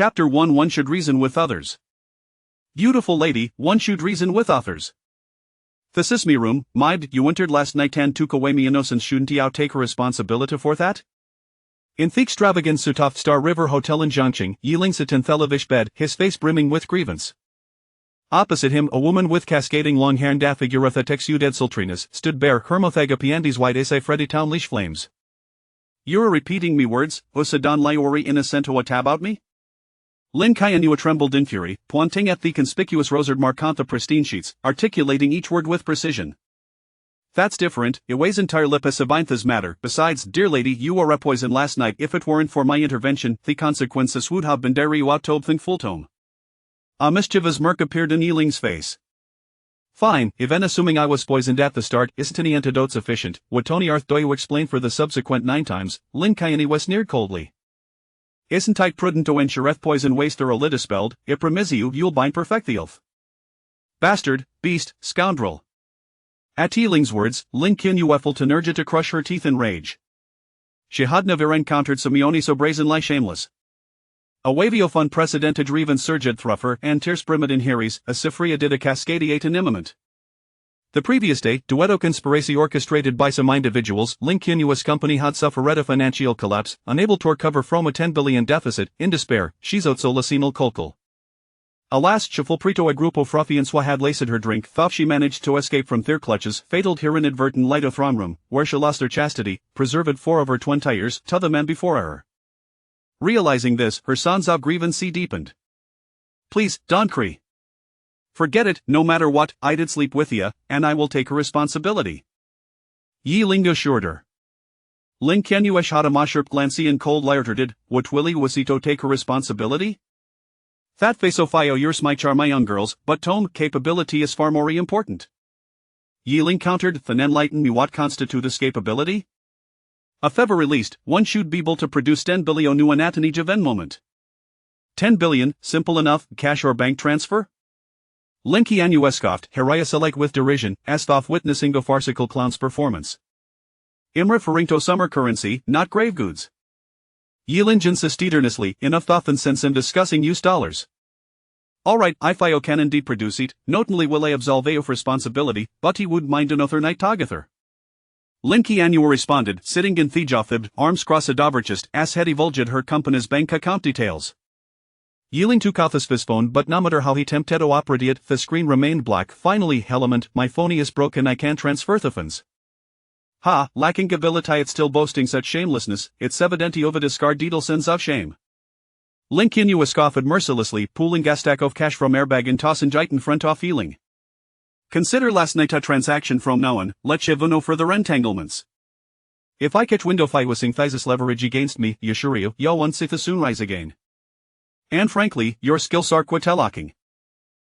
Chapter 1 One should reason with others. Beautiful lady, one should reason with others. This is me room, mybed, you entered last night and took away me innocence, shouldn't you take responsibility for that? In the extravagant Sutaf Star River Hotel in Jiangqing, Ling sat in Thelavish bed, his face brimming with grievance. Opposite him, a woman with cascading long hair and a figure of exuded sultriness stood bare, her mouth agapiandi's white as a Freddy Town leash flames. You're repeating me words, Usadon Liori innocento what about me? Lin Kaianua trembled in fury, pointing at the conspicuous rosered mark on the pristine sheets, articulating each word with precision. That's different, it weighs entire lipus abintha's matter. Besides, dear lady, you were poisoned last night. If it weren't for my intervention, the consequences would have been very outobthing fulltome. A mischievous smirk appeared in Yiling's face. Fine, even assuming I was poisoned at the start, isn't any antidote sufficient? Would Tony Arth do you explain for the subsequent 9 times? Lin Kaianua sneered coldly. Isn't it prudent to ensure poison waste or a lit dispelled? It promise you'll bind perfect the oath. Bastard, beast, scoundrel. At Yiling's words, Ling Kaianua felt an urge to crush her teeth in rage. She had never encountered Simeone so brazenly shameless. A wavy of unprecedented reven surged thruffer and tears brimmed in Harry's, a Sifria did a cascadiate animament. The previous day, duetto conspiracy orchestrated by some individuals, Ling Kaianua's company had suffered a financial collapse, unable to recover from a 10 billion deficit. In despair, she's outsolacinal colcal. Alas, Chafulprito, a group of ruffians who had laced her drink, thought she managed to escape from their clutches, fataled her inadvertent light of throne room, where she lost her chastity, preserved 4 of her 20 years, to the man before her. Realizing this, her sons of grievance deepened. Please, don't cry. Forget it, no matter what, I did sleep with ya, and I will take her responsibility. Ling assured her. Ling Kaianua shot a masherp glancy and cold liarter did, what willy wasito take her responsibility? That face of fio yours might charm my young girls, but tome capability is far more important. Ling countered, then enlighten me what constitute escapability? If ever released, one should be able to produce 10 billion new anatomy given moment. 10 billion, simple enough, cash or bank transfer? Ling Kaianua scoffed, Harayas alike with derision, as though witnessing a farcical clown's performance. I'm referring to summer currency, not grave goods. Ling insisted earnestly, enough thought and sense in discussing US dollars. Alright, if I can indeed produce it, notably will I absolve of responsibility, but he would mind another night together. Ling Kaianua responded, sitting in Thejofib, arms crossed over chest, as had divulged her company's bank account details. Ling took off his fistphone, but no matter how he attempted to operate it, the screen remained black. Finally, element, my phone is broken, I can't transfer the funds. Ha, lacking ability it's still boasting such shamelessness, it's evident you have a discard deedle sins of shame. Ling Kaianua scoffed mercilessly, pulling a stack of cash from airbag and tossing it in front of Ling. Consider last night a transaction from now on, let's have no further entanglements. If I catch wind of I was thesis leverage against me, you assure you, yo won't see the soon rise again. And frankly, your skills are quitelocking.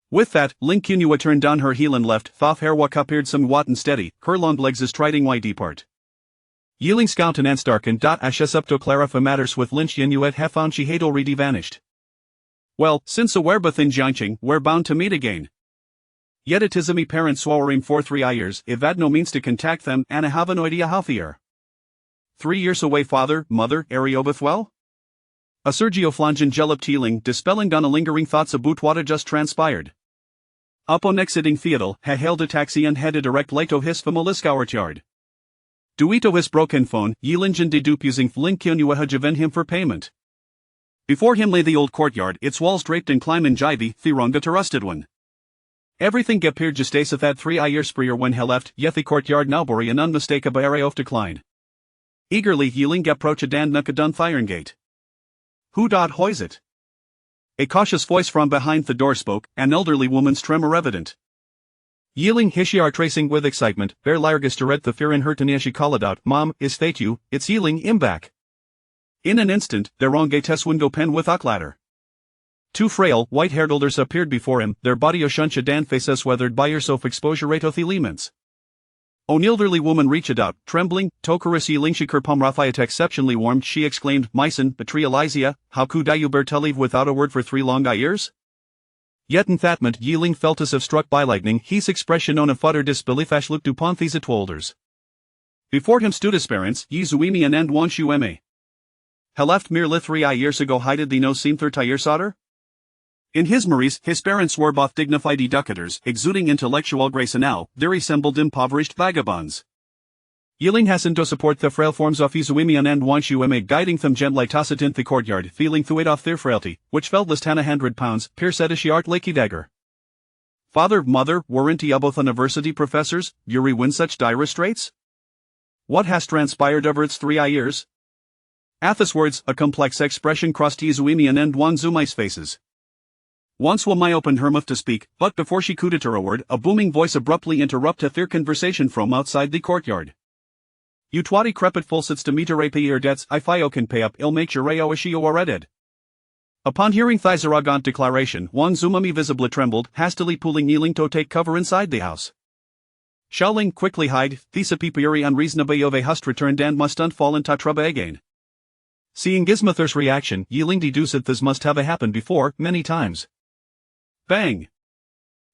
With that, Ling Kaianua turned down her heel and left, though her walk appeared somewhat unsteady, her long legs striding wide apart. Yiling's countenance darkened. Ashes up to clarify matters with Lin Kaianua had found she had already vanished. Well, since we're both in Jiangqing, we're bound to meet again. Yet it is me parents swore for 3 years, if had no means to contact them, and I have no idea how far. 3 years away father, mother, Ariobeth well? A Sergio Flangen galloped Ling, dispelling on a lingering thoughts about what had just transpired. Upon exiting Theodel, he hailed a taxi and headed direct to his family courtyard. Duito his broken phone, Yilingen dedupe using Ling Kaianua had given him for payment. Before him lay the old courtyard, its walls draped in climb and jivey, Thironga to rusted one. Everything appeared just as if that 3 years prior when he left, yet the courtyard now bore an unmistakable area of decline. Eagerly Ling approached and knocked on the iron gate. Who hoys it? A cautious voice from behind the door spoke, an elderly woman's tremor evident. Ling Hishiar tracing with excitement, Bear Largus to read the fear in her tania she called out, Mom, is that you, it's Ling im back. In an instant, there rang a test window pen with a clatter. 2 frail, white-haired elders appeared before him, their body oshuncha dan faces weathered by years of exposure rate of elements. An elderly woman reached out, trembling, Tokuris Ling she kerpum Raphaet exceptionally warmed, she exclaimed, Myson, betrayal, how could you bear to leave without a word for 3 long years? Yet in that moment Ling felt as if struck by lightning, his expression on of utter disbelief as looked upon these at elders. Before him stood his parents, Yizuimi and Wan Shueme. ha left merely 3 years ago hided the no seem thir tire sauter? In his Maurice, his parents were both dignified educators, exuding intellectual grace and now, they resembled impoverished vagabonds. Yiling hastened to support the frail forms of Izuimian and Wanshu guiding them gently tossed in the courtyard, feeling through it off their frailty, which felt less than 100 pounds, Pierce said as she art lakey dagger. Father, mother, weren't ye both university professors, Yuri win such dire straits? What has transpired over its 3 years? At this words, a complex expression crossed Izuimian and Wanzumai's faces. Once Wamai opened her mouth to speak, but before she could utter a word, a booming voice abruptly interrupted their conversation from outside the courtyard. You twatty crepit fulsits to meet a repay your debts, I fio can pay up, ill make your reo ishio wareded. Upon hearing Thai's arrogant declaration, Wanzumami visibly trembled, hastily pulling Yiling to take cover inside the house. Ling quickly hide, Thisa pipuri unreasonably ove hust returned and must unfall into trouble again. Seeing Gizmathur's reaction, Yiling deduced this must have happened before, many times. Bang!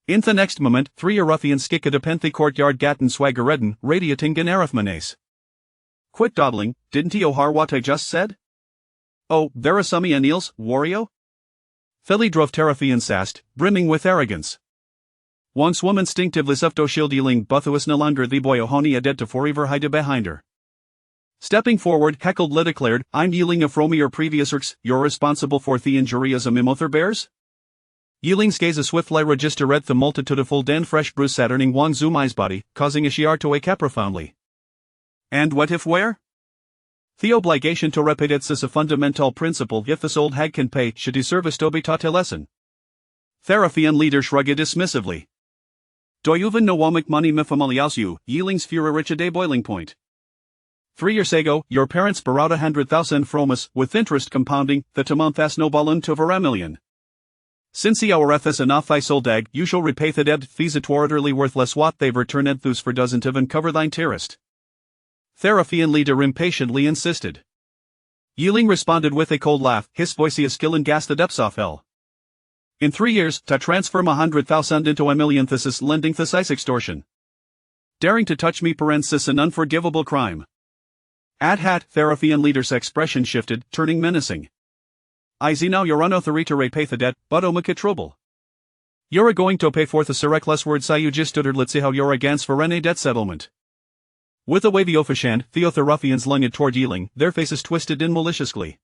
In the next moment, 3 ruffians skicked upon the courtyard gatten swaggeredden, radiating in arithmenes. Quit dawdling, didn't you hear what I just said? Oh, there are some Niels, Wario? Philly drove Terrafian sassed, brimming with arrogance. Once woman instinctively sufto shielding Buthuis no longer the boy ohoni dead to forever hide behind her. Stepping forward, heckled declared, I'm Yiling of Romier previous works, you're responsible for the injury as a mimother bears? Yiling's gaze a swiftly register at the multitude of full den fresh bruise satterning Wanzumai's body, causing a shiar to wake up profoundly. And what if where? The obligation to repeat it is a fundamental principle if this old hag can pay, should he service to be taught a lesson. Therafian leader shrugged dismissively. Do you even know womic money mifamaliaus you, Yiling's fury rich a day boiling point. 3 years ago, your parents borrowed 100,000 from us, with interest compounding, the month as no balloon to over a million. Since the hour is enough thy soul dag, you shall repay the debt, fees it utterly worthless what they've returned thus for doesn't even cover thine tearest. Therafian leader impatiently insisted. Yiling responded with a cold laugh, his voice a skill and gas the depths off hell. In 3 years, to transform 100,000 into a million this is lending this ice extortion. Daring to touch me parensis an unforgivable crime. At hat, Therafian leader's expression shifted, turning menacing. I see now you're unauthorized to repay the debt, but omaka trouble. You're going to pay forth a reckless word say you just stuttered let's see how you're against for any debt settlement. With a wavy officiant, the ruffians lunged toward Yiling, their faces twisted in maliciously.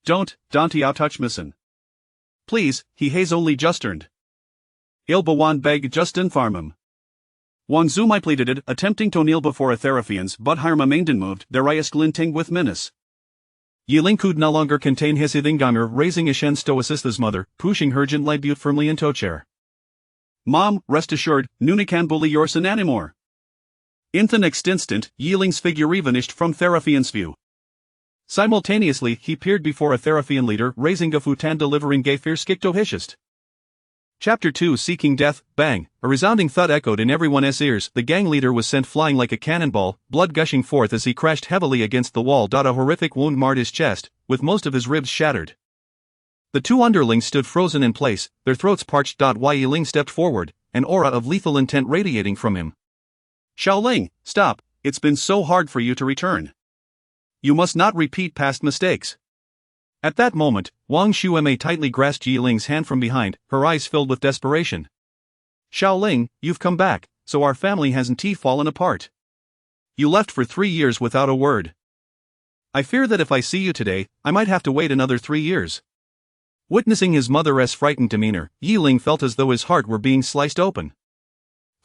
Don't out touch missin. Please, he has only just earned. Ilbawan beg just inform him. Wanzumai pleaded it, attempting to kneel before a Therafians but Harma mainden moved, their eyes glinting with menace. Yiling could no longer contain his idinganger, raising a shens to assist his mother, pushing her gently but firmly into a chair. Mom, rest assured, Nuni can bully your son anymore. In the next instant, Yiling's figure vanished from Therafian's view. Simultaneously, he peered before a Therafian leader, raising a futan delivering gay fierce kick to hishist. Chapter 2 Seeking Death, bang, a resounding thud echoed in everyone's ears, the gang leader was sent flying like a cannonball, blood gushing forth as he crashed heavily against the wall. A horrific wound marred his chest, with most of his ribs shattered. The 2 underlings stood frozen in place, their throats parched. While Ling stepped forward, an aura of lethal intent radiating from him. Ling, stop, it's been so hard for you to return. You must not repeat past mistakes. At that moment, Wang Shuime tightly grasped Yiling's hand from behind, her eyes filled with desperation. Ling, you've come back, so our family hasn't fallen apart. You left for 3 years without a word. I fear that if I see you today, I might have to wait another 3 years. Witnessing his mother's frightened demeanor, Yiling felt as though his heart were being sliced open.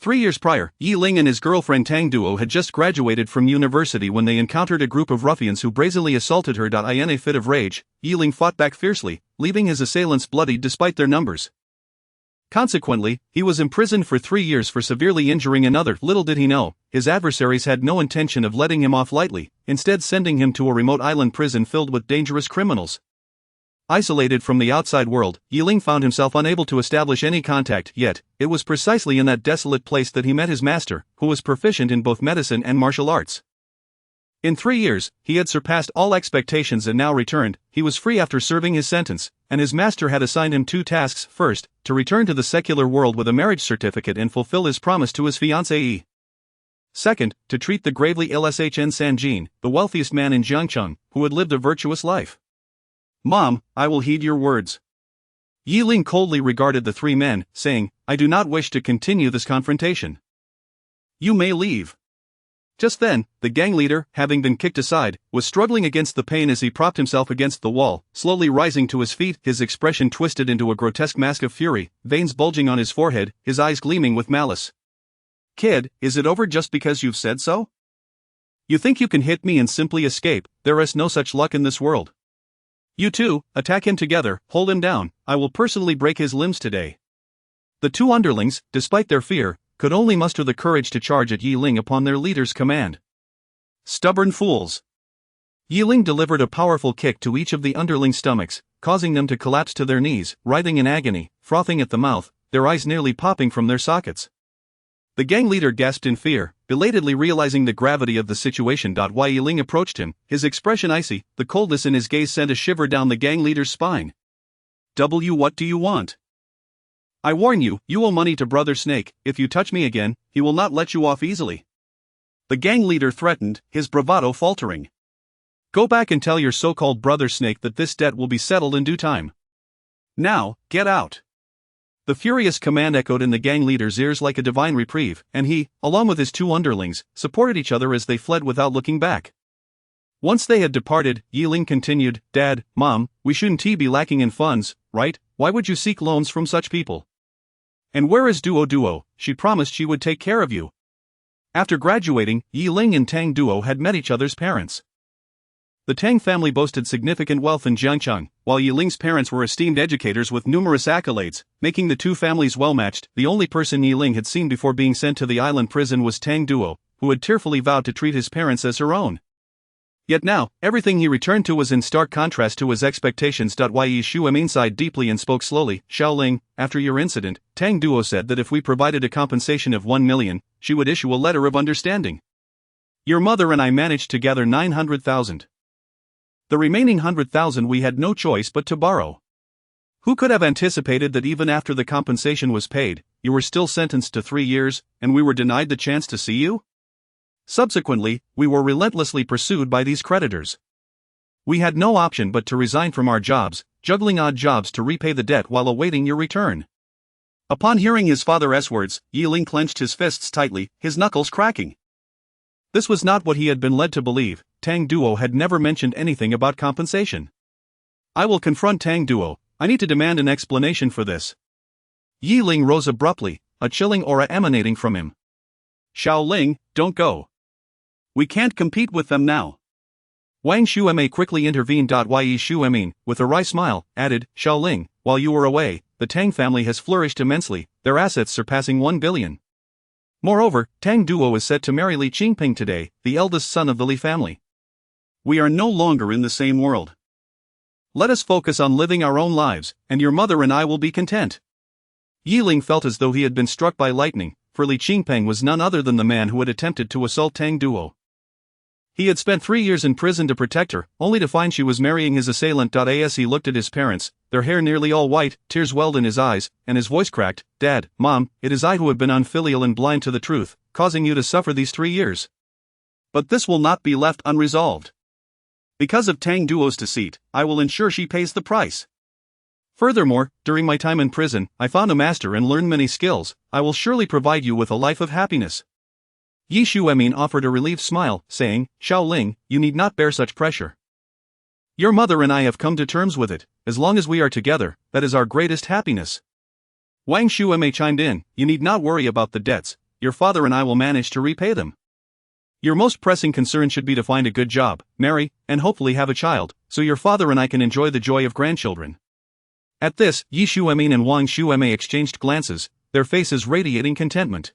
3 years prior, Yiling and his girlfriend Tang Duo had just graduated from university when they encountered a group of ruffians who brazenly assaulted her. In a fit of rage, Yiling fought back fiercely, leaving his assailants bloodied despite their numbers. Consequently, he was imprisoned for 3 years for severely injuring another. Little did he know, his adversaries had no intention of letting him off lightly, instead sending him to a remote island prison filled with dangerous criminals. Isolated from the outside world, Yiling found himself unable to establish any contact, yet, it was precisely in that desolate place that he met his master, who was proficient in both medicine and martial arts. In 3 years, he had surpassed all expectations and now returned. He was free after serving his sentence, and his master had assigned him 2 tasks. First, to return to the secular world with a marriage certificate and fulfill his promise to his fiancée. Second, to treat the gravely ill Shn Sanjin, the wealthiest man in Jiangcheng, who had lived a virtuous life. Mom, I will heed your words. Yi Ling coldly regarded the three men, saying, I do not wish to continue this confrontation. You may leave. Just then, the gang leader, having been kicked aside, was struggling against the pain as he propped himself against the wall, slowly rising to his feet, his expression twisted into a grotesque mask of fury, veins bulging on his forehead, his eyes gleaming with malice. Kid, is it over just because you've said so? You think you can hit me and simply escape? There is no such luck in this world. You two, attack him together, hold him down, I will personally break his limbs today. The two underlings, despite their fear, could only muster the courage to charge at Yi Ling upon their leader's command. Stubborn fools. Yi Ling delivered a powerful kick to each of the underlings' stomachs, causing them to collapse to their knees, writhing in agony, frothing at the mouth, their eyes nearly popping from their sockets. The gang leader gasped in fear, belatedly realizing the gravity of the situation. While Yi Ling approached him, his expression icy, the coldness in his gaze sent a shiver down the gang leader's spine. What do you want? I warn you, you owe money to Brother Snake. If you touch me again, he will not let you off easily. The gang leader threatened, his bravado faltering. Go back and tell your so-called Brother Snake that this debt will be settled in due time. Now, get out. The furious command echoed in the gang leader's ears like a divine reprieve, and he, along with his two underlings, supported each other as they fled without looking back. Once they had departed, Yi Ling continued, Dad, Mom, we shouldn't be lacking in funds, right? Why would you seek loans from such people? And where is Duo? She promised she would take care of you. After graduating, Yi Ling and Tang Duo had met each other's parents. The Tang family boasted significant wealth in Jiangcheng, while Yi Ling's parents were esteemed educators with numerous accolades, making the two families well-matched. The only person Yi Ling had seen before being sent to the island prison was Tang Duo, who had tearfully vowed to treat his parents as her own. Yet now, everything he returned to was in stark contrast to his expectations. Yi Shuemin sighed deeply and spoke slowly. Ling, after your incident, Tang Duo said that if we provided a compensation of 1 million, she would issue a letter of understanding. Your mother and I managed to gather 900,000. The remaining 100,000 we had no choice but to borrow. Who could have anticipated that even after the compensation was paid, you were still sentenced to 3 years, and we were denied the chance to see you? Subsequently, we were relentlessly pursued by these creditors. We had no option but to resign from our jobs, juggling odd jobs to repay the debt while awaiting your return. Upon hearing his father's words, Yi Ling clenched his fists tightly, his knuckles cracking. This was not what he had been led to believe. Tang Duo had never mentioned anything about compensation. I will confront Tang Duo. I need to demand an explanation for this. Yi Ling rose abruptly, a chilling aura emanating from him. Ling, don't go. We can't compete with them now. Wang Shuemei quickly intervened. Yi Shuemin, with a wry smile, added, Ling, while you were away, the Tang family has flourished immensely, their assets surpassing 1 billion. Moreover, Tang Duo is set to marry Li Qingping today, the eldest son of the Li family. We are no longer in the same world. Let us focus on living our own lives, and your mother and I will be content. Yi Ling felt as though he had been struck by lightning, for Li Qingpeng was none other than the man who had attempted to assault Tang Duo. He had spent 3 years in prison to protect her, only to find she was marrying his assailant. As he looked at his parents, their hair nearly all white, tears welled in his eyes, and his voice cracked, Dad, Mom, it is I who have been unfilial and blind to the truth, causing you to suffer these 3 years. But this will not be left unresolved. Because of Tang Duo's deceit, I will ensure she pays the price. Furthermore, during my time in prison, I found a master and learned many skills. I will surely provide you with a life of happiness. Yi Shuemin offered a relieved smile, saying, Ling, you need not bear such pressure. Your mother and I have come to terms with it. As long as we are together, that is our greatest happiness. Wang Shuemei chimed in, you need not worry about the debts, your father and I will manage to repay them. Your most pressing concern should be to find a good job, marry, and hopefully have a child, so your father and I can enjoy the joy of grandchildren. At this, Yi Shuemin and Wang Shuemei exchanged glances, their faces radiating contentment.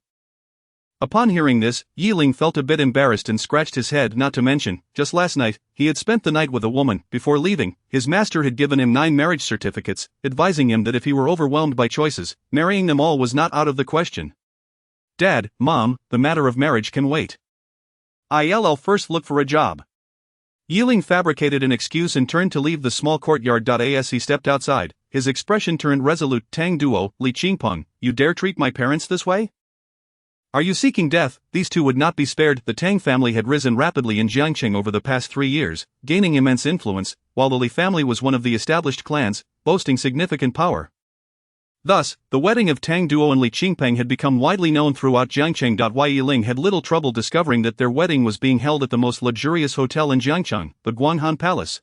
Upon hearing this, Yi Ling felt a bit embarrassed and scratched his head. Not to mention, just last night, he had spent the night with a woman. Before leaving, his master had given him 9 marriage certificates, advising him that if he were overwhelmed by choices, marrying them all was not out of the question. Dad, Mom, the matter of marriage can wait. I'll first look for a job. Yi Ling fabricated an excuse and turned to leave the small courtyard. As he stepped outside, his expression turned resolute. Tang Duo, Li Qingpeng, you dare treat my parents this way? Are you seeking death? These two would not be spared. The Tang family had risen rapidly in Jiangqing over the past 3 years, gaining immense influence, while the Li family was one of the established clans, boasting significant power. Thus, the wedding of Tang Duo and Li Qingpeng had become widely known throughout Jiangqing. Ye Ling had little trouble discovering that their wedding was being held at the most luxurious hotel in Jiangqing, the Guanghan Palace.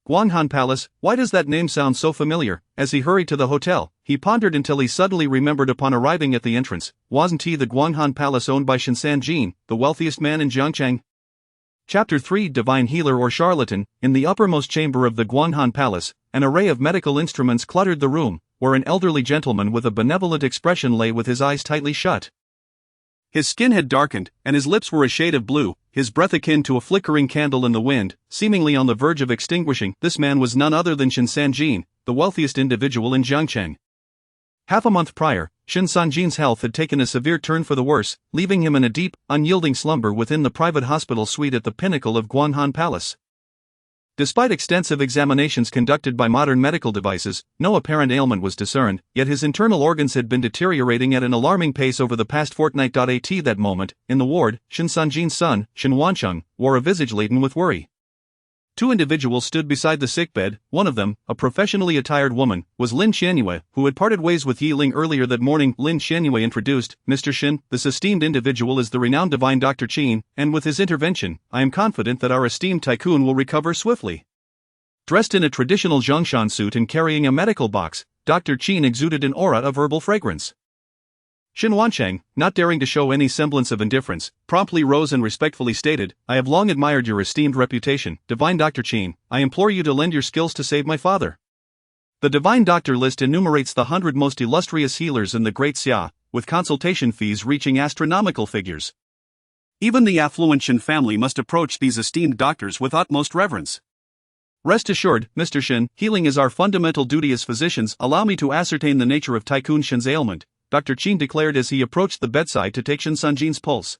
Guanghan Palace, why does that name sound so familiar? As he hurried to the hotel, he pondered until he suddenly remembered upon arriving at the entrance, wasn't he the Guanghan Palace owned by Shinsan Jin, the wealthiest man in Jiangqing? Chapter 3 Divine Healer or Charlatan. In the uppermost chamber of the Guanghan Palace, an array of medical instruments cluttered the room, where an elderly gentleman with a benevolent expression lay with his eyes tightly shut. His skin had darkened, and his lips were a shade of blue, his breath akin to a flickering candle in the wind, seemingly on the verge of extinguishing. This man was none other than Shinsan Jin, the wealthiest individual in Jiangqing. Half a month prior, Shinsan Jin's health had taken a severe turn for the worse, leaving him in a deep, unyielding slumber within the private hospital suite at the pinnacle of Guanghan Palace. Despite extensive examinations conducted by modern medical devices, no apparent ailment was discerned, yet his internal organs had been deteriorating at an alarming pace over the past fortnight. At that moment, in the ward, Shinsan Jin's son, Shin Wancheng, wore a visage laden with worry. Two individuals stood beside the sickbed. One of them, a professionally attired woman, was Lin Xianyue, who had parted ways with Yi Ling earlier that morning. Lin Xianyue introduced, "Mr. Shin, this esteemed individual is the renowned divine Dr. Qin, and with his intervention, I am confident that our esteemed tycoon will recover swiftly." Dressed in a traditional Zhongshan suit and carrying a medical box, Dr. Qin exuded an aura of herbal fragrance. Shin Wancheng, not daring to show any semblance of indifference, promptly rose and respectfully stated, "I have long admired your esteemed reputation, divine Dr. Qin. I implore you to lend your skills to save my father." The divine doctor list enumerates the 100 most illustrious healers in the Great Xia, with consultation fees reaching astronomical figures. Even the affluent Shin family must approach these esteemed doctors with utmost reverence. Rest assured, Mr. Shin, healing is our fundamental duty as physicians. Allow me to ascertain the nature of Tycoon Shin's ailment, Dr. Qin declared as he approached the bedside to take Shinsan Jin's pulse.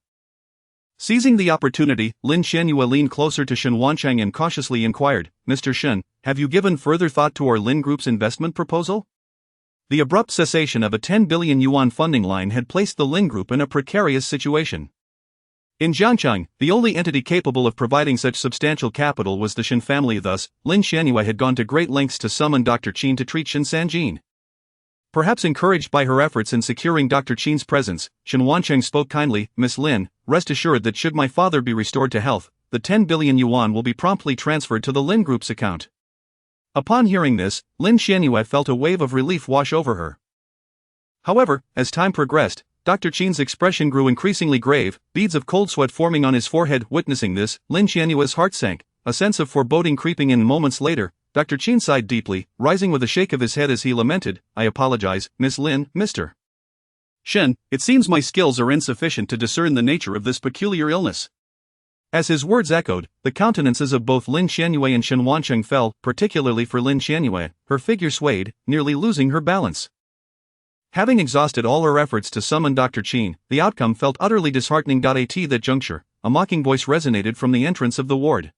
Seizing the opportunity, Lin Xianyue leaned closer to Shin Wancheng and cautiously inquired, "Mr. Shin, have you given further thought to our Lin Group's investment proposal?" The abrupt cessation of a 10 billion yuan funding line had placed the Ling Group in a precarious situation. In Jiangqing, the only entity capable of providing such substantial capital was the Shin family. Thus, Lin Xianyue had gone to great lengths to summon Dr. Qin to treat Shinsan Jin. Perhaps encouraged by her efforts in securing Dr. Qin's presence, Shin Wancheng spoke kindly, "Miss Lin, rest assured that should my father be restored to health, the 10 billion yuan will be promptly transferred to the Lin Group's account." Upon hearing this, Lin Xianyue felt a wave of relief wash over her. However, as time progressed, Dr. Qin's expression grew increasingly grave, beads of cold sweat forming on his forehead. Witnessing this, Lin Xianyue's heart sank, a sense of foreboding creeping in. Moments later, Dr. Qin sighed deeply, rising with a shake of his head as he lamented, "I apologize, Miss Lin, Mr. Shin, it seems my skills are insufficient to discern the nature of this peculiar illness." As his words echoed, the countenances of both Lin Xianyue and Shin Wancheng fell, particularly for Lin Xianyue. Her figure swayed, nearly losing her balance. Having exhausted all her efforts to summon Dr. Qin, the outcome felt utterly disheartening. At that juncture, a mocking voice resonated from the entrance of the ward.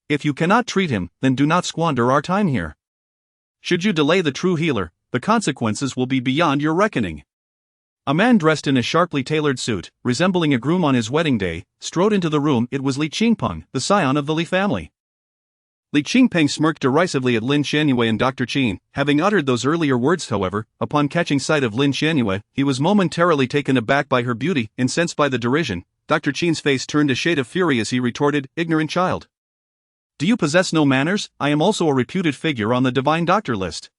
"If you cannot treat him, then do not squander our time here. Should you delay the true healer, the consequences will be beyond your reckoning." A man dressed in a sharply tailored suit, resembling a groom on his wedding day, strode into the room. It was Li Qingpeng, the scion of the Li family. Li Qingpeng smirked derisively at Lin Xianyue and Dr. Qin. Having uttered those earlier words, however, upon catching sight of Lin Xianyue, he was momentarily taken aback by her beauty. Incensed by the derision, Dr. Qin's face turned a shade of fury as he retorted, "Ignorant child. Do you possess no manners? I am also a reputed figure on the divine doctor list."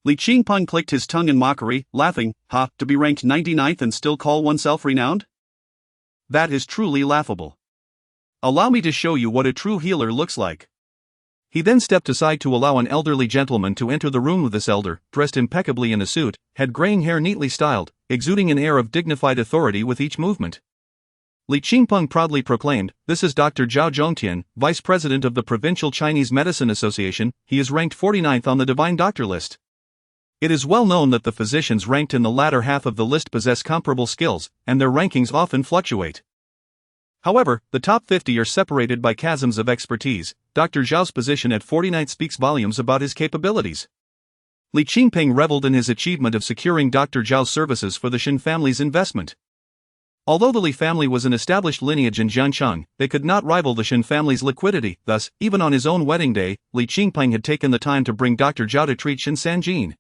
Li Qingpeng clicked his tongue in mockery, laughing, "Ha, to be ranked 99th and still call oneself renowned? That is truly laughable. Allow me to show you what a true healer looks like." He then stepped aside to allow an elderly gentleman to enter the room. This elder, dressed impeccably in a suit, had graying hair neatly styled, exuding an air of dignified authority with each movement. Li Qingpeng proudly proclaimed, "This is Dr. Zhao Zhongtian, Vice President of the Provincial Chinese Medicine Association. He is ranked 49th on the divine doctor list." It is well known that the physicians ranked in the latter half of the list possess comparable skills, and their rankings often fluctuate. However, the top 50 are separated by chasms of expertise. Dr. Zhao's position at 49th speaks volumes about his capabilities. Li Qingpeng reveled in his achievement of securing Dr. Zhao's services for the Shin family's investment. Although the Li family was an established lineage in Jiancheng, they could not rival the Shen family's liquidity. Thus, even on his own wedding day, Li Qingpeng had taken the time to bring Dr. Zhao to treat Shen Sanjin.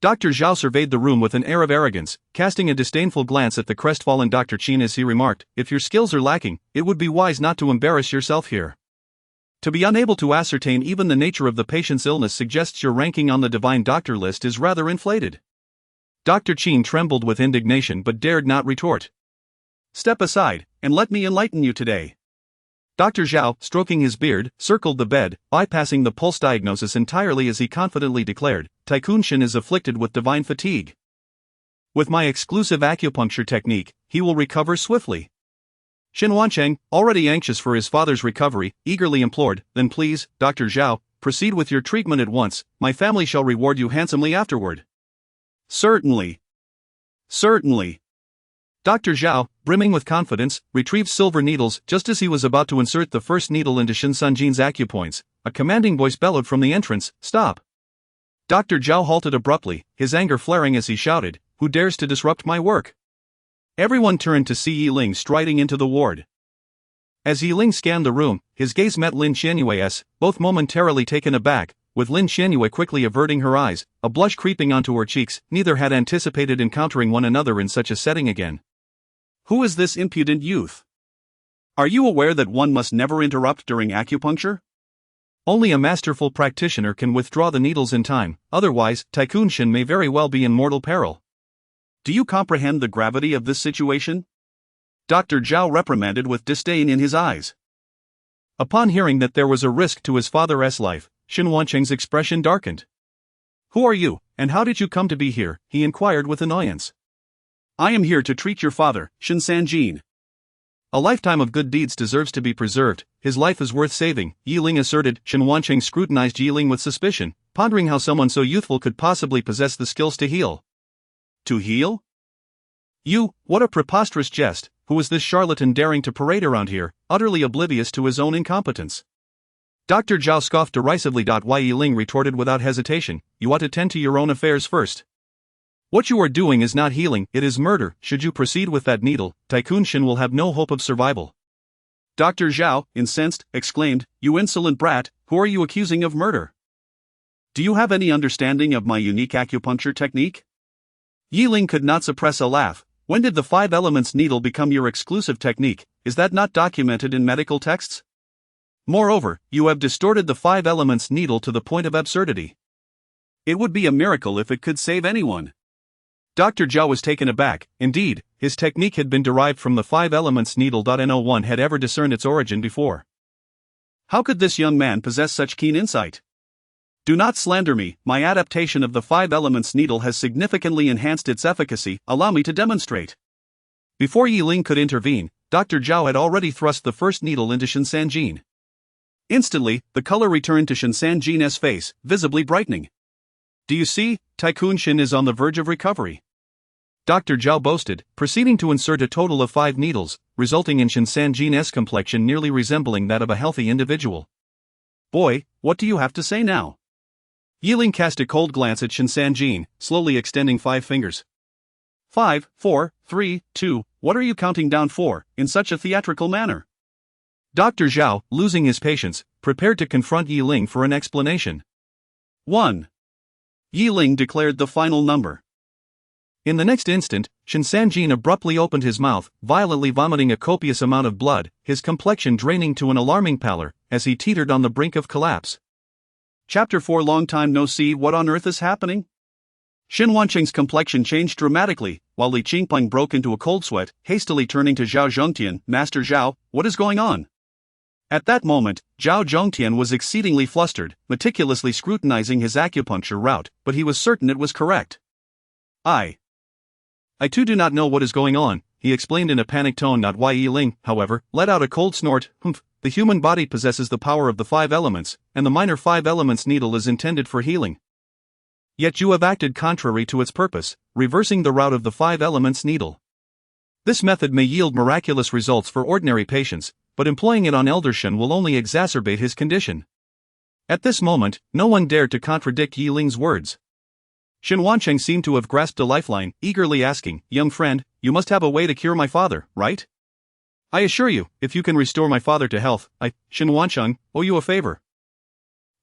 Dr. Zhao surveyed the room with an air of arrogance, casting a disdainful glance at the crestfallen Dr. Qin as he remarked, "If your skills are lacking, it would be wise not to embarrass yourself here. To be unable to ascertain even the nature of the patient's illness suggests your ranking on the divine doctor list is rather inflated." Dr. Qin trembled with indignation but dared not retort. "Step aside, and let me enlighten you today." Dr. Zhao, stroking his beard, circled the bed, bypassing the pulse diagnosis entirely as he confidently declared, "Tycoon Shen is afflicted with divine fatigue. With my exclusive acupuncture technique, he will recover swiftly." Shen Wancheng, already anxious for his father's recovery, eagerly implored, "Then please, Dr. Zhao, proceed with your treatment at once, my family shall reward you handsomely afterward." "Certainly. Certainly." Dr. Zhao, brimming with confidence, retrieved silver needles just as he was about to insert the first needle into Shen Sanjin's acupoints. A commanding voice bellowed from the entrance, "Stop!" Dr. Zhao halted abruptly, his anger flaring as he shouted, "Who dares to disrupt my work?" Everyone turned to see Yi Ling striding into the ward. As Yi Ling scanned the room, his gaze met Lin Xianyue's, both momentarily taken aback, with Lin Xianyue quickly averting her eyes, a blush creeping onto her cheeks. Neither had anticipated encountering one another in such a setting again. "Who is this impudent youth? Are you aware that one must never interrupt during acupuncture? Only a masterful practitioner can withdraw the needles in time, otherwise, Tycoon Shen may very well be in mortal peril. Do you comprehend the gravity of this situation?" Dr. Zhao reprimanded with disdain in his eyes. Upon hearing that there was a risk to his father's life, Shen Wancheng's expression darkened. "Who are you, and how did you come to be here?" he inquired with annoyance. "I am here to treat your father, Shen Sanjin. A lifetime of good deeds deserves to be preserved, his life is worth saving," Yi Ling asserted. Shen Wancheng scrutinized Yi Ling with suspicion, pondering how someone so youthful could possibly possess the skills to heal. "To heal? You, what a preposterous jest! Who is this charlatan daring to parade around here, utterly oblivious to his own incompetence?" Dr. Zhao scoffed derisively. Yi Ling retorted without hesitation, "You ought to tend to your own affairs first. What you are doing is not healing, it is murder. Should you proceed with that needle, Tycoon Shen will have no hope of survival." Dr. Zhao, incensed, exclaimed, "You insolent brat, who are you accusing of murder? Do you have any understanding of my unique acupuncture technique?" Yi Ling could not suppress a laugh. "When did the 5 elements needle become your exclusive technique? Is that not documented in medical texts? Moreover, you have distorted the 5 elements needle to the point of absurdity. It would be a miracle if it could save anyone." Dr. Zhao was taken aback. Indeed, his technique had been derived from the 5 elements needle. No one had ever discerned its origin before. How could this young man possess such keen insight? "Do not slander me, my adaptation of the 5 elements needle has significantly enhanced its efficacy, allow me to demonstrate." Before Yi Ling could intervene, Dr. Zhao had already thrust the first needle into Shen Sanjin. Instantly, the color returned to Shen Sanjin's face, visibly brightening. "Do you see, Tycoon Shen is on the verge of recovery," Dr. Zhao boasted, proceeding to insert a total of 5 needles, resulting in Shen Sanjin's complexion nearly resembling that of a healthy individual. "Boy, what do you have to say now?" Yi Ling cast a cold glance at Shen Sanjin, slowly extending 5 fingers. 5, 4, 3, 2, what are you counting down for, in such a theatrical manner?" Dr. Zhao, losing his patience, prepared to confront Yi Ling for an explanation. 1. Yi Ling declared the final number. In the next instant, Shen Sanjin abruptly opened his mouth, violently vomiting a copious amount of blood, his complexion draining to an alarming pallor, as he teetered on the brink of collapse. Chapter 4. Long time no see. What on earth is happening? Shen Wancheng's complexion changed dramatically, while Li Qingpeng broke into a cold sweat, hastily turning to Zhao Zhongtian. "Master Zhao, what is going on?" At that moment, Zhao Zhongtian was exceedingly flustered, meticulously scrutinizing his acupuncture route, but he was certain it was correct. I too do not know what is going on," he explained in a panicked tone. Yi Ling, however, let out a cold snort. "Humph, the human body possesses the power of the 5 elements, and the minor 5 elements needle is intended for healing. Yet you have acted contrary to its purpose, reversing the route of the 5 elements needle. This method may yield miraculous results for ordinary patients, but employing it on Elder Shen will only exacerbate his condition." At this moment, no one dared to contradict Yi Ling's words. Shen Wancheng seemed to have grasped a lifeline, eagerly asking, "Young friend, you must have a way to cure my father, right? I assure you, if you can restore my father to health, I, Shen Wancheng, owe you a favor.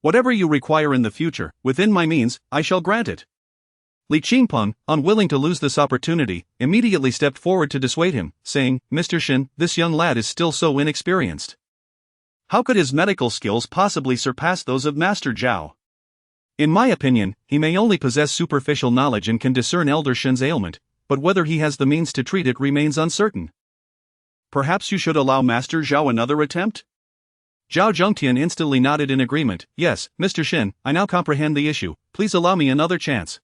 Whatever you require in the future, within my means, I shall grant it. Li Qingpeng, unwilling to lose this opportunity, immediately stepped forward to dissuade him, saying, Mr. Shen, this young lad is still so inexperienced. How could his medical skills possibly surpass those of Master Zhao? In my opinion, he may only possess superficial knowledge and can discern Elder Shen's ailment, but whether he has the means to treat it remains uncertain. Perhaps you should allow Master Zhao another attempt? Zhao Zhongtian instantly nodded in agreement. Yes, Mr. Shen, I now comprehend the issue, please allow me another chance.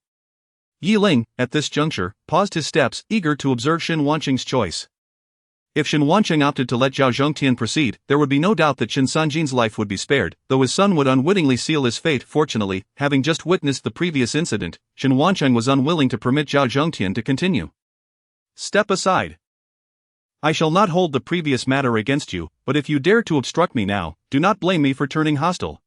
Yi Ling, at this juncture, paused his steps, eager to observe Shen Wancheng's choice. If Shen Wancheng opted to let Zhao Zhongtian proceed, there would be no doubt that Shen Sanjin's life would be spared, though his son would unwittingly seal his fate. Fortunately, having just witnessed the previous incident, Shen Wancheng was unwilling to permit Zhao Zhongtian to continue. Step aside. I shall not hold the previous matter against you, but if you dare to obstruct me now, do not blame me for turning hostile.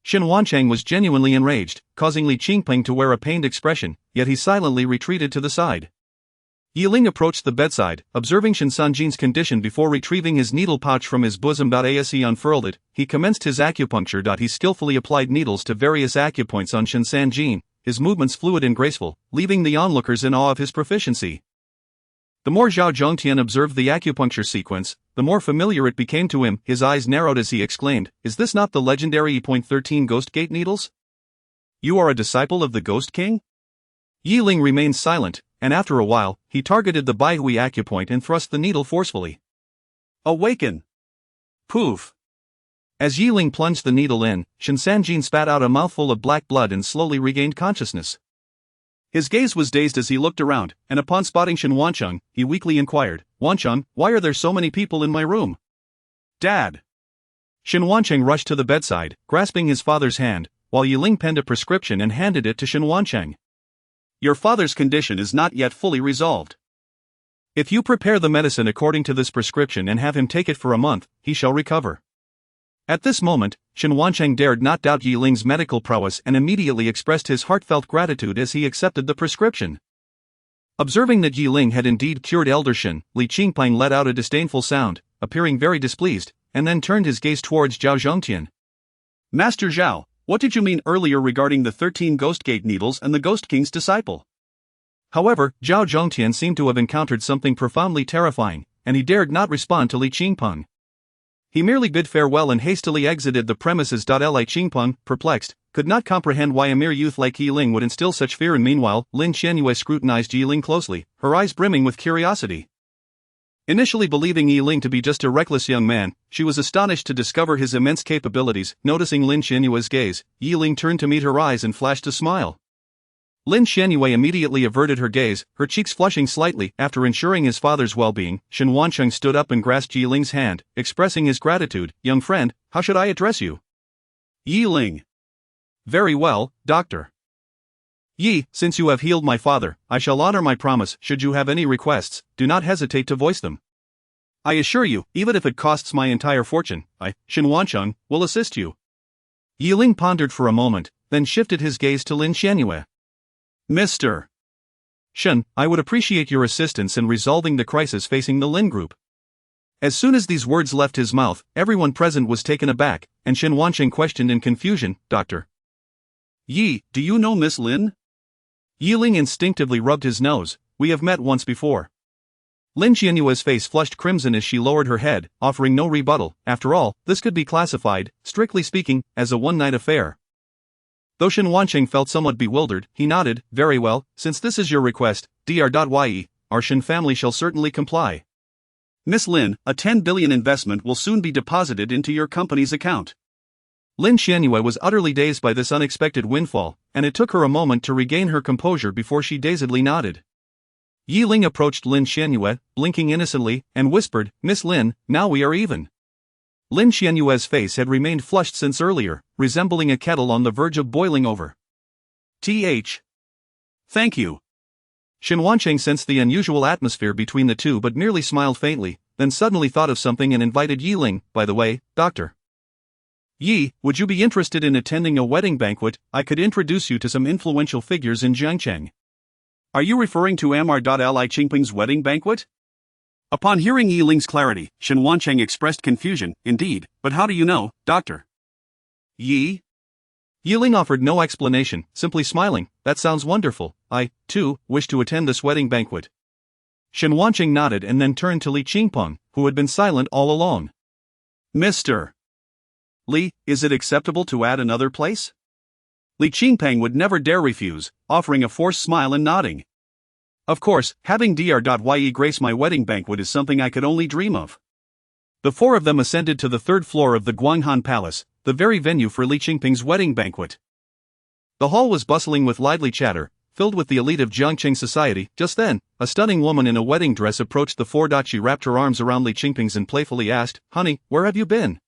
Shen Wancheng was genuinely enraged, causing Li Qingpeng to wear a pained expression, yet he silently retreated to the side. Yi Ling approached the bedside, observing Shen Sanjin's condition before retrieving his needle pouch from his bosom. As he unfurled it, he commenced his acupuncture. He skillfully applied needles to various acupoints on Shen Sanjin, his movements fluid and graceful, leaving the onlookers in awe of his proficiency. The more Zhao Zhongtian observed the acupuncture sequence, the more familiar it became to him. His eyes narrowed as he exclaimed, Is this not the legendary E.13 Ghost Gate needles? You are a disciple of the Ghost King? Yi Ling remained silent, and after a while, he targeted the Baihui acupoint and thrust the needle forcefully. Awaken! Poof! As Yi Ling plunged the needle in, Shen Sanjin spat out a mouthful of black blood and slowly regained consciousness. His gaze was dazed as he looked around, and upon spotting Shen Wancheng, he weakly inquired, Wancheng, why are there so many people in my room? Dad! Shen Wancheng rushed to the bedside, grasping his father's hand, while Yi Ling penned a prescription and handed it to Shen Wancheng. Your father's condition is not yet fully resolved. If you prepare the medicine according to this prescription and have him take it for a month, he shall recover. At this moment, Shen Wancheng dared not doubt Yi Ling's medical prowess and immediately expressed his heartfelt gratitude as he accepted the prescription. Observing that Yi Ling had indeed cured Elder Shen, Li Qingpeng let out a disdainful sound, appearing very displeased, and then turned his gaze towards Zhao Zhongtian. Master Zhao, what did you mean earlier regarding the 13 Ghost Gate needles and the Ghost King's disciple? However, Zhao Zhongtian seemed to have encountered something profoundly terrifying, and he dared not respond to Li Qingpeng. He merely bid farewell and hastily exited the premises. Li Qingpeng, perplexed, could not comprehend why a mere youth like Yi Ling would instill such fear. And meanwhile, Lin Xianyue scrutinized Yi Ling closely, her eyes brimming with curiosity. Initially believing Yi Ling to be just a reckless young man, she was astonished to discover his immense capabilities. Noticing Lin Xianyue's gaze, Yi Ling turned to meet her eyes and flashed a smile. Lin Xianyue immediately averted her gaze, her cheeks flushing slightly. After ensuring his father's well-being, Shen Wancheng stood up and grasped Yi Ling's hand, expressing his gratitude. Young friend, how should I address you? Yi Ling. Very well, doctor. Yi, since you have healed my father, I shall honor my promise. Should you have any requests, do not hesitate to voice them. I assure you, even if it costs my entire fortune, I, Shen Wancheng, will assist you. Yi Ling pondered for a moment, then shifted his gaze to Lin Xianyue. Mr. Shen, I would appreciate your assistance in resolving the crisis facing the Lin group. As soon as these words left his mouth, everyone present was taken aback, and Shen Wancheng questioned in confusion, Doctor. Yi, do you know Miss Lin? Yi Ling instinctively rubbed his nose. We have met once before. Lin Xianyue's face flushed crimson as she lowered her head, offering no rebuttal. After all, this could be classified, strictly speaking, as a one-night affair. Though Shen Wancheng felt somewhat bewildered, he nodded. Very well, since this is your request, Dr. Our Shen family shall certainly comply. Miss Lin, a 10 billion investment will soon be deposited into your company's account. Lin Xianyue was utterly dazed by this unexpected windfall, and it took her a moment to regain her composure before she dazedly nodded. Yi Ling approached Lin Xianyue, blinking innocently, and whispered, Miss Lin, now we are even. Lin Xianyue's face had remained flushed since earlier, resembling a kettle on the verge of boiling over. Thank you. Shen Wancheng sensed the unusual atmosphere between the two but merely smiled faintly, then suddenly thought of something and invited Yi Ling. By the way, Doctor. Yi, would you be interested in attending a wedding banquet? I could introduce you to some influential figures in Jiangcheng. Are you referring to Li Qingping's wedding banquet? Upon hearing Yi Ling's clarity, Shen Wancheng expressed confusion. Indeed, but how do you know, doctor? Yi? Yi Ling offered no explanation, simply smiling. That sounds wonderful. I, too, wish to attend this wedding banquet. Shen Wancheng nodded and then turned to Li Qingpeng, who had been silent all along. Mr. Li, is it acceptable to add another place? Li Qingpeng would never dare refuse, offering a forced smile and nodding. Of course, having Dr.Ye grace my wedding banquet is something I could only dream of. The four of them ascended to the third floor of the Guanghan Palace, the very venue for Li Qingping's wedding banquet. The hall was bustling with lively chatter, filled with the elite of Jiangqing society. Just then, a stunning woman in a wedding dress approached the four. She wrapped her arms around Li Qingping's and playfully asked, "Honey, where have you been?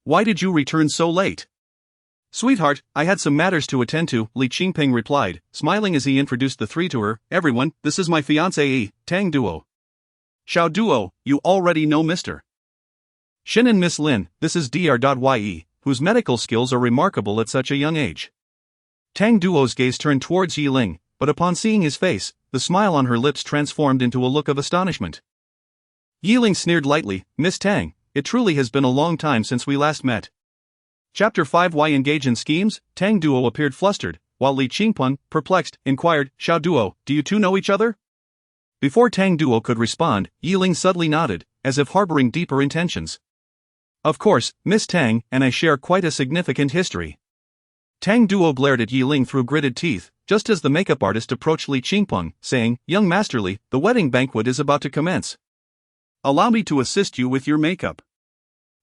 Why did you return so late?" "Sweetheart, I had some matters to attend to," Li Qingping replied, smiling as he introduced the three to her. "Everyone, this is my fiancée, Tang Duo." "Xiao Duo, you already know Mr. Shen and Miss Lin. This is Dr.Ye, whose medical skills are remarkable at such a young age." Tang Duo's gaze turned towards Yi Ling, but upon seeing his face, the smile on her lips transformed into a look of astonishment. Yi Ling sneered lightly. "Miss Tang, it truly has been a long time since we last met." Chapter 5. Why engage in schemes? Tang Duo appeared flustered, while Li Qingpeng, perplexed, inquired, "Xiao Duo, do you two know each other?" Before Tang Duo could respond, Yi Ling subtly nodded, as if harboring deeper intentions. "Of course, Miss Tang and I share quite a significant history." Tang Duo glared at Yi Ling through gritted teeth, just as the makeup artist approached Li Qingpeng, saying, "Young Master Li, the wedding banquet is about to commence. Allow me to assist you with your makeup."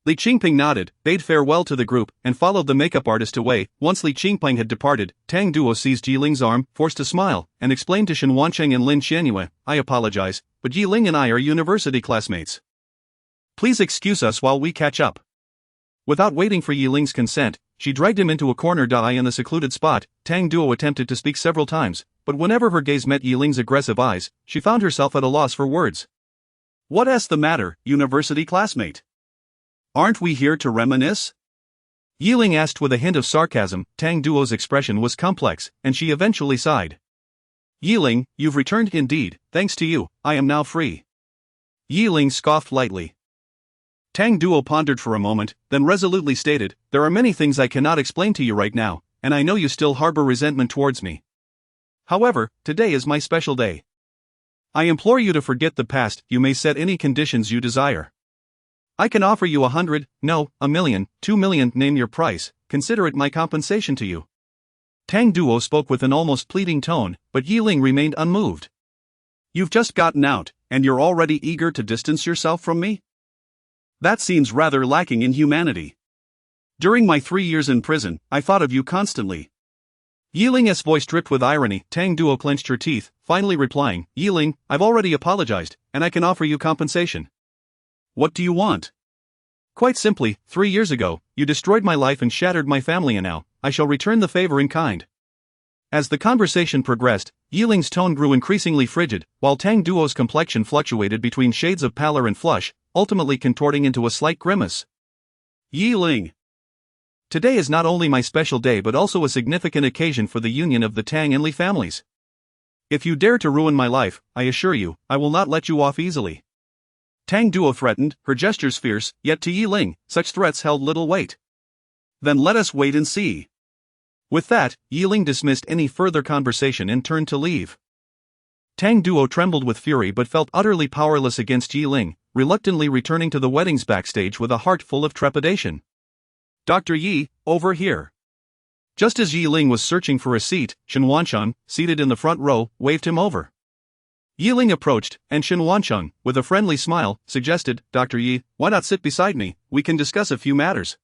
Li Qingping nodded, bade farewell to the group, and followed the makeup artist away. Once Li Qingpeng had departed, Tang Duo seized Yi Ling's arm, forced a smile, and explained to Shen Wancheng and Lin Xianyue, "I apologize, but Yi Ling and I are university classmates. Please excuse us while we catch up." Without waiting for Yi Ling's consent, she dragged him into a corner. In the secluded spot, Tang Duo attempted to speak several times, but whenever her gaze met Yi Ling's aggressive eyes, she found herself at a loss for words. "What's the matter, university classmate? Aren't we here to reminisce?" Yi Ling asked with a hint of sarcasm. Tang Duo's expression was complex, and she eventually sighed. "Yi Ling, you've returned indeed. Thanks to you, I am now free." Yi Ling scoffed lightly. Tang Duo pondered for a moment, then resolutely stated, "There are many things I cannot explain to you right now, and I know you still harbor resentment towards me. However, today is my special day. I implore you to forget the past. You may set any conditions you desire. I can offer you 100, no, 1,000,000, 2,000,000, name your price, consider it my compensation to you." Tang Duo spoke with an almost pleading tone, but Yi Ling remained unmoved. "You've just gotten out, and you're already eager to distance yourself from me? That seems rather lacking in humanity. During my 3 years in prison, I thought of you constantly." Yi Ling's voice dripped with irony. Tang Duo clenched her teeth, finally replying, "Yi Ling, I've already apologized, and I can offer you compensation. What do you want?" "Quite simply, 3 years ago, you destroyed my life and shattered my family, and now, I shall return the favor in kind." As the conversation progressed, Yi Ling's tone grew increasingly frigid, while Tang Duo's complexion fluctuated between shades of pallor and flush, ultimately contorting into a slight grimace. "Yi Ling, today is not only my special day but also a significant occasion for the union of the Tang and Li families. If you dare to ruin my life, I assure you, I will not let you off easily." Tang Duo threatened, her gestures fierce, yet to Yi Ling, such threats held little weight. "Then let us wait and see." With that, Yi Ling dismissed any further conversation and turned to leave. Tang Duo trembled with fury but felt utterly powerless against Yi Ling, reluctantly returning to the wedding's backstage with a heart full of trepidation. "Dr. Yi, over here." Just as Yi Ling was searching for a seat, Shen Wancheng, seated in the front row, waved him over. Yi Ling approached, and Shen Wancheng, with a friendly smile, suggested, "Dr. Yi, why not sit beside me, we can discuss a few matters."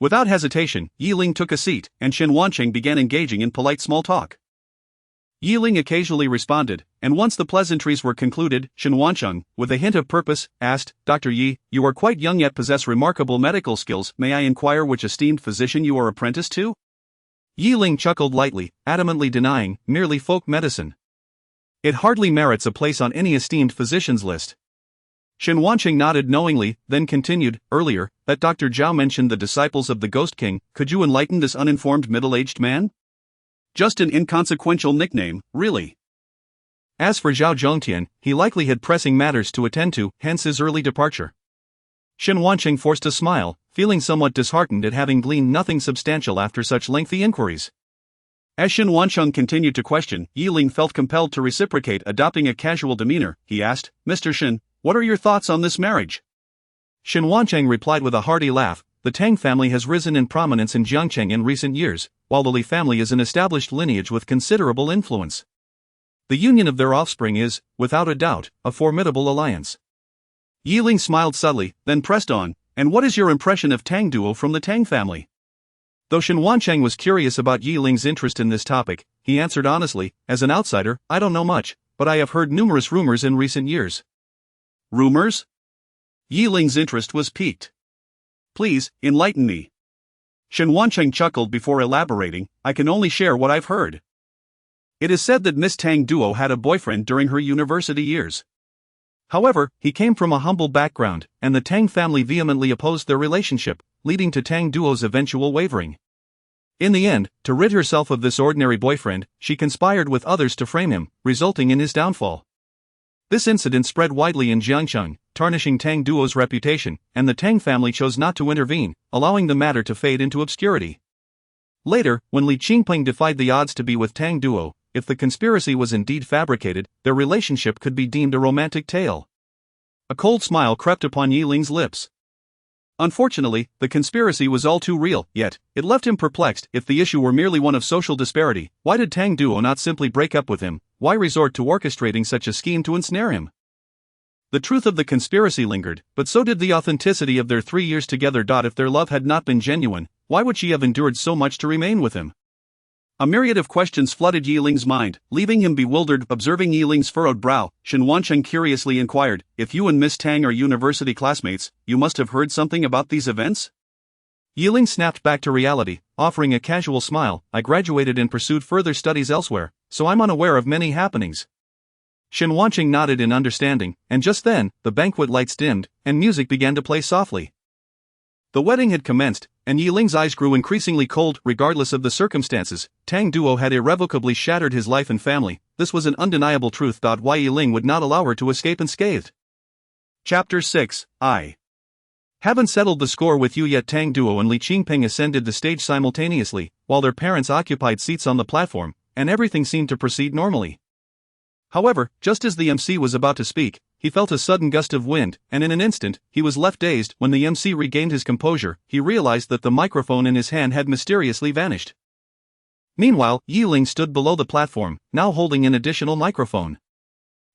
Without hesitation, Yi Ling took a seat, and Shen Wancheng began engaging in polite small talk. Yi Ling occasionally responded, and once the pleasantries were concluded, Shen Wancheng, with a hint of purpose, asked, "Dr. Yi, you are quite young yet possess remarkable medical skills. May I inquire which esteemed physician you are apprenticed to?" Yi Ling chuckled lightly, adamantly denying, merely folk medicine. It hardly merits a place on any esteemed physician's list. Shen Wancheng nodded knowingly, then continued, "Earlier, that Dr. Zhao mentioned the disciples of the Ghost King. Could you enlighten this uninformed middle-aged man?" "Just an inconsequential nickname, really. As for Zhao Zhongtian, he likely had pressing matters to attend to, hence his early departure. Shen Wanqing forced a smile, feeling somewhat disheartened at having gleaned nothing substantial after such lengthy inquiries. As Shen Wansheng continued to question, Ling felt compelled to reciprocate, adopting a casual demeanor. He asked, "Mr. Shen, what are your thoughts on this marriage?" Shen Wanqing replied with a hearty laugh, "The Tang family has risen in prominence in Jiangcheng in recent years, while the Li family is an established lineage with considerable influence. The union of their offspring is, without a doubt, a formidable alliance." Ling smiled subtly, then pressed on, "And what is your impression of Tang duo from the Tang family?" Though Shen Wanqing was curious about Ling's interest in this topic, he answered honestly, "As an outsider, I don't know much, but I have heard numerous rumors in recent years." Rumors? Ling's interest was piqued. "Please, enlighten me." Shen Wanqing chuckled before elaborating, "I can only share what I've heard. It is said that Miss Tang duo had a boyfriend during her university years. However, he came from a humble background, and the Tang family vehemently opposed their relationship, leading to Tang duo's eventual wavering. In the end, to rid herself of this ordinary boyfriend, she conspired with others to frame him, resulting in his downfall. This incident spread widely in Jiangcheng, tarnishing Tang duo's reputation, and the Tang family chose not to intervene, allowing the matter to fade into obscurity. Later, when Li Qingpeng defied the odds to be with Tang duo, if the conspiracy was indeed fabricated, their relationship could be deemed a romantic tale. A cold smile crept upon Ling's lips. Unfortunately, the conspiracy was all too real, yet, it left him perplexed. If the issue were merely one of social disparity, why did Tang duo not simply break up with him? Why resort to orchestrating such a scheme to ensnare him? The truth of the conspiracy lingered, but so did the authenticity of their 3 years together. If their love had not been genuine, why would she have endured so much to remain with him? A myriad of questions flooded Ling's mind, leaving him bewildered. Observing Ling's furrowed brow, Shen Wanqing curiously inquired, "If you and Miss Tang are university classmates, you must have heard something about these events?" Ling snapped back to reality, offering a casual smile. "I graduated and pursued further studies elsewhere, so I'm unaware of many happenings." Shen Wanqing nodded in understanding, and just then, the banquet lights dimmed, and music began to play softly. The wedding had commenced, and Ling's eyes grew increasingly cold. Regardless of the circumstances, Tang duo had irrevocably shattered his life and family. This was an undeniable truth. Why Ling would not allow her to escape unscathed. Chapter 6, I Haven't settled the score with you yet. Tang duo and Li Qingpeng ascended the stage simultaneously, while their parents occupied seats on the platform, and everything seemed to proceed normally. However, just as the MC was about to speak, he felt a sudden gust of wind, and in an instant, he was left dazed. When the MC regained his composure, he realized that the microphone in his hand had mysteriously vanished. Meanwhile, Ling stood below the platform, now holding an additional microphone.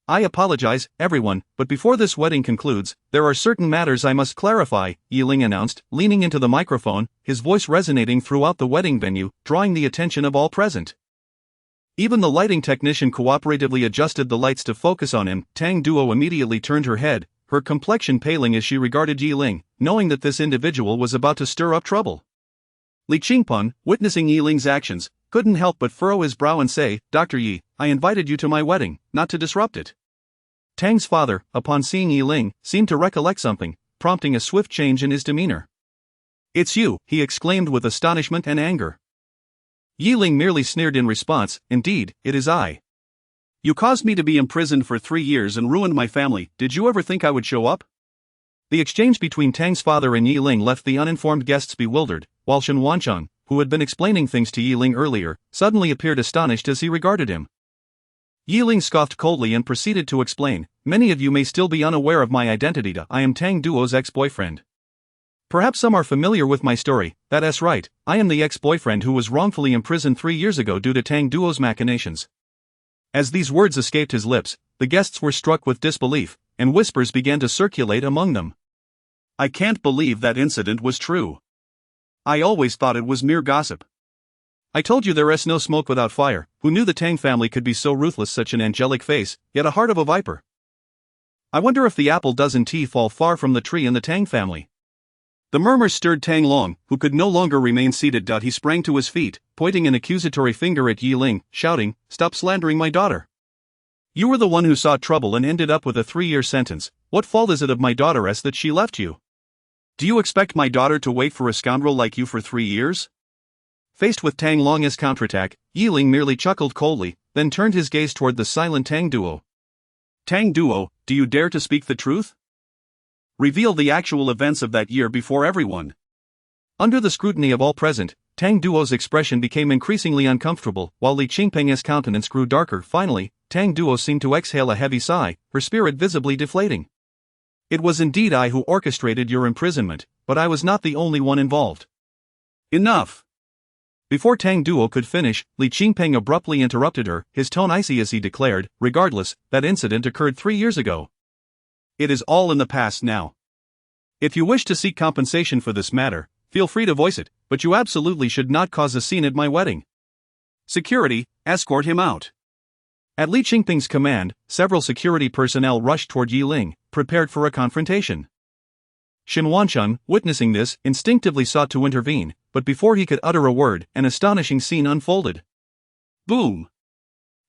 "I apologize, everyone, but before this wedding concludes, there are certain matters I must clarify," Ling announced, leaning into the microphone, his voice resonating throughout the wedding venue, drawing the attention of all present. Even the lighting technician cooperatively adjusted the lights to focus on him. Tang duo immediately turned her head, her complexion paling as she regarded Ling, knowing that this individual was about to stir up trouble. Li Qingpeng, witnessing Ling's actions, couldn't help but furrow his brow and say, "Dr. Yi, I invited you to my wedding, not to disrupt it." Tang's father, upon seeing Ling, seemed to recollect something, prompting a swift change in his demeanor. "It's you," he exclaimed with astonishment and anger. Ling merely sneered in response, "Indeed, it is I. You caused me to be imprisoned for 3 years and ruined my family. Did you ever think I would show up?" The exchange between Tang's father and Ling left the uninformed guests bewildered, while Shen Wanqing, who had been explaining things to Ling earlier, suddenly appeared astonished as he regarded him. Ling scoffed coldly and proceeded to explain, "Many of you may still be unaware of my identity. I am Tang duo's ex-boyfriend. Perhaps some are familiar with my story. That's right, I am the ex-boyfriend who was wrongfully imprisoned 3 years ago due to Tang duo's machinations." As these words escaped his lips, the guests were struck with disbelief, and whispers began to circulate among them. "I can't believe that incident was true. I always thought it was mere gossip." "I told you there is no smoke without fire. Who knew the Tang family could be so ruthless? Such an angelic face, yet a heart of a viper. I wonder if the apple doesn't fall far from the tree in the Tang family." The murmurs stirred Tang Long, who could no longer remain seated. He sprang to his feet, pointing an accusatory finger at Ling, shouting, "Stop slandering my daughter. You were the one who sought trouble and ended up with a 3-year sentence. What fault is it of my daughter's that she left you? Do you expect my daughter to wait for a scoundrel like you for 3 years? Faced with Tang Long's counterattack, Ling merely chuckled coldly, then turned his gaze toward the silent Tang Duo. Tang Duo, do you dare to speak the truth? Reveal the actual events of that year before everyone. Under the scrutiny of all present, Tang Duo's expression became increasingly uncomfortable, while Li Qingpeng's countenance grew darker. Finally, Tang Duo seemed to exhale a heavy sigh, her spirit visibly deflating. It was indeed I who orchestrated your imprisonment, but I was not the only one involved. Enough! Before Tang Duo could finish, Li Qingpeng abruptly interrupted her, his tone icy as he declared, regardless, that incident occurred 3 years ago. It is all in the past now. If you wish to seek compensation for this matter, feel free to voice it, but you absolutely should not cause a scene at my wedding. Security, escort him out. At Li Qingpeng's command, several security personnel rushed toward Yi Ling, prepared for a confrontation. Shen Wancheng, witnessing this, instinctively sought to intervene, but before he could utter a word, an astonishing scene unfolded. Boom!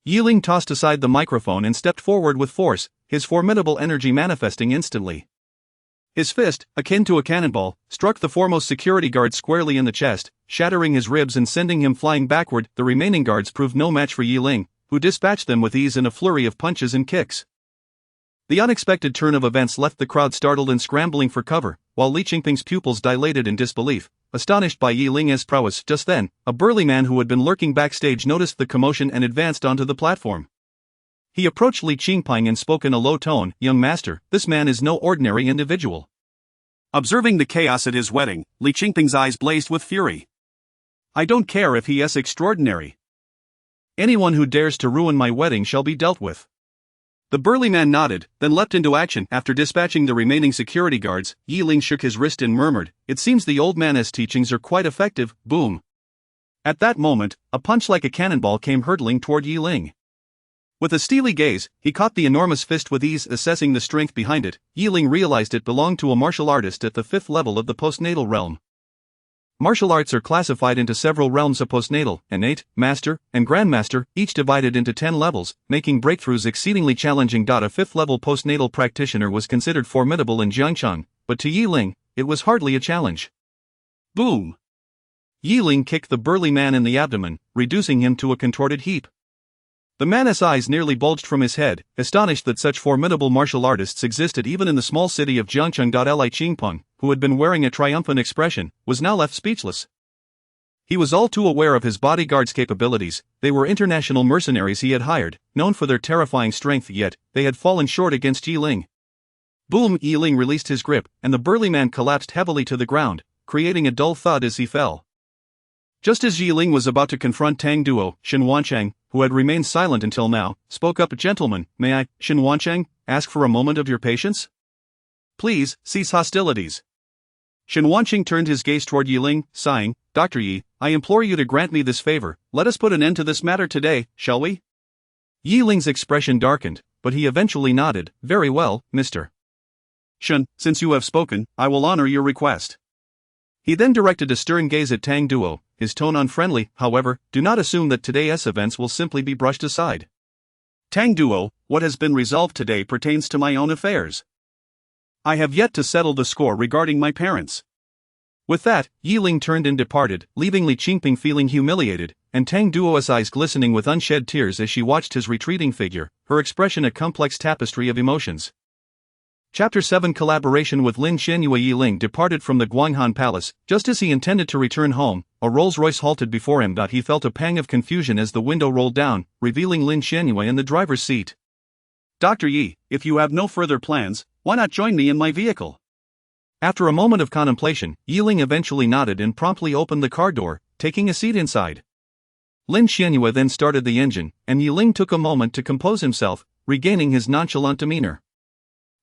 Yi Ling tossed aside the microphone and stepped forward with force, his formidable energy manifesting instantly. His fist, akin to a cannonball, struck the foremost security guard squarely in the chest, shattering his ribs and sending him flying backward. The remaining guards proved no match for Yi Ling, who dispatched them with ease in a flurry of punches and kicks. The unexpected turn of events left the crowd startled and scrambling for cover, while Li Qingpeng's pupils dilated in disbelief, astonished by Yi Ling's prowess. Just then, a burly man who had been lurking backstage noticed the commotion and advanced onto the platform. He approached Li Qingpeng and spoke in a low tone, "Young master, this man is no ordinary individual." Observing the chaos at his wedding, Li Qingpeng's eyes blazed with fury. "I don't care if he is extraordinary. Anyone who dares to ruin my wedding shall be dealt with." The burly man nodded, then leapt into action. After dispatching the remaining security guards, Yi Ling shook his wrist and murmured, "It seems the old man's teachings are quite effective." Boom! At that moment, a punch like a cannonball came hurtling toward Yi Ling. With a steely gaze, he caught the enormous fist with ease. Assessing the strength behind it, Yi Ling realized it belonged to a martial artist at the 5th level of the postnatal realm. Martial arts are classified into several realms of postnatal, innate, master, and grandmaster, each divided into 10 levels, making breakthroughs exceedingly challenging. A 5th-level postnatal practitioner was considered formidable in Jiangcheng, but to Yi Ling, it was hardly a challenge. Boom! Yi Ling kicked the burly man in the abdomen, reducing him to a contorted heap. The man's eyes nearly bulged from his head, astonished that such formidable martial artists existed even in the small city of Jiangcheng. Li Qingpeng, who had been wearing a triumphant expression, was now left speechless. He was all too aware of his bodyguard's capabilities. They were international mercenaries he had hired, known for their terrifying strength, yet they had fallen short against Yi Ling. Boom! Yi Ling released his grip, and the burly man collapsed heavily to the ground, creating a dull thud as he fell. Just as Yi Ling was about to confront Tang Duo, Shen Wancheng, who had remained silent until now, spoke up. "Gentlemen, may I, Shen Wancheng, ask for a moment of your patience? Please, cease hostilities." Shen Wancheng turned his gaze toward Yi Ling, sighing, "Dr. Yi, I implore you to grant me this favor. Let us put an end to this matter today, shall we?" Yi Ling's expression darkened, but he eventually nodded. "Very well, Mr. Shen, since you have spoken, I will honor your request." He then directed a stern gaze at Tang Duo, his tone unfriendly. "However, do not assume that today's events will simply be brushed aside. Tang Duo, what has been resolved today pertains to my own affairs. I have yet to settle the score regarding my parents." With that, Yi Ling turned and departed, leaving Li Qingpeng feeling humiliated, and Tang Duo's eyes glistening with unshed tears as she watched his retreating figure, her expression a complex tapestry of emotions. Chapter 7 Collaboration with Lin Xianyue. Yi Ling departed from the Guanghan Palace. Just as he intended to return home, a Rolls-Royce halted before him. He felt a pang of confusion as the window rolled down, revealing Lin Xianyue in the driver's seat. "Dr. Yi, if you have no further plans, why not join me in my vehicle?" After a moment of contemplation, Yi Ling eventually nodded and promptly opened the car door, taking a seat inside. Lin Xianyue then started the engine, and Yi Ling took a moment to compose himself, regaining his nonchalant demeanor.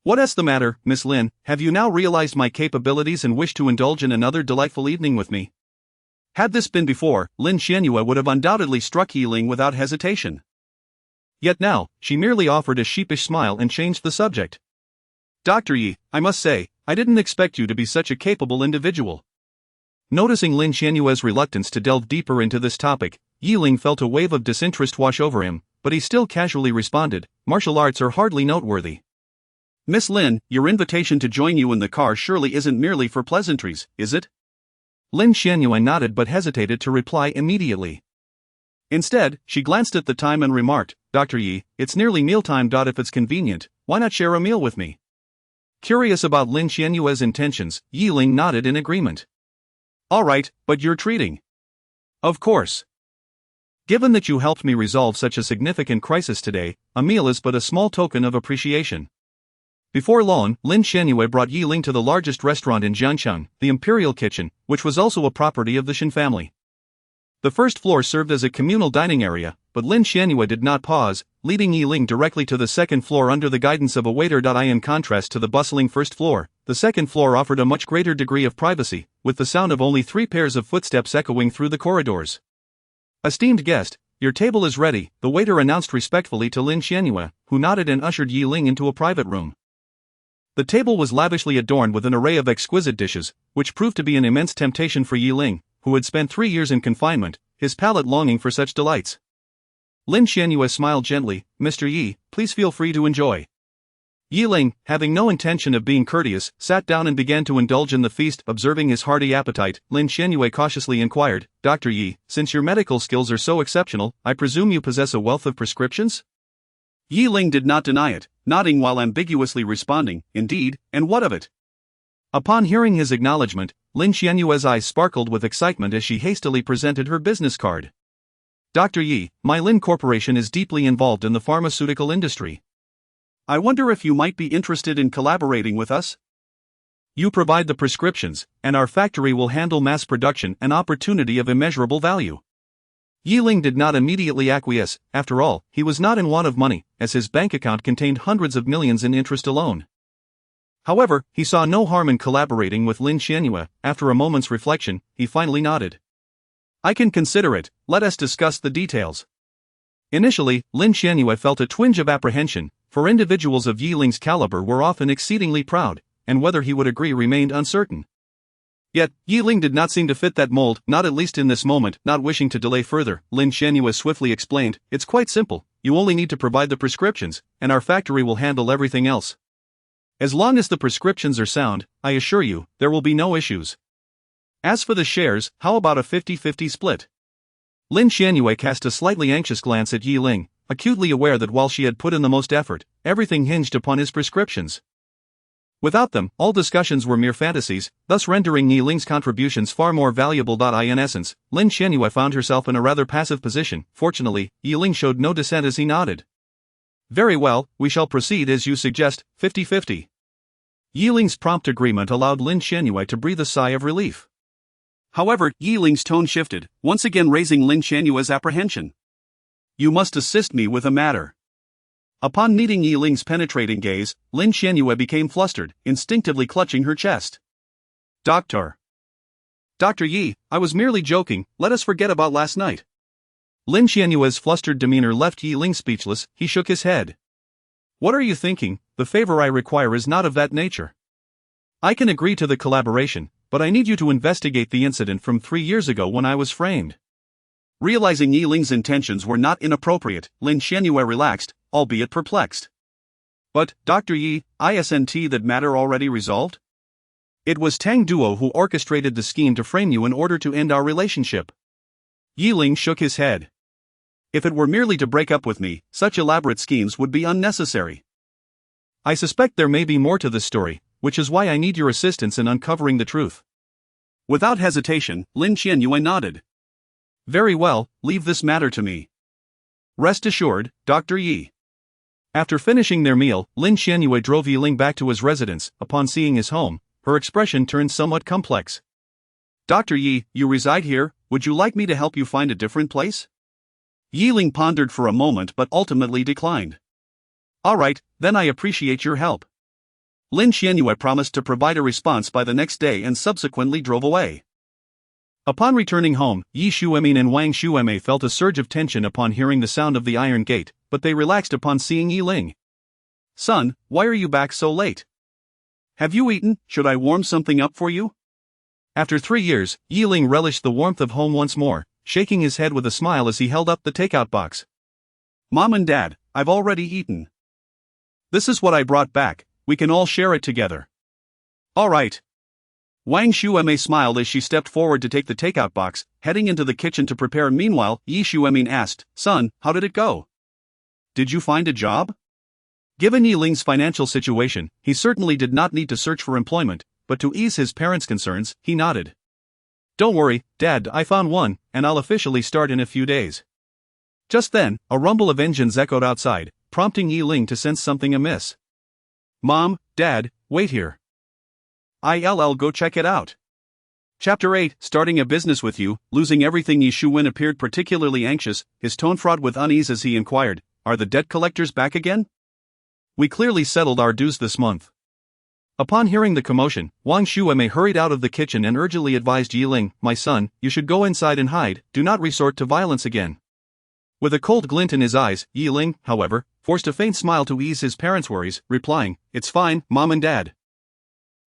"What's the matter, Miss Lin? Have you now realized my capabilities and wish to indulge in another delightful evening with me?" Had this been before, Lin Xianyue would have undoubtedly struck Yi Ling without hesitation. Yet now, she merely offered a sheepish smile and changed the subject. "Dr. Yi, I must say, I didn't expect you to be such a capable individual." Noticing Lin Xianyue's reluctance to delve deeper into this topic, Yi Ling felt a wave of disinterest wash over him, but he still casually responded, "Martial arts are hardly noteworthy. Miss Lin, your invitation to join you in the car surely isn't merely for pleasantries, is it?" Lin Xianyue nodded but hesitated to reply immediately. Instead, she glanced at the time and remarked, Dr. Yi, it's nearly mealtime. If it's convenient, why not share a meal with me? Curious about Lin Xianyue's intentions, Yi Ling nodded in agreement. All right, but you're treating. Of course. Given that you helped me resolve such a significant crisis today, a meal is but a small token of appreciation. Before long, Lin Xianyue brought Yi Ling to the largest restaurant in Jiangcheng, the Imperial Kitchen, which was also a property of the Shen family. The first floor served as a communal dining area, but Lin Xianyue did not pause, leading Yi Ling directly to the second floor under the guidance of a waiter. In contrast to the bustling first floor, the second floor offered a much greater degree of privacy, with the sound of only 3 pairs of footsteps echoing through the corridors. Esteemed guest, your table is ready, the waiter announced respectfully to Lin Xianyue, who nodded and ushered Yi Ling into a private room. The table was lavishly adorned with an array of exquisite dishes, which proved to be an immense temptation for Yi Ling, who had spent 3 years in confinement, his palate longing for such delights. Lin Xianyue smiled gently, Mr. Yi, please feel free to enjoy. Yi Ling, having no intention of being courteous, sat down and began to indulge in the feast. Observing his hearty appetite, Lin Xianyue cautiously inquired, Dr. Yi, since your medical skills are so exceptional, I presume you possess a wealth of prescriptions? Yi Ling did not deny it, nodding while ambiguously responding, indeed, and what of it? Upon hearing his acknowledgement, Lin Xianyue's eyes sparkled with excitement as she hastily presented her business card. Dr. Yi, my Lin Corporation is deeply involved in the pharmaceutical industry. I wonder if you might be interested in collaborating with us? You provide the prescriptions, and our factory will handle mass production, an opportunity of immeasurable value. Yi Ling did not immediately acquiesce. After all, he was not in want of money, as his bank account contained hundreds of millions in interest alone. However, he saw no harm in collaborating with Lin Xianyue. After a moment's reflection, he finally nodded. I can consider it, let us discuss the details. Initially, Lin Xianyue felt a twinge of apprehension, for individuals of Yi Ling's caliber were often exceedingly proud, and whether he would agree remained uncertain. Yet, Yi Ling did not seem to fit that mold, not at least in this moment. Not wishing to delay further, Lin Xianyue swiftly explained, it's quite simple, you only need to provide the prescriptions, and our factory will handle everything else. As long as the prescriptions are sound, I assure you, there will be no issues. As for the shares, how about a 50-50 split? Lin Xianyue cast a slightly anxious glance at Yi Ling, acutely aware that while she had put in the most effort, everything hinged upon his prescriptions. Without them, all discussions were mere fantasies, thus rendering Yi Ling's contributions far more valuable. In essence, Lin Xianyue found herself in a rather passive position. Fortunately, Yi Ling showed no dissent as he nodded. Very well, we shall proceed as you suggest, 50-50. Yi Ling's prompt agreement allowed Lin Xianyue to breathe a sigh of relief. However, Yi Ling's tone shifted, once again raising Lin Xianyue's apprehension. You must assist me with a matter. Upon meeting Yi Ling's penetrating gaze, Lin Xianyue became flustered, instinctively clutching her chest. Dr. Yi, I was merely joking, let us forget about last night. Lin Xianyue's flustered demeanor left Yi Ling speechless. He shook his head. What are you thinking? The favor I require is not of that nature. I can agree to the collaboration, but I need you to investigate the incident from 3 years ago when I was framed. Realizing Yi Ling's intentions were not inappropriate, Lin Xianyue relaxed, albeit perplexed. But, Dr. Yi, isn't that matter already resolved? It was Tang Duo who orchestrated the scheme to frame you in order to end our relationship. Yi Ling shook his head. If it were merely to break up with me, such elaborate schemes would be unnecessary. I suspect there may be more to this story, which is why I need your assistance in uncovering the truth. Without hesitation, Lin Xianyue nodded. Very well, leave this matter to me. Rest assured, Dr. Yi. After finishing their meal, Lin Xianyue drove Yi Ling back to his residence. Upon seeing his home, her expression turned somewhat complex. Dr. Yi, you reside here, would you like me to help you find a different place? Yi Ling pondered for a moment but ultimately declined. Alright, then I appreciate your help. Lin Xianyue promised to provide a response by the next day and subsequently drove away. Upon returning home, Yi Xuemin and Wang Xueme felt a surge of tension upon hearing the sound of the iron gate, but they relaxed upon seeing Yi Ling. Son, why are you back so late? Have you eaten? Should I warm something up for you? After 3 years, Yi Ling relished the warmth of home once more, shaking his head with a smile as he held up the takeout box. Mom and Dad, I've already eaten. This is what I brought back, we can all share it together. Alright. Wang Xueme smiled as she stepped forward to take the takeout box, heading into the kitchen to prepare. Meanwhile, Yi Shuemin asked, "Son, how did it go? Did you find a job?" Given Yi Ling's financial situation, he certainly did not need to search for employment, but to ease his parents' concerns, he nodded. "Don't worry, Dad, I found one, and I'll officially start in a few days." Just then, a rumble of engines echoed outside, prompting Yi Ling to sense something amiss. "Mom, Dad, wait here. I'll go check it out." Chapter 8, Starting a Business with You, Losing Everything. Yi Shuwen appeared particularly anxious, his tone fraught with unease as he inquired, "Are the debt collectors back again?" "We clearly settled our dues this month." Upon hearing the commotion, Wang Shueme hurried out of the kitchen and urgently advised Yi Ling, "My son, you should go inside and hide, do not resort to violence again." With a cold glint in his eyes, Yi Ling, however, forced a faint smile to ease his parents' worries, replying, "It's fine, Mom and Dad.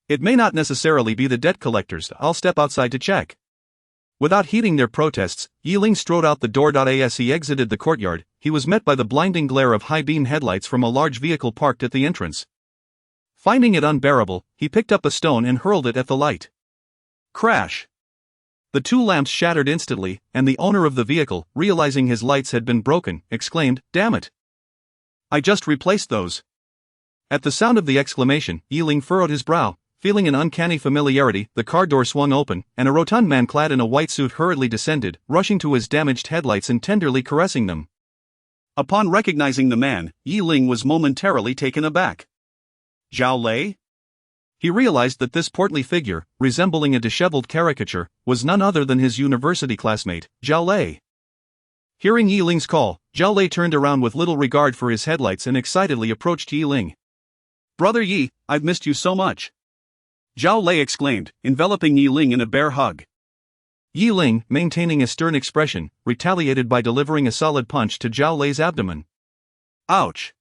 It may not necessarily be the debt collectors, I'll step outside to check." Without heeding their protests, Yi Ling strode out the door. As he exited the courtyard, he was met by the blinding glare of high-beam headlights from a large vehicle parked at the entrance. Finding it unbearable, he picked up a stone and hurled it at the light. Crash! The two lamps shattered instantly, and the owner of the vehicle, realizing his lights had been broken, exclaimed, "Damn it! I just replaced those." At the sound of the exclamation, Yi Ling furrowed his brow, feeling an uncanny familiarity. The car door swung open, and a rotund man clad in a white suit hurriedly descended, rushing to his damaged headlights and tenderly caressing them. Upon recognizing the man, Yi Ling was momentarily taken aback. Zhao Lei? He realized that this portly figure, resembling a disheveled caricature, was none other than his university classmate, Zhao Lei. Hearing Yi Ling's call, Zhao Lei turned around with little regard for his headlights and excitedly approached Yi Ling. "Brother Yi, I've missed you so much," Zhao Lei exclaimed, enveloping Yi Ling in a bear hug. Yi Ling, maintaining a stern expression, retaliated by delivering a solid punch to Zhao Lei's abdomen. Ouch!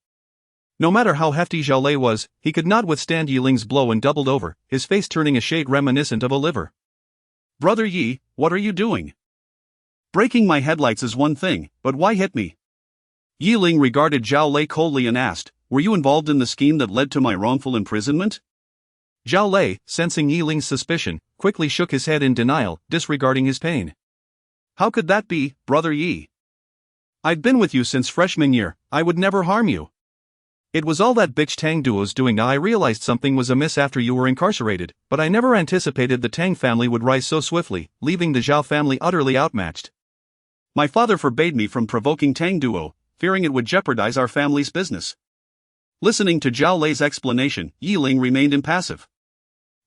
No matter how hefty Zhao Lei was, he could not withstand Yi Ling's blow and doubled over, his face turning a shade reminiscent of a liver. "Brother Yi, what are you doing? Breaking my headlights is one thing, but why hit me?" Yi Ling regarded Zhao Lei coldly and asked, "Were you involved in the scheme that led to my wrongful imprisonment?" Zhao Lei, sensing Yi Ling's suspicion, quickly shook his head in denial, disregarding his pain. "How could that be, Brother Yi? I've been with you since freshman year, I would never harm you. It was all that bitch Tang Duo's doing. I realized something was amiss after you were incarcerated, but I never anticipated the Tang family would rise so swiftly, leaving the Zhao family utterly outmatched. My father forbade me from provoking Tang Duo, fearing it would jeopardize our family's business." Listening to Zhao Lei's explanation, Yi Ling remained impassive.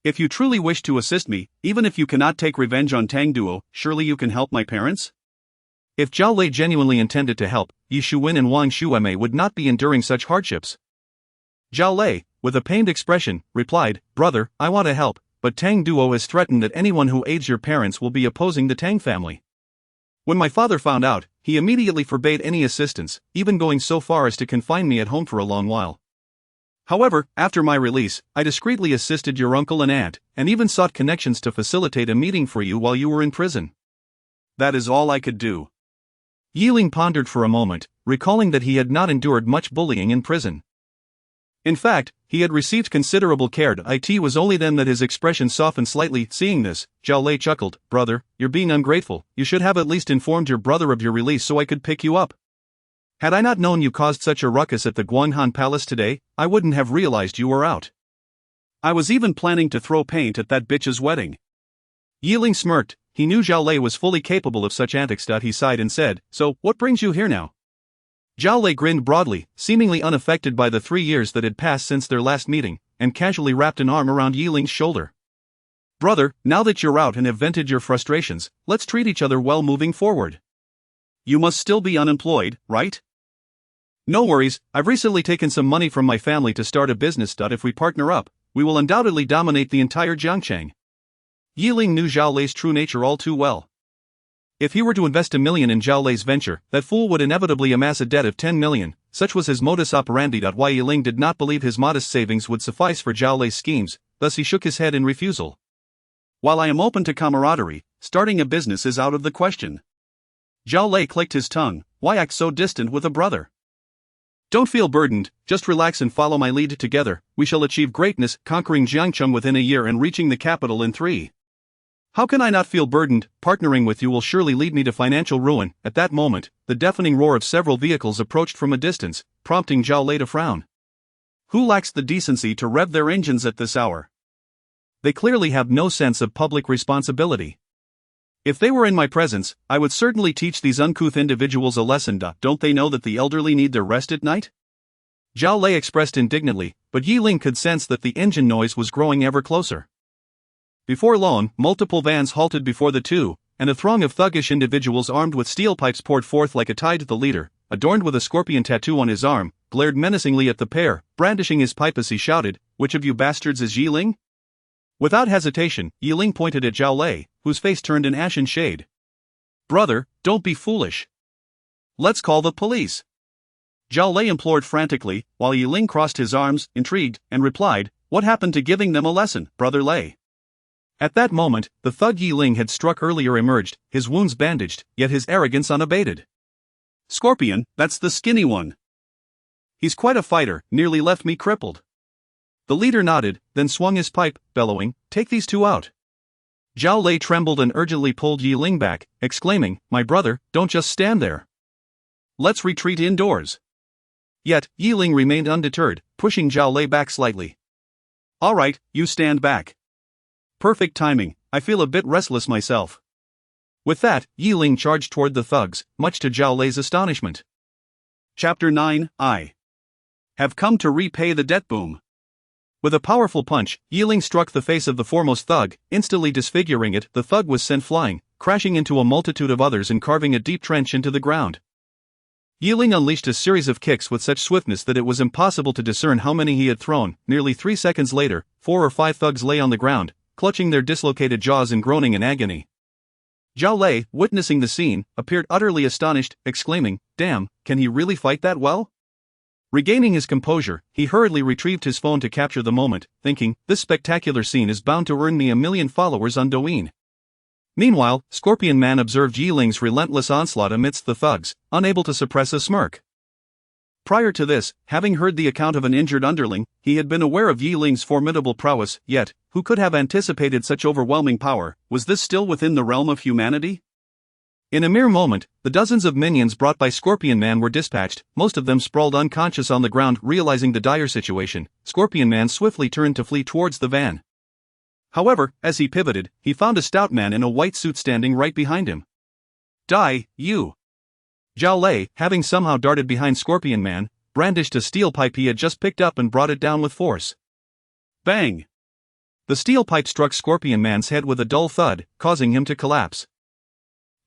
"If you truly wish to assist me, even if you cannot take revenge on Tang Duo, surely you can help my parents?" If Zhao Lei genuinely intended to help, Yi Shuwen and Wang Shueme would not be enduring such hardships. Zhao Lei, with a pained expression, replied, "Brother, I want to help, but Tang Duo has threatened that anyone who aids your parents will be opposing the Tang family. When my father found out, he immediately forbade any assistance, even going so far as to confine me at home for a long while. However, after my release, I discreetly assisted your uncle and aunt, and even sought connections to facilitate a meeting for you while you were in prison. That is all I could do." Yi Ling pondered for a moment, recalling that he had not endured much bullying in prison. In fact, he had received considerable care. It was only then that his expression softened slightly. Seeing this, Zhao Lei chuckled, "Brother, you're being ungrateful. You should have at least informed your brother of your release so I could pick you up. Had I not known you caused such a ruckus at the Guanghan Palace today, I wouldn't have realized you were out. I was even planning to throw paint at that bitch's wedding." Yi Ling smirked. He knew Zhao Lei was fully capable of such antics. He sighed and said, "So, what brings you here now?" Zhao Lei grinned broadly, seemingly unaffected by the 3 years that had passed since their last meeting, and casually wrapped an arm around Yi Ling's shoulder. "Brother, now that you're out and have vented your frustrations, let's treat each other well moving forward. You must still be unemployed, right?" "No worries, I've recently taken some money from my family to start a business. If we partner up, we will undoubtedly dominate the entire Jiangchang." Yi Ling knew Zhao Lei's true nature all too well. If he were to invest $1 million in Zhao Lei's venture, that fool would inevitably amass a debt of 10 million, such was his modus operandi. Why Yi Ling did not believe his modest savings would suffice for Zhao Lei's schemes, thus he shook his head in refusal. "While I am open to camaraderie, starting a business is out of the question." Zhao Lei clicked his tongue. Why act so distant with a brother? "Don't feel burdened, just relax and follow my lead. Together, we shall achieve greatness, conquering Jiangcheng within a year and reaching the capital in 3. How can I not feel burdened? Partnering with you will surely lead me to financial ruin. At that moment, the deafening roar of several vehicles approached from a distance, prompting Zhao Lei to frown. Who lacks the decency to rev their engines at this hour? They clearly have no sense of public responsibility. If they were in my presence, I would certainly teach these uncouth individuals a lesson. Don't they know that the elderly need their rest at night? Zhao Lei expressed indignantly, but Ling could sense that the engine noise was growing ever closer. Before long, multiple vans halted before the two, and a throng of thuggish individuals armed with steel pipes poured forth like a tide. The leader, adorned with a scorpion tattoo on his arm, glared menacingly at the pair, brandishing his pipe as he shouted, "Which of you bastards is Ling?" Without hesitation, Ling pointed at Zhao Lei, whose face turned an ashen shade. "Brother, don't be foolish. Let's call the police." Zhao Lei implored frantically, while Ling crossed his arms, intrigued, and replied, "What happened to giving them a lesson, Brother Lei?" At that moment, the thug Ling had struck earlier emerged, his wounds bandaged, yet his arrogance unabated. "Scorpion, that's the skinny one. He's quite a fighter, nearly left me crippled." The leader nodded, then swung his pipe, bellowing, "Take these two out." Zhao Lei trembled and urgently pulled Ling back, exclaiming, "My brother, don't just stand there. Let's retreat indoors." Yet, Ling remained undeterred, pushing Zhao Lei back slightly. "All right, you stand back. Perfect timing, I feel a bit restless myself." With that, Ling charged toward the thugs, much to Zhao Lei's astonishment. Chapter 9, I have come to repay the debt. Boom. With a powerful punch, Ling struck the face of the foremost thug, instantly disfiguring it. The thug was sent flying, crashing into a multitude of others and carving a deep trench into the ground. Ling unleashed a series of kicks with such swiftness that it was impossible to discern how many he had thrown. Nearly 3 seconds later, 4 or 5 thugs lay on the ground, clutching their dislocated jaws and groaning in agony. Zhao Lei, witnessing the scene, appeared utterly astonished, exclaiming, "Damn, can he really fight that well?" Regaining his composure, he hurriedly retrieved his phone to capture the moment, thinking, "This spectacular scene is bound to earn me 1,000,000 followers on Douyin." Meanwhile, Scorpion Man observed Ling's relentless onslaught amidst the thugs, unable to suppress a smirk. Prior to this, having heard the account of an injured underling, he had been aware of Ling's formidable prowess, yet, who could have anticipated such overwhelming power? Was this still within the realm of humanity? In a mere moment, the dozens of minions brought by Scorpion Man were dispatched, most of them sprawled unconscious on the ground. Realizing the dire situation, Scorpion Man swiftly turned to flee towards the van. However, as he pivoted, he found a stout man in a white suit standing right behind him. "Die, you!" Zhao Lei, having somehow darted behind Scorpion Man, brandished a steel pipe he had just picked up and brought it down with force. Bang! The steel pipe struck Scorpion Man's head with a dull thud, causing him to collapse.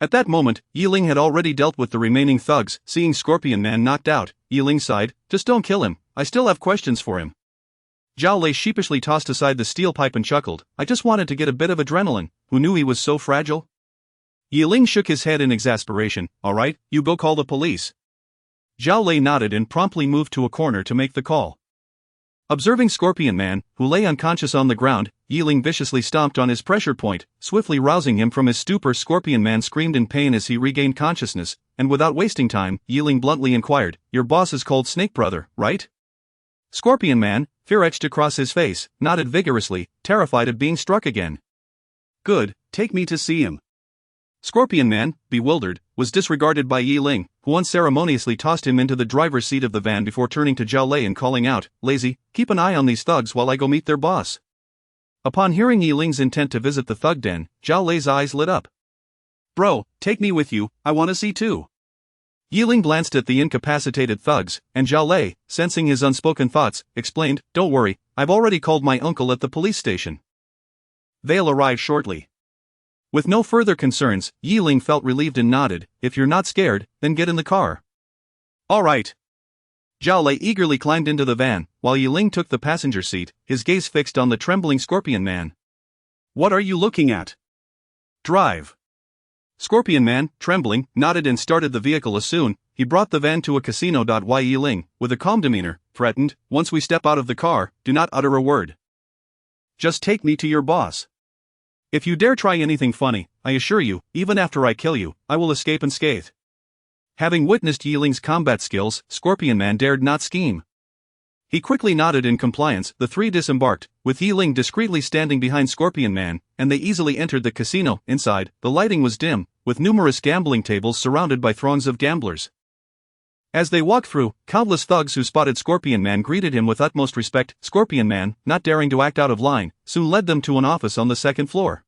At that moment, Ling had already dealt with the remaining thugs. Seeing Scorpion Man knocked out, Ling sighed, "Just don't kill him, I still have questions for him." Zhao Lei sheepishly tossed aside the steel pipe and chuckled, "I just wanted to get a bit of adrenaline. Who knew he was so fragile?" Ling shook his head in exasperation. "All right, you go call the police." Zhao Lei nodded and promptly moved to a corner to make the call. Observing Scorpion Man, who lay unconscious on the ground, Ling viciously stomped on his pressure point, swiftly rousing him from his stupor. Scorpion Man screamed in pain as he regained consciousness, and without wasting time, Ling bluntly inquired, "Your boss is called Snake Brother, right?" Scorpion Man, fear etched across his face, nodded vigorously, terrified of being struck again. "Good, take me to see him." Scorpion Man, bewildered, was disregarded by Ling, who unceremoniously tossed him into the driver's seat of the van before turning to Zhao Lei and calling out, "Lazy, keep an eye on these thugs while I go meet their boss." Upon hearing Ling's intent to visit the thug den, Zhao Lei's eyes lit up. "Bro, take me with you, I want to see too." Ling glanced at the incapacitated thugs, and Zhao Lei, sensing his unspoken thoughts, explained, "Don't worry, I've already called my uncle at the police station. They'll arrive shortly." With no further concerns, Ling felt relieved and nodded, "If you're not scared, then get in the car." "All right." Zhao Lei eagerly climbed into the van, while Ling took the passenger seat, his gaze fixed on the trembling Scorpion Man. "What are you looking at? Drive." Scorpion Man, trembling, nodded and started the vehicle. As soon, he brought the van to a casino. Ling, with a calm demeanor, threatened, "Once we step out of the car, do not utter a word. Just take me to your boss. If you dare try anything funny, I assure you, even after I kill you, I will escape unscathed." Having witnessed Ling's combat skills, Scorpion Man dared not scheme. He quickly nodded in compliance. The three disembarked, with Ling discreetly standing behind Scorpion Man, and they easily entered the casino. Inside, the lighting was dim, with numerous gambling tables surrounded by throngs of gamblers. As they walked through, countless thugs who spotted Scorpion Man greeted him with utmost respect. Scorpion Man, not daring to act out of line, soon led them to an office on the second floor.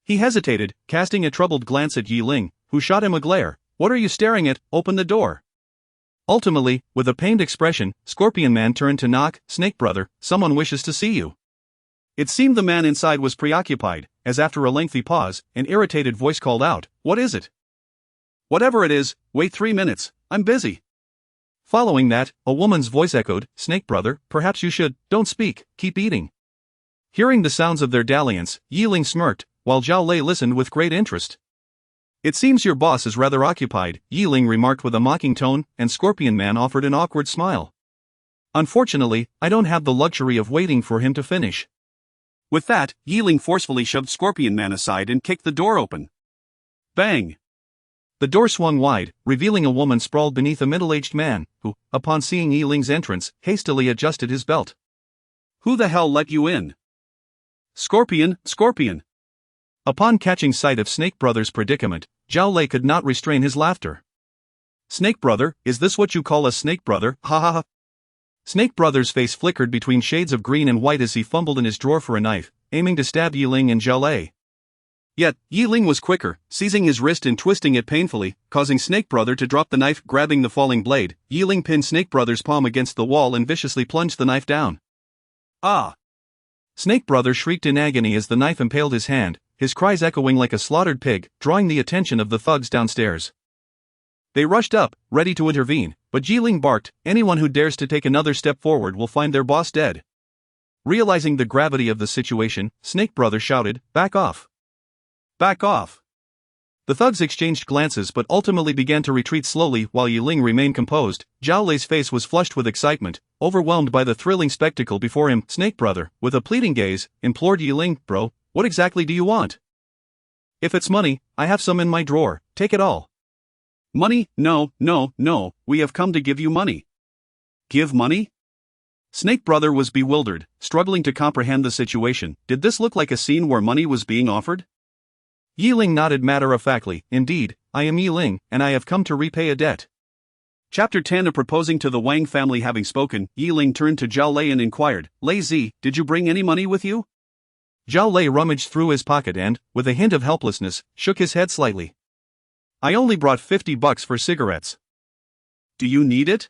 He hesitated, casting a troubled glance at Ling, who shot him a glare. "What are you staring at? Open the door." Ultimately, with a pained expression, Scorpion Man turned to knock. "Snake Brother, someone wishes to see you." It seemed the man inside was preoccupied, as after a lengthy pause, an irritated voice called out, "What is it?" "Whatever it is, wait 3 minutes, I'm busy." Following that, a woman's voice echoed, "Snake Brother, perhaps you should, don't speak, keep eating." Hearing the sounds of their dalliance, Ling smirked, while Zhao Lei listened with great interest. "It seems your boss is rather occupied," Ling remarked with a mocking tone, and Scorpion Man offered an awkward smile. "Unfortunately, I don't have the luxury of waiting for him to finish." With that, Ling forcefully shoved Scorpion Man aside and kicked the door open. Bang! The door swung wide, revealing a woman sprawled beneath a middle-aged man, who, upon seeing Ling's entrance, hastily adjusted his belt. "Who the hell let you in?" "Scorpion, Scorpion." Upon catching sight of Snake Brother's predicament, Zhao Lei could not restrain his laughter. "Snake Brother, is this what you call a Snake Brother? Ha ha ha." Snake Brother's face flickered between shades of green and white as he fumbled in his drawer for a knife, aiming to stab Ling and Zhao Lei. Yet, Ling was quicker, seizing his wrist and twisting it painfully, causing Snake Brother to drop the knife. Grabbing the falling blade, Ling pinned Snake Brother's palm against the wall and viciously plunged the knife down. "Ah!" Snake Brother shrieked in agony as the knife impaled his hand, his cries echoing like a slaughtered pig, drawing the attention of the thugs downstairs. They rushed up, ready to intervene, but Ling barked, "Anyone who dares to take another step forward will find their boss dead." Realizing the gravity of the situation, Snake Brother shouted, "Back off! Back off!" The thugs exchanged glances but ultimately began to retreat slowly while Ling remained composed. Zhao Lei's face was flushed with excitement, overwhelmed by the thrilling spectacle before him. "Snake Brother," with a pleading gaze, implored Ling, "Bro, what exactly do you want?" "If it's money, I have some in my drawer, take it all." "Money? No, no, no, we have come to give you money." "Give money?" Snake Brother was bewildered, struggling to comprehend the situation. Did this look like a scene where money was being offered? Ling nodded matter-of-factly, "Indeed, I am Ling, and I have come to repay a debt." Chapter 10 of Proposing to the Wang family. Having spoken, Ling turned to Zhao Lei and inquired, "Lei Zi, did you bring any money with you?" Zhao Lei rummaged through his pocket and, with a hint of helplessness, shook his head slightly. "I only brought $50 for cigarettes." "Do you need it?"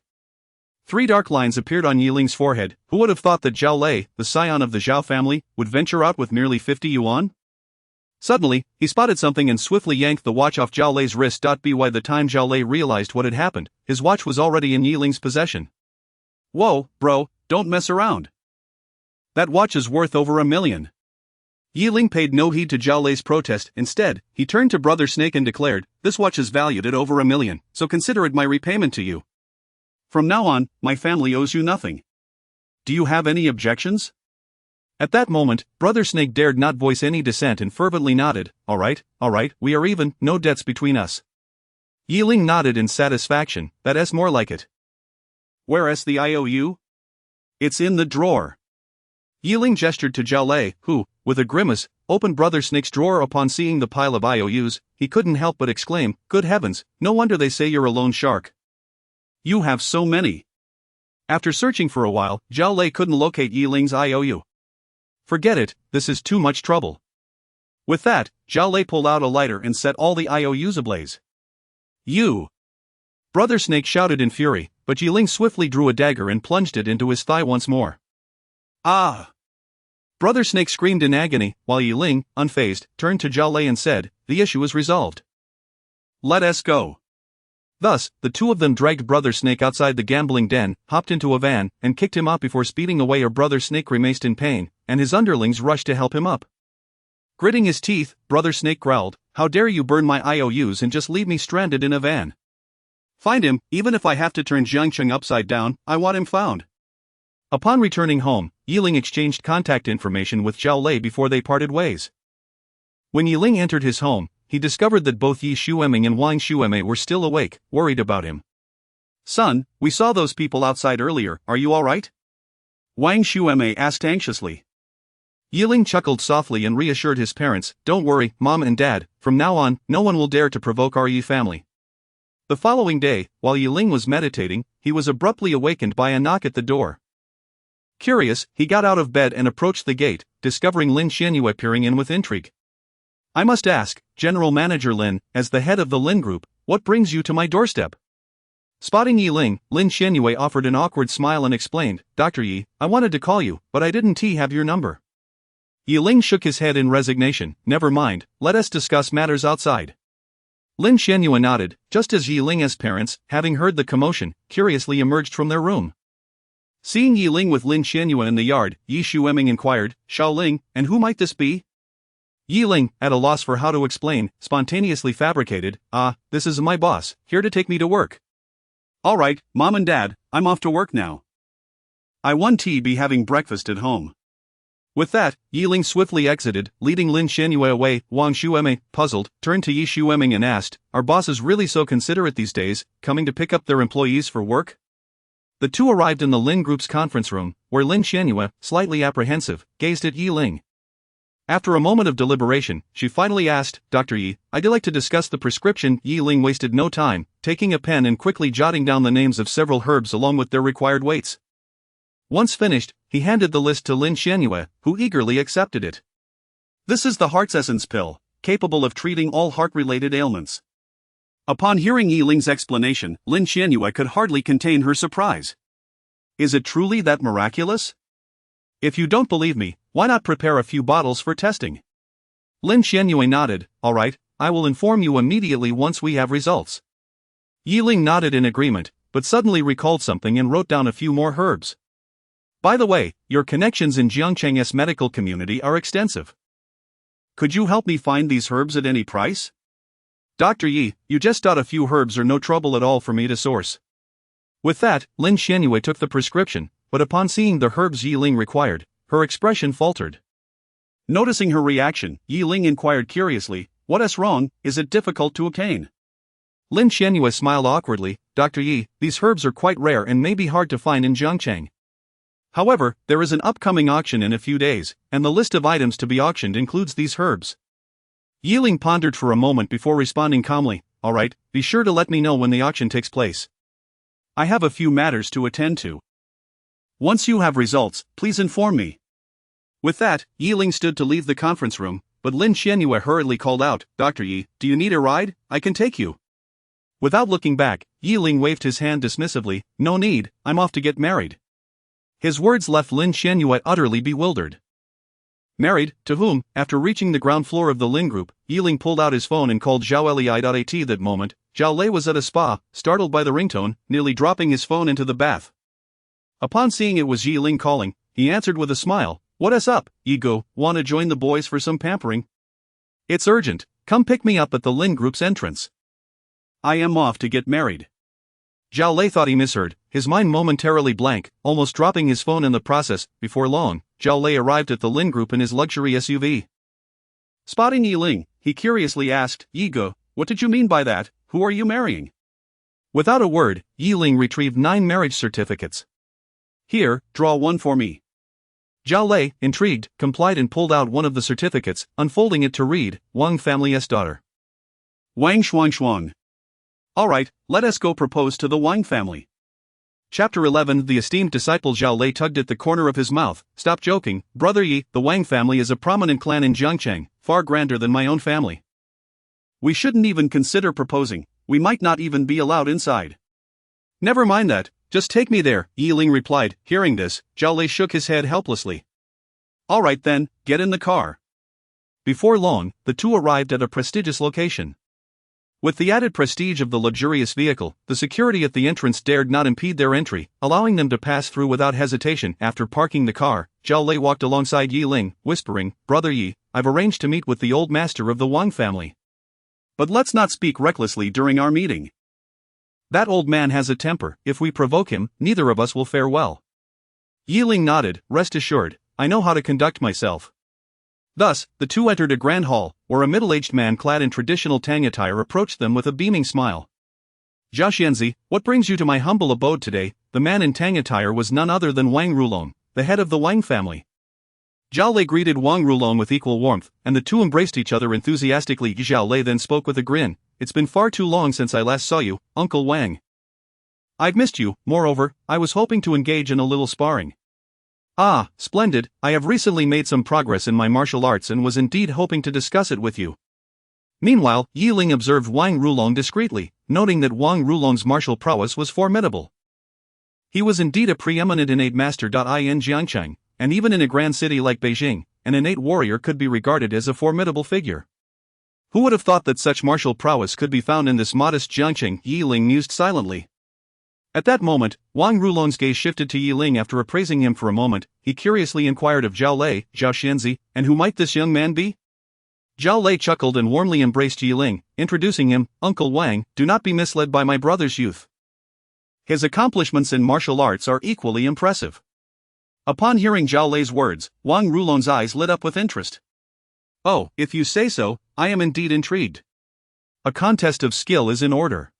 3 dark lines appeared on Ling's forehead. Who would have thought that Zhao Lei, the scion of the Zhao family, would venture out with merely 50 yuan? Suddenly, he spotted something and swiftly yanked the watch off Zhao Lei's wrist. By the time Zhao Lei realized what had happened, his watch was already in Ling's possession. "Whoa, bro, don't mess around. That watch is worth over $1 million. Ling paid no heed to Zhao Lei's protest. Instead, he turned to Brother Snake and declared, "This watch is valued at over $1 million, so consider it my repayment to you. From now on, my family owes you nothing. Do you have any objections?" At that moment, Brother Snake dared not voice any dissent and fervently nodded, all right, we are even, no debts between us." Ling nodded in satisfaction, "That's more like it." "Where's the IOU?" "It's in the drawer." Ling gestured to Zhao Lei, who, with a grimace, opened Brother Snake's drawer. Upon seeing the pile of IOUs, he couldn't help but exclaim, "Good heavens, no wonder they say you're a loan shark. You have so many." After searching for a while, Zhao Lei couldn't locate Ling's IOU. "Forget it, this is too much trouble." With that, Zhao Lei pulled out a lighter and set all the IOUs ablaze. "You!" Brother Snake shouted in fury, but Ling swiftly drew a dagger and plunged it into his thigh once more. "Ah!" Brother Snake screamed in agony, while Ling, unfazed, turned to Zhao Lei and said, "The issue is resolved. Let us go." Thus, the two of them dragged Brother Snake outside the gambling den, hopped into a van, and kicked him out before speeding away. Brother Snake grimaced in pain, and his underlings rushed to help him up. Gritting his teeth, Brother Snake growled, "How dare you burn my IOUs and just leave me stranded in a van? Find him, even if I have to turn Jiangcheng upside down, I want him found." Upon returning home, Ling exchanged contact information with Zhao Lei before they parted ways. When Ling entered his home, he discovered that both Yi Shueming and Wang Shuemei were still awake, worried about him. "Son, we saw those people outside earlier, are you alright?" Wang Shueme asked anxiously. Ling chuckled softly and reassured his parents, "Don't worry, Mom and Dad, from now on, no one will dare to provoke our Yi family." The following day, while Ling was meditating, he was abruptly awakened by a knock at the door. Curious, he got out of bed and approached the gate, discovering Lin Xianyue peering in with intrigue. "I must ask, General Manager Lin, as the head of the Lin Group, what brings you to my doorstep?" Spotting Ling, Lin Xianyue offered an awkward smile and explained, "Dr. Yi, I wanted to call you, but I didn't have your number." Ling shook his head in resignation, "Never mind, let us discuss matters outside." Lin Xianyue nodded, just as Ling's parents, having heard the commotion, curiously emerged from their room. Seeing Ling with Lin Xianyue in the yard, Yi Shueming inquired, "Ling, and who might this be?" Ling, at a loss for how to explain, spontaneously fabricated, "This is my boss, here to take me to work." "Alright, Mom and Dad, I'm off to work now. I want to be having breakfast at home." With that, Ling swiftly exited, leading Lin Xianyue away. Wang Shueme, puzzled, turned to Yi Shueming and asked, "Are bosses really so considerate these days, coming to pick up their employees for work?" The two arrived in the Lin Group's conference room, where Lin Xianyue, slightly apprehensive, gazed at Ling. After a moment of deliberation, she finally asked, "Dr. Yi, I'd like to discuss the prescription." Ling wasted no time, taking a pen and quickly jotting down the names of several herbs along with their required weights. Once finished, he handed the list to Lin Xianyue, who eagerly accepted it. "This is the Heart's Essence pill, capable of treating all heart-related ailments." Upon hearing Ling's explanation, Lin Xianyue could hardly contain her surprise. "Is it truly that miraculous? If you don't believe me, why not prepare a few bottles for testing?" Lin Xianyue nodded, "Alright, I will inform you immediately once we have results." Ling nodded in agreement, but suddenly recalled something and wrote down a few more herbs. "By the way, your connections in Jiangcheng's medical community are extensive. Could you help me find these herbs at any price?" "Dr. Yi, you just thought a few herbs are no trouble at all for me to source." With that, Lin Xianyue took the prescription, but upon seeing the herbs Ling required, her expression faltered. Noticing her reaction, Ling inquired curiously, "What is wrong, is it difficult to obtain?" Lin Xianyue smiled awkwardly, "Dr. Yi, these herbs are quite rare and may be hard to find in Jiangcheng. However, there is an upcoming auction in a few days, and the list of items to be auctioned includes these herbs." Ling pondered for a moment before responding calmly, "Alright, be sure to let me know when the auction takes place. I have a few matters to attend to. Once you have results, please inform me." With that, Ling stood to leave the conference room, but Lin Xianyue hurriedly called out, "Dr. Yi, do you need a ride? I can take you." Without looking back, Ling waved his hand dismissively, "No need, I'm off to get married." His words left Lin Xianyue utterly bewildered. Married, to whom? After reaching the ground floor of the Lin Group, Ling pulled out his phone and called Zhao Lei. That moment, Zhao Lei was at a spa, startled by the ringtone, nearly dropping his phone into the bath. Upon seeing it was Ling calling, he answered with a smile, "What's up, Go, wanna join the boys for some pampering? It's urgent, come pick me up at the Lin Group's entrance. I am off to get married." Zhao Lei thought he misheard, his mind momentarily blank, almost dropping his phone in the process. Before long, Zhao Lei arrived at the Lin Group in his luxury SUV. Spotting Ling, he curiously asked, "Go, what did you mean by that? Who are you marrying?" Without a word, Ling retrieved 9 marriage certificates. "Here, draw one for me." Zhao Lei, intrigued, complied and pulled out one of the certificates, unfolding it to read, "Wang family's daughter. Wang Shuang. Alright, let us go propose to the Wang family." Chapter 11. The esteemed disciple Zhao Lei tugged at the corner of his mouth. "Stop joking, Brother Yi, the Wang family is a prominent clan in Jiangcheng, far grander than my own family. We shouldn't even consider proposing, we might not even be allowed inside." "Never mind that, just take me there," Ling replied. Hearing this, Zhao Lei shook his head helplessly. "Alright then, get in the car." Before long, the two arrived at a prestigious location. With the added prestige of the luxurious vehicle, the security at the entrance dared not impede their entry, allowing them to pass through without hesitation. After parking the car, Zhao Lei walked alongside Ling, whispering, "Brother Yi, I've arranged to meet with the old master of the Wang family. But let's not speak recklessly during our meeting. That old man has a temper, if we provoke him, neither of us will fare well." Ling nodded, "Rest assured, I know how to conduct myself." Thus, the two entered a grand hall, where a middle-aged man clad in traditional Tang attire approached them with a beaming smile. "Zhao Xianzi, what brings you to my humble abode today?" The man in Tang attire was none other than Wang Rulong, the head of the Wang family. Zhao Lei greeted Wang Rulong with equal warmth, and the two embraced each other enthusiastically. Zhao Lei then spoke with a grin. "It's been far too long since I last saw you, Uncle Wang. I've missed you. Moreover, I was hoping to engage in a little sparring." "Ah, splendid. I have recently made some progress in my martial arts and was indeed hoping to discuss it with you." Meanwhile, Ling observed Wang Rulong discreetly, noting that Wang Rulong's martial prowess was formidable. He was indeed a preeminent innate master. In Jiangcheng, and even in a grand city like Beijing, an innate warrior could be regarded as a formidable figure. Who would have thought that such martial prowess could be found in this modest Jiangcheng? Ling mused silently. At that moment, Wang Rulong's gaze shifted to Ling. After appraising him for a moment, he curiously inquired of Zhao Lei, Zhao Xianzi, "And who might this young man be?" Zhao Lei chuckled and warmly embraced Ling, introducing him, "Uncle Wang, do not be misled by my brother's youth. His accomplishments in martial arts are equally impressive." Upon hearing Zhao Lei's words, Wang Rulong's eyes lit up with interest. "Oh, if you say so, I am indeed intrigued. A contest of skill is in order.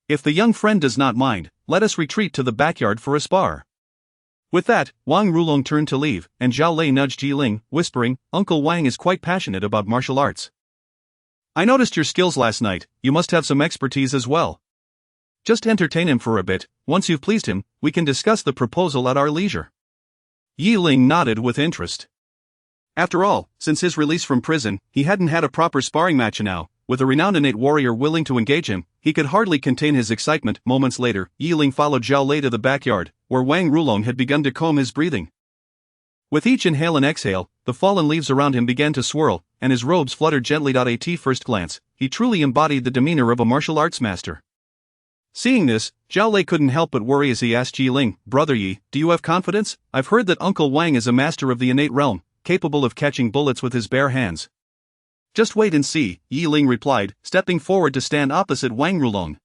If the young friend does not mind, let us retreat to the backyard for a spar." With that, Wang Rulong turned to leave, and Zhao Lei nudged Ling, whispering, "Uncle Wang is quite passionate about martial arts. I noticed your skills last night. You must have some expertise as well. Just entertain him for a bit. Once you've pleased him, we can discuss the proposal at our leisure." Ling nodded with interest. After all, since his release from prison, he hadn't had a proper sparring match. Now, with a renowned innate warrior willing to engage him, he could hardly contain his excitement. Moments later, Ling followed Zhao Lei to the backyard, where Wang Rulong had begun to comb his breathing. With each inhale and exhale, the fallen leaves around him began to swirl, and his robes fluttered gently. At first glance, he truly embodied the demeanor of a martial arts master. Seeing this, Zhao Lei couldn't help but worry as he asked Ling, "Brother Yi, do you have confidence? I've heard that Uncle Wang is a master of the innate realm, capable of catching bullets with his bare hands." "Just wait and see," Ling replied, stepping forward to stand opposite Wang Rulong.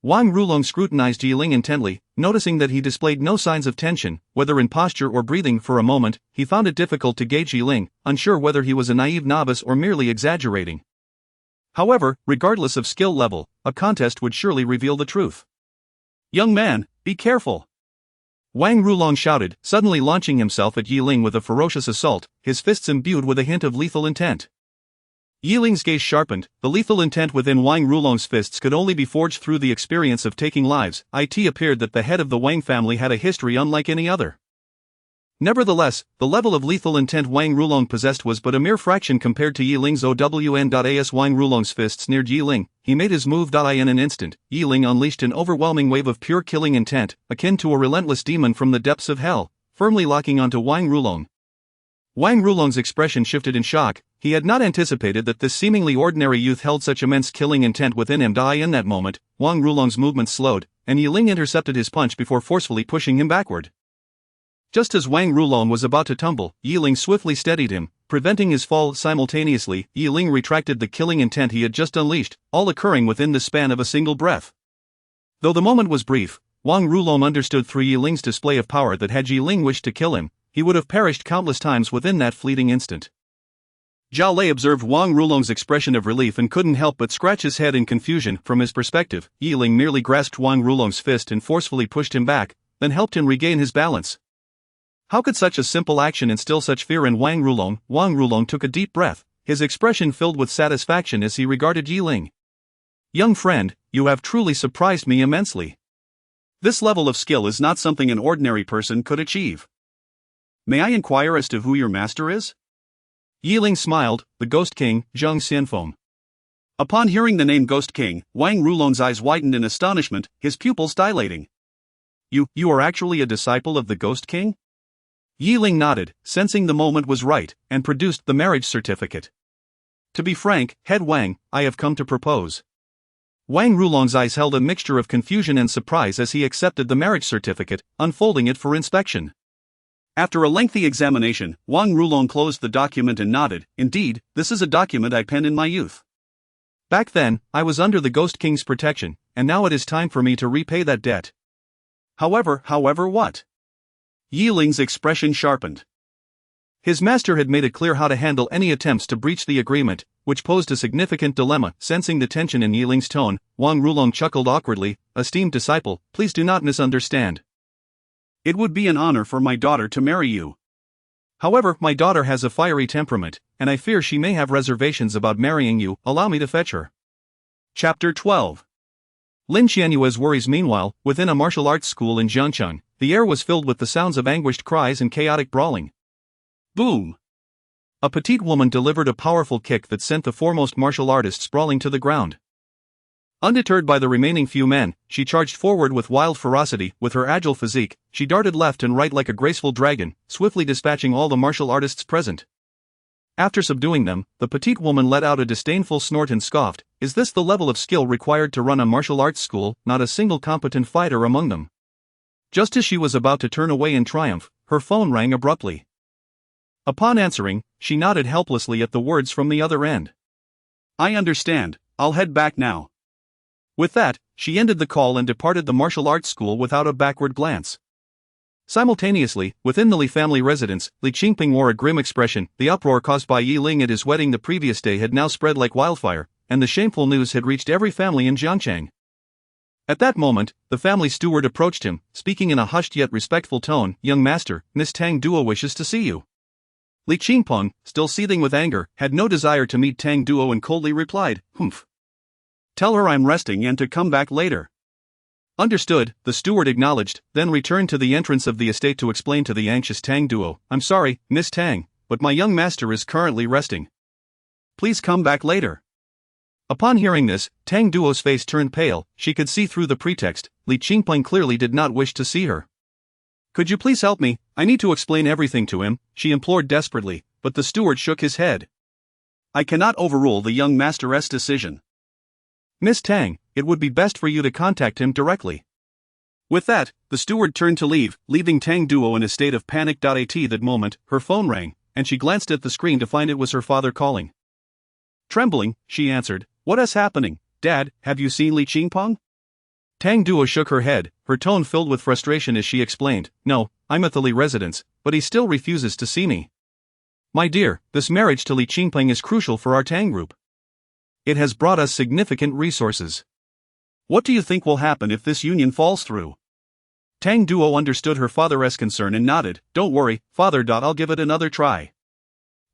Wang Rulong scrutinized Ling intently, noticing that he displayed no signs of tension, whether in posture or breathing. For a moment, he found it difficult to gauge Ling, unsure whether he was a naive novice or merely exaggerating. However, regardless of skill level, a contest would surely reveal the truth. "Young man, be careful!" Wang Rulong shouted, suddenly launching himself at Ling with a ferocious assault, his fists imbued with a hint of lethal intent. Ling's gaze sharpened. The lethal intent within Wang Rulong's fists could only be forged through the experience of taking lives. It appeared that the head of the Wang family had a history unlike any other. Nevertheless, the level of lethal intent Wang Rulong possessed was but a mere fraction compared to Ling's OWN.As Wang Rulong's fists neared Ling. He made his move. In an instant, Ling unleashed an overwhelming wave of pure killing intent, akin to a relentless demon from the depths of hell, firmly locking onto Wang Rulong. Wang Rulong's expression shifted in shock. He had not anticipated that this seemingly ordinary youth held such immense killing intent within him. In that moment, Wang Rulong's movements slowed, and Ling intercepted his punch before forcefully pushing him backward. Just as Wang Rulong was about to tumble, Ling swiftly steadied him, preventing his fall. Simultaneously, Ling retracted the killing intent he had just unleashed, all occurring within the span of a single breath. Though the moment was brief, Wang Rulong understood through Ling's display of power that had Ling wished to kill him, he would have perished countless times within that fleeting instant. Zhao Lei observed Wang Rulong's expression of relief and couldn't help but scratch his head in confusion. From his perspective, Ling merely grasped Wang Rulong's fist and forcefully pushed him back, then helped him regain his balance. How could such a simple action instill such fear in Wang Rulong? Wang Rulong took a deep breath, his expression filled with satisfaction as he regarded Ling. "Young friend, you have truly surprised me immensely. This level of skill is not something an ordinary person could achieve. May I inquire as to who your master is?" Ling smiled, "The Ghost King, Zheng Xianfeng." Upon hearing the name Ghost King, Wang Rulong's eyes widened in astonishment, his pupils dilating. You are actually a disciple of the Ghost King?" Ling nodded, sensing the moment was right, and produced the marriage certificate. "To be frank, head Wang, I have come to propose." Wang Rulong's eyes held a mixture of confusion and surprise as he accepted the marriage certificate, unfolding it for inspection. After a lengthy examination, Wang Rulong closed the document and nodded, "Indeed, this is a document I penned in my youth. Back then, I was under the Ghost King's protection, and now it is time for me to repay that debt." However, what? Ling's expression sharpened. His master had made it clear how to handle any attempts to breach the agreement, which posed a significant dilemma. Sensing the tension in Ling's tone, Wang Rulong chuckled awkwardly, "Esteemed disciple, please do not misunderstand. It would be an honor for my daughter to marry you. However, my daughter has a fiery temperament, and I fear she may have reservations about marrying you. Allow me to fetch her. Chapter 12. Lin Qianyue's worries. Meanwhile, within a martial arts school in Jiangcheng, the air was filled with the sounds of anguished cries and chaotic brawling. Boom! A petite woman delivered a powerful kick that sent the foremost martial artist sprawling to the ground. Undeterred by the remaining few men, she charged forward with wild ferocity. With her agile physique, she darted left and right like a graceful dragon, swiftly dispatching all the martial artists present. After subduing them, the petite woman let out a disdainful snort and scoffed, "Is this the level of skill required to run a martial arts school? Not a single competent fighter among them." Just as she was about to turn away in triumph, her phone rang abruptly. Upon answering, she nodded helplessly at the words from the other end. "I understand, I'll head back now." With that, she ended the call and departed the martial arts school without a backward glance. Simultaneously, within the Li family residence, Li Qingping wore a grim expression. The uproar caused by Yi Ling at his wedding the previous day had now spread like wildfire, and the shameful news had reached every family in Jiangcheng. At that moment, the family steward approached him, speaking in a hushed yet respectful tone. "Young master, Miss Tang Duo wishes to see you." Li Qingpeng, still seething with anger, had no desire to meet Tang Duo and coldly replied, "Humph. Tell her I'm resting and to come back later." "Understood," the steward acknowledged, then returned to the entrance of the estate to explain to the anxious Tang Duo, "I'm sorry, Miss Tang, but my young master is currently resting. Please come back later." Upon hearing this, Tang Duo's face turned pale. She could see through the pretext. Li Qingpeng clearly did not wish to see her. "Could you please help me? I need to explain everything to him," she implored desperately, but the steward shook his head. "I cannot overrule the young master's decision. Miss Tang, it would be best for you to contact him directly." With that, the steward turned to leave, leaving Tang Duo in a state of panic. At that moment, her phone rang, and she glanced at the screen to find it was her father calling. Trembling, she answered, "What is happening, Dad? Have you seen Li Qingpeng?" Tang Duo shook her head, her tone filled with frustration as she explained, "No, I'm at the Li residence, but he still refuses to see me. My dear, this marriage to Li Qingpeng is crucial for our Tang group. It has brought us significant resources. What do you think will happen if this union falls through?" Tang Duo understood her father's concern and nodded. "Don't worry, father. I'll give it another try."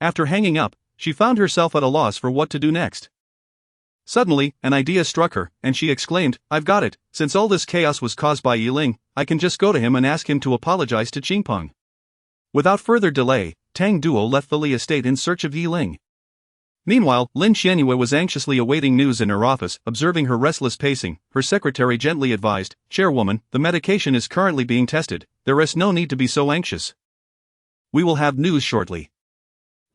After hanging up, she found herself at a loss for what to do next. Suddenly, an idea struck her, and she exclaimed, "I've got it. Since all this chaos was caused by Yi Ling, I can just go to him and ask him to apologize to Qingpeng." Without further delay, Tang Duo left the Li estate in search of Yi Ling. Meanwhile, Lin Qianyue was anxiously awaiting news in her office. Observing her restless pacing, her secretary gently advised, "Chairwoman, the medication is currently being tested. There is no need to be so anxious. We will have news shortly."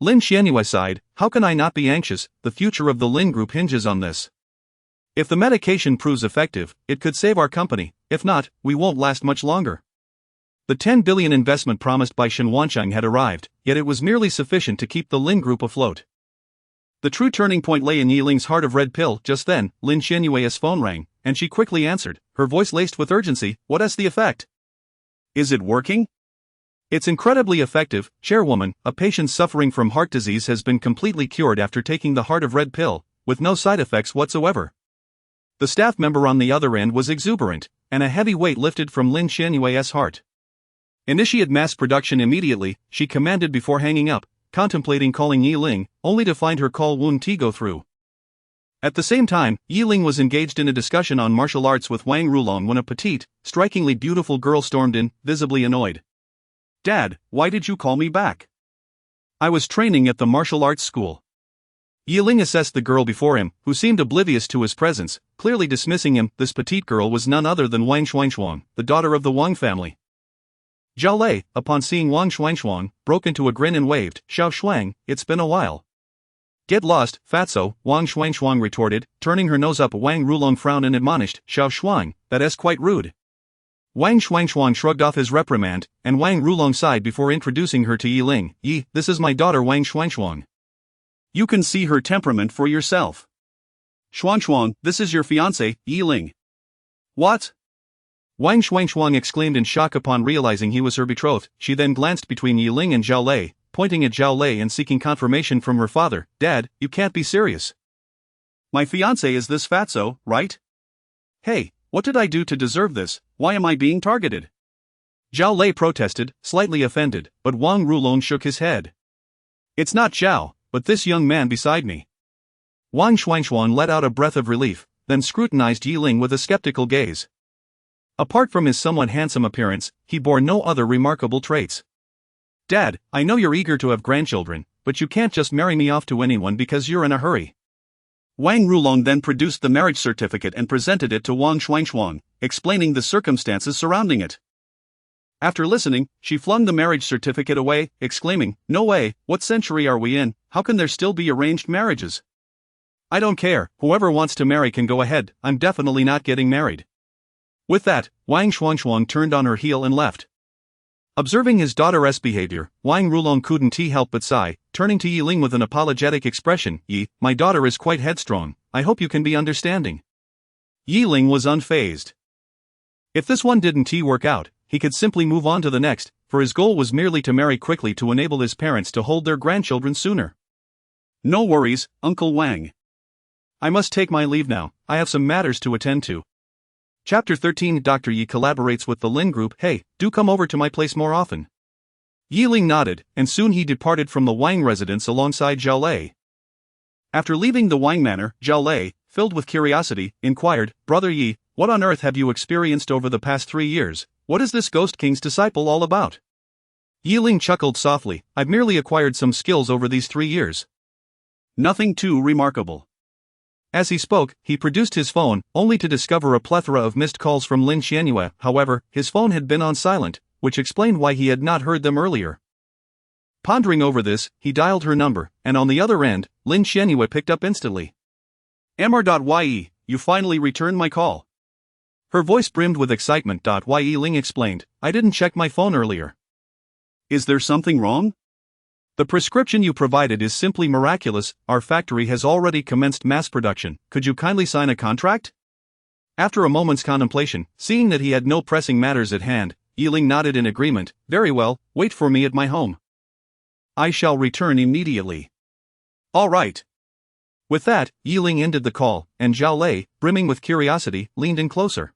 Lin Qianyue sighed, "How can I not be anxious? The future of the Ling group hinges on this. If the medication proves effective, it could save our company. If not, we won't last much longer." The 10 billion investment promised by Shen Wancheng had arrived, yet it was merely sufficient to keep the Ling group afloat. The true turning point lay in Yi Ling's heart of red pill. Just then, Lin Qianyue's phone rang, and she quickly answered, her voice laced with urgency. "What is the effect?" "Is it working?" "It's incredibly effective, Chairwoman. A patient suffering from heart disease has been completely cured after taking the heart of red pill, with no side effects whatsoever." The staff member on the other end was exuberant, and a heavy weight lifted from Lin Qianyue's heart. "Initiate mass production immediately," she commanded before hanging up, contemplating calling Yi Ling, only to find her call wouldn't go through. At the same time, Yi Ling was engaged in a discussion on martial arts with Wang Rulong when a petite, strikingly beautiful girl stormed in, visibly annoyed. "Dad, why did you call me back?" "I was training at the martial arts school." Yi Ling assessed the girl before him, who seemed oblivious to his presence, clearly dismissing him. This petite girl was none other than Wang Xuanxuang, the daughter of the Wang family. Zhao Lei, upon seeing Wang Xuanxuang, broke into a grin and waved, "Xiao Shuang, it's been a while." "Get lost, fatso," Wang Xuanxuang retorted, turning her nose up. Wang Rulong frowned and admonished, "Xiao Shuang, that is quite rude." Wang Xuanxuang shrugged off his reprimand, and Wang Rulong sighed before introducing her to Yi Ling. "Yi, this is my daughter Wang Xuanxuang. You can see her temperament for yourself. Xuanxuang, this is your fiancée, Yi Ling." "What?" Wang Xuanxuang exclaimed in shock upon realizing he was her betrothed. She then glanced between Yi Ling and Zhao Lei, pointing at Zhao Lei and seeking confirmation from her father. "Dad, you can't be serious." "My fiancé is this fatso, right? Hey, what did I do to deserve this? Why am I being targeted?" Zhao Lei protested, slightly offended, but Wang Rulong shook his head. It's not Zhao, but this young man beside me. Wang Xuanxuan let out a breath of relief, then scrutinized Yi Ling with a skeptical gaze. Apart from his somewhat handsome appearance, he bore no other remarkable traits. Dad, I know you're eager to have grandchildren, but you can't just marry me off to anyone because you're in a hurry. Wang Rulong then produced the marriage certificate and presented it to Wang Xuanxuan, explaining the circumstances surrounding it. After listening, she flung the marriage certificate away, exclaiming, "No way, what century are we in? How can there still be arranged marriages? I don't care, whoever wants to marry can go ahead, I'm definitely not getting married." With that, Wang Xuanxuan turned on her heel and left. Observing his daughter's behavior, Wang Rulong couldn't help but sigh, turning to Yi Ling with an apologetic expression. "Yi, my daughter is quite headstrong, I hope you can be understanding." Yi Ling was unfazed. If this one didn't work out, he could simply move on to the next, for his goal was merely to marry quickly to enable his parents to hold their grandchildren sooner. "No worries, Uncle Wang. I must take my leave now, I have some matters to attend to." Chapter 13. Dr. Yi collaborates with the Ling group. "Hey, do come over to my place more often." Yi Ling nodded, and soon he departed from the Wang residence alongside Zhao Lei. After leaving the Wang manor, Zhao Lei, filled with curiosity, inquired, "Brother Yi, what on earth have you experienced over the past 3 years? What is this Ghost King's disciple all about?" Yi Ling chuckled softly, "I've merely acquired some skills over these 3 years. Nothing too remarkable." As he spoke, he produced his phone, only to discover a plethora of missed calls from Lin Xianyue. However, his phone had been on silent, which explained why he had not heard them earlier. Pondering over this, he dialed her number, and on the other end, Lin Xianyue picked up instantly. "Mr.Ye, you finally returned my call." Her voice brimmed with excitement. Yi Ling explained, "I didn't check my phone earlier." "Is there something wrong?" "The prescription you provided is simply miraculous. Our factory has already commenced mass production. Could you kindly sign a contract?" After a moment's contemplation, seeing that he had no pressing matters at hand, Yi Ling nodded in agreement. "Very well, wait for me at my home. I shall return immediately." "All right." With that, Yi Ling ended the call, and Zhao Lei, brimming with curiosity, leaned in closer.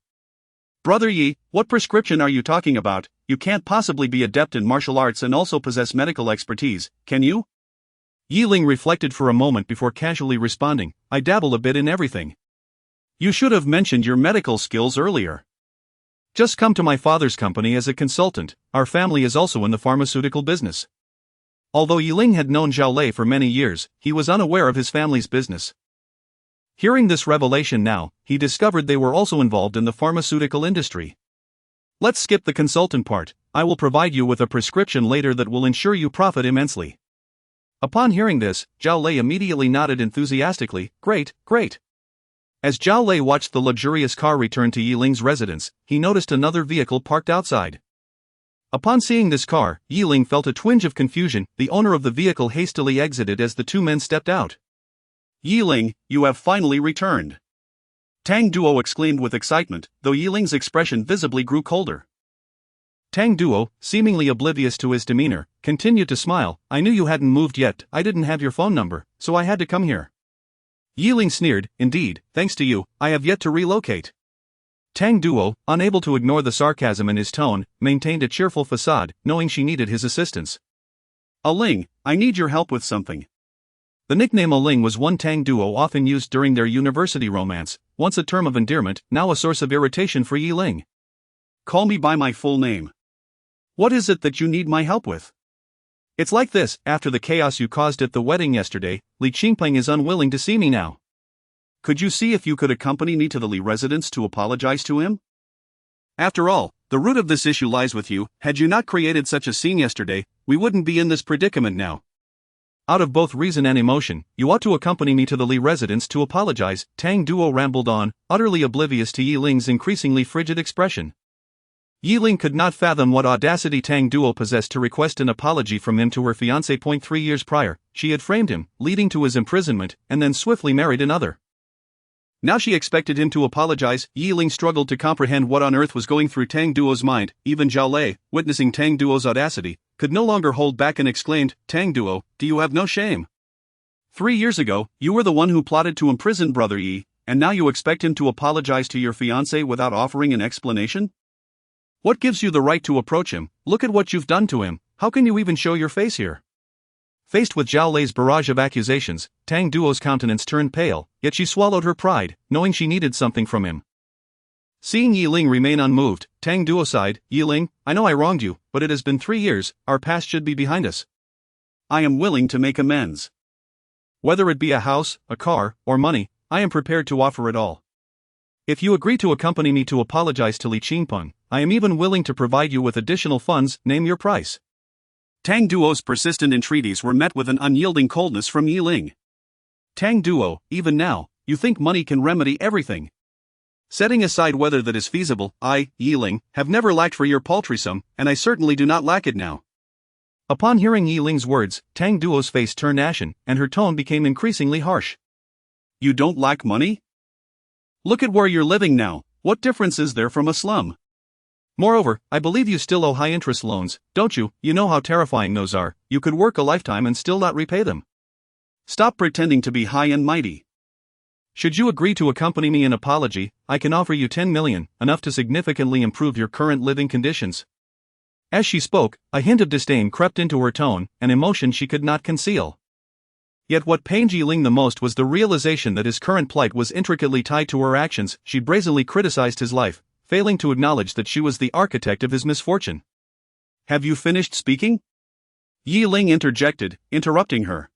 "Brother Yi, what prescription are you talking about? You can't possibly be adept in martial arts and also possess medical expertise, can you?" Yi Ling reflected for a moment before casually responding, "I dabble a bit in everything." "You should have mentioned your medical skills earlier." "Just come to my father's company as a consultant, our family is also in the pharmaceutical business." Although Yi Ling had known Zhao Lei for many years, he was unaware of his family's business. Hearing this revelation now, he discovered they were also involved in the pharmaceutical industry. "Let's skip the consultant part, I will provide you with a prescription later that will ensure you profit immensely." Upon hearing this, Zhao Lei immediately nodded enthusiastically, "Great, great." As Zhao Lei watched the luxurious car return to Yi Ling's residence, he noticed another vehicle parked outside. Upon seeing this car, Yi Ling felt a twinge of confusion. The owner of the vehicle hastily exited as the two men stepped out. "Yi Ling, you have finally returned." Tang Duo exclaimed with excitement, though Yi Ling's expression visibly grew colder. Tang Duo, seemingly oblivious to his demeanor, continued to smile. "I knew you hadn't moved yet, I didn't have your phone number, so I had to come here." Yi Ling sneered, "Indeed, thanks to you, I have yet to relocate." Tang Duo, unable to ignore the sarcasm in his tone, maintained a cheerful facade, knowing she needed his assistance. "Ling, I need your help with something." The nickname Ling was one Tang Duo often used during their university romance, once a term of endearment, now a source of irritation for Yi Ling. "Call me by my full name. What is it that you need my help with?" "It's like this, after the chaos you caused at the wedding yesterday, Li Qingpeng is unwilling to see me now. Could you see if you could accompany me to the Li residence to apologize to him? After all, the root of this issue lies with you. Had you not created such a scene yesterday, we wouldn't be in this predicament now." "Out of both reason and emotion, you ought to accompany me to the Li residence to apologize," Tang Duo rambled on, utterly oblivious to Yi Ling's increasingly frigid expression. Yi Ling could not fathom what audacity Tang Duo possessed to request an apology from him to her fiancé. 3 years prior, she had framed him, leading to his imprisonment, and then swiftly married another. Now she expected him to apologize. Yi Ling struggled to comprehend what on earth was going through Tang Duo's mind. Even Zhao Lei, witnessing Tang Duo's audacity, could no longer hold back and exclaimed, "Tang Duo, do you have no shame? 3 years ago, you were the one who plotted to imprison Brother Yi, and now you expect him to apologize to your fiancé without offering an explanation?" What gives you the right to approach him? Look at what you've done to him. How can you even show your face here? Faced with Zhao Lei's barrage of accusations, Tang Duo's countenance turned pale, yet she swallowed her pride, knowing she needed something from him. Seeing Yi Ling remain unmoved, Tang Duo sighed. Yi Ling, I know I wronged you, but it has been 3 years, our past should be behind us. I am willing to make amends. Whether it be a house, a car, or money, I am prepared to offer it all. If you agree to accompany me to apologize to Li Qingpeng, I am even willing to provide you with additional funds. Name your price. Tang Duo's persistent entreaties were met with an unyielding coldness from Yi Ling. Tang Duo, even now, you think money can remedy everything. Setting aside whether that is feasible, I, Yi Ling, have never lacked for your paltry sum, and I certainly do not lack it now. Upon hearing Yi Ling's words, Tang Duo's face turned ashen, and her tone became increasingly harsh. You don't lack money? Look at where you're living now. What difference is there from a slum? Moreover, I believe you still owe high-interest loans, don't you? You know how terrifying those are. You could work a lifetime and still not repay them. Stop pretending to be high and mighty. Should you agree to accompany me in apology, I can offer you 10 million, enough to significantly improve your current living conditions. As she spoke, a hint of disdain crept into her tone, an emotion she could not conceal. Yet what pained Yi Ling the most was the realization that his current plight was intricately tied to her actions. She brazenly criticized his life, failing to acknowledge that she was the architect of his misfortune. Have you finished speaking? Yi Ling interjected, interrupting her.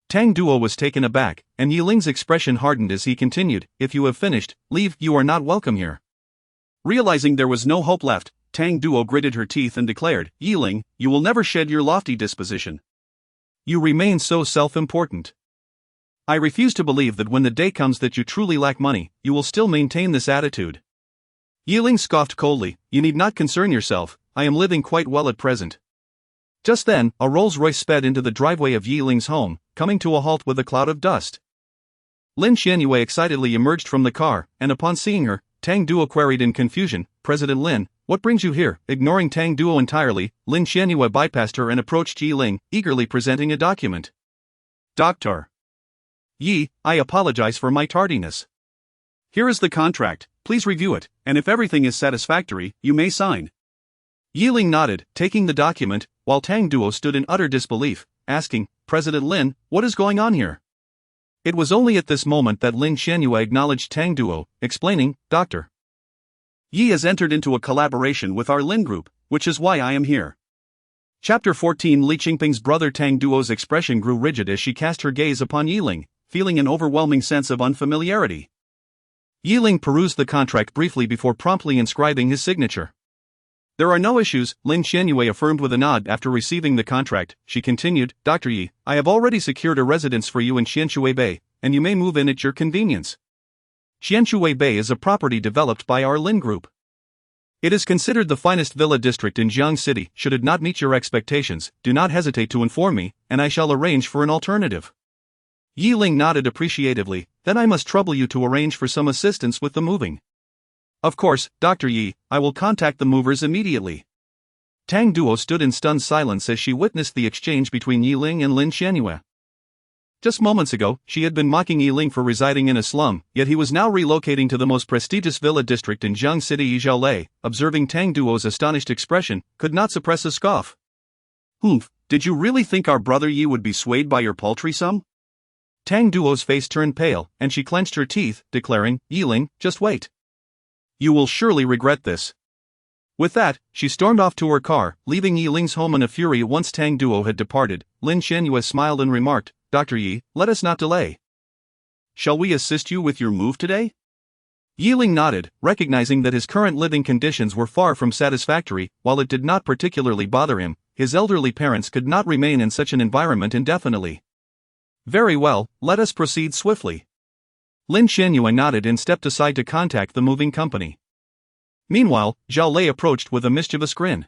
Tang Duo was taken aback, and Yi Ling's expression hardened as he continued, If you have finished, leave, you are not welcome here. Realizing there was no hope left, Tang Duo gritted her teeth and declared, Yi Ling, you will never shed your lofty disposition. You remain so self-important. I refuse to believe that when the day comes that you truly lack money, you will still maintain this attitude. Yi Ling scoffed coldly, You need not concern yourself, I am living quite well at present. Just then, a Rolls-Royce sped into the driveway of Yi Ling's home, coming to a halt with a cloud of dust. Lin Xianyue excitedly emerged from the car, and upon seeing her, Tang Duo queried in confusion, President Lin, what brings you here? Ignoring Tang Duo entirely, Lin Xianyue bypassed her and approached Yi Ling, eagerly presenting a document. Doctor Yi, I apologize for my tardiness. Here is the contract, please review it, and if everything is satisfactory, you may sign. Yi Ling nodded, taking the document, while Tang Duo stood in utter disbelief, asking, President Lin, what is going on here? It was only at this moment that Lin Xianyue acknowledged Tang Duo, explaining, Dr. Yi has entered into a collaboration with our Lin group, which is why I am here. Chapter 14 Li Qingping's brother Tang Duo's expression grew rigid as she cast her gaze upon Yi Ling, feeling an overwhelming sense of unfamiliarity. Yi Ling perused the contract briefly before promptly inscribing his signature. There are no issues, Lin Xianyue affirmed with a nod after receiving the contract. She continued, Dr. Yi, I have already secured a residence for you in Xianshui Bay, and you may move in at your convenience. Xianshui Bay is a property developed by our Lin Group. It is considered the finest villa district in Jiang City. Should it not meet your expectations, do not hesitate to inform me, and I shall arrange for an alternative. Yi Ling nodded appreciatively, then I must trouble you to arrange for some assistance with the moving. Of course, Dr. Yi, I will contact the movers immediately. Tang Duo stood in stunned silence as she witnessed the exchange between Yi Ling and Lin Xianyue. Just moments ago, she had been mocking Yi Ling for residing in a slum, yet he was now relocating to the most prestigious villa district in Jiang City. Yi Zhaolei, observing Tang Duo's astonished expression, could not suppress a scoff. Humph, did you really think our brother Yi would be swayed by your paltry sum? Tang Duo's face turned pale, and she clenched her teeth, declaring, Yi Ling, just wait. You will surely regret this. With that, she stormed off to her car, leaving Yi Ling's home in a fury. Once Tang Duo had departed, Lin Xianyue smiled and remarked, Dr. Yi, let us not delay. Shall we assist you with your move today? Yi Ling nodded, recognizing that his current living conditions were far from satisfactory. While it did not particularly bother him, his elderly parents could not remain in such an environment indefinitely. Very well, let us proceed swiftly. Lin Xianyue nodded and stepped aside to contact the moving company. Meanwhile, Zhao Lei approached with a mischievous grin.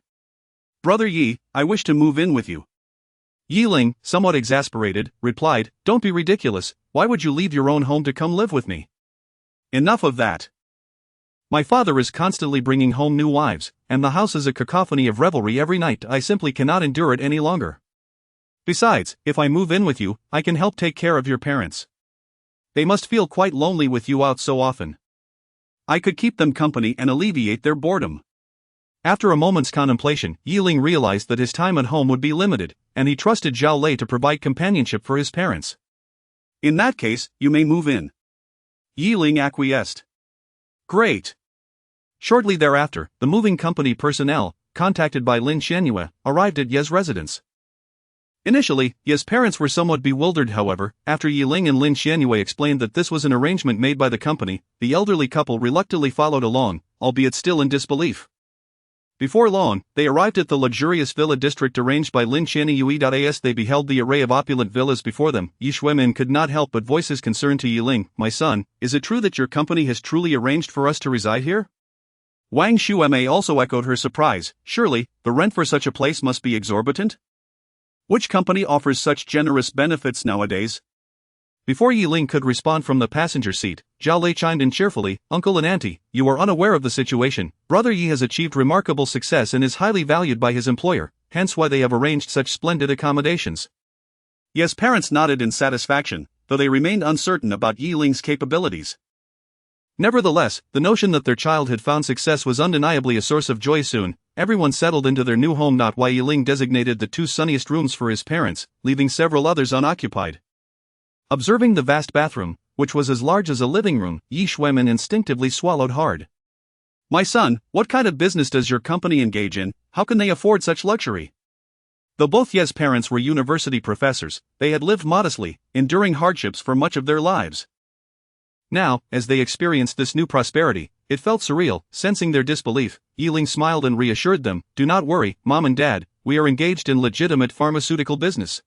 Brother Yi, I wish to move in with you. Yi Ling, somewhat exasperated, replied, Don't be ridiculous, why would you leave your own home to come live with me? Enough of that. My father is constantly bringing home new wives, and the house is a cacophony of revelry every night. I simply cannot endure it any longer. Besides, if I move in with you, I can help take care of your parents. They must feel quite lonely with you out so often. I could keep them company and alleviate their boredom. After a moment's contemplation, Ling realized that his time at home would be limited, and he trusted Zhao Lei to provide companionship for his parents. In that case, you may move in. Ling acquiesced. Great. Shortly thereafter, the moving company personnel, contacted by Lin Xianyue, arrived at Ye's residence. Initially, Ye's parents were somewhat bewildered. However, after Ling and Lin Xianyue explained that this was an arrangement made by the company, the elderly couple reluctantly followed along, albeit still in disbelief. Before long, they arrived at the luxurious villa district arranged by Lin Xianyue. As they beheld the array of opulent villas before them, Yi Shuimin could not help but voice his concern to Ling. "My son, is it true that your company has truly arranged for us to reside here?" Wang Shuime also echoed her surprise. "Surely, the rent for such a place must be exorbitant? Which company offers such generous benefits nowadays?" Before Ling could respond from the passenger seat, Zhao Lei chimed in cheerfully, "Uncle and auntie, you are unaware of the situation. Brother Yi has achieved remarkable success and is highly valued by his employer, hence why they have arranged such splendid accommodations." Ye's parents nodded in satisfaction, though they remained uncertain about Ling's capabilities. Nevertheless, the notion that their child had found success was undeniably a source of joy. Soon, everyone settled into their new home. Ling designated the 2 sunniest rooms for his parents, leaving several others unoccupied. Observing the vast bathroom, which was as large as a living room, Yi Shuimin instinctively swallowed hard. "My son, what kind of business does your company engage in? How can they afford such luxury?" Though both Ye's parents were university professors, they had lived modestly, enduring hardships for much of their lives. Now, as they experienced this new prosperity, it felt surreal. Sensing their disbelief, Ling smiled and reassured them, "Do not worry, Mom and Dad, we are engaged in legitimate pharmaceutical business."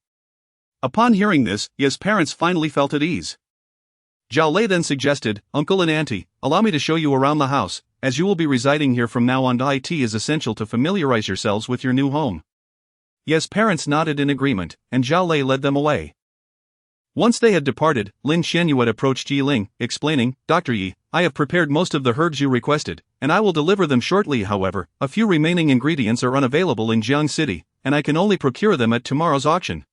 Upon hearing this, Ye's parents finally felt at ease. Zhao Lei then suggested, "Uncle and auntie, allow me to show you around the house, as you will be residing here from now on. It is essential to familiarize yourselves with your new home." Ye's parents nodded in agreement, and Zhao Lei led them away. Once they had departed, Lin Xianyue approached Ling, explaining, "Dr. Yi, I have prepared most of the herbs you requested, and I will deliver them shortly. However, a few remaining ingredients are unavailable in Jiang City, and I can only procure them at tomorrow's auction."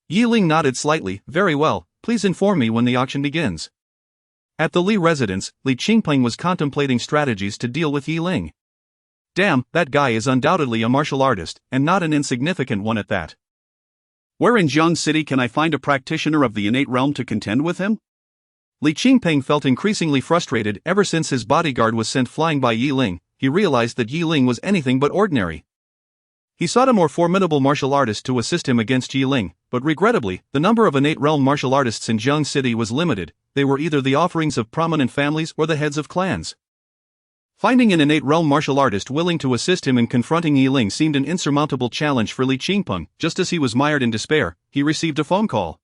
Ling nodded slightly. "Very well, please inform me when the auction begins." At the Li residence, Li Qingpeng was contemplating strategies to deal with Ling. "Damn, that guy is undoubtedly a martial artist, and not an insignificant one at that. Where in Jiang City can I find a practitioner of the innate realm to contend with him?" Li Qingpeng felt increasingly frustrated. Ever since his bodyguard was sent flying by Ling, he realized that Ling was anything but ordinary. He sought a more formidable martial artist to assist him against Ling, but regrettably, the number of innate realm martial artists in Jiang City was limited. They were either the offerings of prominent families or the heads of clans. Finding an innate realm martial artist willing to assist him in confronting Ling seemed an insurmountable challenge for Li Qingpeng. Just as he was mired in despair, he received a phone call.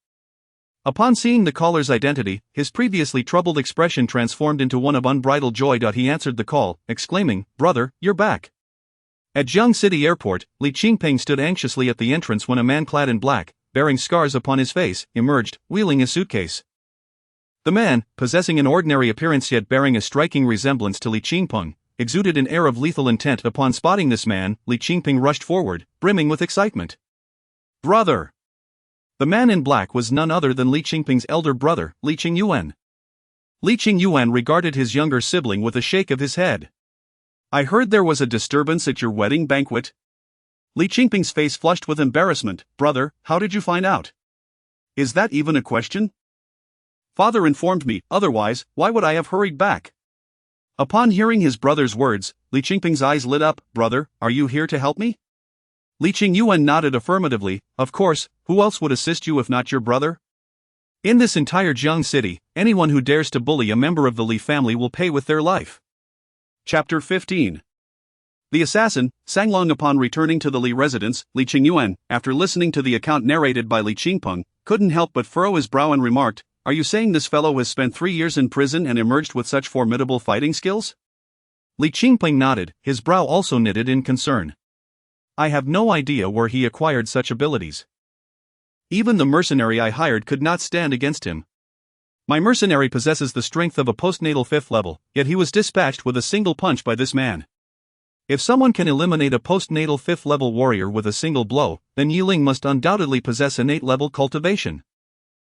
Upon seeing the caller's identity, his previously troubled expression transformed into one of unbridled joy. He answered the call, exclaiming, "Brother, you're back." At Jiang City Airport, Li Qingpeng stood anxiously at the entrance when a man clad in black, bearing scars upon his face, emerged, wheeling a suitcase. The man, possessing an ordinary appearance yet bearing a striking resemblance to Li Qingpeng, exuded an air of lethal intent. Upon spotting this man, Li Qingpeng rushed forward, brimming with excitement. "Brother!" The man in black was none other than Li Qingpeng's elder brother, Li Qingyuan. Li Qingyuan regarded his younger sibling with a shake of his head. "I heard there was a disturbance at your wedding banquet." Li Qingpeng's face flushed with embarrassment. "Brother, how did you find out? Is that even a question? Father informed me, otherwise, why would I have hurried back?" Upon hearing his brother's words, Li Qingpeng's eyes lit up. "Brother, are you here to help me?" Li Qingyuan nodded affirmatively. "Of course, who else would assist you if not your brother? In this entire Jiang City, anyone who dares to bully a member of the Li family will pay with their life." Chapter 15. The assassin, Sanglong. Upon returning to the Li residence, Li Qingyuan, after listening to the account narrated by Li Qingpeng, couldn't help but furrow his brow and remarked, "Are you saying this fellow has spent 3 years in prison and emerged with such formidable fighting skills?" Li Qingpeng nodded, his brow also knitted in concern. "I have no idea where he acquired such abilities. Even the mercenary I hired could not stand against him. My mercenary possesses the strength of a postnatal 5th level, yet he was dispatched with a single punch by this man. If someone can eliminate a postnatal 5th level warrior with a single blow, then Ling must undoubtedly possess innate level cultivation.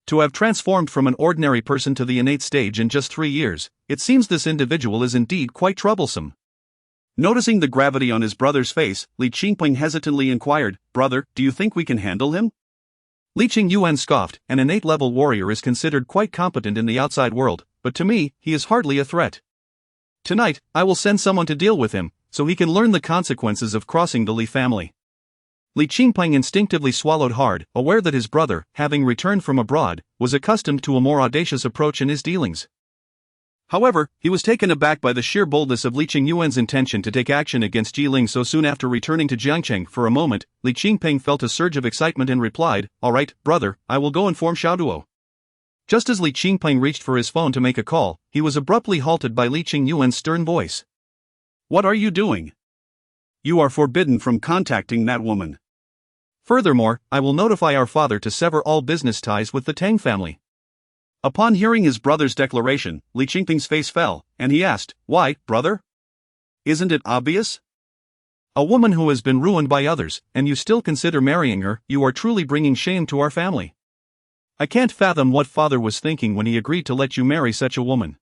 To have transformed from an ordinary person to the innate stage in just 3 years, it seems this individual is indeed quite troublesome." Noticing the gravity on his brother's face, Li Qingping hesitantly inquired, "Brother, do you think we can handle him?" Li Qingyuan scoffed, an innate level warrior is considered quite competent in the outside world, but to me, he is hardly a threat. Tonight, I will send someone to deal with him, so he can learn the consequences of crossing the Li family. Li Qingping instinctively swallowed hard, aware that his brother, having returned from abroad, was accustomed to a more audacious approach in his dealings. However, he was taken aback by the sheer boldness of Li Qingyuan's intention to take action against Ji Ling so soon after returning to Jiangcheng. For a moment, Li Qingping felt a surge of excitement and replied, "All right, brother, I will go inform Xiaoduo." Just as Li Qingping reached for his phone to make a call, he was abruptly halted by Li Qingyuan's stern voice. "What are you doing? You are forbidden from contacting that woman. Furthermore, I will notify our father to sever all business ties with the Tang family." Upon hearing his brother's declaration, Li Qingping's face fell, and he asked, "Why, brother? Isn't it obvious? A woman who has been ruined by others, and you still consider marrying her, you are truly bringing shame to our family. I can't fathom what father was thinking when he agreed to let you marry such a woman.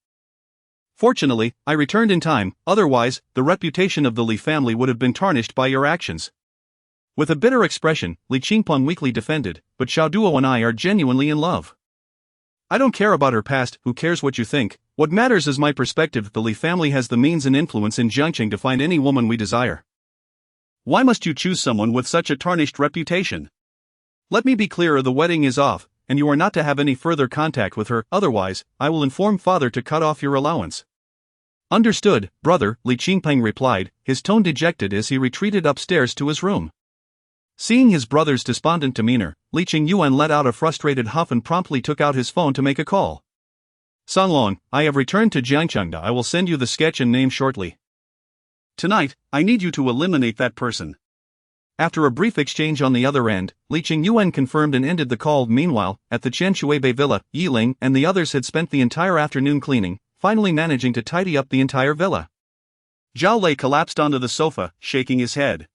Fortunately, I returned in time, otherwise, the reputation of the Li family would have been tarnished by your actions." With a bitter expression, Li Qingpeng weakly defended, "But Xiaoduo and I are genuinely in love. I don't care about her past, who cares what you think, what matters is my perspective. The Li family has the means and influence in Jiangcheng to find any woman we desire. Why must you choose someone with such a tarnished reputation? Let me be clear, the wedding is off, and you are not to have any further contact with her, otherwise, I will inform father to cut off your allowance." "Understood, brother," Li Qingpeng replied, his tone dejected as he retreated upstairs to his room. Seeing his brother's despondent demeanor, Li Qingyuan let out a frustrated huff and promptly took out his phone to make a call. "Songlong, I have returned to Jiangcheng. I will send you the sketch and name shortly. Tonight, I need you to eliminate that person." After a brief exchange on the other end, Li Qingyuan confirmed and ended the call. Meanwhile, at the Qianshuibei villa, Ling and the others had spent the entire afternoon cleaning, finally managing to tidy up the entire villa. Zhao Lei collapsed onto the sofa, shaking his head.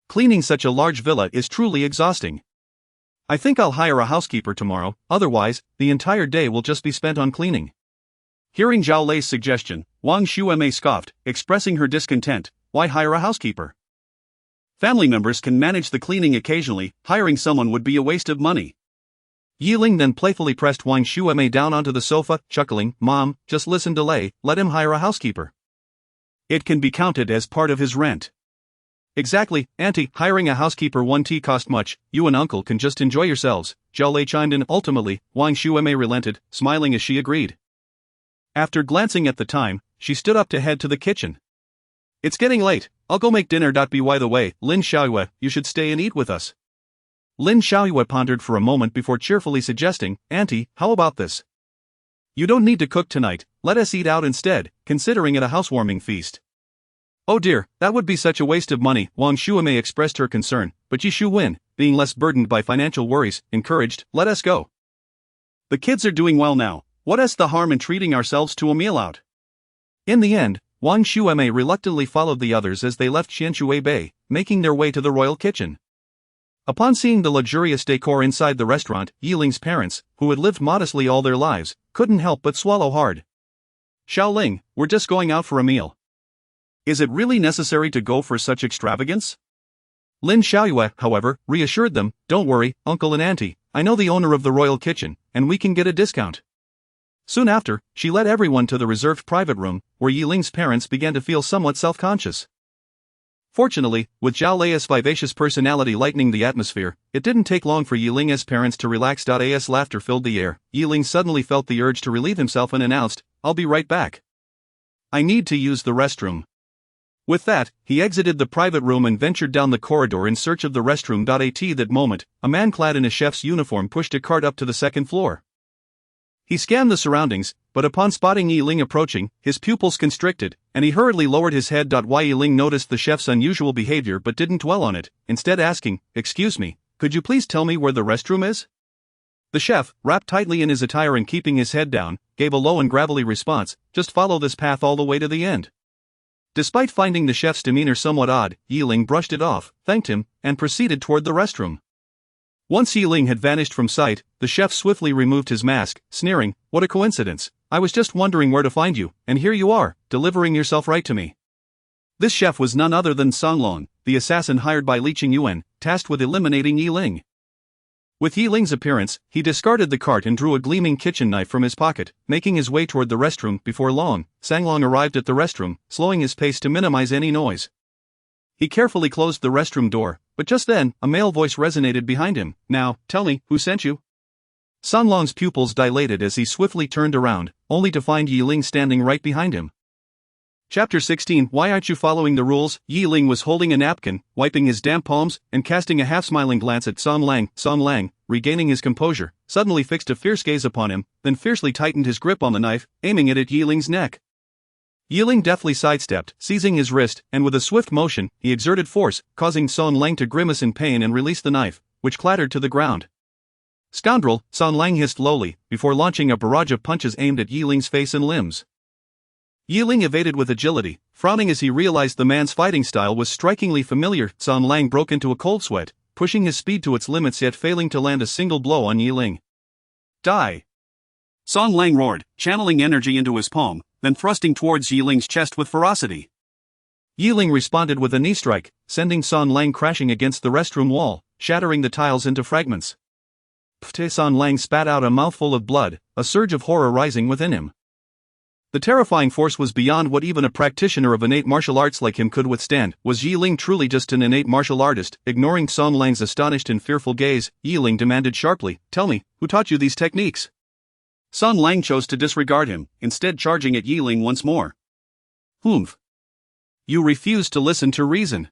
"Cleaning such a large villa is truly exhausting. I think I'll hire a housekeeper tomorrow, otherwise, the entire day will just be spent on cleaning." Hearing Zhao Lei's suggestion, Wang Xuemei scoffed, expressing her discontent. "Why hire a housekeeper? Family members can manage the cleaning occasionally, hiring someone would be a waste of money." Ling then playfully pressed Wang Xuemei down onto the sofa, chuckling, "Mom, just listen to Lei, let him hire a housekeeper. It can be counted as part of his rent." "Exactly, Auntie, hiring a housekeeper won't cost much, you and Uncle can just enjoy yourselves," Zhao Lei chimed in. Ultimately, Wang Xuemei relented, smiling as she agreed. After glancing at the time, she stood up to head to the kitchen. "It's getting late, I'll go make dinner. By the way, Lin Xiaoyue, you should stay and eat with us." Lin Xiaoyue pondered for a moment before cheerfully suggesting, "Auntie, how about this? You don't need to cook tonight, let us eat out instead, considering it a housewarming feast." "Oh dear, that would be such a waste of money," Wang Xuemei expressed her concern, but Yi Shuwen, being less burdened by financial worries, encouraged, "Let us go. The kids are doing well now, what is the harm in treating ourselves to a meal out?" In the end, Wang Xuemei reluctantly followed the others as they left Qianshuibei, making their way to the royal kitchen. Upon seeing the luxurious decor inside the restaurant, Yiling's parents, who had lived modestly all their lives, couldn't help but swallow hard. "Xiaoling, we're just going out for a meal. Is it really necessary to go for such extravagance?" Lin Xiaoyue, however, reassured them, "Don't worry, Uncle and Auntie, I know the owner of the royal kitchen, and we can get a discount." Soon after, she led everyone to the reserved private room, where Yiling's parents began to feel somewhat self-conscious. Fortunately, with Zhao Lei's vivacious personality lightening the atmosphere, it didn't take long for Yiling's parents to relax. As laughter filled the air, Yiling suddenly felt the urge to relieve himself and announced, "I'll be right back. I need to use the restroom." With that, he exited the private room and ventured down the corridor in search of the restroom. At that moment, a man clad in a chef's uniform pushed a cart up to the second floor. He scanned the surroundings, but upon spotting Yiling approaching, his pupils constricted, and he hurriedly lowered his head. Yiling noticed the chef's unusual behavior but didn't dwell on it, instead asking, "Excuse me, could you please tell me where the restroom is?" The chef, wrapped tightly in his attire and keeping his head down, gave a low and gravelly response, "Just follow this path all the way to the end." Despite finding the chef's demeanor somewhat odd, Yiling brushed it off, thanked him, and proceeded toward the restroom. Once Yiling had vanished from sight, the chef swiftly removed his mask, sneering, "What a coincidence, I was just wondering where to find you, and here you are, delivering yourself right to me." This chef was none other than Song Long, the assassin hired by Li Qingyuan, tasked with eliminating Yi Ling. With Yi Ling's appearance, he discarded the cart and drew a gleaming kitchen knife from his pocket, making his way toward the restroom. Before long, Sang Long arrived at the restroom, slowing his pace to minimize any noise. He carefully closed the restroom door, but just then, a male voice resonated behind him. "Now, tell me, who sent you?" Song Long's pupils dilated as he swiftly turned around, only to find Yi Ling standing right behind him. Chapter 16 Why aren't you following the rules? Yi Ling was holding a napkin, wiping his damp palms, and casting a half-smiling glance at Song Lang. Song Lang, regaining his composure, suddenly fixed a fierce gaze upon him, then fiercely tightened his grip on the knife, aiming it at Yi Ling's neck. Yi Ling deftly sidestepped, seizing his wrist, and with a swift motion, he exerted force, causing Song Lang to grimace in pain and release the knife, which clattered to the ground. "Scoundrel," Song Lang hissed lowly, before launching a barrage of punches aimed at Yi Ling's face and limbs. Yi Ling evaded with agility, frowning as he realized the man's fighting style was strikingly familiar. Song Lang broke into a cold sweat, pushing his speed to its limits yet failing to land a single blow on Yi Ling. "Die!" Song Lang roared, channeling energy into his palm, then thrusting towards Yi Ling's chest with ferocity. Yi Ling responded with a knee strike, sending Song Lang crashing against the restroom wall, shattering the tiles into fragments. Pfft! Song Lang spat out a mouthful of blood, a surge of horror rising within him. The terrifying force was beyond what even a practitioner of innate martial arts like him could withstand. Was Yi Ling truly just an innate martial artist? Ignoring Song Lang's astonished and fearful gaze, Yi Ling demanded sharply, "Tell me, who taught you these techniques?" Song Lang chose to disregard him, instead charging at Yi Ling once more. "Humph! You refuse to listen to reason."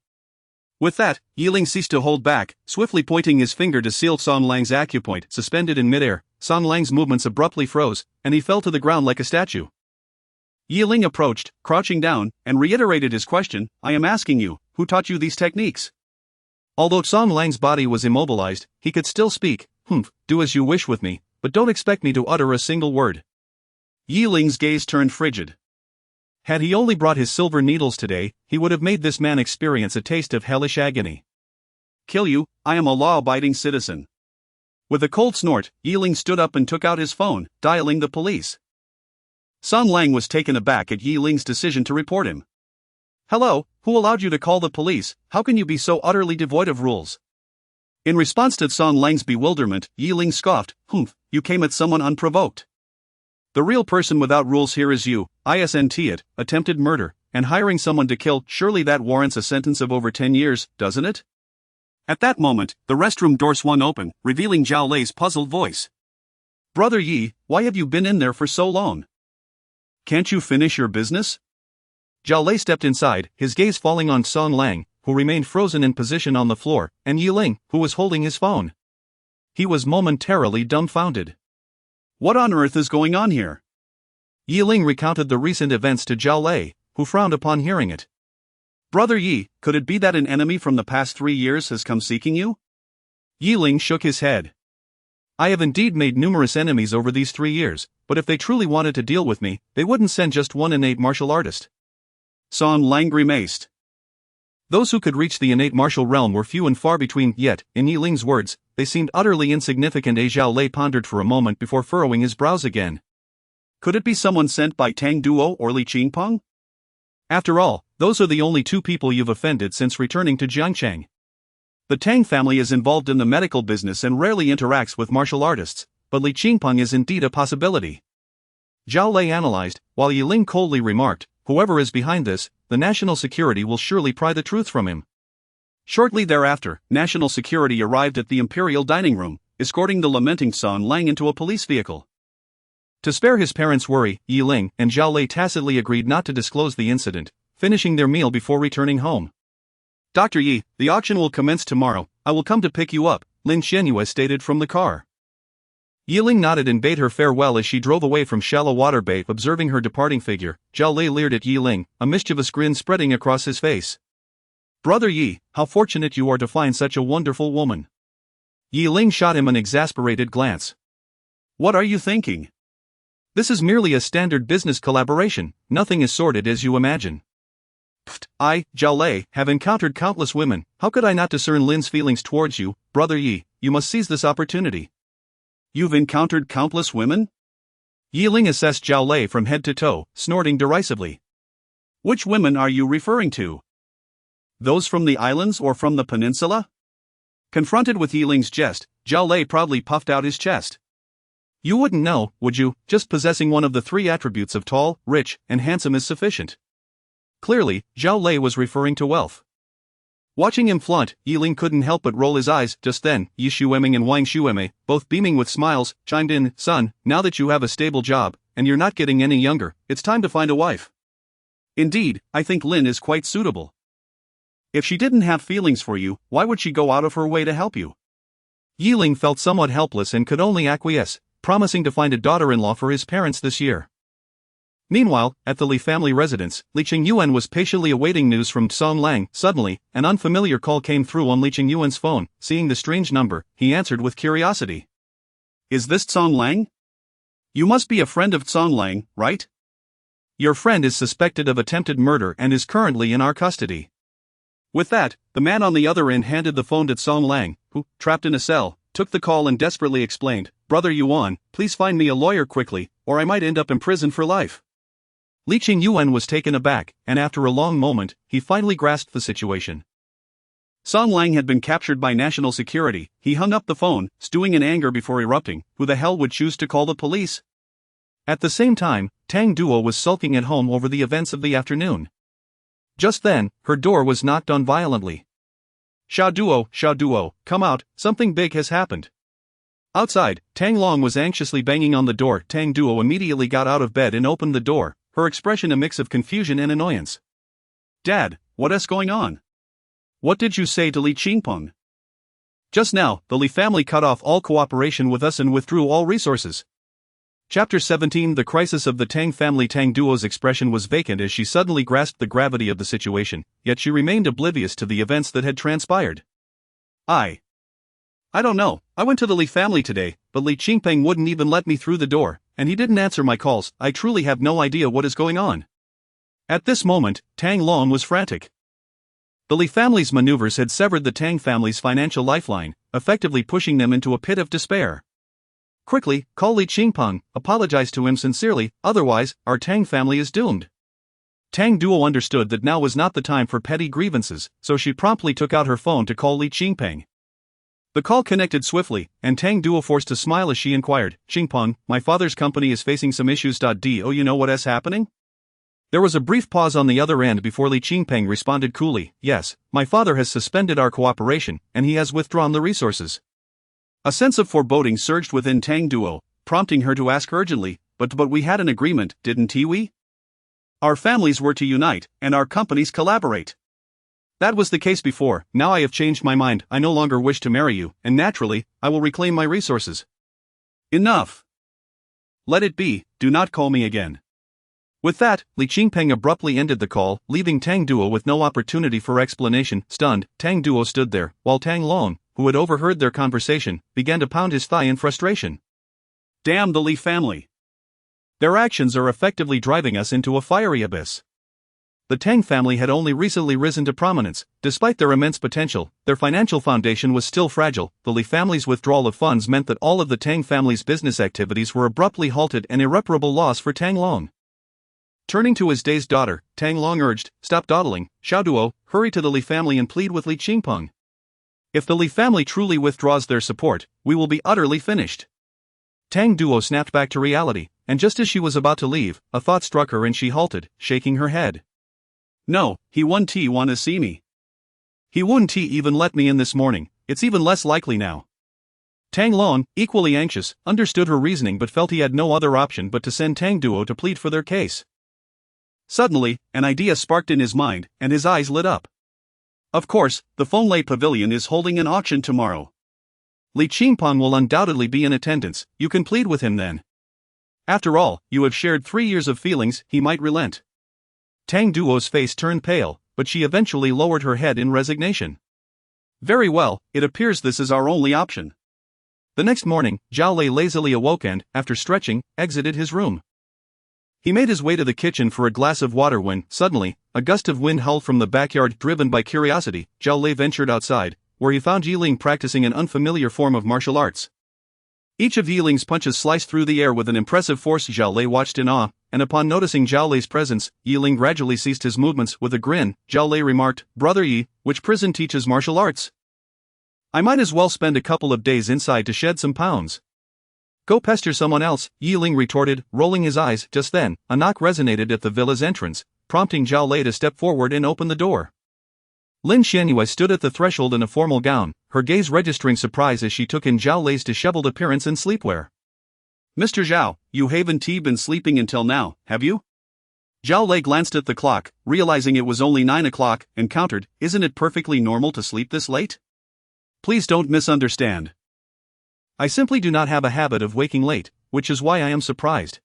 With that, Yi Ling ceased to hold back, swiftly pointing his finger to seal Song Lang's acupoint. Suspended in midair, Song Lang's movements abruptly froze, and he fell to the ground like a statue. Yi Ling approached, crouching down, and reiterated his question, "I am asking you, who taught you these techniques?" Although Song Lang's body was immobilized, he could still speak. "Humph, do as you wish with me, but don't expect me to utter a single word." Yi Ling's gaze turned frigid. Had he only brought his silver needles today, he would have made this man experience a taste of hellish agony. "Kill you? I am a law-abiding citizen." With a cold snort, Yi Ling stood up and took out his phone, dialing the police. Song Lang was taken aback at Yi Ling's decision to report him. "Hello, who allowed you to call the police? How can you be so utterly devoid of rules?" In response to Song Lang's bewilderment, Yi Ling scoffed, "Humph, you came at someone unprovoked. The real person without rules here is you. Isn't it? Attempted murder, and hiring someone to kill, surely that warrants a sentence of over 10 years, doesn't it?" At that moment, the restroom door swung open, revealing Zhao Lei's puzzled voice. "Brother Yi, why have you been in there for so long? Can't you finish your business?" Zhao Lei stepped inside, his gaze falling on Song Lang, who remained frozen in position on the floor, and Yi Ling, who was holding his phone. He was momentarily dumbfounded. What on earth is going on here? Yi Ling recounted the recent events to Zhao Lei, who frowned upon hearing it. "Brother Yi, could it be that an enemy from the past 3 years has come seeking you?" Yi Ling shook his head. "I have indeed made numerous enemies over these 3 years, but if they truly wanted to deal with me, they wouldn't send just one innate martial artist." Song Lang grimaced. Those who could reach the innate martial realm were few and far between, yet, in Yi Ling's words, they seemed utterly insignificant. Zhao Lei pondered for a moment before furrowing his brows again. Could it be someone sent by Tang Duo or Li Qingpeng? After all, those are the only 2 people you've offended since returning to Jiangcheng. The Tang family is involved in the medical business and rarely interacts with martial artists, but Li Qingpeng is indeed a possibility. Zhao Lei analyzed, while Yi Ling coldly remarked, "Whoever is behind this, the national security will surely pry the truth from him." Shortly thereafter, national security arrived at the imperial dining room, escorting the lamenting Song Lang into a police vehicle. To spare his parents' worry, Yi Ling and Zhao Lei tacitly agreed not to disclose the incident, finishing their meal before returning home. "Dr. Yi, the auction will commence tomorrow. I will come to pick you up," Lin Xianyue stated from the car. Yi Ling nodded and bade her farewell as she drove away from Shallow Water Bay. Observing her departing figure, Zhao Lei leered at Yi Ling, a mischievous grin spreading across his face. "Brother Yi, how fortunate you are to find such a wonderful woman." Yi Ling shot him an exasperated glance. "What are you thinking? This is merely a standard business collaboration, nothing as sordid as you imagine." "Pfft, I, Zhao Lei, have encountered countless women. How could I not discern Lin's feelings towards you? Brother Yi, you must seize this opportunity." "You've encountered countless women?" Yi Ling assessed Zhao Lei from head to toe, snorting derisively. Which women are you referring to? Those from the islands or from the peninsula? Confronted with Yiling's jest, Zhao Lei proudly puffed out his chest. You wouldn't know, would you? Just possessing one of the three attributes of tall, rich, and handsome is sufficient. Clearly, Zhao Lei was referring to wealth. Watching him flaunt, Yiling couldn't help but roll his eyes. Just then, Yi Shueming and Wang Shuemei, both beaming with smiles, chimed in. Son, now that you have a stable job, and you're not getting any younger, it's time to find a wife. Indeed, I think Lin is quite suitable. If she didn't have feelings for you, why would she go out of her way to help you? Yiling felt somewhat helpless and could only acquiesce, promising to find a daughter-in-law for his parents this year. Meanwhile, at the Li family residence, Li Qingyuan was patiently awaiting news from Song Lang. Suddenly, an unfamiliar call came through on Li Qingyuan's phone. Seeing the strange number, he answered with curiosity. Is this Song Lang? You must be a friend of Song Lang, right? Your friend is suspected of attempted murder and is currently in our custody. With that, the man on the other end handed the phone to Song Lang, who, trapped in a cell, took the call and desperately explained, Brother Yuan, please find me a lawyer quickly, or I might end up in prison for life. Li Qingyuan was taken aback, and after a long moment, he finally grasped the situation. Song Lang had been captured by national security. He hung up the phone, stewing in anger before erupting. Who the hell would choose to call the police? At the same time, Tang Duo was sulking at home over the events of the afternoon. Just then, her door was knocked on violently. Xiao Duo, come out, something big has happened. Outside, Tang Long was anxiously banging on the door. Tang Duo immediately got out of bed and opened the door, her expression a mix of confusion and annoyance. Dad, what is going on? What did you say to Li Qingpeng? Just now, the Li family cut off all cooperation with us and withdrew all resources. Chapter 17 The crisis of the Tang family. Tang Duo's expression was vacant as she suddenly grasped the gravity of the situation, yet she remained oblivious to the events that had transpired. I don't know, I went to the Li family today, but Li Qingpeng wouldn't even let me through the door, and he didn't answer my calls. I truly have no idea what is going on. At this moment, Tang Long was frantic. The Li family's maneuvers had severed the Tang family's financial lifeline, effectively pushing them into a pit of despair. Quickly, call Li Qingpeng, apologize to him sincerely, otherwise, our Tang family is doomed. Tang Duo understood that now was not the time for petty grievances, so she promptly took out her phone to call Li Qingpeng. The call connected swiftly, and Tang Duo forced a smile as she inquired, Qingpeng, my father's company is facing some issues. Do you know what is happening? There was a brief pause on the other end before Li Qingpeng responded coolly, yes, my father has suspended our cooperation, and he has withdrawn the resources. A sense of foreboding surged within Tang Duo, prompting her to ask urgently, but we had an agreement, didn't we? Our families were to unite, and our companies collaborate. That was the case before. Now I have changed my mind. I no longer wish to marry you, and naturally, I will reclaim my resources. Enough. Let it be, do not call me again. With that, Li Qingpeng abruptly ended the call, leaving Tang Duo with no opportunity for explanation. Stunned, Tang Duo stood there, while Tang Long, who had overheard their conversation, began to pound his thigh in frustration. Damn the Li family. Their actions are effectively driving us into a fiery abyss. The Tang family had only recently risen to prominence. Despite their immense potential, their financial foundation was still fragile. The Li family's withdrawal of funds meant that all of the Tang family's business activities were abruptly halted, an irreparable loss for Tang Long. Turning to his dazed daughter, Tang Long urged, stop dawdling, Xiao Duo, hurry to the Li family and plead with Li Qingpeng. If the Li family truly withdraws their support, we will be utterly finished. Tang Duo snapped back to reality, and just as she was about to leave, a thought struck her and she halted, shaking her head. No, he wouldn't want to see me. He wouldn't even let me in this morning. It's even less likely now. Tang Long, equally anxious, understood her reasoning but felt he had no other option but to send Tang Duo to plead for their case. Suddenly, an idea sparked in his mind, and his eyes lit up. Of course, the Fenglei Pavilion is holding an auction tomorrow. Li Qingpeng will undoubtedly be in attendance. You can plead with him then. After all, you have shared 3 years of feelings, he might relent. Tang Duo's face turned pale, but she eventually lowered her head in resignation. Very well, it appears this is our only option. The next morning, Zhao Lei lazily awoke and, after stretching, exited his room. He made his way to the kitchen for a glass of water when, suddenly, a gust of wind howled from the backyard. Driven by curiosity, Zhao Lei ventured outside, where he found Yiling practicing an unfamiliar form of martial arts. Each of Yiling's punches sliced through the air with an impressive force. Zhao Lei watched in awe, and upon noticing Zhao Lei's presence, Yi Ling gradually ceased his movements. With a grin, Zhao Lei remarked, "Brother Yi, which prison teaches martial arts? I might as well spend a couple of days inside to shed some pounds." "Go pester someone else," Yi Ling retorted, rolling his eyes. Just then, a knock resonated at the villa's entrance, prompting Zhao Lei to step forward and open the door. Lin Xianyue stood at the threshold in a formal gown, her gaze registering surprise as she took in Zhao Lei's disheveled appearance and sleepwear. "Mr. Zhao, you haven't been sleeping until now, have you?" Zhao Lei glanced at the clock, realizing it was only 9 o'clock, and countered, "Isn't it perfectly normal to sleep this late? Please don't misunderstand. I simply do not have a habit of waking late, which is why I am surprised."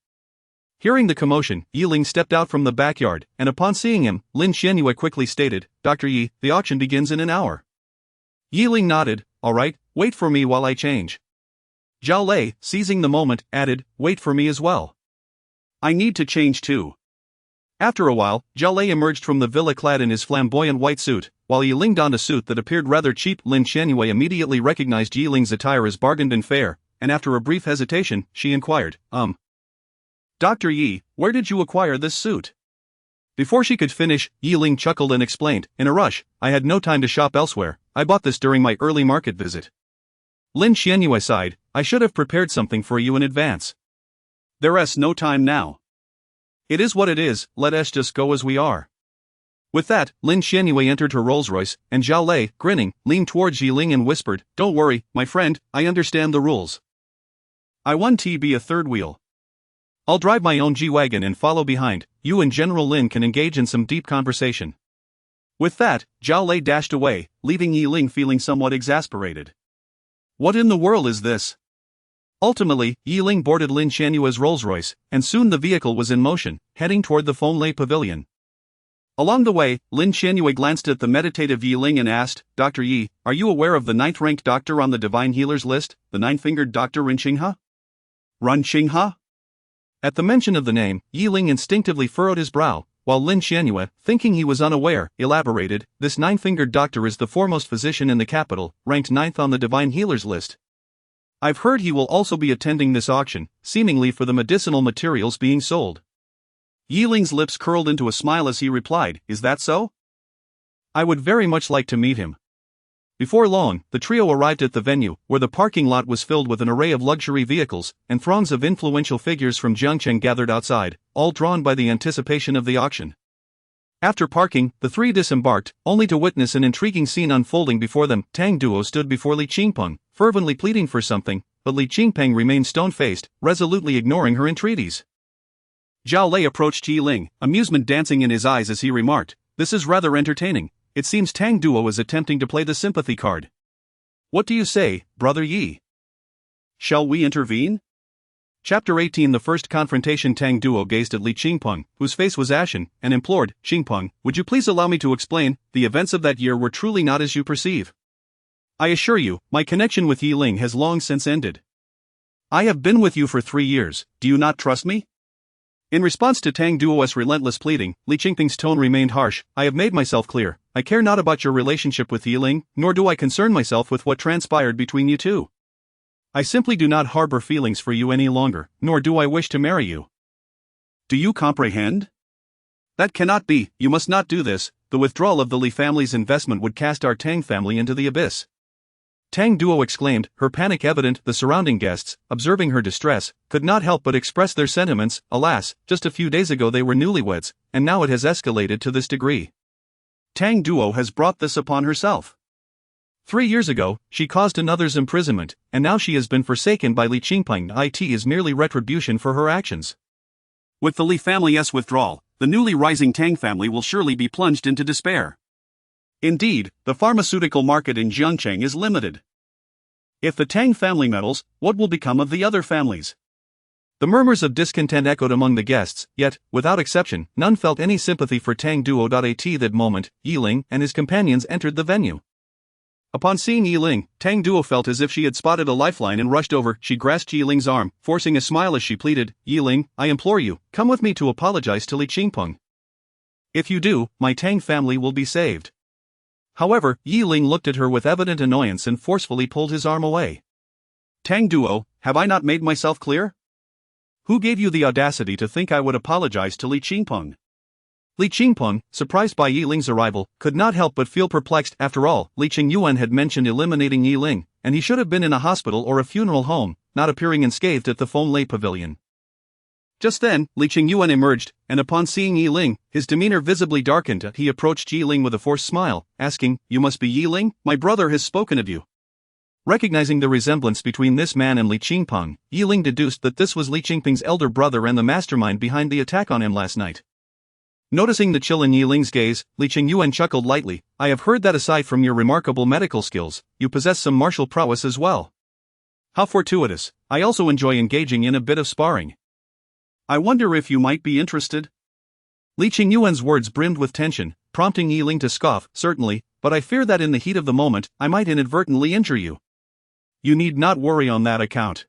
Hearing the commotion, Yi Ling stepped out from the backyard, and upon seeing him, Lin Xianyue quickly stated, "Dr. Yi, the auction begins in an hour." Yi Ling nodded, "All right, wait for me while I change." Zhao Lei, seizing the moment, added, "Wait for me as well. I need to change too." After a while, Zhao Lei emerged from the villa clad in his flamboyant white suit, while Yi Ling donned a suit that appeared rather cheap. Lin Xianyue immediately recognized Yi Ling's attire as bargained and fair, and after a brief hesitation, she inquired, Dr. Yi, where did you acquire this suit?" Before she could finish, Yi Ling chuckled and explained, "In a rush, I had no time to shop elsewhere. I bought this during my early market visit." Lin Xianyue sighed, "I should have prepared something for you in advance." "There's no time now. It is what it is, let us just go as we are." With that, Lin Xianyue entered her Rolls-Royce, and Zhao Lei, grinning, leaned towards Yi Ling and whispered, "Don't worry, my friend, I understand the rules. I want to be a third wheel. I'll drive my own G-Wagon and follow behind. You and General Lin can engage in some deep conversation." With that, Zhao Lei dashed away, leaving Yi Ling feeling somewhat exasperated. What in the world is this? Ultimately, Yi Ling boarded Lin Xianyue's Rolls-Royce, and soon the vehicle was in motion, heading toward the Feng Lei Pavilion. Along the way, Lin Xianyue glanced at the meditative Yi Ling and asked, "Dr. Yi, are you aware of the 9th-ranked doctor on the divine healers list, the 9-fingered Dr. Ren Qinghe?" "Ren Qinghe?" At the mention of the name, Yi Ling instinctively furrowed his brow, while Lin Xianyue, thinking he was unaware, elaborated, "This 9-fingered doctor is the foremost physician in the capital, ranked 9th on the divine healers list. I've heard he will also be attending this auction, seemingly for the medicinal materials being sold." Yi Ling's lips curled into a smile as he replied, "Is that so? I would very much like to meet him." Before long, the trio arrived at the venue, where the parking lot was filled with an array of luxury vehicles, and throngs of influential figures from Jiangcheng gathered outside, all drawn by the anticipation of the auction. After parking, the three disembarked, only to witness an intriguing scene unfolding before them. Tang Duo stood before Li Qingpeng, fervently pleading for something, but Li Qingpeng remained stone-faced, resolutely ignoring her entreaties. Zhao Lei approached Yi Ling, amusement dancing in his eyes as he remarked, "This is rather entertaining. It seems Tang Duo is attempting to play the sympathy card. What do you say, Brother Yi? Shall we intervene?" Chapter 18. The first confrontation. Tang Duo gazed at Li Qingpeng, whose face was ashen, and implored, "Qingpeng, would you please allow me to explain? The events of that year were truly not as you perceive. I assure you, my connection with Yi Ling has long since ended. I have been with you for 3 years, do you not trust me?" In response to Tang Duo's relentless pleading, Li Qingpeng's tone remained harsh. "I have made myself clear. I care not about your relationship with Yi Ling, nor do I concern myself with what transpired between you two. I simply do not harbor feelings for you any longer, nor do I wish to marry you. Do you comprehend? That cannot be, you must not do this. The withdrawal of the Li family's investment would cast our Tang family into the abyss." Tang Duo exclaimed, her panic evident. The surrounding guests, observing her distress, could not help but express their sentiments. Alas, just a few days ago they were newlyweds, and now it has escalated to this degree. Tang Duo has brought this upon herself. 3 years ago, she caused another's imprisonment, and now she has been forsaken by Li Qingpeng. It is merely retribution for her actions. With the Li family's withdrawal, the newly rising Tang family will surely be plunged into despair. Indeed, the pharmaceutical market in Jiangcheng is limited. If the Tang family meddles, what will become of the other families? The murmurs of discontent echoed among the guests, yet, without exception, none felt any sympathy for Tang Duo. At that moment, Yi Ling and his companions entered the venue. Upon seeing Yi Ling, Tang Duo felt as if she had spotted a lifeline and rushed over. She grasped Yi Ling's arm, forcing a smile as she pleaded, "Yi Ling, I implore you, come with me to apologize to Li Qingpeng. If you do, my Tang family will be saved." However, Yi Ling looked at her with evident annoyance and forcefully pulled his arm away. "Tang Duo, have I not made myself clear? Who gave you the audacity to think I would apologize to Li Qingpeng? Li Qingpeng, surprised by Yi Ling's arrival, could not help but feel perplexed. After all, Li Qingyuan had mentioned eliminating Yi Ling, and he should have been in a hospital or a funeral home, not appearing unscathed at the Feng Lei pavilion. Just then, Li Qingyuan emerged, and upon seeing Yi Ling, his demeanor visibly darkened. He approached Yi Ling with a forced smile, asking, "You must be Yi Ling? My brother has spoken of you." Recognizing the resemblance between this man and Li Qingpeng, Yi Ling deduced that this was Li Qingpeng's elder brother and the mastermind behind the attack on him last night. Noticing the chill in Yi Ling's gaze, Li Qingyuan chuckled lightly. "I have heard that aside from your remarkable medical skills, you possess some martial prowess as well. How fortuitous. I also enjoy engaging in a bit of sparring. I wonder if you might be interested?" Li Qingyuan's words brimmed with tension, prompting Yi Ling to scoff. "Certainly, but I fear that in the heat of the moment, I might inadvertently injure you." "You need not worry on that account.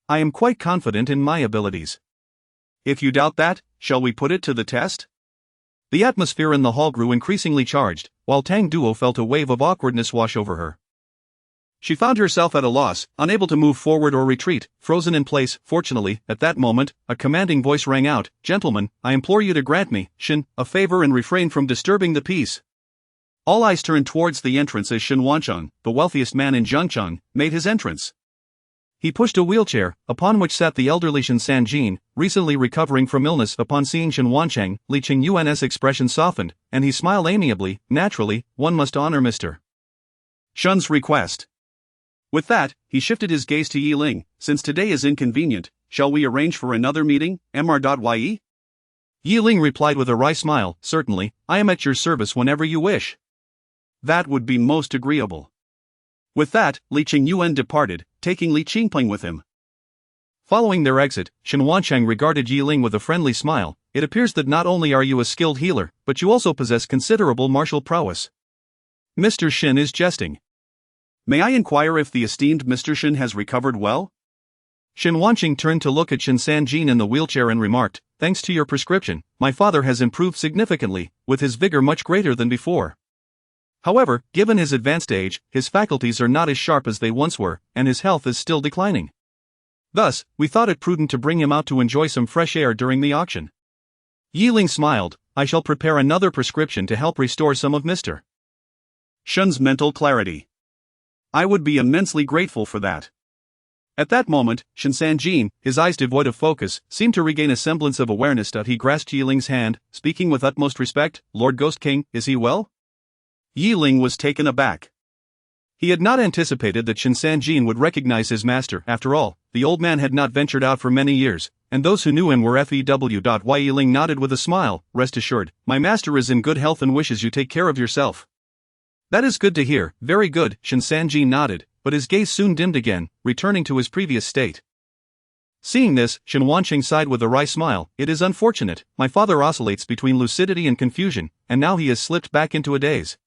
I am quite confident in my abilities." "If you doubt that, shall we put it to the test?" The atmosphere in the hall grew increasingly charged, while Tang Duo felt a wave of awkwardness wash over her. She found herself at a loss, unable to move forward or retreat, frozen in place. Fortunately, at that moment, a commanding voice rang out, "Gentlemen, I implore you to grant me, Shen, a favor and refrain from disturbing the peace." All eyes turned towards the entrance as Shen Wancheng, the wealthiest man in Zhengcheng, made his entrance. He pushed a wheelchair, upon which sat the elderly Shen Sanjin, recently recovering from illness. Upon seeing Shen Wancheng, Li Qingyuan's expression softened, and he smiled amiably. "Naturally, one must honor Mr. Shen's request." With that, he shifted his gaze to Yi Ling. "Since today is inconvenient, shall we arrange for another meeting, Mr.Ye?" Yi Ling replied with a wry smile, "Certainly, I am at your service whenever you wish." "That would be most agreeable." With that, Li Qingyuan departed, taking Li Qingpeng with him. Following their exit, Shen Wancheng regarded Yi Ling with a friendly smile. "It appears that not only are you a skilled healer, but you also possess considerable martial prowess." Mr. Shen is jesting. "May I inquire if the esteemed Mr. Shen has recovered well?" Shen Wancheng turned to look at Shen Sanjin in the wheelchair and remarked, "Thanks to your prescription, my father has improved significantly, with his vigor much greater than before. However, given his advanced age, his faculties are not as sharp as they once were, and his health is still declining. Thus, we thought it prudent to bring him out to enjoy some fresh air during the auction." Yi Ling smiled. "I shall prepare another prescription to help restore some of Mr. Shen's mental clarity. I would be immensely grateful for that." At that moment, Shen Sanjin, his eyes devoid of focus, seemed to regain a semblance of awareness. He grasped Yi Ling's hand, speaking with utmost respect. "Lord Ghost King, is he well?" Yi Ling was taken aback. He had not anticipated that Shen Sanjin would recognize his master. After all, the old man had not ventured out for many years, and those who knew him were few. Yi Ling nodded with a smile. "Rest assured, my master is in good health and wishes you take care of yourself." "That is good to hear." "Very good," Shen Sanjin nodded, but his gaze soon dimmed again, returning to his previous state. Seeing this, Shen Wancheng sighed with a wry smile. "It is unfortunate, my father oscillates between lucidity and confusion, and now he has slipped back into a daze.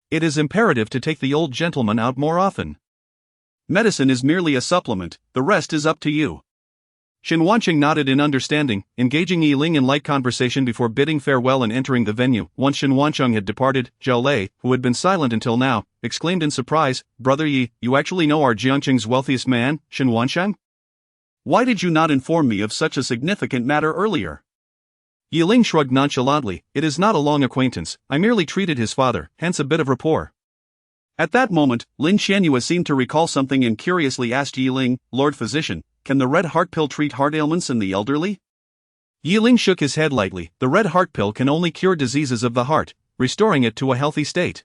It is imperative to take the old gentleman out more often." "Medicine is merely a supplement, the rest is up to you." Shen Wancheng nodded in understanding, engaging Yi Ling in light conversation before bidding farewell and entering the venue. Once Shen Wancheng had departed, Zhao Lei, who had been silent until now, exclaimed in surprise, "Brother Yi, you actually know our Jiangqing's wealthiest man, Shen Wancheng? Why did you not inform me of such a significant matter earlier?" Yi Ling shrugged nonchalantly. "It is not a long acquaintance, I merely treated his father, hence a bit of rapport." At that moment, Lin Xianyue seemed to recall something and curiously asked Yi Ling, "Lord Physician, can the red heart pill treat heart ailments in the elderly?" Yi Ling shook his head lightly. "The red heart pill can only cure diseases of the heart, restoring it to a healthy state.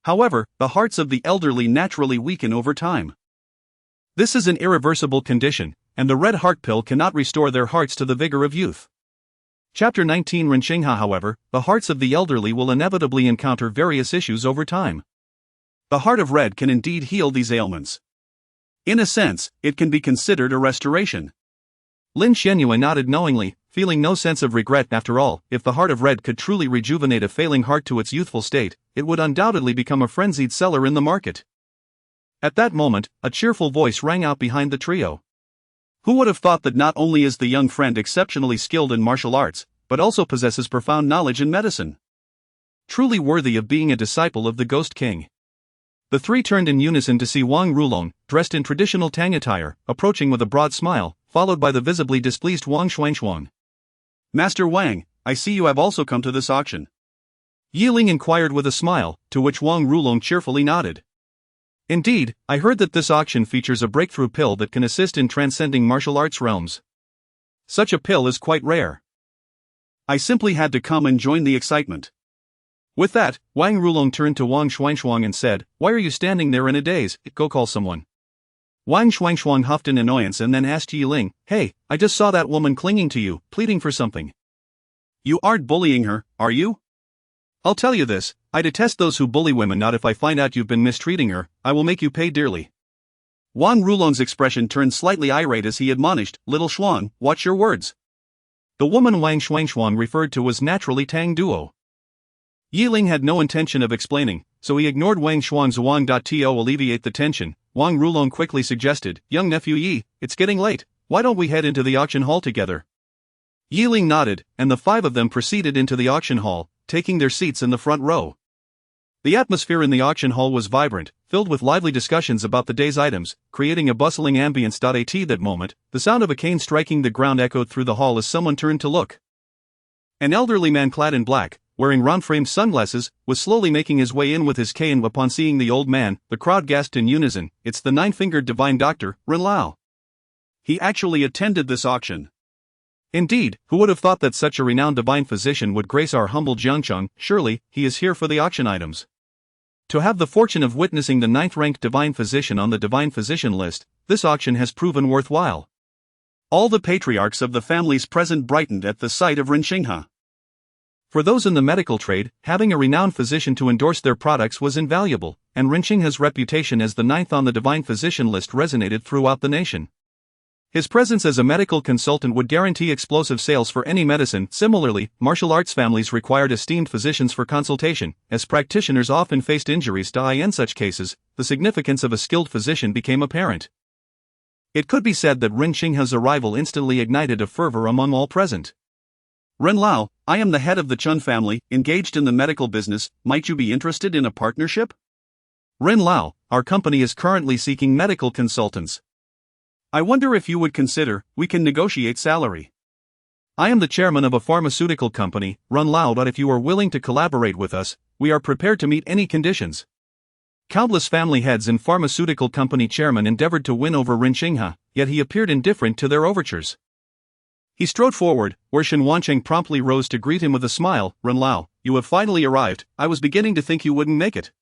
However, the hearts of the elderly naturally weaken over time. This is an irreversible condition, and the red heart pill cannot restore their hearts to the vigor of youth. Chapter 19 Renqingha. However, the hearts of the elderly will inevitably encounter various issues over time. The heart of red can indeed heal these ailments. In a sense, it can be considered a restoration." Lin Xianyue nodded knowingly, feeling no sense of regret. After all, if the heart of red could truly rejuvenate a failing heart to its youthful state, it would undoubtedly become a frenzied seller in the market. At that moment, a cheerful voice rang out behind the trio. "Who would have thought that not only is the young friend exceptionally skilled in martial arts, but also possesses profound knowledge in medicine? Truly worthy of being a disciple of the Ghost King." The three turned in unison to see Wang Rulong, dressed in traditional Tang attire, approaching with a broad smile. followed by the visibly displeased Wang Xuanxuang. Master Wang, I see you have also come to this auction. Yi Ling inquired with a smile, to which Wang Rulong cheerfully nodded. Indeed, I heard that this auction features a breakthrough pill that can assist in transcending martial arts realms. Such a pill is quite rare. I simply had to come and join the excitement. With that, Wang Rulong turned to Wang Xuanxuang and said, "Why are you standing there in a daze? Go call someone." Wang Xuanxuang huffed in annoyance and then asked Yi Ling, "Hey, I just saw that woman clinging to you, pleading for something." You aren't bullying her, are you? I'll tell you this, I detest those who bully women. Not if I find out you've been mistreating her, I will make you pay dearly. Wang Rulong's expression turned slightly irate as he admonished, "Little Xuan, watch your words." The woman Wang Xuanxuang referred to was naturally Tang Duo. Yi Ling had no intention of explaining, so he ignored Wang Xuan's Wang. To alleviate the tension, Wang Rulong quickly suggested, "Young nephew Yi, it's getting late, why don't we head into the auction hall together?" Yi Ling nodded, and the five of them proceeded into the auction hall, taking their seats in the front row. The atmosphere in the auction hall was vibrant, filled with lively discussions about the day's items, creating a bustling ambience. At that moment, the sound of a cane striking the ground echoed through the hall as someone turned to look. An elderly man clad in black, wearing round-framed sunglasses, was slowly making his way in with his cane. Upon seeing the old man, the crowd gasped in unison, "It's the nine-fingered divine doctor, Ren Lao." He actually attended this auction. Indeed, who would have thought that such a renowned divine physician would grace our humble Jiangcheng? Surely, he is here for the auction items. To have the fortune of witnessing the ninth-ranked divine physician on the divine physician list, this auction has proven worthwhile. All the patriarchs of the families present brightened at the sight of Ren Xinghe. For those in the medical trade, having a renowned physician to endorse their products was invaluable, and Ren Xinghe's reputation as the ninth on the divine physician list resonated throughout the nation. His presence as a medical consultant would guarantee explosive sales for any medicine. Similarly, martial arts families required esteemed physicians for consultation, as practitioners often faced injuries. In such cases, the significance of a skilled physician became apparent. It could be said that Ren Xinghe's arrival instantly ignited a fervor among all present. "Ren Lao, I am the head of the Chun family, engaged in the medical business. Might you be interested in a partnership?" "Ren Lao, our company is currently seeking medical consultants. I wonder if you would consider, we can negotiate salary." "I am the chairman of a pharmaceutical company, Ren Lao. If you are willing to collaborate with us, we are prepared to meet any conditions." Countless family heads and pharmaceutical company chairmen endeavored to win over Ren Xinghe, yet he appeared indifferent to their overtures. He strode forward, where Shen Wancheng promptly rose to greet him with a smile. "Ren Lao, you have finally arrived. I was beginning to think you wouldn't make it.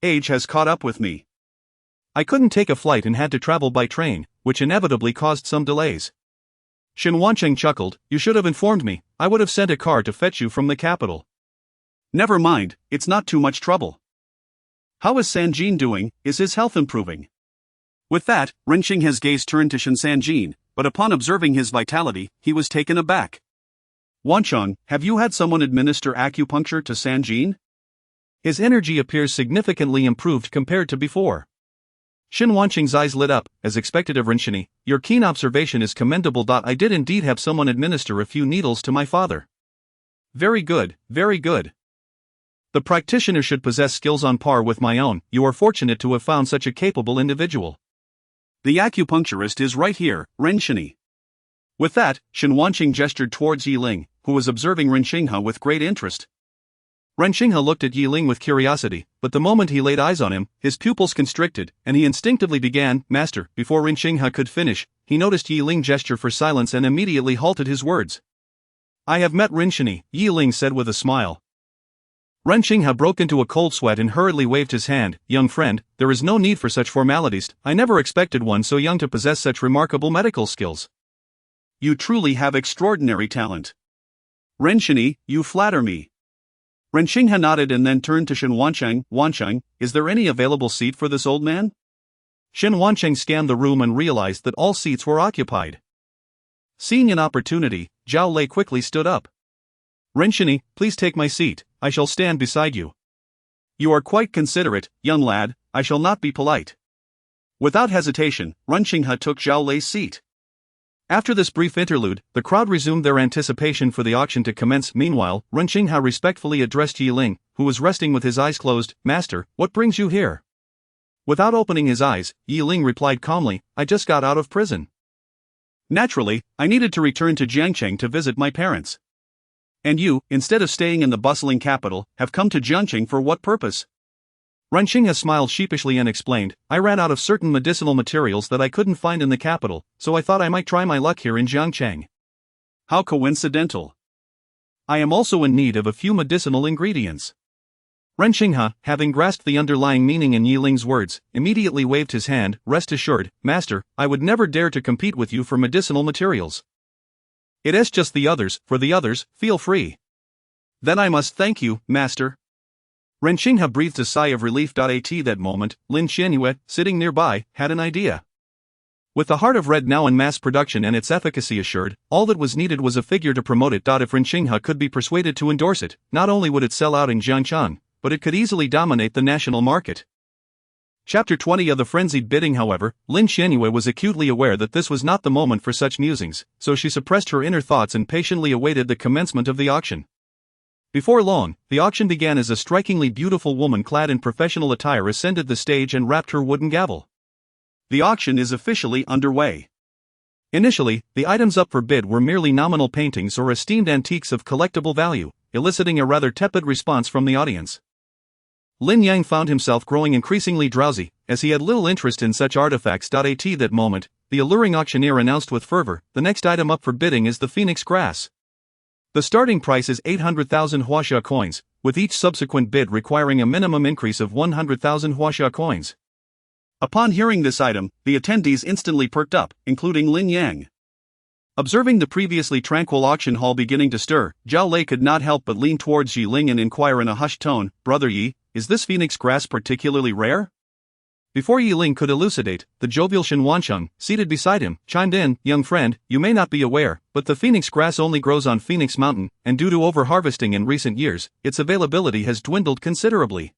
Age has caught up with me. I couldn't take a flight and had to travel by train, which inevitably caused some delays." Shen Wancheng chuckled, "You should have informed me, I would have sent a car to fetch you from the capital." "Never mind, it's not too much trouble. How is Sanjin doing? Is his health improving?" With that, Ren Xinghe's gaze turned to Shen Sanjin, but upon observing his vitality, he was taken aback. "Wancheng, have you had someone administer acupuncture to Sanjin?" "His energy appears significantly improved compared to before." Shen Wancheng's eyes lit up, as expected of Ren Xinghe. "Your keen observation is commendable. I did indeed have someone administer a few needles to my father." "Very good, very good. The practitioner should possess skills on par with my own. You are fortunate to have found such a capable individual." "The acupuncturist is right here, Ren Xinghe." With that, Shen Wancheng gestured towards Yi Ling, who was observing Ren Xinghe with great interest. Ren Xinghe looked at Yi Ling with curiosity, but the moment he laid eyes on him, his pupils constricted, and he instinctively began, "Master." Before Ren Xinghe could finish, he noticed Yi Ling gesture for silence and immediately halted his words. "I have met Ren Xinghe," Yi Ling said with a smile. Ren Xinghe broke into a cold sweat and hurriedly waved his hand. "Young friend, there is no need for such formalities. I never expected one so young to possess such remarkable medical skills." "You truly have extraordinary talent. Ren Xinghe, you flatter me." Ren Xinghe nodded and then turned to Shen Wancheng. "Wancheng, is there any available seat for this old man?" Shen Wancheng scanned the room and realized that all seats were occupied. Seeing an opportunity, Zhao Lei quickly stood up. "Ren Xinghe, please take my seat, I shall stand beside you." "You are quite considerate, young lad, I shall not be polite." Without hesitation, Ren Xinghe took Zhao Lei's seat. After this brief interlude, the crowd resumed their anticipation for the auction to commence. Meanwhile, Ren Xinghe respectfully addressed Yi Ling, who was resting with his eyes closed. "Master, what brings you here?" Without opening his eyes, Yi Ling replied calmly, "I just got out of prison." Naturally, I needed to return to Jiangcheng to visit my parents. And you, instead of staying in the bustling capital, have come to Jiangcheng for what purpose? Renxinghe smiled sheepishly and explained, I ran out of certain medicinal materials that I couldn't find in the capital, so I thought I might try my luck here in Jiangcheng. How coincidental. I am also in need of a few medicinal ingredients. Renxinghe, having grasped the underlying meaning in Yi Ling's words, immediately waved his hand. Rest assured, master, I would never dare to compete with you for medicinal materials. It is just the others, for the others, feel free. Then I must thank you, master. Renxinghe breathed a sigh of relief. At that moment, Lin Xianyue, sitting nearby, had an idea. With the Heart of Red now in mass production and its efficacy assured, all that was needed was a figure to promote it. If Renxinghe could be persuaded to endorse it, not only would it sell out in Jiangshan, but it could easily dominate the national market. Chapter 20 of the Frenzied Bidding. However, Lin Xianyue was acutely aware that this was not the moment for such musings, so she suppressed her inner thoughts and patiently awaited the commencement of the auction. Before long, the auction began as a strikingly beautiful woman clad in professional attire ascended the stage and rapped her wooden gavel. The auction is officially underway. Initially, the items up for bid were merely nominal paintings or esteemed antiques of collectible value, eliciting a rather tepid response from the audience. Lin Yang found himself growing increasingly drowsy, as he had little interest in such artifacts. At that moment, the alluring auctioneer announced with fervor, the next item up for bidding is the phoenix grass. The starting price is 800,000 huaxia coins, with each subsequent bid requiring a minimum increase of 100,000 huaxia coins. Upon hearing this item, the attendees instantly perked up, including Lin Yang. Observing the previously tranquil auction hall beginning to stir, Zhao Lei could not help but lean towards Yi Ling and inquire in a hushed tone, Brother Yi, is this phoenix grass particularly rare? Before Yi Ling could elucidate, the jovial Shen Wansheng, seated beside him, chimed in, young friend, you may not be aware, but the phoenix grass only grows on Phoenix Mountain, and due to over-harvesting in recent years, its availability has dwindled considerably.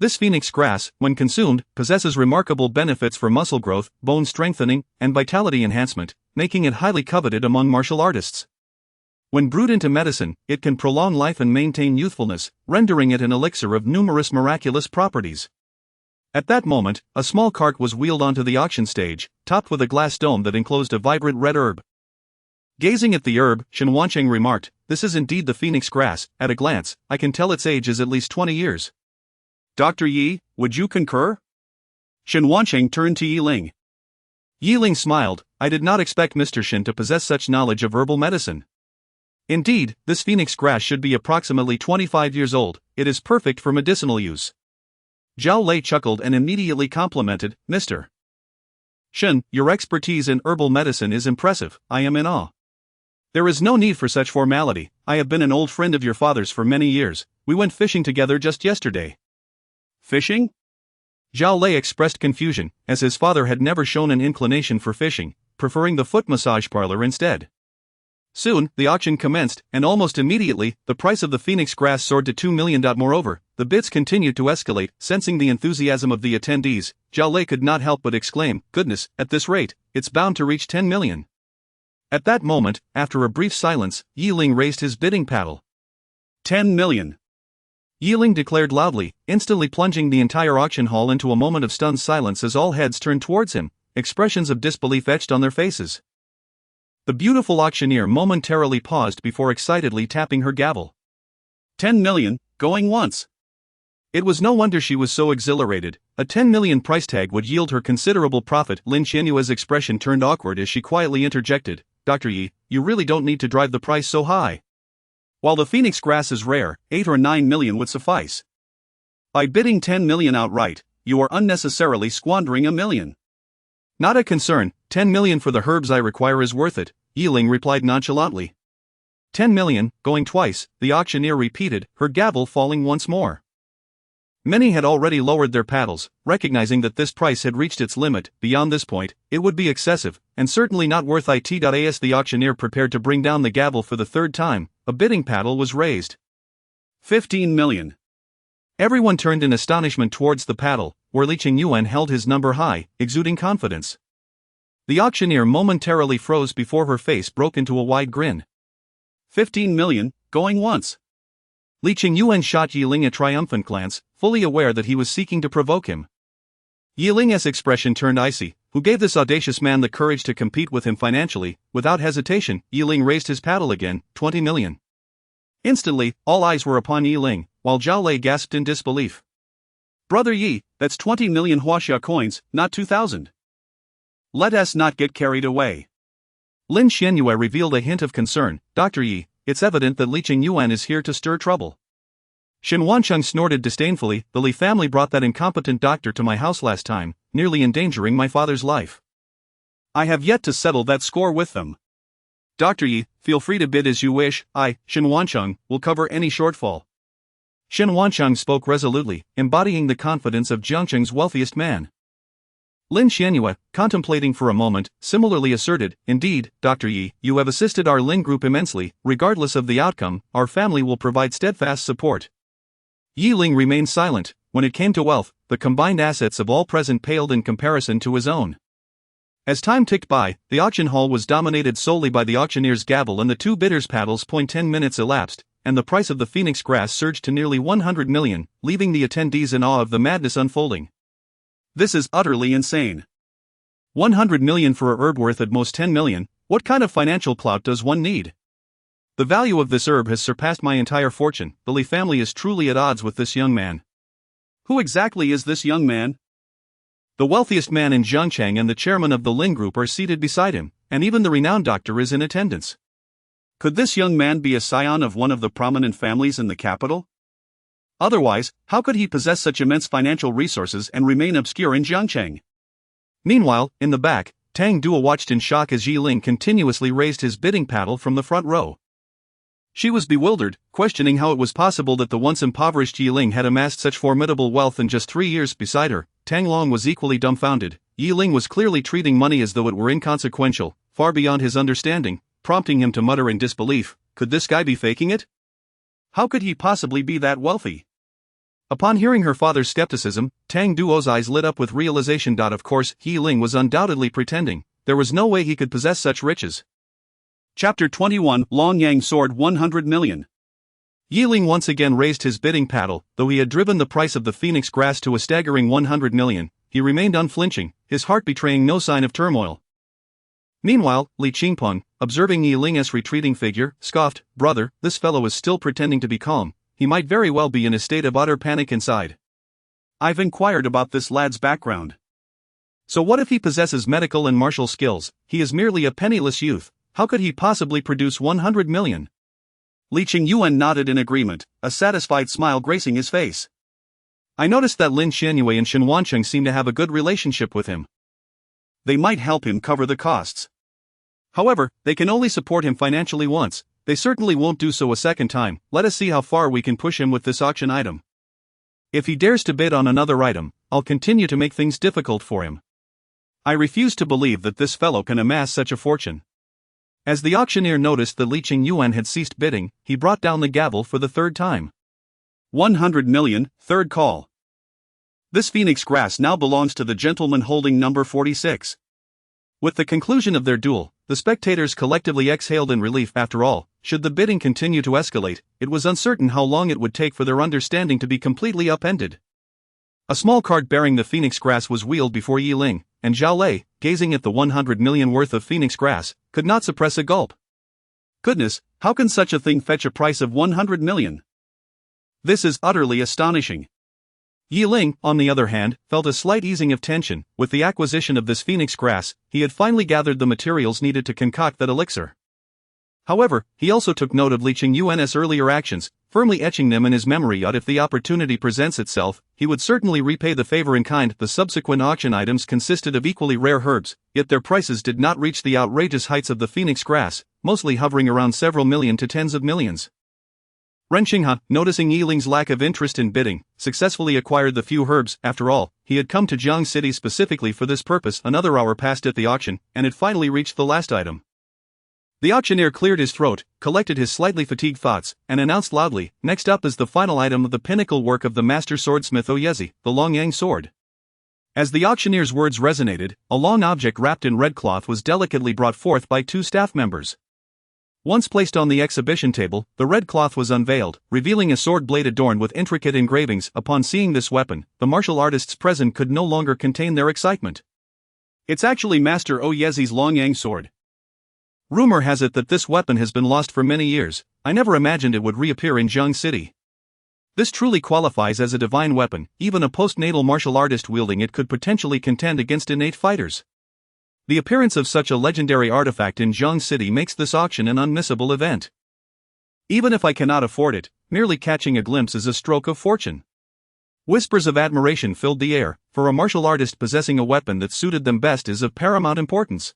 This phoenix grass, when consumed, possesses remarkable benefits for muscle growth, bone strengthening, and vitality enhancement, making it highly coveted among martial artists. When brewed into medicine, it can prolong life and maintain youthfulness, rendering it an elixir of numerous miraculous properties. At that moment, a small cart was wheeled onto the auction stage, topped with a glass dome that enclosed a vibrant red herb. Gazing at the herb, Shen Wansheng remarked, this is indeed the phoenix grass. At a glance, I can tell its age is at least 20 years. Dr. Yi, would you concur? Shen Wansheng turned to Yi Ling. Yi Ling smiled, I did not expect Mr. Shen to possess such knowledge of herbal medicine. Indeed, this phoenix grass should be approximately 25 years old, it is perfect for medicinal use. Zhao Lei chuckled and immediately complimented, Mr. Shen, your expertise in herbal medicine is impressive, I am in awe. There is no need for such formality, I have been an old friend of your father's for many years, we went fishing together just yesterday. Fishing? Zhao Lei expressed confusion, as his father had never shown an inclination for fishing, preferring the foot massage parlor instead. Soon, the auction commenced, and almost immediately, the price of the phoenix grass soared to 2 million. Moreover, the bids continued to escalate. Sensing the enthusiasm of the attendees, Zhao Lei could not help but exclaim, goodness, at this rate, it's bound to reach 10 million. At that moment, after a brief silence, Yi Ling raised his bidding paddle. 10 million. Yi Ling declared loudly, instantly plunging the entire auction hall into a moment of stunned silence as all heads turned towards him, expressions of disbelief etched on their faces. The beautiful auctioneer momentarily paused before excitedly tapping her gavel. 10 million, going once. It was no wonder she was so exhilarated, a 10 million price tag would yield her considerable profit. Lin Xianyue's expression turned awkward as she quietly interjected, Dr. Yi, you really don't need to drive the price so high. While the phoenix grass is rare, 8 or 9 million would suffice. By bidding 10 million outright, you are unnecessarily squandering a million. Not a concern, 10 million for the herbs I require is worth it, Yi Ling replied nonchalantly. 10 million, going twice, the auctioneer repeated, her gavel falling once more. Many had already lowered their paddles, recognizing that this price had reached its limit. Beyond this point, it would be excessive, and certainly not worth it. As the auctioneer prepared to bring down the gavel for the third time, a bidding paddle was raised. 15 million. Everyone turned in astonishment towards the paddle, where Li Qingyuan held his number high, exuding confidence. The auctioneer momentarily froze before her face broke into a wide grin. 15 million, going once. Li Qingyuan shot Yi Ling a triumphant glance, fully aware that he was seeking to provoke him. Yi Ling's expression turned icy, Who gave this audacious man the courage to compete with him financially? Without hesitation, Ling raised his paddle again, 20 million. Instantly, all eyes were upon Ling, while Zhao Lei gasped in disbelief. Brother Yi, that's 20 million huaxia coins, not 2,000. Let us not get carried away. Lin Xianyue revealed a hint of concern. Dr. Yi, it's evident that Li Qingyuan is here to stir trouble. Shen Wancheng snorted disdainfully. The Li family brought that incompetent doctor to my house last time, nearly endangering my father's life. I have yet to settle that score with them. Dr. Yi, feel free to bid as you wish. I, Shen Wancheng, will cover any shortfall. Shen Wancheng spoke resolutely, embodying the confidence of Jiangcheng's wealthiest man. Lin Xianyue, contemplating for a moment, similarly asserted, indeed, Dr. Yi, you have assisted our Ling group immensely. Regardless of the outcome, our family will provide steadfast support. Ling remained silent. When it came to wealth, the combined assets of all present paled in comparison to his own. As time ticked by, the auction hall was dominated solely by the auctioneer's gavel and the two bidders' paddles. 10 minutes elapsed, and the price of the phoenix grass surged to nearly 100 million, leaving the attendees in awe of the madness unfolding. This is utterly insane. 100 million for a herb worth at most 10 million, what kind of financial clout does one need? The value of this herb has surpassed my entire fortune. The Li family is truly at odds with this young man. Who exactly is this young man? The wealthiest man in Jiangcheng and the chairman of the Ling group are seated beside him, and even the renowned doctor is in attendance. Could this young man be a scion of one of the prominent families in the capital? Otherwise, how could he possess such immense financial resources and remain obscure in Jiangcheng? Meanwhile, in the back, Tang Duo watched in shock as Ling continuously raised his bidding paddle from the front row. She was bewildered, questioning how it was possible that the once impoverished Ling had amassed such formidable wealth in just 3 years. Beside her, Tang Long was equally dumbfounded. Ling was clearly treating money as though it were inconsequential, far beyond his understanding, prompting him to mutter in disbelief, could this guy be faking it? How could he possibly be that wealthy? Upon hearing her father's skepticism, Tang Duo's eyes lit up with realization. Of course, Ling was undoubtedly pretending. There was no way he could possess such riches. Chapter 21, Long Yang Sword 100 million. Ling once again raised his bidding paddle. Though he had driven the price of the phoenix grass to a staggering 100 million, he remained unflinching, his heart betraying no sign of turmoil. Meanwhile, Li Qingpeng, observing Ling's retreating figure, scoffed, "Brother, this fellow is still pretending to be calm. He might very well be in a state of utter panic inside." I've inquired about this lad's background. So what if he possesses medical and martial skills? He is merely a penniless youth. How could he possibly produce 100 million? Li Qingyuan nodded in agreement, a satisfied smile gracing his face. I noticed that Lin Xianyue and Shen Wancheng seem to have a good relationship with him. They might help him cover the costs. However, they can only support him financially once. They certainly won't do so a second time. Let us see how far we can push him with this auction item. If he dares to bid on another item, I'll continue to make things difficult for him. I refuse to believe that this fellow can amass such a fortune. As the auctioneer noticed that Li Qingyuan had ceased bidding, he brought down the gavel for the third time. 100 million, third call. This phoenix grass now belongs to the gentleman holding number 46. With the conclusion of their duel, the spectators collectively exhaled in relief. After all, should the bidding continue to escalate, it was uncertain how long it would take for their understanding to be completely upended. A small cart bearing the phoenix grass was wheeled before Ling, and Zhao Lei, gazing at the 100 million worth of phoenix grass, could not suppress a gulp. Goodness, how can such a thing fetch a price of 100 million? This is utterly astonishing. Ling, on the other hand, felt a slight easing of tension. With the acquisition of this phoenix grass, he had finally gathered the materials needed to concoct that elixir. However, he also took note of Li Qingyuan's earlier actions, firmly etching them in his memory. If the opportunity presents itself, he would certainly repay the favor in kind. The subsequent auction items consisted of equally rare herbs, yet their prices did not reach the outrageous heights of the phoenix grass, mostly hovering around several million to tens of millions. Ren Qinghe, noticing Ling's lack of interest in bidding, successfully acquired the few herbs. After all, he had come to Jiang City specifically for this purpose. Another hour passed at the auction, and it finally reached the last item. The auctioneer cleared his throat, collected his slightly fatigued thoughts, and announced loudly, "Next up is the final item of the pinnacle work of the master swordsmith Oyezi, the Long Yang sword." As the auctioneer's words resonated, a long object wrapped in red cloth was delicately brought forth by two staff members. Once placed on the exhibition table, the red cloth was unveiled, revealing a sword blade adorned with intricate engravings. Upon seeing this weapon, the martial artists present could no longer contain their excitement. It's actually Master Oyezi's Longyang sword. Rumor has it that this weapon has been lost for many years. I never imagined it would reappear in Jiang City. This truly qualifies as a divine weapon. Even a postnatal martial artist wielding it could potentially contend against innate fighters. The appearance of such a legendary artifact in Jiang City makes this auction an unmissable event. Even if I cannot afford it, merely catching a glimpse is a stroke of fortune. Whispers of admiration filled the air, for a martial artist possessing a weapon that suited them best is of paramount importance.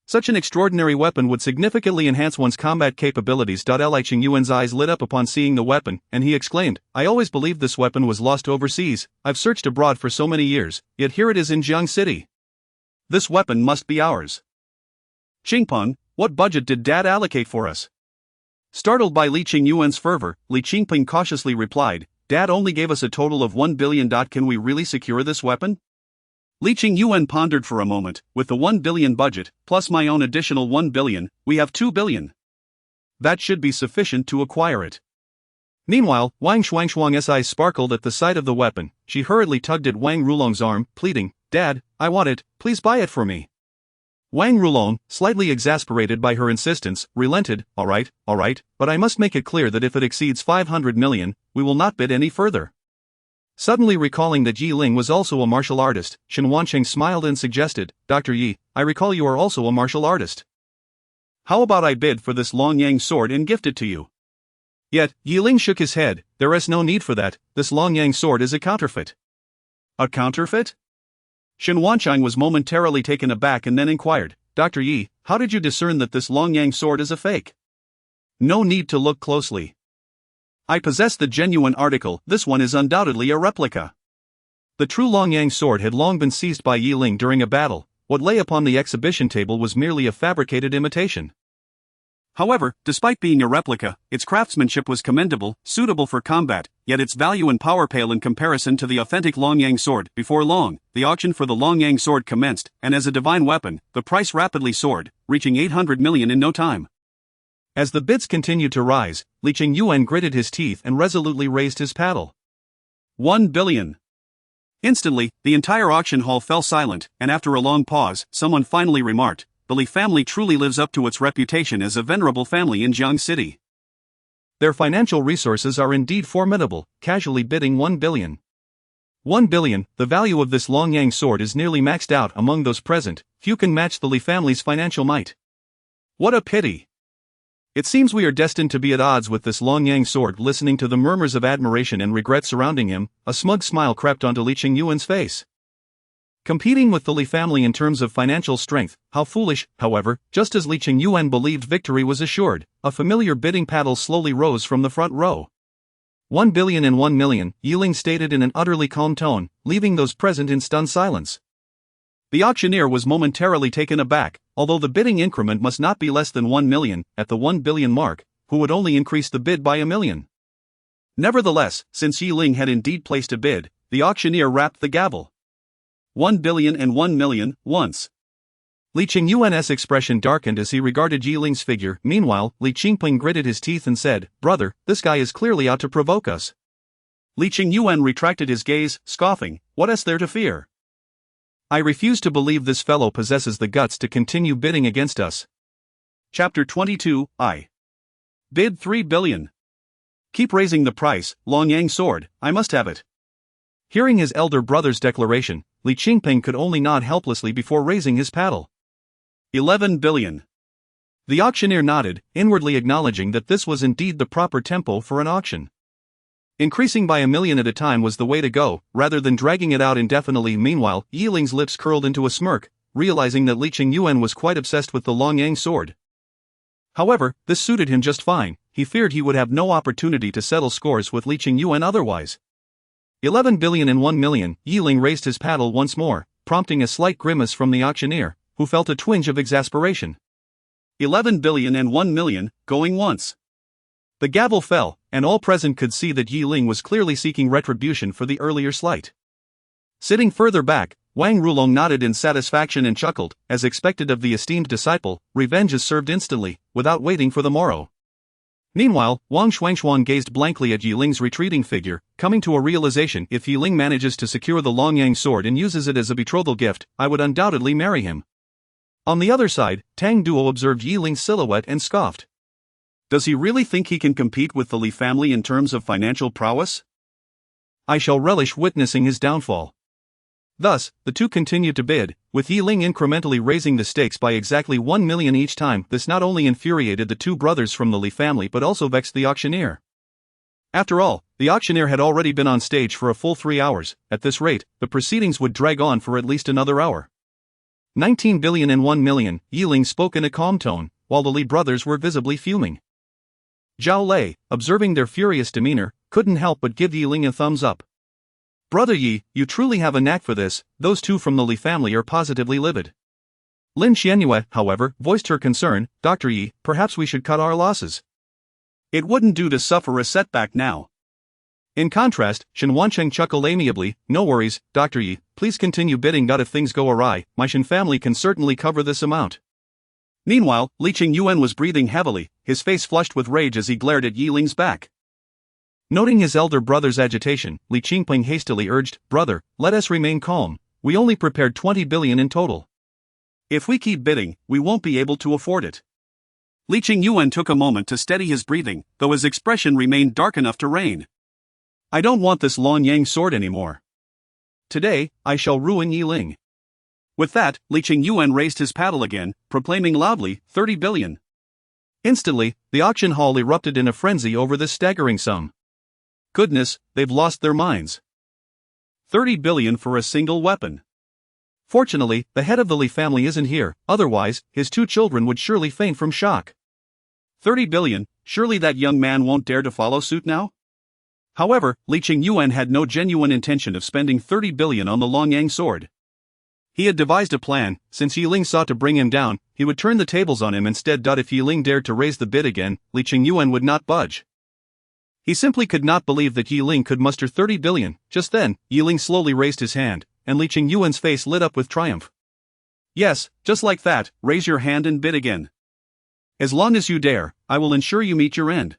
Such an extraordinary weapon would significantly enhance one's combat capabilities. Li Qingyuan's eyes lit up upon seeing the weapon, and he exclaimed, "I always believed this weapon was lost overseas. I've searched abroad for so many years, yet here it is in Jiang City. This weapon must be ours. Qingpeng, what budget did Dad allocate for us?" Startled by Li Qingyuan's fervor, Li Qingpeng cautiously replied, "Dad only gave us a total of 1 billion. Can we really secure this weapon?" Li Qingyuan pondered for a moment. With the 1 billion budget, plus my own additional 1 billion, we have 2 billion. That should be sufficient to acquire it. Meanwhile, Wang Shuangshuang's eyes sparkled at the sight of the weapon. She hurriedly tugged at Wang Rulong's arm, pleading, "Dad, I want it, please buy it for me." Wang Rulong, slightly exasperated by her insistence, relented, all right, but I must make it clear that if it exceeds 500 million, we will not bid any further." Suddenly recalling that Yi Ling was also a martial artist, Shen Wancheng smiled and suggested, "Dr. Yi, I recall you are also a martial artist. How about I bid for this Longyang sword and gift it to you?" Yet, Yi Ling shook his head. "There is no need for that, this Longyang sword is a counterfeit." "A counterfeit?" Shen Wancheng was momentarily taken aback and then inquired, "Dr. Yi, how did you discern that this Longyang sword is a fake?" "No need to look closely. I possess the genuine article. This one is undoubtedly a replica." The true Longyang sword had long been seized by Yi Ling during a battle. What lay upon the exhibition table was merely a fabricated imitation. However, despite being a replica, its craftsmanship was commendable, suitable for combat, yet its value and power pale in comparison to the authentic Longyang sword. Before long, the auction for the Longyang sword commenced, and as a divine weapon, the price rapidly soared, reaching 800 million in no time. As the bids continued to rise, Li Qingyuan gritted his teeth and resolutely raised his paddle. 1 billion. Instantly, the entire auction hall fell silent, and after a long pause, someone finally remarked, "The Li family truly lives up to its reputation as a venerable family in Jiang City." Their financial resources are indeed formidable, casually bidding 1 billion. 1 billion, the value of this Longyang sword is nearly maxed out among those present. Few can match the Li family's financial might. What a pity. It seems we are destined to be at odds with this Longyang sword. Listening to the murmurs of admiration and regret surrounding him, a smug smile crept onto Li Qingyuan's face. Competing with the Li family in terms of financial strength, how foolish. However, just as Li Qingyuan believed victory was assured, a familiar bidding paddle slowly rose from the front row. 1 billion and 1 million, Yi Ling stated in an utterly calm tone, leaving those present in stunned silence. The auctioneer was momentarily taken aback. Although the bidding increment must not be less than 1 million, at the 1 billion mark, who would only increase the bid by 1 million. Nevertheless, since Yi Ling had indeed placed a bid, the auctioneer rapped the gavel. 1 billion and 1 million, once. Li Qingyuan's expression darkened as he regarded Yi Ling's figure. Meanwhile, Li Qingpeng gritted his teeth and said, "Brother, this guy is clearly out to provoke us." Li Qingyuan retracted his gaze, scoffing, "What is there to fear? I refuse to believe this fellow possesses the guts to continue bidding against us." Chapter 22, I. Bid 3 billion. Keep raising the price, Longyang sword, I must have it. Hearing his elder brother's declaration, Li Qingpeng could only nod helplessly before raising his paddle. 11 billion. The auctioneer nodded, inwardly acknowledging that this was indeed the proper tempo for an auction. Increasing by 1 million at a time was the way to go, rather than dragging it out indefinitely. Meanwhile, Yi Ling's lips curled into a smirk, realizing that Li Qingyuan was quite obsessed with the Longyang sword. However, this suited him just fine. He feared he would have no opportunity to settle scores with Li Qingyuan otherwise. 11 billion and 1 million, Yi Ling raised his paddle once more, prompting a slight grimace from the auctioneer, who felt a twinge of exasperation. 11 billion and 1 million, going once. The gavel fell, and all present could see that Yi Ling was clearly seeking retribution for the earlier slight. Sitting further back, Wang Rulong nodded in satisfaction and chuckled. As expected of the esteemed disciple, revenge is served instantly, without waiting for the morrow. Meanwhile, Wang Shuangshuan gazed blankly at Yi Ling's retreating figure, coming to a realization: if Yi Ling manages to secure the Longyang sword and uses it as a betrothal gift, I would undoubtedly marry him. On the other side, Tang Duo observed Yi Ling's silhouette and scoffed. Does he really think he can compete with the Li family in terms of financial prowess? I shall relish witnessing his downfall. Thus, the two continued to bid, with Yi Ling incrementally raising the stakes by exactly 1 million each time. This not only infuriated the two brothers from the Li family but also vexed the auctioneer. After all, the auctioneer had already been on stage for a full 3 hours. At this rate, the proceedings would drag on for at least another hour. 19 billion and 1 million, Yi Ling spoke in a calm tone, while the Li brothers were visibly fuming. Zhao Lei, observing their furious demeanor, couldn't help but give Yi Ling a thumbs up. Brother Yi, you truly have a knack for this. Those two from the Li family are positively livid. Lin Xianyue, however, voiced her concern. Dr. Yi, perhaps we should cut our losses. It wouldn't do to suffer a setback now. In contrast, Shen Wancheng chuckled amiably. No worries, Dr. Yi, please continue bidding. If things go awry, my Shen family can certainly cover this amount. Meanwhile, Li Qingyuan was breathing heavily, his face flushed with rage as he glared at Yi Ling's back. Noting his elder brother's agitation, Li Qingping hastily urged, Brother, let us remain calm. We only prepared 20 billion in total. If we keep bidding, we won't be able to afford it. Li Qingyuan took a moment to steady his breathing, though his expression remained dark enough to reign. I don't want this Longyang sword anymore. Today, I shall ruin Yi Ling. With that, Li Qingyuan raised his paddle again, proclaiming loudly, 30 billion. Instantly, the auction hall erupted in a frenzy over this staggering sum. Goodness, they've lost their minds. 30 billion for a single weapon. Fortunately, the head of the Li family isn't here, otherwise, his two children would surely faint from shock. 30 billion, surely that young man won't dare to follow suit now? However, Li Qingyuan had no genuine intention of spending 30 billion on the Longyang sword. He had devised a plan. Since Yi Ling sought to bring him down, he would turn the tables on him instead. If Yi Ling dared to raise the bid again, Li Qingyuan would not budge. He simply could not believe that Yi Ling could muster 30 billion. Just then, Yi Ling slowly raised his hand, and Li Qingyuan's face lit up with triumph. Yes, just like that, raise your hand and bid again. As long as you dare, I will ensure you meet your end.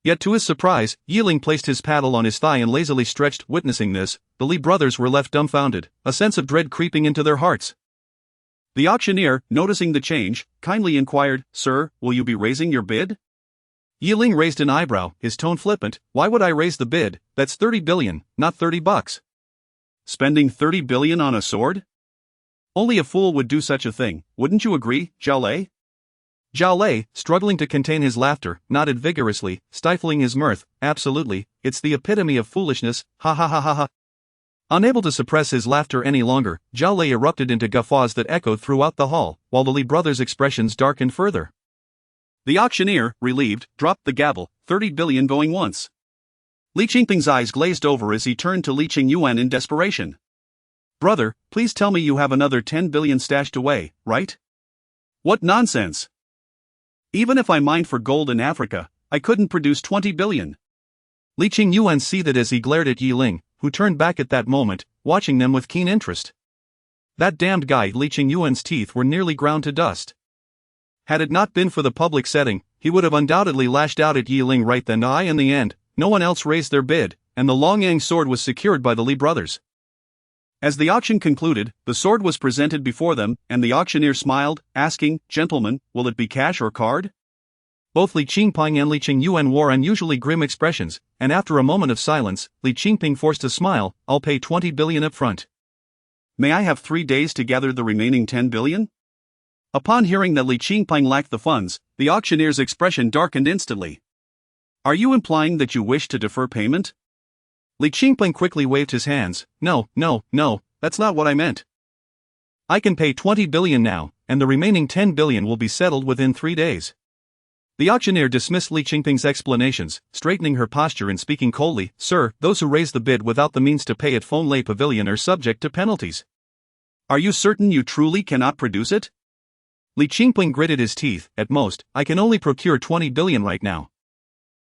Yet to his surprise, Yi Ling placed his paddle on his thigh and lazily stretched. Witnessing this, the Li brothers were left dumbfounded, a sense of dread creeping into their hearts. The auctioneer, noticing the change, kindly inquired, Sir, will you be raising your bid? Yi Ling raised an eyebrow, his tone flippant. Why would I raise the bid? That's 30 billion, not $30. Spending 30 billion on a sword? Only a fool would do such a thing, wouldn't you agree, Zhao Lei? Zhao Lei, struggling to contain his laughter, nodded vigorously, stifling his mirth. Absolutely, it's the epitome of foolishness, ha ha ha ha ha. Unable to suppress his laughter any longer, Zhao Lei erupted into guffaws that echoed throughout the hall, while the Li brothers' expressions darkened further. The auctioneer, relieved, dropped the gavel, 30 billion going once. Li Qingping's eyes glazed over as he turned to Li Qingyuan in desperation. Brother, please tell me you have another 10 billion stashed away, right? What nonsense! Even if I mined for gold in Africa, I couldn't produce 20 billion. Li Qingyuan seethed as he glared at Yi Ling, who turned back at that moment, watching them with keen interest. That damned guy! Li Qingyuan's teeth were nearly ground to dust. Had it not been for the public setting, he would have undoubtedly lashed out at Yi Ling right then. In the end, no one else raised their bid, and the Longyang sword was secured by the Li brothers. As the auction concluded, the sword was presented before them, and the auctioneer smiled, asking, Gentlemen, will it be cash or card? Both Li Qingping and Li Qingyuan wore unusually grim expressions, and after a moment of silence, Li Qingping forced a smile. I'll pay 20 billion up front. May I have 3 days to gather the remaining 10 billion? Upon hearing that Li Qingping lacked the funds, the auctioneer's expression darkened instantly. Are you implying that you wish to defer payment? Li Qingping quickly waved his hands. No, that's not what I meant. I can pay 20 billion now, and the remaining 10 billion will be settled within 3 days. The auctioneer dismissed Li Qingping's explanations, straightening her posture and speaking coldly. Sir, those who raise the bid without the means to pay at Feng Lei Pavilion are subject to penalties. Are you certain you truly cannot produce it? Li Qingping gritted his teeth. At most, I can only procure 20 billion right now.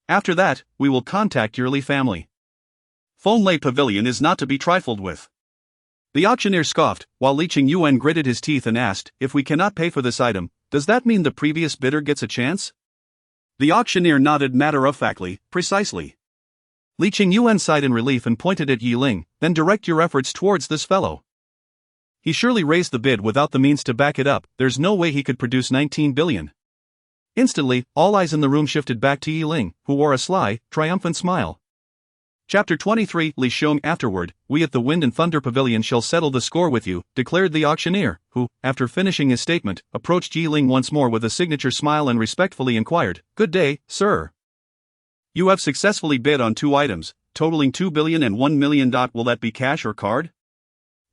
After that, we will contact your Li family. Feng Lei Pavilion is not to be trifled with. The auctioneer scoffed, while Li Qingyuan gritted his teeth and asked, If we cannot pay for this item, does that mean the previous bidder gets a chance? The auctioneer nodded matter-of-factly, precisely. Li Qingyuan sighed in relief and pointed at Yi Ling, then direct your efforts towards this fellow. He surely raised the bid without the means to back it up, there's no way he could produce 19 billion. Instantly, all eyes in the room shifted back to Yi Ling, who wore a sly, triumphant smile. Chapter 23 Li Xiong afterward, we at the Wind and Thunder Pavilion shall settle the score with you, declared the auctioneer, who, after finishing his statement, approached Yi Ling once more with a signature smile and respectfully inquired, Good day, sir. You have successfully bid on 2 items, totaling 2 billion and 1 million. Will that be cash or card?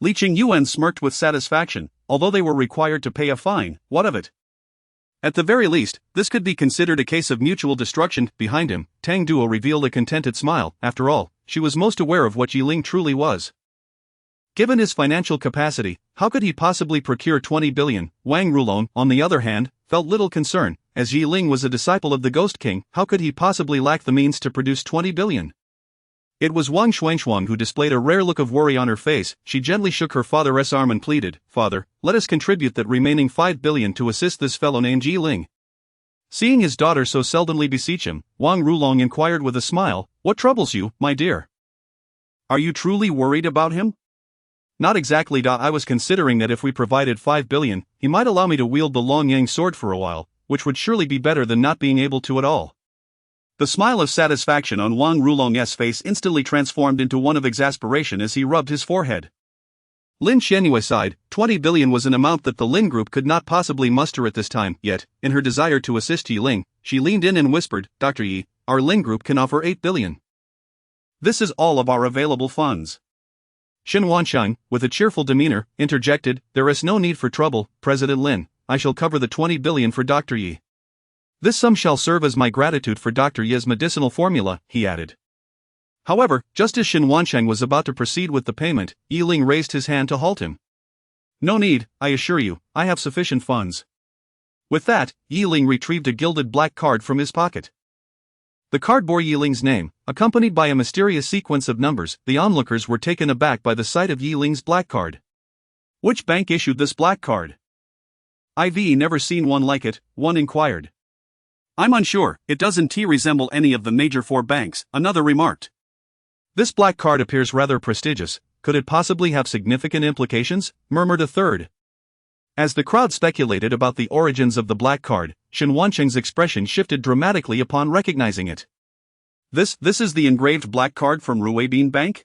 Li Qingyuan smirked with satisfaction, although they were required to pay a fine, what of it? At the very least, this could be considered a case of mutual destruction. Behind him, Tang Duo revealed a contented smile. After all, she was most aware of what Yi Ling truly was. Given his financial capacity, how could he possibly procure 20 billion? Wang Rulong, on the other hand, felt little concern. As Yi Ling was a disciple of the Ghost King, how could he possibly lack the means to produce 20 billion? It was Wang Xuanxuang who displayed a rare look of worry on her face. She gently shook her father's arm and pleaded, Father, let us contribute that remaining 5 billion to assist this fellow named Yi Ling. Seeing his daughter so seldomly beseech him, Wang Rulong inquired with a smile, What troubles you, my dear? Are you truly worried about him? Not exactly. I was considering that if we provided 5 billion, he might allow me to wield the Long Yang sword for a while, which would surely be better than not being able to at all. The smile of satisfaction on Wang Rulong's face instantly transformed into one of exasperation as he rubbed his forehead. Lin Xianyue sighed. 20 billion was an amount that the Lin Group could not possibly muster at this time, yet, in her desire to assist Yi Ling, she leaned in and whispered, Dr. Yi, our Lin Group can offer 8 billion. This is all of our available funds. Xin Wansheng, with a cheerful demeanor, interjected, There is no need for trouble, President Lin, I shall cover the 20 billion for Dr. Yi. This sum shall serve as my gratitude for Dr. Yi's medicinal formula, he added. However, just as Xin Wansheng was about to proceed with the payment, Yi Ling raised his hand to halt him. No need, I assure you, I have sufficient funds. With that, Yi Ling retrieved a gilded black card from his pocket. The card bore Yi Ling's name, accompanied by a mysterious sequence of numbers. The onlookers were taken aback by the sight of Yi Ling's black card. Which bank issued this black card? I've never seen one like it, one inquired. I'm unsure, it doesn't resemble any of the major 4 banks, another remarked. This black card appears rather prestigious, could it possibly have significant implications? Murmured a third. As the crowd speculated about the origins of the black card, Xin Wansheng's expression shifted dramatically upon recognizing it. This is the engraved black card from Ruibin Bank?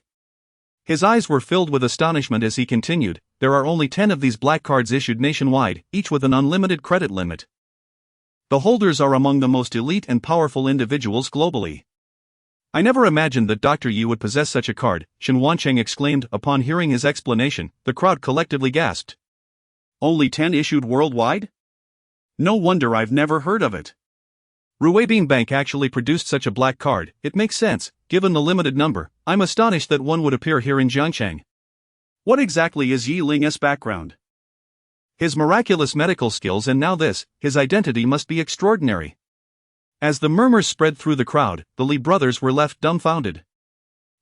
His eyes were filled with astonishment as he continued, there are only 10 of these black cards issued nationwide, each with an unlimited credit limit. The holders are among the most elite and powerful individuals globally. I never imagined that Dr. Yi would possess such a card, Xin Wansheng exclaimed. Upon hearing his explanation, the crowd collectively gasped. Only 10 issued worldwide? No wonder I've never heard of it. Ruibin Bank actually produced such a black card. It makes sense, given the limited number. I'm astonished that one would appear here in Jiangchang. What exactly is Yi Ling's background? His miraculous medical skills and now this, his identity must be extraordinary. As the murmurs spread through the crowd, the Li brothers were left dumbfounded.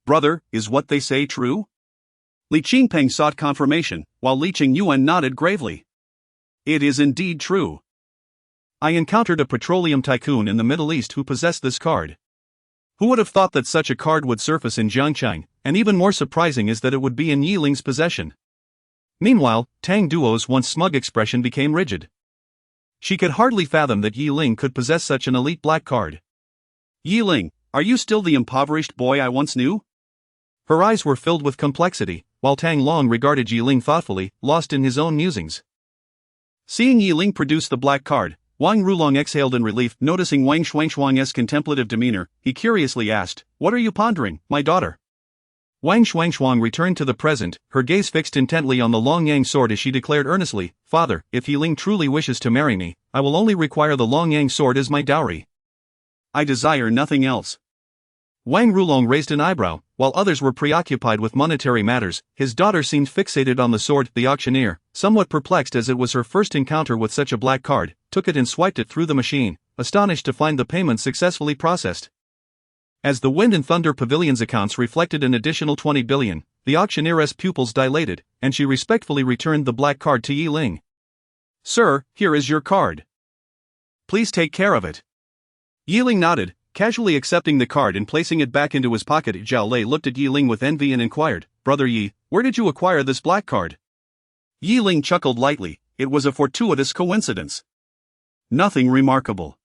Brother, is what they say true? Li Qingpeng sought confirmation, while Li Qingyuan nodded gravely. It is indeed true. I encountered a petroleum tycoon in the Middle East who possessed this card. Who would have thought that such a card would surface in Jiangchang, and even more surprising is that it would be in Yi Ling's possession. Meanwhile, Tang Duo's once smug expression became rigid. She could hardly fathom that Yi Ling could possess such an elite black card. Yi Ling, are you still the impoverished boy I once knew? Her eyes were filled with complexity, while Tang Long regarded Yi Ling thoughtfully, lost in his own musings. Seeing Yi Ling produce the black card, Wang Rulong exhaled in relief. Noticing Wang Xuanxuang's contemplative demeanor, he curiously asked, What are you pondering, my daughter? Wang Xuanxuang returned to the present, her gaze fixed intently on the Long Yang sword as she declared earnestly, Father, if Yi Ling truly wishes to marry me, I will only require the Long Yang sword as my dowry. I desire nothing else. Wang Rulong raised an eyebrow, while others were preoccupied with monetary matters. His daughter seemed fixated on the sword. The auctioneer, somewhat perplexed as it was her first encounter with such a black card, took it and swiped it through the machine, astonished to find the payment successfully processed. As the Wind and Thunder Pavilion's accounts reflected an additional 20 billion, the auctioneer's pupils dilated, and she respectfully returned the black card to Yi Ling. Sir, here is your card. Please take care of it. Yi Ling nodded, casually accepting the card and placing it back into his pocket. Zhao Lei looked at Yi Ling with envy and inquired, "Brother Yi, where did you acquire this black card?" Yi Ling chuckled lightly. It was a fortuitous coincidence. Nothing remarkable.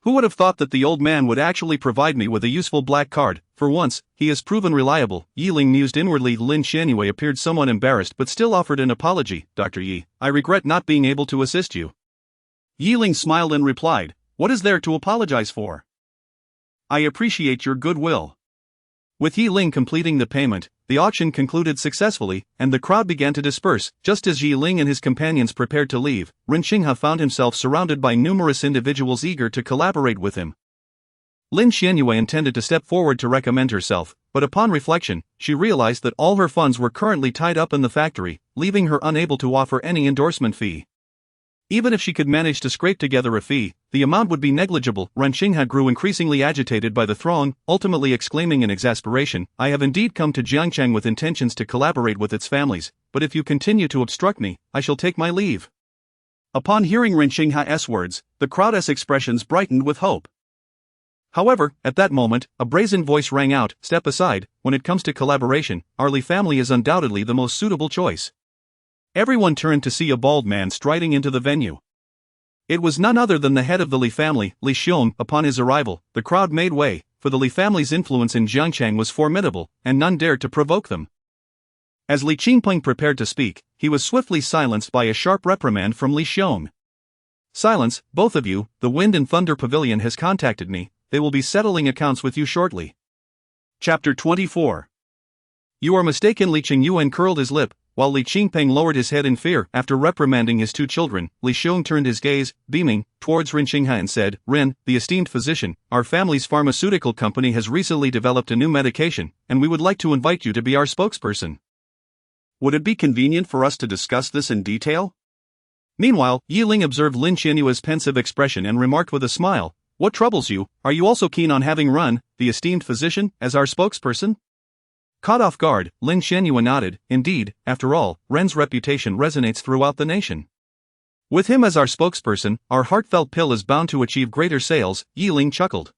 Who would have thought that the old man would actually provide me with a useful black card? For once, he has proven reliable. Yi Ling mused inwardly. Lin Xianyue appeared somewhat embarrassed but still offered an apology. "Dr. Yi, I regret not being able to assist you." Yi Ling smiled and replied, "What is there to apologize for? I appreciate your goodwill." With Yi Ling completing the payment, the auction concluded successfully, and the crowd began to disperse. Just as Yi Ling and his companions prepared to leave, Ren Xinghe found himself surrounded by numerous individuals eager to collaborate with him. Lin Xianyue intended to step forward to recommend herself, but upon reflection, she realized that all her funds were currently tied up in the factory, leaving her unable to offer any endorsement fee. Even if she could manage to scrape together a fee, the amount would be negligible. Ren Xinghe grew increasingly agitated by the throng, ultimately exclaiming in exasperation, "I have indeed come to Jiangcheng with intentions to collaborate with its families, but if you continue to obstruct me, I shall take my leave." Upon hearing Ren Xinghe's words, the crowd's expressions brightened with hope. However, at that moment, a brazen voice rang out, "Step aside. When it comes to collaboration, our Li family is undoubtedly the most suitable choice." Everyone turned to see a bald man striding into the venue. It was none other than the head of the Li family, Li Xiong. Upon his arrival, the crowd made way, for the Li family's influence in Jiangcheng was formidable, and none dared to provoke them. As Li Qingpeng prepared to speak, he was swiftly silenced by a sharp reprimand from Li Xiong. "Silence, both of you. The Wind and Thunder Pavilion has contacted me. They will be settling accounts with you shortly." Chapter 24. "You are mistaken." Li Qingyuan curled his lip, while Li Qingpeng lowered his head in fear. After reprimanding his two children, Li Xiong turned his gaze, beaming, towards Ren Xinghe and said, "Ren, the esteemed physician, our family's pharmaceutical company has recently developed a new medication, and we would like to invite you to be our spokesperson. Would it be convenient for us to discuss this in detail?" Meanwhile, Yi Ling observed Lin Xianyue's pensive expression and remarked with a smile, "What troubles you? Are you also keen on having Ren, the esteemed physician, as our spokesperson?" Caught off guard, Lin Xianyue nodded. Indeed, after all, Ren's reputation resonates throughout the nation. With him as our spokesperson, our heartfelt pill is bound to achieve greater sales. Yi Ling chuckled.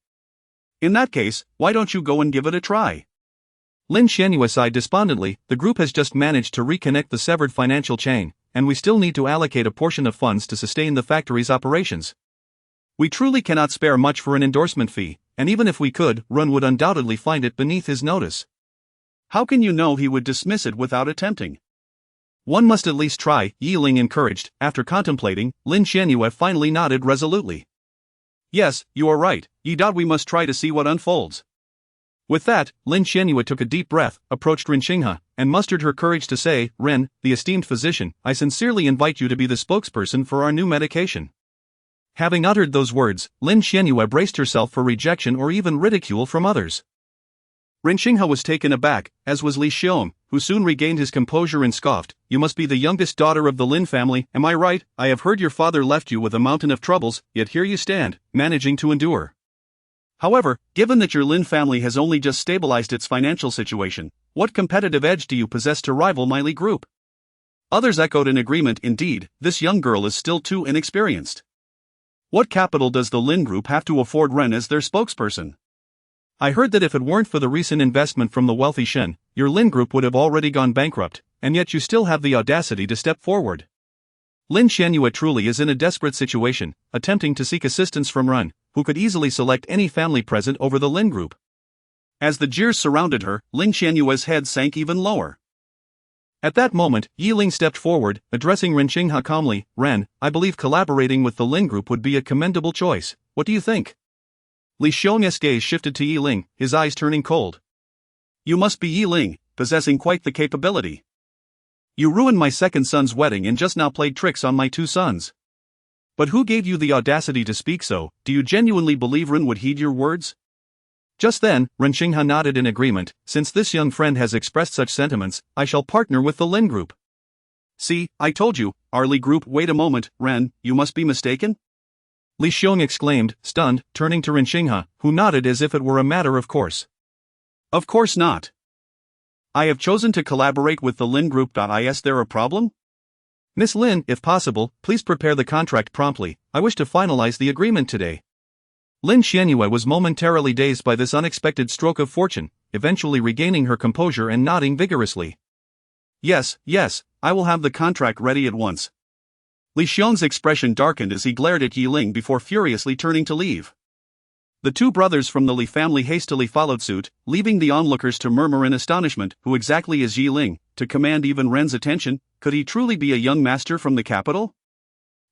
"In that case, why don't you go and give it a try?" Lin Xianyue sighed despondently. The group has just managed to reconnect the severed financial chain, and we still need to allocate a portion of funds to sustain the factory's operations. We truly cannot spare much for an endorsement fee, and even if we could, Ren would undoubtedly find it beneath his notice. "How can you know he would dismiss it without attempting?" "One must at least try," Yi Ling encouraged. After contemplating, Lin Xianyue finally nodded resolutely. "Yes, you are right. We must try to see what unfolds." With that, Lin Xianyue took a deep breath, approached Ren Xinghe, and mustered her courage to say, "Ren, the esteemed physician, I sincerely invite you to be the spokesperson for our new medication." Having uttered those words, Lin Xianyue braced herself for rejection or even ridicule from others. Ren Xinghe was taken aback, as was Li Xiong, who soon regained his composure and scoffed, "You must be the youngest daughter of the Lin family, am I right? I have heard your father left you with a mountain of troubles, yet here you stand, managing to endure. However, given that your Lin family has only just stabilized its financial situation, what competitive edge do you possess to rival my Li group?" Others echoed in agreement. Indeed, this young girl is still too inexperienced. What capital does the Lin group have to afford Ren as their spokesperson? I heard that if it weren't for the recent investment from the wealthy Shen, your Lin group would have already gone bankrupt, and yet you still have the audacity to step forward. Lin Xianyue truly is in a desperate situation, attempting to seek assistance from Ren, who could easily select any family present over the Lin group. As the jeers surrounded her, Lin Xianyue's head sank even lower. At that moment, Yi Ling stepped forward, addressing Ren Xinghe calmly, "Ren, I believe collaborating with the Lin group would be a commendable choice. What do you think?" Li Xiong's gaze shifted to Yi Ling, his eyes turning cold. "You must be Yi Ling, possessing quite the capability. You ruined my second son's wedding and just now played tricks on my two sons. But who gave you the audacity to speak so? Do you genuinely believe Ren would heed your words?" Just then, Ren Xinghe nodded in agreement. "Since this young friend has expressed such sentiments, I shall partner with the Lin group." "See, I told you, our Li group." "Wait a moment, Ren, you must be mistaken?" Li Xiong exclaimed, stunned, turning to Ren Xinghe, who nodded as if it were a matter of course. "Of course not. I have chosen to collaborate with the Lin group. Is there a problem?" "Miss Lin, if possible, please prepare the contract promptly. I wish to finalize the agreement today." Lin Xianyue was momentarily dazed by this unexpected stroke of fortune, eventually regaining her composure and nodding vigorously. Yes, I will have the contract ready at once. Li Xiong's expression darkened as he glared at Yi Ling before furiously turning to leave. The two brothers from the Li family hastily followed suit, leaving the onlookers to murmur in astonishment. Who exactly is Yi Ling, to command even Ren's attention? Could he truly be a young master from the capital?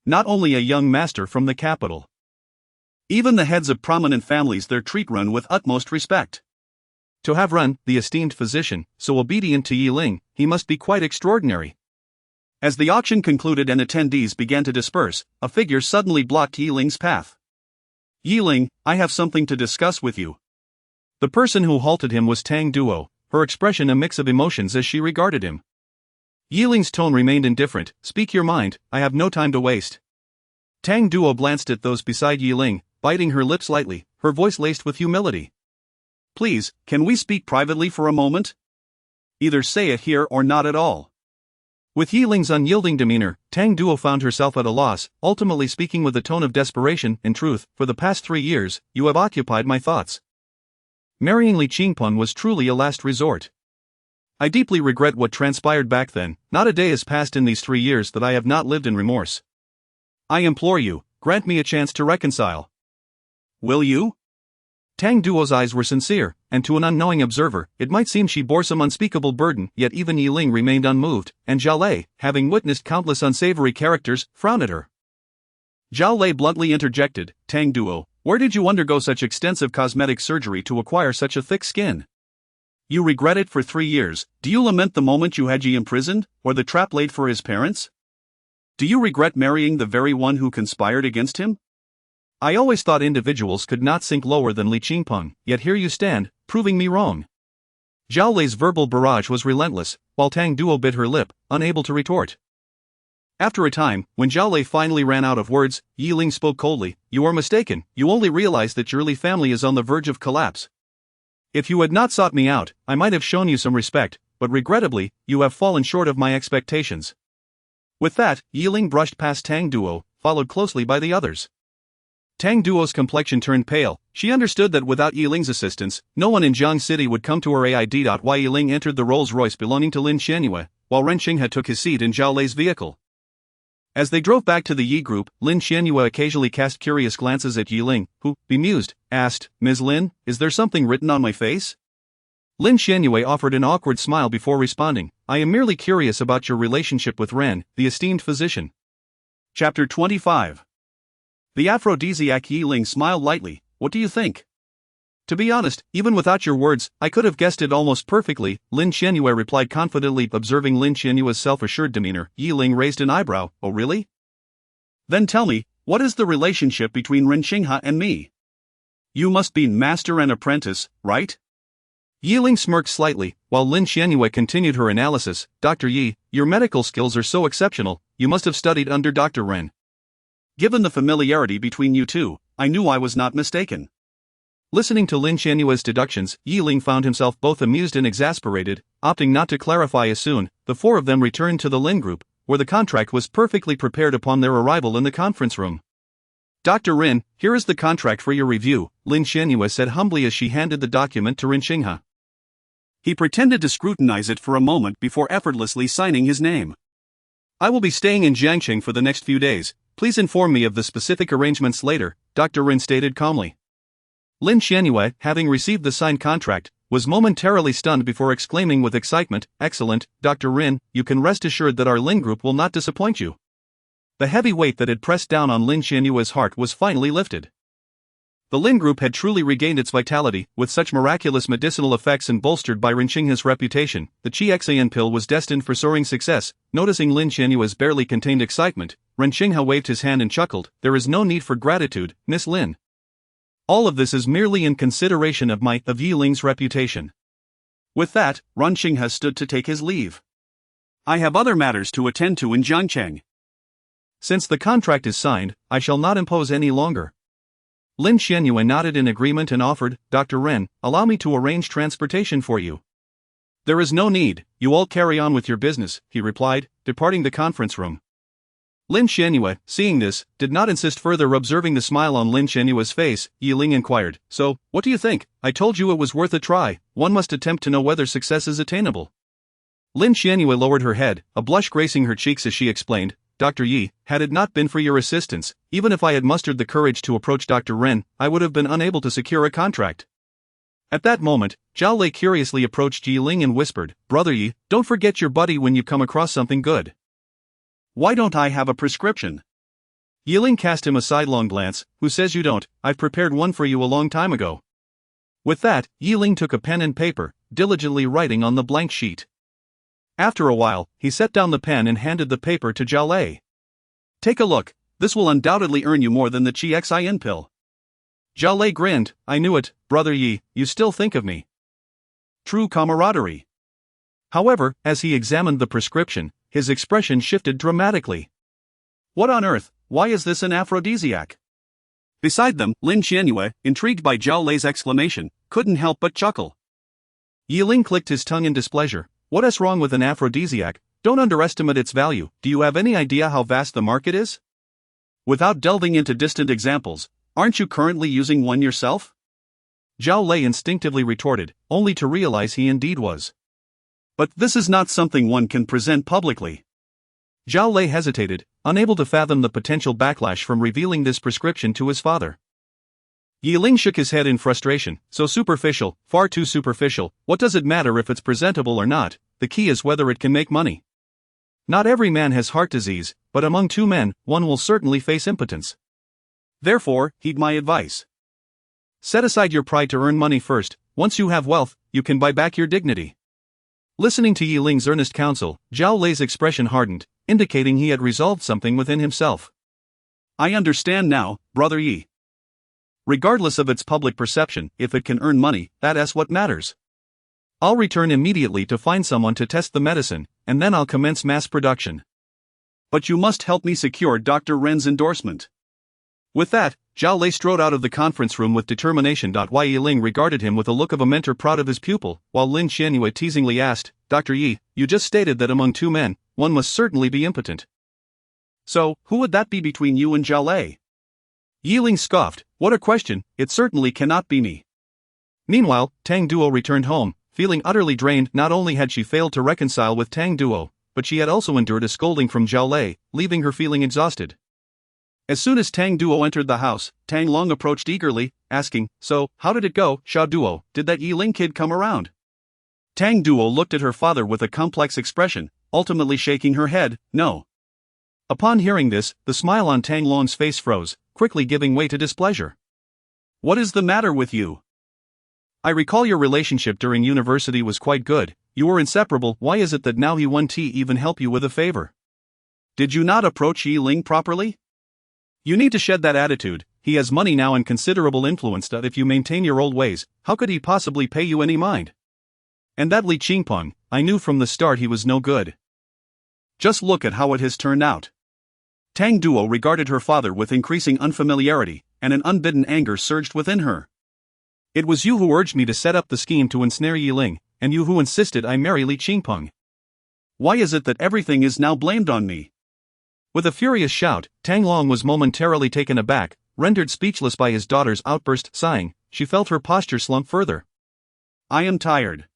Not only a young master from the capital. Even the heads of prominent families there treat Ren with utmost respect. To have Ren, the esteemed physician, so obedient to Yi Ling, he must be quite extraordinary. As the auction concluded and attendees began to disperse, a figure suddenly blocked Yi Ling's path. Yi Ling, I have something to discuss with you. The person who halted him was Tang Duo, her expression a mix of emotions as she regarded him. Yi Ling's tone remained indifferent. Speak your mind, I have no time to waste. Tang Duo glanced at those beside Yi Ling, biting her lips lightly, her voice laced with humility. Please, can we speak privately for a moment? Either say it here or not at all. With Yi Ling's unyielding demeanor, Tang Duo found herself at a loss, ultimately speaking with a tone of desperation. In truth, for the past 3 years, you have occupied my thoughts. Marrying Li Qingpeng was truly a last resort. I deeply regret what transpired back then. Not a day has passed in these 3 years that I have not lived in remorse. I implore you, grant me a chance to reconcile. Will you? Tang Duo's eyes were sincere, and to an unknowing observer, it might seem she bore some unspeakable burden, yet even Yi Ling remained unmoved, and Zhao Lei, having witnessed countless unsavory characters, frowned at her. Zhao Lei bluntly interjected, Tang Duo, where did you undergo such extensive cosmetic surgery to acquire such a thick skin? You regret it for 3 years. Do you lament the moment you had Yi imprisoned, or the trap laid for his parents? Do you regret marrying the very one who conspired against him? I always thought individuals could not sink lower than Li Qingpeng, yet here you stand, proving me wrong. Zhao Lei's verbal barrage was relentless, while Tang Duo bit her lip, unable to retort. After a time, when Zhao Lei finally ran out of words, Yi Ling spoke coldly, You are mistaken, you only realize that your Li family is on the verge of collapse. If you had not sought me out, I might have shown you some respect, but regrettably, you have fallen short of my expectations. With that, Yi Ling brushed past Tang Duo, followed closely by the others. Tang Duo's complexion turned pale. She understood that without Yi Ling's assistance, no one in Jiang City would come to her aid. Why Yi Ling entered the Rolls-Royce belonging to Lin Xianyue, while Ren Qinghe took his seat in Zhao Lei's vehicle. As they drove back to the Yi group, Lin Xianyue occasionally cast curious glances at Yi Ling, who, bemused, asked, Ms. Lin, is there something written on my face? Lin Xianyue offered an awkward smile before responding, I am merely curious about your relationship with Ren, the esteemed physician. Chapter 25. The aphrodisiac Yi Ling smiled lightly. What do you think? To be honest, even without your words, I could have guessed it almost perfectly, Lin Xianyue replied confidently. Observing Lin Xianyue's self-assured demeanor, Yi Ling raised an eyebrow. Oh really? Then tell me, what is the relationship between Ren Qinghe and me? You must be master and apprentice, right? Yi Ling smirked slightly, while Lin Xianyue continued her analysis. Dr. Yi, your medical skills are so exceptional, you must have studied under Dr. Ren. Given the familiarity between you two, I knew I was not mistaken. Listening to Lin Xianyue's deductions, Yi Ling found himself both amused and exasperated. Opting not to clarify as soon, the 4 of them returned to the Lin group, where the contract was perfectly prepared upon their arrival in the conference room. Dr. Ren, here is the contract for your review, Lin Xianyue said humbly as she handed the document to Ren Qinghe. He pretended to scrutinize it for a moment before effortlessly signing his name. I will be staying in Jiangqing for the next few days. Please inform me of the specific arrangements later, Dr. Ren stated calmly. Lin Xianyue, having received the signed contract, was momentarily stunned before exclaiming with excitement, Excellent, Dr. Ren, you can rest assured that our Lin group will not disappoint you. The heavy weight that had pressed down on Lin Xianyue's heart was finally lifted. The Lin group had truly regained its vitality, with such miraculous medicinal effects and bolstered by Ren Qinghe's reputation. The Chi-Xan pill was destined for soaring success. Noticing Lin Xianyue's barely contained excitement, Ren Qinghe waved his hand and chuckled, There is no need for gratitude, Miss Lin. All of this is merely in consideration of Yi Ling's reputation. With that, Ren Qinghe stood to take his leave. I have other matters to attend to in Jiangcheng. Since the contract is signed, I shall not impose any longer. Lin Xianyue nodded in agreement and offered, Dr. Ren, allow me to arrange transportation for you. There is no need, you all carry on with your business, he replied, departing the conference room. Lin Xianyue, seeing this, did not insist further. Observing the smile on Lin Xianyue's face, Ling inquired, "So, what do you think? I told you it was worth a try. One must attempt to know whether success is attainable." Lin Xianyue lowered her head, a blush gracing her cheeks as she explained, "Dr. Yi, had it not been for your assistance, even if I had mustered the courage to approach Dr. Ren, I would have been unable to secure a contract." At that moment, Zhao Lei curiously approached Yi Ling and whispered, "Brother Yi, don't forget your buddy when you come across something good." "Why don't I have a prescription?" Yi Ling cast him a sidelong glance. "Who says you don't? I've prepared one for you a long time ago." With that, Yi Ling took a pen and paper, diligently writing on the blank sheet. After a while, he set down the pen and handed the paper to Zhao Lei. "Take a look, this will undoubtedly earn you more than the Chi Xin pill." Zhao Lei grinned, "I knew it, Brother Yi, you still think of me." True camaraderie. However, as he examined the prescription, his expression shifted dramatically. "What on earth, why is this an aphrodisiac?" Beside them, Lin Xianyue, intrigued by Zhao Lei's exclamation, couldn't help but chuckle. Yi Ling clicked his tongue in displeasure. "What is wrong with an aphrodisiac? Don't underestimate its value. Do you have any idea how vast the market is?" Without delving into distant examples, aren't you currently using one yourself? Zhao Lei instinctively retorted, only to realize he indeed was. But this is not something one can present publicly. Zhao Lei hesitated, unable to fathom the potential backlash from revealing this prescription to his father. Yi Ling shook his head in frustration. "So superficial, far too superficial. What does it matter if it's presentable or not? The key is whether it can make money. Not every man has heart disease, but among two men, one will certainly face impotence. Therefore, heed my advice. Set aside your pride to earn money first. Once you have wealth, you can buy back your dignity." Listening to Yi Ling's earnest counsel, Zhao Lei's expression hardened, indicating he had resolved something within himself. "I understand now, Brother Yi. Regardless of its public perception, if it can earn money, that is what matters. I'll return immediately to find someone to test the medicine, and then I'll commence mass production." "But you must help me secure Dr. Ren's endorsement." With that, Zhao Lei strode out of the conference room with determination. Yi Ling regarded him with a look of a mentor proud of his pupil, while Lin Xianyue teasingly asked, "Dr. Yi, you just stated that among two men, one must certainly be impotent. So, who would that be between you and Zhao Lei?" Yi Ling scoffed, "What a question, it certainly cannot be me." Meanwhile, Tang Duo returned home, feeling utterly drained. Not only had she failed to reconcile with Tang Duo, but she had also endured a scolding from Zhao Lei, leaving her feeling exhausted. As soon as Tang Duo entered the house, Tang Long approached eagerly, asking, "So, how did it go, Xiao Duo? Did that Yi Ling kid come around?" Tang Duo looked at her father with a complex expression, ultimately shaking her head, "No." Upon hearing this, the smile on Tang Long's face froze, quickly giving way to displeasure. "What is the matter with you? I recall your relationship during university was quite good. You were inseparable. Why is it that now he won't even help you with a favor? Did you not approach Yi Ling properly? You need to shed that attitude. He has money now and considerable influence. If you maintain your old ways, how could he possibly pay you any mind? And that Li Qingpeng, I knew from the start he was no good. Just look at how it has turned out." Tang Duo regarded her father with increasing unfamiliarity, and an unbidden anger surged within her. "It was you who urged me to set up the scheme to ensnare Yi Ling, and you who insisted I marry Li Qingpeng. Why is it that everything is now blamed on me?" With a furious shout, Tang Long was momentarily taken aback, rendered speechless by his daughter's outburst. Sighing, she felt her posture slump further. "I am tired.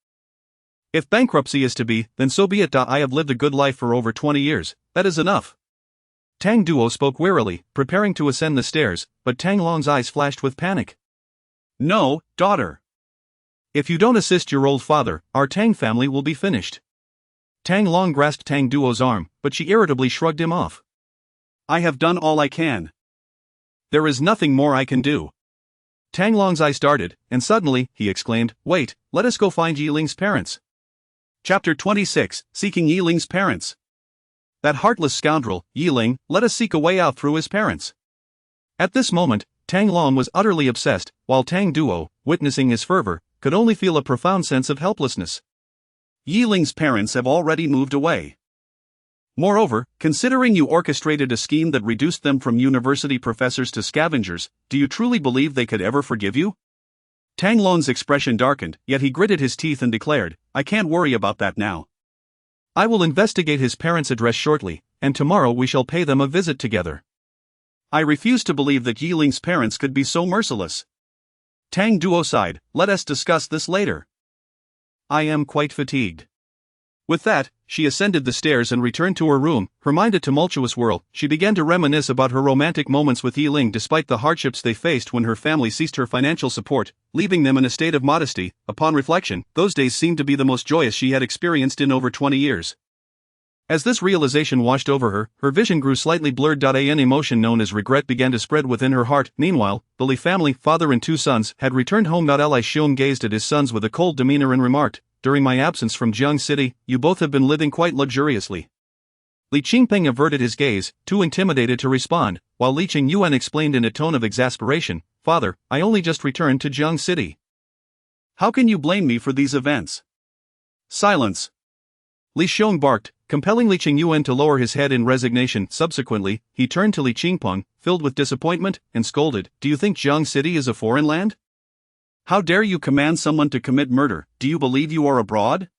If bankruptcy is to be, then so be it. I have lived a good life for over 20 years, that is enough." Tang Duo spoke wearily, preparing to ascend the stairs, but Tang Long's eyes flashed with panic. "No, daughter. If you don't assist your old father, our Tang family will be finished." Tang Long grasped Tang Duo's arm, but she irritably shrugged him off. "I have done all I can. There is nothing more I can do." Tang Long's eyes darted, and suddenly, he exclaimed, "Wait, let us go find Yi Ling's parents." Chapter 26, Seeking Yi Ling's Parents. "That heartless scoundrel, Yi Ling, let us seek a way out through his parents." At this moment, Tang Long was utterly obsessed, while Tang Duo, witnessing his fervor, could only feel a profound sense of helplessness. Yi Ling's parents have already moved away. Moreover, considering you orchestrated a scheme that reduced them from university professors to scavengers, do you truly believe they could ever forgive you? Tang Long's expression darkened, yet he gritted his teeth and declared, "I can't worry about that now. I will investigate his parents' address shortly, and tomorrow we shall pay them a visit together. I refuse to believe that Yi Ling's parents could be so merciless. Tang Duo sighed, let us discuss this later. I am quite fatigued. With that, she ascended the stairs and returned to her room. Her mind a tumultuous whirl, she began to reminisce about her romantic moments with Yi Ling despite the hardships they faced when her family ceased her financial support, leaving them in a state of modesty. Upon reflection, those days seemed to be the most joyous she had experienced in over 20 years. As this realization washed over her, her vision grew slightly blurred. An emotion known as regret began to spread within her heart. Meanwhile, the Li family, father and 2 sons, had returned home. Li Xiong gazed at his sons with a cold demeanor and remarked, during my absence from Jiang City, you both have been living quite luxuriously. Li Qingpeng averted his gaze, too intimidated to respond, while Li Qingyuan explained in a tone of exasperation, Father, I only just returned to Jiang City. How can you blame me for these events? Silence. Li Xiong barked, compelling Li Qingyuan to lower his head in resignation. Subsequently, he turned to Li Qingpeng, filled with disappointment, and scolded, do you think Jiang City is a foreign land? How dare you command someone to commit murder? Do you believe you are abroad?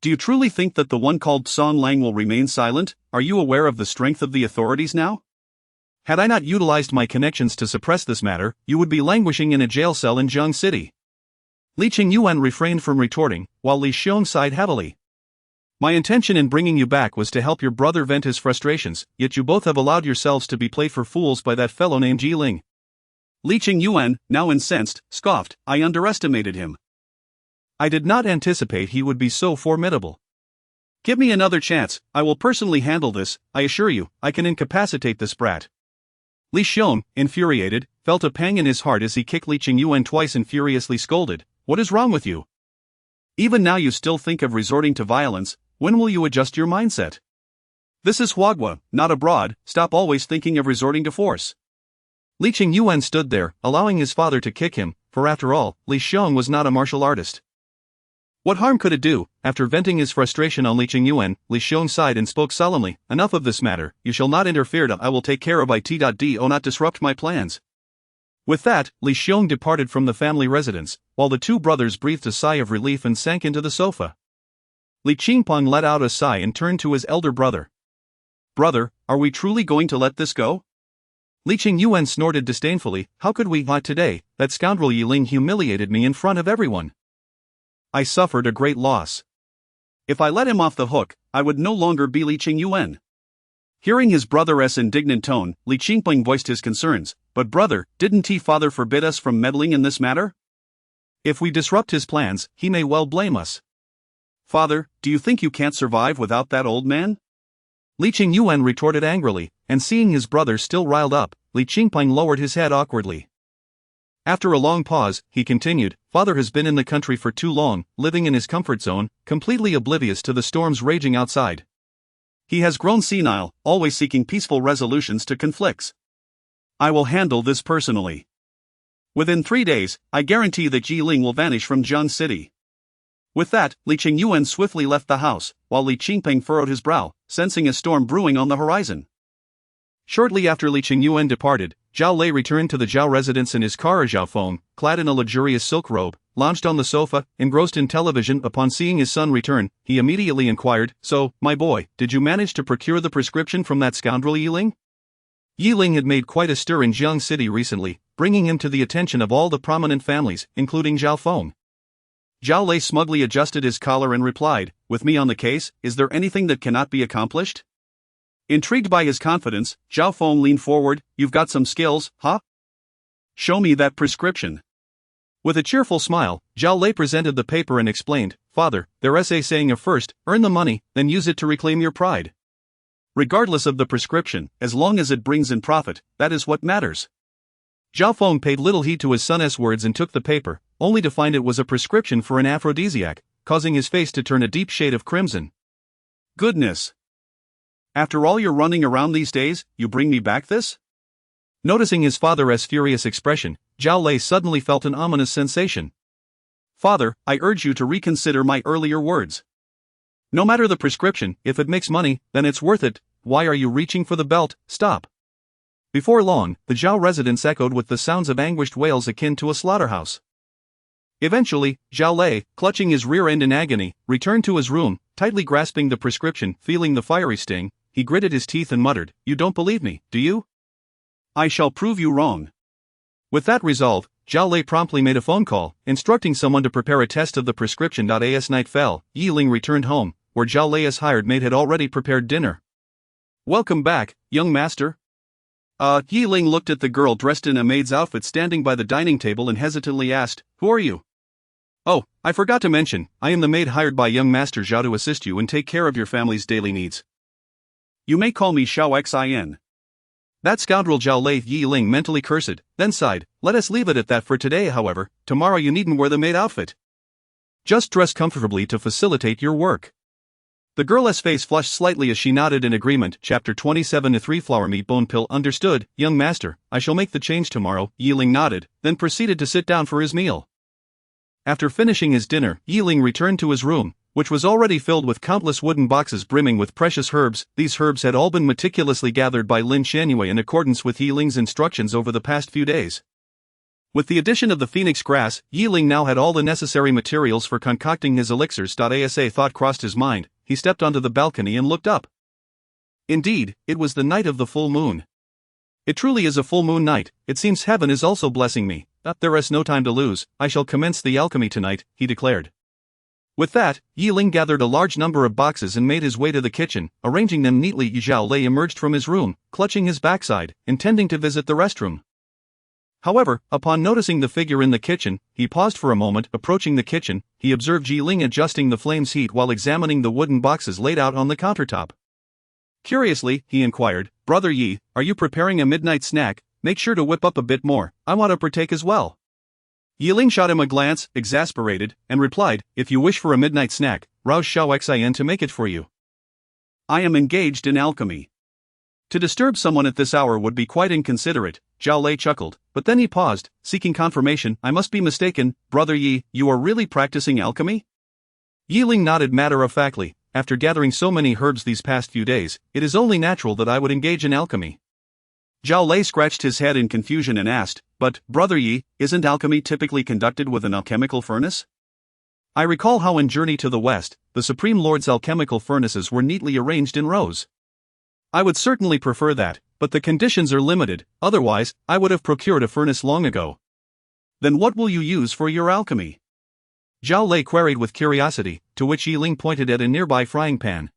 Do you truly think that the one called Song Lang will remain silent? Are you aware of the strength of the authorities now? Had I not utilized my connections to suppress this matter, you would be languishing in a jail cell in Jiang City. Li Qingyuan refrained from retorting, while Li Xiong sighed heavily. My intention in bringing you back was to help your brother vent his frustrations, yet you both have allowed yourselves to be played for fools by that fellow named Yi Ling. Li Qingyuan, now incensed, scoffed, I underestimated him. I did not anticipate he would be so formidable. Give me another chance, I will personally handle this, I assure you, I can incapacitate this brat. Li Xiong, infuriated, felt a pang in his heart as he kicked Li Qingyuan twice and furiously scolded, what is wrong with you? Even now you still think of resorting to violence, when will you adjust your mindset? This is Huagua, not abroad, stop always thinking of resorting to force. Li Qingyuan stood there, allowing his father to kick him, for after all, Li Xiong was not a martial artist. What harm could it do? After venting his frustration on Li Qingyuan, Li Xiong sighed and spoke solemnly, enough of this matter, you shall not interfere. I will take care of it. Do not disrupt my plans. With that, Li Xiong departed from the family residence, while the 2 brothers breathed a sigh of relief and sank into the sofa. Li Qingpeng let out a sigh and turned to his elder brother. Brother, are we truly going to let this go? Li Qingyuan snorted disdainfully, how could we? Today, that scoundrel Yi Ling humiliated me in front of everyone. I suffered a great loss. If I let him off the hook, I would no longer be Li Qingyuan. Hearing his brother's indignant tone, Li Qingpeng voiced his concerns, but brother, didn't he father forbid us from meddling in this matter? If we disrupt his plans, he may well blame us. Father, do you think you can't survive without that old man? Li Qingyuan retorted angrily, and seeing his brother still riled up, Li Qingpeng lowered his head awkwardly. After a long pause, he continued, Father has been in the country for too long, living in his comfort zone, completely oblivious to the storms raging outside. He has grown senile, always seeking peaceful resolutions to conflicts. I will handle this personally. Within 3 days, I guarantee that Yi Ling will vanish from Jiang City. With that, Li Qingyuan swiftly left the house, while Li Qingpeng furrowed his brow, sensing a storm brewing on the horizon. Shortly after Li Qingyuan departed, Zhao Lei returned to the Zhao residence in his car. Zhao Feng, clad in a luxurious silk robe, lounged on the sofa, engrossed in television. Upon seeing his son return, he immediately inquired, so, my boy, did you manage to procure the prescription from that scoundrel Yi Ling? Yi Ling had made quite a stir in Jiang City recently, bringing him to the attention of all the prominent families, including Zhao Feng. Zhao Lei smugly adjusted his collar and replied, with me on the case, is there anything that cannot be accomplished? Intrigued by his confidence, Zhao Feng leaned forward, you've got some skills, huh? Show me that prescription. With a cheerful smile, Zhao Lei presented the paper and explained, Father, their saying of first, earn the money, then use it to reclaim your pride. Regardless of the prescription, as long as it brings in profit, that is what matters. Zhao Feng paid little heed to his son's words and took the paper, only to find it was a prescription for an aphrodisiac, causing his face to turn a deep shade of crimson. Goodness! After all your running around these days, you bring me back this? Noticing his father's furious expression, Zhao Lei suddenly felt an ominous sensation. Father, I urge you to reconsider my earlier words. No matter the prescription, if it makes money, then it's worth it. Why are you reaching for the belt? Stop. Before long, the Zhao residence echoed with the sounds of anguished wails akin to a slaughterhouse. Eventually, Zhao Lei, clutching his rear end in agony, returned to his room, tightly grasping the prescription. Feeling the fiery sting, he gritted his teeth and muttered, "You don't believe me, do you? I shall prove you wrong." With that resolve, Zhao Lei promptly made a phone call, instructing someone to prepare a test of the prescription. As night fell, Yi Ling returned home, where Zhao Lei's hired maid had already prepared dinner. "Welcome back, young master." Yi Ling looked at the girl dressed in a maid's outfit standing by the dining table and hesitantly asked, "Who are you?" "Oh, I forgot to mention, I am the maid hired by young master Zhao to assist you and take care of your family's daily needs." "You may call me Xiao Xin." That scoundrel Zhao Lei, Yi Ling mentally cursed, then sighed, "Let us leave it at that for today. However, tomorrow you needn't wear the maid outfit. Just dress comfortably to facilitate your work." The girl's face flushed slightly as she nodded in agreement. Chapter 27. A 3-flower meat bone pill. Understood, young master, I shall make the change tomorrow. Yi Ling nodded, then proceeded to sit down for his meal. After finishing his dinner, Yi Ling returned to his room, which was already filled with countless wooden boxes brimming with precious herbs. These herbs had all been meticulously gathered by Lin Shangyue in accordance with Yi Ling's instructions over the past few days. With the addition of the phoenix grass, Yi Ling now had all the necessary materials for concocting his elixirs. As a thought crossed his mind, he stepped onto the balcony and looked up. Indeed, it was the night of the full moon. It truly is a full moon night. It seems heaven is also blessing me. There is no time to lose, I shall commence the alchemy tonight, he declared. With that, Yi Ling gathered a large number of boxes and made his way to the kitchen, arranging them neatly. Zhao Lei emerged from his room, clutching his backside, intending to visit the restroom. However, upon noticing the figure in the kitchen, he paused for a moment. Approaching the kitchen, he observed Yi Ling adjusting the flame's heat while examining the wooden boxes laid out on the countertop. Curiously, he inquired, "Brother Yi, are you preparing a midnight snack? Make sure to whip up a bit more, I want to partake as well." Yi Ling shot him a glance, exasperated, and replied, "If you wish for a midnight snack, rouse Xiao Xin to make it for you." "I am engaged in alchemy. To disturb someone at this hour would be quite inconsiderate," Zhao Lei chuckled, but then he paused, seeking confirmation. "I must be mistaken, Brother Yi, you are really practicing alchemy?" Yi Ling nodded matter-of-factly. "After gathering so many herbs these past few days, it is only natural that I would engage in alchemy." Zhao Lei scratched his head in confusion and asked, "But, Brother Yi, isn't alchemy typically conducted with an alchemical furnace? I recall how in Journey to the West, the Supreme Lord's alchemical furnaces were neatly arranged in rows. I would certainly prefer that, but the conditions are limited, otherwise, I would have procured a furnace long ago." "Then what will you use for your alchemy?" Zhao Lei queried with curiosity, to which Yi Ling pointed at a nearby frying pan.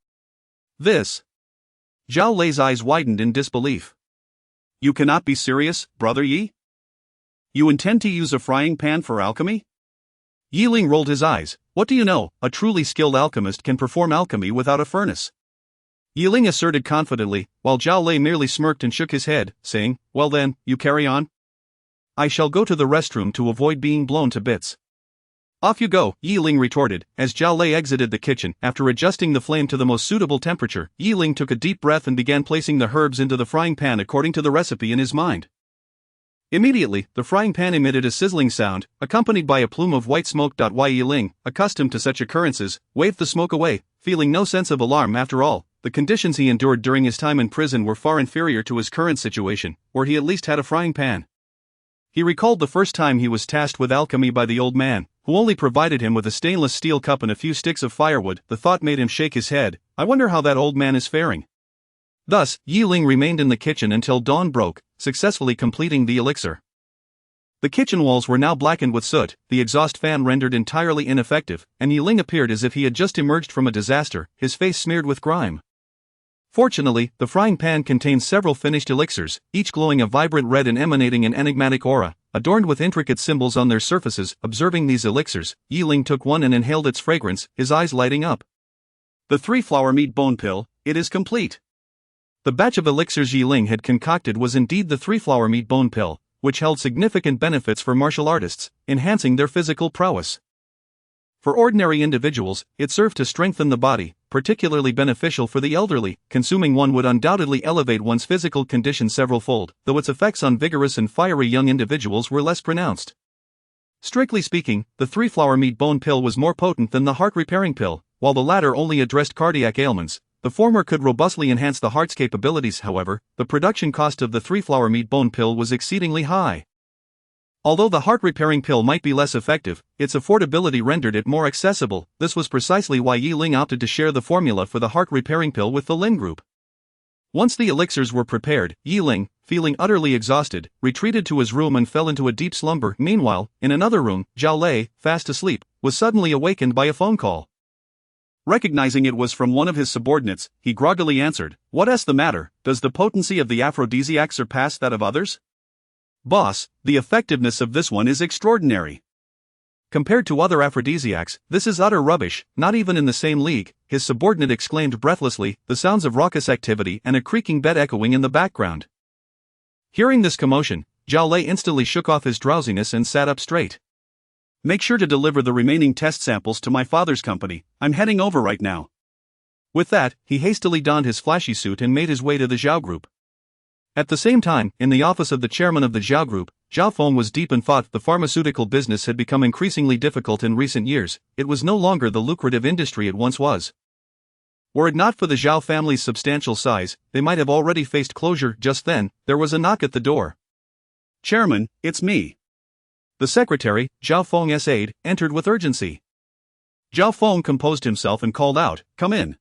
"This." Zhao Lei's eyes widened in disbelief. "You cannot be serious, Brother Yi? You intend to use a frying pan for alchemy?" Yi Ling rolled his eyes. "What do you know, a truly skilled alchemist can perform alchemy without a furnace." Yi Ling asserted confidently, while Zhao Lei merely smirked and shook his head, saying, "Well then, you carry on. I shall go to the restroom to avoid being blown to bits." "Off you go," Yi Ling retorted, as Zhao Lei exited the kitchen. After adjusting the flame to the most suitable temperature, Yi Ling took a deep breath and began placing the herbs into the frying pan according to the recipe in his mind. Immediately, the frying pan emitted a sizzling sound, accompanied by a plume of white smoke. Yi Ling, accustomed to such occurrences, waved the smoke away, feeling no sense of alarm. After all, the conditions he endured during his time in prison were far inferior to his current situation, where he at least had a frying pan. He recalled the first time he was tasked with alchemy by the old man, who only provided him with a stainless steel cup and a few sticks of firewood. The thought made him shake his head. I wonder how that old man is faring. Thus, Yi Ling remained in the kitchen until dawn broke, successfully completing the elixir. The kitchen walls were now blackened with soot, the exhaust fan rendered entirely ineffective, and Yi Ling appeared as if he had just emerged from a disaster, his face smeared with grime. Fortunately, the frying pan contained several finished elixirs, each glowing a vibrant red and emanating an enigmatic aura, adorned with intricate symbols on their surfaces. Observing these elixirs, Yi Ling took one and inhaled its fragrance, his eyes lighting up. "The 3-flower meat bone pill, it is complete." The batch of elixirs Yi Ling had concocted was indeed the 3-flower meat bone pill, which held significant benefits for martial artists, enhancing their physical prowess. For ordinary individuals, it served to strengthen the body, particularly beneficial for the elderly. Consuming one would undoubtedly elevate one's physical condition several-fold, though its effects on vigorous and fiery young individuals were less pronounced. Strictly speaking, the 3-flower meat bone pill was more potent than the heart-repairing pill. While the latter only addressed cardiac ailments, the former could robustly enhance the heart's capabilities. However, the production cost of the 3-flower meat bone pill was exceedingly high. Although the heart-repairing pill might be less effective, its affordability rendered it more accessible. This was precisely why Yi Ling opted to share the formula for the heart-repairing pill with the Ling Group. Once the elixirs were prepared, Ling, feeling utterly exhausted, retreated to his room and fell into a deep slumber. Meanwhile, in another room, Zhao Lei, fast asleep, was suddenly awakened by a phone call. Recognizing it was from one of his subordinates, he groggily answered, "What's the matter? Does the potency of the aphrodisiac surpass that of others?" "Boss, the effectiveness of this one is extraordinary. Compared to other aphrodisiacs, this is utter rubbish, not even in the same league," his subordinate exclaimed breathlessly, the sounds of raucous activity and a creaking bed echoing in the background. Hearing this commotion, Zhao Lei instantly shook off his drowsiness and sat up straight. "Make sure to deliver the remaining test samples to my father's company. I'm heading over right now." With that, he hastily donned his flashy suit and made his way to the Zhao Group. At the same time, in the office of the chairman of the Zhao Group, Zhao Feng was deep in thought. The pharmaceutical business had become increasingly difficult in recent years. It was no longer the lucrative industry it once was. Were it not for the Zhao family's substantial size, they might have already faced closure. Just then, there was a knock at the door. "Chairman, it's me." The secretary, Zhao Feng's aide, entered with urgency. Zhao Feng composed himself and called out, "Come in."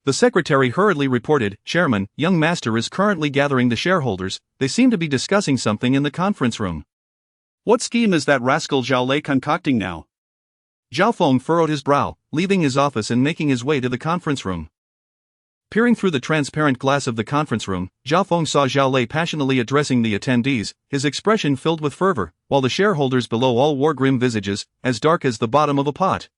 The secretary hurriedly reported, "Chairman, young master is currently gathering the shareholders. They seem to be discussing something in the conference room." "What scheme is that rascal Zhao Lei concocting now?" Zhao Feng furrowed his brow, leaving his office and making his way to the conference room. Peering through the transparent glass of the conference room, Zhao Feng saw Zhao Lei passionately addressing the attendees, his expression filled with fervor, while the shareholders below all wore grim visages, as dark as the bottom of a pot.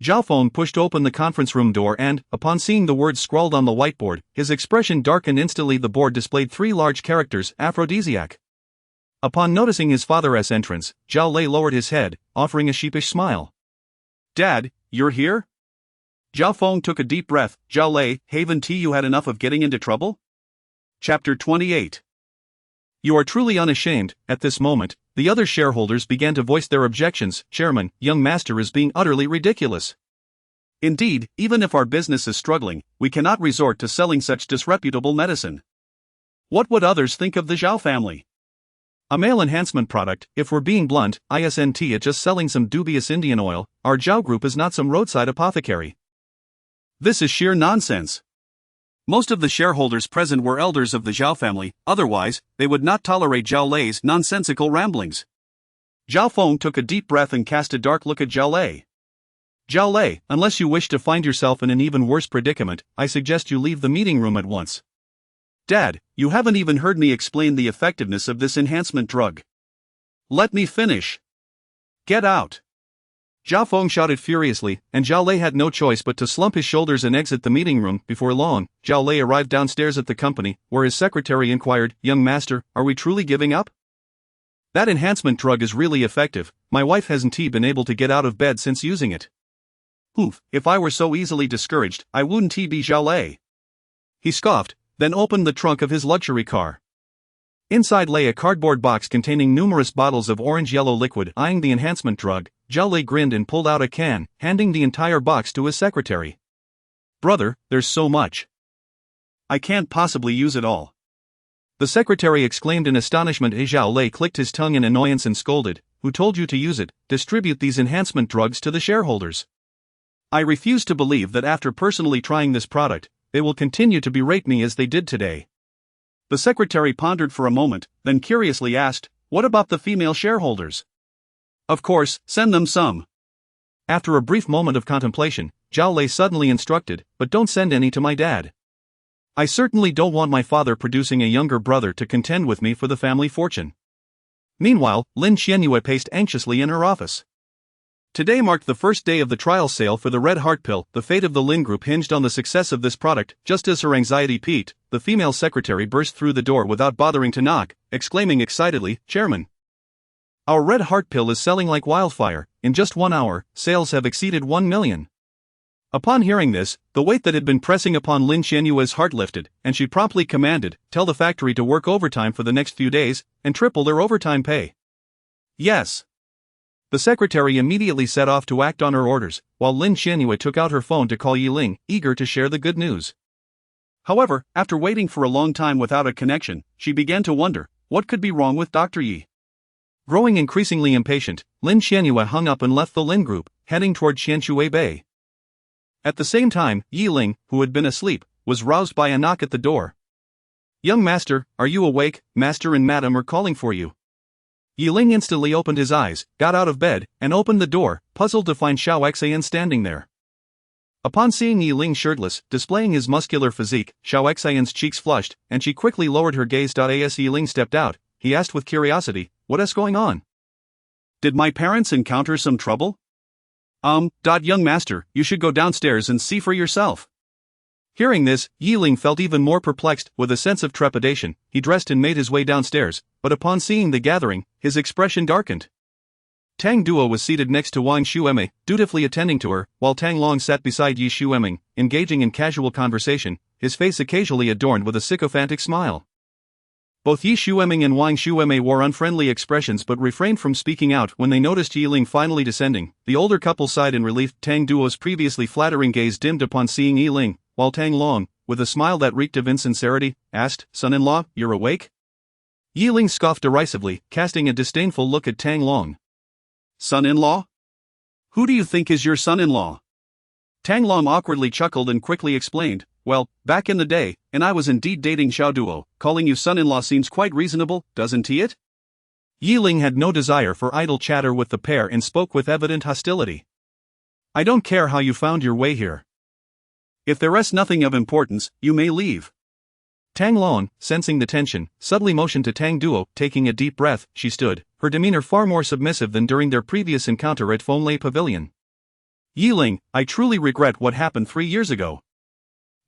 Zhao Feng pushed open the conference room door and, upon seeing the words scrawled on the whiteboard, his expression darkened instantly. The board displayed 3 large characters, aphrodisiac. Upon noticing his father's entrance, Zhao Lei lowered his head, offering a sheepish smile. "Dad, you're here?" Zhao Feng took a deep breath. "Zhao Lei, haven't you had enough of getting into trouble?" Chapter 28. You are truly unashamed. At this moment, the other shareholders began to voice their objections. "Chairman, young master is being utterly ridiculous. Indeed, even if our business is struggling, we cannot resort to selling such disreputable medicine. What would others think of the Zhao family? A male enhancement product, if we're being blunt, isn't it just selling some dubious Indian oil? Our Zhao Group is not some roadside apothecary." This is sheer nonsense. Most of the shareholders present were elders of the Zhao family, otherwise, they would not tolerate Zhao Lei's nonsensical ramblings. Zhao Feng took a deep breath and cast a dark look at Zhao Lei. "Zhao Lei, unless you wish to find yourself in an even worse predicament, I suggest you leave the meeting room at once." "Dad, you haven't even heard me explain the effectiveness of this enhancement drug. Let me finish." "Get out." Zhao Feng shouted furiously, and Zhao Lei had no choice but to slump his shoulders and exit the meeting room. Before long, Zhao Lei arrived downstairs at the company, where his secretary inquired, "Young master, are we truly giving up? That enhancement drug is really effective. My wife hasn't been able to get out of bed since using it." "Oof, if I were so easily discouraged, I wouldn't be Zhao Lei." He scoffed, then opened the trunk of his luxury car. Inside lay a cardboard box containing numerous bottles of orange-yellow liquid. Eyeing the enhancement drug, Zhao Lei grinned and pulled out a can, handing the entire box to his secretary. "Brother, there's so much. I can't possibly use it all." The secretary exclaimed in astonishment. Zhao Lei clicked his tongue in annoyance and scolded, "Who told you to use it? Distribute these enhancement drugs to the shareholders." "I refuse to believe that after personally trying this product, they will continue to berate me as they did today." The secretary pondered for a moment, then curiously asked, "What about the female shareholders?" "Of course, send them some." After a brief moment of contemplation, Zhao Lei suddenly instructed, "But don't send any to my dad. I certainly don't want my father producing a younger brother to contend with me for the family fortune." Meanwhile, Lin Qianyue paced anxiously in her office. Today marked the first day of the trial sale for the Red Heart Pill. The fate of the Ling Group hinged on the success of this product. Just as her anxiety peaked, the female secretary burst through the door without bothering to knock, exclaiming excitedly, "Chairman! Our Red Heart Pill is selling like wildfire. In just 1 hour, sales have exceeded 1 million. Upon hearing this, the weight that had been pressing upon Lin Qianyue's heart lifted, and she promptly commanded, "Tell the factory to work overtime for the next few days, and triple their overtime pay." "Yes." The secretary immediately set off to act on her orders, while Lin Qianyue took out her phone to call Ling, eager to share the good news. However, after waiting for a long time without a connection, she began to wonder, what could be wrong with Dr. Yi? Growing increasingly impatient, Lin Qianyue hung up and left the Ling Group, heading toward Qianshui Bay. At the same time, Ling, who had been asleep, was roused by a knock at the door. "Young master, are you awake? Master and madam are calling for you." Ling instantly opened his eyes, got out of bed, and opened the door, puzzled to find Xiao Xian standing there. Upon seeing Ling shirtless, displaying his muscular physique, Xiao Xian's cheeks flushed, and she quickly lowered her gaze. As Ling stepped out, he asked with curiosity, "What's going on? Did my parents encounter some trouble?" Young master, you should go downstairs and see for yourself." Hearing this, Ling felt even more perplexed. With a sense of trepidation, he dressed and made his way downstairs, but upon seeing the gathering, his expression darkened. Tang Duo was seated next to Wang Xuemei, dutifully attending to her, while Tang Long sat beside Yi Xueming, engaging in casual conversation, his face occasionally adorned with a sycophantic smile. Both Yi Xueming and Wang Xuemei wore unfriendly expressions but refrained from speaking out when they noticed Ling finally descending. The older couple sighed in relief. Tang Duo's previously flattering gaze dimmed upon seeing Ling, while Tang Long, with a smile that reeked of insincerity, asked, "Son-in-law, you're awake?" Ling scoffed derisively, casting a disdainful look at Tang Long. "Son-in-law? Who do you think is your son-in-law?" Tang Long awkwardly chuckled and quickly explained, "Well, back in the day, and I was indeed dating Xiao Duo, calling you son-in-law seems quite reasonable, doesn't it?" Ling had no desire for idle chatter with the pair and spoke with evident hostility. "I don't care how you found your way here. If there is nothing of importance, you may leave." Tang Long, sensing the tension, subtly motioned to Tang Duo. Taking a deep breath, she stood, her demeanor far more submissive than during their previous encounter at Feng Pavilion. "Ling, I truly regret what happened 3 years ago.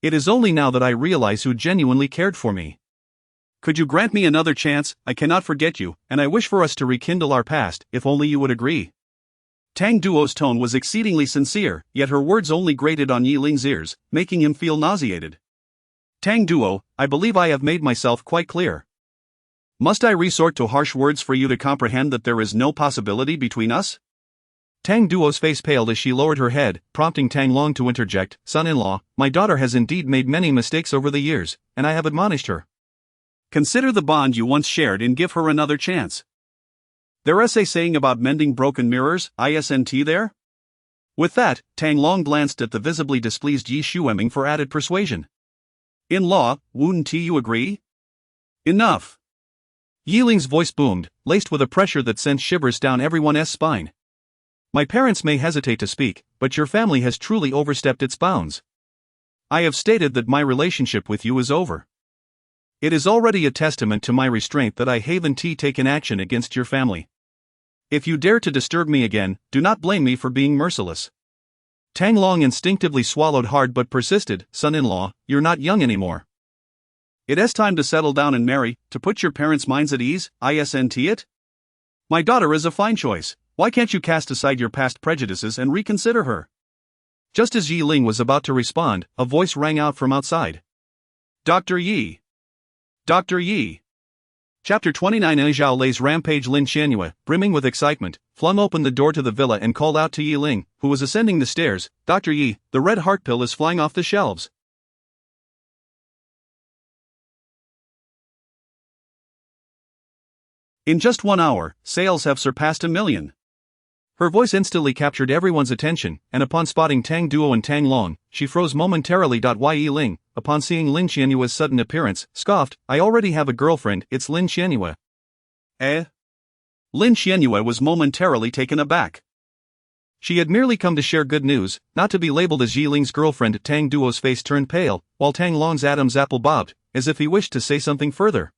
It is only now that I realize who genuinely cared for me. Could you grant me another chance? I cannot forget you, and I wish for us to rekindle our past, if only you would agree." Tang Duo's tone was exceedingly sincere, yet her words only grated on Ling's ears, making him feel nauseated. "Tang Duo, I believe I have made myself quite clear. Must I resort to harsh words for you to comprehend that there is no possibility between us?" Tang Duo's face paled as she lowered her head, prompting Tang Long to interject, "Son-in-law, my daughter has indeed made many mistakes over the years, and I have admonished her. Consider the bond you once shared and give her another chance. There is a saying about mending broken mirrors, isn't there?" With that, Tang Long glanced at the visibly displeased Yi Xueming for added persuasion. "In law, wouldn't you agree?" "Enough." Ling's voice boomed, laced with a pressure that sent shivers down everyone's spine. "My parents may hesitate to speak, but your family has truly overstepped its bounds. I have stated that my relationship with you is over. It is already a testament to my restraint that I haven't taken action against your family. If you dare to disturb me again, do not blame me for being merciless." Tang Long instinctively swallowed hard but persisted, "Son-in-law, you're not young anymore. It is time to settle down and marry, to put your parents' minds at ease, isn't it? My daughter is a fine choice. Why can't you cast aside your past prejudices and reconsider her?" Just as Ling was about to respond, a voice rang out from outside. "Dr. Yi! Dr. Yi!" Chapter 29. Zhao Lei's rampage. Lin Xianyue, brimming with excitement, flung open the door to the villa and called out to Ling, who was ascending the stairs, "Dr. Yi, the red heart pill is flying off the shelves." In just 1 hour, sales have surpassed 1 million. Her voice instantly captured everyone's attention, and upon spotting Tang Duo and Tang Long, she froze momentarily. Ling, upon seeing Lin Xianyue's sudden appearance, scoffed, "I already have a girlfriend, it's Lin Xianyue." Eh? Lin Xianyue was momentarily taken aback. She had merely come to share good news, not to be labeled as Ling's girlfriend. Tang Duo's face turned pale, while Tang Long's Adam's apple bobbed, as if he wished to say something further.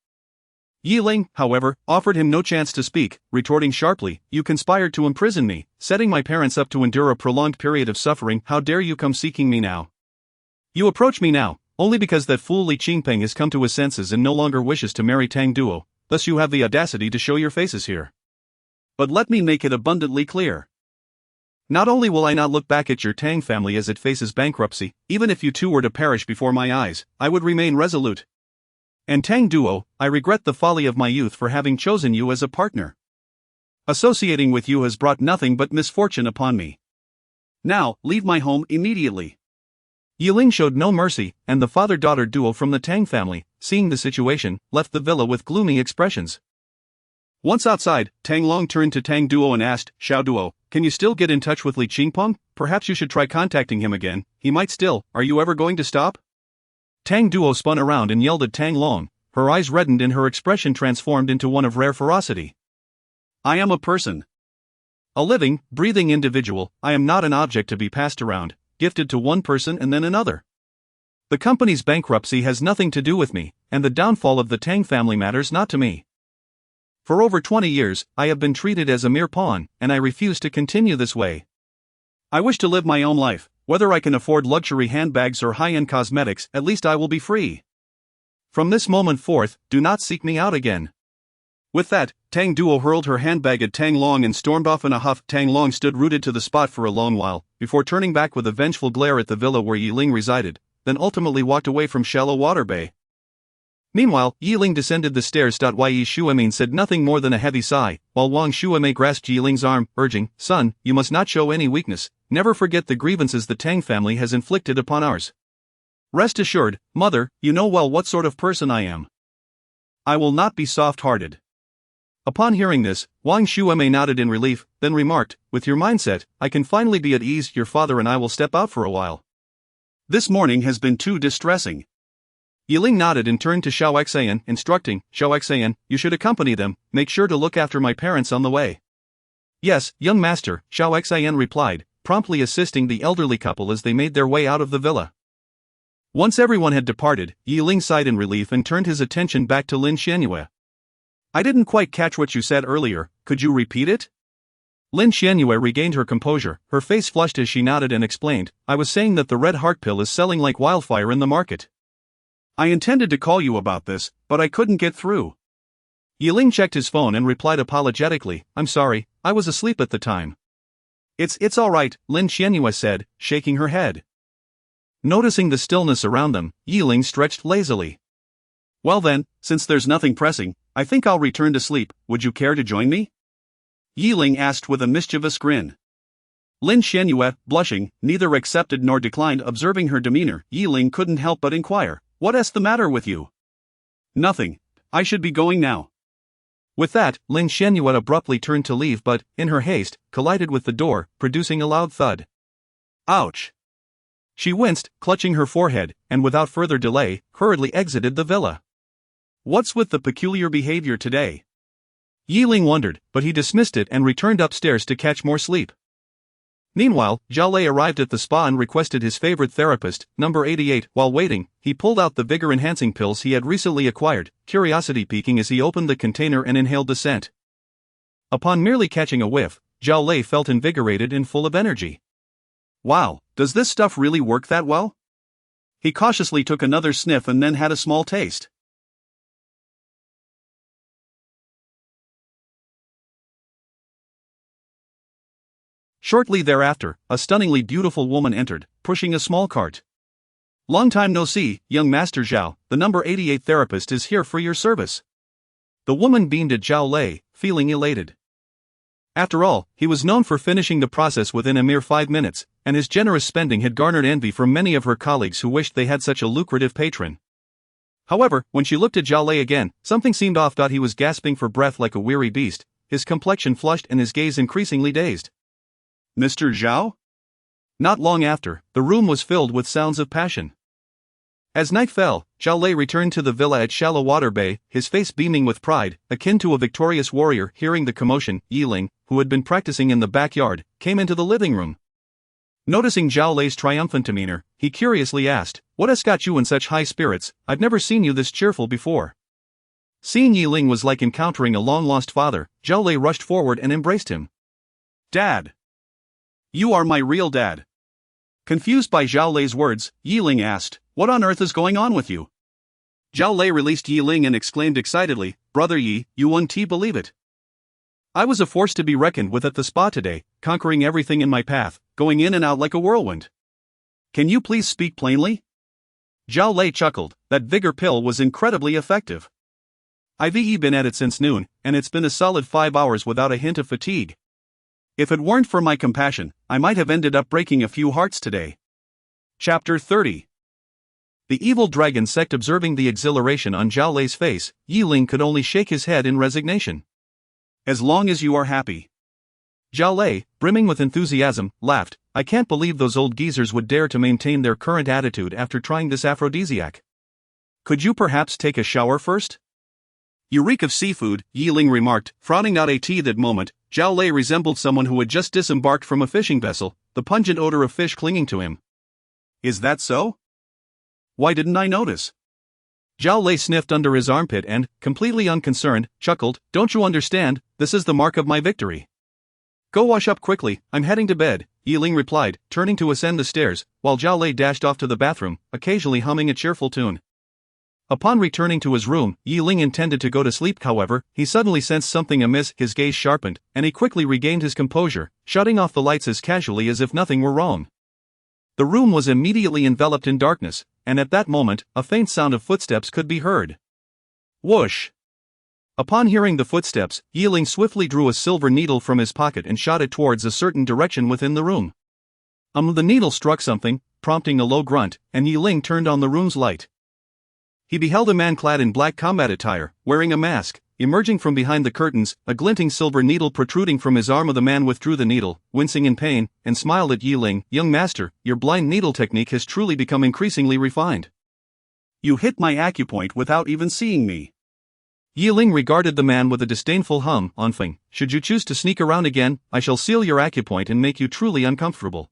Ling, however, offered him no chance to speak, retorting sharply, "You conspired to imprison me, setting my parents up to endure a prolonged period of suffering. How dare you come seeking me now? You approach me now, only because that fool Li Qingpeng has come to his senses and no longer wishes to marry Tang Duo, thus you have the audacity to show your faces here. But let me make it abundantly clear. Not only will I not look back at your Tang family as it faces bankruptcy, even if you two were to perish before my eyes, I would remain resolute. And Tang Duo, I regret the folly of my youth for having chosen you as a partner. Associating with you has brought nothing but misfortune upon me. Now, leave my home immediately." Ling showed no mercy, and the father-daughter duo from the Tang family, seeing the situation, left the villa with gloomy expressions. Once outside, Tang Long turned to Tang Duo and asked, "Xiao Duo, can you still get in touch with Li Qingpeng? Perhaps you should try contacting him again, he might still. Are you ever going to stop?" Tang Duo spun around and yelled at Tang Long, her eyes reddened and her expression transformed into one of rare ferocity. I am a person. A living, breathing individual. I am not an object to be passed around, gifted to one person and then another. The company's bankruptcy has nothing to do with me, and the downfall of the Tang family matters not to me. For over 20 years, I have been treated as a mere pawn, and I refuse to continue this way. I wish to live my own life. Whether I can afford luxury handbags or high-end cosmetics, at least I will be free. From this moment forth, do not seek me out again. With that, Tang Duo hurled her handbag at Tang Long and stormed off in a huff. Tang Long stood rooted to the spot for a long while, before turning back with a vengeful glare at the villa where Ling resided, then ultimately walked away from Shallow Water Bay. Meanwhile, Ling descended the stairs. Yi Shuimin said nothing more than a heavy sigh, while Wang Shuimei grasped Ling's arm, urging, "Son, you must not show any weakness. Never forget the grievances the Tang family has inflicted upon ours. Rest assured, mother, you know well what sort of person I am. I will not be soft-hearted." Upon hearing this, Wang Shuimei nodded in relief, then remarked, "With your mindset, I can finally be at ease. Your father and I will step out for a while. This morning has been too distressing." Ling nodded and turned to Xiao Xian, instructing, "Xiao Xian, you should accompany them. Make sure to look after my parents on the way." "Yes, young master," Xiao Xian replied, promptly assisting the elderly couple as they made their way out of the villa. Once everyone had departed, Ling sighed in relief and turned his attention back to Lin Xianyue. "I didn't quite catch what you said earlier, could you repeat it?" Lin Xianyue regained her composure, her face flushed as she nodded and explained, "I was saying that the red heart pill is selling like wildfire in the market." "I intended to call you about this, but I couldn't get through." Ling checked his phone and replied apologetically, "I'm sorry, I was asleep at the time." It's all right," Lin Xianyue said, shaking her head. Noticing the stillness around them, Ling stretched lazily. "Well then, since there's nothing pressing, I think I'll return to sleep. Would you care to join me?" Ling asked with a mischievous grin. Lin Xianyue, blushing, neither accepted nor declined. Observing her demeanor, Ling couldn't help but inquire, "What's the matter with you?" "Nothing. I should be going now." With that, Lin Xianyue abruptly turned to leave but, in her haste, collided with the door, producing a loud thud. Ouch! She winced, clutching her forehead, and without further delay, hurriedly exited the villa. What's with the peculiar behavior today? Ling wondered, but he dismissed it and returned upstairs to catch more sleep. Meanwhile, Zhao Lei arrived at the spa and requested his favorite therapist, number 88. While waiting, he pulled out the vigor-enhancing pills he had recently acquired, curiosity piquing as he opened the container and inhaled the scent. Upon merely catching a whiff, Zhao Lei felt invigorated and full of energy. Wow, does this stuff really work that well? He cautiously took another sniff and then had a small taste. Shortly thereafter, a stunningly beautiful woman entered, pushing a small cart. "Long time no see, young Master Zhao, the number 88 therapist is here for your service." The woman beamed at Zhao Lei, feeling elated. After all, he was known for finishing the process within a mere 5 minutes, and his generous spending had garnered envy from many of her colleagues who wished they had such a lucrative patron. However, when she looked at Zhao Lei again, something seemed off. He was gasping for breath like a weary beast, his complexion flushed and his gaze increasingly dazed. "Mr. Zhao?" Not long after, the room was filled with sounds of passion. As night fell, Zhao Lei returned to the villa at Shallow Water Bay, his face beaming with pride, akin to a victorious warrior. Hearing the commotion, Ling, who had been practicing in the backyard, came into the living room. Noticing Zhao Lei's triumphant demeanor, he curiously asked, "What has got you in such high spirits? I've never seen you this cheerful before." Seeing Ling was like encountering a long-lost father, Zhao Lei rushed forward and embraced him. "Dad! You are my real dad." Confused by Zhao Lei's words, Ling asked, "What on earth is going on with you?" Zhao Lei released Ling and exclaimed excitedly, "Brother Yi, you won't believe it. I was a force to be reckoned with at the spa today, conquering everything in my path, going in and out like a whirlwind. Can you please speak plainly?" Zhao Lei chuckled. That vigor pill was incredibly effective. "I've been at it since noon, and it's been a solid 5 hours without a hint of fatigue. If it weren't for my compassion, I might have ended up breaking a few hearts today." Chapter 30. The evil dragon sect. Observing the exhilaration on Zhao Lei's face, Ling could only shake his head in resignation. "As long as you are happy." Zhao Lei, brimming with enthusiasm, laughed, "I can't believe those old geezers would dare to maintain their current attitude after trying this aphrodisiac. Could you perhaps take a shower first? You reek of seafood, Yi Ling remarked, frowning out a tea. That moment, Zhao Lei resembled someone who had just disembarked from a fishing vessel, the pungent odor of fish clinging to him. Is that so? Why didn't I notice? Zhao Lei sniffed under his armpit and, completely unconcerned, chuckled, Don't you understand, this is the mark of my victory. Go wash up quickly, I'm heading to bed, Yi Ling replied, turning to ascend the stairs, while Zhao Lei dashed off to the bathroom, occasionally humming a cheerful tune. Upon returning to his room, Yi Ling intended to go to sleep. However, he suddenly sensed something amiss. His gaze sharpened, and he quickly regained his composure, shutting off the lights as casually as if nothing were wrong. The room was immediately enveloped in darkness, and at that moment, a faint sound of footsteps could be heard. Whoosh! Upon hearing the footsteps, Yi Ling swiftly drew a silver needle from his pocket and shot it towards a certain direction within the room. The needle struck something, prompting a low grunt, and Yi Ling turned on the room's light. He beheld a man clad in black combat attire, wearing a mask, emerging from behind the curtains, a glinting silver needle protruding from his arm. The man withdrew the needle, wincing in pain, and smiled at Yi Ling. Young master, your blind needle technique has truly become increasingly refined. You hit my acupoint without even seeing me. Yi Ling regarded the man with a disdainful hum. Feng, should you choose to sneak around again, I shall seal your acupoint and make you truly uncomfortable.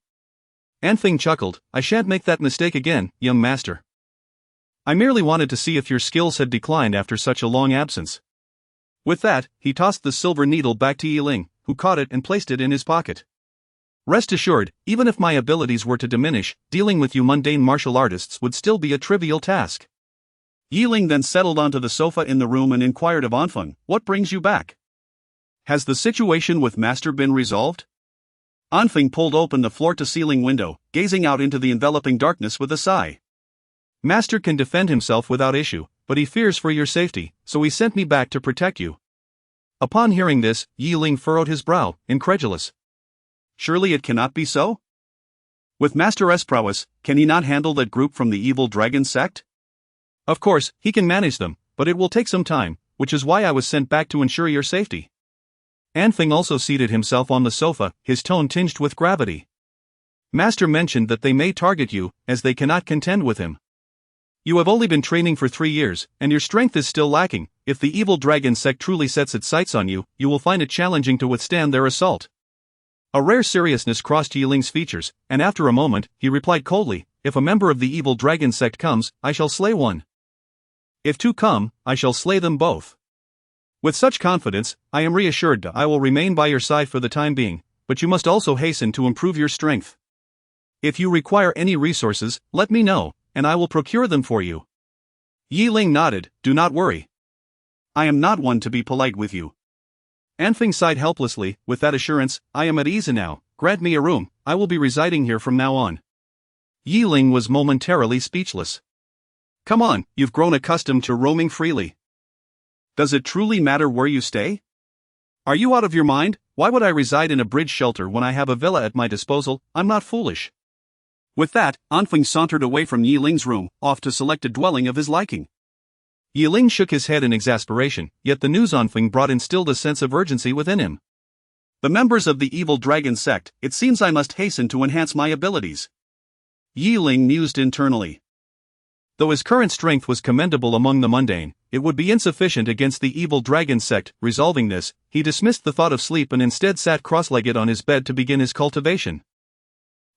Feng chuckled, I shan't make that mistake again, young master. I merely wanted to see if your skills had declined after such a long absence. With that, he tossed the silver needle back to Yi Ling, who caught it and placed it in his pocket. Rest assured, even if my abilities were to diminish, dealing with you mundane martial artists would still be a trivial task. Yi Ling then settled onto the sofa in the room and inquired of Feng, what brings you back? Has the situation with Master been resolved? Feng pulled open the floor-to-ceiling window, gazing out into the enveloping darkness with a sigh. Master can defend himself without issue, but he fears for your safety, so he sent me back to protect you. Upon hearing this, Yi Ling furrowed his brow, incredulous. Surely it cannot be so? With Master's prowess, can he not handle that group from the evil dragon sect? Of course, he can manage them, but it will take some time, which is why I was sent back to ensure your safety. Feng also seated himself on the sofa, his tone tinged with gravity. Master mentioned that they may target you, as they cannot contend with him. You have only been training for 3 years, and your strength is still lacking. If the evil dragon sect truly sets its sights on you, you will find it challenging to withstand their assault. A rare seriousness crossed Yi Ling's features, and after a moment, he replied coldly, If a member of the evil dragon sect comes, I shall slay one. If 2 come, I shall slay them both. With such confidence, I am reassured that I will remain by your side for the time being, but you must also hasten to improve your strength. If you require any resources, let me know, and I will procure them for you. Yi Ling nodded, do not worry. I am not one to be polite with you. Feng sighed helplessly, with that assurance, I am at ease now, grant me a room, I will be residing here from now on. Yi Ling was momentarily speechless. Come on, you've grown accustomed to roaming freely. Does it truly matter where you stay? Are you out of your mind? Why would I reside in a bridge shelter when I have a villa at my disposal? I'm not foolish. With that, Feng sauntered away from Yi Ling's room, off to select a dwelling of his liking. Yi Ling shook his head in exasperation, yet the news Feng brought instilled a sense of urgency within him. The members of the evil dragon sect, it seems I must hasten to enhance my abilities. Yi Ling mused internally. Though his current strength was commendable among the mundane, it would be insufficient against the evil dragon sect. Resolving this, he dismissed the thought of sleep and instead sat cross-legged on his bed to begin his cultivation.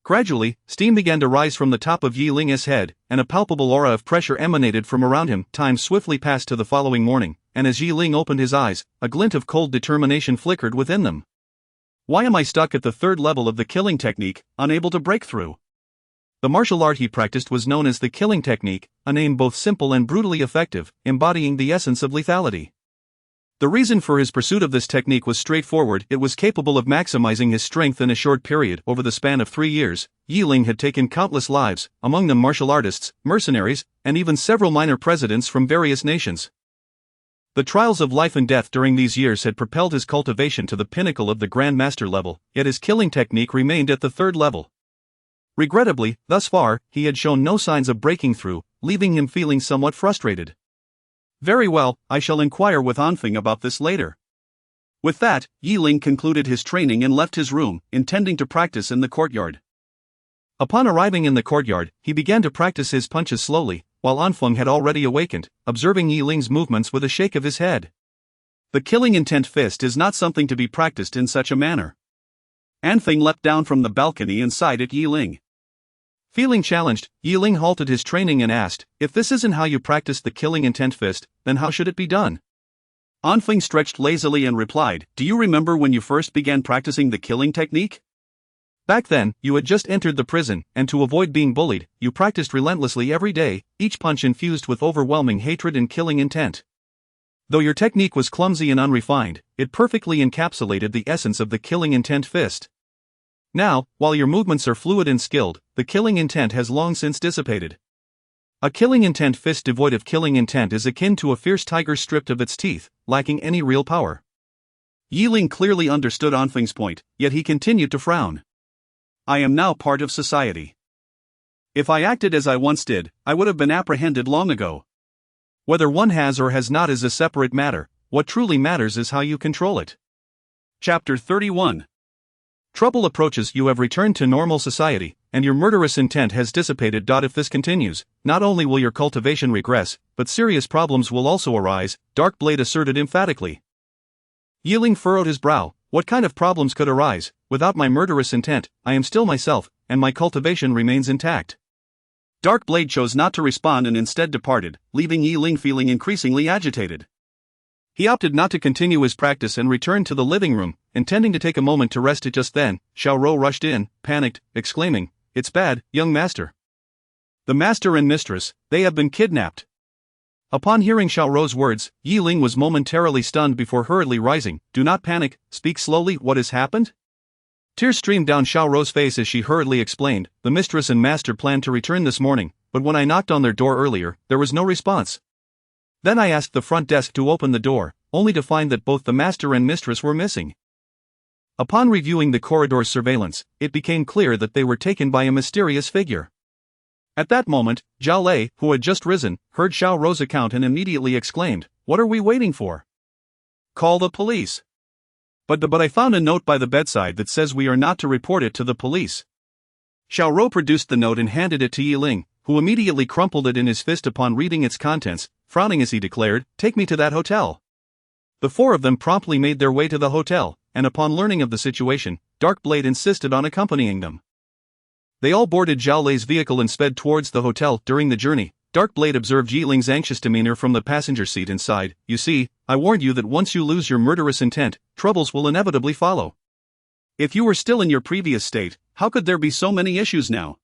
Gradually, steam began to rise from the top of Yi Ling's head, and a palpable aura of pressure emanated from around him. Time swiftly passed to the following morning, and as Yi Ling opened his eyes, a glint of cold determination flickered within them. Why am I stuck at the 3rd level of the killing technique, unable to break through? The martial art he practiced was known as the killing technique, a name both simple and brutally effective, embodying the essence of lethality. The reason for his pursuit of this technique was straightforward. It was capable of maximizing his strength in a short period. Over the span of 3 years, Yi Ling had taken countless lives, among them martial artists, mercenaries, and even several minor presidents from various nations. The trials of life and death during these years had propelled his cultivation to the pinnacle of the Grand Master level, yet his killing technique remained at the 3rd level. Regrettably, thus far, he had shown no signs of breaking through, leaving him feeling somewhat frustrated. Very well, I shall inquire with Feng about this later. With that, Yi Ling concluded his training and left his room, intending to practice in the courtyard. Upon arriving in the courtyard, he began to practice his punches slowly, while Anfeng had already awakened, observing Yi Ling's movements with a shake of his head. The killing intent fist is not something to be practiced in such a manner. Anfeng leapt down from the balcony and sighed at Yi Ling. Feeling challenged, Yi Ling halted his training and asked, "If this isn't how you practice the killing intent fist, then how should it be done?" Anfeng stretched lazily and replied, "Do you remember when you first began practicing the killing technique? Back then, you had just entered the prison, and to avoid being bullied, you practiced relentlessly every day, each punch infused with overwhelming hatred and killing intent. Though your technique was clumsy and unrefined, it perfectly encapsulated the essence of the killing intent fist. Now, while your movements are fluid and skilled, the killing intent has long since dissipated. A killing intent fist devoid of killing intent is akin to a fierce tiger stripped of its teeth, lacking any real power." Yi Ling clearly understood Anfeng's point, yet he continued to frown. "I am now part of society. If I acted as I once did, I would have been apprehended long ago." Whether one has or has not is a separate matter, what truly matters is how you control it. Chapter 31. Trouble approaches. You have returned to normal society, and your murderous intent has dissipated. If this continues, not only will your cultivation regress, but serious problems will also arise, Dark Blade asserted emphatically. Yi Ling furrowed his brow. What kind of problems could arise? Without my murderous intent, I am still myself, and my cultivation remains intact. Dark Blade chose not to respond and instead departed, leaving Yi Ling feeling increasingly agitated. He opted not to continue his practice and returned to the living room, intending to take a moment to rest. Just then, Xiaorou rushed in, panicked, exclaiming, "It's bad, young master. The master and mistress, they have been kidnapped." Upon hearing Xiaorou's words, Yi Ling was momentarily stunned before hurriedly rising. "Do not panic, speak slowly, what has happened?" Tears streamed down Xiaorou's face as she hurriedly explained, "The mistress and master planned to return this morning, but when I knocked on their door earlier, there was no response. Then I asked the front desk to open the door, only to find that both the master and mistress were missing. Upon reviewing the corridor's surveillance, it became clear that they were taken by a mysterious figure." At that moment, Zhao Lei, who had just risen, heard Xiaorou's account and immediately exclaimed, "What are we waiting for? Call the police." But I found a note by the bedside that says we are not to report it to the police." Xiaorou produced the note and handed it to Yi Ling, who immediately crumpled it in his fist upon reading its contents, frowning as he declared, "Take me to that hotel." The four of them promptly made their way to the hotel, and upon learning of the situation, Dark Blade insisted on accompanying them. They all boarded Zhao Lei's vehicle and sped towards the hotel. During the journey, Dark Blade observed Yi Ling's anxious demeanor from the passenger seat and sighed, "You see, I warned you that once you lose your murderous intent, troubles will inevitably follow. If you were still in your previous state, how could there be so many issues now?"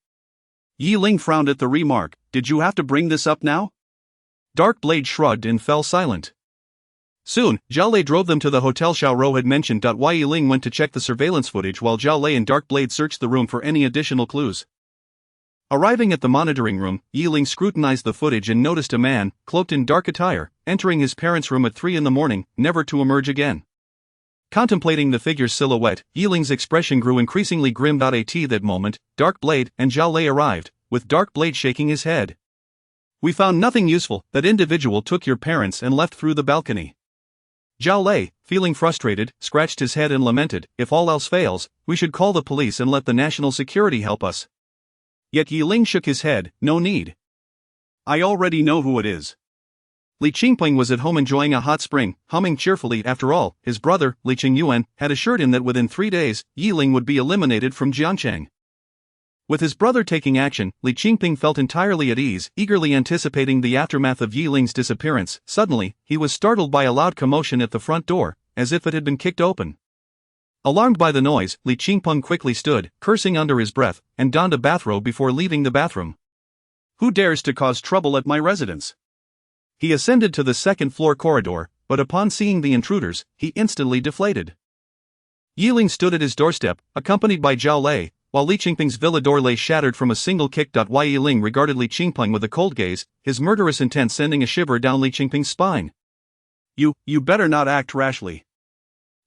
Yi Ling frowned at the remark. "Did you have to bring this up now?" Dark Blade shrugged and fell silent. Soon, Zhao Lei drove them to the hotel Xiaorou had mentioned. Yi Ling went to check the surveillance footage while Zhao Lei and Dark Blade searched the room for any additional clues. Arriving at the monitoring room, Yi Ling scrutinized the footage and noticed a man, cloaked in dark attire, entering his parents' room at 3 in the morning, never to emerge again. Contemplating the figure's silhouette, Yi Ling's expression grew increasingly grim. At that moment, Dark Blade and Zhao Lei arrived, with Dark Blade shaking his head. "We found nothing useful. That individual took your parents and left through the balcony." Zhao Lei, feeling frustrated, scratched his head and lamented, "If all else fails, we should call the police and let the national security help us." Yet Yi Ling shook his head, "No need. I already know who it is." Li Qingping was at home enjoying a hot spring, humming cheerfully. After all, his brother, Li Qingyuan, had assured him that within 3 days, Yi Ling would be eliminated from Jiancheng. With his brother taking action, Li Qingping felt entirely at ease, eagerly anticipating the aftermath of Yi Ling's disappearance. Suddenly, he was startled by a loud commotion at the front door, as if it had been kicked open. Alarmed by the noise, Li Qingpeng quickly stood, cursing under his breath, and donned a bathrobe before leaving the bathroom. "Who dares to cause trouble at my residence?" He ascended to the second-floor corridor, but upon seeing the intruders, he instantly deflated. Yi Ling stood at his doorstep, accompanied by Zhao Lei, while Li Qingping's villa door lay shattered from a single kick. Yi Ling regarded Li Qingpeng with a cold gaze, his murderous intent sending a shiver down Li Qingping's spine. You better not act rashly.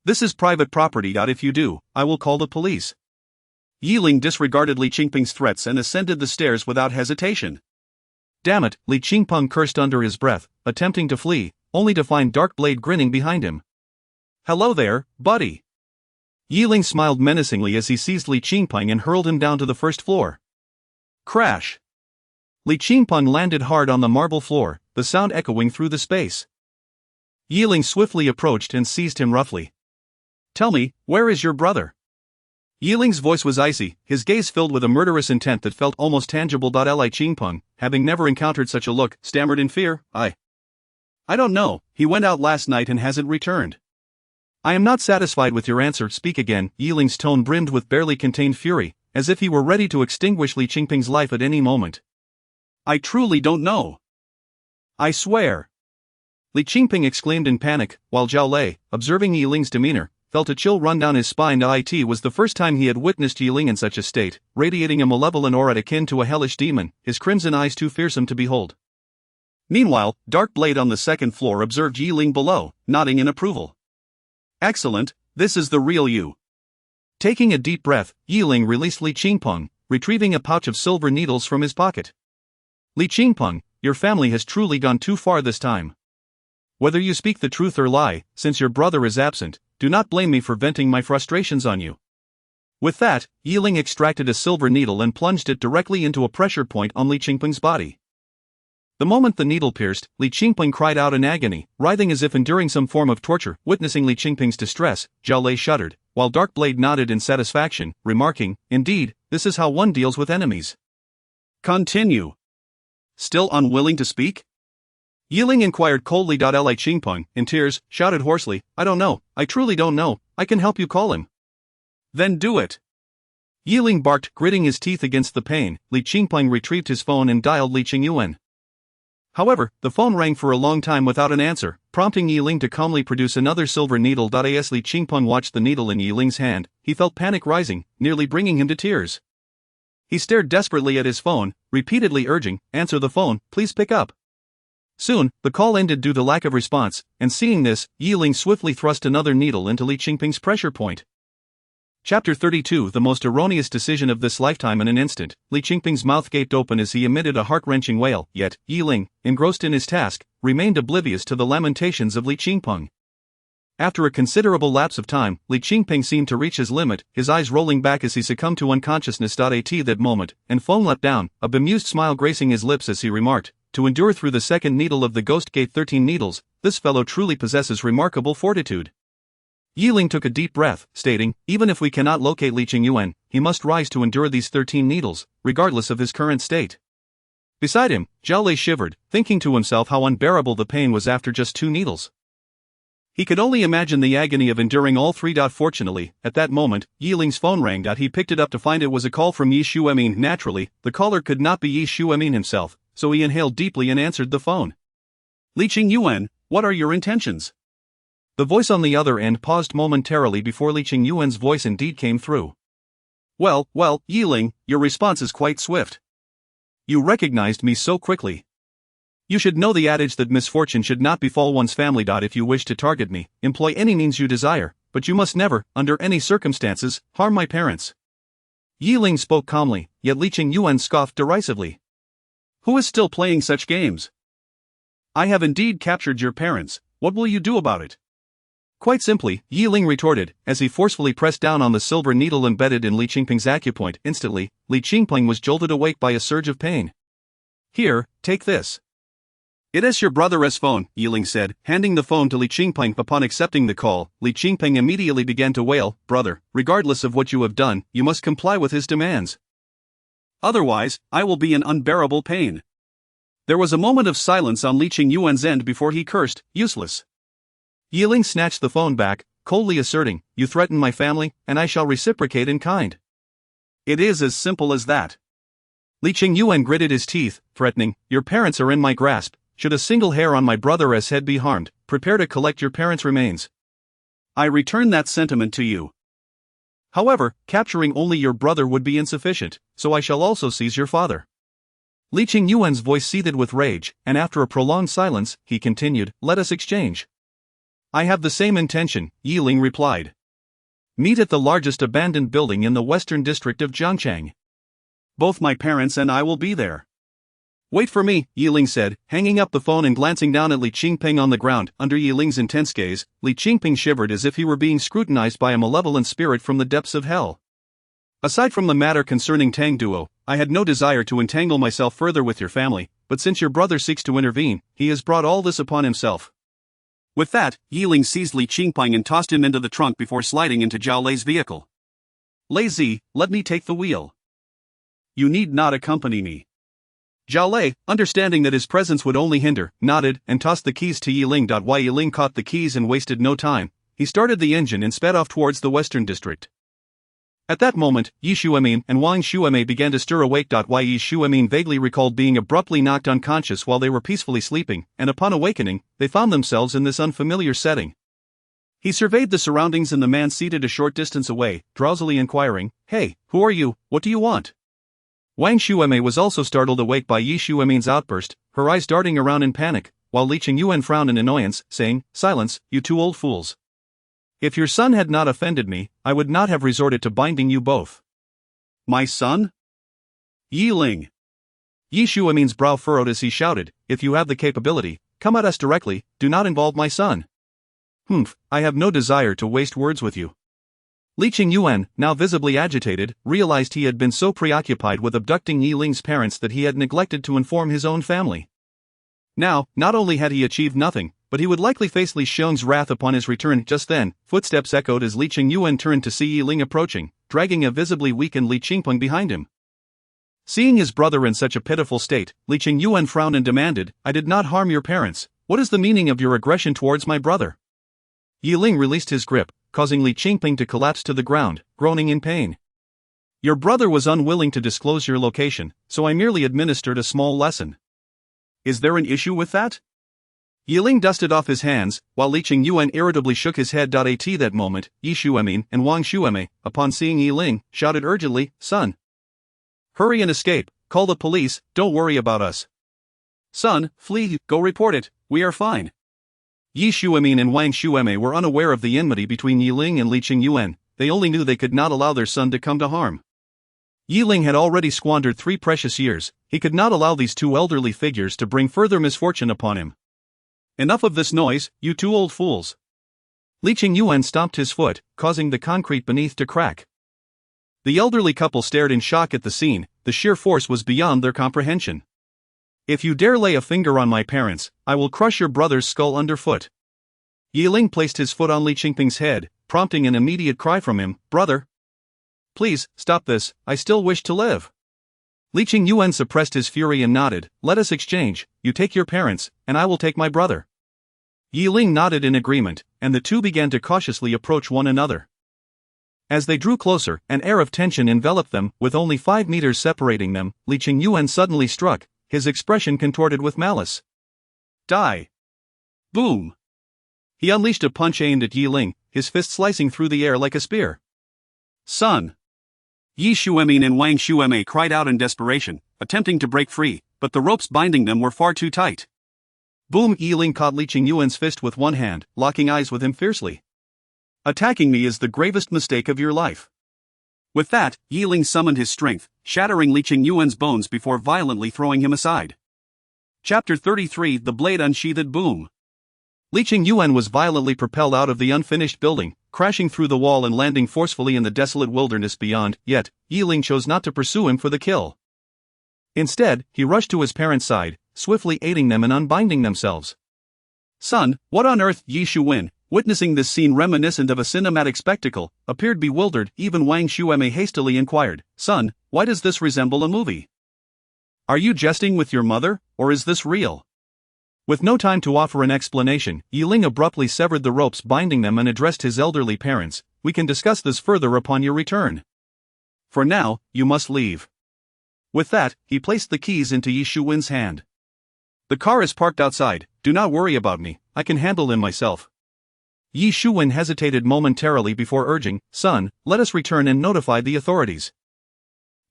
This is private property. If you do, I will call the police." Yi Ling disregarded Li Qingping's threats and ascended the stairs without hesitation. "Damn it," Li Qingpeng cursed under his breath, attempting to flee, only to find Dark Blade grinning behind him. "Hello there, buddy." Yi Ling smiled menacingly as he seized Li Qingpeng and hurled him down to the first floor. Crash! Li Qingpeng landed hard on the marble floor, the sound echoing through the space. Ling swiftly approached and seized him roughly. Tell me, where is your brother? Ling's voice was icy, his gaze filled with a murderous intent that felt almost tangible. Li Qingpeng, having never encountered such a look, stammered in fear, I don't know, he went out last night and hasn't returned. I am not satisfied with your answer. Speak again. Ling's tone brimmed with barely contained fury, as if he were ready to extinguish Li Qingpeng's life at any moment. I truly don't know. I swear. Li Qingpeng exclaimed in panic, while Zhao Lei, observing Ling's demeanor, felt a chill run down his spine. It was the first time he had witnessed Ling in such a state, radiating a malevolent aura akin to a hellish demon, his crimson eyes too fearsome to behold. Meanwhile, Dark Blade on the second floor observed Ling below, nodding in approval. Excellent, this is the real you. Taking a deep breath, Ling released Li Qingpeng, retrieving a pouch of silver needles from his pocket. Li Qingpeng, your family has truly gone too far this time. Whether you speak the truth or lie, since your brother is absent, do not blame me for venting my frustrations on you. With that, Ling extracted a silver needle and plunged it directly into a pressure point on Li Qingpeng's body. The moment the needle pierced, Li Qingpeng cried out in agony, writhing as if enduring some form of torture. Witnessing Li Qingpeng's distress, Zhao Lei shuddered, while Dark Blade nodded in satisfaction, remarking, Indeed, this is how one deals with enemies. Continue. Still unwilling to speak? Ling inquired coldly. Li Qingpeng, in tears, shouted hoarsely, I don't know, I truly don't know, I can help you call him. Then do it. Ling barked, gritting his teeth against the pain. Li Qingpeng retrieved his phone and dialed Li Qingyuan. However, the phone rang for a long time without an answer, prompting Ling to calmly produce another silver needle. As Li Qingpeng watched the needle in Ling's hand, he felt panic rising, nearly bringing him to tears. He stared desperately at his phone, repeatedly urging, Answer the phone, please pick up. Soon, the call ended due to lack of response, and seeing this, Ling swiftly thrust another needle into Li Qingpeng's pressure point. Chapter 32 The most erroneous decision of this lifetime. In an instant, Li Qingpeng's mouth gaped open as he emitted a heart-wrenching wail, yet, Ling, engrossed in his task, remained oblivious to the lamentations of Li Qingpeng. After a considerable lapse of time, Li Qingpeng seemed to reach his limit, his eyes rolling back as he succumbed to unconsciousness. At that moment, and phone leapt down, a bemused smile gracing his lips as he remarked, To endure through the second needle of the Ghost Gate 13 needles, this fellow truly possesses remarkable fortitude. Ling took a deep breath, stating, Even if we cannot locate Li Qingyuan, he must rise to endure these 13 needles, regardless of his current state. Beside him, Zhao Lei shivered, thinking to himself how unbearable the pain was after just 2 needles. He could only imagine the agony of enduring all 3. Fortunately, at that moment, Ling's phone rang. He picked it up to find it was a call from Yi Shuemin. Naturally, the caller could not be Yi Shuemin himself, so he inhaled deeply and answered the phone. Li Qingyuan, what are your intentions? The voice on the other end paused momentarily before Li Qingyuan's voice indeed came through. Well, Ling, your response is quite swift. You recognized me so quickly. You should know the adage that misfortune should not befall one's family. If you wish to target me, employ any means you desire, but you must never, under any circumstances, harm my parents. Ling spoke calmly, yet Li Qingyuan scoffed derisively. Who is still playing such games? I have indeed captured your parents, what will you do about it? Quite simply, Ling retorted, as he forcefully pressed down on the silver needle embedded in Li Qingpeng's acupoint. Instantly, Li Qingpeng was jolted awake by a surge of pain. Here, take this. It is your brother's phone, Ling said, handing the phone to Li Qingpeng. Upon accepting the call, Li Qingpeng immediately began to wail, Brother, regardless of what you have done, you must comply with his demands. Otherwise, I will be in unbearable pain. There was a moment of silence on Li Qingyuan's end before he cursed, Useless. Ling snatched the phone back, coldly asserting, You threaten my family, and I shall reciprocate in kind. It is as simple as that. Li Qingyuan gritted his teeth, threatening, Your parents are in my grasp. Should a single hair on my brother's head be harmed, prepare to collect your parents' remains. I return that sentiment to you. However, capturing only your brother would be insufficient, so I shall also seize your father. Li Qingyuan's voice seethed with rage, and after a prolonged silence, he continued, Let us exchange. I have the same intention, Ling replied. Meet at the largest abandoned building in the western district of Jiangchang. Both my parents and I will be there. Wait for me, Ling said, hanging up the phone and glancing down at Li Qingpeng on the ground. Under Ling's intense gaze, Li Qingpeng shivered as if he were being scrutinized by a malevolent spirit from the depths of hell. Aside from the matter concerning Tang Duo, I had no desire to entangle myself further with your family, but since your brother seeks to intervene, he has brought all this upon himself. With that, Ling seized Li Qingping and tossed him into the trunk before sliding into Zhao Lei's vehicle. Lei Zi, let me take the wheel. You need not accompany me. Zhao Lei, understanding that his presence would only hinder, nodded and tossed the keys to Ling. While Ling caught the keys and wasted no time, he started the engine and sped off towards the western district. At that moment, Yi Shuemin and Wang Shuemei began to stir awake. Yi Shuemin vaguely recalled being abruptly knocked unconscious while they were peacefully sleeping, and upon awakening, they found themselves in this unfamiliar setting. He surveyed the surroundings and the man seated a short distance away, drowsily inquiring, "Hey, who are you, what do you want?" Wang Shuemei was also startled awake by Yi Shuemin's outburst, her eyes darting around in panic, while Li Qingyuan frowned in annoyance, saying, "Silence, you two old fools. If your son had not offended me, I would not have resorted to binding you both." My son? Yi Ling. Yi Shuemin's brow furrowed as he shouted, "If you have the capability, come at us directly, do not involve my son." I have no desire to waste words with you. Li Qingyuan, now visibly agitated, realized he had been so preoccupied with abducting Yi Ling's parents that he had neglected to inform his own family. Now, not only had he achieved nothing, but he would likely face Li Xiong's wrath upon his return. Just then, footsteps echoed as Li Qingyuan turned to see Yi Ling approaching, dragging a visibly weakened Li Qingpeng behind him. Seeing his brother in such a pitiful state, Li Qingyuan frowned and demanded, "I did not harm your parents. What is the meaning of your aggression towards my brother?" Yi Ling released his grip, causing Li Qingping to collapse to the ground, groaning in pain. "Your brother was unwilling to disclose your location, so I merely administered a small lesson. Is there an issue with that?" Yi Ling dusted off his hands, while Li Qingyuan irritably shook his head. At that moment, Yi Shuemin and Wang Shuemei, upon seeing Yi Ling, shouted urgently, "Son! Hurry and escape, call the police, don't worry about us. Son, flee, go report it, we are fine." Yi Shuemin and Wang Shuemei were unaware of the enmity between Yi Ling and Li Qingyuan, they only knew they could not allow their son to come to harm. Yi Ling had already squandered 3 precious years, he could not allow these 2 elderly figures to bring further misfortune upon him. "Enough of this noise, you 2 old fools." Li Qingyuan stomped his foot, causing the concrete beneath to crack. The elderly couple stared in shock at the scene, the sheer force was beyond their comprehension. "If you dare lay a finger on my parents, I will crush your brother's skull underfoot." Yi Ling placed his foot on Li Qingping's head, prompting an immediate cry from him, "Brother! Please, stop this, I still wish to live." Li Qingyuan suppressed his fury and nodded, "Let us exchange, you take your parents, and I will take my brother." Yi Ling nodded in agreement, and the two began to cautiously approach one another. As they drew closer, an air of tension enveloped them, with only 5 meters separating them. Li Qingyuan suddenly struck, his expression contorted with malice. "Die!" Boom! He unleashed a punch aimed at Yi Ling, his fist slicing through the air like a spear. "Son!" Yi Shuemin and Wang Shuemei cried out in desperation, attempting to break free, but the ropes binding them were far too tight. Boom! Yi Ling caught Li Qingyuan's fist with one hand, locking eyes with him fiercely. "Attacking me is the gravest mistake of your life." With that, Yi Ling summoned his strength, shattering Li Qingyuan's bones before violently throwing him aside. Chapter 33: The Blade Unsheathed. Boom! Li Qingyuan was violently propelled out of the unfinished building, crashing through the wall and landing forcefully in the desolate wilderness beyond, yet, Yi Ling chose not to pursue him for the kill. Instead, he rushed to his parents' side, swiftly aiding them in unbinding themselves. "Son, what on earth?" Yi Shuwen, witnessing this scene reminiscent of a cinematic spectacle, appeared bewildered. Even Wang Shuemei hastily inquired, "Son, why does this resemble a movie? Are you jesting with your mother, or is this real?" With no time to offer an explanation, Yi Ling abruptly severed the ropes binding them and addressed his elderly parents, "We can discuss this further upon your return. For now, you must leave." With that, he placed the keys into Yi Shuwen's hand. "The car is parked outside, do not worry about me, I can handle him myself." Yi Shuwen hesitated momentarily before urging, "Son, let us return and notify the authorities."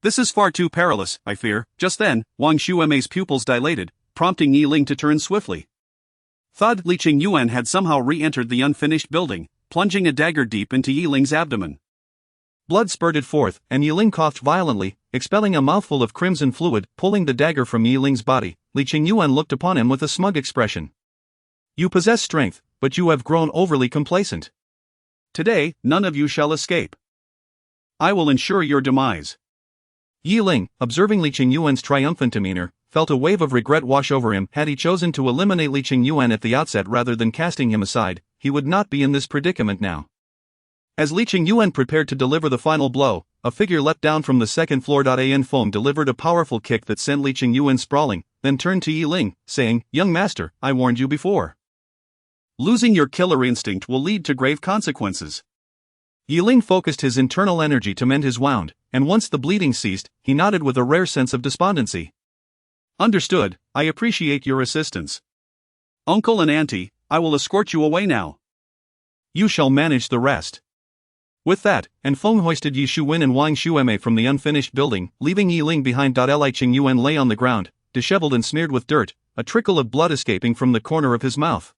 "This is far too perilous, I fear." Just then, Wang Shuemei's pupils dilated, prompting Yi Ling to turn swiftly. Thud! Li Qingyuan had somehow re-entered the unfinished building, plunging a dagger deep into Yi Ling's abdomen. Blood spurted forth, and Yi Ling coughed violently, expelling a mouthful of crimson fluid. Pulling the dagger from Yi Ling's body, Li Qingyuan looked upon him with a smug expression. "You possess strength, but you have grown overly complacent. Today, none of you shall escape." I will ensure your demise. Yi Ling, observing Li Qingyuan's triumphant demeanor, felt a wave of regret wash over him. Had he chosen to eliminate Li Qingyuan at the outset rather than casting him aside, he would not be in this predicament now. As Li Qingyuan prepared to deliver the final blow, a figure leapt down from the second floor. Feng delivered a powerful kick that sent Li Qingyuan sprawling, then turned to Yi Ling, saying, "Young master, I warned you before. Losing your killer instinct will lead to grave consequences." Yi Ling focused his internal energy to mend his wound, and once the bleeding ceased, he nodded with a rare sense of despondency. "Understood, I appreciate your assistance. Uncle and auntie, I will escort you away now. You shall manage the rest." With that, Feng hoisted Yi Shuwen and Wang Shueme from the unfinished building, leaving Yi Ling behind. Li Qingyuan lay on the ground, disheveled and smeared with dirt, a trickle of blood escaping from the corner of his mouth.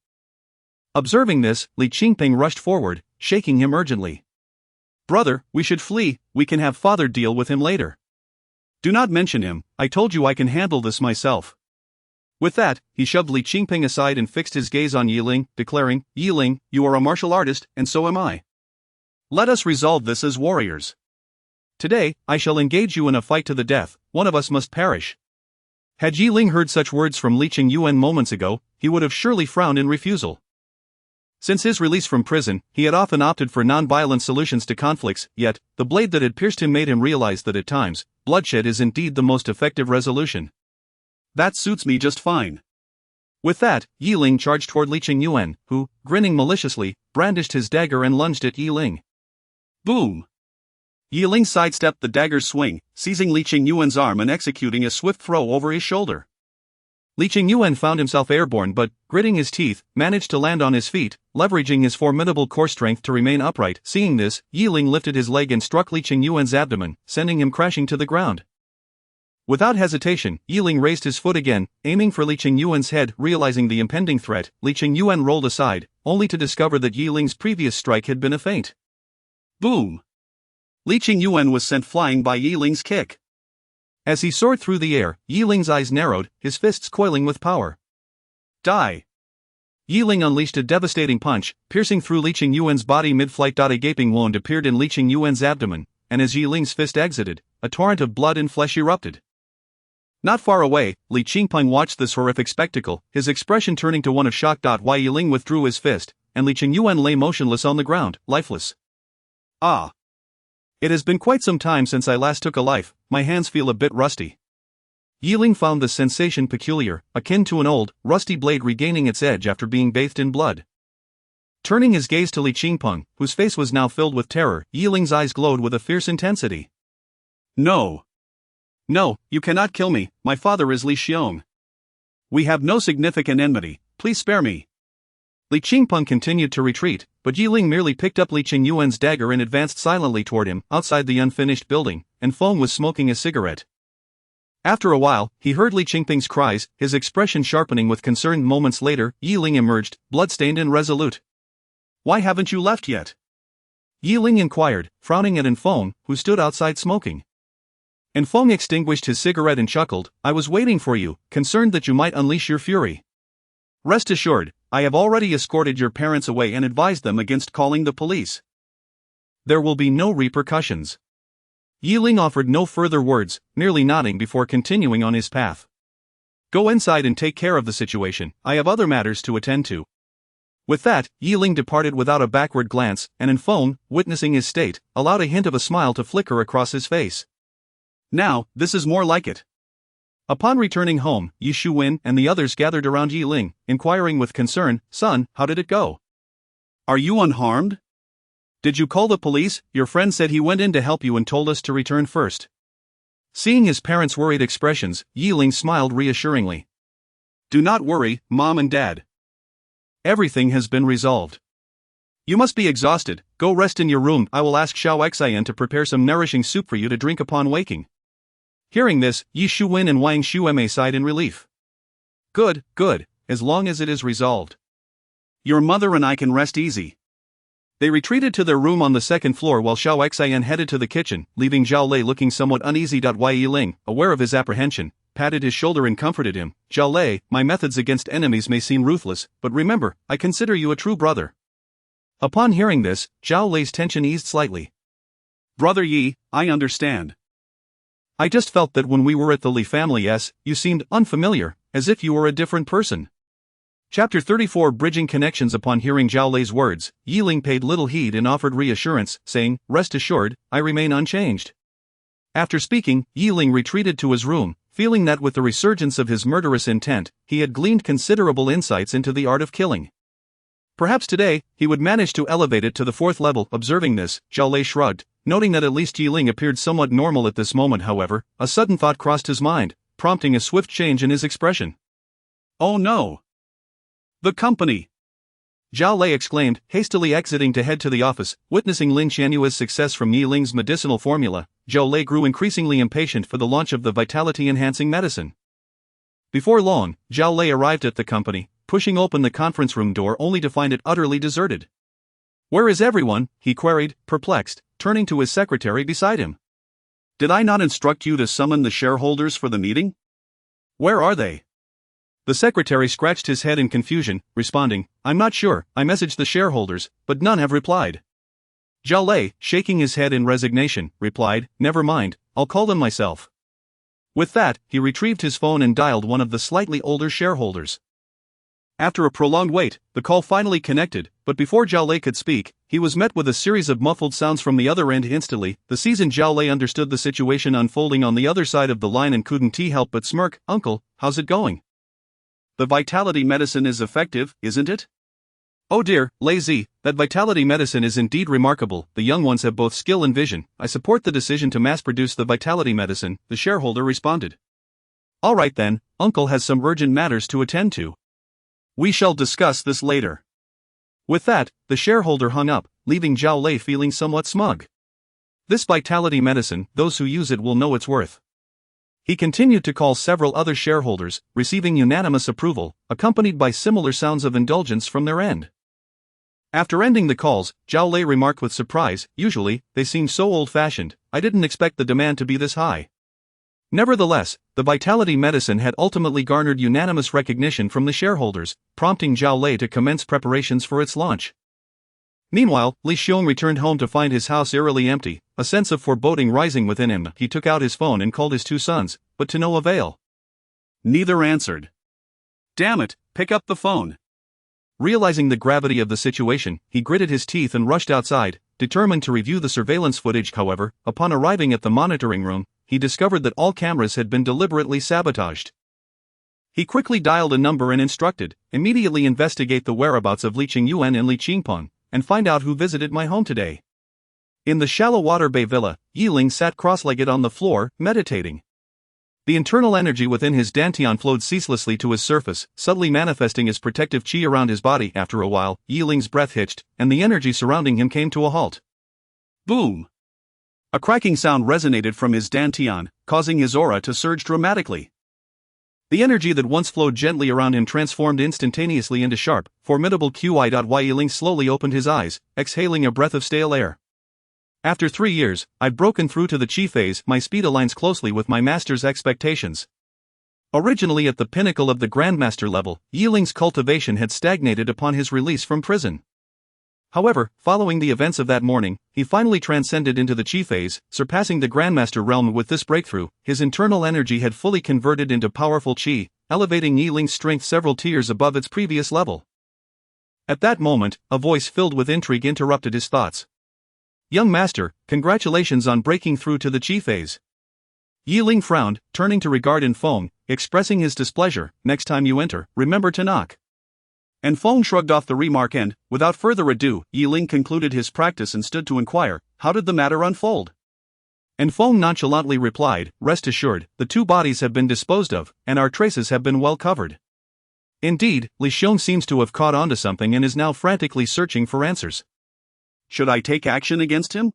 Observing this, Li Qingping rushed forward, shaking him urgently. "Brother, we should flee, we can have father deal with him later. Do not mention him, I told you I can handle this myself." With that, he shoved Li Qingping aside and fixed his gaze on Yi Ling, declaring, "Yi Ling, you are a martial artist, and so am I. Let us resolve this as warriors. Today, I shall engage you in a fight to the death, one of us must perish." Had Yi Ling heard such words from Li Qingyuan moments ago, he would have surely frowned in refusal. Since his release from prison, he had often opted for non-violent solutions to conflicts, yet, the blade that had pierced him made him realize that at times, bloodshed is indeed the most effective resolution. "That suits me just fine." With that, Yi Ling charged toward Li Qingyuan, who, grinning maliciously, brandished his dagger and lunged at Yi Ling. Boom! Yi Ling sidestepped the dagger's swing, seizing Li Qingyuan's arm and executing a swift throw over his shoulder. Li Qingyuan found himself airborne but, gritting his teeth, managed to land on his feet, leveraging his formidable core strength to remain upright. Seeing this, Yi Ling lifted his leg and struck Li Qingyuan's abdomen, sending him crashing to the ground. Without hesitation, Yi Ling raised his foot again, aiming for Li Qingyuan's head. Realizing the impending threat, Li Qingyuan rolled aside, only to discover that Yi Ling's previous strike had been a feint. Boom! Li Qingyuan was sent flying by Yi Ling's kick. As he soared through the air, Yi Ling's eyes narrowed, his fists coiling with power. Die! Yi Ling unleashed a devastating punch, piercing through Li Qingyuan's body mid-flight. A gaping wound appeared in Li Qingyuan's abdomen, and as Yi Ling's fist exited, a torrent of blood and flesh erupted. Not far away, Li Qingpeng watched this horrific spectacle, his expression turning to one of shock. While Yi Ling withdrew his fist, and Li Qingyuan lay motionless on the ground, lifeless. Ah! It has been quite some time since I last took a life, my hands feel a bit rusty. Yi Ling found the sensation peculiar, akin to an old, rusty blade regaining its edge after being bathed in blood. Turning his gaze to Li Qingpeng, whose face was now filled with terror, Yi Ling's eyes glowed with a fierce intensity. No! No, you cannot kill me, my father is Li Xiong. We have no significant enmity, please spare me. Li Qingpeng continued to retreat, but Yi Ling merely picked up Li Qingyuan's dagger and advanced silently toward him. Outside the unfinished building, Feng was smoking a cigarette. After a while, he heard Li Qingpeng's cries, his expression sharpening with concern. Moments later, Yi Ling emerged, bloodstained and resolute. Why haven't you left yet? Yi Ling inquired, frowning at Feng, who stood outside smoking. Feng extinguished his cigarette and chuckled, I was waiting for you, concerned that you might unleash your fury. Rest assured, I have already escorted your parents away and advised them against calling the police. There will be no repercussions. Yi Ling offered no further words, merely nodding before continuing on his path. Go inside and take care of the situation, I have other matters to attend to. With that, Yi Ling departed without a backward glance, and Feng, witnessing his state, allowed a hint of a smile to flicker across his face. Now, this is more like it. Upon returning home, Yi Shuwen and the others gathered around Yi Ling, inquiring with concern, Son, how did it go? Are you unharmed? Did you call the police? Your friend said he went in to help you and told us to return first. Seeing his parents' worried expressions, Yi Ling smiled reassuringly. Do not worry, Mom and Dad. Everything has been resolved. You must be exhausted, go rest in your room. I will ask Xiao Xian to prepare some nourishing soup for you to drink upon waking. Hearing this, Yi Shuwen and Wang Shueme sighed in relief. Good, good, as long as it is resolved. Your mother and I can rest easy. They retreated to their room on the second floor while Xiao Xian headed to the kitchen, leaving Zhao Lei looking somewhat uneasy. Yi Ling, aware of his apprehension, patted his shoulder and comforted him. Zhao Lei, my methods against enemies may seem ruthless, but remember, I consider you a true brother. Upon hearing this, Zhao Lei's tension eased slightly. Brother Yi, I understand. I just felt that when we were at the Li family's, you seemed unfamiliar, as if you were a different person. Chapter 34 Bridging Connections. Upon hearing Zhao Lei's words, Yi Ling paid little heed and offered reassurance, saying, "Rest assured, I remain unchanged." After speaking, Yi Ling retreated to his room, feeling that with the resurgence of his murderous intent, he had gleaned considerable insights into the art of killing. Perhaps today, he would manage to elevate it to the 4th level. Observing this, Zhao Lei shrugged, noting that at least Yi Ling appeared somewhat normal at this moment. However, a sudden thought crossed his mind, prompting a swift change in his expression. Oh no! The company! Zhao Lei exclaimed, hastily exiting to head to the office. Witnessing Lin Qianyue's success from Yi Ling's medicinal formula, Zhao Lei grew increasingly impatient for the launch of the vitality-enhancing medicine. Before long, Zhao Lei arrived at the company, pushing open the conference room door only to find it utterly deserted. "Where is everyone?" he queried, perplexed, turning to his secretary beside him. "Did I not instruct you to summon the shareholders for the meeting? Where are they?" The secretary scratched his head in confusion, responding, "I'm not sure, I messaged the shareholders, but none have replied." Zhao Lei, shaking his head in resignation, replied, "Never mind, I'll call them myself." With that, he retrieved his phone and dialed one of the slightly older shareholders. After a prolonged wait, the call finally connected, but before Zhao Lei could speak, he was met with a series of muffled sounds from the other end. Instantly, the seasoned Zhao Lei understood the situation unfolding on the other side of the line and couldn't help but smirk. "Uncle, how's it going?" "The vitality medicine is effective, isn't it?" "Oh dear, Lazy, that vitality medicine is indeed remarkable. The young ones have both skill and vision. I support the decision to mass-produce the vitality medicine," the shareholder responded. "All right then, Uncle has some urgent matters to attend to. We shall discuss this later." With that, the shareholder hung up, leaving Zhao Lei feeling somewhat smug. This vitality medicine, those who use it will know its worth. He continued to call several other shareholders, receiving unanimous approval, accompanied by similar sounds of indulgence from their end. After ending the calls, Zhao Lei remarked with surprise, "Usually, they seem so old-fashioned, I didn't expect the demand to be this high." Nevertheless, the vitality medicine had ultimately garnered unanimous recognition from the shareholders, prompting Zhao Lei to commence preparations for its launch. Meanwhile, Li Xiong returned home to find his house eerily empty, a sense of foreboding rising within him. He took out his phone and called his 2 sons, but to no avail. Neither answered. "Damn it, pick up the phone." Realizing the gravity of the situation, he gritted his teeth and rushed outside, determined to review the surveillance footage. However, upon arriving at the monitoring room, he discovered that all cameras had been deliberately sabotaged. He quickly dialed a number and instructed, "Immediately investigate the whereabouts of Li Qingyuan and Li Qingpeng, and find out who visited my home today." In the shallow water bay villa, Yi Ling sat cross-legged on the floor, meditating. The internal energy within his dantian flowed ceaselessly to his surface, subtly manifesting as protective qi around his body. After a while, Yi Ling's breath hitched, and the energy surrounding him came to a halt. Boom! A cracking sound resonated from his dantian, causing his aura to surge dramatically. The energy that once flowed gently around him transformed instantaneously into sharp, formidable qi. Yi Ling slowly opened his eyes, exhaling a breath of stale air. "After 3 years, I've broken through to the Qi phase. My speed aligns closely with my master's expectations." Originally at the pinnacle of the Grandmaster level, Yi Ling's cultivation had stagnated upon his release from prison. However, following the events of that morning, he finally transcended into the Qi phase, surpassing the Grandmaster realm. With this breakthrough, his internal energy had fully converted into powerful Qi, elevating Yi Ling's strength several tiers above its previous level. At that moment, a voice filled with intrigue interrupted his thoughts. "Young master, congratulations on breaking through to the Qi phase." Yi Ling frowned, turning to regard Feng, expressing his displeasure. "Next time you enter, remember to knock." And Feng shrugged off the remark and, without further ado, Yi Ling concluded his practice and stood to inquire, "How did the matter unfold?" And Feng nonchalantly replied, "Rest assured, the 2 bodies have been disposed of, and our traces have been well covered." Indeed, Li Xiong seems to have caught on to something and is now frantically searching for answers. "Should I take action against him?"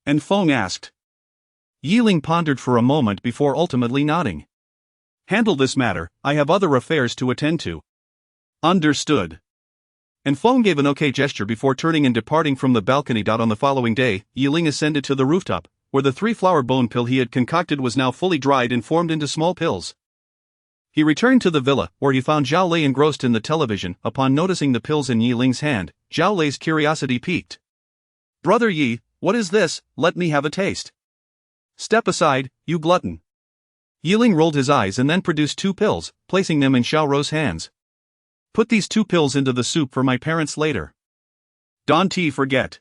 And Feng asked. Yi Ling pondered for a moment before ultimately nodding. "Handle this matter, I have other affairs to attend to." "Understood." And Feng gave an okay gesture before turning and departing from the balcony. On the following day, Yi Ling ascended to the rooftop, where the 3-flower bone pill he had concocted was now fully dried and formed into small pills. He returned to the villa, where he found Zhao Lei engrossed in the television. Upon noticing the pills in Yi Ling's hand, Zhao Lei's curiosity piqued. "Brother Yi, what is this? Let me have a taste. Step aside, you glutton. Ling rolled his eyes and then produced 2 pills, placing them in Xiaoro's hands. Put these 2 pills into the soup for my parents later. Don't forget.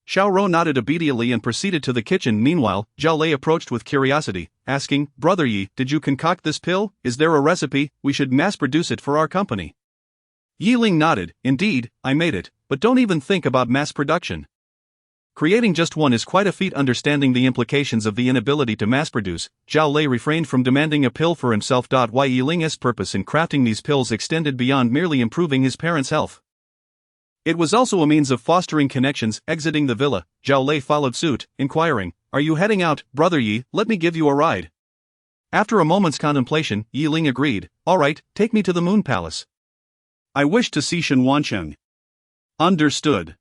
Xiaoro nodded obediently and proceeded to the kitchen. Meanwhile, Zhao Lei approached with curiosity, asking, Brother Yi, did you concoct this pill? Is there a recipe? We should mass produce it for our company. Ling nodded, indeed, I made it, but don't even think about mass production. Creating just one is quite a feat. Understanding the implications of the inability to mass produce, Zhao Lei refrained from demanding a pill for himself. Ling's purpose in crafting these pills extended beyond merely improving his parents' health. It was also a means of fostering connections. Exiting the villa, Zhao Lei followed suit, inquiring, Are you heading out, Brother Yi? Let me give you a ride. After a moment's contemplation, Ling agreed, Alright, take me to the Moon Palace. I wish to see Shen Wancheng. Understood.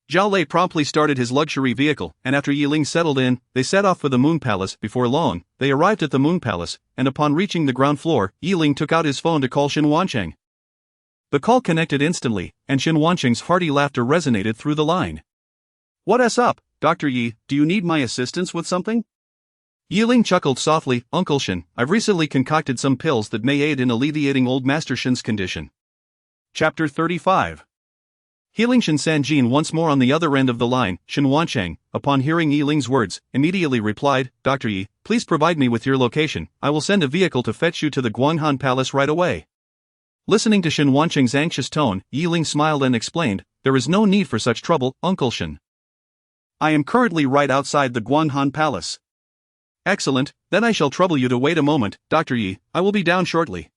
Zhao Lei promptly started his luxury vehicle, and after Ling settled in, they set off for the Moon Palace. Before long, they arrived at the Moon Palace, and upon reaching the ground floor, Ling took out his phone to call Shen Wancheng. The call connected instantly, and Shen Wancheng's hearty laughter resonated through the line. What's up, Dr. Yi? Do you need my assistance with something? Ling chuckled softly, Uncle Shen, I've recently concocted some pills that may aid in alleviating old Master Shen's condition. Chapter 35. Healing Shen Sanjin once more on the other end of the line, Shen Wancheng, upon hearing Ling's words, immediately replied, Dr. Yi, please provide me with your location, I will send a vehicle to fetch you to the Guanghan Palace right away. Listening to Shen Wancheng's anxious tone, Ling smiled and explained, There is no need for such trouble, Uncle Shen. I am currently right outside the Guanghan Palace. Excellent, then I shall trouble you to wait a moment, Dr. Yi, I will be down shortly.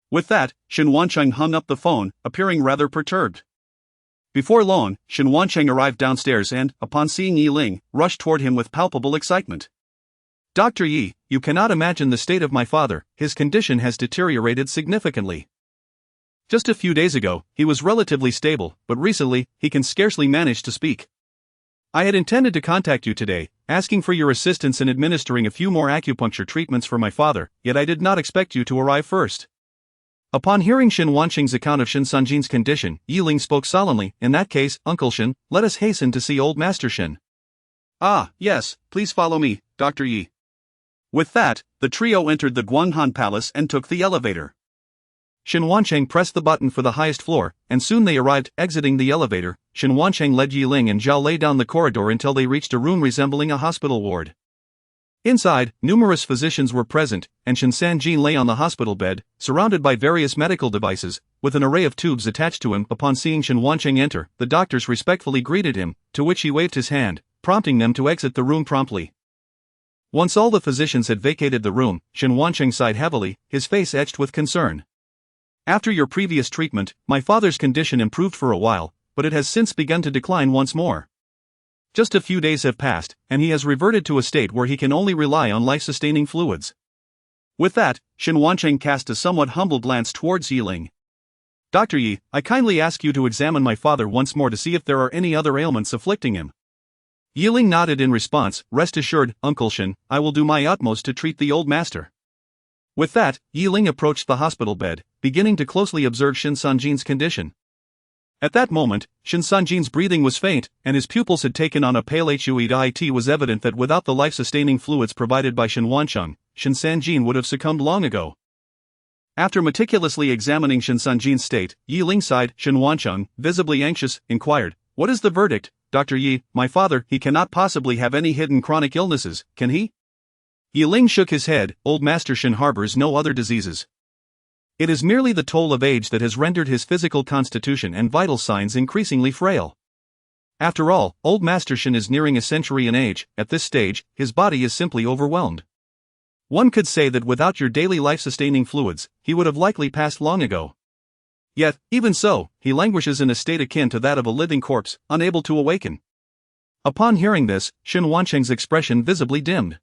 With that, Shen Wancheng hung up the phone, appearing rather perturbed. Before long, Shen Wancheng arrived downstairs and, upon seeing Ling, rushed toward him with palpable excitement. Dr. Yi, you cannot imagine the state of my father, his condition has deteriorated significantly. Just a few days ago, he was relatively stable, but recently, he can scarcely manage to speak. I had intended to contact you today, asking for your assistance in administering a few more acupuncture treatments for my father, yet I did not expect you to arrive first. Upon hearing Shen Wancheng's account of Shen Sanjin's condition, Ling spoke solemnly, In that case, Uncle Shen, let us hasten to see old Master Shen. Ah, yes, please follow me, Dr. Yi. With that, the trio entered the Guanghan Palace and took the elevator. Shen Wancheng pressed the button for the highest floor, and soon they arrived. Exiting the elevator, Shen Wancheng led Ling and Zhao Lei down the corridor until they reached a room resembling a hospital ward. Inside, numerous physicians were present, and Shen Sanjin lay on the hospital bed, surrounded by various medical devices, with an array of tubes attached to him. Upon seeing Shen Wancheng enter, the doctors respectfully greeted him, to which he waved his hand, prompting them to exit the room promptly. Once all the physicians had vacated the room, Shen Wancheng sighed heavily, his face etched with concern. After your previous treatment, my father's condition improved for a while, but it has since begun to decline once more. Just a few days have passed, and he has reverted to a state where he can only rely on life-sustaining fluids. With that, Shen Wancheng cast a somewhat humble glance towards Ling. Dr. Yi, I kindly ask you to examine my father once more to see if there are any other ailments afflicting him. Ling nodded in response, Rest assured, Uncle Shen, I will do my utmost to treat the old master. With that, Ling approached the hospital bed, beginning to closely observe Shen Sanjin's condition. At that moment, Shen Sanjin's breathing was faint, and his pupils had taken on a pale hue. It was evident that without the life-sustaining fluids provided by Shen Wancheng, Shen Sanjin would have succumbed long ago. After meticulously examining Shen Sanjin's state, Ling sighed. Shen Wancheng, visibly anxious, inquired, What is the verdict, Dr. Yi? My father, he cannot possibly have any hidden chronic illnesses, can he? Ling shook his head, Old Master Shen harbors no other diseases. It is merely the toll of age that has rendered his physical constitution and vital signs increasingly frail. After all, old Master Shen is nearing a century in age. At this stage, his body is simply overwhelmed. One could say that without your daily life-sustaining fluids, he would have likely passed long ago. Yet, even so, he languishes in a state akin to that of a living corpse, unable to awaken. Upon hearing this, Shen Wancheng's expression visibly dimmed.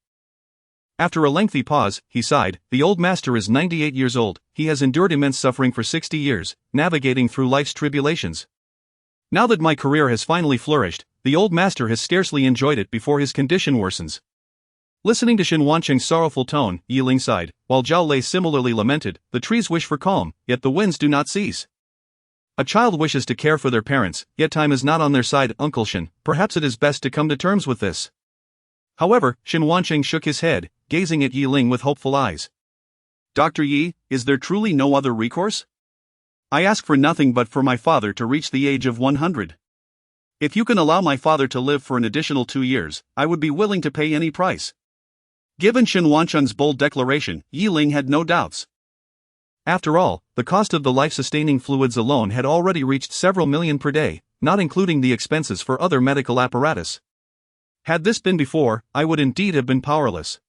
After a lengthy pause, he sighed, The old master is 98 years old, he has endured immense suffering for 60 years, navigating through life's tribulations. Now that my career has finally flourished, the old master has scarcely enjoyed it before his condition worsens. Listening to Shen Wancheng's sorrowful tone, Ling sighed, while Zhao Lei similarly lamented, The trees wish for calm, yet the winds do not cease. A child wishes to care for their parents, yet time is not on their side. Uncle Shen, perhaps it is best to come to terms with this. However, Shen Wanqing shook his head, gazing at Yi Ling with hopeful eyes. Dr. Yi, is there truly no other recourse? I ask for nothing but for my father to reach the age of 100. If you can allow my father to live for an additional 2 years, I would be willing to pay any price. Given Shen Wanqing's bold declaration, Yi Ling had no doubts. After all, the cost of the life-sustaining fluids alone had already reached several million per day, not including the expenses for other medical apparatus. Had this been before, I would indeed have been powerless.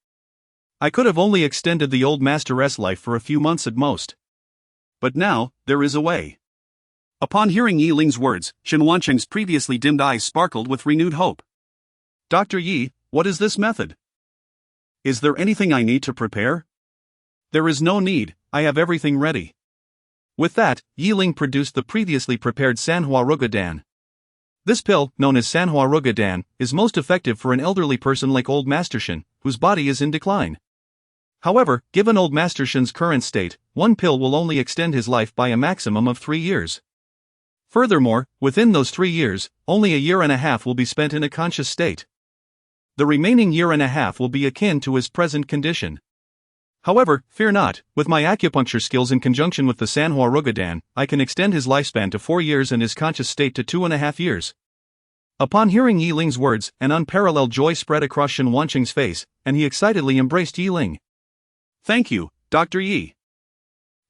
I could have only extended the old master's life for a few months at most. But now, there is a way. Upon hearing Yi Ling's words, Shen Wanqing's previously dimmed eyes sparkled with renewed hope. Dr. Yi, what is this method? Is there anything I need to prepare? There is no need, I have everything ready. With that, Yi Ling produced the previously prepared Sanhua Rugadan. This pill, known as Sanhua Rugadan, is most effective for an elderly person like Old Master Shen, whose body is in decline. However, given Old Master Shen's current state, one pill will only extend his life by a maximum of 3 years. Furthermore, within those 3 years, only a year and a half will be spent in a conscious state. The remaining year and a half will be akin to his present condition. However, fear not, with my acupuncture skills in conjunction with the Sanhua Rugadan, I can extend his lifespan to 4 years and his conscious state to 2.5 years. Upon hearing Yi Ling's words, an unparalleled joy spread across Shen Wanqing's face, and he excitedly embraced Yi Ling. Thank you, Dr. Yi.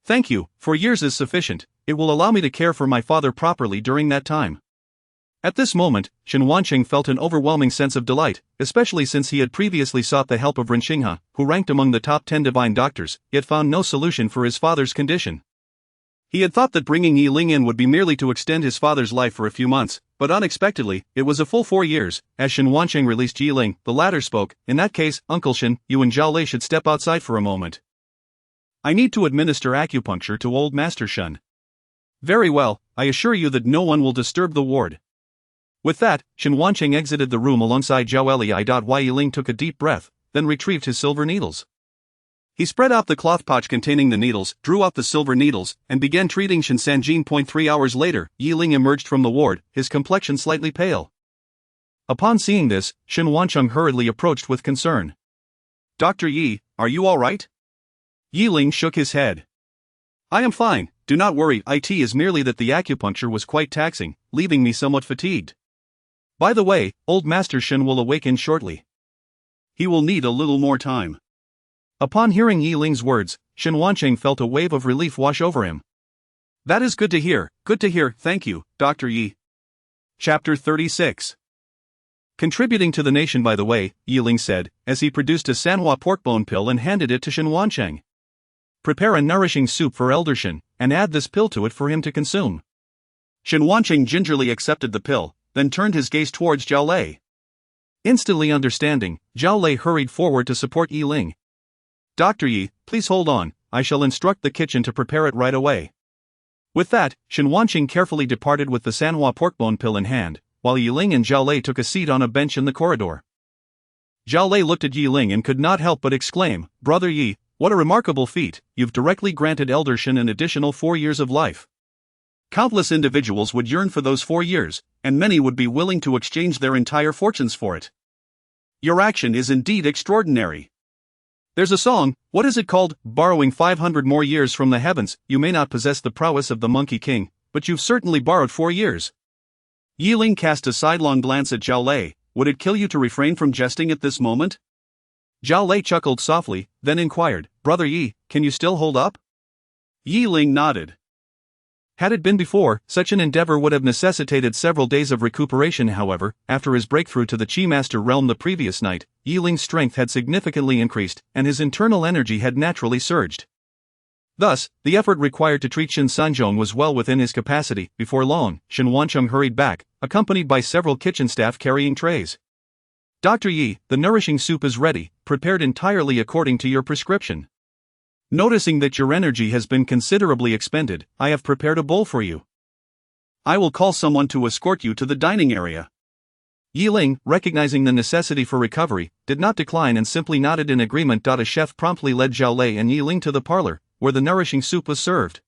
Thank you, 4 years is sufficient, it will allow me to care for my father properly during that time. At this moment, Shen Wanqing felt an overwhelming sense of delight, especially since he had previously sought the help of Ren Xinghe, who ranked among the top 10 divine doctors, yet found no solution for his father's condition. He had thought that bringing Yi Ling in would be merely to extend his father's life for a few months, but unexpectedly, it was a full 4 years. As Shen Wanqing released Yi Ling, the latter spoke, "In that case, Uncle Shen, you and Zhao Lei should step outside for a moment. I need to administer acupuncture to Old Master Shen." "Very well, I assure you that no one will disturb the ward." With that, Shen Wanqing exited the room alongside Zhao Lei. Yi Ling took a deep breath, then retrieved his silver needles. He spread out the cloth pouch containing the needles, drew out the silver needles, and began treating Shen Sanjin. 3 hours later, Yi Ling emerged from the ward, his complexion slightly pale. Upon seeing this, Shen Wanqing hurriedly approached with concern. "Dr. Yi, are you all right?" Yi Ling shook his head. "I am fine, do not worry. It is merely that the acupuncture was quite taxing, leaving me somewhat fatigued. By the way, Old Master Shen will awaken shortly. He will need a little more time." Upon hearing Yi Ling's words, Shen Wanqing felt a wave of relief wash over him. "That is good to hear, thank you, Dr. Yi." Chapter 36. Contributing to the nation by the way, Yi Ling said, as he produced a Sanhua porkbone pill and handed it to Shen Wanqing. "Prepare a nourishing soup for Elder Shen, and add this pill to it for him to consume." Shen Wanqing gingerly accepted the pill, then turned his gaze towards Zhao Lei. Instantly understanding, Zhao Lei hurried forward to support Yi Ling. "Dr. Yi, please hold on, I shall instruct the kitchen to prepare it right away." With that, Shen Wanqing carefully departed with the Sanhua porkbone pill in hand, while Yi Ling and Zhao Lei took a seat on a bench in the corridor. Zhao Lei looked at Yi Ling and could not help but exclaim, "Brother Yi, what a remarkable feat, you've directly granted Elder Shen an additional 4 years of life. Countless individuals would yearn for those 4 years, and many would be willing to exchange their entire fortunes for it. Your action is indeed extraordinary. There's a song, what is it called? Borrowing 500 more years from the heavens, you may not possess the prowess of the Monkey King, but you've certainly borrowed 4 years. Yi Ling cast a sidelong glance at Zhao Lei. Would it kill you to refrain from jesting at this moment? Zhao Lei chuckled softly, then inquired, Brother Yi, can you still hold up? Yi Ling nodded. Had it been before, such an endeavor would have necessitated several days of recuperation. However, after his breakthrough to the Qi Master realm the previous night, Yi Ling's strength had significantly increased, and his internal energy had naturally surged. Thus, the effort required to treat Shen Sanzhong was well within his capacity. Before long, Shen Wancheng hurried back, accompanied by several kitchen staff carrying trays. Dr. Yi, the nourishing soup is ready, prepared entirely according to your prescription. Noticing that your energy has been considerably expended, I have prepared a bowl for you. I will call someone to escort you to the dining area. Yi Ling, recognizing the necessity for recovery, did not decline and simply nodded in agreement. A chef promptly led Zhao Lei and Yi Ling to the parlor, where the nourishing soup was served.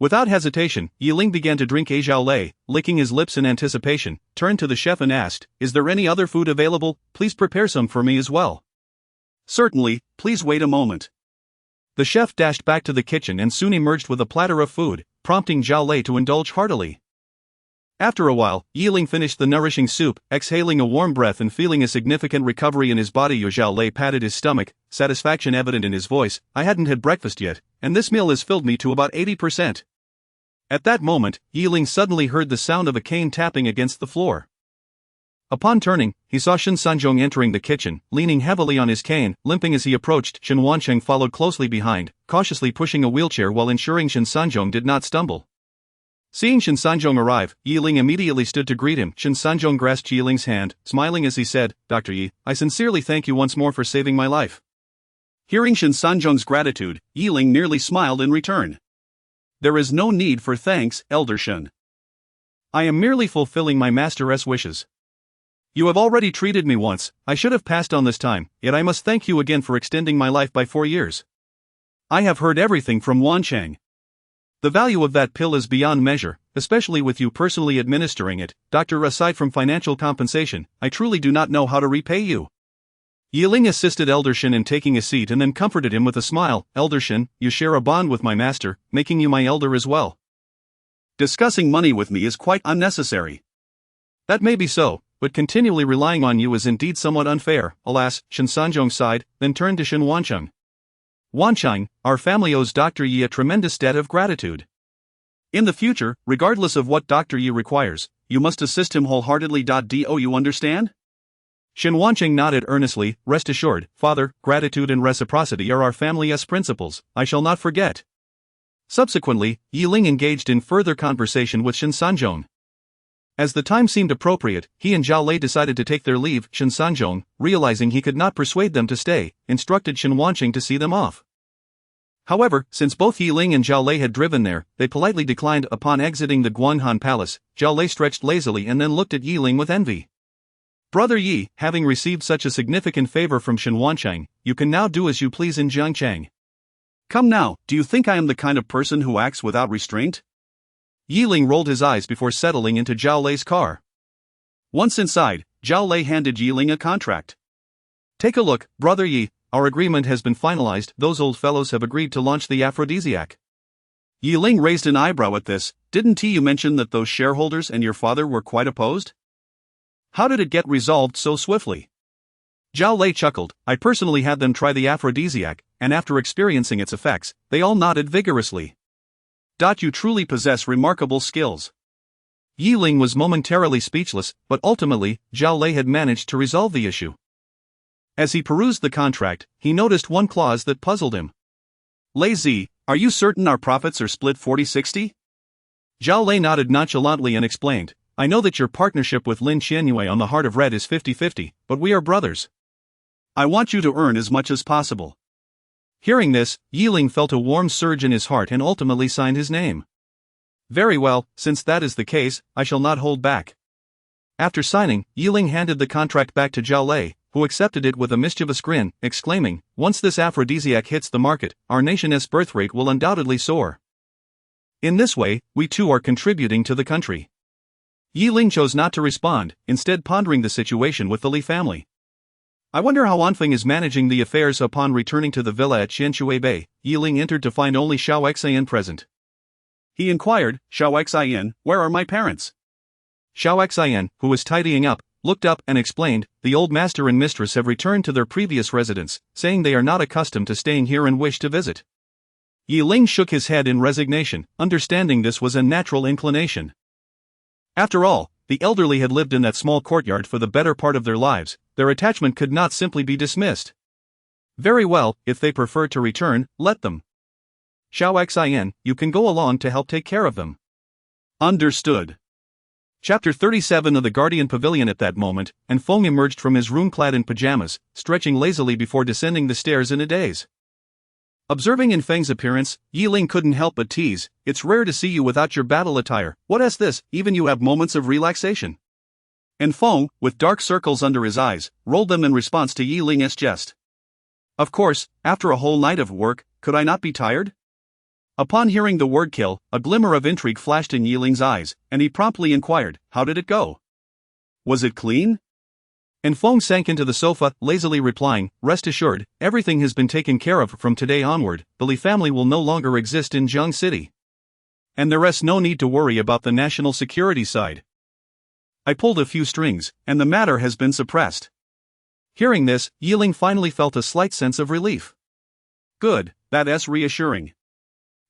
Without hesitation, Ling began to drink a Zhao Lei, licking his lips in anticipation, turned to the chef and asked, "Is there any other food available? Please prepare some for me as well." "Certainly, please wait a moment." The chef dashed back to the kitchen and soon emerged with a platter of food, prompting Zhao Lei to indulge heartily. After a while, Ling finished the nourishing soup, exhaling a warm breath and feeling a significant recovery in his body. Zhao Lei patted his stomach, satisfaction evident in his voice. "I hadn't had breakfast yet, and this meal has filled me to about 80%. At that moment, Ling suddenly heard the sound of a cane tapping against the floor. Upon turning, he saw Shen Sanzhong entering the kitchen, leaning heavily on his cane, limping as he approached. Shen Wancheng followed closely behind, cautiously pushing a wheelchair while ensuring Shen Sanzhong did not stumble. Seeing Shen Sanzhong arrive, Ling immediately stood to greet him. Shen Sanzhong grasped Ling's hand, smiling as he said, "Dr. Yi, I sincerely thank you once more for saving my life." Hearing Shen Sanzhong's gratitude, Ling nearly smiled in return. "There is no need for thanks, Elder Shen. I am merely fulfilling my master's wishes. You have already treated me once, I should have passed on this time, yet I must thank you again for extending my life by 4 years. I have heard everything from Wancheng. The value of that pill is beyond measure, especially with you personally administering it. Doctor, aside from financial compensation, I truly do not know how to repay you." Ling assisted Elder Shen in taking a seat and then comforted him with a smile. "Elder Shen, you share a bond with my master, making you my elder as well. Discussing money with me is quite unnecessary." "That may be so, but continually relying on you is indeed somewhat unfair." Alas, Shen Sanzhong sighed, then turned to Shen Wancheng. "Wancheng, our family owes Dr. Yi a tremendous debt of gratitude. In the future, regardless of what Dr. Yi requires, you must assist him wholeheartedly. Do you understand?" Shen Wancheng nodded earnestly. "Rest assured, Father, gratitude and reciprocity are our family's principles, I shall not forget." Subsequently, Ling engaged in further conversation with Shen Sanzhong. As the time seemed appropriate, he and Zhao Lei decided to take their leave. Shen Sanzhong, realizing he could not persuade them to stay, instructed Shen Wancheng to see them off. However, since both Ling and Zhao Lei had driven there, they politely declined. Upon exiting the Guanhan Palace, Zhao Lei stretched lazily and then looked at Ling with envy. "Brother Yi, having received such a significant favor from Shen Wancheng, you can now do as you please in Jiangchang. Come now, do you think I am the kind of person who acts without restraint?" Ling rolled his eyes before settling into Zhao Lei's car. Once inside, Zhao Lei handed Ling a contract. "Take a look, Brother Yi, our agreement has been finalized. Those old fellows have agreed to launch the aphrodisiac." Ling raised an eyebrow at this. "Didn't you mention that those shareholders and your father were quite opposed? How did it get resolved so swiftly?" Zhao Lei chuckled. "I personally had them try the aphrodisiac, and after experiencing its effects, they all nodded vigorously." You truly possess remarkable skills." Ling was momentarily speechless, but ultimately, Zhao Lei had managed to resolve the issue. As he perused the contract, he noticed one clause that puzzled him. "Lei Zi, are you certain our profits are split 40-60? Zhao Lei nodded nonchalantly and explained, "I know that your partnership with Lin Qianyue on the Heart of Red is 50-50, but we are brothers. I want you to earn as much as possible." Hearing this, Ling felt a warm surge in his heart and ultimately signed his name. "Very well, since that is the case, I shall not hold back." After signing, Ling handed the contract back to Zhao Lei, who accepted it with a mischievous grin, exclaiming, "Once this aphrodisiac hits the market, our nation's birth rate will undoubtedly soar. In this way, we too are contributing to the country." Ling chose not to respond, instead pondering the situation with the Li family. "I wonder how Anfeng is managing the affairs." Upon returning to the villa at Xianshui Bay, Ling entered to find only Xiao Xian present. He inquired, "Xiao Xian, where are my parents?" Xiao Xian, who was tidying up, looked up and explained, "The old master and mistress have returned to their previous residence, saying they are not accustomed to staying here and wish to visit." Ling shook his head in resignation, understanding this was a natural inclination. After all, the elderly had lived in that small courtyard for the better part of their lives, their attachment could not simply be dismissed. Very well, if they prefer to return, let them. Xiao Xian, you can go along to help take care of them. Understood. Chapter 37 of the Guardian Pavilion. At that moment, and Feng emerged from his room clad in pajamas, stretching lazily before descending the stairs in a daze. Observing in Feng's appearance, Ling couldn't help but tease, "It's rare to see you without your battle attire. What is this, even you have moments of relaxation?" And Feng, with dark circles under his eyes, rolled them in response to Ling's jest. "Of course, after a whole night of work, could I not be tired?" Upon hearing the word kill, a glimmer of intrigue flashed in Yiling's eyes, and he promptly inquired, "How did it go? Was it clean?" And Feng sank into the sofa, lazily replying, "Rest assured, everything has been taken care of from today onward. The Li family will no longer exist in Jiang City. And there is no need to worry about the national security side. I pulled a few strings, and the matter has been suppressed." Hearing this, Yiling finally felt a slight sense of relief. Good, that's reassuring.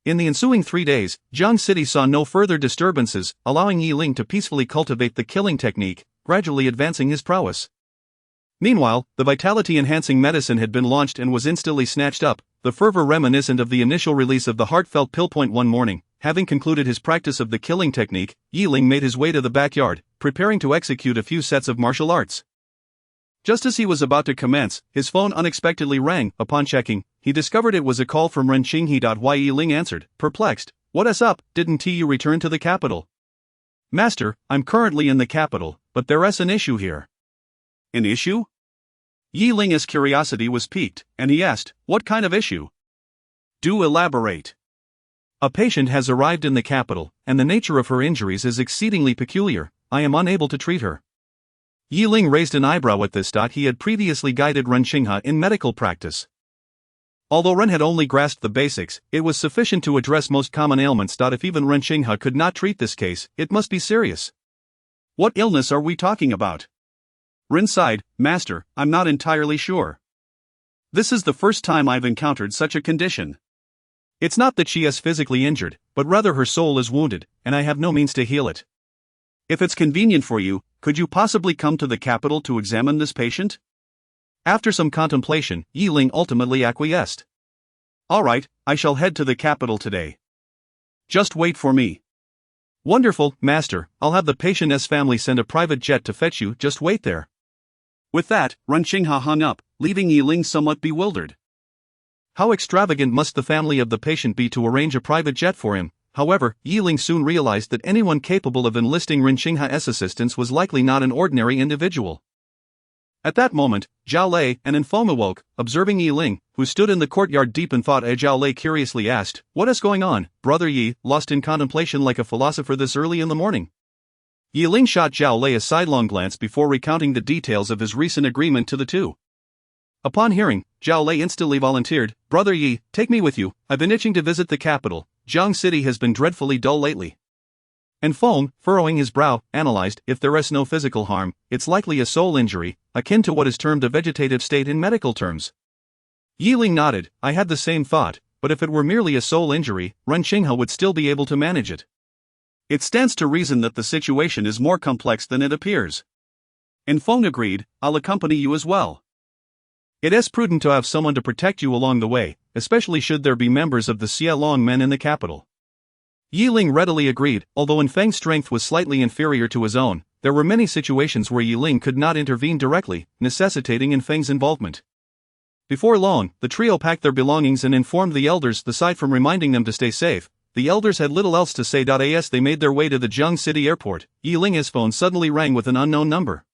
In the ensuing 3 days, Jiang City saw no further disturbances, allowing Yiling to peacefully cultivate the killing technique, gradually advancing his prowess. Meanwhile, the vitality-enhancing medicine had been launched and was instantly snatched up, the fervor reminiscent of the initial release of the heartfelt pill. One morning, having concluded his practice of the killing technique, Yiling made his way to the backyard, preparing to execute a few sets of martial arts. Just as he was about to commence, his phone unexpectedly rang. Upon checking, he discovered it was a call from Ren Qinghe. Yiling answered, perplexed, "What's up, didn't you return to the capital?" "Master, I'm currently in the capital, but there's an issue here." "An issue?" Yiling's curiosity was piqued, and he asked, "What kind of issue? Do elaborate." "A patient has arrived in the capital, and the nature of her injuries is exceedingly peculiar. I am unable to treat her." Yiling raised an eyebrow at this. He had previously guided Ren Qinghe in medical practice. Although Ren had only grasped the basics, it was sufficient to address most common ailments. If even Ren Qinghe could not treat this case, it must be serious. "What illness are we talking about?" Ren sighed, "Master, I'm not entirely sure. This is the first time I've encountered such a condition." "It's not that she is physically injured, but rather her soul is wounded, and I have no means to heal it." "If it's convenient for you, could you possibly come to the capital to examine this patient?" After some contemplation, Yiling ultimately acquiesced. "All right, I shall head to the capital today. Just wait for me." "Wonderful, Master, I'll have the patient's family send a private jet to fetch you. Just wait there." With that, Ren Qinghe hung up, leaving Yiling somewhat bewildered. How extravagant must the family of the patient be to arrange a private jet for him? However, Yiling soon realized that anyone capable of enlisting Ren Qinghe's assistance was likely not an ordinary individual. At that moment, Zhao Lei and Feng awoke, observing Yiling, who stood in the courtyard deep in thought. Zhao Lei curiously asked, "What is going on, Brother Yi, lost in contemplation like a philosopher this early in the morning?" Yiling shot Zhao Lei a sidelong glance before recounting the details of his recent agreement to the two. Upon hearing, Zhao Lei instantly volunteered, "Brother Yi, take me with you. I've been itching to visit the capital. Jiang City has been dreadfully dull lately." And Feng, furrowing his brow, analyzed, "If there is no physical harm, it's likely a soul injury, akin to what is termed a vegetative state in medical terms." Yiling nodded, "I had the same thought, but if it were merely a soul injury, Ren Qinghe would still be able to manage it." "It stands to reason that the situation is more complex than it appears." And Feng agreed, "I'll accompany you as well. It is prudent to have someone to protect you along the way, especially should there be members of the Xia Long men in the capital." Yiling readily agreed. Although Feng's strength was slightly inferior to his own, there were many situations where Yiling could not intervene directly, necessitating Feng's involvement. Before long, the trio packed their belongings and informed the elders. Aside from reminding them to stay safe, the elders had little else to say. As they made their way to the Jiang City airport, Yiling's phone suddenly rang with an unknown number.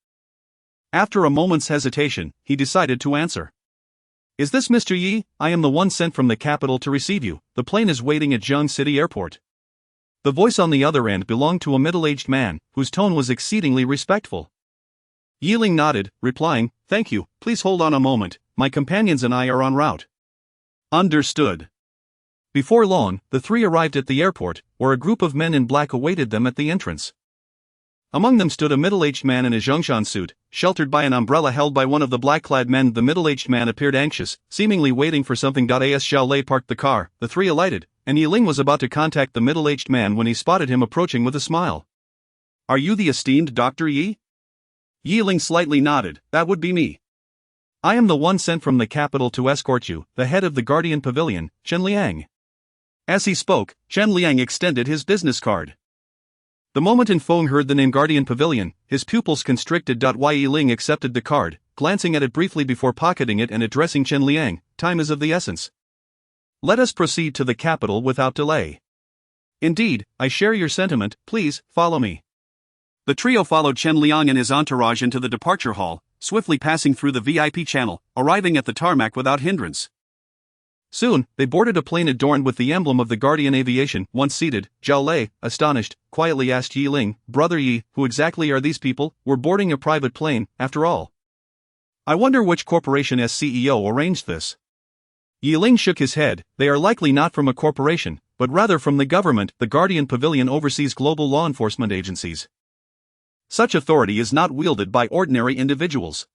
After a moment's hesitation, he decided to answer. "Is this Mr. Yi? I am the one sent from the capital to receive you. The plane is waiting at Jiang City airport." The voice on the other end belonged to a middle-aged man, whose tone was exceedingly respectful. Yiling nodded, replying, "Thank you, please hold on a moment, my companions and I are en route." "Understood." Before long, the three arrived at the airport, where a group of men in black awaited them at the entrance. Among them stood a middle-aged man in a Zhongshan suit, sheltered by an umbrella held by one of the black-clad men. The middle-aged man appeared anxious, seemingly waiting for something. As Zhao Lei parked the car, the three alighted, and Yiling was about to contact the middle-aged man when he spotted him approaching with a smile. "Are you the esteemed Dr. Yi?" Yiling slightly nodded, "That would be me." "I am the one sent from the capital to escort you, the head of the Guardian Pavilion, Chen Liang." As he spoke, Chen Liang extended his business card. The moment Feng heard the name Guardian Pavilion, his pupils constricted. Yiling accepted the card, glancing at it briefly before pocketing it and addressing Chen Liang, "Time is of the essence. Let us proceed to the capital without delay." "Indeed, I share your sentiment, please, follow me." The trio followed Chen Liang and his entourage into the departure hall, swiftly passing through the VIP channel, arriving at the tarmac without hindrance. Soon, they boarded a plane adorned with the emblem of the Guardian Aviation. Once seated, Zhao Lei, astonished, quietly asked Yi Ling, "Brother Yi, who exactly are these people? We're boarding a private plane, after all. I wonder which corporation's CEO arranged this." Yi Ling shook his head. "They are likely not from a corporation, but rather from the government. The Guardian Pavilion oversees global law enforcement agencies. Such authority is not wielded by ordinary individuals."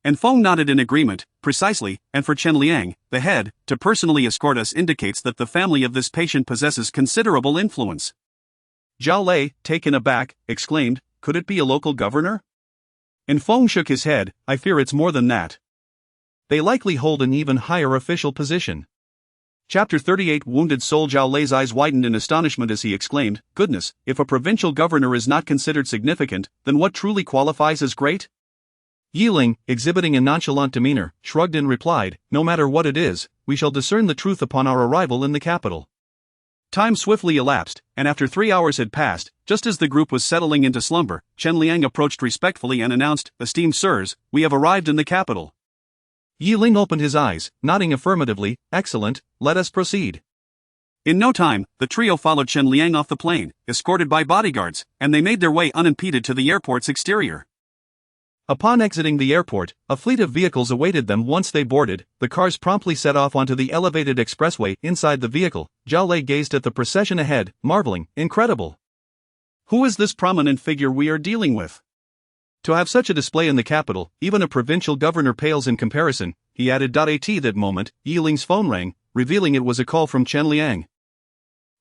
And Feng nodded in agreement. "Precisely, and for Chen Liang, the head, to personally escort us indicates that the family of this patient possesses considerable influence." Zhao Lei, taken aback, exclaimed, "Could it be a local governor?" And Feng shook his head. "I fear it's more than that. They likely hold an even higher official position." Chapter 38 Wounded Soul. Zhao Lei's eyes widened in astonishment as he exclaimed, "Goodness, if a provincial governor is not considered significant, then what truly qualifies as great?" Yi Ling, exhibiting a nonchalant demeanor, shrugged and replied, "No matter what it is, we shall discern the truth upon our arrival in the capital." Time swiftly elapsed, and after 3 hours had passed, just as the group was settling into slumber, Chen Liang approached respectfully and announced, "Esteemed sirs, we have arrived in the capital." Yi Ling opened his eyes, nodding affirmatively. "Excellent, let us proceed." In no time, the trio followed Chen Liang off the plane, escorted by bodyguards, and they made their way unimpeded to the airport's exterior. Upon exiting the airport, a fleet of vehicles awaited them. Once they boarded, the cars promptly set off onto the elevated expressway. Inside the vehicle, Zhao Lei gazed at the procession ahead, marveling, "Incredible! Who is this prominent figure we are dealing with? To have such a display in the capital, even a provincial governor pales in comparison," he added. At that moment, Yi Ling's phone rang, revealing it was a call from Chen Liang.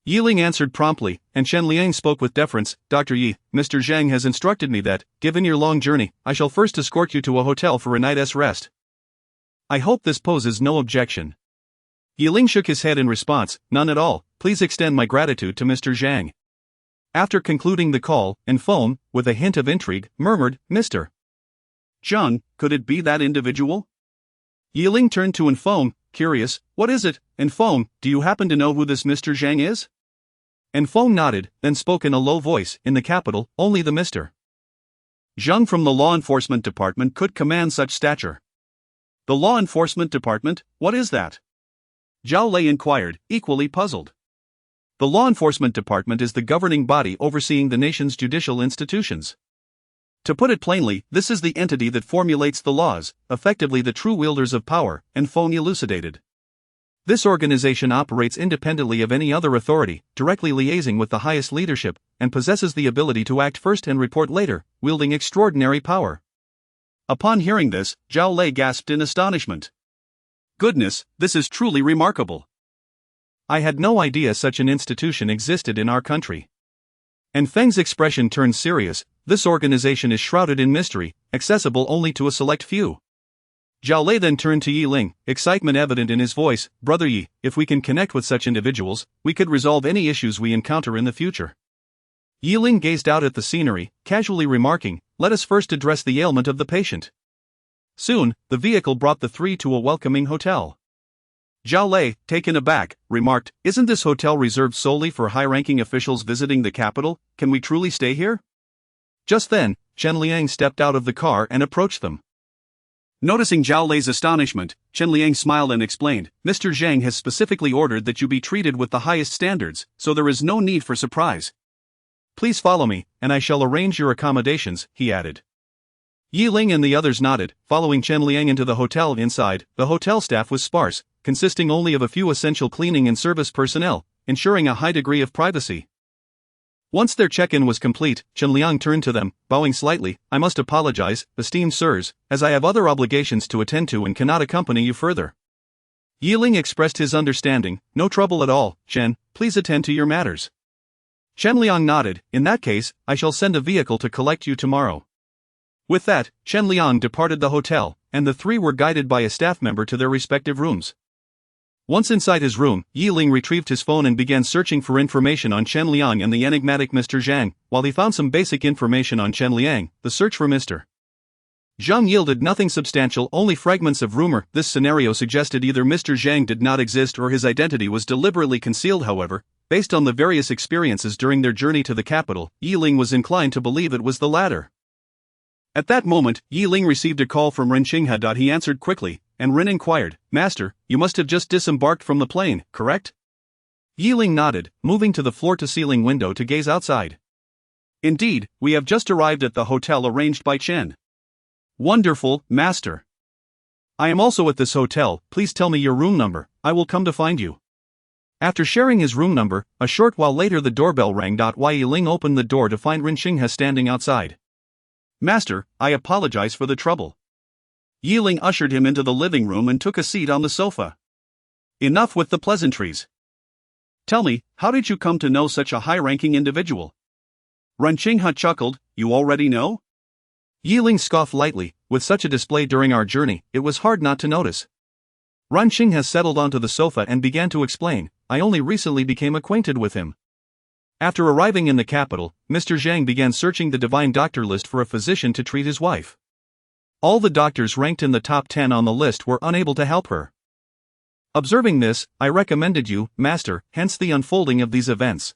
Yi Ling answered promptly, and Chen Liang spoke with deference. "Dr. Yi, Mr. Zhang has instructed me that, given your long journey, I shall first escort you to a hotel for a night's rest. I hope this poses no objection." Yi Ling shook his head in response, "None at all. Please extend my gratitude to Mr. Zhang." After concluding the call, and Feng, with a hint of intrigue, murmured, "Mr. Zhang, could it be that individual?" Yi Ling turned to Feng, curious, "What is it? Feng, do you happen to know who this Mr. Zhang is?" Feng nodded, then spoke in a low voice, "In the capital, only the Mr. Zhang from the law enforcement department could command such stature." "The law enforcement department, what is that?" Zhao Lei inquired, equally puzzled. "The law enforcement department is the governing body overseeing the nation's judicial institutions. To put it plainly, this is the entity that formulates the laws, effectively the true wielders of power," Feng elucidated. "This organization operates independently of any other authority, directly liaising with the highest leadership, and possesses the ability to act first and report later, wielding extraordinary power." Upon hearing this, Zhao Lei gasped in astonishment. "Goodness, this is truly remarkable. I had no idea such an institution existed in our country." Feng's expression turned serious. "This organization is shrouded in mystery, accessible only to a select few." Zhao Lei then turned to Yi Ling, excitement evident in his voice. "Brother Yi, if we can connect with such individuals, we could resolve any issues we encounter in the future." Yi Ling gazed out at the scenery, casually remarking, "Let us first address the ailment of the patient." Soon, the vehicle brought the three to a welcoming hotel. Zhao Lei, taken aback, remarked, "Isn't this hotel reserved solely for high-ranking officials visiting the capital? Can we truly stay here?" Just then, Chen Liang stepped out of the car and approached them. Noticing Zhao Lei's astonishment, Chen Liang smiled and explained, "Mr. Zhang has specifically ordered that you be treated with the highest standards, so there is no need for surprise. Please follow me, and I shall arrange your accommodations," he added. Yi Ling and the others nodded, following Chen Liang into the hotel. Inside, the hotel staff was sparse, consisting only of a few essential cleaning and service personnel, ensuring a high degree of privacy. Once their check-in was complete, Chen Liang turned to them, bowing slightly. "I must apologize, esteemed sirs, as I have other obligations to attend to and cannot accompany you further." Yi Ling expressed his understanding. "No trouble at all, Chen, please attend to your matters." Chen Liang nodded. "In that case, I shall send a vehicle to collect you tomorrow." With that, Chen Liang departed the hotel, and the three were guided by a staff member to their respective rooms. Once inside his room, Yi Ling retrieved his phone and began searching for information on Chen Liang and the enigmatic Mr. Zhang. While he found some basic information on Chen Liang, the search for Mr. Zhang yielded nothing substantial, only fragments of rumor. This scenario suggested either Mr. Zhang did not exist or his identity was deliberately concealed. However, based on the various experiences during their journey to the capital, Yi Ling was inclined to believe it was the latter. At that moment, Yi Ling received a call from Ren Qinghe. He answered quickly, and Rin inquired, "Master, you must have just disembarked from the plane, correct?" Ling nodded, moving to the floor-to-ceiling window to gaze outside. "Indeed, we have just arrived at the hotel arranged by Chen." "Wonderful, Master. I am also at this hotel, please tell me your room number, I will come to find you." After sharing his room number, a short while later the doorbell rang. Ling opened the door to find Rin Xinghe standing outside. "Master, I apologize for the trouble." Ling ushered him into the living room and took a seat on the sofa. "Enough with the pleasantries. Tell me, how did you come to know such a high-ranking individual?" Rin Xinghe chuckled, "You already know?" Ling scoffed lightly, "With such a display during our journey, it was hard not to notice." Rin Xinghe settled onto the sofa and began to explain, "I only recently became acquainted with him." After arriving in the capital, Mr. Zhang began searching the divine doctor list for a physician to treat his wife. All the doctors ranked in the top 10 on the list were unable to help her. Observing this, I recommended you, Master, hence the unfolding of these events.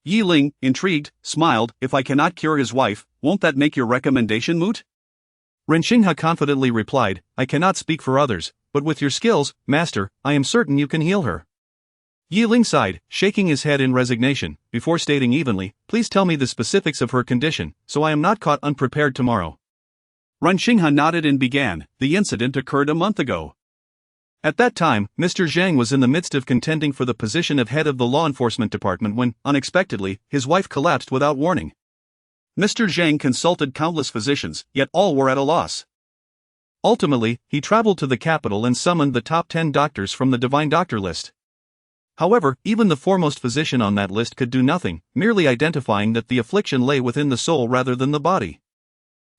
Ling, intrigued, smiled, "If I cannot cure his wife, won't that make your recommendation moot?" Rin Xinghe confidently replied, "I cannot speak for others, but with your skills, Master, I am certain you can heal her." Ling sighed, shaking his head in resignation, before stating evenly, "Please tell me the specifics of her condition, so I am not caught unprepared tomorrow." Rin Xinghe nodded and began, "The incident occurred a month ago. At that time, Mr. Zhang was in the midst of contending for the position of head of the law enforcement department when, unexpectedly, his wife collapsed without warning. Mr. Zhang consulted countless physicians, yet all were at a loss. Ultimately, he traveled to the capital and summoned the top 10 doctors from the divine doctor list. However, even the foremost physician on that list could do nothing, merely identifying that the affliction lay within the soul rather than the body.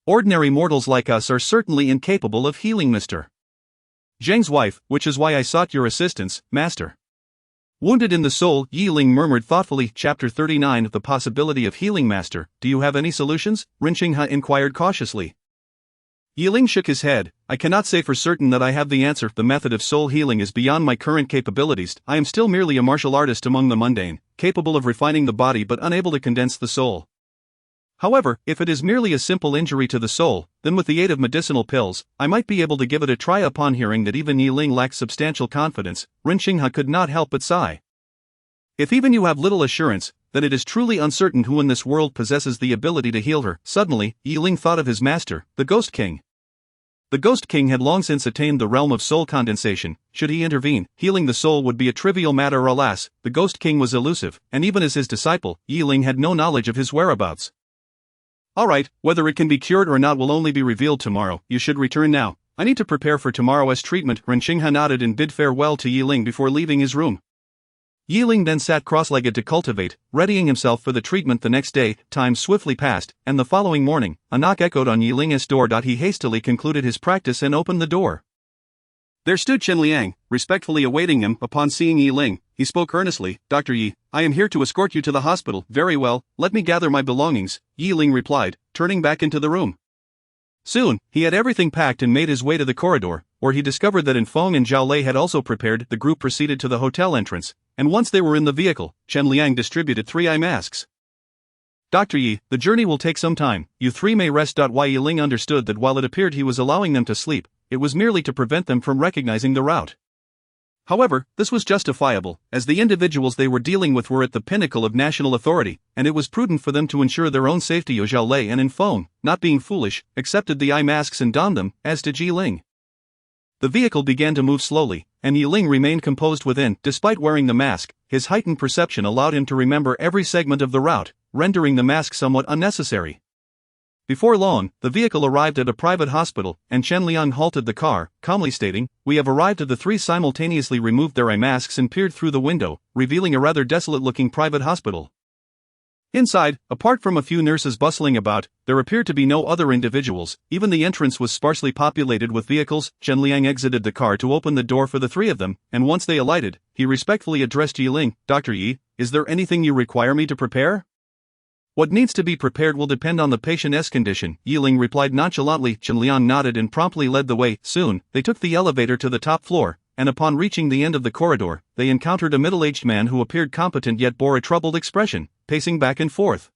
Ordinary mortals like us are certainly incapable of healing Mr. Zhang's wife, which is why I sought your assistance, Master." Wounded in the soul, Ling murmured thoughtfully, "Chapter 39 The possibility of healing Master, do you have any solutions?" Rin Xinghe inquired cautiously. Ling shook his head, "I cannot say for certain that I have the answer. The method of soul healing is beyond my current capabilities. I am still merely a martial artist among the mundane, capable of refining the body but unable to condense the soul. However, if it is merely a simple injury to the soul, then with the aid of medicinal pills, I might be able to give it a try." Upon hearing that even Ling lacked substantial confidence, Rin Xinghe could not help but sigh. "If even you have little assurance, then it is truly uncertain who in this world possesses the ability to heal her." Suddenly, Ling thought of his master, the Ghost King. The Ghost King had long since attained the realm of soul condensation. Should he intervene, healing the soul would be a trivial matter. Alas, the Ghost King was elusive, and even as his disciple, Ling had no knowledge of his whereabouts. "Alright, whether it can be cured or not will only be revealed tomorrow. You should return now. I need to prepare for tomorrow's treatment." Rin Xinghe nodded and bid farewell to Ling before leaving his room. Ling then sat cross-legged to cultivate, readying himself for the treatment the next day. Time swiftly passed, and the following morning, a knock echoed on Ling's door. He hastily concluded his practice and opened the door. There stood Chen Liang, respectfully awaiting him. Upon seeing Ling, he spoke earnestly, "Dr. Yi, I am here to escort you to the hospital." "Very well, let me gather my belongings," Ling replied, turning back into the room. Soon, he had everything packed and made his way to the corridor, where he discovered that Feng and Zhao Lei had also prepared. The group proceeded to the hotel entrance, and once they were in the vehicle, Chen Liang distributed 3 eye masks. "Dr. Yi, the journey will take some time, you 3 may rest." Ling understood that while it appeared he was allowing them to sleep, it was merely to prevent them from recognizing the route. However, this was justifiable, as the individuals they were dealing with were at the pinnacle of national authority, and it was prudent for them to ensure their own safety. Zhao Lei and Feng, not being foolish, accepted the eye masks and donned them, as did Ling. The vehicle began to move slowly, and Ling remained composed within. Despite wearing the mask, his heightened perception allowed him to remember every segment of the route, rendering the mask somewhat unnecessary. Before long, the vehicle arrived at a private hospital, and Chen Liang halted the car, calmly stating, "We have arrived." The 3 simultaneously removed their eye masks and peered through the window, revealing a rather desolate-looking private hospital. Inside, apart from a few nurses bustling about, there appeared to be no other individuals. Even the entrance was sparsely populated with vehicles. Chen Liang exited the car to open the door for the 3 of them, and once they alighted, he respectfully addressed Ling, "Dr. Yi, is there anything you require me to prepare?" "What needs to be prepared will depend on the patient's condition," Ling replied nonchalantly. Chen Liang nodded and promptly led the way. Soon, they took the elevator to the top floor, and upon reaching the end of the corridor, they encountered a middle-aged man who appeared competent yet bore a troubled expression, pacing back and forth.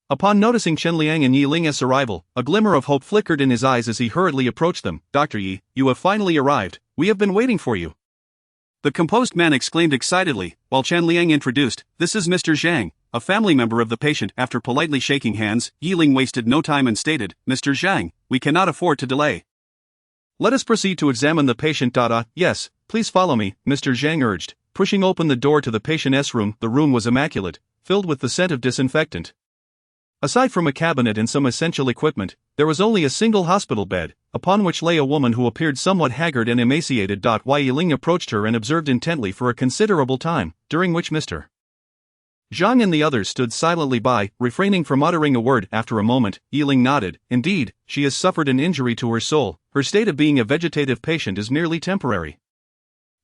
Upon noticing Chen Liang and Yi Ling's arrival, a glimmer of hope flickered in his eyes as he hurriedly approached them. Dr. Yi, you have finally arrived. We have been waiting for you. The composed man exclaimed excitedly, while Chen Liang introduced, "This is Mr. Zhang, a family member of the patient." After politely shaking hands, Yi Ling wasted no time and stated, "Mr. Zhang, we cannot afford to delay. Let us proceed to examine the patient. Yes, please follow me," Mr. Zhang urged. Pushing open the door to the patient's room, the room was immaculate, filled with the scent of disinfectant. Aside from a cabinet and some essential equipment, there was only a single hospital bed, upon which lay a woman who appeared somewhat haggard and emaciated. Yi Ling approached her and observed intently for a considerable time, during which Mr. Zhang and the others stood silently by, refraining from uttering a word. After a moment, Yi Ling nodded. "Indeed, she has suffered an injury to her soul. Her state of being a vegetative patient is merely temporary.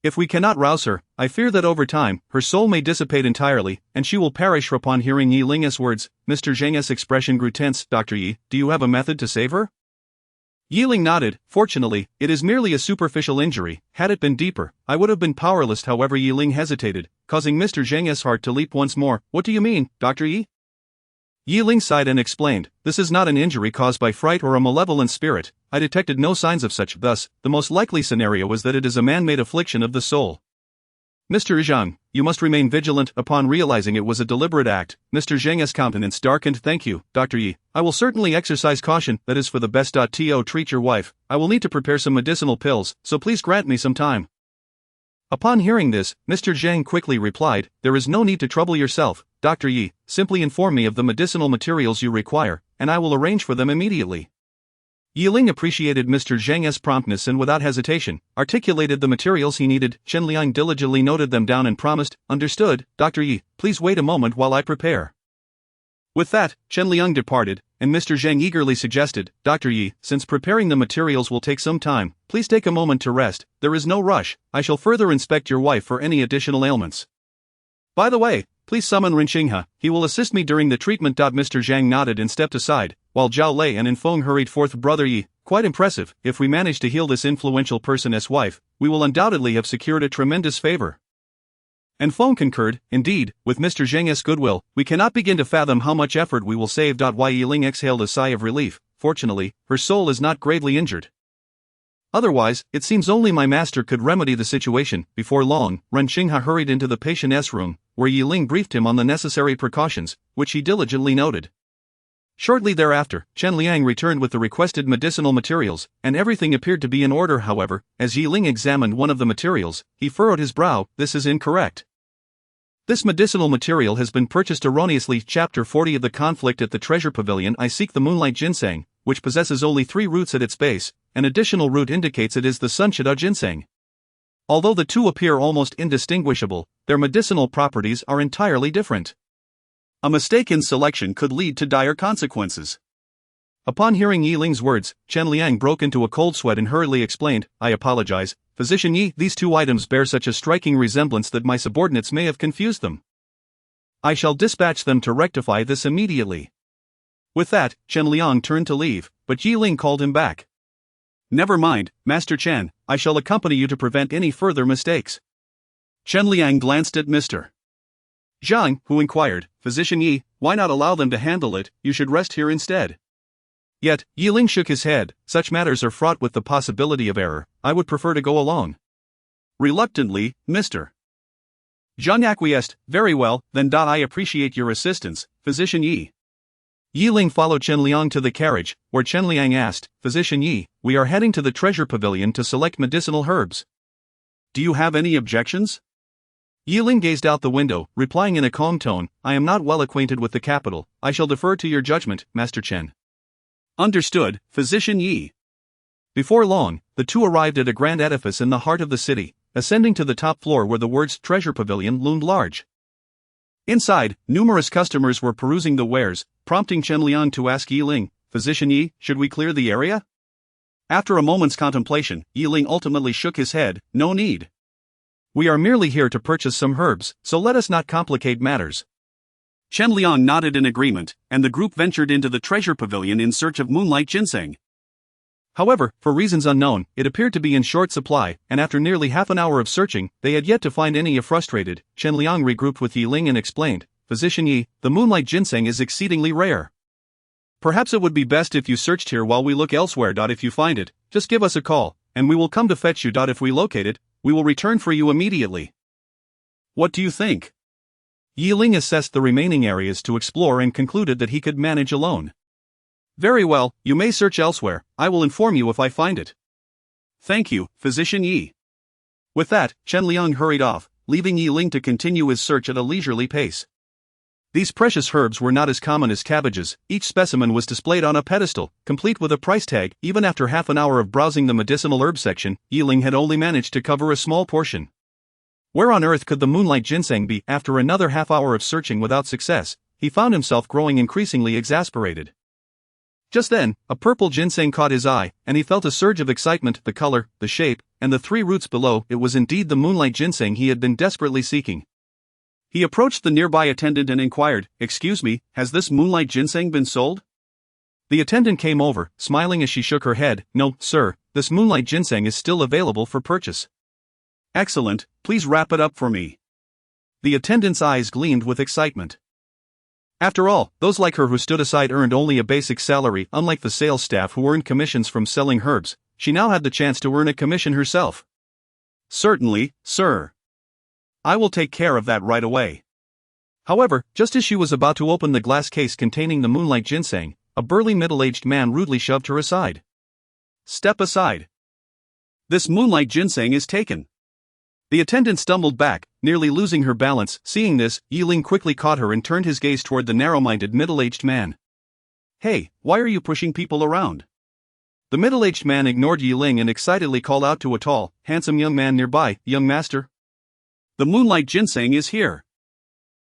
If we cannot rouse her, I fear that over time, her soul may dissipate entirely, and she will perish." Upon hearing Yi Ling's words, Mr. Zhang's expression grew tense. "Dr. Yi, do you have a method to save her?" Yi Ling nodded. "Fortunately, it is merely a superficial injury. Had it been deeper, I would have been powerless." However, Yi Ling hesitated, causing Mr. Zhang's heart to leap once more. "What do you mean, Dr. Yi?" Yi Ling sighed and explained, "This is not an injury caused by fright or a malevolent spirit. I detected no signs of such. Thus, the most likely scenario is that it is a man-made affliction of the soul. Mr. Zhang, you must remain vigilant." Upon realizing it was a deliberate act, Mr. Zhang's countenance darkened. "Thank you, Dr. Yi. I will certainly exercise caution. That is for the best. To treat your wife, I will need to prepare some medicinal pills, so please grant me some time." Upon hearing this, Mr. Zhang quickly replied, "There is no need to trouble yourself, Dr. Yi. Simply inform me of the medicinal materials you require, and I will arrange for them immediately." Yi Ling appreciated Mr. Zhang's promptness and without hesitation, articulated the materials he needed. Chen Liang diligently noted them down and promised, "Understood, Dr. Yi, please wait a moment while I prepare." With that, Chen Liang departed, and Mr. Zhang eagerly suggested, "Dr. Yi, since preparing the materials will take some time, please take a moment to rest. There is no rush. I shall further inspect your wife for any additional ailments. By the way, please summon Ren Qinghe, he will assist me during the treatment." Mr. Zhang nodded and stepped aside, while Zhao Lei and Feng hurried forth. "Brother Yi, quite impressive. If we manage to heal this influential person's wife, we will undoubtedly have secured a tremendous favor." And Feng concurred, "Indeed, with Mr. Zhang's goodwill, we cannot begin to fathom how much effort we will save." Yi Ling exhaled a sigh of relief. Fortunately, her soul is not gravely injured. Otherwise, it seems only my master could remedy the situation. Before long, Ren Qinghe hurried into the patient's room, where Yi Ling briefed him on the necessary precautions, which he diligently noted. Shortly thereafter, Chen Liang returned with the requested medicinal materials, and everything appeared to be in order. However, as Yi Ling examined one of the materials, he furrowed his brow. "This is incorrect. This medicinal material has been purchased erroneously." Chapter 40 of the conflict at the treasure pavilion. I seek the moonlight ginseng, which possesses only 3 roots at its base. An additional root indicates it is the sunshada ginseng. Although the two appear almost indistinguishable, their medicinal properties are entirely different. A mistake in selection could lead to dire consequences. Upon hearing Yi Ling's words, Chen Liang broke into a cold sweat and hurriedly explained, "I apologize, Physician Yi, these 2 items bear such a striking resemblance that my subordinates may have confused them. I shall dispatch them to rectify this immediately." With that, Chen Liang turned to leave, but Yi Ling called him back. "Never mind, Master Chen, I shall accompany you to prevent any further mistakes." Chen Liang glanced at Mr. Zhang, who inquired, "Physician Yi, why not allow them to handle it? You should rest here instead." Yet, Yi Ling shook his head. "Such matters are fraught with the possibility of error. I would prefer to go alone." Reluctantly, Mr. Zhang acquiesced. "Very well, then. I appreciate your assistance, Physician Yi." Yi Ling followed Chen Liang to the carriage, where Chen Liang asked, "Physician Yi, we are heading to the treasure pavilion to select medicinal herbs. Do you have any objections?" Yi Ling gazed out the window, replying in a calm tone, "I am not well acquainted with the capital. I shall defer to your judgment, Master Chen." "Understood, Physician Yi." Before long, the two arrived at a grand edifice in the heart of the city, ascending to the top floor where the words "Treasure Pavilion" loomed large. Inside, numerous customers were perusing the wares, prompting Chen Liang to ask Yi Ling, "Physician Yi, should we clear the area?" After a moment's contemplation, Yi Ling ultimately shook his head, "No need. We are merely here to purchase some herbs, so let us not complicate matters." Chen Liang nodded in agreement, and the group ventured into the treasure pavilion in search of moonlight ginseng. However, for reasons unknown, it appeared to be in short supply, and after nearly half an hour of searching, they had yet to find any. Frustrated, Chen Liang regrouped with Yi Ling and explained, "Physician Yi, the moonlight ginseng is exceedingly rare. Perhaps it would be best if you searched here while we look elsewhere. If you find it, just give us a call, and we will come to fetch you. If we locate it, we will return for you immediately. What do you think? Ling assessed the remaining areas to explore and concluded that he could manage alone. Very well, you may search elsewhere. I will inform you if I find it. Thank you, Physician Yi. With that, Chen Liang hurried off, leaving Ling to continue his search at a leisurely pace. These precious herbs were not as common as cabbages. Each specimen was displayed on a pedestal, complete with a price tag. Even after half an hour of browsing the medicinal herb section, Ling had only managed to cover a small portion. Where on earth could the moonlight ginseng be? After another half hour of searching without success, he found himself growing increasingly exasperated. Just then, a purple ginseng caught his eye, and he felt a surge of excitement. The color, the shape, and the 3 roots below, it was indeed the moonlight ginseng he had been desperately seeking. He approached the nearby attendant and inquired, "Excuse me, has this moonlight ginseng been sold?" The attendant came over, smiling as she shook her head. "No, sir, this moonlight ginseng is still available for purchase." "Excellent, please wrap it up for me." The attendant's eyes gleamed with excitement. After all, those like her who stood aside earned only a basic salary. Unlike the sales staff who earned commissions from selling herbs, she now had the chance to earn a commission herself. "Certainly, sir. I will take care of that right away." However, just as she was about to open the glass case containing the moonlight ginseng, a burly middle-aged man rudely shoved her aside. "Step aside. This moonlight ginseng is taken." The attendant stumbled back, nearly losing her balance. Seeing this, Ling quickly caught her and turned his gaze toward the narrow-minded middle-aged man. "Hey, why are you pushing people around?" The middle-aged man ignored Ling and excitedly called out to a tall, handsome young man nearby, "Young master, the moonlight ginseng is here."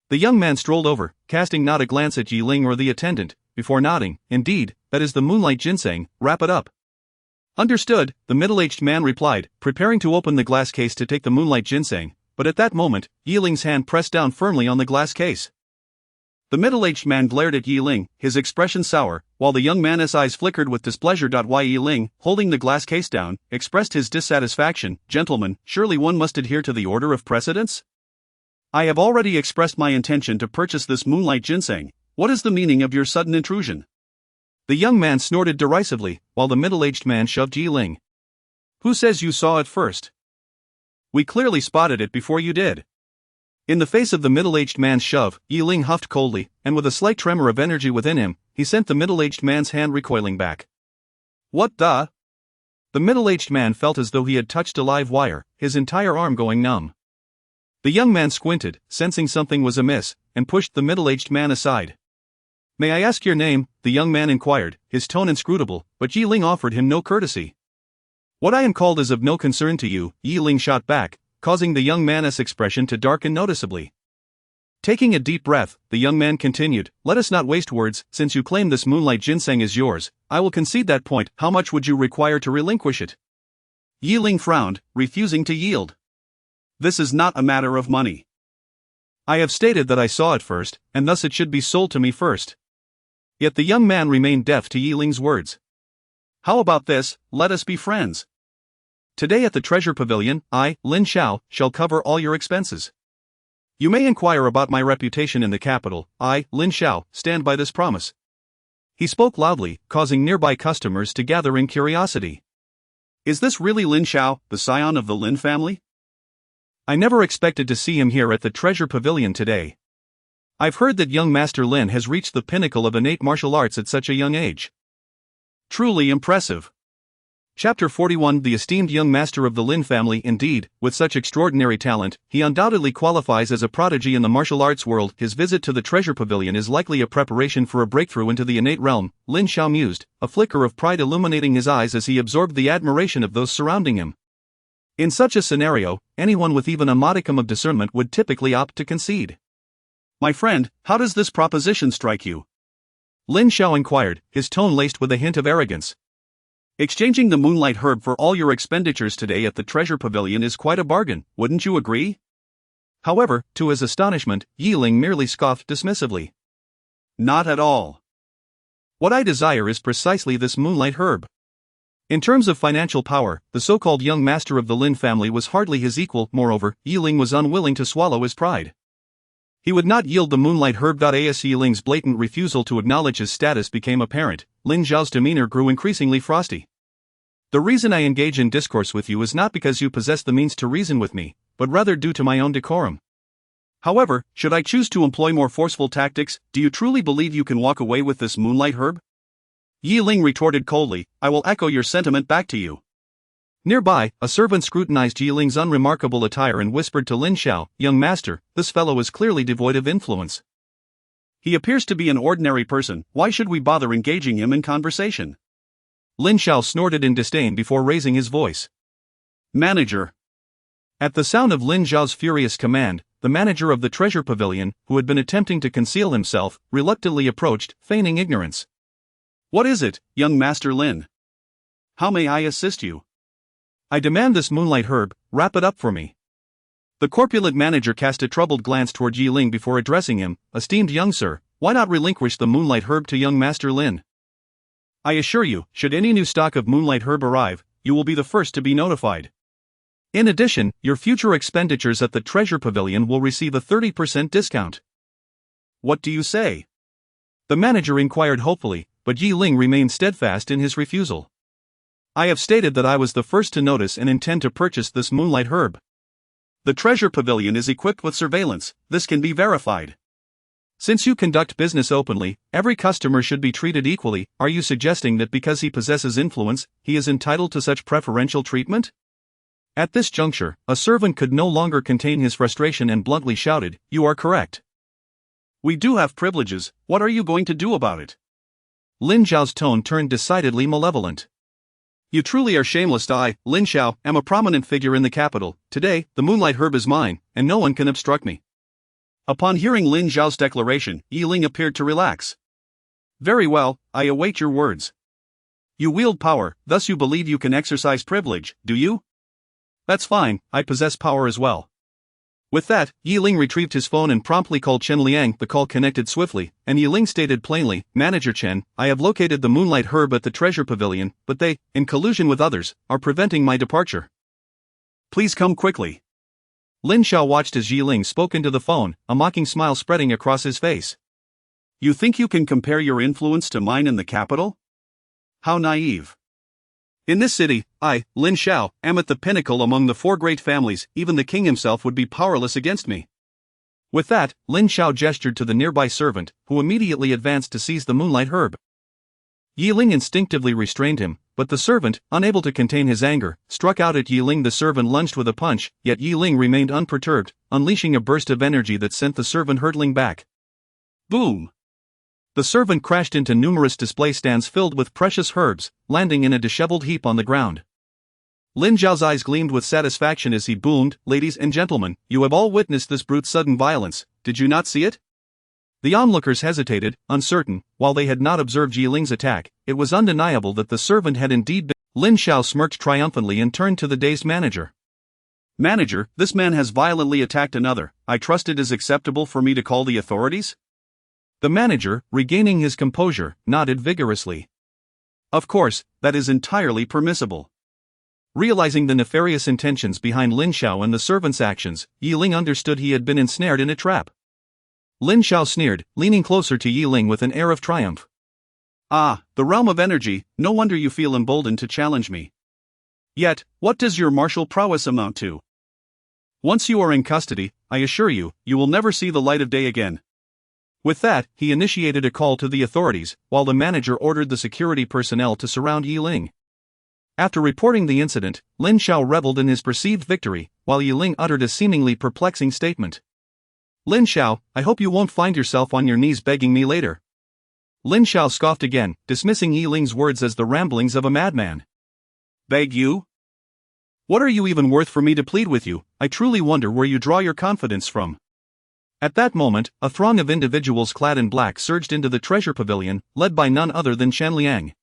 The young man strolled over, casting not a glance at Ling or the attendant, before nodding. "Indeed, that is the moonlight ginseng, wrap it up." "Understood," the middle-aged man replied, preparing to open the glass case to take the moonlight ginseng, but at that moment, Ling's hand pressed down firmly on the glass case. The middle-aged man glared at Ling, his expression sour, while the young man's eyes flickered with displeasure. Ling, holding the glass case down, expressed his dissatisfaction. "Gentlemen, surely one must adhere to the order of precedence? I have already expressed my intention to purchase this moonlight ginseng. What is the meaning of your sudden intrusion?" The young man snorted derisively, while the middle-aged man shoved Ling. "Who says you saw it first? We clearly spotted it before you did." In the face of the middle-aged man's shove, Ling huffed coldly, and with a slight tremor of energy within him, he sent the middle-aged man's hand recoiling back. "What the?" The middle-aged man felt as though he had touched a live wire, his entire arm going numb. The young man squinted, sensing something was amiss, and pushed the middle-aged man aside. "May I ask your name?" the young man inquired, his tone inscrutable, but Ling offered him no courtesy. "What I am called is of no concern to you," Ling shot back, causing the young man's expression to darken noticeably. Taking a deep breath, the young man continued, "Let us not waste words. Since you claim this moonlight ginseng is yours, I will concede that point. How much would you require to relinquish it?" Ling frowned, refusing to yield. "This is not a matter of money. I have stated that I saw it first, and thus it should be sold to me first." Yet the young man remained deaf to Ling's words. "How about this? Let us be friends. Today at the Treasure Pavilion, I, Lin Xiao, shall cover all your expenses. You may inquire about my reputation in the capital. I, Lin Xiao, stand by this promise." He spoke loudly, causing nearby customers to gather in curiosity. "Is this really Lin Xiao, the scion of the Lin family? I never expected to see him here at the Treasure Pavilion today. I've heard that young Master Lin has reached the pinnacle of innate martial arts at such a young age. Truly impressive." Chapter 41 The esteemed young master of the Lin family. Indeed, with such extraordinary talent, he undoubtedly qualifies as a prodigy in the martial arts world. His visit to the Treasure Pavilion is likely a preparation for a breakthrough into the innate realm, Lin Xiao mused, a flicker of pride illuminating his eyes as he absorbed the admiration of those surrounding him. In such a scenario, anyone with even a modicum of discernment would typically opt to concede. "My friend, how does this proposition strike you?" Lin Xiao inquired, his tone laced with a hint of arrogance. "Exchanging the moonlight herb for all your expenditures today at the Treasure Pavilion is quite a bargain, wouldn't you agree?" However, to his astonishment, Ling merely scoffed dismissively. "Not at all. What I desire is precisely this moonlight herb." In terms of financial power, the so-called young master of the Lin family was hardly his equal. Moreover, Ling was unwilling to swallow his pride. He would not yield the moonlight herb. As Yi Ling's blatant refusal to acknowledge his status became apparent, Lin Zhao's demeanor grew increasingly frosty. The reason I engage in discourse with you is not because you possess the means to reason with me, but rather due to my own decorum. However, should I choose to employ more forceful tactics, do you truly believe you can walk away with this moonlight herb? Yi Ling retorted coldly, I will echo your sentiment back to you. Nearby, a servant scrutinized Yi Ling's unremarkable attire and whispered to Lin Xiao, young master, this fellow is clearly devoid of influence. He appears to be an ordinary person, why should we bother engaging him in conversation? Lin Xiao snorted in disdain before raising his voice. Manager. At the sound of Lin Zhao's furious command, the manager of the treasure pavilion, who had been attempting to conceal himself, reluctantly approached, feigning ignorance. What is it, young master Lin? How may I assist you? I demand this moonlight herb, wrap it up for me. The corpulent manager cast a troubled glance toward Yi Ling before addressing him, esteemed young sir, why not relinquish the moonlight herb to young master Lin? I assure you, should any new stock of moonlight herb arrive, you will be the first to be notified. In addition, your future expenditures at the treasure pavilion will receive a 30% discount. What do you say? The manager inquired hopefully, but Yi Ling remained steadfast in his refusal. I have stated that I was the first to notice and intend to purchase this moonlight herb. The treasure pavilion is equipped with surveillance, this can be verified. Since you conduct business openly, every customer should be treated equally. Are you suggesting that because he possesses influence, he is entitled to such preferential treatment? At this juncture, a servant could no longer contain his frustration and bluntly shouted, you are correct. We do have privileges, what are you going to do about it? Lin Zhao's tone turned decidedly malevolent. You truly are shameless. I, Lin Xiao, am a prominent figure in the capital. Today, the moonlight herb is mine, and no one can obstruct me. Upon hearing Lin Zhao's declaration, Yi Ling appeared to relax. Very well, I await your words. You wield power, thus you believe you can exercise privilege, do you? That's fine, I possess power as well. With that, Yi Ling retrieved his phone and promptly called Chen Liang. The call connected swiftly, and Yi Ling stated plainly, Manager Chen, I have located the moonlight herb at the treasure pavilion, but they, in collusion with others, are preventing my departure. Please come quickly. Lin Xiao watched as Yi Ling spoke into the phone, a mocking smile spreading across his face. You think you can compare your influence to mine in the capital? How naive. In this city, I, Lin Xiao, am at the pinnacle among the four great families, even the king himself would be powerless against me. With that, Lin Xiao gestured to the nearby servant, who immediately advanced to seize the moonlight herb. Yi Ling instinctively restrained him, but the servant, unable to contain his anger, struck out at Yi Ling. The servant lunged with a punch, yet Yi Ling remained unperturbed, unleashing a burst of energy that sent the servant hurtling back. Boom! The servant crashed into numerous display stands filled with precious herbs, landing in a disheveled heap on the ground. Lin Zhao's eyes gleamed with satisfaction as he boomed, Ladies and gentlemen, you have all witnessed this brute's sudden violence, did you not see it? The onlookers hesitated, uncertain, while they had not observed Yi Ling's attack. It was undeniable that the servant had indeed been. Lin Xiao smirked triumphantly and turned to the dazed manager. Manager, this man has violently attacked another, I trust it is acceptable for me to call the authorities? The manager, regaining his composure, nodded vigorously. Of course, that is entirely permissible. Realizing the nefarious intentions behind Lin Xiao and the servant's actions, Yi Ling understood he had been ensnared in a trap. Lin Xiao sneered, leaning closer to Yi Ling with an air of triumph. Ah, the realm of energy, no wonder you feel emboldened to challenge me. Yet, what does your martial prowess amount to? Once you are in custody, I assure you, you will never see the light of day again. With that, he initiated a call to the authorities, while the manager ordered the security personnel to surround Yi Ling. After reporting the incident, Lin Xiao reveled in his perceived victory, while Yi Ling uttered a seemingly perplexing statement. Lin Xiao, I hope you won't find yourself on your knees begging me later. Lin Xiao scoffed again, dismissing Yi Ling's words as the ramblings of a madman. Beg you? What are you even worth for me to plead with you? I truly wonder where you draw your confidence from. At that moment, a throng of individuals clad in black surged into the treasure pavilion, led by none other than Chen Liang.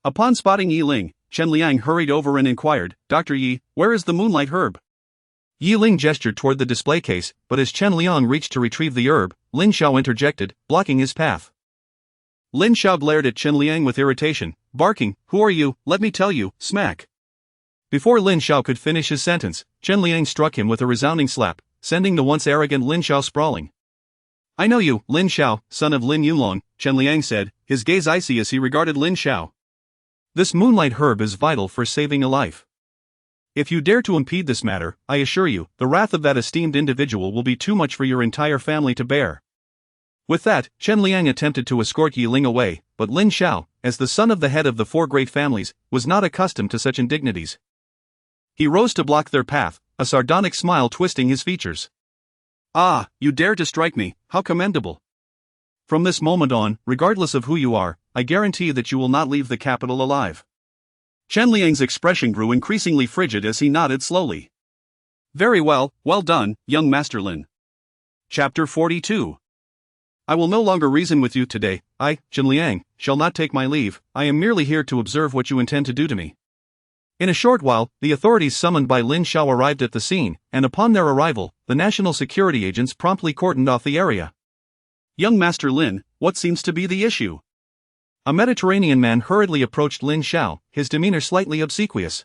Upon spotting Yi Ling, Chen Liang hurried over and inquired, Dr. Yi, where is the moonlight herb? Yi Ling gestured toward the display case, but as Chen Liang reached to retrieve the herb, Lin Xiao interjected, blocking his path. Lin Xiao glared at Chen Liang with irritation, barking, Who are you, let me tell you, smack. Before Lin Xiao could finish his sentence, Chen Liang struck him with a resounding slap, sending the once arrogant Lin Xiao sprawling. I know you, Lin Xiao, son of Lin Yulong, Chen Liang said, his gaze icy as he regarded Lin Xiao. This moonlight herb is vital for saving a life. If you dare to impede this matter, I assure you, the wrath of that esteemed individual will be too much for your entire family to bear. With that, Chen Liang attempted to escort Yi Ling away, but Lin Xiao, as the son of the head of the four great families, was not accustomed to such indignities. He rose to block their path, a sardonic smile twisting his features. Ah, you dare to strike me, how commendable. From this moment on, regardless of who you are, I guarantee that you will not leave the capital alive. Chen Liang's expression grew increasingly frigid as he nodded slowly. Very well, well done, young Master Lin. Chapter 42. I will no longer reason with you today. I, Chen Liang, shall not take my leave. I am merely here to observe what you intend to do to me. In a short while, the authorities summoned by Lin Xiao arrived at the scene, and upon their arrival, the national security agents promptly cordoned off the area. Young Master Lin, what seems to be the issue? A Mediterranean man hurriedly approached Lin Xiao, his demeanor slightly obsequious.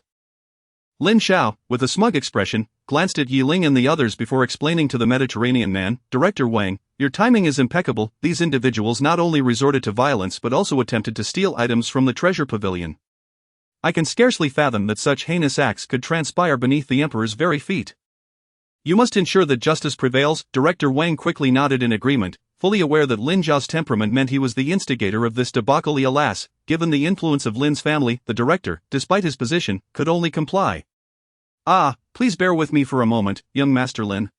Lin Xiao, with a smug expression, glanced at Yi Ling and the others before explaining to the Mediterranean man, Director Wang, your timing is impeccable. These individuals not only resorted to violence but also attempted to steal items from the treasure pavilion. I can scarcely fathom that such heinous acts could transpire beneath the Emperor's very feet. You must ensure that justice prevails. Director Wang quickly nodded in agreement, fully aware that Lin Xiao's temperament meant he was the instigator of this debacle. Alas, given the influence of Lin's family, the director, despite his position, could only comply. Ah, please bear with me for a moment, young Master Lin.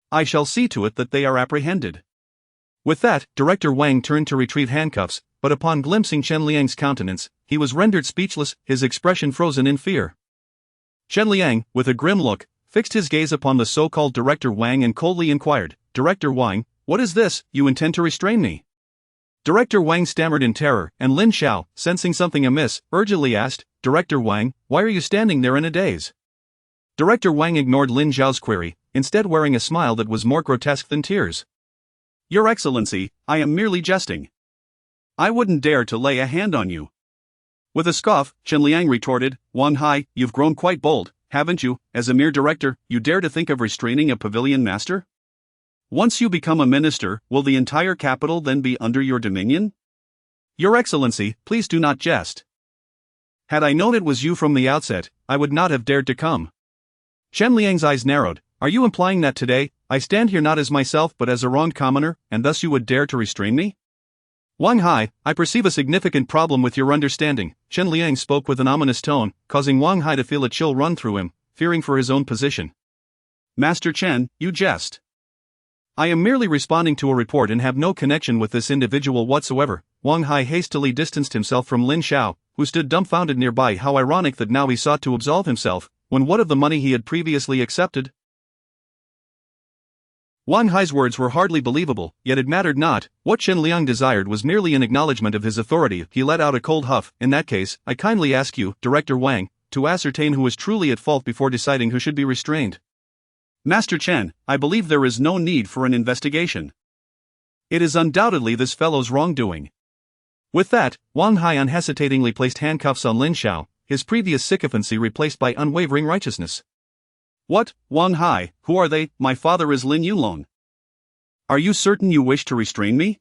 I shall see to it that they are apprehended. With that, Director Wang turned to retrieve handcuffs, but upon glimpsing Chen Liang's countenance, he was rendered speechless, his expression frozen in fear. Chen Liang, with a grim look, fixed his gaze upon the so-called Director Wang and coldly inquired, Director Wang, what is this? You intend to restrain me? Director Wang stammered in terror, and Lin Xiao, sensing something amiss, urgently asked, Director Wang, why are you standing there in a daze? Director Wang ignored Lin Xiao's query, instead wearing a smile that was more grotesque than tears. Your Excellency, I am merely jesting. I wouldn't dare to lay a hand on you. With a scoff, Chen Liang retorted, Wang Hai, you've grown quite bold, haven't you? As a mere director, you dare to think of restraining a pavilion master? Once you become a minister, will the entire capital then be under your dominion? Your Excellency, please do not jest. Had I known it was you from the outset, I would not have dared to come. Chen Liang's eyes narrowed. Are you implying that today, I stand here not as myself but as a wronged commoner, and thus you would dare to restrain me? Wang Hai, I perceive a significant problem with your understanding. Chen Liang spoke with an ominous tone, causing Wang Hai to feel a chill run through him, fearing for his own position. Master Chen, you jest. I am merely responding to a report and have no connection with this individual whatsoever. Wang Hai hastily distanced himself from Lin Xiao, who stood dumbfounded nearby. How ironic that now he sought to absolve himself, when what of the money he had previously accepted? Wang Hai's words were hardly believable, yet it mattered not. What Chen Liang desired was merely an acknowledgement of his authority. He let out a cold huff. In that case, I kindly ask you, Director Wang, to ascertain who is truly at fault before deciding who should be restrained. Master Chen, I believe there is no need for an investigation. It is undoubtedly this fellow's wrongdoing. With that, Wang Hai unhesitatingly placed handcuffs on Lin Xiao, his previous sycophancy replaced by unwavering righteousness. What, Wang Hai, who are they? My father is Lin Yulong. Are you certain you wish to restrain me?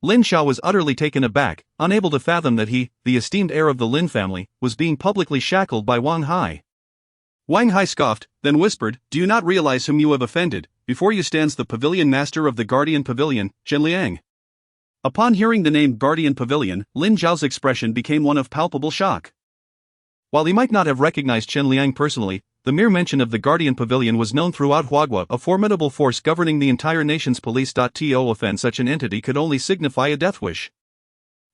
Lin Xiao was utterly taken aback, unable to fathom that he, the esteemed heir of the Lin family, was being publicly shackled by Wang Hai. Wang Hai scoffed, then whispered, Do you not realize whom you have offended? Before you stands the pavilion master of the Guardian Pavilion, Chen Liang. Upon hearing the name Guardian Pavilion, Lin Zhao's expression became one of palpable shock. While he might not have recognized Chen Liang personally, the mere mention of the Guardian Pavilion was known throughout Huaguo, a formidable force governing the entire nation's police. To offend such an entity could only signify a death wish.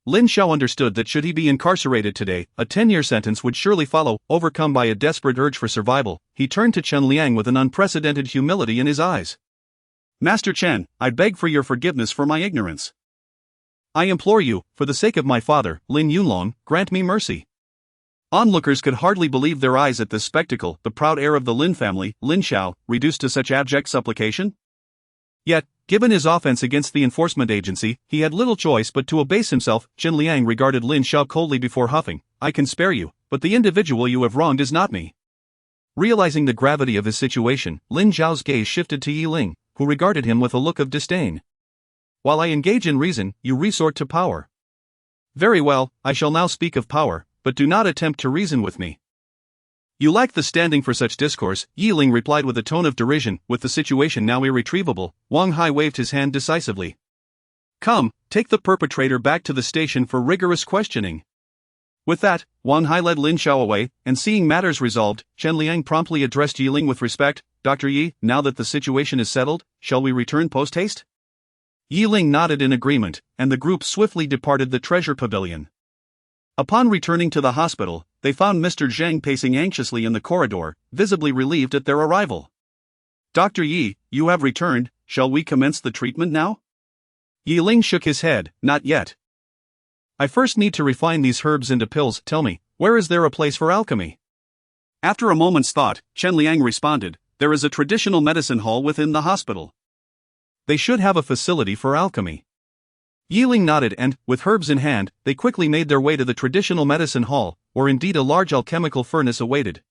Lin Xiao understood that should he be incarcerated today, a 10-year sentence would surely follow. Overcome by a desperate urge for survival, he turned to Chen Liang with an unprecedented humility in his eyes. Master Chen, I beg for your forgiveness for my ignorance. I implore you, for the sake of my father, Lin Yulong, grant me mercy. Onlookers could hardly believe their eyes at this spectacle, the proud heir of the Lin family, Lin Xiao, reduced to such abject supplication? Yet, given his offense against the enforcement agency, he had little choice but to abase himself. Chen Liang regarded Lin Xiao coldly before huffing, I can spare you, but the individual you have wronged is not me. Realizing the gravity of his situation, Lin Zhao's gaze shifted to Yi Ling, who regarded him with a look of disdain. While I engage in reason, you resort to power. Very well, I shall now speak of power, but do not attempt to reason with me. You lack the standing for such discourse, Ling replied with a tone of derision. With the situation now irretrievable, Wang Hai waved his hand decisively. Come, take the perpetrator back to the station for rigorous questioning. With that, Wang Hai led Lin Xiao away, and seeing matters resolved, Chen Liang promptly addressed Ling with respect. Dr. Yi, now that the situation is settled, shall we return post-haste? Ling nodded in agreement, and the group swiftly departed the treasure pavilion. Upon returning to the hospital, they found Mr. Zhang pacing anxiously in the corridor, visibly relieved at their arrival. Dr. Yi, you have returned, shall we commence the treatment now? Ling shook his head, not yet. I first need to refine these herbs into pills. Tell me, where is there a place for alchemy? After a moment's thought, Chen Liang responded, there is a traditional medicine hall within the hospital. They should have a facility for alchemy. Ling nodded and, with herbs in hand, they quickly made their way to the traditional medicine hall, where indeed a large alchemical furnace awaited.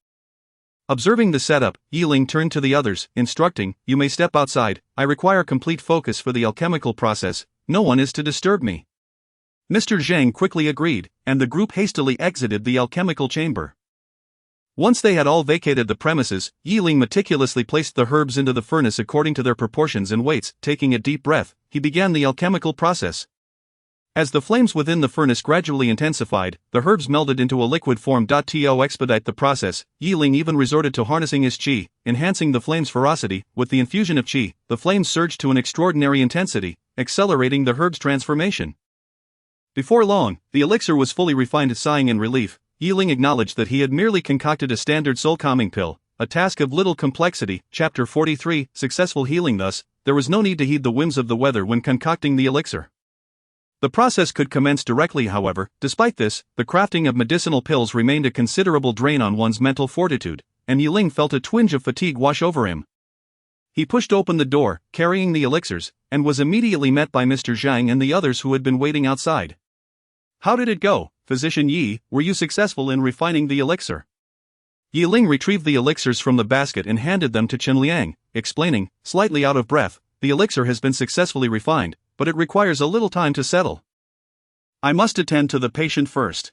Observing the setup, Ling turned to the others, instructing, you may step outside, I require complete focus for the alchemical process, no one is to disturb me. Mr. Zhang quickly agreed, and the group hastily exited the alchemical chamber. Once they had all vacated the premises, Ling meticulously placed the herbs into the furnace according to their proportions and weights. Taking a deep breath, he began the alchemical process. As the flames within the furnace gradually intensified, the herbs melded into a liquid form. To expedite the process, Ling even resorted to harnessing his qi, enhancing the flame's ferocity. With the infusion of qi, the flames surged to an extraordinary intensity, accelerating the herb's transformation. Before long, the elixir was fully refined. Sighing in relief, Ling acknowledged that he had merely concocted a standard soul-calming pill, a task of little complexity. Chapter 43, Successful Healing. Thus, there was no need to heed the whims of the weather when concocting the elixir. The process could commence directly. However, despite this, the crafting of medicinal pills remained a considerable drain on one's mental fortitude, and Ling felt a twinge of fatigue wash over him. He pushed open the door, carrying the elixirs, and was immediately met by Mr. Zhang and the others who had been waiting outside. How did it go, Physician Yi? Were you successful in refining the elixir? Ling retrieved the elixirs from the basket and handed them to Chen Liang, explaining, slightly out of breath, the elixir has been successfully refined, but it requires a little time to settle. I must attend to the patient first.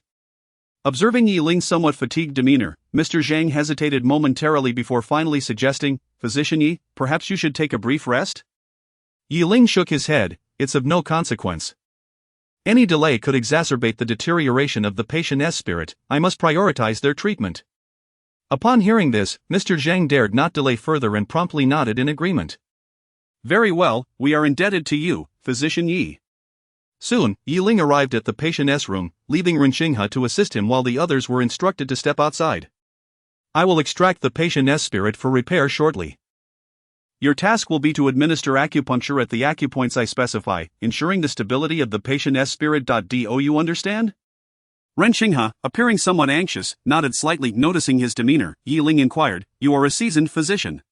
Observing Ling's somewhat fatigued demeanor, Mr. Zhang hesitated momentarily before finally suggesting, Physician Yi, perhaps you should take a brief rest? Ling shook his head, it's of no consequence. Any delay could exacerbate the deterioration of the patient's spirit, I must prioritize their treatment. Upon hearing this, Mr. Zhang dared not delay further and promptly nodded in agreement. Very well, we are indebted to you, Physician Yi. Soon, Ling arrived at the patient's room, leaving Renxinghe to assist him while the others were instructed to step outside. I will extract the patient's spirit for repair shortly. Your task will be to administer acupuncture at the acupoints I specify, ensuring the stability of the patient's spirit. Do you understand? Renxinghe, appearing somewhat anxious, nodded slightly. Noticing his demeanor, Ling inquired, you are a seasoned physician.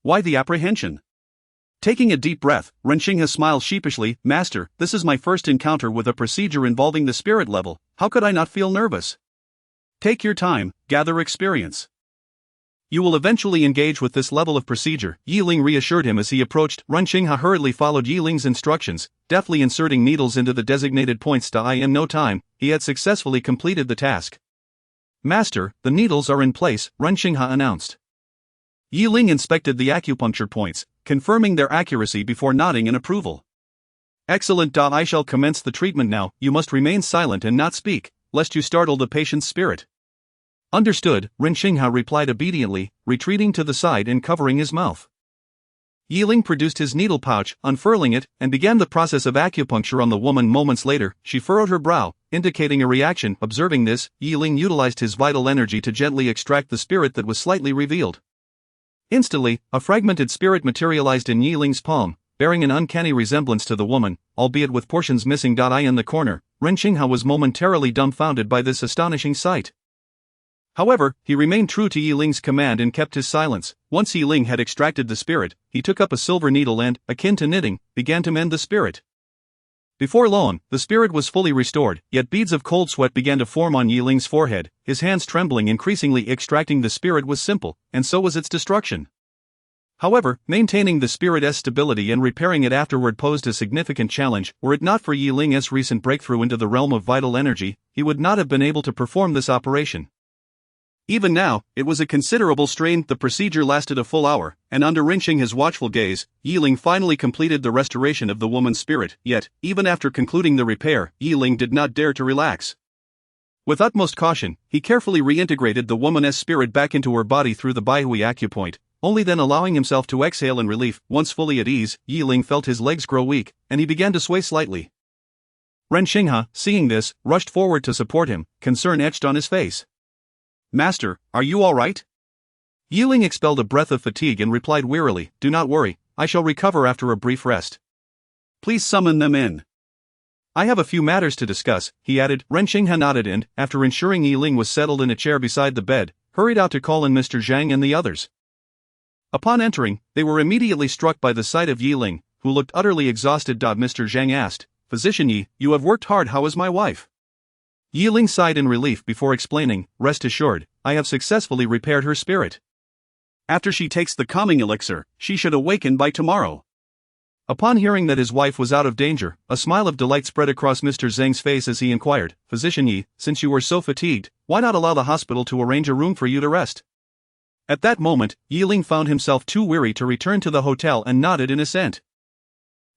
Why the apprehension? Taking a deep breath, Renxinghe smiled sheepishly, Master, this is my first encounter with a procedure involving the spirit level, how could I not feel nervous? Take your time, gather experience. You will eventually engage with this level of procedure, Ling reassured him as he approached. Renxinghe hurriedly followed Ling's instructions, deftly inserting needles into the designated points. In no time, he had successfully completed the task. Master, the needles are in place, Renxinghe announced. Ling inspected the acupuncture points, confirming their accuracy before nodding in approval. Excellent. I shall commence the treatment now. You must remain silent and not speak, lest you startle the patient's spirit. Understood, Renxinghe replied obediently, retreating to the side and covering his mouth. Ling produced his needle pouch, unfurling it, and began the process of acupuncture on the woman. Moments later, she furrowed her brow, indicating a reaction. Observing this, Ling utilized his vital energy to gently extract the spirit that was slightly revealed. Instantly, a fragmented spirit materialized in Ling's palm, bearing an uncanny resemblance to the woman, albeit with portions missing. In the corner, Renxinghe was momentarily dumbfounded by this astonishing sight. However, he remained true to Ling's command and kept his silence. Once Ling had extracted the spirit, he took up a silver needle and, akin to knitting, began to mend the spirit. Before long, the spirit was fully restored, yet beads of cold sweat began to form on Ling's forehead, his hands trembling increasingly. Extracting the spirit was simple, and so was its destruction. However, maintaining the spirit's stability and repairing it afterward posed a significant challenge. Were it not for Yi Ling's recent breakthrough into the realm of vital energy, he would not have been able to perform this operation. Even now, it was a considerable strain. The procedure lasted a full hour, and under Ren Xingha's watchful gaze, Yi Ling finally completed the restoration of the woman's spirit. Yet, even after concluding the repair, Yi Ling did not dare to relax. With utmost caution, he carefully reintegrated the woman's spirit back into her body through the Baihui acupoint, only then allowing himself to exhale in relief. Once fully at ease, Yi Ling felt his legs grow weak, and he began to sway slightly. Ren Xingha, seeing this, rushed forward to support him, concern etched on his face. Master, are you all right? Yi Ling expelled a breath of fatigue and replied wearily, "Do not worry, I shall recover after a brief rest." Please summon them in. I have a few matters to discuss, he added. Ren Xingha nodded and, after ensuring Yi Ling was settled in a chair beside the bed, hurried out to call in Mr. Zhang and the others. Upon entering, they were immediately struck by the sight of Yi Ling, who looked utterly exhausted. Mr. Zhang asked, "Physician Yi, you have worked hard. How is my wife?" Yi Ling sighed in relief before explaining, "Rest assured, I have successfully repaired her spirit. After she takes the calming elixir, she should awaken by tomorrow." Upon hearing that his wife was out of danger, a smile of delight spread across Mr. Zhang's face as he inquired, "Physician Yi, since you were so fatigued, why not allow the hospital to arrange a room for you to rest?" At that moment, Yi Ling found himself too weary to return to the hotel and nodded in assent.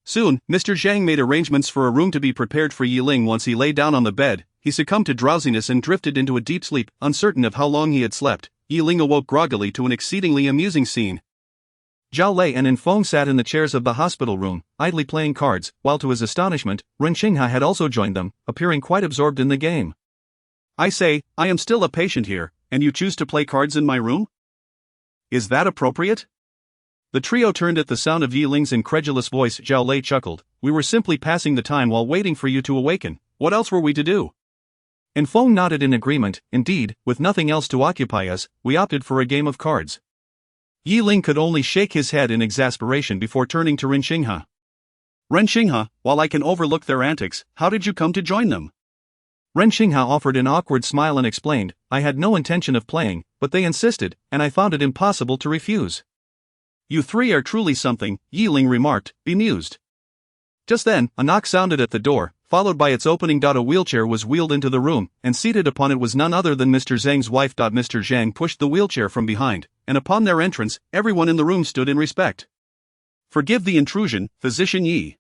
Soon, Mr. Zhang made arrangements for a room to be prepared for Yi Ling. Once he lay down on the bed, he succumbed to drowsiness and drifted into a deep sleep. Uncertain of how long he had slept, Yi Ling awoke groggily to an exceedingly amusing scene. Zhao Lei and Feng sat in the chairs of the hospital room, idly playing cards, while to his astonishment, Ren Xingha had also joined them, appearing quite absorbed in the game. I say, I am still a patient here, and you choose to play cards in my room? Is that appropriate? The trio turned at the sound of Yi Ling's incredulous voice. Zhao Lei chuckled, "We were simply passing the time while waiting for you to awaken. What else were we to do?" Feng nodded in agreement. "Indeed, with nothing else to occupy us, we opted for a game of cards." Yi Ling could only shake his head in exasperation before turning to Ren Xingha. Ren Xingha, while I can overlook their antics, how did you come to join them? Ren Xingha offered an awkward smile and explained, "I had no intention of playing, but they insisted, and I found it impossible to refuse." You three are truly something, Yi Ling remarked, bemused. Just then, a knock sounded at the door, followed by its opening. A wheelchair was wheeled into the room, and seated upon it was none other than Mr. Zhang's wife. Mr. Zhang pushed the wheelchair from behind, and upon their entrance, everyone in the room stood in respect. Forgive the intrusion, Physician Yi.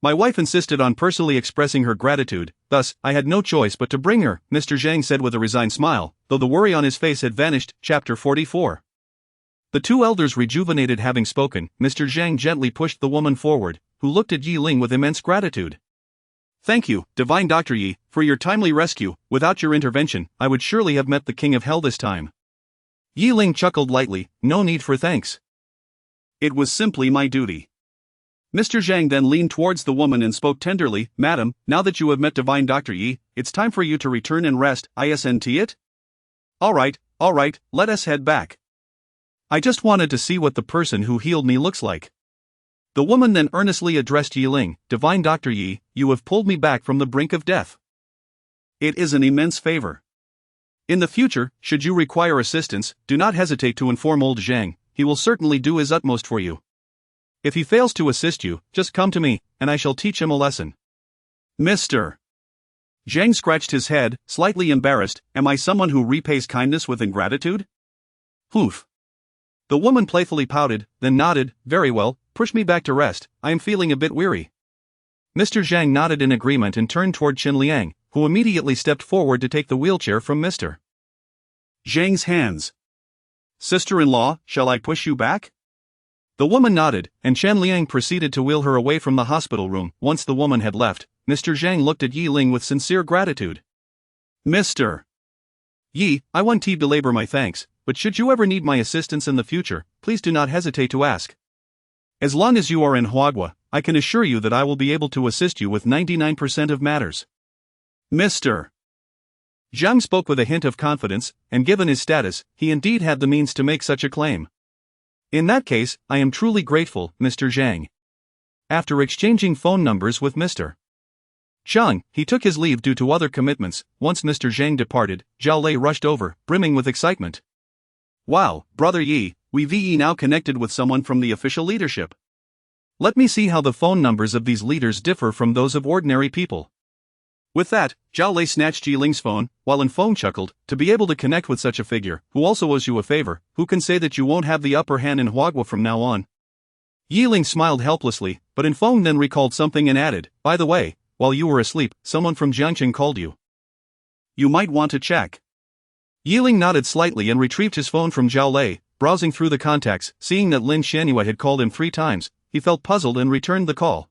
My wife insisted on personally expressing her gratitude, thus, I had no choice but to bring her, Mr. Zhang said with a resigned smile, though the worry on his face had vanished. Chapter 44. The two elders rejuvenated. Having spoken, Mr. Zhang gently pushed the woman forward, who looked at Yi Ling with immense gratitude. Thank you, Divine Dr. Yi, for your timely rescue. Without your intervention, I would surely have met the King of Hell this time. Yi Ling chuckled lightly, "No need for thanks. It was simply my duty." Mr. Zhang then leaned towards the woman and spoke tenderly, "Madam, now that you have met Divine Dr. Yi, it's time for you to return and rest, isn't it? All right, let us head back. I just wanted to see what the person who healed me looks like." The woman then earnestly addressed Yi Ling, "Divine Dr. Yi, you have pulled me back from the brink of death. It is an immense favor. In the future, should you require assistance, do not hesitate to inform old Zhang. He will certainly do his utmost for you. If he fails to assist you, just come to me, and I shall teach him a lesson." Mr. Zhang scratched his head, slightly embarrassed. Am I someone who repays kindness with ingratitude? Hoof. The woman playfully pouted, then nodded, "Very well, push me back to rest, I am feeling a bit weary." Mr. Zhang nodded in agreement and turned toward Qin Liang, who immediately stepped forward to take the wheelchair from Mr. Zhang's hands. Sister-in-law, shall I push you back? The woman nodded, and Qin Liang proceeded to wheel her away from the hospital room. Once the woman had left, Mr. Zhang looked at Yi Ling with sincere gratitude. Mr. Yi, I want to belabor my thanks, but should you ever need my assistance in the future, please do not hesitate to ask. As long as you are in Huagua, I can assure you that I will be able to assist you with 99% of matters. Mr. Zhang spoke with a hint of confidence, and given his status, he indeed had the means to make such a claim. In that case, I am truly grateful, Mr. Zhang. After exchanging phone numbers with Mr. Zhang, he took his leave due to other commitments. Once Mr. Zhang departed, Zhao Lei rushed over, brimming with excitement. Wow, Brother Yi, we've now connected with someone from the official leadership. Let me see how the phone numbers of these leaders differ from those of ordinary people. With that, Zhao Lei snatched Ling's phone, while Feng chuckled, to be able to connect with such a figure, who also owes you a favor, who can say that you won't have the upper hand in Huagua from now on? Ling smiled helplessly, but Feng then recalled something and added, by the way, while you were asleep, someone from Jiangqing called you. You might want to check. Ling nodded slightly and retrieved his phone from Zhao Lei, browsing through the contacts, seeing that Lin Xianyue had called him 3 times, he felt puzzled and returned the call.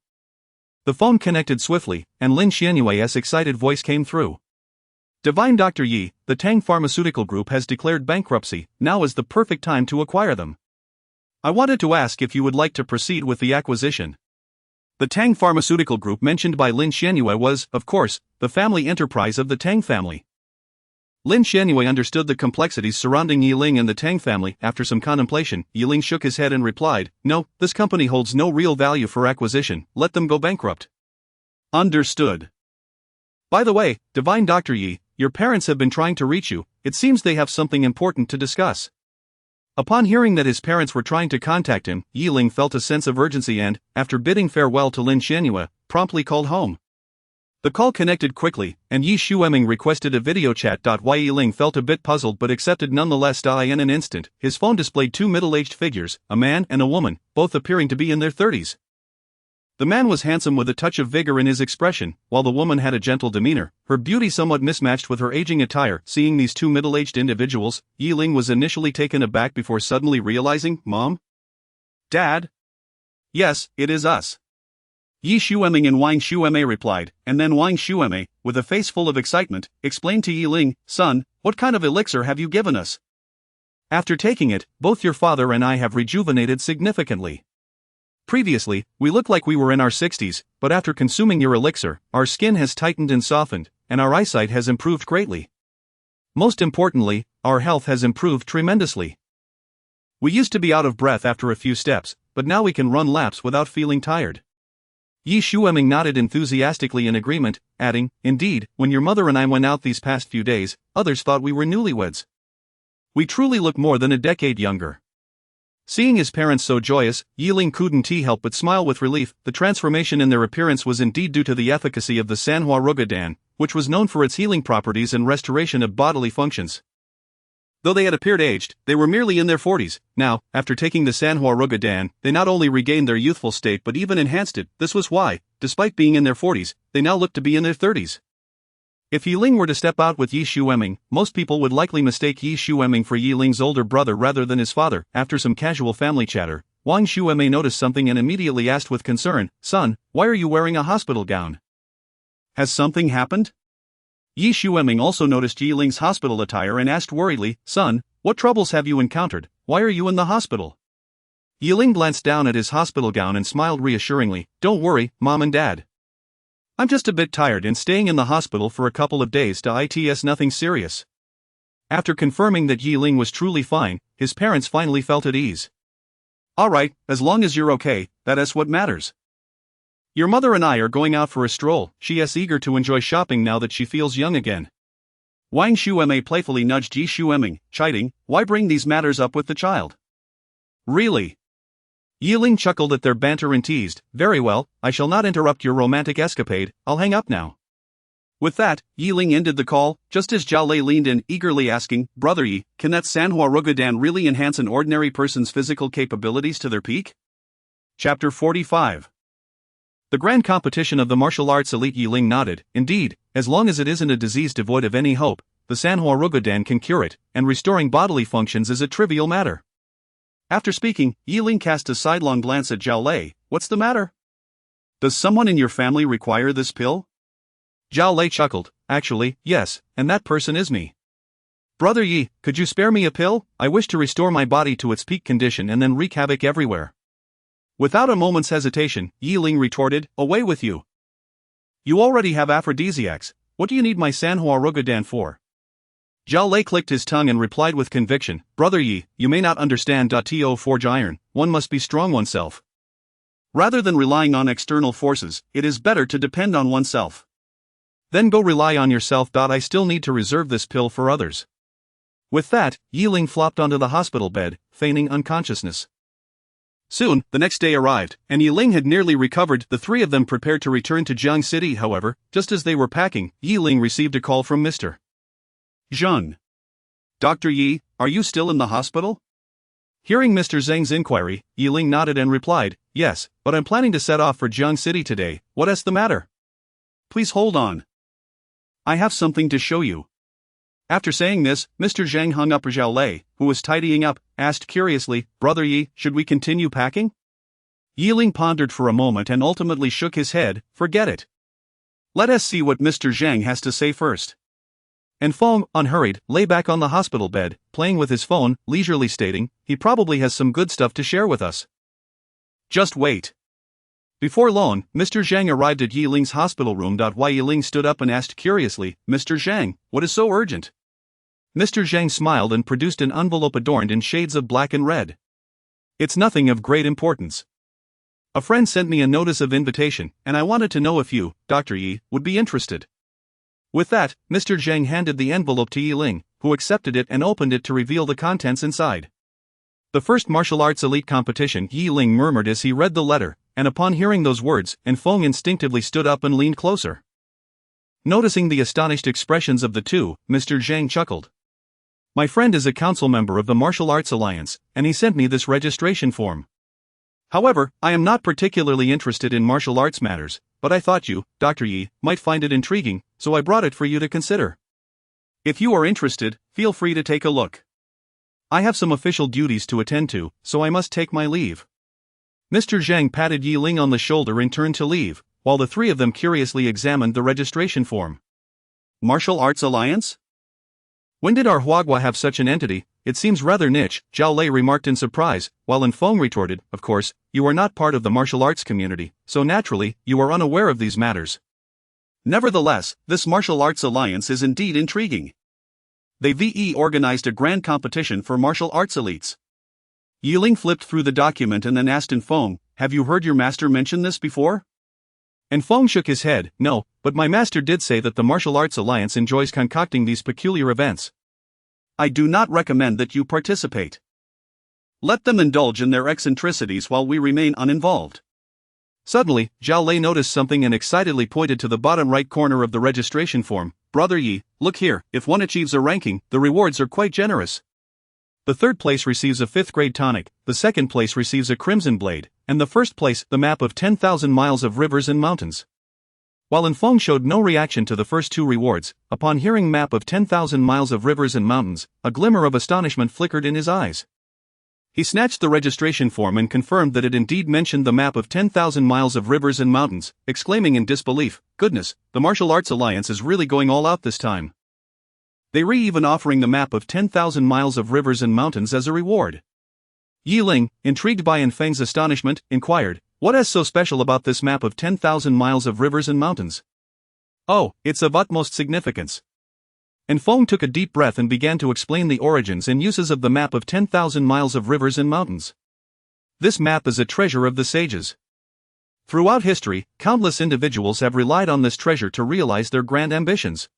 The phone connected swiftly, and Lin Xianyue's excited voice came through. Divine Dr. Yi, the Tang Pharmaceutical Group has declared bankruptcy, now is the perfect time to acquire them. I wanted to ask if you would like to proceed with the acquisition. The Tang Pharmaceutical Group mentioned by Lin Xianyue was, of course, the family enterprise of the Tang family. Lin Xianyue understood the complexities surrounding Ling and the Tang family. After some contemplation, Ling shook his head and replied, no, this company holds no real value for acquisition, let them go bankrupt. Understood. By the way, Divine Dr. Yi, your parents have been trying to reach you, it seems they have something important to discuss. Upon hearing that his parents were trying to contact him, Ling felt a sense of urgency and, after bidding farewell to Lin Xianyue, promptly called home. The call connected quickly, and Yi Shueming requested a video chat. Ling felt a bit puzzled but accepted nonetheless. In an instant, his phone displayed 2 middle-aged figures, a man and a woman, both appearing to be in their 30s. The man was handsome with a touch of vigor in his expression, while the woman had a gentle demeanor, her beauty somewhat mismatched with her aging attire. Seeing these 2 middle-aged individuals, Ling was initially taken aback before suddenly realizing, Mom? Dad? Yes, it is us. Yi Shueming and Wang Shueme replied, and then Wang Shueme, with a face full of excitement, explained to Ling, son, what kind of elixir have you given us? After taking it, both your father and I have rejuvenated significantly. Previously, we looked like we were in our 60s, but after consuming your elixir, our skin has tightened and softened, and our eyesight has improved greatly. Most importantly, our health has improved tremendously. We used to be out of breath after a few steps, but now we can run laps without feeling tired. Yi Shueming nodded enthusiastically in agreement, adding, indeed, when your mother and I went out these past few days, others thought we were newlyweds. We truly look more than a decade younger. Seeing his parents so joyous, Ling couldn't help but smile with relief. The transformation in their appearance was indeed due to the efficacy of the Sanhua Rugodan, which was known for its healing properties and restoration of bodily functions. Though they had appeared aged, they were merely in their 40s. Now, after taking the Sanhua Rugodan, they not only regained their youthful state but even enhanced it. This was why, despite being in their 40s, they now looked to be in their 30s. If Ling were to step out with Yi Shueming, most people would likely mistake Yi Shueming for Ling's older brother rather than his father. After some casual family chatter, Wang Shueme noticed something and immediately asked with concern, son, why are you wearing a hospital gown? Has something happened? Yi Shueming also noticed Ling's hospital attire and asked worriedly, son, what troubles have you encountered, why are you in the hospital? Ling glanced down at his hospital gown and smiled reassuringly, don't worry, Mom and Dad. I'm just a bit tired and staying in the hospital for a couple of days. It's nothing serious. After confirming that Ling was truly fine, his parents finally felt at ease. Alright, as long as you're okay, that is what matters. Your mother and I are going out for a stroll. She is eager to enjoy shopping now that she feels young again. Wang Shueme playfully nudged Yi Shueming, chiding, why bring these matters up with the child? Really? Ling chuckled at their banter and teased, very well, I shall not interrupt your romantic escapade, I'll hang up now. With that, Ling ended the call, just as Zhao Lei leaned in, eagerly asking, Brother Yi, can that Sanhua Rugodan really enhance an ordinary person's physical capabilities to their peak? Chapter 45. The grand competition of the martial arts elite. Ling nodded, indeed, as long as it isn't a disease devoid of any hope, the Sanhua Rugodan can cure it, and restoring bodily functions is a trivial matter. After speaking, Ling cast a sidelong glance at Zhao Lei, what's the matter? Does someone in your family require this pill? Zhao Lei chuckled, actually, yes, and that person is me. Brother Yi, could you spare me a pill? I wish to restore my body to its peak condition and then wreak havoc everywhere. Without a moment's hesitation, Ling retorted, away with you. You already have aphrodisiacs, what do you need my Sanhua Rugodan for? Zhao Lei clicked his tongue and replied with conviction, Brother Yi, you may not understand. To forge iron, one must be strong oneself. Rather than relying on external forces, it is better to depend on oneself. Then go rely on yourself. I still need to reserve this pill for others. With that, Ling flopped onto the hospital bed, feigning unconsciousness. Soon, the next day arrived, and Ling had nearly recovered. The three of them prepared to return to Jiang City. However, just as they were packing, Ling received a call from Mr. Zheng. Dr. Yi, are you still in the hospital? Hearing Mr. Zheng's inquiry, Ling nodded and replied, yes, but I'm planning to set off for Jiang City today. What's the matter? Please hold on. I have something to show you. After saying this, Mr. Zheng hung up. Zhao Lei, who was tidying up, asked curiously, Brother Yi, should we continue packing? Ling pondered for a moment and ultimately shook his head, forget it. Let us see what Mr. Zheng has to say first. And Feng, unhurried, lay back on the hospital bed, playing with his phone, leisurely stating, he probably has some good stuff to share with us. Just wait. Before long, Mr. Zheng arrived at Ling's hospital room. Ling stood up and asked curiously, Mr. Zheng, what is so urgent? Mr. Zheng smiled and produced an envelope adorned in shades of black and red. It's nothing of great importance. A friend sent me a notice of invitation, and I wanted to know if you, Dr. Yi, would be interested. With that, Mr. Zheng handed the envelope to Ling, who accepted it and opened it to reveal the contents inside. The first martial arts elite competition, Ling murmured as he read the letter, and upon hearing those words, Feng instinctively stood up and leaned closer. Noticing the astonished expressions of the two, Mr. Zheng chuckled. My friend is a council member of the Martial Arts Alliance, and he sent me this registration form. However, I am not particularly interested in martial arts matters, but I thought you, Dr. Yi, might find it intriguing, so I brought it for you to consider. If you are interested, feel free to take a look. I have some official duties to attend to, so I must take my leave. Mr. Zheng patted Ling on the shoulder and turned to leave, while the three of them curiously examined the registration form. Martial Arts Alliance? When did our Huagua have such an entity? It seems rather niche, Zhao Lei remarked in surprise, while Feng retorted, of course, you are not part of the martial arts community, so naturally, you are unaware of these matters. Nevertheless, this Martial Arts Alliance is indeed intriguing. They organized a grand competition for martial arts elites. Ling flipped through the document and then asked Feng, have you heard your master mention this before? Feng shook his head, no, but my master did say that the Martial Arts Alliance enjoys concocting these peculiar events. I do not recommend that you participate. Let them indulge in their eccentricities while we remain uninvolved. Suddenly, Zhao Lei noticed something and excitedly pointed to the bottom right corner of the registration form. Brother Yi, look here, if one achieves a ranking, the rewards are quite generous. The third place receives a 5th grade tonic, the second place receives a crimson blade, and the first place, the map of 10,000 miles of rivers and mountains. While Feng showed no reaction to the first two rewards, upon hearing map of 10,000 miles of rivers and mountains, a glimmer of astonishment flickered in his eyes. He snatched the registration form and confirmed that it indeed mentioned the map of 10,000 miles of rivers and mountains, exclaiming in disbelief, goodness, the Martial Arts Alliance is really going all out this time. They even offering the map of 10,000 miles of rivers and mountains as a reward. Ling, intrigued by Feng's astonishment, inquired, what is so special about this map of 10,000 miles of rivers and mountains? Oh, it's of utmost significance. Feng took a deep breath and began to explain the origins and uses of the map of 10,000 miles of rivers and mountains. This map is a treasure of the sages. Throughout history, countless individuals have relied on this treasure to realize their grand ambitions.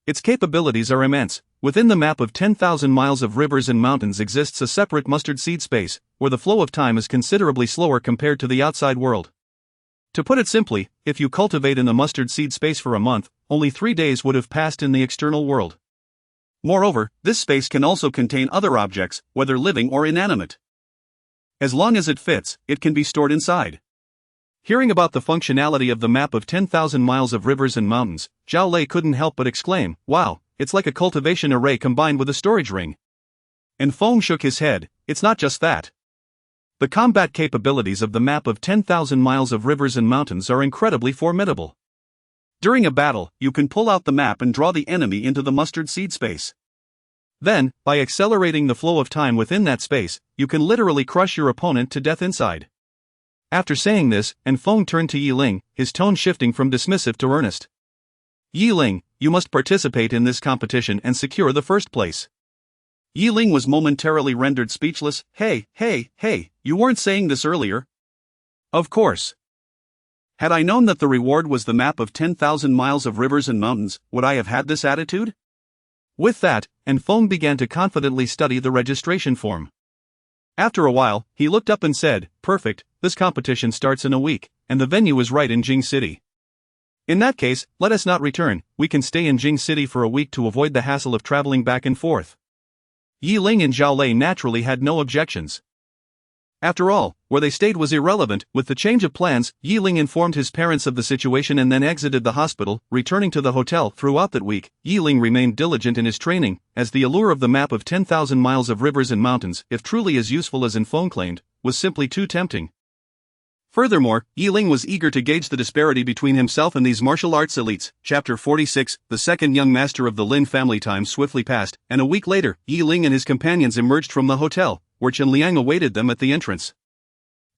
Its capabilities are immense. Within the map of 10,000 miles of rivers and mountains exists a separate mustard seed space, where the flow of time is considerably slower compared to the outside world. To put it simply, if you cultivate in the mustard seed space for a month, only 3 days would have passed in the external world. Moreover, this space can also contain other objects, whether living or inanimate. As long as it fits, it can be stored inside. Hearing about the functionality of the map of 10,000 miles of rivers and mountains, Zhao Lei couldn't help but exclaim, wow, it's like a cultivation array combined with a storage ring. Feng shook his head, it's not just that. The combat capabilities of the map of 10,000 miles of rivers and mountains are incredibly formidable. During a battle, you can pull out the map and draw the enemy into the mustard seed space. Then, by accelerating the flow of time within that space, you can literally crush your opponent to death inside. After saying this, Feng turned to Ling, his tone shifting from dismissive to earnest. Ling, you must participate in this competition and secure the first place. Ling was momentarily rendered speechless. Hey, you weren't saying this earlier? Of course. Had I known that the reward was the map of 10,000 miles of rivers and mountains, would I have had this attitude? With that, and Feng began to confidently study the registration form. After a while, he looked up and said, "Perfect, this competition starts in a week, and the venue is right in Jing City. In that case, let us not return, we can stay in Jing City for a week to avoid the hassle of traveling back and forth." Yi Ling and Zhao Lei naturally had no objections. After all, where they stayed was irrelevant. With the change of plans, Yi Ling informed his parents of the situation and then exited the hospital, returning to the hotel. Throughout that week, Yi Ling remained diligent in his training, as the allure of the map of 10,000 miles of rivers and mountains, if truly as useful as Feng claimed, was simply too tempting. Furthermore, Yi Ling was eager to gauge the disparity between himself and these martial arts elites. Chapter 46, the second young master of the Lin family. Time swiftly passed, and a week later, Yi Ling and his companions emerged from the hotel, where Chen Liang awaited them at the entrance.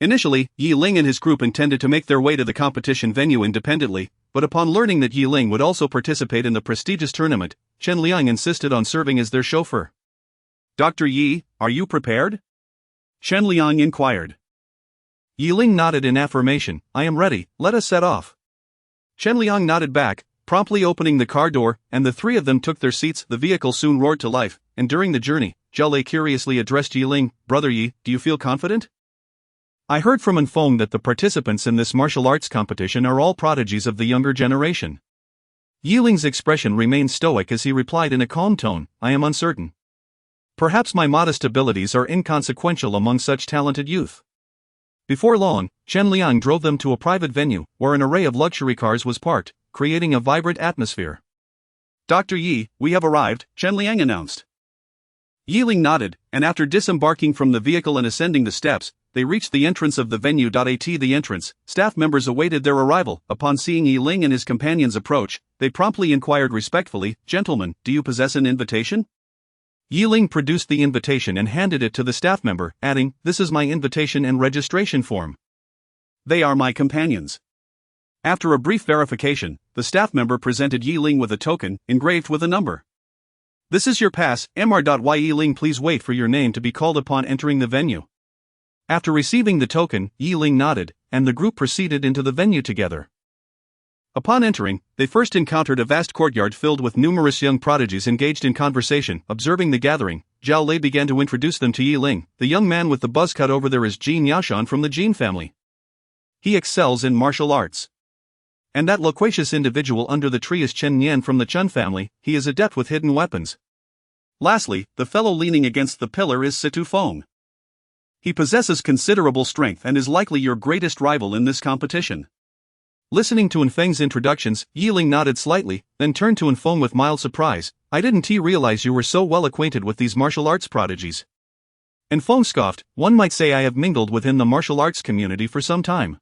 Initially, Yi Ling and his group intended to make their way to the competition venue independently, but upon learning that Yi Ling would also participate in the prestigious tournament, Chen Liang insisted on serving as their chauffeur. "Dr. Yi, are you prepared?" Chen Liang inquired. Yi Ling nodded in affirmation. "I am ready, let us set off." Chen Liang nodded back, promptly opening the car door, and the three of them took their seats. The vehicle soon roared to life, and during the journey, Zhao Lei curiously addressed Yi Ling, "Brother Yi, do you feel confident? I heard from Feng that the participants in this martial arts competition are all prodigies of the younger generation." Yi Ling's expression remained stoic as he replied in a calm tone, "I am uncertain. Perhaps my modest abilities are inconsequential among such talented youth." Before long, Chen Liang drove them to a private venue, where an array of luxury cars was parked, creating a vibrant atmosphere. "Dr. Yi, we have arrived," Chen Liang announced. Yi Ling nodded, and after disembarking from the vehicle and ascending the steps, they reached the entrance of the venue. At the entrance, staff members awaited their arrival. Upon seeing Yi Ling and his companions approach, they promptly inquired respectfully, "Gentlemen, do you possess an invitation?" Yi Ling produced the invitation and handed it to the staff member, adding, "This is my invitation and registration form. They are my companions." After a brief verification, the staff member presented Yi Ling with a token, engraved with a number. "This is your pass, Mr. Yi Ling, please wait for your name to be called upon entering the venue." After receiving the token, Yi Ling nodded, and the group proceeded into the venue together. Upon entering, they first encountered a vast courtyard filled with numerous young prodigies engaged in conversation. Observing the gathering, Zhao Lei began to introduce them to Yi Ling. "The young man with the buzz cut over there is Jin Yashan from the Jin family. He excels in martial arts. And that loquacious individual under the tree is Chen Nian from the Chun family, he is adept with hidden weapons. Lastly, the fellow leaning against the pillar is Situ Feng. He possesses considerable strength and is likely your greatest rival in this competition." Listening to Feng's introductions, Yi Ling nodded slightly, then turned to Feng with mild surprise. "I didn't realize you were so well acquainted with these martial arts prodigies." Feng scoffed, "One might say I have mingled within the martial arts community for some time.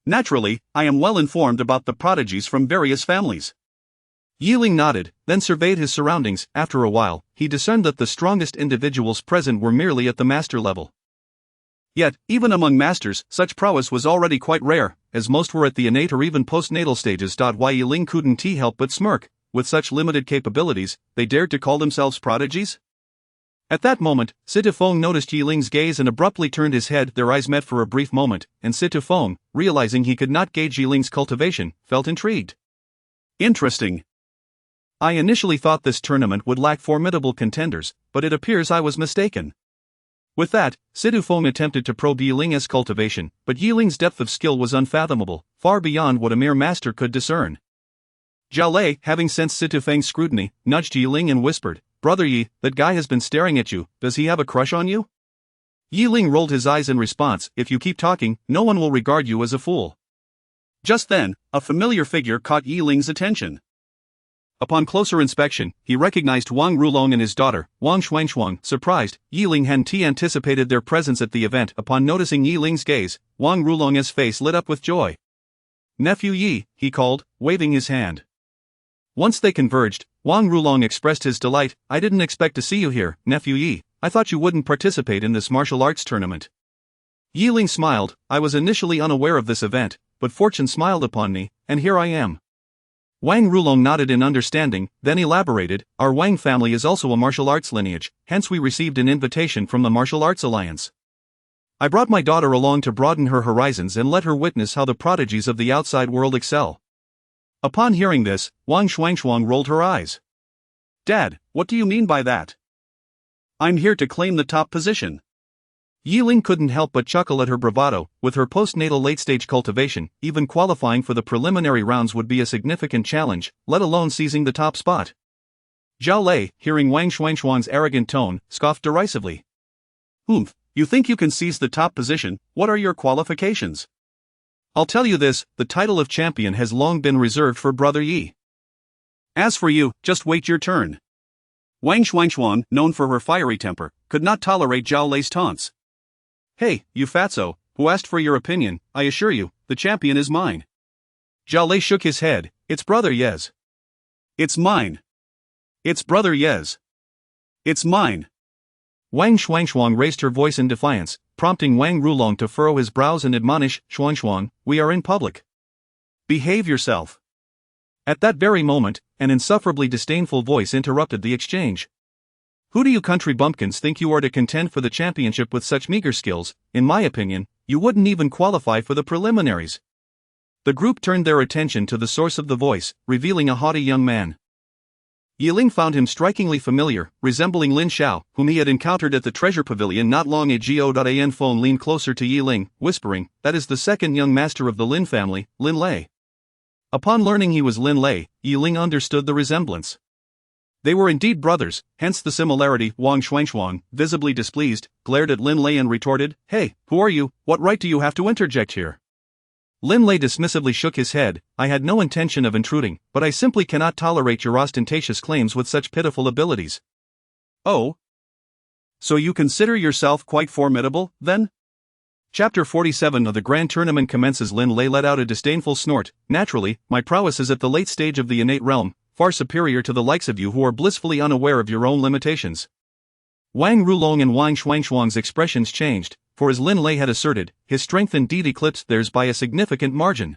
Naturally, I am well informed about the prodigies from various families." Yi Ling nodded, then surveyed his surroundings. After a while, he discerned that the strongest individuals present were merely at the master level. Yet, even among masters, such prowess was already quite rare, as most were at the innate or even postnatal stages. Yi Ling couldn't help but smirk. With such limited capabilities, they dared to call themselves prodigies? At that moment, Situ Feng noticed Yi Ling's gaze and abruptly turned his head. Their eyes met for a brief moment, and Situ Feng, realizing he could not gauge Yi Ling's cultivation, felt intrigued. "Interesting. I initially thought this tournament would lack formidable contenders, but it appears I was mistaken." With that, Situ Feng attempted to probe Yi Ling's cultivation, but Yi Ling's depth of skill was unfathomable, far beyond what a mere master could discern. Zhao Lei, having sensed Situ Feng's scrutiny, nudged Yi Ling and whispered, "Brother Yi, that guy has been staring at you, does he have a crush on you?" Yi Ling rolled his eyes in response, "If you keep talking, no one will regard you as a fool." Just then, a familiar figure caught Yi Ling's attention. Upon closer inspection, he recognized Wang Rulong and his daughter, Wang Xuanshuang. Surprised, Yi Ling hadn't anticipated their presence at the event. Upon noticing Yi Ling's gaze, Wang Rulong's face lit up with joy. "Nephew Yi," he called, waving his hand. Once they converged, Wang Rulong expressed his delight. "I didn't expect to see you here, Nephew Yi. I thought you wouldn't participate in this martial arts tournament." Yi Ling smiled. "I was initially unaware of this event, but fortune smiled upon me, and here I am." Wang Rulong nodded in understanding, then elaborated, "Our Wang family is also a martial arts lineage, hence we received an invitation from the Martial Arts Alliance. I brought my daughter along to broaden her horizons and let her witness how the prodigies of the outside world excel." Upon hearing this, Wang Xuanshuang rolled her eyes. Dad, what do you mean by that? I'm here to claim the top position. Ling couldn't help but chuckle at her bravado. With her postnatal late-stage cultivation, even qualifying for the preliminary rounds would be a significant challenge, let alone seizing the top spot. Zhao Lei, hearing Wang Xuanxuan's arrogant tone, scoffed derisively. You think you can seize the top position? What are your qualifications? I'll tell you this, the title of champion has long been reserved for Brother Yi. As for you, just wait your turn. Wang Xuanxuan, known for her fiery temper, could not tolerate Zhao Lei's taunts. Hey, you fatso, who asked for your opinion? I assure you, the champion is mine. Zhao Lei shook his head. It's Brother Ye's. It's mine. It's Brother Ye's. It's mine. Wang Xuanxuan raised her voice in defiance, prompting Wang Rulong to furrow his brows and admonish, Xuanxuan, we are in public. Behave yourself. At that very moment, an insufferably disdainful voice interrupted the exchange. Who do you country bumpkins think you are to contend for the championship with such meager skills? In my opinion, you wouldn't even qualify for the preliminaries. The group turned their attention to the source of the voice, revealing a haughty young man. Ling found him strikingly familiar, resembling Lin Xiao, whom he had encountered at the treasure pavilion not long ago. An phone leaned closer to Ling, whispering, that is the second young master of the Lin family, Lin Lei. Upon learning he was Lin Lei, Ling understood the resemblance. They were indeed brothers, hence the similarity. Wang Xuanxuan, visibly displeased, glared at Lin Lei and retorted, Hey, who are you? What right do you have to interject here? Lin Lei dismissively shook his head. I had no intention of intruding, but I simply cannot tolerate your ostentatious claims with such pitiful abilities. Oh? So you consider yourself quite formidable, then? Chapter 47 of the Grand Tournament commences. Lin Lei let out a disdainful snort. Naturally, my prowess is at the late stage of the innate realm, far superior to the likes of you who are blissfully unaware of your own limitations. Wang Rulong and Wang Xuanxuan's expressions changed, for as Lin Lei had asserted, his strength indeed eclipsed theirs by a significant margin.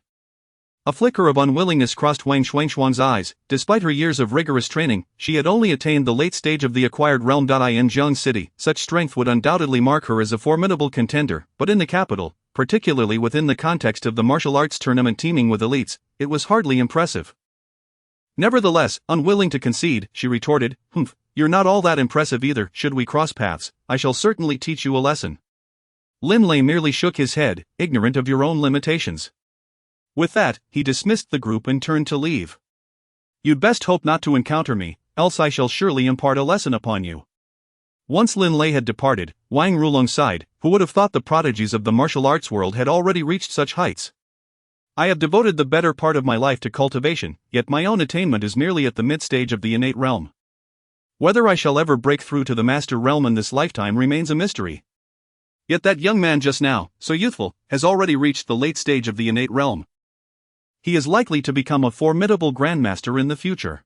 A flicker of unwillingness crossed Wang Xuanxuan's eyes. Despite her years of rigorous training, she had only attained the late stage of the acquired realm. In Jiang City, such strength would undoubtedly mark her as a formidable contender, but in the capital, particularly within the context of the martial arts tournament teeming with elites, it was hardly impressive. Nevertheless, unwilling to concede, she retorted, You're not all that impressive either. Should we cross paths, I shall certainly teach you a lesson. Lin Lei merely shook his head, ignorant of your own limitations. With that, he dismissed the group and turned to leave. You'd best hope not to encounter me, else I shall surely impart a lesson upon you. Once Lin Lei had departed, Wang Rulong sighed. Who would have thought the prodigies of the martial arts world had already reached such heights? I have devoted the better part of my life to cultivation, yet my own attainment is merely at the mid-stage of the innate realm. Whether I shall ever break through to the master realm in this lifetime remains a mystery. Yet that young man just now, so youthful, has already reached the late stage of the innate realm. He is likely to become a formidable grandmaster in the future.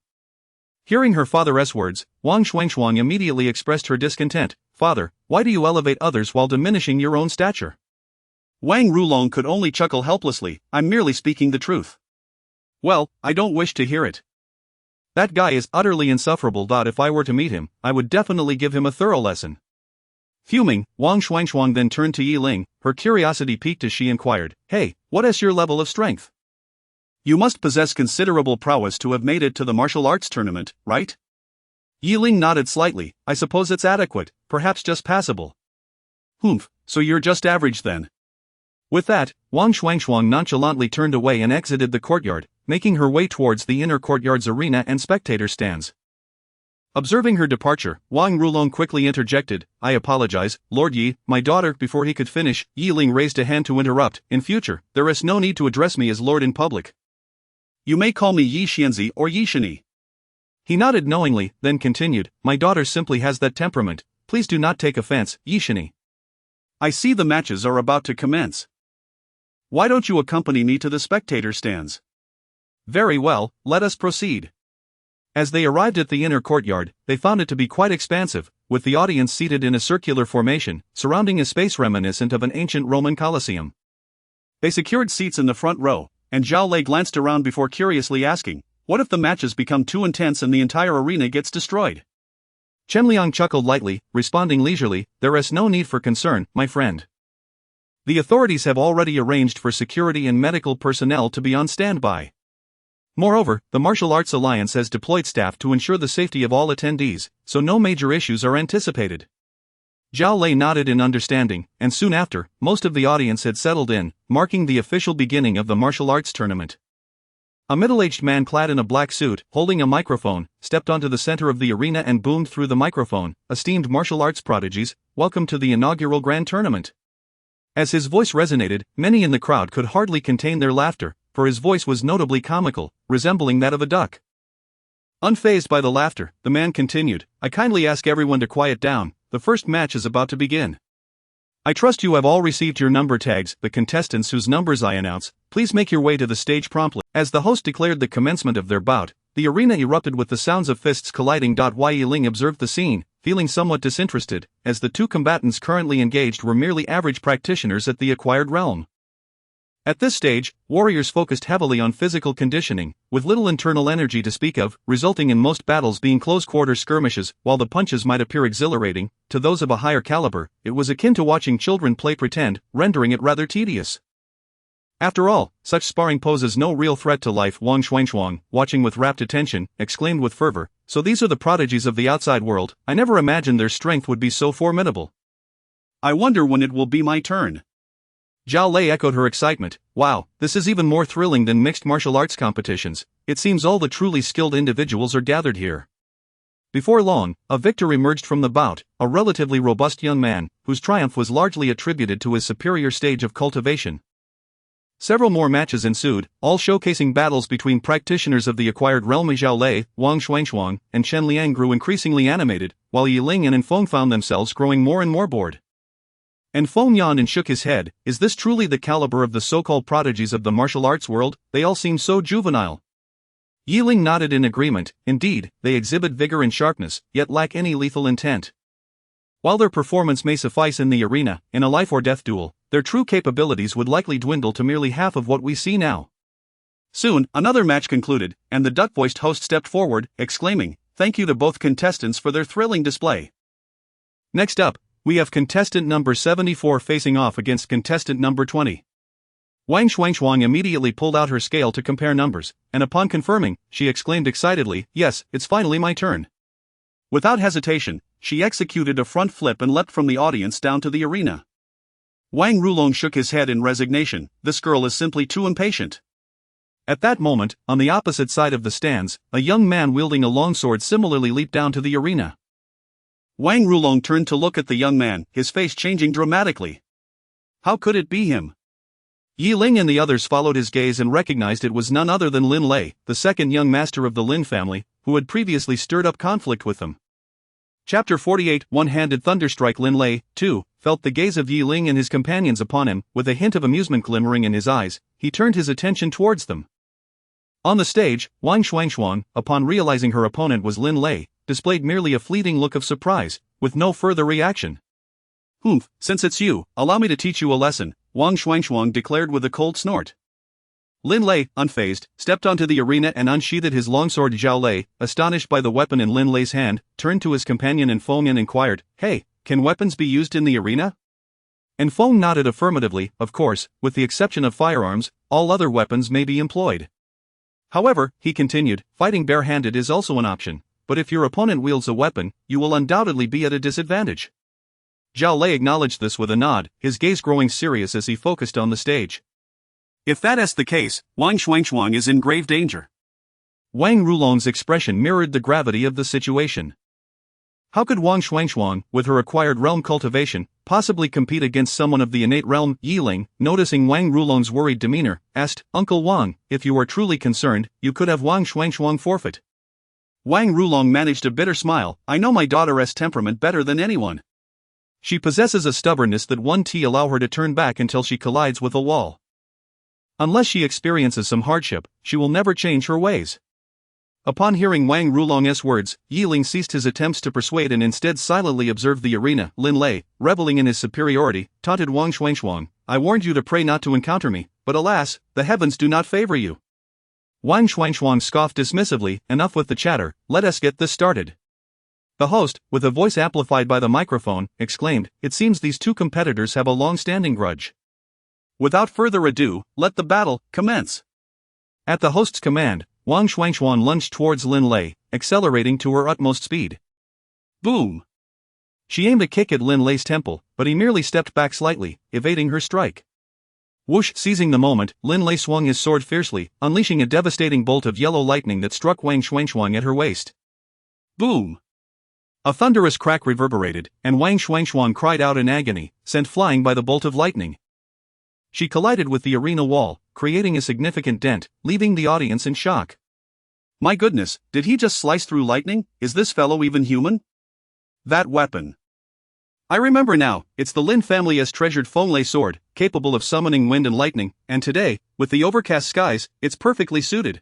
Hearing her father's words, Wang Xuanxuan immediately expressed her discontent. Father, why do you elevate others while diminishing your own stature? Wang Rulong could only chuckle helplessly. I'm merely speaking the truth. Well, I don't wish to hear it. That guy is utterly insufferable. If I were to meet him, I would definitely give him a thorough lesson. Fuming, Wang Xuanxuan then turned to Ling, her curiosity piqued as she inquired, Hey, what is your level of strength? You must possess considerable prowess to have made it to the martial arts tournament, right? Ling nodded slightly. I suppose it's adequate, perhaps just passable. So you're just average then. With that, Wang Xuanxuan nonchalantly turned away and exited the courtyard, making her way towards the inner courtyard's arena and spectator stands. Observing her departure, Wang Rulong quickly interjected, I apologize, Lord Yi, my daughter. Before he could finish, Ling raised a hand to interrupt. In future, there is no need to address me as Lord in public. You may call me Yi Xianzi or Yi Shini. He nodded knowingly, then continued, my daughter simply has that temperament. Please do not take offense, Yi Shini. I see the matches are about to commence. Why don't you accompany me to the spectator stands? Very well, let us proceed. As they arrived at the inner courtyard, they found it to be quite expansive, with the audience seated in a circular formation, surrounding a space reminiscent of an ancient Roman Colosseum. They secured seats in the front row, and Zhao Lei glanced around before curiously asking, what if the matches become too intense and the entire arena gets destroyed? Chen Liang chuckled lightly, responding leisurely, there is no need for concern, my friend. The authorities have already arranged for security and medical personnel to be on standby. Moreover, the Martial Arts Alliance has deployed staff to ensure the safety of all attendees, so no major issues are anticipated. Zhao Lei nodded in understanding, and soon after, most of the audience had settled in, marking the official beginning of the martial arts tournament. A middle-aged man clad in a black suit, holding a microphone, stepped onto the center of the arena and boomed through the microphone, "Esteemed martial arts prodigies, welcome to the inaugural grand tournament." As his voice resonated, many in the crowd could hardly contain their laughter, for his voice was notably comical, resembling that of a duck. Unfazed by the laughter, the man continued, "I kindly ask everyone to quiet down, the first match is about to begin. I trust you have all received your number tags. The contestants whose numbers I announce, please make your way to the stage promptly." As the host declared the commencement of their bout, the arena erupted with the sounds of fists colliding. Ling observed the scene, feeling somewhat disinterested, as the two combatants currently engaged were merely average practitioners at the acquired realm. At this stage, warriors focused heavily on physical conditioning, with little internal energy to speak of, resulting in most battles being close-quarter skirmishes. While the punches might appear exhilarating, to those of a higher caliber, it was akin to watching children play pretend, rendering it rather tedious. After all, such sparring poses no real threat to life. Wang Xuanxuang, watching with rapt attention, exclaimed with fervor, "So these are the prodigies of the outside world. I never imagined their strength would be so formidable. I wonder when it will be my turn." Zhao Lei echoed her excitement. "Wow, this is even more thrilling than mixed martial arts competitions. It seems all the truly skilled individuals are gathered here." Before long, a victor emerged from the bout, a relatively robust young man, whose triumph was largely attributed to his superior stage of cultivation. Several more matches ensued, all showcasing battles between practitioners of the acquired realm. Zhao Lei, Wang Xuanxuang, and Chen Liang grew increasingly animated, while Ling and Feng found themselves growing more and more bored. Feng yawned and shook his head. Is this truly the caliber of the so-called prodigies of the martial arts world? They all seem so juvenile. Ling nodded in agreement. Indeed, they exhibit vigor and sharpness, yet lack any lethal intent. While their performance may suffice in the arena, in a life-or-death duel, their true capabilities would likely dwindle to merely half of what we see now. Soon, another match concluded, and the duck-voiced host stepped forward, exclaiming, "Thank you to both contestants for their thrilling display. Next up, we have contestant number 74 facing off against contestant number 20. Wang Xuanxuang immediately pulled out her scale to compare numbers, and upon confirming, she exclaimed excitedly, "Yes, it's finally my turn." Without hesitation, she executed a front flip and leapt from the audience down to the arena. Wang Rulong shook his head in resignation. This girl is simply too impatient. At that moment, on the opposite side of the stands, a young man wielding a longsword similarly leaped down to the arena. Wang Rulong turned to look at the young man, his face changing dramatically. How could it be him? Ling and the others followed his gaze and recognized it was none other than Lin Lei, the second young master of the Lin family, who had previously stirred up conflict with them. Chapter 48 One-Handed Thunderstrike. Lin Lei, too, felt the gaze of Ling and his companions upon him, with a hint of amusement glimmering in his eyes. He turned his attention towards them. On the stage, Wang Xuanxuang, upon realizing her opponent was Lin Lei, displayed merely a fleeting look of surprise, with no further reaction. "Humph, since it's you, allow me to teach you a lesson," Wang Xuanxuang declared with a cold snort. Lin Lei, unfazed, stepped onto the arena and unsheathed his longsword. Zhao Lei, astonished by the weapon in Lin Lei's hand, turned to his companion Feng and inquired, "Hey, can weapons be used in the arena?" Feng nodded affirmatively. "Of course, with the exception of firearms, all other weapons may be employed. However," he continued, "fighting barehanded is also an option, but if your opponent wields a weapon, you will undoubtedly be at a disadvantage." Zhao Lei acknowledged this with a nod, his gaze growing serious as he focused on the stage. "If that is the case, Wang Xuanxuang is in grave danger." Wang Rulong's expression mirrored the gravity of the situation. How could Wang Xuanxuang, with her acquired realm cultivation, possibly compete against someone of the innate realm? Ling, noticing Wang Rulong's worried demeanor, asked, "Uncle Wang, if you are truly concerned, you could have Wang Xuanxuang forfeit." Wang Rulong managed a bitter smile. "I know my daughter's temperament better than anyone. She possesses a stubbornness that won't allow her to turn back until she collides with a wall. Unless she experiences some hardship, she will never change her ways." Upon hearing Wang Rulong's words, Ling ceased his attempts to persuade and instead silently observed the arena. Lin Lei, reveling in his superiority, taunted Wang Xuanxuang, "I warned you to pray not to encounter me, but alas, the heavens do not favor you." Wang Xuanxuang scoffed dismissively, "Enough with the chatter, let us get this started." The host, with a voice amplified by the microphone, exclaimed, "It seems these two competitors have a long-standing grudge. Without further ado, let the battle commence." At the host's command, Wang Shuangchuan lunged towards Lin Lei, accelerating to her utmost speed. Boom! She aimed a kick at Lin Lei's temple, but he merely stepped back slightly, evading her strike. Whoosh! Seizing the moment, Lin Lei swung his sword fiercely, unleashing a devastating bolt of yellow lightning that struck Wang Shuangchuan at her waist. Boom! A thunderous crack reverberated, and Wang Shuangchuan cried out in agony, sent flying by the bolt of lightning. She collided with the arena wall, creating a significant dent, leaving the audience in shock. My goodness, did he just slice through lightning? Is this fellow even human? That weapon. I remember now, it's the Lin family's treasured feng sword, capable of summoning wind and lightning, and today, with the overcast skies, it's perfectly suited.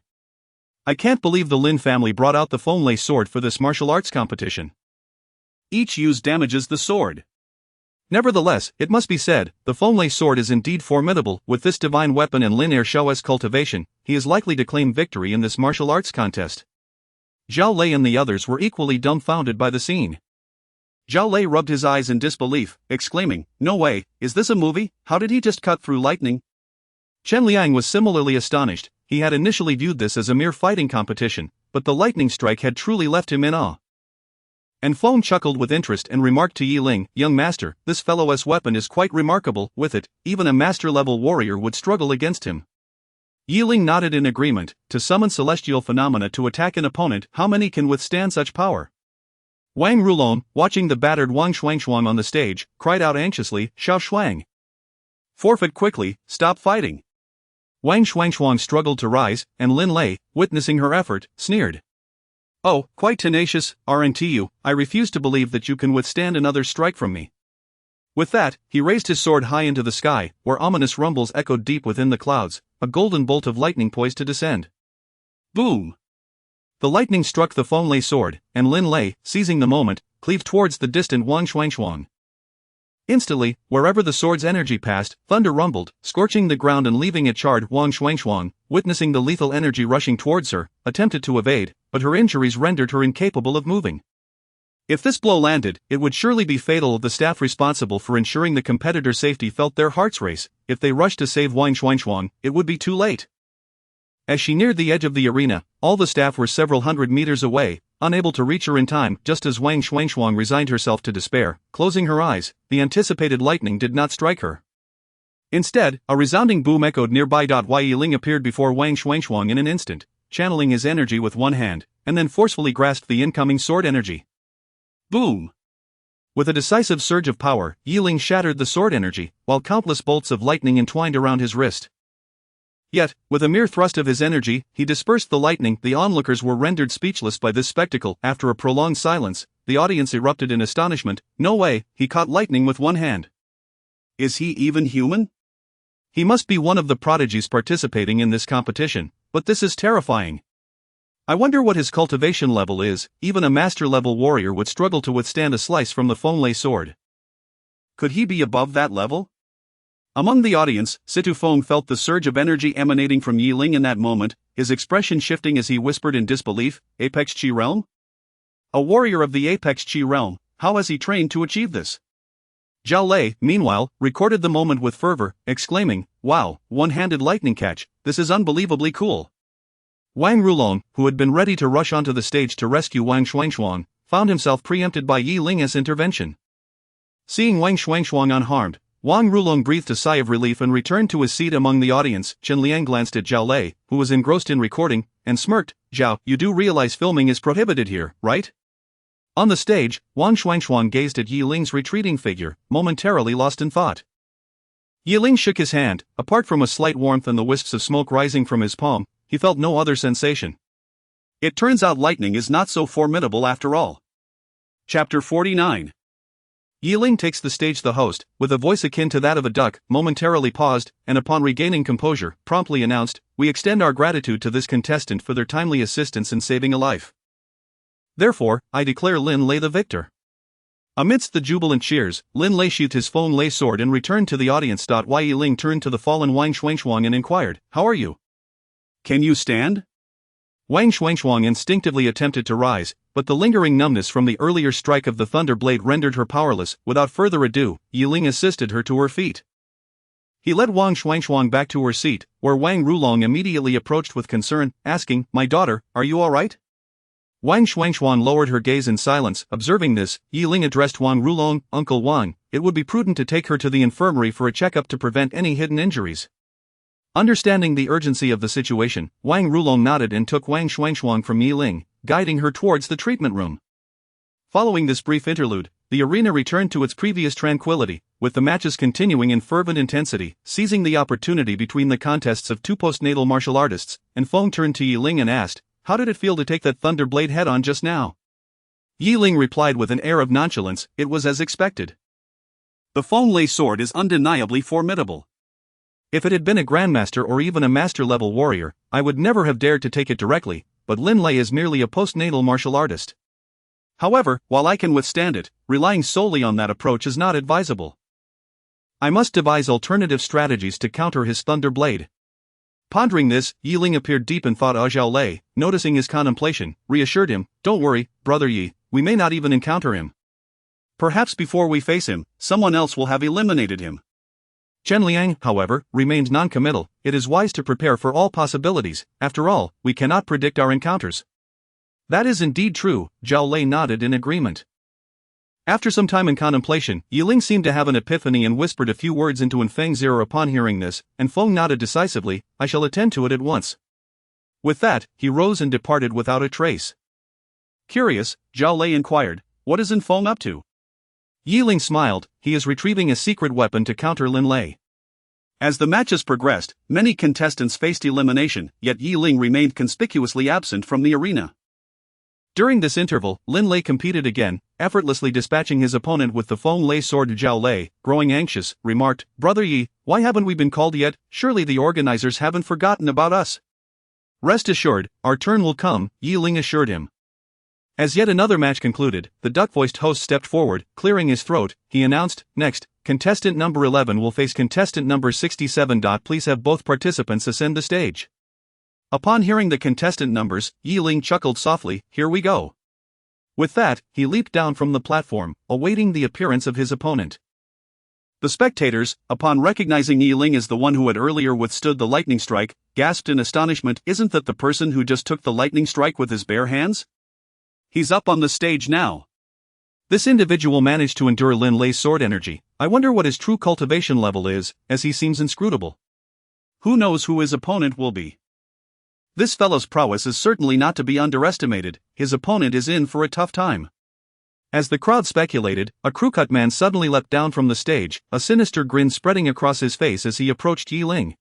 I can't believe the Lin family brought out the feng sword for this martial arts competition. Each use damages the sword. Nevertheless, it must be said, the feng sword is indeed formidable. With this divine weapon and Lin Ershau's cultivation, he is likely to claim victory in this martial arts contest. Zhao Lei and the others were equally dumbfounded by the scene. Zhao Lei rubbed his eyes in disbelief, exclaiming, "No way, is this a movie? How did he just cut through lightning?" Chen Liang was similarly astonished. He had initially viewed this as a mere fighting competition, but the lightning strike had truly left him in awe. And Feng chuckled with interest and remarked to Yi Ling, "Young master, this fellow's weapon is quite remarkable. With it, even a master-level warrior would struggle against him." Yi Ling nodded in agreement. To summon celestial phenomena to attack an opponent, how many can withstand such power? Wang Rulong, watching the battered Wang Shuangchuan on the stage, cried out anxiously, "Xiao Shuang! Forfeit quickly, stop fighting!" Wang Shuangchuan struggled to rise, and Lin Lei, witnessing her effort, sneered. "Oh, quite tenacious, aren't you? I refuse to believe that you can withstand another strike from me." With that, he raised his sword high into the sky, where ominous rumbles echoed deep within the clouds, a golden bolt of lightning poised to descend. Boom! The lightning struck the feng sword, and Lin Lei, seizing the moment, cleaved towards the distant Wang Shuangchuan. Instantly, wherever the sword's energy passed, thunder rumbled, scorching the ground and leaving it charred. Wang Shuangchuan, witnessing the lethal energy rushing towards her, attempted to evade, but her injuries rendered her incapable of moving. If this blow landed, it would surely be fatal. The staff responsible for ensuring the competitor's safety felt their hearts race. If they rushed to save Wang Shuangchuan, it would be too late. As she neared the edge of the arena, all the staff were several hundred meters away, unable to reach her in time. Just as Wang Shuangchuan resigned herself to despair, closing her eyes, the anticipated lightning did not strike her. Instead, a resounding boom echoed nearby. Yi Ling appeared before Wang Shuangchuan in an instant, channeling his energy with one hand, and then forcefully grasped the incoming sword energy. Boom! With a decisive surge of power, Yi Ling shattered the sword energy, while countless bolts of lightning entwined around his wrist. Yet, with a mere thrust of his energy, he dispersed the lightning. The onlookers were rendered speechless by this spectacle. After a prolonged silence, the audience erupted in astonishment. "No way, he caught lightning with one hand. Is he even human? He must be one of the prodigies participating in this competition, but this is terrifying. I wonder what his cultivation level is. Even a master-level warrior would struggle to withstand a slice from the feng sword. Could he be above that level?" Among the audience, Situ Feng felt the surge of energy emanating from Yi Ling in that moment, his expression shifting as he whispered in disbelief, "Apex Chi realm? A warrior of the Apex Chi realm, how has he trained to achieve this?" Zhao Lei, meanwhile, recorded the moment with fervor, exclaiming, "Wow, one-handed lightning catch, this is unbelievably cool." Wang Rulong, who had been ready to rush onto the stage to rescue Wang Shuangchuan, found himself preempted by Yi Ling's intervention. Seeing Wang Shuangchuan unharmed, Wang Rulong breathed a sigh of relief and returned to his seat among the audience. Chen Liang glanced at Zhao Lei, who was engrossed in recording, and smirked, "Zhao, you do realize filming is prohibited here, right?" On the stage, Wang Shuangchuan gazed at Yi Ling's retreating figure, momentarily lost in thought. Yi Ling shook his hand. Apart from a slight warmth and the wisps of smoke rising from his palm, he felt no other sensation. It turns out lightning is not so formidable after all. Chapter 49. Yi Ling takes the stage. The host, with a voice akin to that of a duck, momentarily paused, and upon regaining composure, promptly announced, "We extend our gratitude to this contestant for their timely assistance in saving a life. Therefore, I declare Lin Lei the victor." Amidst the jubilant cheers, Lin Lei sheathed his feng sword and returned to the audience. Yi Ling turned to the fallen Wang Shuangchuan and inquired, "How are you? Can you stand?" Wang Shuangchuan instinctively attempted to rise, but the lingering numbness from the earlier strike of the thunder blade rendered her powerless. Without further ado, Yi Ling assisted her to her feet. He led Wang Shuangshuang back to her seat, where Wang Rulong immediately approached with concern, asking, "My daughter, are you all right?" Wang Shuangshuang lowered her gaze in silence. Observing this, Yi Ling addressed Wang Rulong, "Uncle Wang, it would be prudent to take her to the infirmary for a checkup to prevent any hidden injuries." Understanding the urgency of the situation, Wang Rulong nodded and took Wang Shuangshuang from Yi Ling, guiding her towards the treatment room. Following this brief interlude, the arena returned to its previous tranquility, with the matches continuing in fervent intensity. Seizing the opportunity between the contests of two postnatal martial artists, and Feng turned to Yi Ling and asked, "How did it feel to take that thunder blade head-on just now?" Yi Ling replied with an air of nonchalance, "It was as expected. The feng lei sword is undeniably formidable. If it had been a grandmaster or even a master-level warrior, I would never have dared to take it directly, but Lin Lei is merely a postnatal martial artist. However, while I can withstand it, relying solely on that approach is not advisable. I must devise alternative strategies to counter his thunder blade." Pondering this, Yi Ling appeared deep in thought. Zhao Lei, noticing his contemplation, reassured him, "Don't worry, brother Yi, we may not even encounter him. Perhaps before we face him, someone else will have eliminated him." Chen Liang, however, remained non-committal. "It is wise to prepare for all possibilities. After all, we cannot predict our encounters." "That is indeed true," Zhao Lei nodded in agreement. After some time in contemplation, Yi Ling seemed to have an epiphany and whispered a few words into Feng's ear. Upon hearing this, Feng nodded decisively, "I shall attend to it at once." With that, he rose and departed without a trace. Curious, Zhao Lei inquired, "What is Feng up to?" Yi Ling smiled, "He is retrieving a secret weapon to counter Lin Lei." As the matches progressed, many contestants faced elimination, yet Yi Ling remained conspicuously absent from the arena. During this interval, Lin Lei competed again, effortlessly dispatching his opponent with the feng lei sword. Zhao Lei, growing anxious, remarked, "Brother Yi, why haven't we been called yet? Surely the organizers haven't forgotten about us." "Rest assured, our turn will come," Yi Ling assured him. As yet another match concluded, the duck-voiced host stepped forward, clearing his throat. He announced, "Next, contestant number 11 will face contestant number 67. Please have both participants ascend the stage." Upon hearing the contestant numbers, Yi Ling chuckled softly, "Here we go." With that, he leaped down from the platform, awaiting the appearance of his opponent. The spectators, upon recognizing Yi Ling as the one who had earlier withstood the lightning strike, gasped in astonishment. "Isn't that the person who just took the lightning strike with his bare hands? He's up on the stage now." This individual managed to endure Lin Lei's sword energy. I wonder what his true cultivation level is, as he seems inscrutable. Who knows who his opponent will be? This fellow's prowess is certainly not to be underestimated. His opponent is in for a tough time. As the crowd speculated, a crew-cut man suddenly leapt down from the stage, a sinister grin spreading across his face as he approached Yi Ling.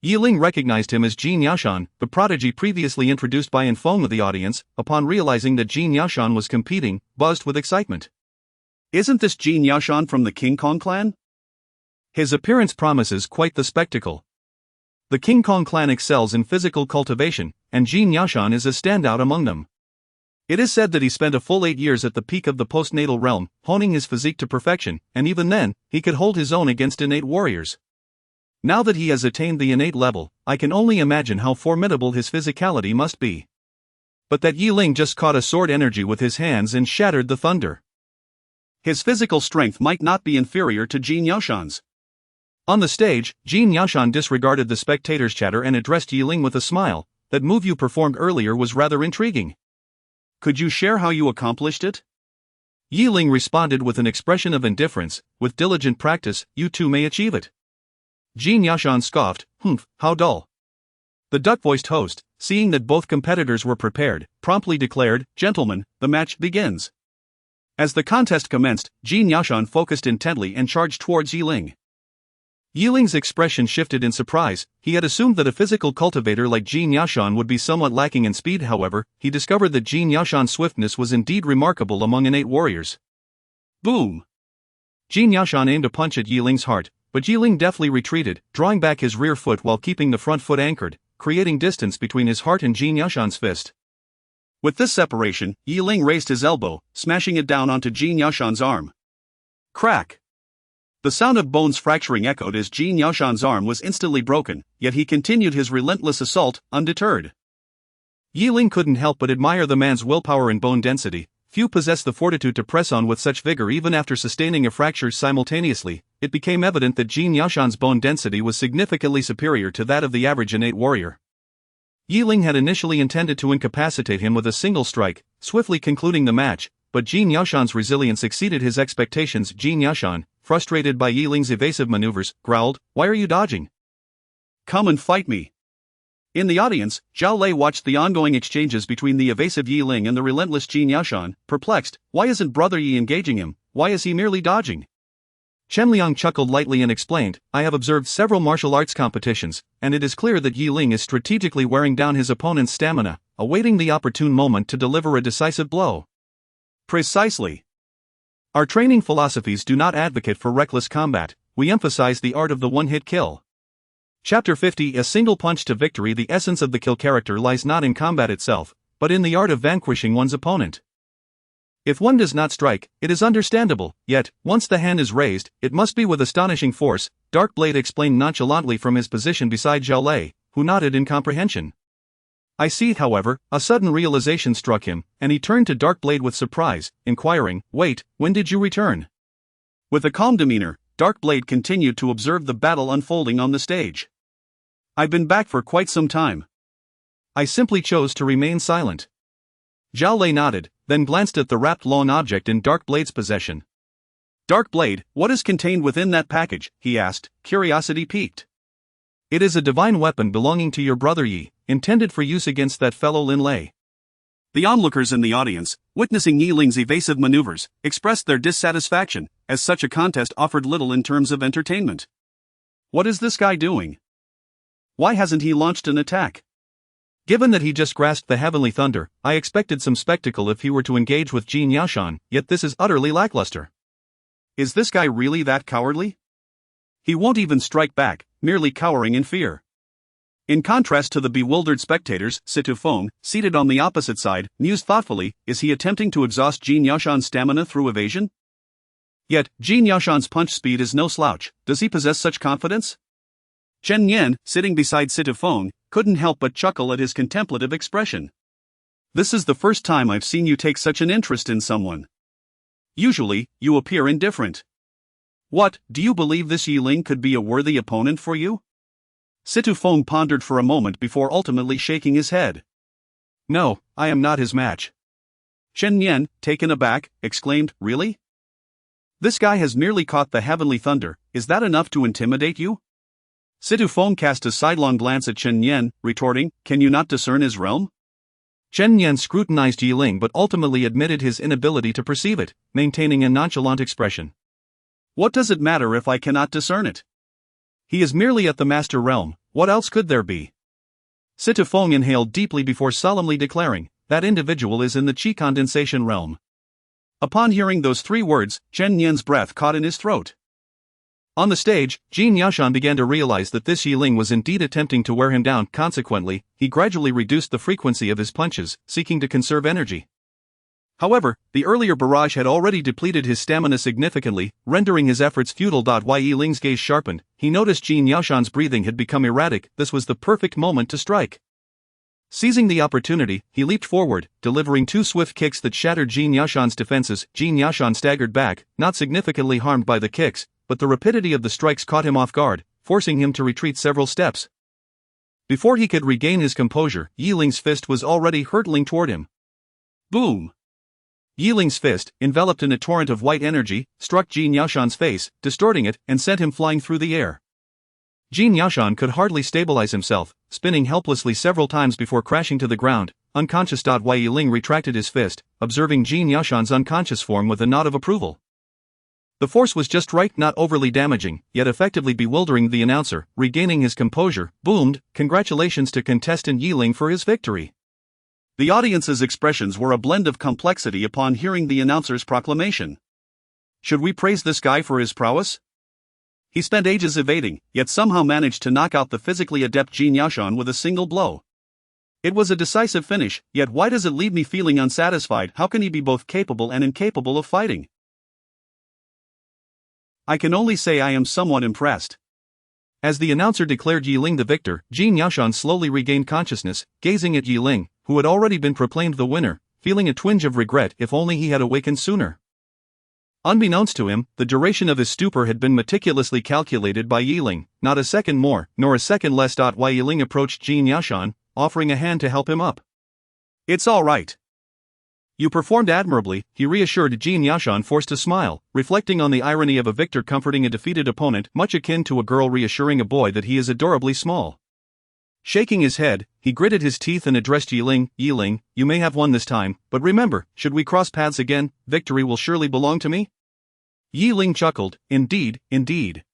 Yi Ling recognized him as Jin Yashan, the prodigy previously introduced by Feng. The audience, upon realizing that Jin Yashan was competing, buzzed with excitement. "Isn't this Jin Yashan from the King Kong clan?" His appearance promises quite the spectacle. The King Kong clan excels in physical cultivation, and Jin Yashan is a standout among them. It is said that he spent a full 8 years at the peak of the postnatal realm, honing his physique to perfection, and even then, he could hold his own against innate warriors. Now that he has attained the innate level, I can only imagine how formidable his physicality must be. But that Yi Ling just caught a sword energy with his hands and shattered the thunder. His physical strength might not be inferior to Jin Yashan's. On the stage, Jin Yashan disregarded the spectators' chatter and addressed Yi Ling with a smile. "That move you performed earlier was rather intriguing. Could you share how you accomplished it?" Yi Ling responded with an expression of indifference. "With diligent practice, you too may achieve it." Jin Yashan scoffed, "Humph, how dull." The duck-voiced host, seeing that both competitors were prepared, promptly declared, "Gentlemen, the match begins." As the contest commenced, Jin Yashan focused intently and charged towards Yi Ling. Yi Ling's expression shifted in surprise. He had assumed that a physical cultivator like Jin Yashan would be somewhat lacking in speed. However, he discovered that Jin Yashan's swiftness was indeed remarkable among innate warriors. Boom! Jin Yashan aimed a punch at Yi Ling's heart, but Yi Ling deftly retreated, drawing back his rear foot while keeping the front foot anchored, creating distance between his heart and Jin Yashan's fist. With this separation, Yi Ling raised his elbow, smashing it down onto Jin Yashan's arm. Crack! The sound of bones fracturing echoed as Jin Yashan's arm was instantly broken, yet he continued his relentless assault, undeterred. Yi Ling couldn't help but admire the man's willpower and bone density. Few possess the fortitude to press on with such vigor even after sustaining a fracture simultaneously. it became evident that Jin Yashan's bone density was significantly superior to that of the average innate warrior. Ling had initially intended to incapacitate him with a single strike, swiftly concluding the match, but Jin Yashan's resilience exceeded his expectations. Jin Yashan, frustrated by Ling's evasive maneuvers, growled, "Why are you dodging? Come and fight me." In the audience, Zhao Lei watched the ongoing exchanges between the evasive Ling and the relentless Jin Yashan, perplexed. Why isn't Brother Yi engaging him? Why is he merely dodging? Chen Liang chuckled lightly and explained, "I have observed several martial arts competitions, and it is clear that Ling is strategically wearing down his opponent's stamina, awaiting the opportune moment to deliver a decisive blow." Precisely. Our training philosophies do not advocate for reckless combat, we emphasize the art of the one-hit kill. Chapter 50 A single punch to victory. The essence of the kill character lies not in combat itself, but in the art of vanquishing one's opponent. If one does not strike, it is understandable, yet, once the hand is raised, it must be with astonishing force, Dark Blade explained nonchalantly from his position beside Zhao Lei, who nodded in comprehension. I see, however, a sudden realization struck him, and he turned to Dark Blade with surprise, inquiring, "Wait, when did you return?" With a calm demeanor, Dark Blade continued to observe the battle unfolding on the stage. "I've been back for quite some time. I simply chose to remain silent." Zhao Lei nodded, then glanced at the wrapped lone object in Dark Blade's possession. "Dark Blade, what is contained within that package?" he asked, curiosity piqued. "It is a divine weapon belonging to your brother Yi, intended for use against that fellow Lin Lei." The onlookers in the audience, witnessing Ling's evasive maneuvers, expressed their dissatisfaction, as such a contest offered little in terms of entertainment. What is this guy doing? Why hasn't he launched an attack? Given that he just grasped the heavenly thunder, I expected some spectacle if he were to engage with Jin Yashan, yet this is utterly lackluster. Is this guy really that cowardly? He won't even strike back, merely cowering in fear. In contrast to the bewildered spectators, Situ Feng, seated on the opposite side, mused thoughtfully, is he attempting to exhaust Jin Yashan's stamina through evasion? Yet, Jin Yashan's punch speed is no slouch. Does he possess such confidence? Chen Yan, sitting beside Situ Feng, couldn't help but chuckle at his contemplative expression. This is the first time I've seen you take such an interest in someone. Usually, you appear indifferent. What, do you believe this Ling could be a worthy opponent for you? Situ Feng pondered for a moment before ultimately shaking his head. No, I am not his match. Chen Yan, taken aback, exclaimed, "Really? This guy has merely caught the heavenly thunder, is that enough to intimidate you?" Situ Feng cast a sidelong glance at Chen Yan, retorting, "Can you not discern his realm?" Chen Yan scrutinized Ling but ultimately admitted his inability to perceive it, maintaining a nonchalant expression. What does it matter if I cannot discern it? He is merely at the master realm, what else could there be? Situ Feng inhaled deeply before solemnly declaring, that individual is in the qi condensation realm. Upon hearing those three words, Chen Yan's breath caught in his throat. On the stage, Jin Yashan began to realize that this Ling was indeed attempting to wear him down. Consequently, he gradually reduced the frequency of his punches, seeking to conserve energy. However, the earlier barrage had already depleted his stamina significantly, rendering his efforts futile. While Ling's gaze sharpened, he noticed Jin Yashan's breathing had become erratic. This was the perfect moment to strike. Seizing the opportunity, he leaped forward, delivering two swift kicks that shattered Jin Yashan's defenses. Jin Yashan staggered back, not significantly harmed by the kicks, but the rapidity of the strikes caught him off guard, forcing him to retreat several steps. Before he could regain his composure, Ling's fist was already hurtling toward him. Boom! Ling's fist, enveloped in a torrent of white energy, struck Jin Yashan's face, distorting it, and sent him flying through the air. Jin Yashan could hardly stabilize himself, spinning helplessly several times before crashing to the ground, unconscious. While Ling retracted his fist, observing Jin Yashan's unconscious form with a nod of approval. The force was just right, not overly damaging, yet effectively bewildering. The announcer, regaining his composure, boomed, "Congratulations to contestant Ling for his victory." The audience's expressions were a blend of complexity upon hearing the announcer's proclamation. Should we praise this guy for his prowess? He spent ages evading, yet somehow managed to knock out the physically adept Jin Yashan with a single blow. It was a decisive finish, yet why does it leave me feeling unsatisfied? How can he be both capable and incapable of fighting? I can only say I am somewhat impressed. As the announcer declared Ling the victor, Jin Yashan slowly regained consciousness, gazing at Ling, who had already been proclaimed the winner, feeling a twinge of regret. If only he had awakened sooner. Unbeknownst to him, the duration of his stupor had been meticulously calculated by Ling. Not a second more, nor a second less. Why Ling approached Jin Yashan, offering a hand to help him up. It's all right. You performed admirably, he reassured Jin Yashan, forced to smile, reflecting on the irony of a victor comforting a defeated opponent, much akin to a girl reassuring a boy that he is adorably small. Shaking his head, he gritted his teeth and addressed Yi Ling. Yi Ling, you may have won this time, but remember, should we cross paths again, victory will surely belong to me? Yi Ling chuckled, indeed, indeed.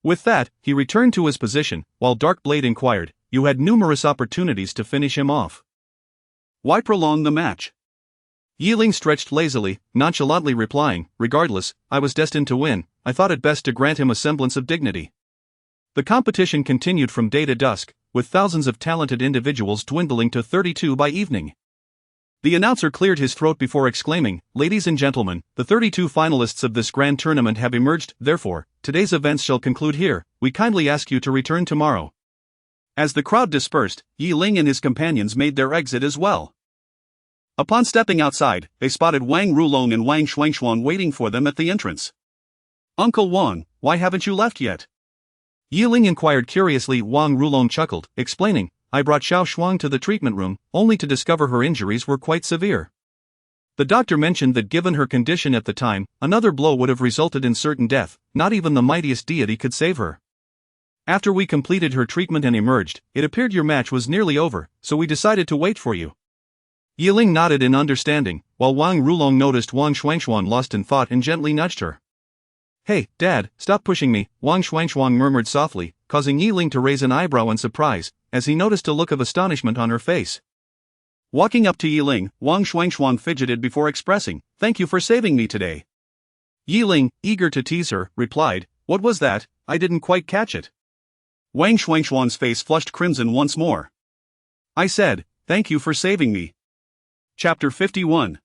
With that, he returned to his position, while Dark Blade inquired, you had numerous opportunities to finish him off. Why prolong the match? Yi Ling stretched lazily, nonchalantly replying, regardless, I was destined to win, I thought it best to grant him a semblance of dignity. The competition continued from day to dusk, with thousands of talented individuals dwindling to 32 by evening. The announcer cleared his throat before exclaiming, ladies and gentlemen, the 32 finalists of this grand tournament have emerged, therefore, today's events shall conclude here, we kindly ask you to return tomorrow. As the crowd dispersed, Yi Ling and his companions made their exit as well. Upon stepping outside, they spotted Wang Rulong and Wang Shuangshuan waiting for them at the entrance. Uncle Wang, why haven't you left yet? Yi Ling inquired curiously. Wang Rulong chuckled, explaining, I brought Xiao Shuang to the treatment room, only to discover her injuries were quite severe. The doctor mentioned that given her condition at the time, another blow would have resulted in certain death, not even the mightiest deity could save her. After we completed her treatment and emerged, it appeared your match was nearly over, so we decided to wait for you. Yi Ling nodded in understanding, while Wang Rulong noticed Wang Shuangshuan lost in thought and gently nudged her. Hey, Dad, stop pushing me, Wang Shuangshuan murmured softly, causing Yi Ling to raise an eyebrow in surprise, as he noticed a look of astonishment on her face. Walking up to Yi Ling, Wang Shuangshuan fidgeted before expressing, thank you for saving me today. Yi Ling, eager to tease her, replied, what was that? I didn't quite catch it. Wang Shuangshuan's face flushed crimson once more. I said, thank you for saving me. Chapter 51.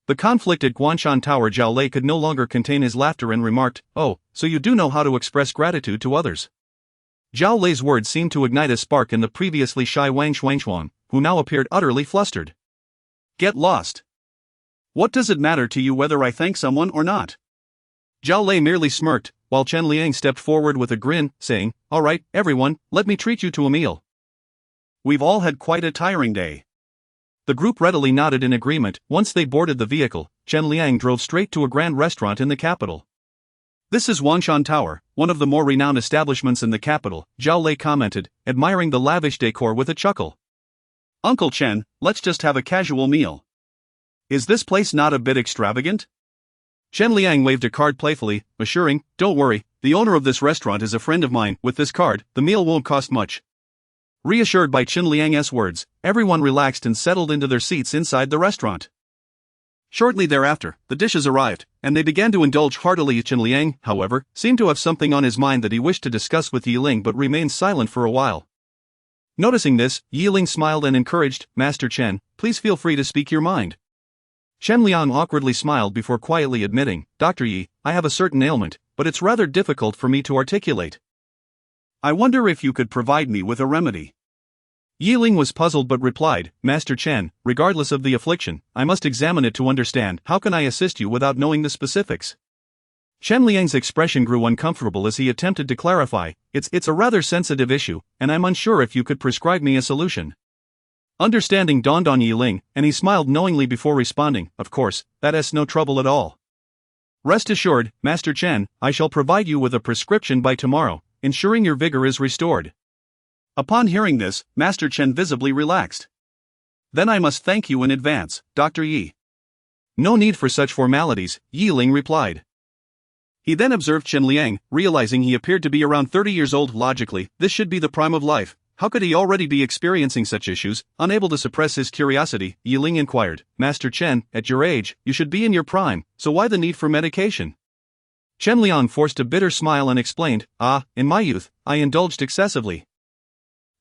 The conflict at Guanshan Tower. Zhao Lei could no longer contain his laughter and remarked, oh, so you do know how to express gratitude to others. Zhao Lei's words seemed to ignite a spark in the previously shy Wang Shuangshuan, who now appeared utterly flustered. Get lost. What does it matter to you whether I thank someone or not? Zhao Lei merely smirked, while Chen Liang stepped forward with a grin, saying, all right, everyone, let me treat you to a meal. We've all had quite a tiring day. The group readily nodded in agreement. Once they boarded the vehicle, Chen Liang drove straight to a grand restaurant in the capital. This is Guanshan Tower, one of the more renowned establishments in the capital, Zhao Lei commented, admiring the lavish decor with a chuckle. Uncle Chen, let's just have a casual meal. Is this place not a bit extravagant? Chen Liang waved a card playfully, assuring, don't worry, the owner of this restaurant is a friend of mine. With this card, the meal won't cost much. Reassured by Chen Liang's words, everyone relaxed and settled into their seats inside the restaurant. Shortly thereafter, the dishes arrived, and they began to indulge heartily. Chen Liang, however, seemed to have something on his mind that he wished to discuss with Yi Ling but remained silent for a while. Noticing this, Yi Ling smiled and encouraged, Master Chen, please feel free to speak your mind. Chen Liang awkwardly smiled before quietly admitting, Dr. Yi, I have a certain ailment, but it's rather difficult for me to articulate. I wonder if you could provide me with a remedy. Yi Ling was puzzled but replied, Master Chen, regardless of the affliction, I must examine it to understand. How can I assist you without knowing the specifics? Chen Liang's expression grew uncomfortable as he attempted to clarify, it's a rather sensitive issue, and I'm unsure if you could prescribe me a solution. Understanding dawned on Yi Ling, and he smiled knowingly before responding, of course, that's no trouble at all. Rest assured, Master Chen, I shall provide you with a prescription by tomorrow, ensuring your vigor is restored. Upon hearing this, Master Chen visibly relaxed. Then I must thank you in advance, Dr. Yi. No need for such formalities, Yi Ling replied. He then observed Chen Liang, realizing he appeared to be around 30 years old. Logically, this should be the prime of life. How could he already be experiencing such issues? Unable to suppress his curiosity, Yi Ling inquired, Master Chen, at your age, you should be in your prime, so why the need for medication? Chen Liang forced a bitter smile and explained, in my youth, I indulged excessively.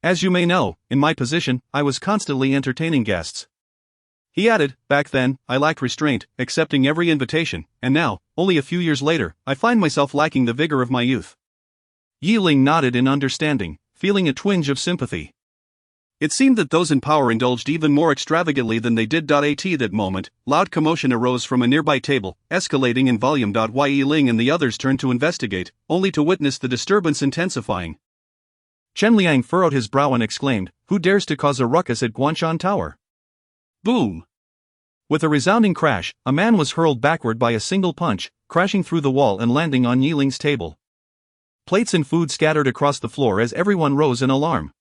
As you may know, in my position, I was constantly entertaining guests. He added, back then, I lacked restraint, accepting every invitation, and now, only a few years later, I find myself lacking the vigor of my youth. Yi Ling nodded in understanding, feeling a twinge of sympathy. It seemed that those in power indulged even more extravagantly than they did. At that moment, loud commotion arose from a nearby table, escalating in volume. Ye Ling and the others turned to investigate, only to witness the disturbance intensifying. Chen Liang furrowed his brow and exclaimed, "Who dares to cause a ruckus at Guanshan Tower?" Boom! With a resounding crash, a man was hurled backward by a single punch, crashing through the wall and landing on Yi Ling's table. Plates and food scattered across the floor as everyone rose in alarm.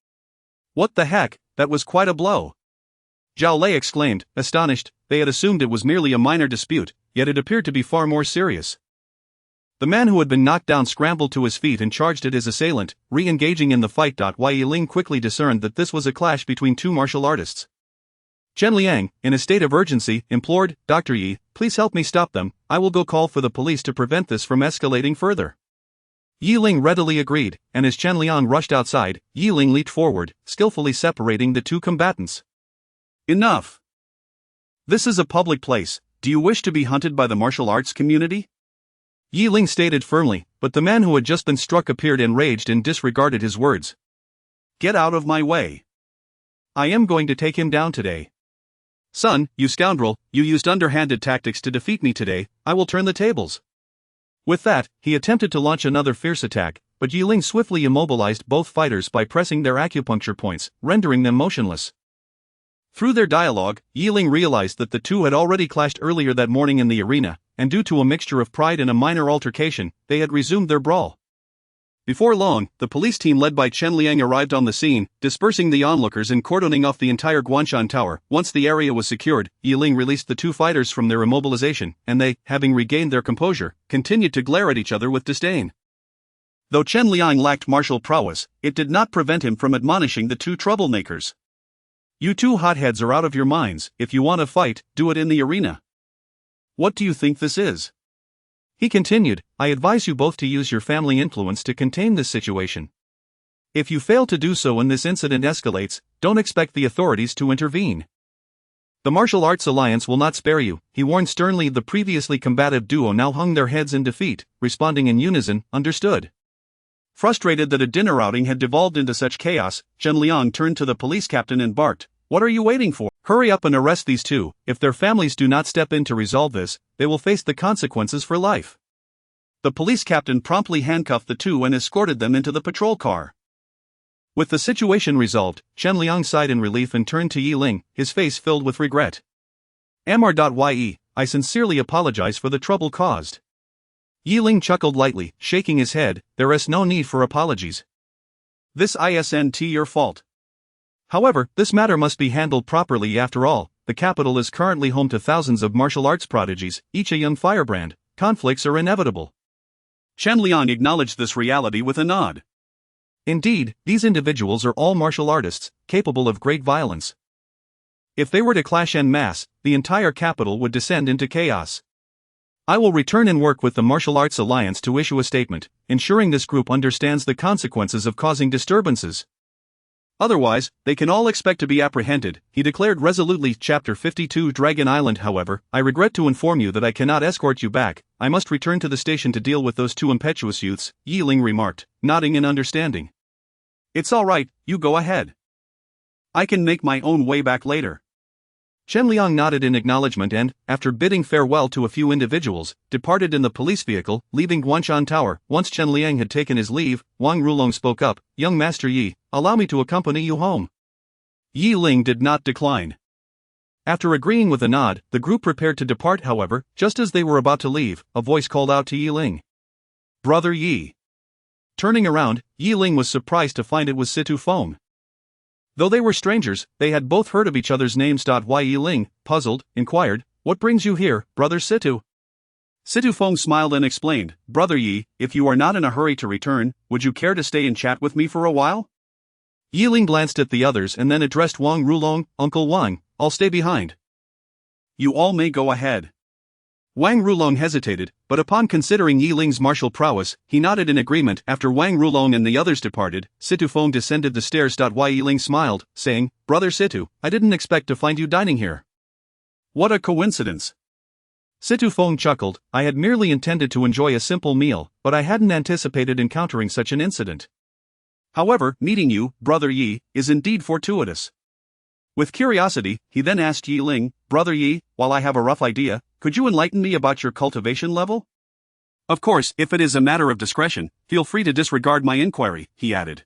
What the heck, that was quite a blow! Zhao Lei exclaimed, astonished. They had assumed it was merely a minor dispute, yet it appeared to be far more serious. The man who had been knocked down scrambled to his feet and charged at his assailant, re-engaging in the fight. Yi Ling quickly discerned that this was a clash between two martial artists. Chen Liang, in a state of urgency, implored, "Dr. Yi, please help me stop them. I will go call for the police to prevent this from escalating further." Yi Ling readily agreed, and as Chen Liang rushed outside, Yi Ling leaped forward, skillfully separating the two combatants. Enough! This is a public place. Do you wish to be hunted by the martial arts community? Yi Ling stated firmly, but the man who had just been struck appeared enraged and disregarded his words. Get out of my way! I am going to take him down today. Son, you scoundrel, you used underhanded tactics to defeat me today. I will turn the tables. With that, he attempted to launch another fierce attack, but Yi Ling swiftly immobilized both fighters by pressing their acupuncture points, rendering them motionless. Through their dialogue, Yi Ling realized that the two had already clashed earlier that morning in the arena, and due to a mixture of pride and a minor altercation, they had resumed their brawl. Before long, the police team led by Chen Liang arrived on the scene, dispersing the onlookers and cordoning off the entire Guanshan Tower. Once the area was secured, Yi Ling released the two fighters from their immobilization, and they, having regained their composure, continued to glare at each other with disdain. Though Chen Liang lacked martial prowess, it did not prevent him from admonishing the two troublemakers. You two hotheads are out of your minds. If you want to fight, do it in the arena. What do you think this is? He continued, I advise you both to use your family influence to contain this situation. If you fail to do so and this incident escalates, don't expect the authorities to intervene. The Martial Arts Alliance will not spare you, he warned sternly. The previously combative duo now hung their heads in defeat, responding in unison, understood. Frustrated that a dinner outing had devolved into such chaos, Chen Liang turned to the police captain and barked, What are you waiting for? Hurry up and arrest these two. If their families do not step in to resolve this, they will face the consequences for life. The police captain promptly handcuffed the two and escorted them into the patrol car. With the situation resolved, Chen Liang sighed in relief and turned to Yi Ling, his face filled with regret. Mr.Ye, I sincerely apologize for the trouble caused. Yi Ling chuckled lightly, shaking his head, there is no need for apologies. This isn't your fault. However, this matter must be handled properly. After all, the capital is currently home to thousands of martial arts prodigies, each a young firebrand. Conflicts are inevitable. Chen Liang acknowledged this reality with a nod. Indeed, these individuals are all martial artists, capable of great violence. If they were to clash en masse, the entire capital would descend into chaos. I will return and work with the Martial Arts Alliance to issue a statement, ensuring this group understands the consequences of causing disturbances. Otherwise, they can all expect to be apprehended, he declared resolutely. Chapter 52 Dragon Island. However, I regret to inform you that I cannot escort you back. I must return to the station to deal with those two impetuous youths, Yi Ling remarked, nodding in understanding. It's all right, you go ahead. I can make my own way back later. Chen Liang nodded in acknowledgement and, after bidding farewell to a few individuals, departed in the police vehicle, leaving Guanshan Tower. Once Chen Liang had taken his leave, Wang Rulong spoke up, Young Master Yi, allow me to accompany you home. Yi Ling did not decline. After agreeing with a nod, the group prepared to depart. However, just as they were about to leave, a voice called out to Yi Ling. Brother Yi. Turning around, Yi Ling was surprised to find it was Situ Feng. Though they were strangers, they had both heard of each other's names. Yi Ling, puzzled, inquired, What brings you here, Brother Situ? Situ Feng smiled and explained, Brother Yi, if you are not in a hurry to return, would you care to stay and chat with me for a while? Yi Ling glanced at the others and then addressed Wang Rulong, Uncle Wang, I'll stay behind. You all may go ahead. Wang Rulong hesitated, but upon considering Yi Ling's martial prowess, he nodded in agreement. After Wang Rulong and the others departed, Situ Feng descended the stairs. Yi Ling smiled, saying, Brother Situ, I didn't expect to find you dining here. What a coincidence. Situ Feng chuckled, I had merely intended to enjoy a simple meal, but I hadn't anticipated encountering such an incident. However, meeting you, Brother Yi, is indeed fortuitous. With curiosity, he then asked Yi Ling, Brother Yi, while I have a rough idea, could you enlighten me about your cultivation level? Of course, if it is a matter of discretion, feel free to disregard my inquiry, he added.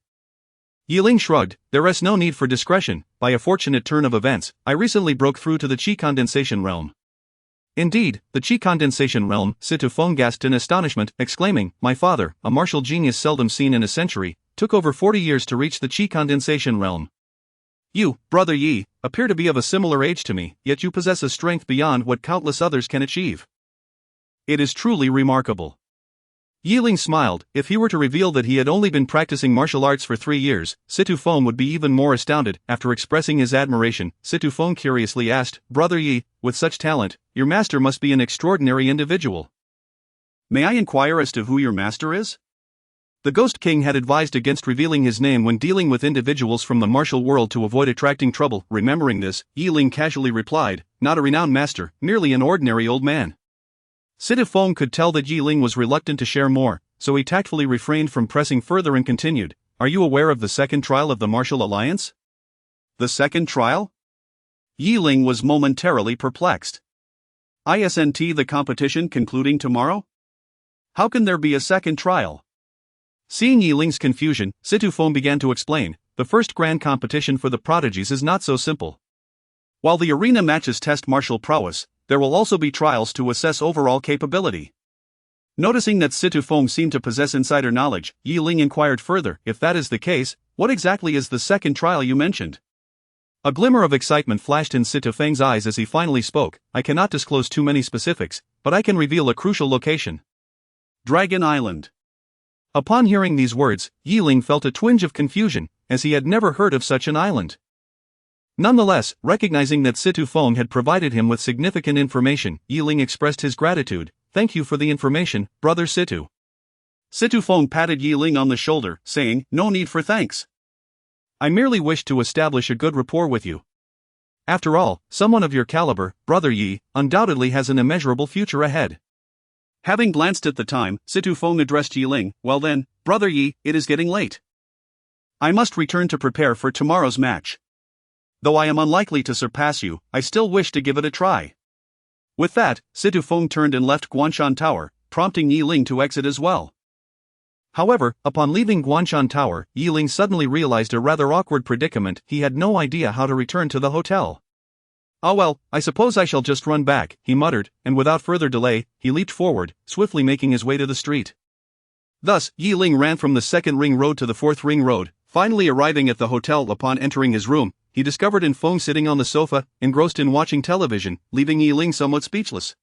Yi Ling shrugged. There is no need for discretion. By a fortunate turn of events, I recently broke through to the Qi condensation realm. Indeed, the Qi condensation realm, Situ Feng gasped in astonishment, exclaiming, my father, a martial genius seldom seen in a century, took over 40 years to reach the Qi condensation realm. You, Brother Yi, appear to be of a similar age to me, yet you possess a strength beyond what countless others can achieve. It is truly remarkable. Yi Ling smiled. If he were to reveal that he had only been practicing martial arts for 3 years, Situ Feng would be even more astounded. After expressing his admiration, Situ Feng curiously asked, Brother Yi, with such talent, your master must be an extraordinary individual. May I inquire as to who your master is? The Ghost King had advised against revealing his name when dealing with individuals from the martial world to avoid attracting trouble. Remembering this, Yi Ling casually replied, not a renowned master, merely an ordinary old man. Situ Feng could tell that Yi Ling was reluctant to share more, so he tactfully refrained from pressing further and continued, are you aware of the second trial of the martial alliance? The second trial? Yi Ling was momentarily perplexed. Isn't the competition concluding tomorrow? How can there be a second trial? Seeing Yi Ling's confusion, Situ Feng began to explain, the first grand competition for the prodigies is not so simple. While the arena matches test martial prowess, there will also be trials to assess overall capability. Noticing that Situ Feng seemed to possess insider knowledge, Yi Ling inquired further, if that is the case, what exactly is the second trial you mentioned? A glimmer of excitement flashed in Situ Feng's eyes as he finally spoke, I cannot disclose too many specifics, but I can reveal a crucial location. Dragon Island. Upon hearing these words, Yi Ling felt a twinge of confusion, as he had never heard of such an island. Nonetheless, recognizing that Situ Feng had provided him with significant information, Yi Ling expressed his gratitude, thank you for the information, Brother Situ. Situ Feng patted Yi Ling on the shoulder, saying, no need for thanks. I merely wished to establish a good rapport with you. After all, someone of your caliber, Brother Yi, undoubtedly has an immeasurable future ahead. Having glanced at the time, Situ Feng addressed Yi Ling, well then, Brother Yi, it is getting late. I must return to prepare for tomorrow's match. Though I am unlikely to surpass you, I still wish to give it a try. With that, Situ Feng turned and left Guanshan Tower, prompting Yi Ling to exit as well. However, upon leaving Guanshan Tower, Yi Ling suddenly realized a rather awkward predicament. He had no idea how to return to the hotel. Oh well, I suppose I shall just run back, he muttered, and without further delay, he leaped forward, swiftly making his way to the street. Thus, Yi Ling ran from the second ring road to the fourth ring road, finally arriving at the hotel. Upon entering his room, he discovered Feng sitting on the sofa, engrossed in watching television, leaving Yi Ling somewhat speechless.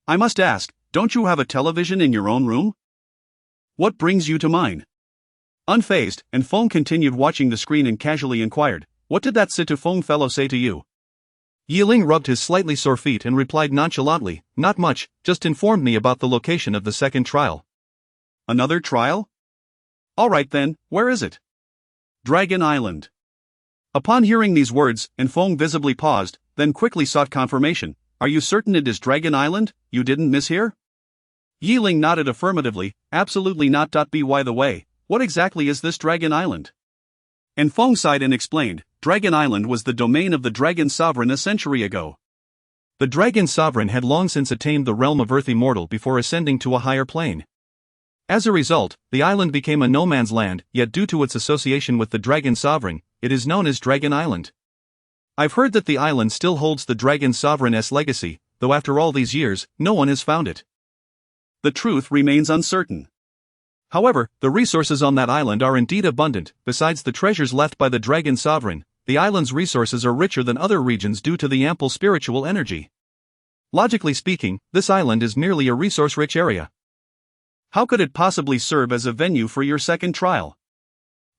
I must ask, don't you have a television in your own room? What brings you to mine? Unfazed, Feng continued watching the screen and casually inquired, what did that Situ Feng fellow say to you? Yi Ling rubbed his slightly sore feet and replied nonchalantly, not much, just informed me about the location of the second trial. Another trial? Alright then, where is it? Dragon Island. Upon hearing these words, Feng visibly paused, then quickly sought confirmation. Are you certain it is Dragon Island? You didn't mishear? Yi Ling nodded affirmatively, absolutely not. By the way, what exactly is this Dragon Island? Feng sighed and explained, Dragon Island was the domain of the Dragon Sovereign a century ago. The Dragon Sovereign had long since attained the realm of Earth Immortal before ascending to a higher plane. As a result, the island became a no man's land, yet due to its association with the Dragon Sovereign, it is known as Dragon Island. I've heard that the island still holds the Dragon Sovereign's legacy, though after all these years, no one has found it. The truth remains uncertain. However, the resources on that island are indeed abundant. Besides the treasures left by the Dragon Sovereign, the island's resources are richer than other regions due to the ample spiritual energy. Logically speaking, this island is merely a resource-rich area. How could it possibly serve as a venue for your second trial?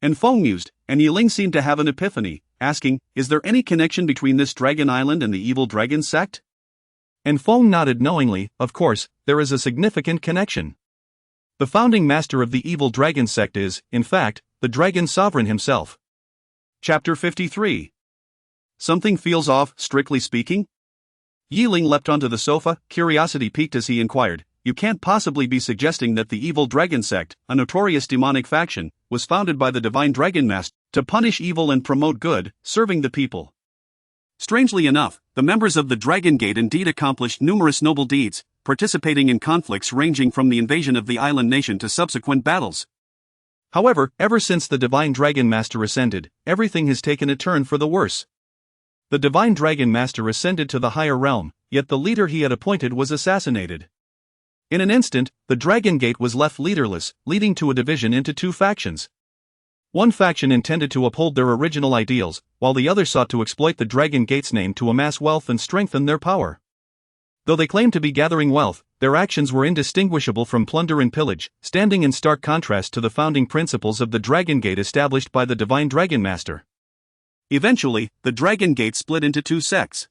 Feng mused, and Yi Ling seemed to have an epiphany, asking, is there any connection between this Dragon Island and the evil dragon sect? Feng nodded knowingly. Of course, there is a significant connection. The founding master of the evil dragon sect is, in fact, the Dragon Sovereign himself. Chapter 53. Something feels off, strictly speaking? Yi Ling leapt onto the sofa, curiosity piqued as he inquired, you can't possibly be suggesting that the evil dragon sect, a notorious demonic faction, was founded by the divine dragon master to punish evil and promote good, serving the people. Strangely enough, the members of the Dragon Gate indeed accomplished numerous noble deeds, participating in conflicts ranging from the invasion of the island nation to subsequent battles. However, ever since the Divine Dragon Master ascended, everything has taken a turn for the worse. The Divine Dragon Master ascended to the higher realm, yet the leader he had appointed was assassinated. In an instant, the Dragon Gate was left leaderless, leading to a division into two factions. One faction intended to uphold their original ideals, while the other sought to exploit the Dragon Gate's name to amass wealth and strengthen their power. Though they claimed to be gathering wealth, their actions were indistinguishable from plunder and pillage, standing in stark contrast to the founding principles of the Dragon Gate established by the Divine Dragon Master. Eventually, the Dragon Gate split into two sects.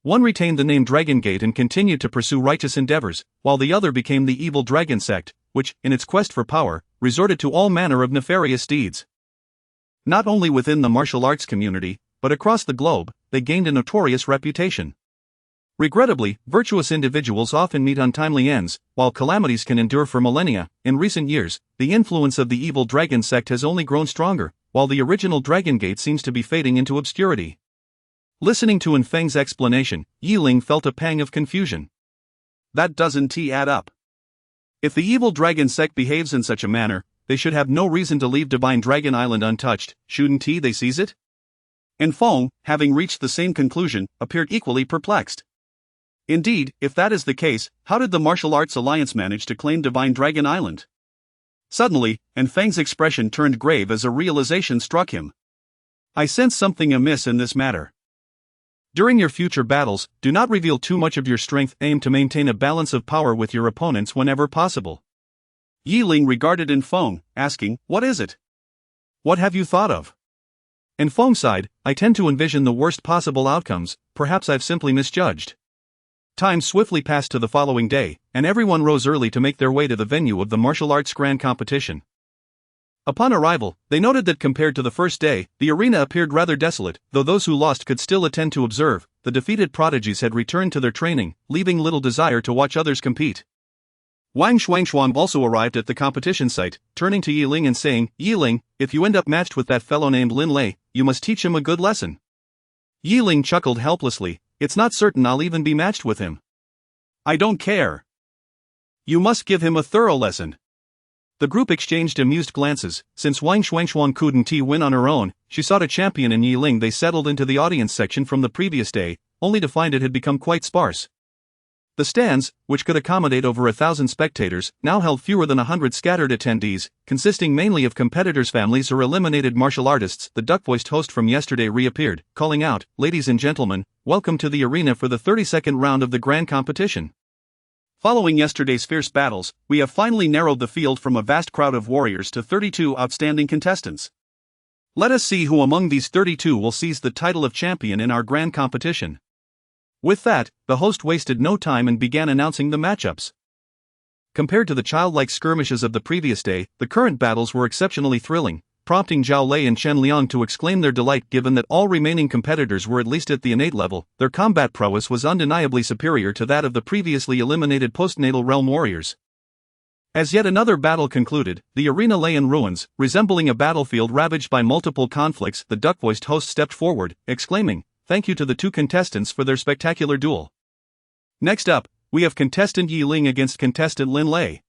One retained the name Dragon Gate and continued to pursue righteous endeavors, while the other became the evil Dragon sect, which, in its quest for power, resorted to all manner of nefarious deeds. Not only within the martial arts community, but across the globe, they gained a notorious reputation. Regrettably, virtuous individuals often meet untimely ends, while calamities can endure for millennia. In recent years, the influence of the evil Dragon sect has only grown stronger, while the original Dragon Gate seems to be fading into obscurity. Listening to Feng's explanation, Ling felt a pang of confusion. That doesn't add up. If the evil dragon sect behaves in such a manner, they should have no reason to leave Divine Dragon Island untouched, shouldn't they seize it? Feng, having reached the same conclusion, appeared equally perplexed. Indeed, if that is the case, how did the Martial Arts Alliance manage to claim Divine Dragon Island? Suddenly, Feng's expression turned grave as a realization struck him. I sense something amiss in this matter. During your future battles, do not reveal too much of your strength. Aim to maintain a balance of power with your opponents whenever possible. Ling regarded Feng, asking, what is it? What have you thought of? Feng sighed, I tend to envision the worst possible outcomes, perhaps I've simply misjudged. Time swiftly passed to the following day, and everyone rose early to make their way to the venue of the martial arts grand competition. Upon arrival, they noted that compared to the first day, the arena appeared rather desolate. Though those who lost could still attend to observe, the defeated prodigies had returned to their training, leaving little desire to watch others compete. Wang Shuangshuan also arrived at the competition site, turning to Ling and saying, Ling, if you end up matched with that fellow named Lin Lei, you must teach him a good lesson. Ling chuckled helplessly, it's not certain I'll even be matched with him. I don't care. You must give him a thorough lesson. The group exchanged amused glances. Since Wang Shuangshuan couldn't win on her own, she sought a champion in Ling. They settled into the audience section from the previous day, only to find it had become quite sparse. The stands, which could accommodate over 1,000 spectators, now held fewer than 100 scattered attendees, consisting mainly of competitors' families or eliminated martial artists. The duck-voiced host from yesterday reappeared, calling out, Ladies and gentlemen, welcome to the arena for the 32nd round of the grand competition. Following yesterday's fierce battles, we have finally narrowed the field from a vast crowd of warriors to 32 outstanding contestants. Let us see who among these 32 will seize the title of champion in our grand competition. With that, the host wasted no time and began announcing the matchups. Compared to the childlike skirmishes of the previous day, the current battles were exceptionally thrilling, prompting Zhao Lei and Chen Liang to exclaim their delight given that all remaining competitors were at least at the innate level. Their combat prowess was undeniably superior to that of the previously eliminated postnatal realm warriors. As yet another battle concluded, the arena lay in ruins, resembling a battlefield ravaged by multiple conflicts. The duck-voiced host stepped forward, exclaiming, Thank you to the two contestants for their spectacular duel. Next up, we have contestant Ling against contestant Lin Lei.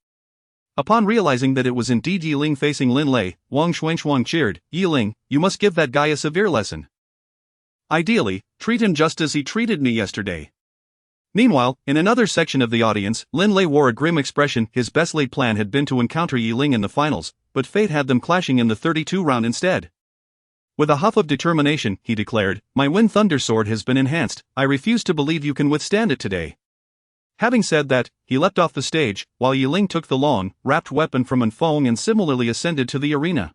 Upon realizing that it was indeed Ling facing Lin Lei, Wang Shuangshuang cheered, Ling, you must give that guy a severe lesson. Ideally, treat him just as he treated me yesterday. Meanwhile, in another section of the audience, Lin Lei wore a grim expression. His best laid plan had been to encounter Ling in the finals, but fate had them clashing in the 32 round instead. With a huff of determination, he declared, My Wind Thunder Sword has been enhanced, I refuse to believe you can withstand it today. Having said that, he leapt off the stage, while Ling took the long, wrapped weapon from Feng and similarly ascended to the arena.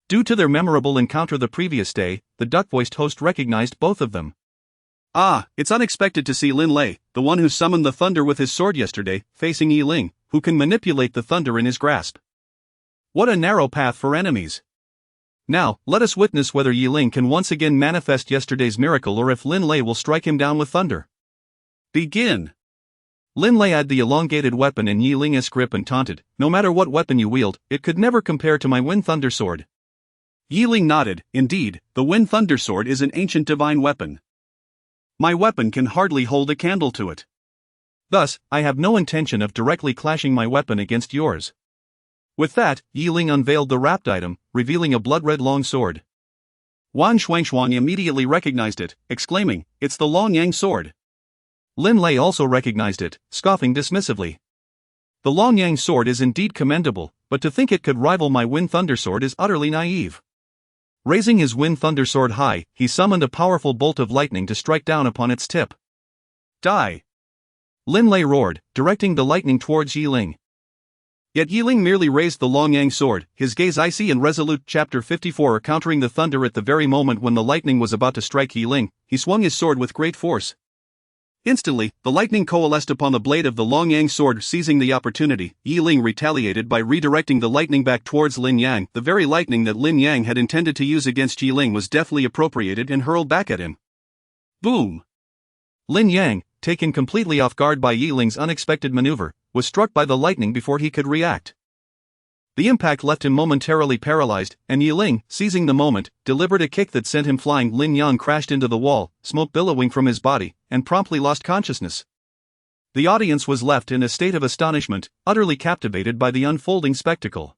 Due to their memorable encounter the previous day, the duck-voiced host recognized both of them. Ah, it's unexpected to see Lin Lei, the one who summoned the thunder with his sword yesterday, facing Ling, who can manipulate the thunder in his grasp. What a narrow path for enemies. Now, let us witness whether Ling can once again manifest yesterday's miracle or if Lin Lei will strike him down with thunder. Begin. Lin laid the elongated weapon in Yi Ling's grip and taunted, "No matter what weapon you wield, it could never compare to my Wind Thunder Sword." Yi Ling nodded. "Indeed, the Wind Thunder Sword is an ancient divine weapon. My weapon can hardly hold a candle to it. Thus, I have no intention of directly clashing my weapon against yours." With that, Yi Ling unveiled the wrapped item, revealing a blood-red long sword. Wang Xuangshuang immediately recognized it, exclaiming, "It's the Long Yang sword." Lin Lei also recognized it, scoffing dismissively. "The Long Yang sword is indeed commendable, but to think it could rival my Wind Thunder Sword is utterly naive." Raising his Wind Thunder Sword high, he summoned a powerful bolt of lightning to strike down upon its tip. "Die!" Lin Lei roared, directing the lightning towards Yi Ling. Yet Yi Ling merely raised the Long Yang sword, his gaze icy and resolute. Chapter 54. Countering the thunder. At the very moment when the lightning was about to strike Yi Ling, he swung his sword with great force. Instantly, the lightning coalesced upon the blade of the Long Yang sword. Seizing the opportunity, Yi Ling retaliated by redirecting the lightning back towards Lin Yang. The very lightning that Lin Yang had intended to use against Yi Ling was deftly appropriated and hurled back at him. Boom! Lin Yang, taken completely off guard by Yi Ling's unexpected maneuver, was struck by the lightning before he could react. The impact left him momentarily paralyzed, and Yi Ling, seizing the moment, delivered a kick that sent him flying. Lin Yang crashed into the wall, smoke billowing from his body, and promptly lost consciousness. The audience was left in a state of astonishment, utterly captivated by the unfolding spectacle.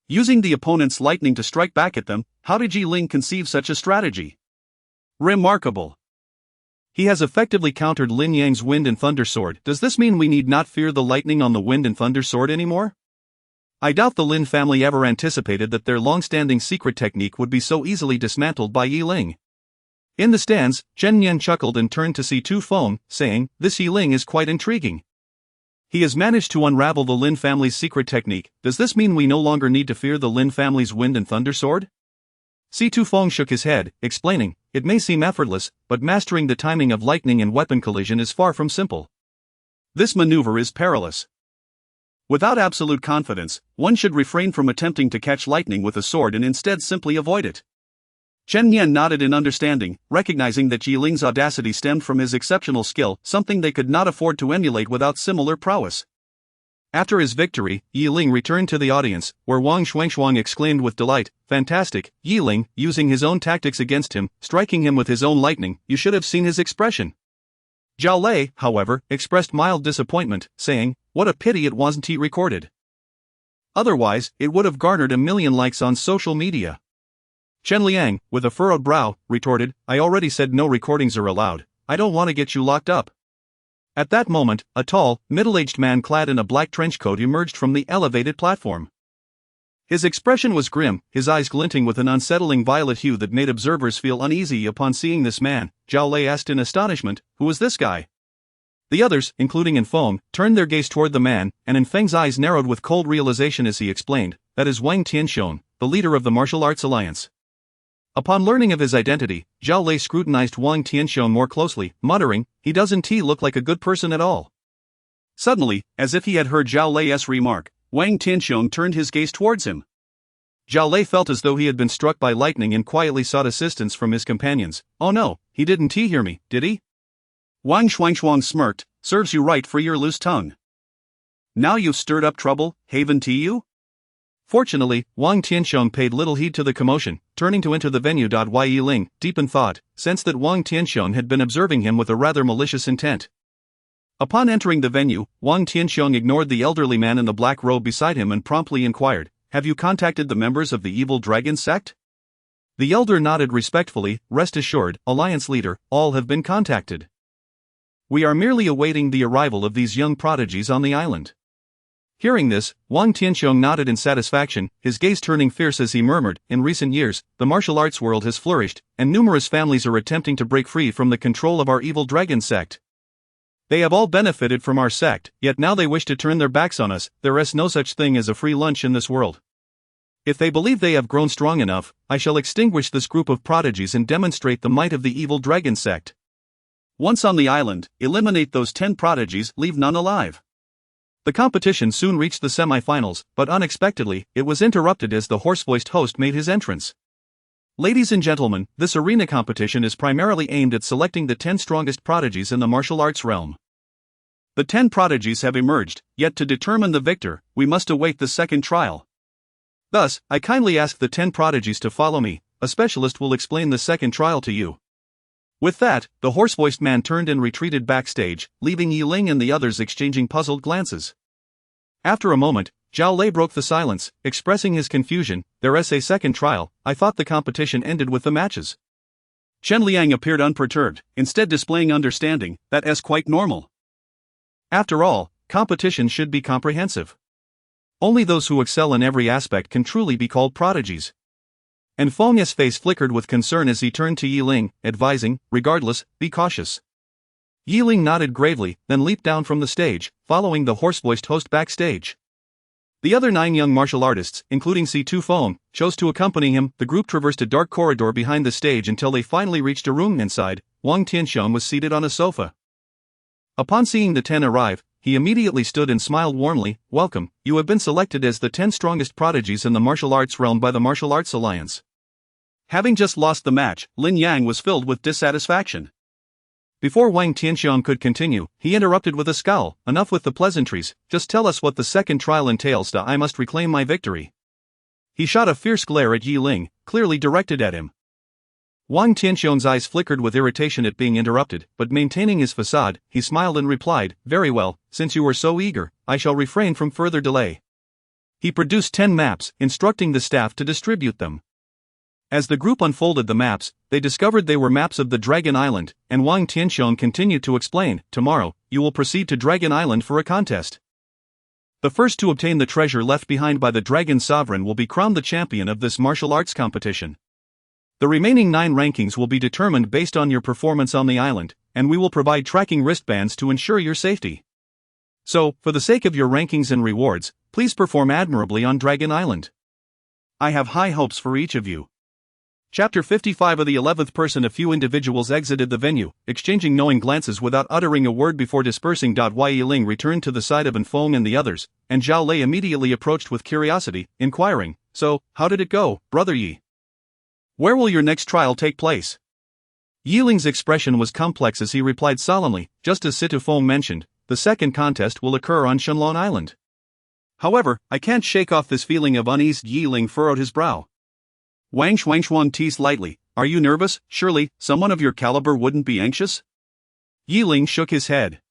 Using the opponent's lightning to strike back at them, how did Yi Ling conceive such a strategy? Remarkable. He has effectively countered Lin Yang's Wind and Thunder Sword. Does this mean we need not fear the lightning on the Wind and Thunder Sword anymore? I doubt the Lin family ever anticipated that their long-standing secret technique would be so easily dismantled by Yi Ling. In the stands, Chen Yan chuckled and turned to see Tu Feng, saying, "This Yi Ling is quite intriguing. He has managed to unravel the Lin family's secret technique. Does this mean we no longer need to fear the Lin family's Wind and Thunder Sword?" Tu Feng shook his head, explaining, "It may seem effortless, but mastering the timing of lightning and weapon collision is far from simple. This maneuver is perilous. Without absolute confidence, one should refrain from attempting to catch lightning with a sword and instead simply avoid it." Chen Yan nodded in understanding, recognizing that Yi Ling's audacity stemmed from his exceptional skill, something they could not afford to emulate without similar prowess. After his victory, Yi Ling returned to the audience, where Wang Xuangshuang exclaimed with delight, "Fantastic, Yi Ling, using his own tactics against him, striking him with his own lightning. You should have seen his expression." Zhao Lei, however, expressed mild disappointment, saying, "What a pity it wasn't recorded. Otherwise, it would have garnered 1 million likes on social media." Chen Liang, with a furrowed brow, retorted, "I already said no recordings are allowed. I don't want to get you locked up." At that moment, a tall, middle-aged man clad in a black trench coat emerged from the elevated platform. His expression was grim, his eyes glinting with an unsettling violet hue that made observers feel uneasy. Upon seeing this man, Zhao Lei asked in astonishment, "Who is this guy?" The others, including Feng, turned their gaze toward the man, and Feng's eyes narrowed with cold realization as he explained, "That is Wang Tianxiong, the leader of the Martial Arts Alliance." Upon learning of his identity, Zhao Lei scrutinized Wang Tianxiong more closely, muttering, "He doesn't look like a good person at all." Suddenly, as if he had heard Zhao Lei's remark, Wang Tianxiong turned his gaze towards him. Zhao Lei felt as though he had been struck by lightning and quietly sought assistance from his companions. "Oh no, he didn't hear me, did he?" Wang Xuangshuang smirked, "Serves you right for your loose tongue. Now you've stirred up trouble, haven't you?" Fortunately, Wang Tianxiong paid little heed to the commotion, turning to enter the venue. Yi Ling, deep in thought, sensed that Wang Tianxiong had been observing him with a rather malicious intent. Upon entering the venue, Wang Tianxiong ignored the elderly man in the black robe beside him and promptly inquired, "Have you contacted the members of the Evil Dragon sect?" The elder nodded respectfully, "Rest assured, Alliance leader, all have been contacted. We are merely awaiting the arrival of these young prodigies on the island." Hearing this, Wang Tianxiong nodded in satisfaction, his gaze turning fierce as he murmured, "In recent years, the martial arts world has flourished, and numerous families are attempting to break free from the control of our Evil Dragon sect. They have all benefited from our sect, yet now they wish to turn their backs on us. There is no such thing as a free lunch in this world. If they believe they have grown strong enough, I shall extinguish this group of prodigies and demonstrate the might of the Evil Dragon sect. Once on the island, eliminate those 10 prodigies, leave none alive." The competition soon reached the semi-finals, but unexpectedly, it was interrupted as the hoarse-voiced host made his entrance. "Ladies and gentlemen, this arena competition is primarily aimed at selecting the 10 strongest prodigies in the martial arts realm. The 10 prodigies have emerged, yet to determine the victor, we must await the second trial. Thus, I kindly ask the 10 prodigies to follow me. A specialist will explain the second trial to you. With that, the hoarse-voiced man turned and retreated backstage, leaving Ling and the others exchanging puzzled glances. After a moment, Zhao Lei broke the silence, expressing his confusion. There's a second trial. I thought the competition ended with the matches. Shen Liang appeared unperturbed, instead displaying understanding. That's quite normal. After all, competition should be comprehensive. Only those who excel in every aspect can truly be called prodigies. And Feng's face flickered with concern as he turned to Ling, advising, regardless, be cautious. Ling nodded gravely, then leaped down from the stage, following the hoarse-voiced host backstage. The other 9 young martial artists, including Feng, chose to accompany him. The group traversed a dark corridor behind the stage until they finally reached a room inside. Wang Tianxiong was seated on a sofa. Upon seeing the 10 arrive, he immediately stood and smiled warmly. Welcome, you have been selected as the 10 strongest prodigies in the martial arts realm by the Martial Arts Alliance. Having just lost the match, Lin Yang was filled with dissatisfaction. Before Wang Tianxiong could continue, he interrupted with a scowl. Enough with the pleasantries, just tell us what the second trial entails. I must reclaim my victory. He shot a fierce glare at Ling, clearly directed at him. Wang Tianxiong's eyes flickered with irritation at being interrupted, but maintaining his facade, he smiled and replied, very well, since you were so eager, I shall refrain from further delay. He produced 10 maps, instructing the staff to distribute them. As the group unfolded the maps, they discovered they were maps of the Dragon Island, and Wang Tianxiong continued to explain, tomorrow, you will proceed to Dragon Island for a contest. The first to obtain the treasure left behind by the Dragon Sovereign will be crowned the champion of this martial arts competition. The remaining 9 rankings will be determined based on your performance on the island, and we will provide tracking wristbands to ensure your safety. So, for the sake of your rankings and rewards, please perform admirably on Dragon Island. I have high hopes for each of you. Chapter 55 of the 11th person. A few individuals exited the venue, exchanging knowing glances without uttering a word before dispersing. Ling returned to the side of Feng and the others, and Zhao Lei immediately approached with curiosity, inquiring, so, how did it go, Brother Yi? Where will your next trial take place? Ling's expression was complex as he replied solemnly, just as Feng mentioned, the second contest will occur on Shenlong Island. However, I can't shake off this feeling of unease. Ling furrowed his brow. Wang Shuangshuan teased lightly, are you nervous? Surely, someone of your caliber wouldn't be anxious? Ling shook his head.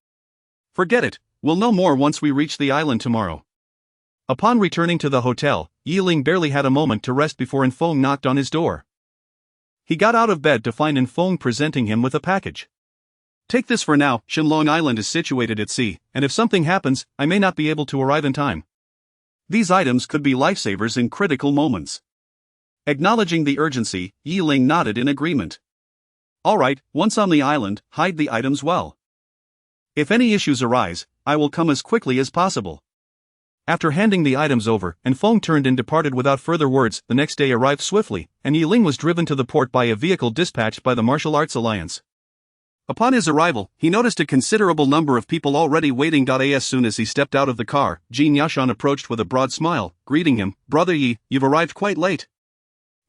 Forget it, we'll know more once we reach the island tomorrow. Upon returning to the hotel, Ling barely had a moment to rest before Feng knocked on his door. He got out of bed to find Feng presenting him with a package. Take this for now. Shenlong Island is situated at sea, and if something happens, I may not be able to arrive in time. These items could be lifesavers in critical moments. Acknowledging the urgency, Ling nodded in agreement. All right, once on the island, hide the items well. If any issues arise, I will come as quickly as possible. After handing the items over, Feng turned and departed without further words. The next day arrived swiftly, and Ling was driven to the port by a vehicle dispatched by the Martial Arts Alliance. Upon his arrival, he noticed a considerable number of people already waiting. As soon as he stepped out of the car, Jin Yashan approached with a broad smile, greeting him, Brother Yi, you've arrived quite late.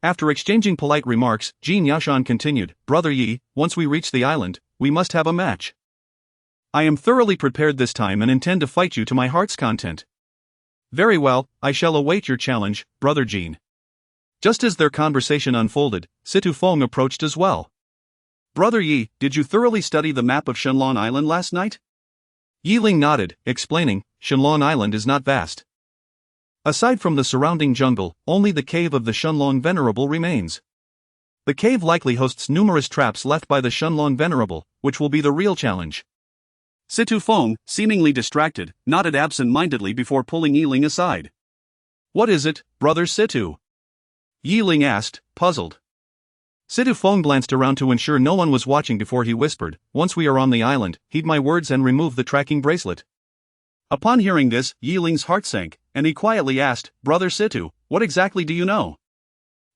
After exchanging polite remarks, Jin Yashan continued, Brother Yi, once we reach the island, we must have a match. I am thoroughly prepared this time and intend to fight you to my heart's content. Very well, I shall await your challenge, Brother Jin. Just as their conversation unfolded, Feng approached as well. Brother Yi, did you thoroughly study the map of Shenlong Island last night? Ling nodded, explaining, Shenlong Island is not vast. Aside from the surrounding jungle, only the cave of the Shenlong Venerable remains. The cave likely hosts numerous traps left by the Shenlong Venerable, which will be the real challenge. Feng, seemingly distracted, nodded absent-mindedly before pulling Ling aside. What is it, Brother Situ? Ling asked, puzzled. Feng glanced around to ensure no one was watching before he whispered, once we are on the island, heed my words and remove the tracking bracelet. Upon hearing this, Ling's heart sank, and he quietly asked, Brother Situ, what exactly do you know?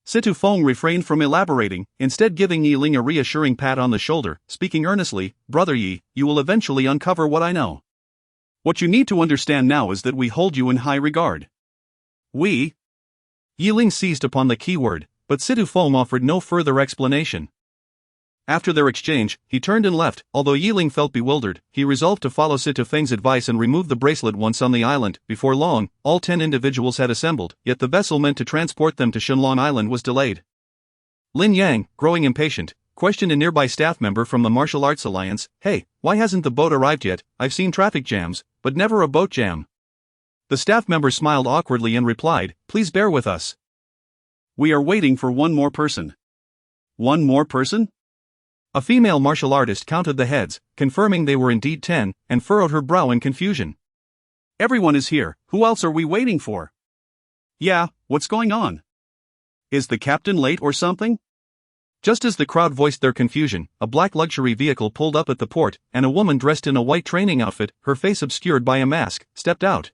Feng refrained from elaborating, instead giving Ling a reassuring pat on the shoulder, speaking earnestly, Brother Yi, you will eventually uncover what I know. What you need to understand now is that we hold you in high regard. We? Ling seized upon the key word, but Feng offered no further explanation. After their exchange, he turned and left. Although Ling felt bewildered, he resolved to follow Si Feng's advice and remove the bracelet once on the island. Before long, all 10 individuals had assembled, yet the vessel meant to transport them to Shenlong Island was delayed. Lin Yang, growing impatient, questioned a nearby staff member from the Martial Arts Alliance, "Hey, why hasn't the boat arrived yet? I've seen traffic jams, but never a boat jam." The staff member smiled awkwardly and replied, "Please bear with us. We are waiting for one more person." One more person? A female martial artist counted the heads, confirming they were indeed 10, and furrowed her brow in confusion. Everyone is here, who else are we waiting for? Yeah, what's going on? Is the captain late or something? Just as the crowd voiced their confusion, a black luxury vehicle pulled up at the port, and a woman dressed in a white training outfit, her face obscured by a mask, stepped out.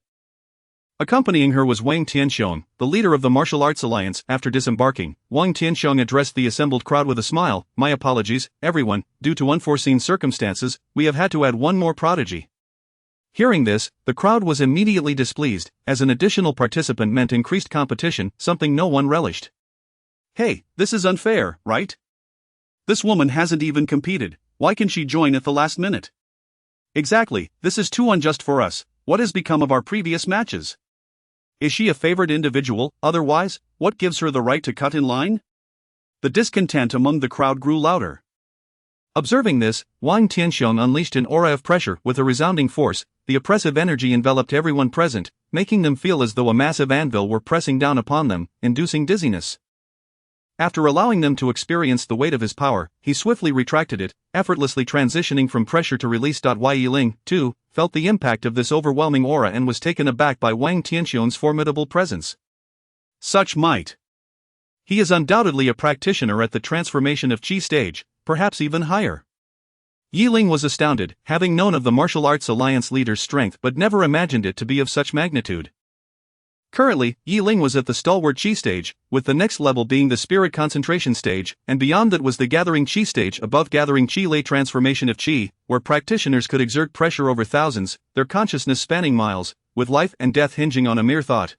Accompanying her was Wang Tianxiong, the leader of the Martial Arts Alliance. After disembarking, Wang Tianxiong addressed the assembled crowd with a smile, "My apologies, everyone, due to unforeseen circumstances, we have had to add one more prodigy." Hearing this, the crowd was immediately displeased, as an additional participant meant increased competition, something no one relished. Hey, this is unfair, right? This woman hasn't even competed, why can she join at the last minute? Exactly, this is too unjust for us. What has become of our previous matches? Is she a favored individual? Otherwise, what gives her the right to cut in line? The discontent among the crowd grew louder. Observing this, Wang Tianxiong unleashed an aura of pressure with a resounding force. The oppressive energy enveloped everyone present, making them feel as though a massive anvil were pressing down upon them, inducing dizziness. After allowing them to experience the weight of his power, he swiftly retracted it, effortlessly transitioning from pressure to release. Ling, too, felt the impact of this overwhelming aura and was taken aback by Wang Tianxiong's formidable presence. Such might! He is undoubtedly a practitioner at the transformation of Qi stage, perhaps even higher. Ling was astounded, having known of the Martial Arts Alliance leader's strength but never imagined it to be of such magnitude. Currently, Ling was at the stalwart Qi stage, with the next level being the spirit concentration stage, and beyond that was the gathering Qi stage. Above gathering Qi lay transformation of Qi, where practitioners could exert pressure over thousands, their consciousness spanning miles, with life and death hinging on a mere thought.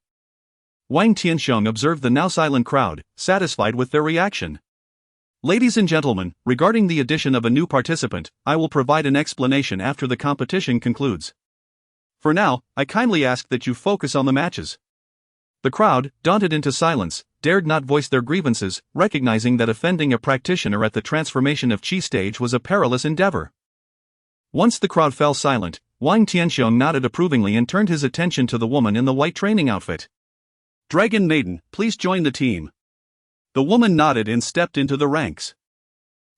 Wang Tianxiong observed the now silent crowd, satisfied with their reaction. "Ladies and gentlemen, regarding the addition of a new participant, I will provide an explanation after the competition concludes. For now, I kindly ask that you focus on the matches." The crowd, daunted into silence, dared not voice their grievances, recognizing that offending a practitioner at the transformation of Qi stage was a perilous endeavor. Once the crowd fell silent, Wang Tianxiong nodded approvingly and turned his attention to the woman in the white training outfit. "Dragon Maiden, please join the team." The woman nodded and stepped into the ranks.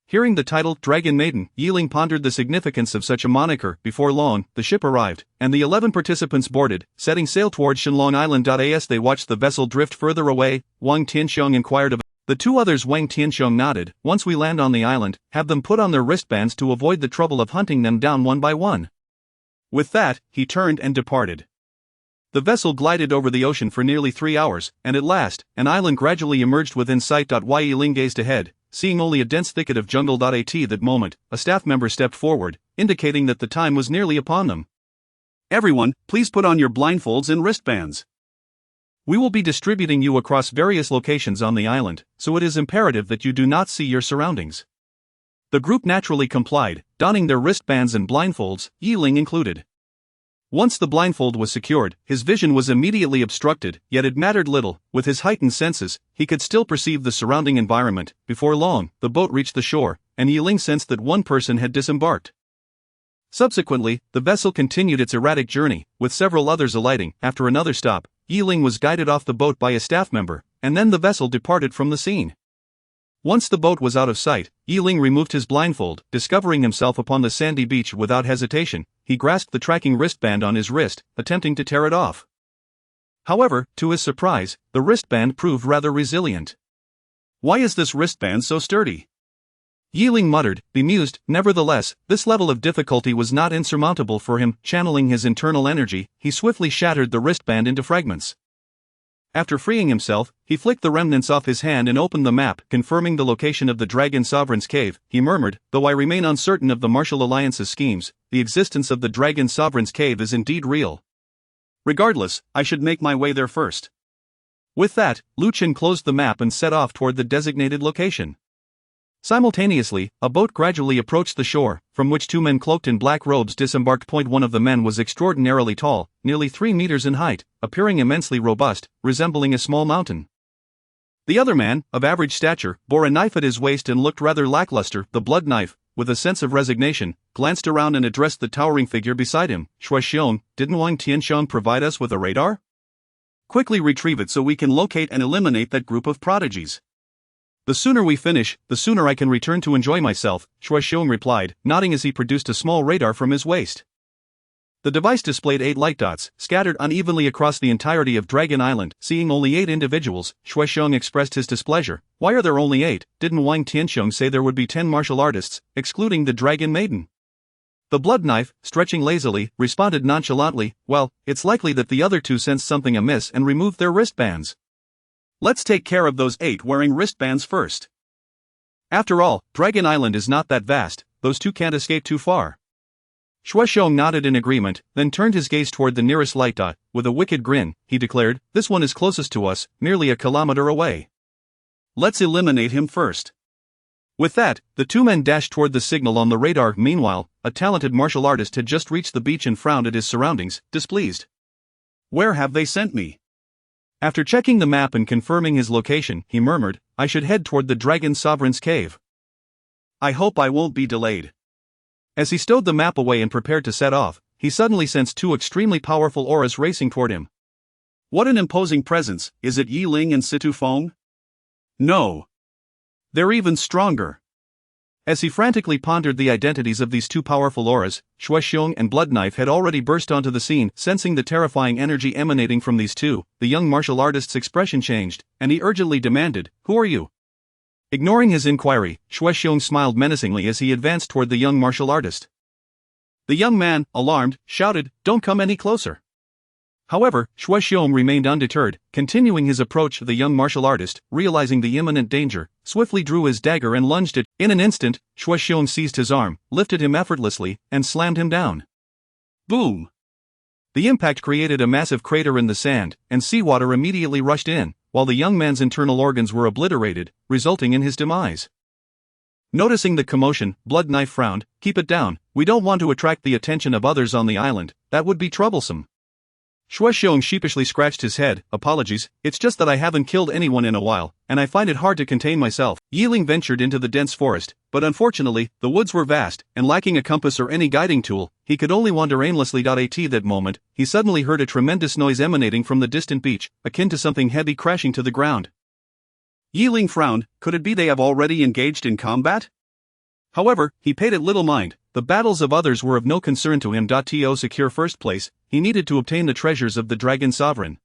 Hearing the title Dragon Maiden, Ling pondered the significance of such a moniker. Before long, the ship arrived, and the 11 participants boarded, setting sail towards Shenlong Island. As they watched the vessel drift further away, Wang Tianxiong inquired of the two others. Wang Tianxiong nodded. "Once we land on the island, have them put on their wristbands to avoid the trouble of hunting them down one by one." With that, he turned and departed. The vessel glided over the ocean for nearly 3 hours, and at last, an island gradually emerged within sight. Ling gazed ahead, seeing only a dense thicket of jungle. At that moment, a staff member stepped forward, indicating that the time was nearly upon them. "Everyone, please put on your blindfolds and wristbands. We will be distributing you across various locations on the island, so it is imperative that you do not see your surroundings." The group naturally complied, donning their wristbands and blindfolds, Ling included. Once the blindfold was secured, his vision was immediately obstructed, yet it mattered little. With his heightened senses, he could still perceive the surrounding environment. Before long, the boat reached the shore, and Ling sensed that one person had disembarked. Subsequently, the vessel continued its erratic journey, with several others alighting. After another stop, Ling was guided off the boat by a staff member, and then the vessel departed from the scene. Once the boat was out of sight, Ling removed his blindfold. Discovering himself upon the sandy beach without hesitation, he grasped the tracking wristband on his wrist, attempting to tear it off. However, to his surprise, the wristband proved rather resilient. "Why is this wristband so sturdy?" Ling muttered, bemused. Nevertheless, this level of difficulty was not insurmountable for him. Channeling his internal energy, he swiftly shattered the wristband into fragments. After freeing himself, he flicked the remnants off his hand and opened the map, confirming the location of the Dragon Sovereign's cave. He murmured, "Though I remain uncertain of the Martial Alliance's schemes, the existence of the Dragon Sovereign's cave is indeed real. Regardless, I should make my way there first." With that, Lu Chen closed the map and set off toward the designated location. Simultaneously, a boat gradually approached the shore, from which two men cloaked in black robes disembarked. One of the men was extraordinarily tall, nearly 3 meters in height, appearing immensely robust, resembling a small mountain. The other man, of average stature, bore a knife at his waist and looked rather lackluster. The blood knife, with a sense of resignation, glanced around and addressed the towering figure beside him. Shui, didn't Wang Tianxiang provide us with a radar? Quickly retrieve it so we can locate and eliminate that group of prodigies. The sooner we finish, the sooner I can return to enjoy myself, Shui replied, nodding as he produced a small radar from his waist. The device displayed 8 light dots, scattered unevenly across the entirety of Dragon Island. Seeing only 8 individuals, Shui expressed his displeasure. Why are there only 8? Didn't Wang Tianxiang say there would be 10 martial artists, excluding the Dragon Maiden? The blood knife, stretching lazily, responded nonchalantly, well, it's likely that the other 2 sensed something amiss and removed their wristbands. Let's take care of those 8 wearing wristbands first. After all, Dragon Island is not that vast, those 2 can't escape too far. Shui nodded in agreement, then turned his gaze toward the nearest light dot. With a wicked grin, he declared, this one is closest to us, nearly a kilometer away. Let's eliminate him first. With that, the 2 men dashed toward the signal on the radar. Meanwhile, a talented martial artist had just reached the beach and frowned at his surroundings, displeased. Where have they sent me? After checking the map and confirming his location, he murmured, I should head toward the Dragon Sovereign's cave. I hope I won't be delayed. As he stowed the map away and prepared to set off, he suddenly sensed 2 extremely powerful auras racing toward him. What an imposing presence! Is it Ling and feng? No. They're even stronger. As he frantically pondered the identities of these 2 powerful auras, Shui and Blood Knife had already burst onto the scene. Sensing the terrifying energy emanating from these 2, the young martial artist's expression changed, and he urgently demanded, who are you? Ignoring his inquiry, Shui smiled menacingly as he advanced toward the young martial artist. The young man, alarmed, shouted, don't come any closer. However, Shui remained undeterred, continuing his approach. The young martial artist, realizing the imminent danger, swiftly drew his dagger and lunged it. In an instant, Shui seized his arm, lifted him effortlessly, and slammed him down. Boom! The impact created a massive crater in the sand, and seawater immediately rushed in, while the young man's internal organs were obliterated, resulting in his demise. Noticing the commotion, Blood Knife frowned, keep it down, we don't want to attract the attention of others on the island, that would be troublesome. Shui sheepishly scratched his head, apologies, it's just that I haven't killed anyone in a while, and I find it hard to contain myself. Ling ventured into the dense forest, but unfortunately, the woods were vast, and lacking a compass or any guiding tool, he could only wander aimlessly. At that moment, he suddenly heard a tremendous noise emanating from the distant beach, akin to something heavy crashing to the ground. Ling frowned, could it be they have already engaged in combat? However, he paid it little mind, the battles of others were of no concern to him. To secure first place, he needed to obtain the treasures of the Dragon Sovereign.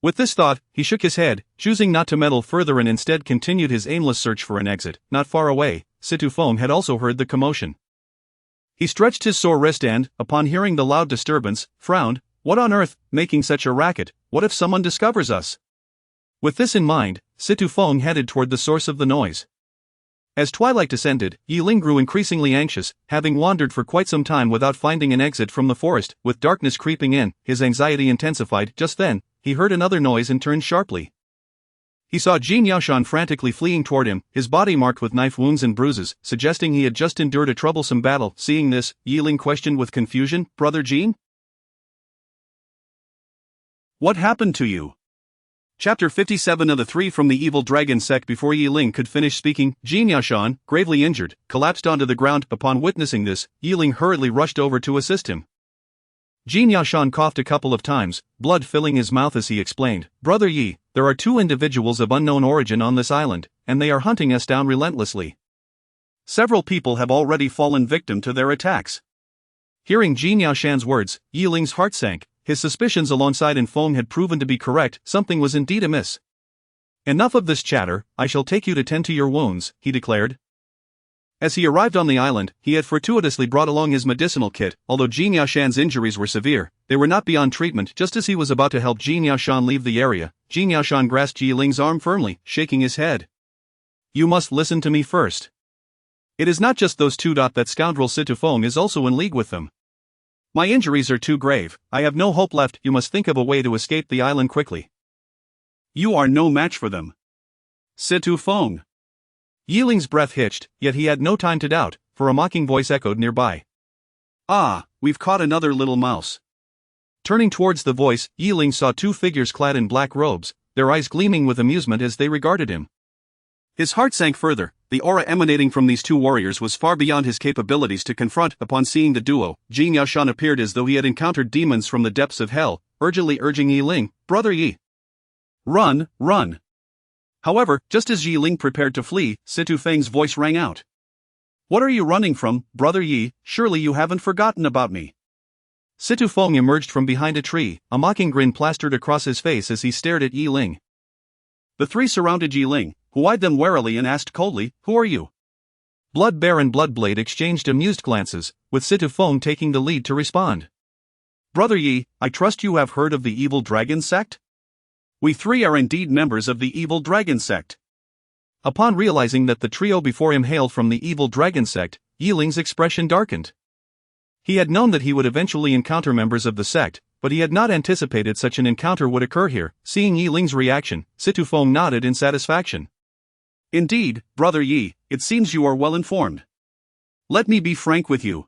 With this thought, he shook his head, choosing not to meddle further and instead continued his aimless search for an exit. Not far away, feng had also heard the commotion. He stretched his sore wrist and, upon hearing the loud disturbance, frowned, what on earth, making such a racket, what if someone discovers us? With this in mind, feng headed toward the source of the noise. As twilight descended, Ling grew increasingly anxious, having wandered for quite some time without finding an exit from the forest. With darkness creeping in, his anxiety intensified. Just then, he heard another noise and turned sharply. He saw Jin Yaoshan frantically fleeing toward him, his body marked with knife wounds and bruises, suggesting he had just endured a troublesome battle. Seeing this, Ling questioned with confusion, Brother Jin? What happened to you? Chapter 57 of the 3 from the Evil Dragon Sect. Before Ling could finish speaking, Jin Yaoshan, gravely injured, collapsed onto the ground. Upon witnessing this, Ling hurriedly rushed over to assist him. Jin Yaoshan coughed a couple of times, blood filling his mouth as he explained, Brother Yi, there are 2 individuals of unknown origin on this island, and they are hunting us down relentlessly. Several people have already fallen victim to their attacks. Hearing Jin Yaoshan's words, Ling's heart sank. His suspicions alongside feng had proven to be correct, something was indeed amiss. Enough of this chatter, I shall take you to tend to your wounds, he declared. As he arrived on the island, he had fortuitously brought along his medicinal kit. Although Jin Yaoshan's injuries were severe, they were not beyond treatment. Just as he was about to help Jin Yaoshan leave the area, Jin Yaoshan grasped Ling's arm firmly, shaking his head. You must listen to me first. It is not just those 2. That scoundrel feng is also in league with them. My injuries are too grave, I have no hope left, you must think of a way to escape the island quickly. You are no match for them. Feng. Yi Ling's breath hitched, yet he had no time to doubt, for a mocking voice echoed nearby. Ah, we've caught another little mouse. Turning towards the voice, Yi Ling saw two figures clad in black robes, their eyes gleaming with amusement as they regarded him. His heart sank further. The aura emanating from these two warriors was far beyond his capabilities to confront. Upon seeing the duo, Jin Yaoshan appeared as though he had encountered demons from the depths of hell, urgently urging Yi Ling, "Brother Yi, run, run." However, just as Yi Ling prepared to flee, Situ Feng's voice rang out. "What are you running from, Brother Yi? Surely you haven't forgotten about me." Situ Feng emerged from behind a tree, a mocking grin plastered across his face as he stared at Yi Ling. The three surrounded Yi Ling, who eyed them warily and asked coldly, "Who are you?" Blood Bear and Bloodblade exchanged amused glances, with Situ Feng taking the lead to respond. "Brother Yi, I trust you have heard of the evil dragon sect? We three are indeed members of the evil dragon sect." Upon realizing that the trio before him hailed from the evil dragon sect, Yi Ling's expression darkened. He had known that he would eventually encounter members of the sect, but he had not anticipated such an encounter would occur here. Seeing Yi Ling's reaction, Situ Feng nodded in satisfaction. "Indeed, Brother Yi, it seems you are well informed. Let me be frank with you.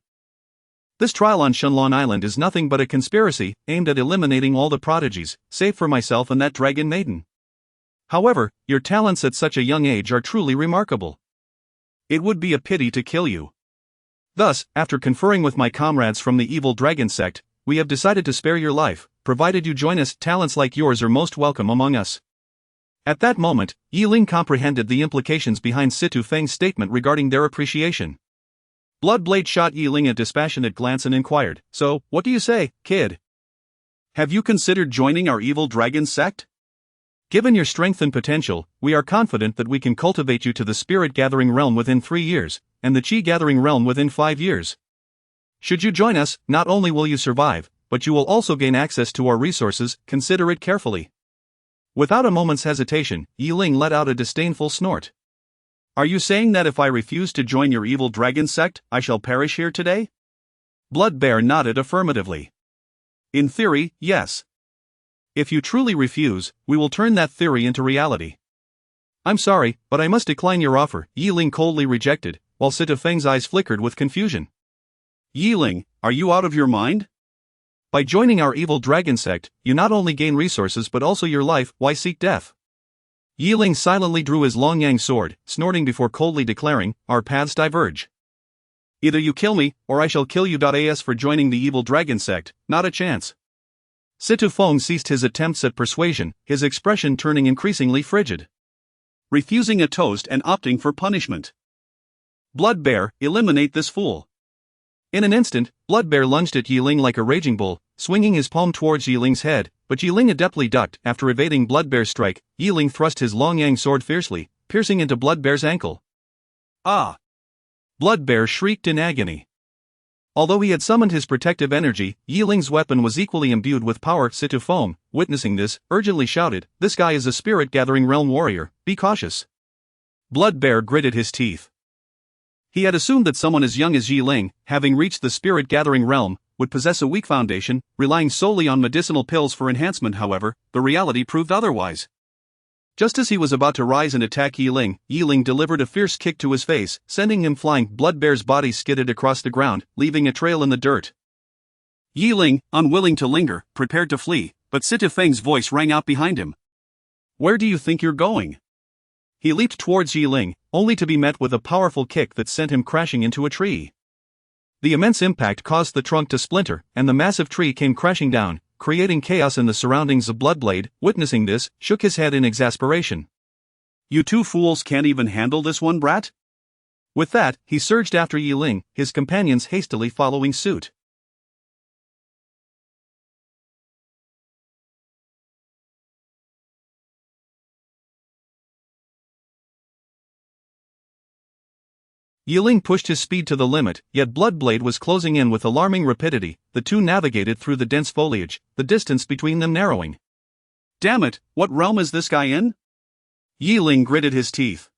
This trial on Shenlong Island is nothing but a conspiracy aimed at eliminating all the prodigies, save for myself and that dragon maiden. However, your talents at such a young age are truly remarkable. It would be a pity to kill you. Thus, after conferring with my comrades from the evil dragon sect, we have decided to spare your life, provided you join us. Talents like yours are most welcome among us." At that moment, Yi Ling comprehended the implications behind Situ Feng's statement regarding their appreciation. Bloodblade shot Yi Ling a dispassionate glance and inquired, "So, what do you say, kid? Have you considered joining our evil dragon sect? Given your strength and potential, we are confident that we can cultivate you to the spirit gathering realm within 3 years, and the chi gathering realm within 5 years. Should you join us, not only will you survive, but you will also gain access to our resources. Consider it carefully." Without a moment's hesitation, Yi Ling let out a disdainful snort. "Are you saying that if I refuse to join your evil dragon sect, I shall perish here today?" Blood Bear nodded affirmatively. "In theory, yes. If you truly refuse, we will turn that theory into reality." "I'm sorry, but I must decline your offer," Yi Ling coldly rejected, while Situ Feng's eyes flickered with confusion. "Yi Ling, are you out of your mind? By joining our evil dragon sect, you not only gain resources but also your life. Why seek death?" Yi Ling silently drew his long yang sword, snorting before coldly declaring, "Our paths diverge. Either you kill me, or I shall kill you. As for joining the evil dragon sect, not a chance." Situ Feng ceased his attempts at persuasion, his expression turning increasingly frigid. "Refusing a toast and opting for punishment. Blood Bear, eliminate this fool." In an instant, Blood Bear lunged at Yi Ling like a raging bull, swinging his palm towards Yi Ling's head, but Yi Ling adeptly ducked. After evading Blood Bear's strike, Yi Ling thrust his long yang sword fiercely, piercing into Blood Bear's ankle. "Ah!" Blood Bear shrieked in agony. Although he had summoned his protective energy, Yi Ling's weapon was equally imbued with power. Situ Feng, witnessing this, urgently shouted, "This guy is a spirit-gathering realm warrior, be cautious." Blood Bear gritted his teeth. He had assumed that someone as young as Yi Ling, having reached the spirit-gathering realm, would possess a weak foundation, relying solely on medicinal pills for enhancement. However, the reality proved otherwise. Just as he was about to rise and attack Yi Ling delivered a fierce kick to his face, sending him flying. Blood Bear's body skidded across the ground, leaving a trail in the dirt. Yi Ling, unwilling to linger, prepared to flee, but Situ Feng's voice rang out behind him. "Where do you think you're going?" He leaped towards Yi Ling, only to be met with a powerful kick that sent him crashing into a tree. The immense impact caused the trunk to splinter, and the massive tree came crashing down, creating chaos in the surroundings. Of Bloodblade, witnessing this, shook his head in exasperation. "You two fools can't even handle this one brat?" With that, he surged after Yi Ling, his companions hastily following suit. Yi Ling pushed his speed to the limit, yet Bloodblade was closing in with alarming rapidity. The two navigated through the dense foliage, the distance between them narrowing. "Damn it, what realm is this guy in?" Yi Ling gritted his teeth.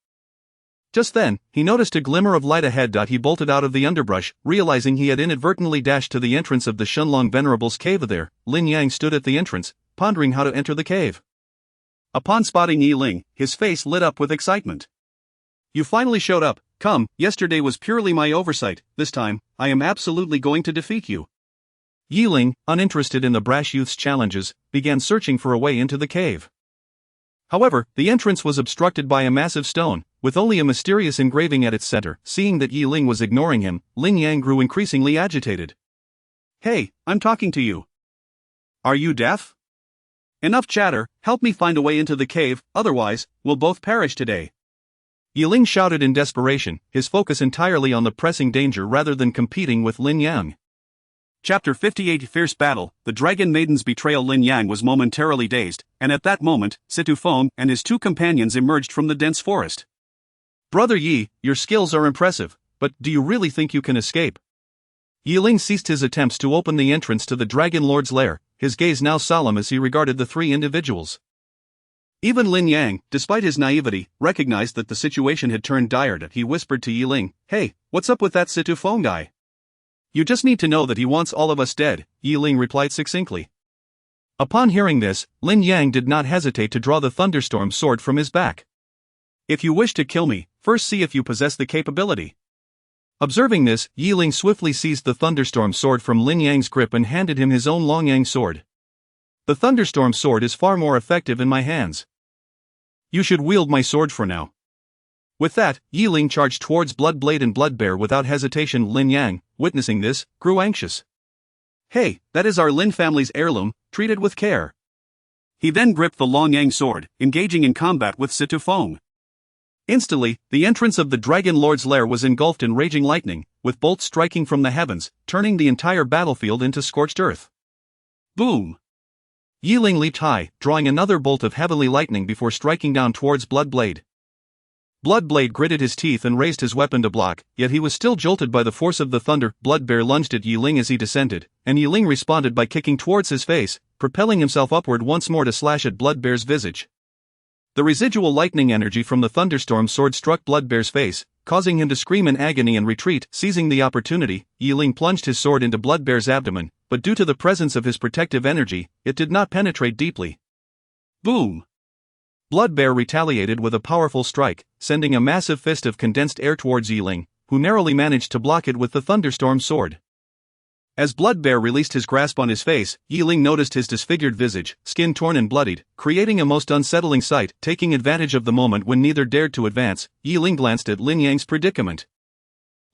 Just then, he noticed a glimmer of light ahead. He bolted out of the underbrush, realizing he had inadvertently dashed to the entrance of the Shenlong Venerable's cave. There, Lin Yang stood at the entrance, pondering how to enter the cave. Upon spotting Yi Ling, his face lit up with excitement. You finally showed up. Come, yesterday was purely my oversight. This time, I am absolutely going to defeat you. Ling, uninterested in the brash youth's challenges, began searching for a way into the cave. However, the entrance was obstructed by a massive stone, with only a mysterious engraving at its center. Seeing that Ling was ignoring him, Lin Yang grew increasingly agitated. Hey, I'm talking to you. Are you deaf? Enough chatter, help me find a way into the cave, otherwise, we'll both perish today. Ling shouted in desperation, his focus entirely on the pressing danger rather than competing with Lin Yang. Chapter 58 Fierce Battle. The Dragon Maiden's betrayal. Lin Yang was momentarily dazed, and at that moment, Situ Feng and his two companions emerged from the dense forest. Brother Yi, your skills are impressive, but do you really think you can escape? Ling ceased his attempts to open the entrance to the Dragon Lord's lair, his gaze now solemn as he regarded the three individuals. Even Lin Yang, despite his naivety, recognized that the situation had turned dire. He whispered to Ling, "Hey, what's up with that Situ Feng guy? You just need to know that he wants all of us dead," Ling replied succinctly. Upon hearing this, Lin Yang did not hesitate to draw the thunderstorm sword from his back. "If you wish to kill me, first see if you possess the capability." Observing this, Ling swiftly seized the thunderstorm sword from Lin Yang's grip and handed him his own Longyang sword. "The thunderstorm sword is far more effective in my hands. You should wield my sword for now." With that, Ling charged towards Bloodblade and Bloodbear without hesitation. Lin Yang, witnessing this, grew anxious. "Hey, that is our Lin family's heirloom, treat it with care." He then gripped the Longyang sword, engaging in combat with Situ Feng. Instantly, the entrance of the Dragon Lord's lair was engulfed in raging lightning, with bolts striking from the heavens, turning the entire battlefield into scorched earth. Boom! Ling leaped high, drawing another bolt of heavenly lightning before striking down towards Bloodblade. Bloodblade gritted his teeth and raised his weapon to block, yet he was still jolted by the force of the thunder. Bloodbear lunged at Ling as he descended, and Ling responded by kicking towards his face, propelling himself upward once more to slash at Bloodbear's visage. The residual lightning energy from the thunderstorm sword struck Bloodbear's face, causing him to scream in agony and retreat. Seizing the opportunity, Ling plunged his sword into Bloodbear's abdomen, but due to the presence of his protective energy, it did not penetrate deeply. Boom! Bloodbear retaliated with a powerful strike, sending a massive fist of condensed air towards Ling, who narrowly managed to block it with the thunderstorm sword. As Bloodbear released his grasp on his face, Ling noticed his disfigured visage, skin torn and bloodied, creating a most unsettling sight. Taking advantage of the moment when neither dared to advance, Ling glanced at Lin Yang's predicament.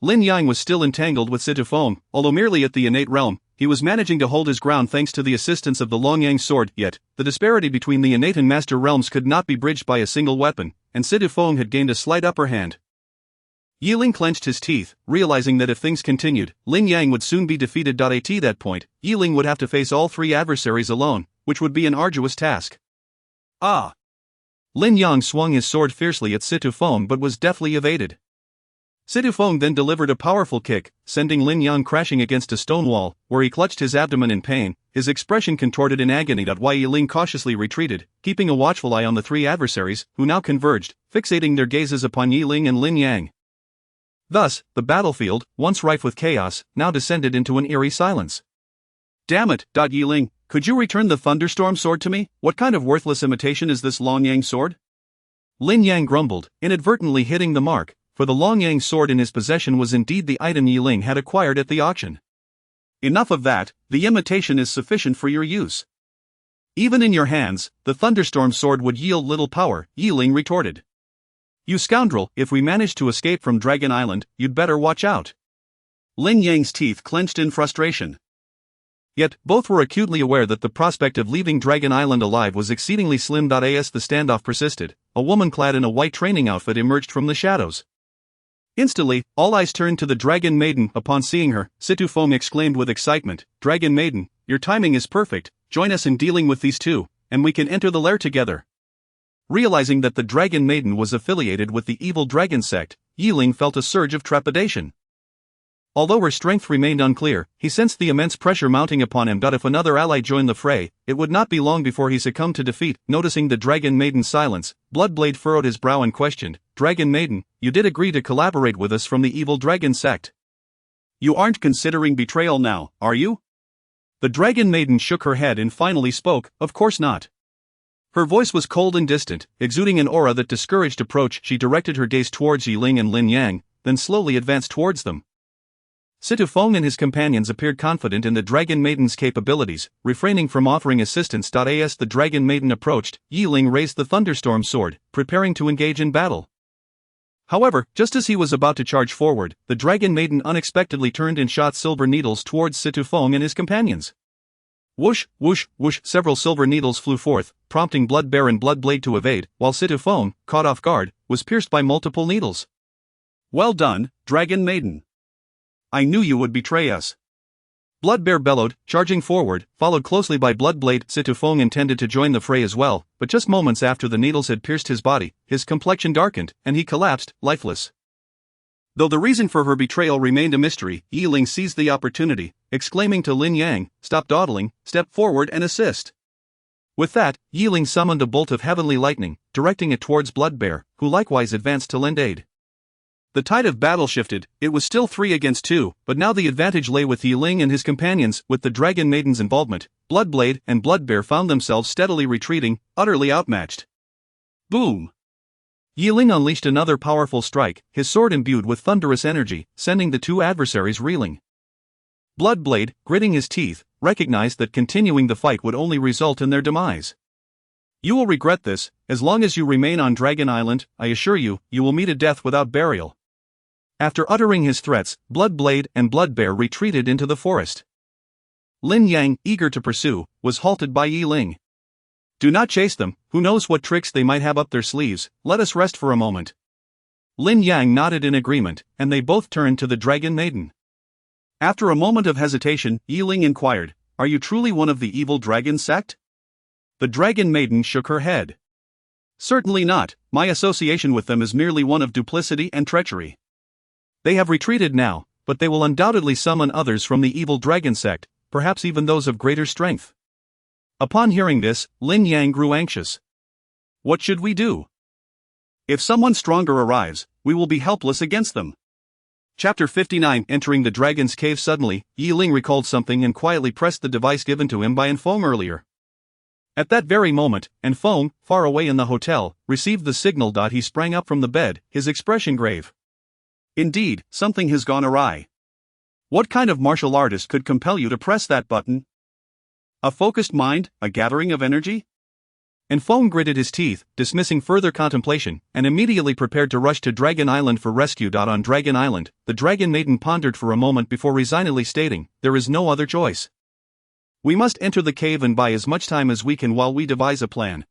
Lin Yang was still entangled with Situ Feng, although merely at the innate realm. He was managing to hold his ground thanks to the assistance of the Longyang sword, yet, the disparity between the innate and master realms could not be bridged by a single weapon, and Situ Feng had gained a slight upper hand. Ling clenched his teeth, realizing that if things continued, Lin Yang would soon be defeated. At that point, Ling would have to face all three adversaries alone, which would be an arduous task. Ah! Lin Yang swung his sword fiercely at Situ Feng but was deftly evaded. Situ Feng then delivered a powerful kick, sending Lin Yang crashing against a stone wall, where he clutched his abdomen in pain, his expression contorted in agony. While Ling cautiously retreated, keeping a watchful eye on the three adversaries, who now converged, fixating their gazes upon Ling and Lin Yang. Thus, the battlefield, once rife with chaos, now descended into an eerie silence. "Damn it, Ling, could you return the thunderstorm sword to me? What kind of worthless imitation is this Longyang sword?" Lin Yang grumbled, inadvertently hitting the mark, for the Longyang sword in his possession was indeed the item Ling had acquired at the auction. "Enough of that, the imitation is sufficient for your use. Even in your hands, the thunderstorm sword would yield little power," Ling retorted. "You scoundrel, if we manage to escape from Dragon Island, you'd better watch out." Lin Yang's teeth clenched in frustration. Yet, both were acutely aware that the prospect of leaving Dragon Island alive was exceedingly slim. As the standoff persisted, a woman clad in a white training outfit emerged from the shadows. Instantly, all eyes turned to the Dragon Maiden. Upon seeing her, Situ Feng exclaimed with excitement, "Dragon Maiden, your timing is perfect, join us in dealing with these two, and we can enter the lair together." Realizing that the Dragon Maiden was affiliated with the evil dragon sect, Ling felt a surge of trepidation. Although her strength remained unclear, he sensed the immense pressure mounting upon him. If another ally joined the fray, it would not be long before he succumbed to defeat. Noticing the Dragon Maiden's silence, Bloodblade furrowed his brow and questioned, "Dragon Maiden, you did agree to collaborate with us from the evil dragon sect. You aren't considering betrayal now, are you?" The Dragon Maiden shook her head and finally spoke, "Of course not. Her voice was cold and distant, exuding an aura that discouraged approach. She directed her gaze towards Yi Ling and Lin Yang, then slowly advanced towards them. Situ Feng and his companions appeared confident in the Dragon Maiden's capabilities, refraining from offering assistance. As the Dragon Maiden approached, Yi Ling raised the Thunderstorm sword, preparing to engage in battle. However, just as he was about to charge forward, the Dragon Maiden unexpectedly turned and shot silver needles towards Situ Feng and his companions. Whoosh, whoosh, whoosh, several silver needles flew forth, prompting Bloodbear and Bloodblade to evade, while Situ Feng, caught off guard, was pierced by multiple needles. Well done, Dragon Maiden. I knew you would betray us. Bloodbear bellowed, charging forward, followed closely by Bloodblade. Situ Feng intended to join the fray as well, but just moments after the needles had pierced his body, his complexion darkened, and he collapsed, lifeless. Though the reason for her betrayal remained a mystery, Yi Ling seized the opportunity, exclaiming to Lin Yang, "Stop dawdling, step forward and assist." With that, Yi Ling summoned a bolt of heavenly lightning, directing it towards Bloodbear, who likewise advanced to lend aid. The tide of battle shifted. It was still 3 against 2, but now the advantage lay with Yi Ling and his companions. With the Dragon Maiden's involvement, Bloodblade and Bloodbear found themselves steadily retreating, utterly outmatched. Boom! Yi Ling unleashed another powerful strike, his sword imbued with thunderous energy, sending the two adversaries reeling. Bloodblade, gritting his teeth, recognized that continuing the fight would only result in their demise. "You will regret this. As long as you remain on Dragon Island, I assure you, you will meet a death without burial." After uttering his threats, Bloodblade and Bloodbear retreated into the forest. Lin Yang, eager to pursue, was halted by Yi Ling. "Do not chase them. Who knows what tricks they might have up their sleeves. Let us rest for a moment." Lin Yang nodded in agreement, and they both turned to the Dragon Maiden. After a moment of hesitation, Yi Ling inquired, "Are you truly one of the evil dragon sect?" The Dragon Maiden shook her head. "Certainly not. My association with them is merely one of duplicity and treachery." "They have retreated now, but they will undoubtedly summon others from the evil dragon sect, perhaps even those of greater strength." Upon hearing this, Lin Yang grew anxious. "What should we do? If someone stronger arrives, we will be helpless against them." Chapter 59. Entering the dragon's cave suddenly, Yi Ling recalled something and quietly pressed the device given to him by Feng earlier. At that very moment, Feng, far away in the hotel, received the signal. He sprang up from the bed, his expression grave. "Indeed, something has gone awry. What kind of martial artist could compel you to press that button? A focused mind, a gathering of energy?" Feng gritted his teeth, dismissing further contemplation, and immediately prepared to rush to Dragon Island for rescue. On Dragon Island, the Dragon Maiden pondered for a moment before resignedly stating, "There is no other choice. We must enter the cave and buy as much time as we can while we devise a plan."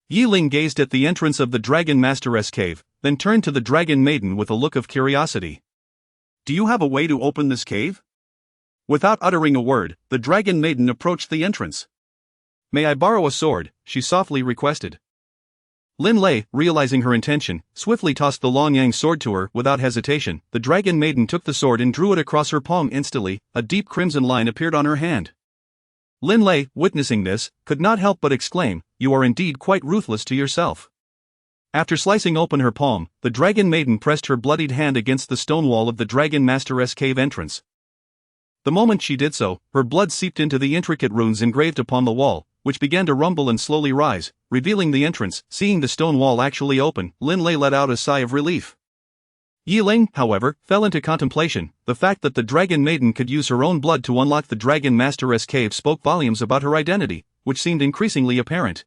Yi Ling gazed at the entrance of the Dragon Master's cave, then turned to the Dragon Maiden with a look of curiosity. "Do you have a way to open this cave?" Without uttering a word, the Dragon Maiden approached the entrance. "May I borrow a sword?" she softly requested. Lin Lei, realizing her intention, swiftly tossed the Long Yang sword to her. Without hesitation, the Dragon Maiden took the sword and drew it across her palm. Instantly, a deep crimson line appeared on her hand. Lin Lei, witnessing this, could not help but exclaim, "You are indeed quite ruthless to yourself." After slicing open her palm, the Dragon Maiden pressed her bloodied hand against the stone wall of the Dragon Master's cave entrance. The moment she did so, her blood seeped into the intricate runes engraved upon the wall, which began to rumble and slowly rise, revealing the entrance. Seeing the stone wall actually open, Lin Lei let out a sigh of relief. Yi Ling, however, fell into contemplation. The fact that the Dragon Maiden could use her own blood to unlock the Dragon Master's cave spoke volumes about her identity, which seemed increasingly apparent.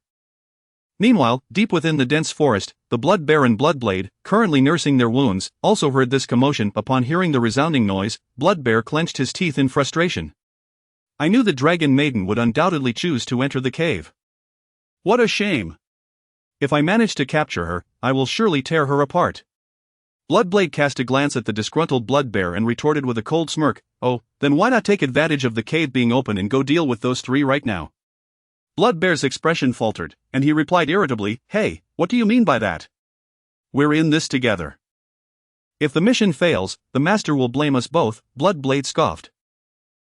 Meanwhile, deep within the dense forest, the Bloodbear and Bloodblade, currently nursing their wounds, also heard this commotion. Upon hearing the resounding noise, Bloodbear clenched his teeth in frustration. "I knew the Dragon Maiden would undoubtedly choose to enter the cave. What a shame! If I manage to capture her, I will surely tear her apart." Bloodblade cast a glance at the disgruntled Bloodbear and retorted with a cold smirk, "Oh, then why not take advantage of the cave being open and go deal with those three right now?" Bloodbear's expression faltered, and he replied irritably, "Hey, what do you mean by that? We're in this together." "If the mission fails, the Master will blame us both," Bloodblade scoffed.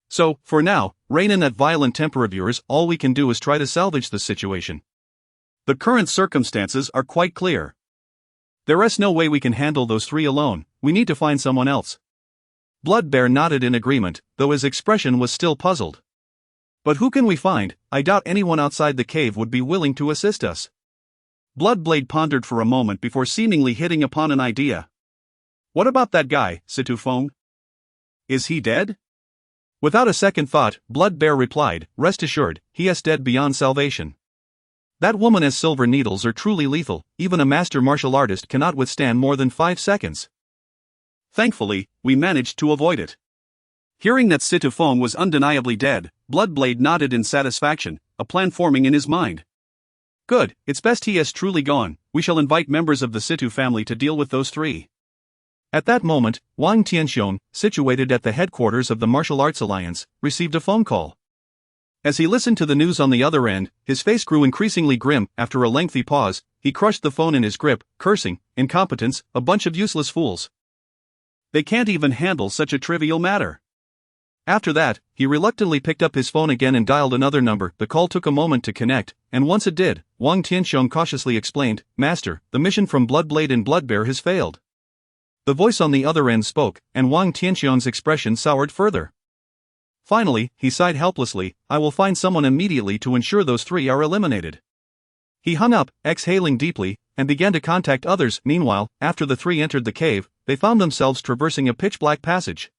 "So, for now, rein in that violent temper of yours. All we can do is try to salvage the situation. The current circumstances are quite clear. There is no way we can handle those three alone. We need to find someone else." Bloodbear nodded in agreement, though his expression was still puzzled. But who can we find? I doubt anyone outside the cave would be willing to assist us. Bloodblade pondered for a moment before seemingly hitting upon an idea. What about that guy, Situ Feng? Is he dead? Without a second thought, Blood Bear replied, rest assured, he is dead beyond salvation. That woman has silver needles are truly lethal, even a master martial artist cannot withstand more than 5 seconds. Thankfully, we managed to avoid it. Hearing that Situ Feng was undeniably dead, Bloodblade nodded in satisfaction, a plan forming in his mind. Good, it's best he has truly gone. We shall invite members of the Situ family to deal with those 3. At that moment, Wang Tianxiong, situated at the headquarters of the Martial Arts Alliance, received a phone call. As he listened to the news on the other end, his face grew increasingly grim. After a lengthy pause, he crushed the phone in his grip, cursing, incompetence, a bunch of useless fools. They can't even handle such a trivial matter. After that, he reluctantly picked up his phone again and dialed another number. The call took a moment to connect, and once it did, Wang Tianxiong cautiously explained, Master, the mission from Bloodblade and Bloodbear has failed. The voice on the other end spoke, and Wang Tianxiong's expression soured further. Finally, he sighed helplessly, I will find someone immediately to ensure those 3 are eliminated. He hung up, exhaling deeply, and began to contact others. Meanwhile, after the 3 entered the cave, they found themselves traversing a pitch-black passage.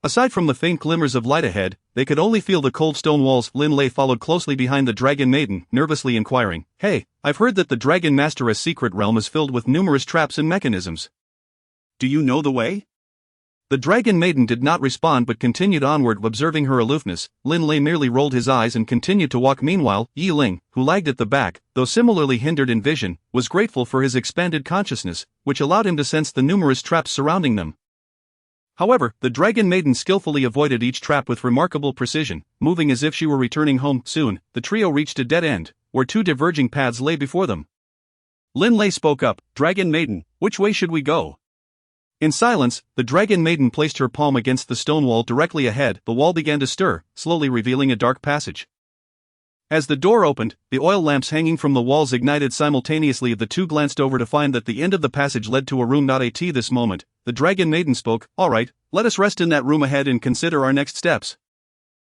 Aside from the faint glimmers of light ahead, they could only feel the cold stone walls. Lin Lei followed closely behind the Dragon Maiden, nervously inquiring, Hey, I've heard that the Dragon Master's secret realm is filled with numerous traps and mechanisms. Do you know the way? The Dragon Maiden did not respond but continued onward. Observing her aloofness, Lin Lei merely rolled his eyes and continued to walk. Meanwhile, Yi Ling, who lagged at the back, though similarly hindered in vision, was grateful for his expanded consciousness, which allowed him to sense the numerous traps surrounding them. However, the Dragon Maiden skillfully avoided each trap with remarkable precision, moving as if she were returning home. Soon, the trio reached a dead end, where 2 diverging paths lay before them. Lin Lei spoke up, Dragon Maiden, which way should we go? In silence, the Dragon Maiden placed her palm against the stone wall directly ahead. The wall began to stir, slowly revealing a dark passage. As the door opened, the oil lamps hanging from the walls ignited simultaneously. The 2 glanced over to find that the end of the passage led to a room. At this moment, the Dragon Maiden spoke, All right, let us rest in that room ahead and consider our next steps.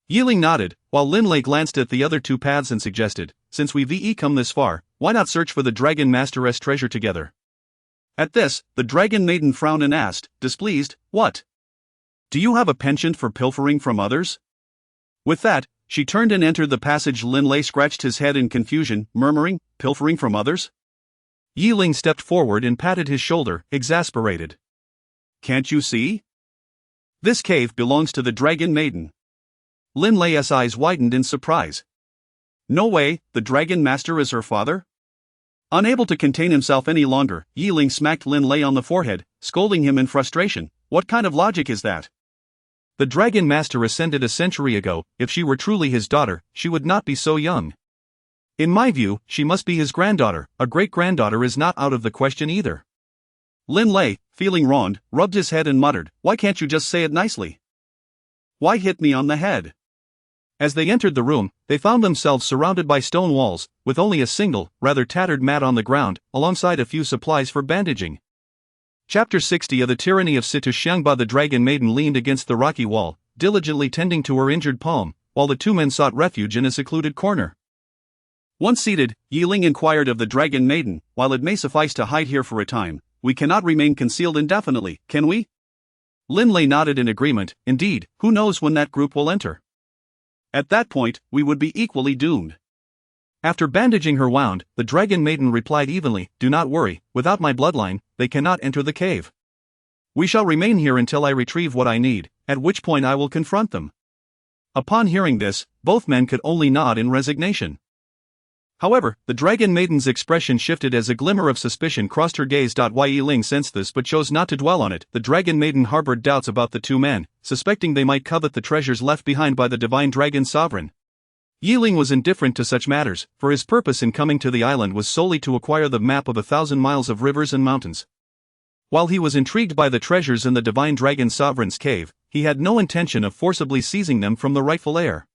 Yi Ling nodded, while Lin Lei glanced at the other 2 paths and suggested, Since we've come this far, why not search for the Dragon Master's treasure together? At this, the Dragon Maiden frowned and asked, displeased, What? Do you have a penchant for pilfering from others? With that, she turned and entered the passage. Lin Lei scratched his head in confusion, murmuring, Pilfering from others? Yi Ling stepped forward and patted his shoulder, exasperated. Can't you see? This cave belongs to the Dragon Maiden. Lin Lei's eyes widened in surprise. No way, the Dragon Master is her father? Unable to contain himself any longer, Yi Ling smacked Lin Lei on the forehead, scolding him in frustration. What kind of logic is that? The Dragon Master ascended a century ago. If she were truly his daughter, she would not be so young. In my view, she must be his granddaughter. A great-granddaughter is not out of the question either. Lin Lei, feeling wronged, rubbed his head and muttered, Why can't you just say it nicely? Why hit me on the head? As they entered the room, they found themselves surrounded by stone walls, with only a single, rather tattered mat on the ground, alongside a few supplies for bandaging. Chapter 60 of The Tyranny of Situ Xiangba. The Dragon Maiden leaned against the rocky wall, diligently tending to her injured palm, while the 2 men sought refuge in a secluded corner. Once seated, Yi Ling inquired of the Dragon Maiden, While it may suffice to hide here for a time, we cannot remain concealed indefinitely, can we? Lin Lei nodded in agreement. Indeed, who knows when that group will enter? At that point, we would be equally doomed. After bandaging her wound, the Dragon Maiden replied evenly, Do not worry, without my bloodline, they cannot enter the cave. We shall remain here until I retrieve what I need, at which point I will confront them. Upon hearing this, both men could only nod in resignation. However, the Dragon Maiden's expression shifted as a glimmer of suspicion crossed her gaze. Yi Ling sensed this but chose not to dwell on it. The Dragon Maiden harbored doubts about the 2 men, suspecting they might covet the treasures left behind by the Divine Dragon Sovereign. Yi Ling was indifferent to such matters, for his purpose in coming to the island was solely to acquire the map of 1,000 miles of rivers and mountains. While he was intrigued by the treasures in the Divine Dragon Sovereign's cave, he had no intention of forcibly seizing them from the rightful heir.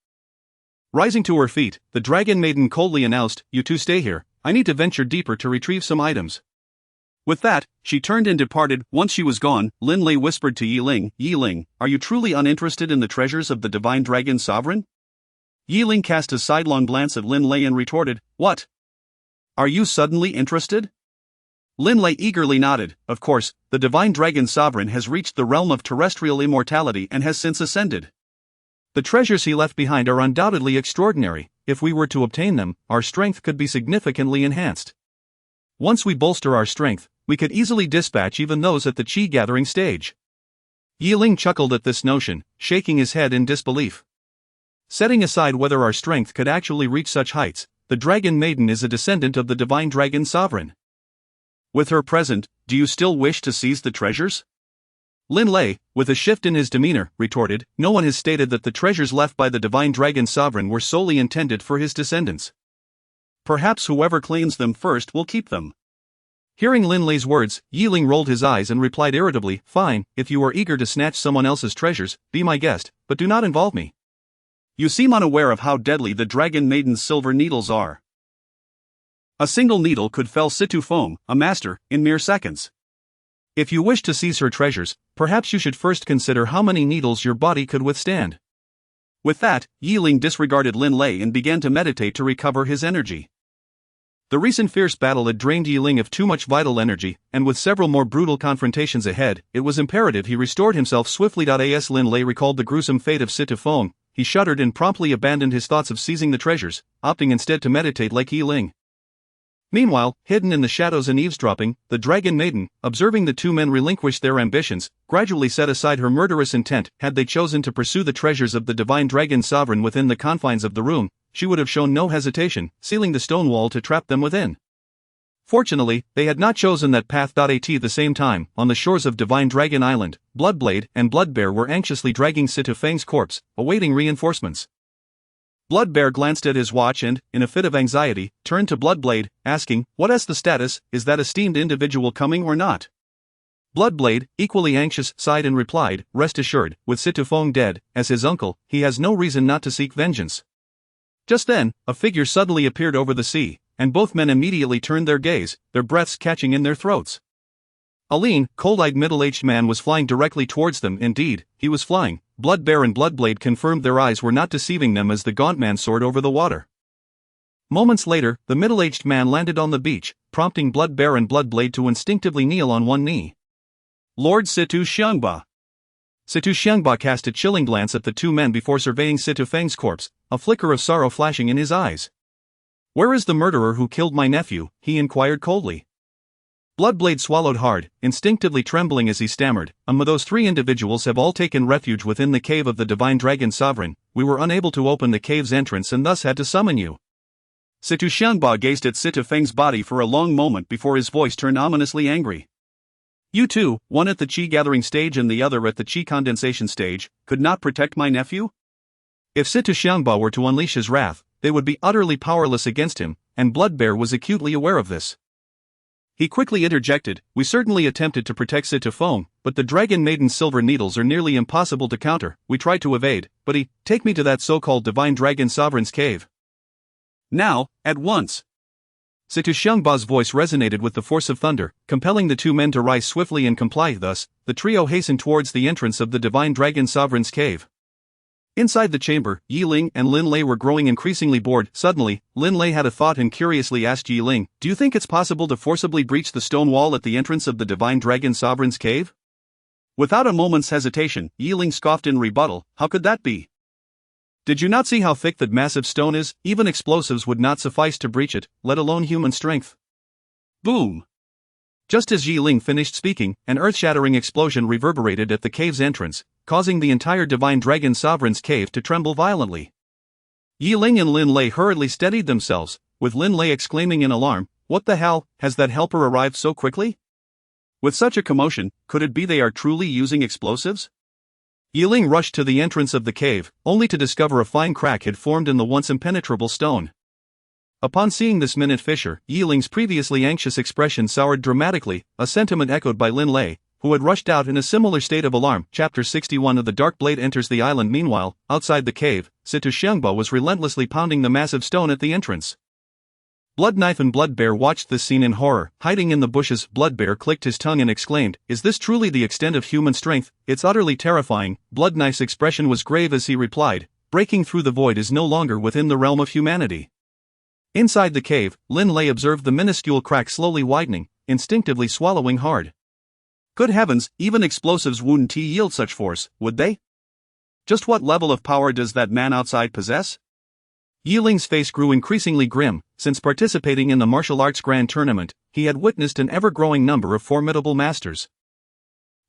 Rising to her feet, the Dragon Maiden coldly announced, You 2 stay here, I need to venture deeper to retrieve some items. With that, she turned and departed. Once she was gone, Lin Lei whispered to Yi Ling, are you truly uninterested in the treasures of the Divine Dragon Sovereign? Yi Ling cast a sidelong glance at Lin Lei and retorted, "What? Are you suddenly interested?" Lin Lei eagerly nodded. "Of course, the divine dragon sovereign has reached the realm of terrestrial immortality and has since ascended. The treasures he left behind are undoubtedly extraordinary. If we were to obtain them, our strength could be significantly enhanced. Once we bolster our strength, we could easily dispatch even those at the chi gathering stage." Yi Ling chuckled at this notion, shaking his head in disbelief. "Setting aside whether our strength could actually reach such heights, the Dragon Maiden is a descendant of the divine dragon sovereign. With her present, do you still wish to seize the treasures?" Lin Lei, with a shift in his demeanor, retorted, "No one has stated that the treasures left by the divine dragon sovereign were solely intended for his descendants. Perhaps whoever claims them first will keep them." Hearing Lin Lei's words, Yi Ling rolled his eyes and replied irritably, "Fine, if you are eager to snatch someone else's treasures, be my guest, but do not involve me. You seem unaware of how deadly the Dragon Maiden's silver needles are. A single needle could fell Situ Feng, a master, in mere seconds. If you wish to seize her treasures, perhaps you should first consider how many needles your body could withstand." With that, Yi Ling disregarded Lin Lei and began to meditate to recover his energy. The recent fierce battle had drained Yi Ling of too much vital energy, and with several more brutal confrontations ahead, it was imperative he restored himself swiftly. As Lin Lei recalled the gruesome fate of Situ Feng, he shuddered and promptly abandoned his thoughts of seizing the treasures, opting instead to meditate like Yi Ling. Meanwhile, hidden in the shadows and eavesdropping, the Dragon Maiden, observing the two men relinquish their ambitions, gradually set aside her murderous intent. Had they chosen to pursue the treasures of the divine dragon sovereign within the confines of the room, she would have shown no hesitation, sealing the stone wall to trap them within. Fortunately, they had not chosen that path. At the same time, on the shores of Divine Dragon Island, Bloodblade and Bloodbear were anxiously dragging Situ Feng's corpse, awaiting reinforcements. Bloodbear glanced at his watch and, in a fit of anxiety, turned to Bloodblade, asking, "What's the status? Is that esteemed individual coming or not?" Bloodblade, equally anxious, sighed and replied, "Rest assured, with Situ Feng dead, as his uncle, he has no reason not to seek vengeance." Just then, a figure suddenly appeared over the sea, and both men immediately turned their gaze, their breaths catching in their throats. A lean, cold-eyed middle-aged man was flying directly towards them. Indeed, he was flying. Bloodbear and Bloodblade confirmed their eyes were not deceiving them as the gaunt man soared over the water. Moments later, the middle-aged man landed on the beach, prompting Bloodbear and Bloodblade to instinctively kneel on one knee. "Lord Situ Xiangba." Situ Xiangba cast a chilling glance at the two men before surveying Situ Feng's corpse, a flicker of sorrow flashing in his eyes. "Where is the murderer who killed my nephew?" he inquired coldly. Bloodblade swallowed hard, instinctively trembling as he stammered, "Those three individuals have all taken refuge within the cave of the Divine Dragon Sovereign. We were unable to open the cave's entrance and thus had to summon you." Situ Xiangba gazed at Situ Feng's body for a long moment before his voice turned ominously angry. "You two, one at the chi gathering stage and the other at the chi condensation stage, could not protect my nephew?" If Situ Xiangba were to unleash his wrath, they would be utterly powerless against him, and Bloodbear was acutely aware of this. He quickly interjected, "We certainly attempted to protect Situ Feng, but the Dragon Maiden's silver needles are nearly impossible to counter. We tried to evade, but take me to that so-called Divine Dragon Sovereign's cave. Now, at once." Situ Xiangba's voice resonated with the force of thunder, compelling the two men to rise swiftly and comply. Thus, the trio hastened towards the entrance of the Divine Dragon Sovereign's cave. Inside the chamber, Yi Ling and Lin Lei were growing increasingly bored. Suddenly, Lin Lei had a thought and curiously asked Yi Ling, "Do you think it's possible to forcibly breach the stone wall at the entrance of the Divine Dragon Sovereign's cave?" Without a moment's hesitation, Yi Ling scoffed in rebuttal, "How could that be? Did you not see how thick that massive stone is? Even explosives would not suffice to breach it, let alone human strength." Boom! Just as Yi Ling finished speaking, an earth-shattering explosion reverberated at the cave's entrance, causing the entire Divine Dragon Sovereign's cave to tremble violently. Yi Ling and Lin Lei hurriedly steadied themselves, with Lin Lei exclaiming in alarm, "What the hell, has that helper arrived so quickly? With such a commotion, could it be they are truly using explosives?" Yi Ling rushed to the entrance of the cave, only to discover a fine crack had formed in the once impenetrable stone. Upon seeing this minute fissure, Yi Ling's previously anxious expression soured dramatically, a sentiment echoed by Lin Lei, who had rushed out in a similar state of alarm. Chapter 61 of The Dark Blade enters the island. Meanwhile, outside the cave, Situ Xiangba was relentlessly pounding the massive stone at the entrance. Bloodknife and Bloodbear watched this scene in horror. Hiding in the bushes, Bloodbear clicked his tongue and exclaimed, "Is this truly the extent of human strength? It's utterly terrifying." Bloodknife's expression was grave as he replied, breaking through the void is no longer within the realm of humanity. Inside the cave, Lin Lei observed the minuscule crack slowly widening, instinctively swallowing hard. Good heavens, even explosives wouldn't yield such force, would they? Just what level of power does that man outside possess? Yiling's face grew increasingly grim. Since participating in the martial arts grand tournament, he had witnessed an ever-growing number of formidable masters.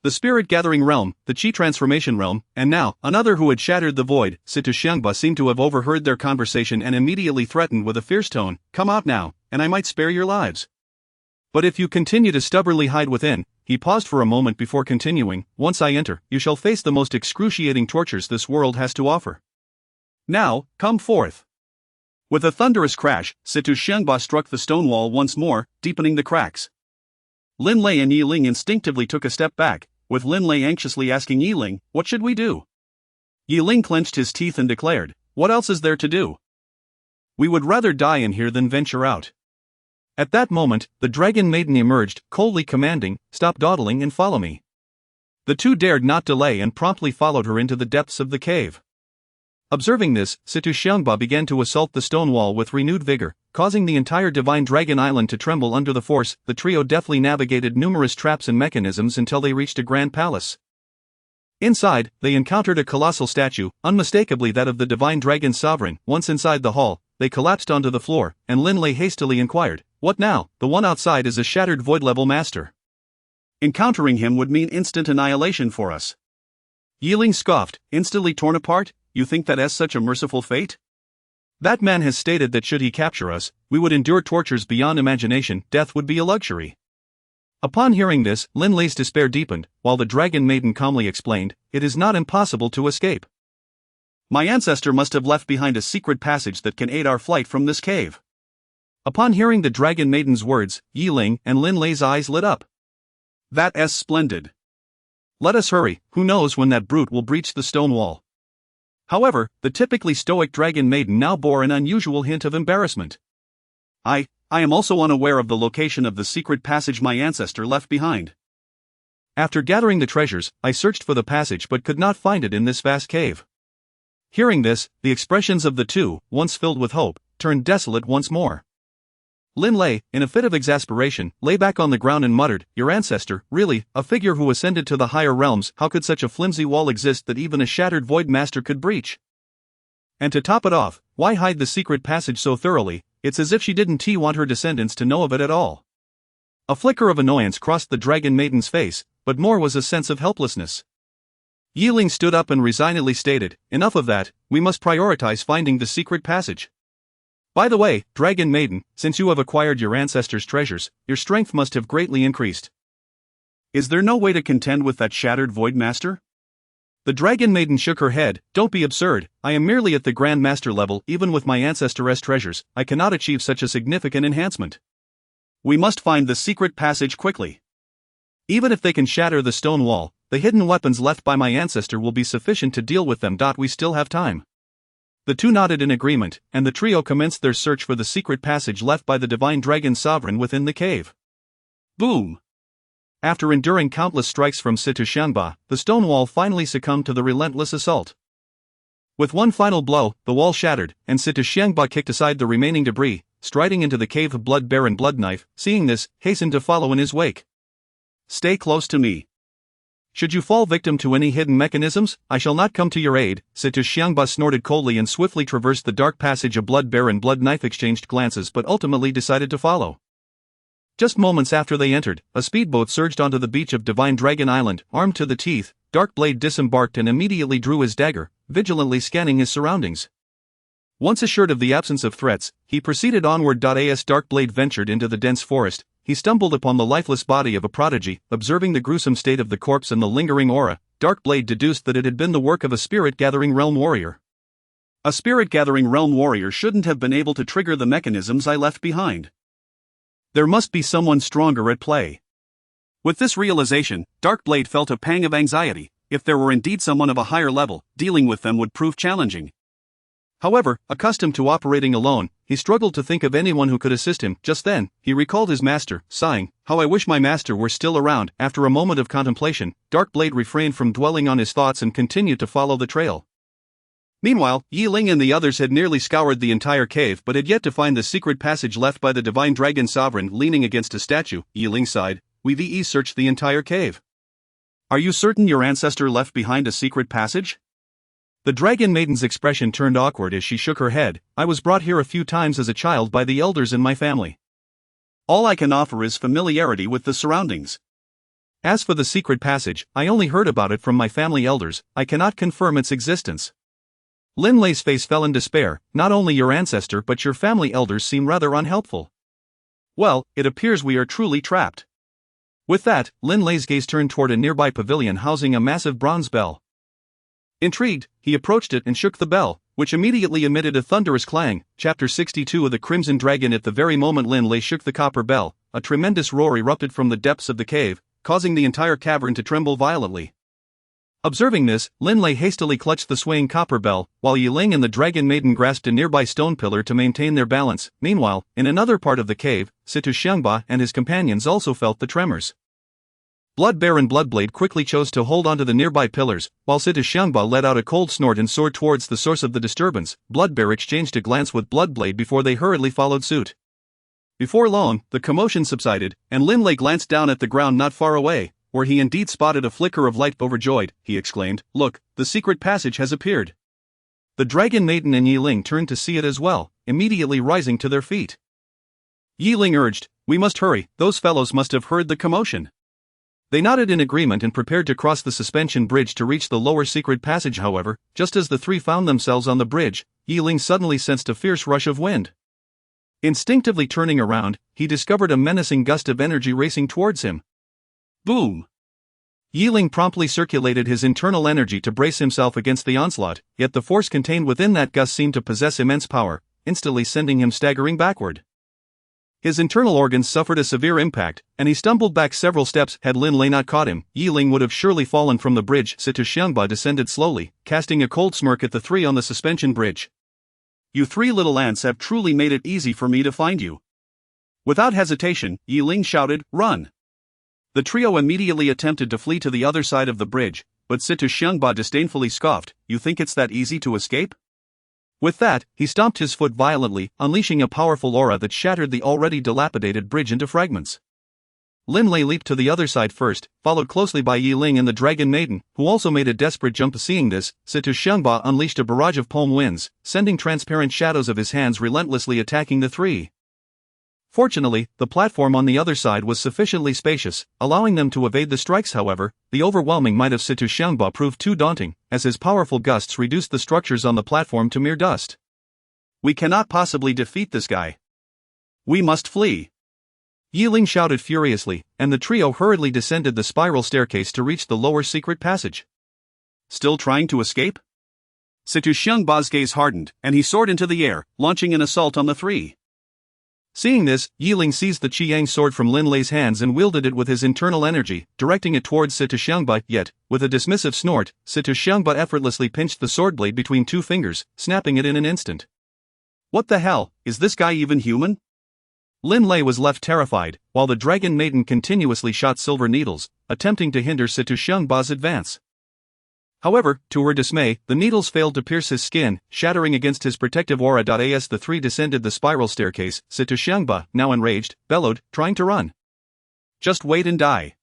The spirit-gathering realm, the chi transformation realm, and now, another who had shattered the void. Situ Xiangba seemed to have overheard their conversation and immediately threatened with a fierce tone, "Come out now, and I might spare your lives. But if you continue to stubbornly hide within," he paused for a moment before continuing, "once I enter, you shall face the most excruciating tortures this world has to offer. Now, come forth." With a thunderous crash, Situ Xiangba struck the stone wall once more, deepening the cracks. Lin Lei and Yi Ling instinctively took a step back, with Lin Lei anxiously asking Yi Ling, "What should we do?" Yi Ling clenched his teeth and declared, "What else is there to do? We would rather die in here than venture out." At that moment, the dragon maiden emerged, coldly commanding, "Stop dawdling and follow me." The two dared not delay and promptly followed her into the depths of the cave. Observing this, Situ Xiangba began to assault the stone wall with renewed vigor, causing the entire Divine Dragon Island to tremble under the force. The trio deftly navigated numerous traps and mechanisms until they reached a grand palace. Inside, they encountered a colossal statue, unmistakably that of the Divine Dragon Sovereign. Once inside the hall, they collapsed onto the floor, and Lin Lei hastily inquired, "What now?" "The one outside is a shattered void-level master. Encountering him would mean instant annihilation for us." Yi Ling scoffed, "Instantly torn apart? You think that as such a merciful fate? That man has stated that should he capture us, we would endure tortures beyond imagination. Death would be a luxury." Upon hearing this, Lin Lei's despair deepened, while the dragon maiden calmly explained, "It is not impossible to escape. My ancestor must have left behind a secret passage that can aid our flight from this cave." Upon hearing the dragon maiden's words, Yi Ling and Lin Lei's eyes lit up. "That's splendid. Let us hurry, who knows when that brute will breach the stone wall." However, the typically stoic dragon maiden now bore an unusual hint of embarrassment. I am also unaware of the location of the secret passage my ancestor left behind. After gathering the treasures, I searched for the passage but could not find it in this vast cave." Hearing this, the expressions of the two, once filled with hope, turned desolate once more. Lin Lei, in a fit of exasperation, lay back on the ground and muttered, "Your ancestor, really, a figure who ascended to the higher realms? How could such a flimsy wall exist that even a shattered void master could breach? And to top it off, why hide the secret passage so thoroughly? It's as if she didn't want her descendants to know of it at all." A flicker of annoyance crossed the dragon maiden's face, but more was a sense of helplessness. Yi Ling stood up and resignedly stated, "Enough of that, we must prioritize finding the secret passage. By the way, Dragon Maiden, since you have acquired your ancestors' treasures, your strength must have greatly increased. Is there no way to contend with that shattered void master?" The Dragon Maiden shook her head, "Don't be absurd, I am merely at the Grand Master level. Even with my ancestors' treasures, I cannot achieve such a significant enhancement. We must find the secret passage quickly. Even if they can shatter the stone wall, the hidden weapons left by my ancestor will be sufficient to deal with them. We still have time." The two nodded in agreement, and the trio commenced their search for the secret passage left by the Divine Dragon Sovereign within the cave. Boom! After enduring countless strikes from Situ Xiangba, the stone wall finally succumbed to the relentless assault. With one final blow, the wall shattered, and Situ Xiangba kicked aside the remaining debris, striding into the cave. Blood Baron Bloodknife, seeing this, hastened to follow in his wake. "Stay close to me. Should you fall victim to any hidden mechanisms, I shall not come to your aid." Situ Xiangba snorted coldly and swiftly traversed the dark passage. A Blood Baron Bloodknife exchanged glances but ultimately decided to follow. Just moments after they entered, a speedboat surged onto the beach of Divine Dragon Island. Armed to the teeth, Darkblade disembarked and immediately drew his dagger, vigilantly scanning his surroundings. Once assured of the absence of threats, he proceeded onward. As Darkblade ventured into the dense forest, he stumbled upon the lifeless body of a prodigy. Observing the gruesome state of the corpse and the lingering aura, Darkblade deduced that it had been the work of a spirit-gathering realm warrior. A spirit-gathering realm warrior shouldn't have been able to trigger the mechanisms I left behind. There must be someone stronger at play. With this realization, Darkblade felt a pang of anxiety. If there were indeed someone of a higher level, dealing with them would prove challenging. However, accustomed to operating alone, he struggled to think of anyone who could assist him. Just then, he recalled his master, sighing, "How I wish my master were still around." After a moment of contemplation, Darkblade refrained from dwelling on his thoughts and continued to follow the trail. Meanwhile, Yi Ling and the others had nearly scoured the entire cave but had yet to find the secret passage left by the divine dragon sovereign leaning against a statue. Yi Ling sighed, "We've searched the entire cave. Are you certain your ancestor left behind a secret passage?" The dragon maiden's expression turned awkward as she shook her head. "I was brought here a few times as a child by the elders in my family. All I can offer is familiarity with the surroundings. As for the secret passage, I only heard about it from my family elders. I cannot confirm its existence." Lin Lei's face fell in despair. "Not only your ancestor but your family elders seem rather unhelpful. Well, it appears we are truly trapped." With that, Lin Lei's gaze turned toward a nearby pavilion housing a massive bronze bell. Intrigued, he approached it and shook the bell, which immediately emitted a thunderous clang. Chapter 62 of the Crimson Dragon. At the very moment Lin Lei shook the copper bell, a tremendous roar erupted from the depths of the cave, causing the entire cavern to tremble violently. Observing this, Lin Lei hastily clutched the swaying copper bell, while Yi Ling and the dragon maiden grasped a nearby stone pillar to maintain their balance. Meanwhile, in another part of the cave, Situ Xiangba and his companions also felt the tremors. Blood Bear and Bloodblade quickly chose to hold onto the nearby pillars, while Situ Xiangba let out a cold snort and soared towards the source of the disturbance. Blood Bear exchanged a glance with Bloodblade before they hurriedly followed suit. Before long, the commotion subsided, and Lin Lei glanced down at the ground not far away, where he indeed spotted a flicker of light. Overjoyed, he exclaimed, "Look, the secret passage has appeared." The dragon maiden and Yi Ling turned to see it as well, immediately rising to their feet. Yi Ling urged, "We must hurry, those fellows must have heard the commotion." They nodded in agreement and prepared to cross the suspension bridge to reach the lower secret passage. However, just as the three found themselves on the bridge, Yi Ling suddenly sensed a fierce rush of wind. Instinctively turning around, he discovered a menacing gust of energy racing towards him. Boom! Yi Ling promptly circulated his internal energy to brace himself against the onslaught, yet the force contained within that gust seemed to possess immense power, instantly sending him staggering backward. His internal organs suffered a severe impact, and he stumbled back several steps. Had Lin Lei not caught him, Yi Ling would have surely fallen from the bridge. Situ Xiangba descended slowly, casting a cold smirk at the three on the suspension bridge. "You three little ants have truly made it easy for me to find you." Without hesitation, Yi Ling shouted, "Run!" The trio immediately attempted to flee to the other side of the bridge, but Situ Xiangba disdainfully scoffed, "You think it's that easy to escape?" With that, he stomped his foot violently, unleashing a powerful aura that shattered the already dilapidated bridge into fragments. Lin Lei leaped to the other side first, followed closely by Yi Ling and the dragon maiden, who also made a desperate jump. Seeing this, Situ Xiangba unleashed a barrage of palm winds, sending transparent shadows of his hands relentlessly attacking the three. Fortunately, the platform on the other side was sufficiently spacious, allowing them to evade the strikes. However, the overwhelming might of Situ Xiangba proved too daunting, as his powerful gusts reduced the structures on the platform to mere dust. "We cannot possibly defeat this guy. We must flee!" Yi Ling shouted furiously, and the trio hurriedly descended the spiral staircase to reach the lower secret passage. "Still trying to escape?" Situ Xiangba's gaze hardened, and he soared into the air, launching an assault on the three. Seeing this, Yi Ling seized the Qiyang sword from Lin Lei's hands and wielded it with his internal energy, directing it towards Situ Xiangba. Yet, with a dismissive snort, Situ Xiangba effortlessly pinched the sword blade between two fingers, snapping it in an instant. "What the hell, is this guy even human?" Lin Lei was left terrified, while the dragon maiden continuously shot silver needles, attempting to hinder Situ Xiangba's advance. However, to her dismay, the needles failed to pierce his skin, shattering against his protective aura. As the three descended the spiral staircase, Situ Xiangba, now enraged, bellowed, trying to run. "Just wait and die!"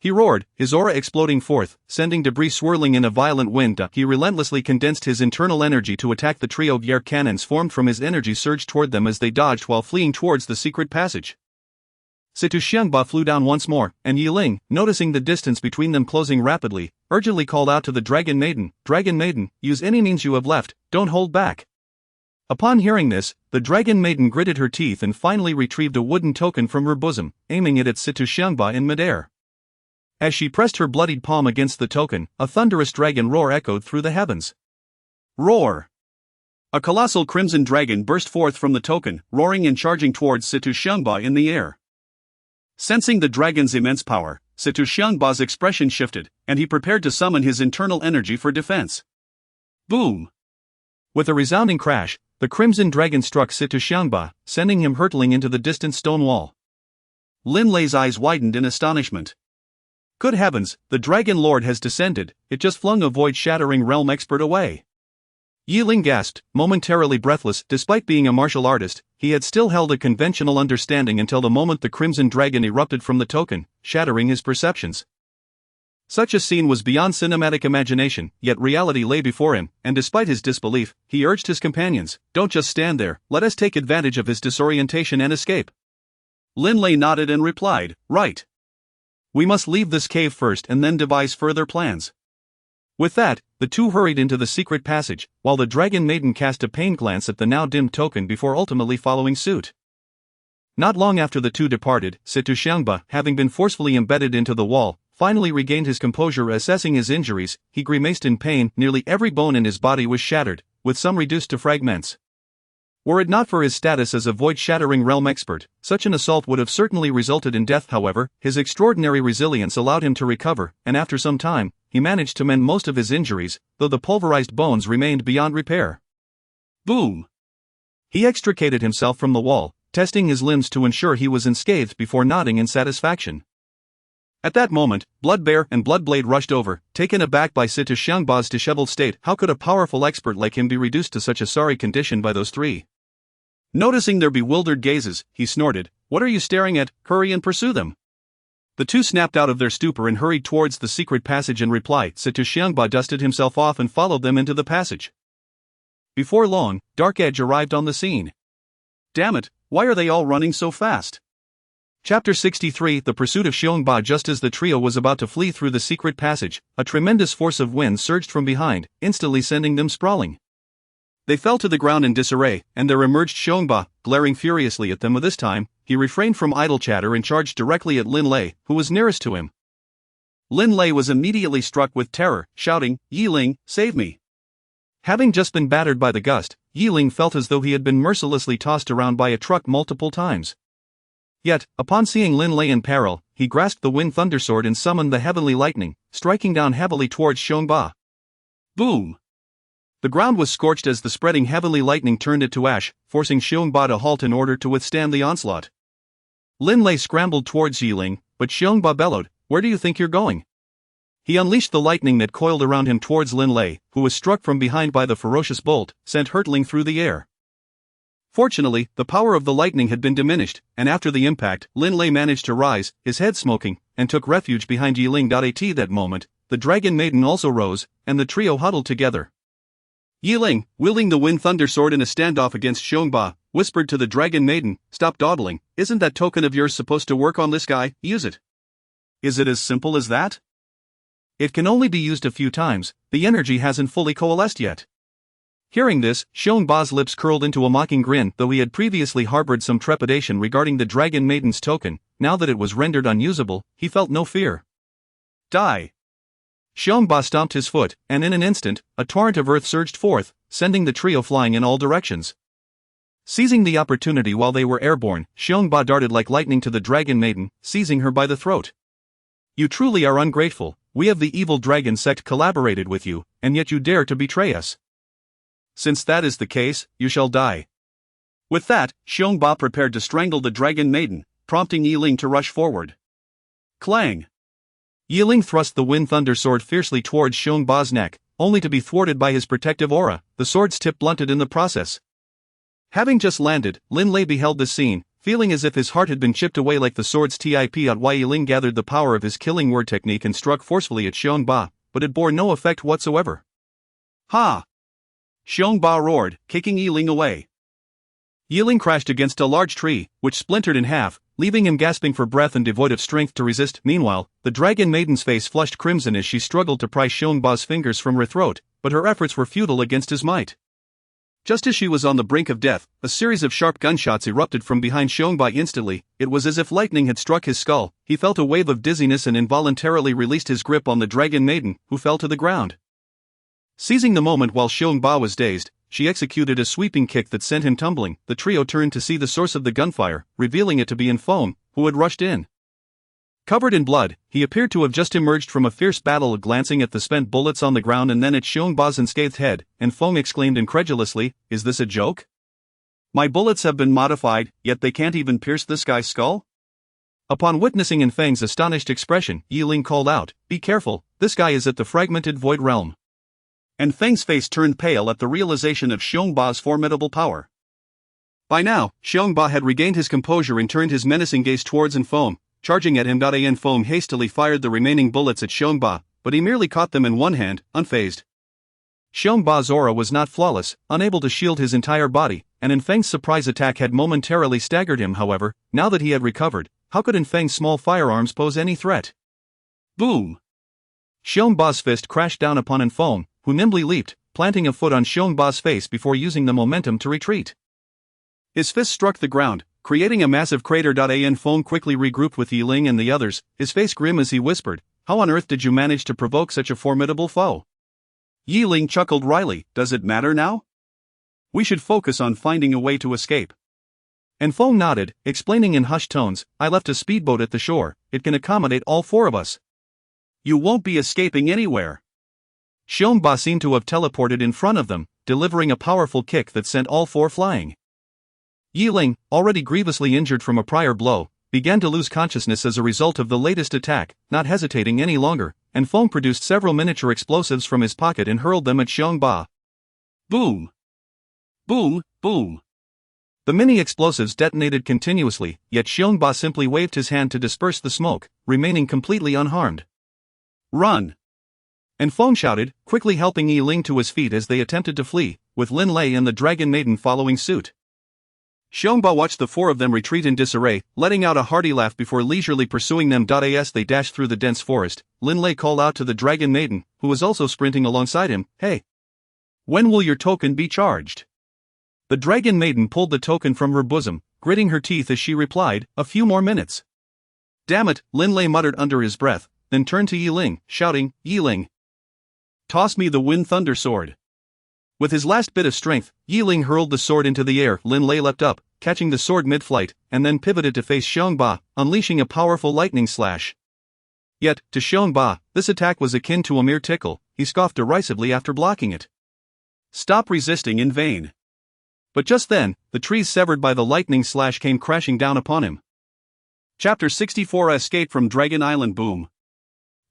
He roared, his aura exploding forth, sending debris swirling in a violent wind. He relentlessly condensed his internal energy to attack the trio. Air cannons formed from his energy surged toward them as they dodged while fleeing towards the secret passage. Situ Xiangba flew down once more, and Yi Ling, noticing the distance between them closing rapidly, urgently called out to the dragon maiden, "Dragon maiden, use any means you have left, don't hold back." Upon hearing this, the dragon maiden gritted her teeth and finally retrieved a wooden token from her bosom, aiming it at Situ Xiangba in midair. As she pressed her bloodied palm against the token, a thunderous dragon roar echoed through the heavens. Roar! A colossal crimson dragon burst forth from the token, roaring and charging towards Situ Xiangba in the air. Sensing the dragon's immense power, Situ Xiangba's expression shifted, and he prepared to summon his internal energy for defense. Boom! With a resounding crash, the crimson dragon struck Situ Xiangba, sending him hurtling into the distant stone wall. Lin Lei's eyes widened in astonishment. Good heavens, the Dragon Lord has descended. It just flung a void-shattering realm expert away. Yi Ling gasped, momentarily breathless. Despite being a martial artist, he had still held a conventional understanding until the moment the crimson dragon erupted from the token, shattering his perceptions. Such a scene was beyond cinematic imagination, yet reality lay before him, and despite his disbelief, he urged his companions, "Don't just stand there, let us take advantage of his disorientation and escape." Lin Lei nodded and replied, "Right. We must leave this cave first and then devise further plans." With that, the two hurried into the secret passage, while the dragon maiden cast a pained glance at the now dimmed token before ultimately following suit. Not long after the two departed, Situ Xiangba, having been forcefully embedded into the wall, finally regained his composure. Assessing his injuries, he grimaced in pain. Nearly every bone in his body was shattered, with some reduced to fragments. Were it not for his status as a void-shattering realm expert, such an assault would have certainly resulted in death. However, his extraordinary resilience allowed him to recover, and after some time, he managed to mend most of his injuries, though the pulverized bones remained beyond repair. Boom! He extricated himself from the wall, testing his limbs to ensure he was unscathed before nodding in satisfaction. At that moment, Bloodbear and Bloodblade rushed over, taken aback by Situ Xiangba's disheveled state. How could a powerful expert like him be reduced to such a sorry condition by those three? Noticing their bewildered gazes, he snorted, "What are you staring at? Hurry and pursue them." The two snapped out of their stupor and hurried towards the secret passage. In reply, Situ Xiangba dusted himself off and followed them into the passage. Before long, Dark Edge arrived on the scene. Damn it, why are they all running so fast? Chapter 63 The Pursuit of Xiongba. Just as the trio was about to flee through the secret passage, a tremendous force of wind surged from behind, instantly sending them sprawling. They fell to the ground in disarray, and there emerged Xiongba, glaring furiously at them. This time, he refrained from idle chatter and charged directly at Lin Lei, who was nearest to him. Lin Lei was immediately struck with terror, shouting, "Yi Ling, save me!" Having just been battered by the gust, Yi Ling felt as though he had been mercilessly tossed around by a truck multiple times. Yet, upon seeing Lin Lei in peril, he grasped the Wind Thundersword and summoned the Heavenly Lightning, striking down heavily towards Xiongba. Boom! The ground was scorched as the spreading Heavenly Lightning turned it to ash, forcing Xiongba to halt in order to withstand the onslaught. Lin Lei scrambled towards Yi Ling, but Xiongba bellowed, "Where do you think you're going?" He unleashed the lightning that coiled around him towards Lin Lei, who was struck from behind by the ferocious bolt, sent hurtling through the air. Fortunately, the power of the lightning had been diminished, and after the impact, Lin Lei managed to rise, his head smoking, and took refuge behind Yi Ling. At that moment, the Dragon Maiden also rose, and the trio huddled together. Yi Ling, wielding the Wind Thundersword in a standoff against Xiongba, whispered to the Dragon Maiden, "Stop dawdling, isn't that token of yours supposed to work on this guy? Use it." Is it as simple as that? It can only be used a few times, the energy hasn't fully coalesced yet. Hearing this, Xiongba's lips curled into a mocking grin. Though he had previously harbored some trepidation regarding the Dragon Maiden's token, now that it was rendered unusable, he felt no fear. Die! Xiongba stomped his foot, and in an instant, a torrent of earth surged forth, sending the trio flying in all directions. Seizing the opportunity while they were airborne, Xiongba darted like lightning to the Dragon Maiden, seizing her by the throat. "You truly are ungrateful. We of the evil dragon sect collaborated with you, and yet you dare to betray us. Since that is the case, you shall die." With that, Xiongba prepared to strangle the Dragon Maiden, prompting Yi Ling to rush forward. Clang! Yi Ling thrust the Wind Thundersword fiercely towards Xiongba's neck, only to be thwarted by his protective aura, the sword's tip blunted in the process. Having just landed, Lin Lei beheld this scene, feeling as if his heart had been chipped away like the sword's tip. Yi Ling gathered the power of his killing word technique and struck forcefully at Xiongba, but it bore no effect whatsoever. Ha! Xiongba roared, kicking Yi Ling away. Yi Ling crashed against a large tree, which splintered in half, leaving him gasping for breath and devoid of strength to resist. Meanwhile, the Dragon Maiden's face flushed crimson as she struggled to pry Xiongba's fingers from her throat, but her efforts were futile against his might. Just as she was on the brink of death, a series of sharp gunshots erupted from behind Xiongba. Instantly, it was as if lightning had struck his skull. He felt a wave of dizziness and involuntarily released his grip on the Dragon Maiden, who fell to the ground. Seizing the moment while Xiongba was dazed, she executed a sweeping kick that sent him tumbling. The trio turned to see the source of the gunfire, revealing it to be Feng, who had rushed in. Covered in blood, he appeared to have just emerged from a fierce battle. Glancing at the spent bullets on the ground and then at Xiongba's unscathed head, Feng exclaimed incredulously, "Is this a joke? My bullets have been modified, yet they can't even pierce this guy's skull?" Upon witnessing Feng's astonished expression, Yi Ling called out, "Be careful, this guy is at the fragmented void realm." and Feng's face turned pale at the realization of Xiongba's formidable power. By now, Xiongba had regained his composure and turned his menacing gaze towards Feng, charging at him. Feng hastily fired the remaining bullets at Xiongba, but he merely caught them in one hand, unfazed. Xiongba's aura was not flawless, unable to shield his entire body, and Feng's surprise attack had momentarily staggered him. However, now that he had recovered, how could Feng's small firearms pose any threat? Boom! Xiongba's fist crashed down upon Feng, who nimbly leaped, planting a foot on Xiongba's face before using the momentum to retreat. His fist struck the ground, creating a massive crater. Feng quickly regrouped with Ling and the others, his face grim as he whispered, "How on earth did you manage to provoke such a formidable foe?" Ling chuckled wryly, "Does it matter now? We should focus on finding a way to escape." Feng nodded, explaining in hushed tones, "I left a speedboat at the shore, it can accommodate all four of us." "You won't be escaping anywhere." Xiongba seemed to have teleported in front of them, delivering a powerful kick that sent all four flying. Ling, already grievously injured from a prior blow, began to lose consciousness as a result of the latest attack. Not hesitating any longer, Feng produced several miniature explosives from his pocket and hurled them at Xiongba. Boom! Boom! Boom! The mini-explosives detonated continuously, yet Xiongba simply waved his hand to disperse the smoke, remaining completely unharmed. "Run!" Feng shouted, quickly helping Ling to his feet as they attempted to flee, with Lin Lei and the Dragon Maiden following suit. Xiongba watched the four of them retreat in disarray, letting out a hearty laugh before leisurely pursuing them. As they dashed through the dense forest, Lin Lei called out to the Dragon Maiden, who was also sprinting alongside him, "Hey! When will your token be charged?" The Dragon Maiden pulled the token from her bosom, gritting her teeth as she replied, "A few more minutes." "Damn it," Lin Lei muttered under his breath, then turned to Ling, shouting, "Ling! Toss me the Wind Thunder Sword." With his last bit of strength, Ling hurled the sword into the air. Lin Lei leapt up, catching the sword mid-flight, and then pivoted to face Xiongba, unleashing a powerful lightning slash. Yet, to Xiongba, this attack was akin to a mere tickle. He scoffed derisively after blocking it. "Stop resisting in vain." But just then, the trees severed by the lightning slash came crashing down upon him. Chapter 64: Escape from Dragon Island. Boom!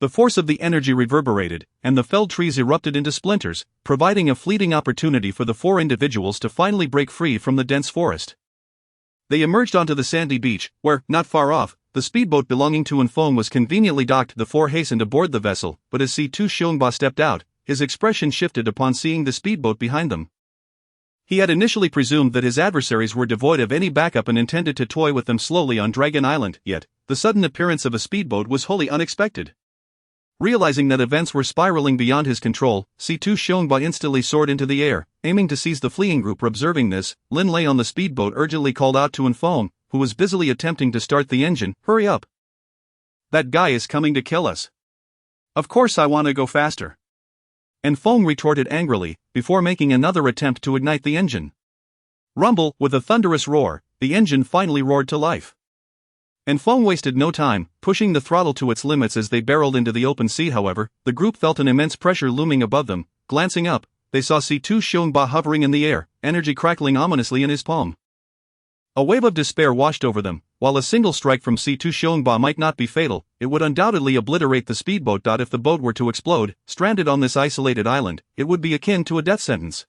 The force of the energy reverberated, and the felled trees erupted into splinters, providing a fleeting opportunity for the four individuals to finally break free from the dense forest. They emerged onto the sandy beach, where, not far off, the speedboat belonging to Feng was conveniently docked. The four hastened aboard the vessel, but as Xiongba stepped out, his expression shifted upon seeing the speedboat behind them. He had initially presumed that his adversaries were devoid of any backup and intended to toy with them slowly on Dragon Island, yet, the sudden appearance of a speedboat was wholly unexpected. Realizing that events were spiraling beyond his control, Xiongba instantly soared into the air, aiming to seize the fleeing group. Observing this, Lin Lei on the speedboat urgently called out to Feng, who was busily attempting to start the engine, "Hurry up! That guy is coming to kill us." "Of course I want to go faster." Feng retorted angrily, before making another attempt to ignite the engine. Rumble, with a thunderous roar, the engine finally roared to life. Feng wasted no time, pushing the throttle to its limits as they barreled into the open sea. However, the group felt an immense pressure looming above them. Glancing up, they saw Xiongba hovering in the air, energy crackling ominously in his palm. A wave of despair washed over them. While a single strike from Xiongba might not be fatal, it would undoubtedly obliterate the speedboat. If the boat were to explode, stranded on this isolated island, it would be akin to a death sentence.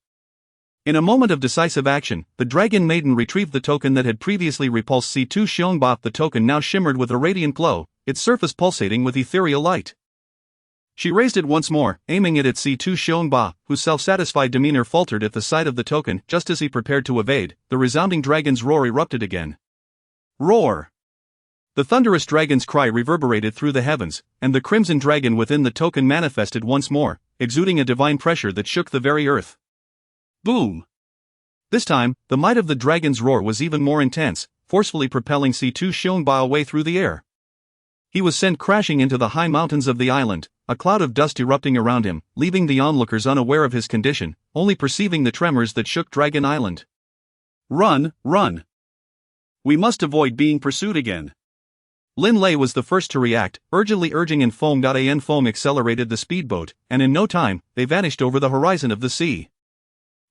In a moment of decisive action, the Dragon Maiden retrieved the token that had previously repulsed Xiongba. The token now shimmered with a radiant glow, its surface pulsating with ethereal light. She raised it once more, aiming it at Xiongba, whose self-satisfied demeanor faltered at the sight of the token. Just as he prepared to evade, the resounding dragon's roar erupted again. Roar! The thunderous dragon's cry reverberated through the heavens, and the crimson dragon within the token manifested once more, exuding a divine pressure that shook the very earth. Boom! This time, the might of the dragon's roar was even more intense, forcefully propelling Xiongba away through the air. He was sent crashing into the high mountains of the island, a cloud of dust erupting around him, leaving the onlookers unaware of his condition, only perceiving the tremors that shook Dragon Island. "Run, run! We must avoid being pursued again." Lin Lei was the first to react, urgently urging Feng. Feng accelerated the speedboat, and in no time, they vanished over the horizon of the sea.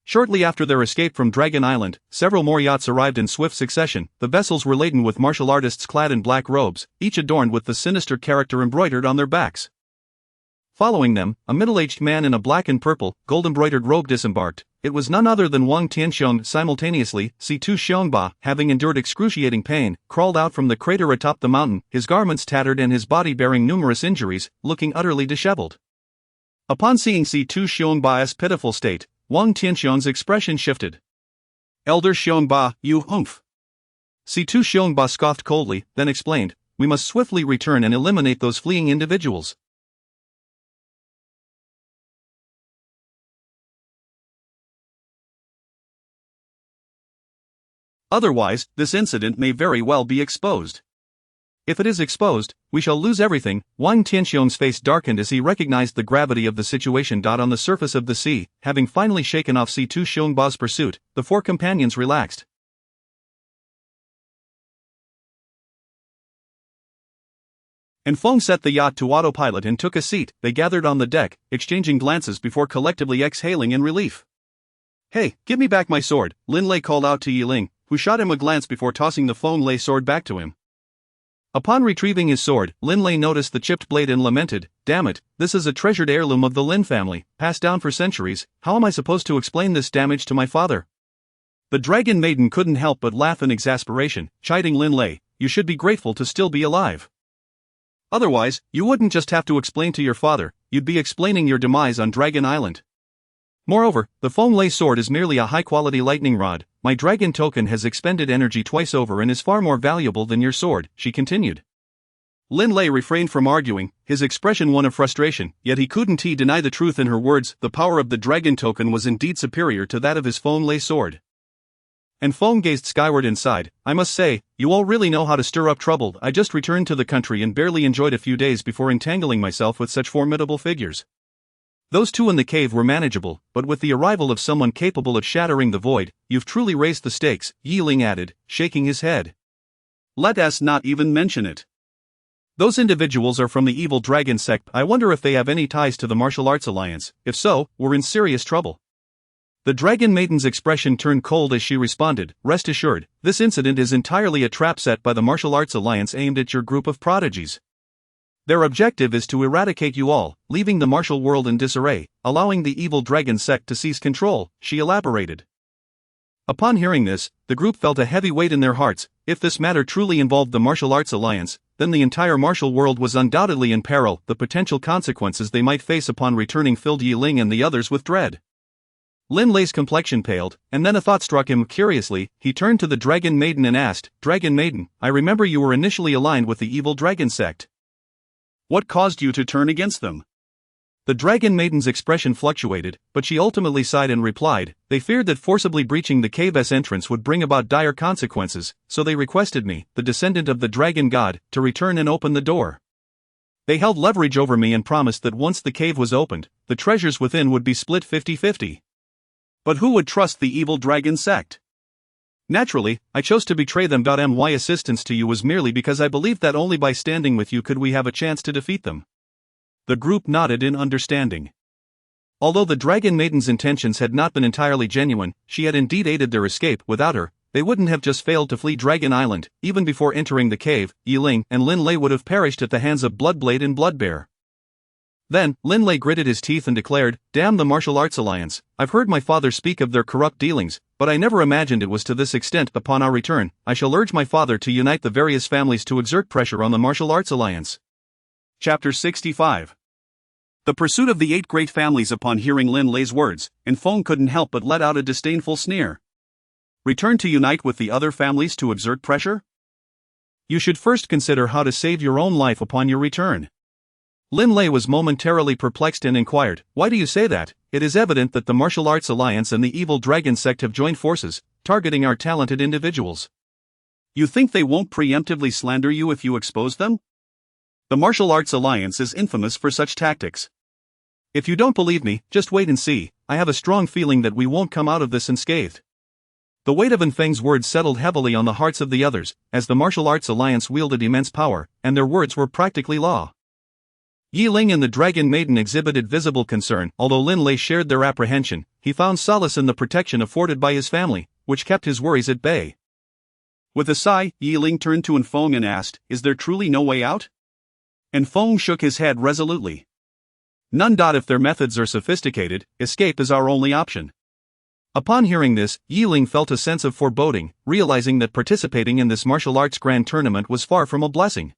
Shortly after their escape from Dragon Island, several more yachts arrived in swift succession. The vessels were laden with martial artists clad in black robes, each adorned with the sinister character embroidered on their backs. Following them, a middle-aged man in a black and purple, gold-embroidered robe disembarked. It was none other than Wang Tianxiong. Simultaneously, Si-Tu Xiongba, having endured excruciating pain, crawled out from the crater atop the mountain, his garments tattered and his body bearing numerous injuries, looking utterly disheveled. Upon seeing Si-Tu Xiongba's pitiful state, Wang Tianxiong's expression shifted. "Elder Xiongba, you humph." Si-Tu Xiongba scoffed coldly, then explained, "We must swiftly return and eliminate those fleeing individuals. Otherwise, this incident may very well be exposed. If it is exposed, we shall lose everything." Wang Tianxiong's face darkened as he recognized the gravity of the situation. On the surface of the sea, having finally shaken off Si-Tu Xiongba's pursuit, the four companions relaxed. And Feng set the yacht to autopilot and took a seat. They gathered on the deck, exchanging glances before collectively exhaling in relief. "Hey, give me back my sword," Lin Lei called out to Ling, who shot him a glance before tossing the Feng Lei sword back to him. Upon retrieving his sword, Lin Lei noticed the chipped blade and lamented, "Damn it, this is a treasured heirloom of the Lin family, passed down for centuries. How am I supposed to explain this damage to my father?" The dragon maiden couldn't help but laugh in exasperation, chiding Lin Lei, "You should be grateful to still be alive. Otherwise, you wouldn't just have to explain to your father, you'd be explaining your demise on Dragon Island. Moreover, the Feng Lei sword is merely a high-quality lightning rod. My dragon token has expended energy twice over and is far more valuable than your sword," she continued. Lin Lei refrained from arguing, his expression one of frustration, yet he couldn't deny the truth in her words. The power of the dragon token was indeed superior to that of his Feng Lei sword. And Feng gazed skyward and sighed, "I must say, you all really know how to stir up trouble. I just returned to the country and barely enjoyed a few days before entangling myself with such formidable figures. Those two in the cave were manageable, but with the arrival of someone capable of shattering the void, you've truly raised the stakes," Ling added, shaking his head. "Let us not even mention it. Those individuals are from the evil dragon sect. I wonder if they have any ties to the martial arts alliance. If so, we're in serious trouble." The dragon maiden's expression turned cold as she responded, "Rest assured, this incident is entirely a trap set by the martial arts alliance aimed at your group of prodigies. Their objective is to eradicate you all, leaving the martial world in disarray, allowing the evil dragon sect to seize control," she elaborated. Upon hearing this, the group felt a heavy weight in their hearts. If this matter truly involved the martial arts alliance, then the entire martial world was undoubtedly in peril. The potential consequences they might face upon returning filled Ling and the others with dread. Lin Lei's complexion paled, and then a thought struck him curiously. He turned to the dragon maiden and asked, "Dragon maiden, I remember you were initially aligned with the evil dragon sect. What caused you to turn against them?" The dragon maiden's expression fluctuated, but she ultimately sighed and replied, "They feared that forcibly breaching the cave's entrance would bring about dire consequences, so they requested me, the descendant of the dragon god, to return and open the door. They held leverage over me and promised that once the cave was opened, the treasures within would be split 50-50. But who would trust the evil dragon sect? Naturally, I chose to betray them. My assistance to you was merely because I believed that only by standing with you could we have a chance to defeat them." The group nodded in understanding. Although the dragon maiden's intentions had not been entirely genuine, she had indeed aided their escape. Without her, they wouldn't have just failed to flee Dragon Island. Even before entering the cave, Ling and Lin Lei would have perished at the hands of Bloodblade and Bloodbear. Then, Lin Lei gritted his teeth and declared, "Damn the martial arts alliance. I've heard my father speak of their corrupt dealings, but I never imagined it was to this extent. Upon our return, I shall urge my father to unite the various families to exert pressure on the martial arts alliance." Chapter 65. The pursuit of the 8 great families. Upon hearing Lin Lei's words, and Feng couldn't help but let out a disdainful sneer. Return to unite with the other families to exert pressure? You should first consider how to save your own life upon your return. Lin Lei was momentarily perplexed and inquired, "Why do you say that? It is evident that the martial arts alliance and the evil dragon sect have joined forces, targeting our talented individuals." You think they won't preemptively slander you if you expose them? The martial arts alliance is infamous for such tactics. If you don't believe me, just wait and see. I have a strong feeling that we won't come out of this unscathed. The weight of Feng's words settled heavily on the hearts of the others, as the martial arts alliance wielded immense power, and their words were practically law. Ling and the dragon maiden exhibited visible concern. Although Lin Lei shared their apprehension, he found solace in the protection afforded by his family, which kept his worries at bay. With a sigh, Ling turned to Feng and asked, "Is there truly no way out?" Feng shook his head resolutely. None. If their methods are sophisticated, escape is our only option. Upon hearing this, Ling felt a sense of foreboding, realizing that participating in this martial arts grand tournament was far from a blessing.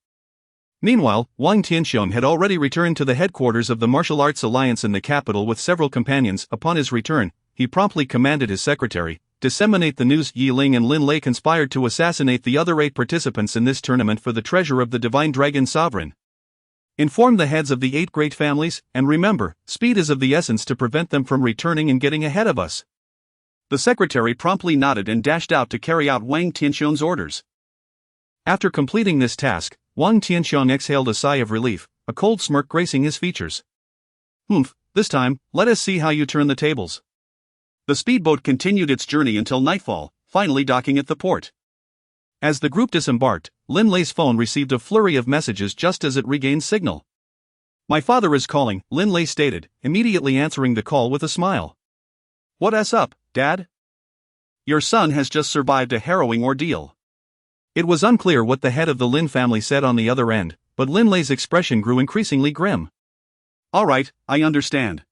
Meanwhile, Wang Tianxiong had already returned to the headquarters of the Martial Arts Alliance in the capital with several companions. Upon his return, he promptly commanded his secretary, disseminate the news. Ling and Lin Lei conspired to assassinate the other 8 participants in this tournament for the treasure of the Divine Dragon Sovereign. Inform the heads of the 8 great families, and remember, speed is of the essence to prevent them from returning and getting ahead of us. The secretary promptly nodded and dashed out to carry out Wang Tianxiong's orders. After completing this task, Wang Tianxiong exhaled a sigh of relief, a cold smirk gracing his features. This time, let us see how you turn the tables. The speedboat continued its journey until nightfall, finally docking at the port. As the group disembarked, Lin Lei's phone received a flurry of messages just as it regained signal. "My father is calling," Lin Lei stated, immediately answering the call with a smile. "What's up, Dad?" "Your son has just survived a harrowing ordeal." It was unclear what the head of the Lin family said on the other end, but Lin Lei's expression grew increasingly grim. "All right, I understand."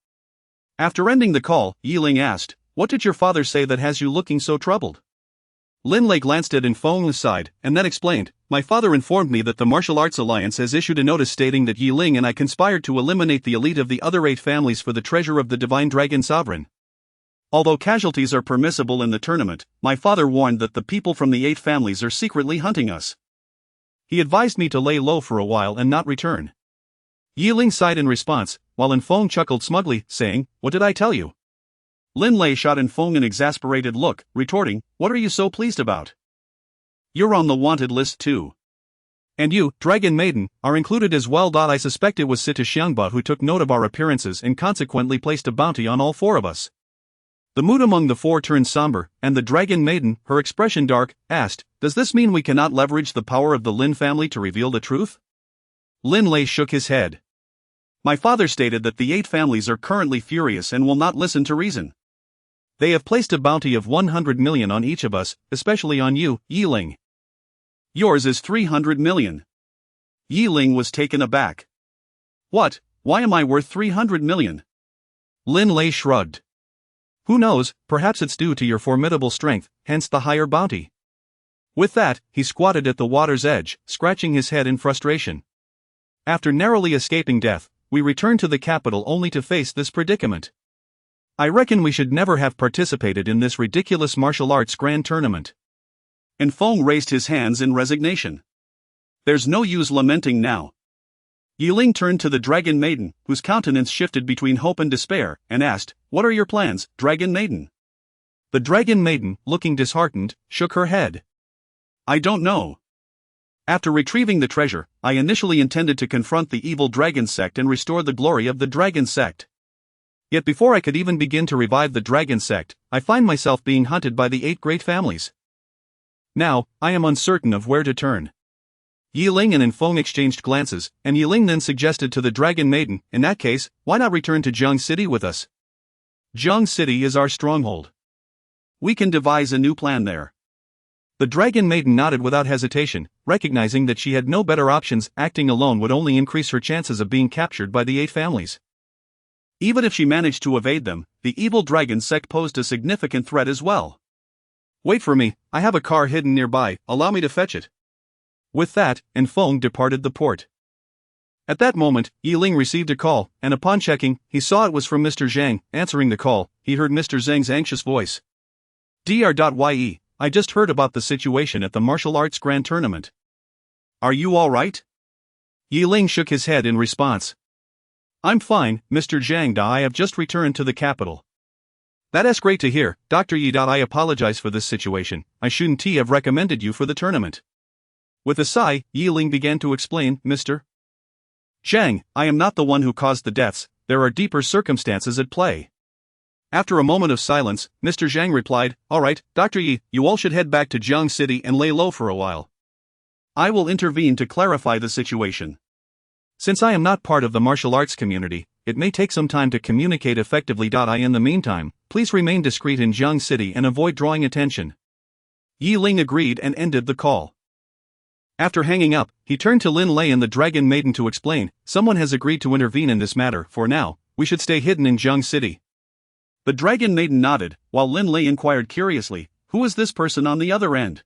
After ending the call, Ling asked, "What did your father say that has you looking so troubled?" Lin Lei glanced at Feng's side, and then explained, "My father informed me that the Martial Arts Alliance has issued a notice stating that Ling and I conspired to eliminate the elite of the other 8 families for the treasure of the Divine Dragon Sovereign. Although casualties are permissible in the tournament, my father warned that the people from the 8 families are secretly hunting us. He advised me to lay low for a while and not return." Ling sighed in response, while Feng chuckled smugly, saying, "What did I tell you?" Lin Lei shot Feng an exasperated look, retorting, "What are you so pleased about? You're on the wanted list too. And you, Dragon Maiden, are included as well. I suspect it was Sita Xiangba who took note of our appearances and consequently placed a bounty on all 4 of us." The mood among the 4 turned somber, and the Dragon Maiden, her expression dark, asked, "Does this mean we cannot leverage the power of the Lin family to reveal the truth?" Lin Lei shook his head. "My father stated that the 8 families are currently furious and will not listen to reason. They have placed a bounty of 100 million on each of us, especially on you, Ling. Yours is 300 million. Ling was taken aback. "What? Why am I worth 300 million? Lin Lei shrugged. "Who knows, perhaps it's due to your formidable strength, hence the higher bounty." With that, he squatted at the water's edge, scratching his head in frustration. "After narrowly escaping death, we returned to the capital only to face this predicament. I reckon we should never have participated in this ridiculous martial arts grand tournament." Feng raised his hands in resignation. "There's no use lamenting now." Ling turned to the Dragon Maiden, whose countenance shifted between hope and despair, and asked, "What are your plans, Dragon Maiden?" The Dragon Maiden, looking disheartened, shook her head. "I don't know. After retrieving the treasure, I initially intended to confront the evil dragon sect and restore the glory of the dragon sect. Yet before I could even begin to revive the dragon sect, I find myself being hunted by the 8 great families. Now, I am uncertain of where to turn." Ling and Feng exchanged glances, and Ling then suggested to the Dragon Maiden, "In that case, why not return to Jiang City with us? Jiang City is our stronghold. We can devise a new plan there." The Dragon Maiden nodded without hesitation, recognizing that she had no better options. Acting alone would only increase her chances of being captured by the 8 families. Even if she managed to evade them, the evil dragon sect posed a significant threat as well. "Wait for me, I have a car hidden nearby, allow me to fetch it." With that, Feng departed the port. At that moment, Ling received a call, and upon checking, he saw it was from Mr. Zhang. Answering the call, he heard Mr. Zhang's anxious voice. "Dr.Ye, I just heard about the situation at the martial arts grand tournament. Are you all right?" Ling shook his head in response. "I'm fine, Mr. Zhang. I have just returned to the capital." "That's great to hear, Dr. Yi. I apologize for this situation. I shouldn't have recommended you for the tournament." With a sigh, Ling began to explain, "Mr. Zhang, I am not the one who caused the deaths, there are deeper circumstances at play." After a moment of silence, Mr. Zhang replied, "All right, Dr. Yi, you all should head back to Jiang City and lay low for a while. I will intervene to clarify the situation. Since I am not part of the martial arts community, it may take some time to communicate effectively. In the meantime, please remain discreet in Jiang City and avoid drawing attention." Ling agreed and ended the call. After hanging up, he turned to Lin Lei and the Dragon Maiden to explain, someone has agreed to intervene in this matter. For now, we should stay hidden in Jiang City. The Dragon Maiden nodded, while Lin Lei inquired curiously, who is this person on the other end?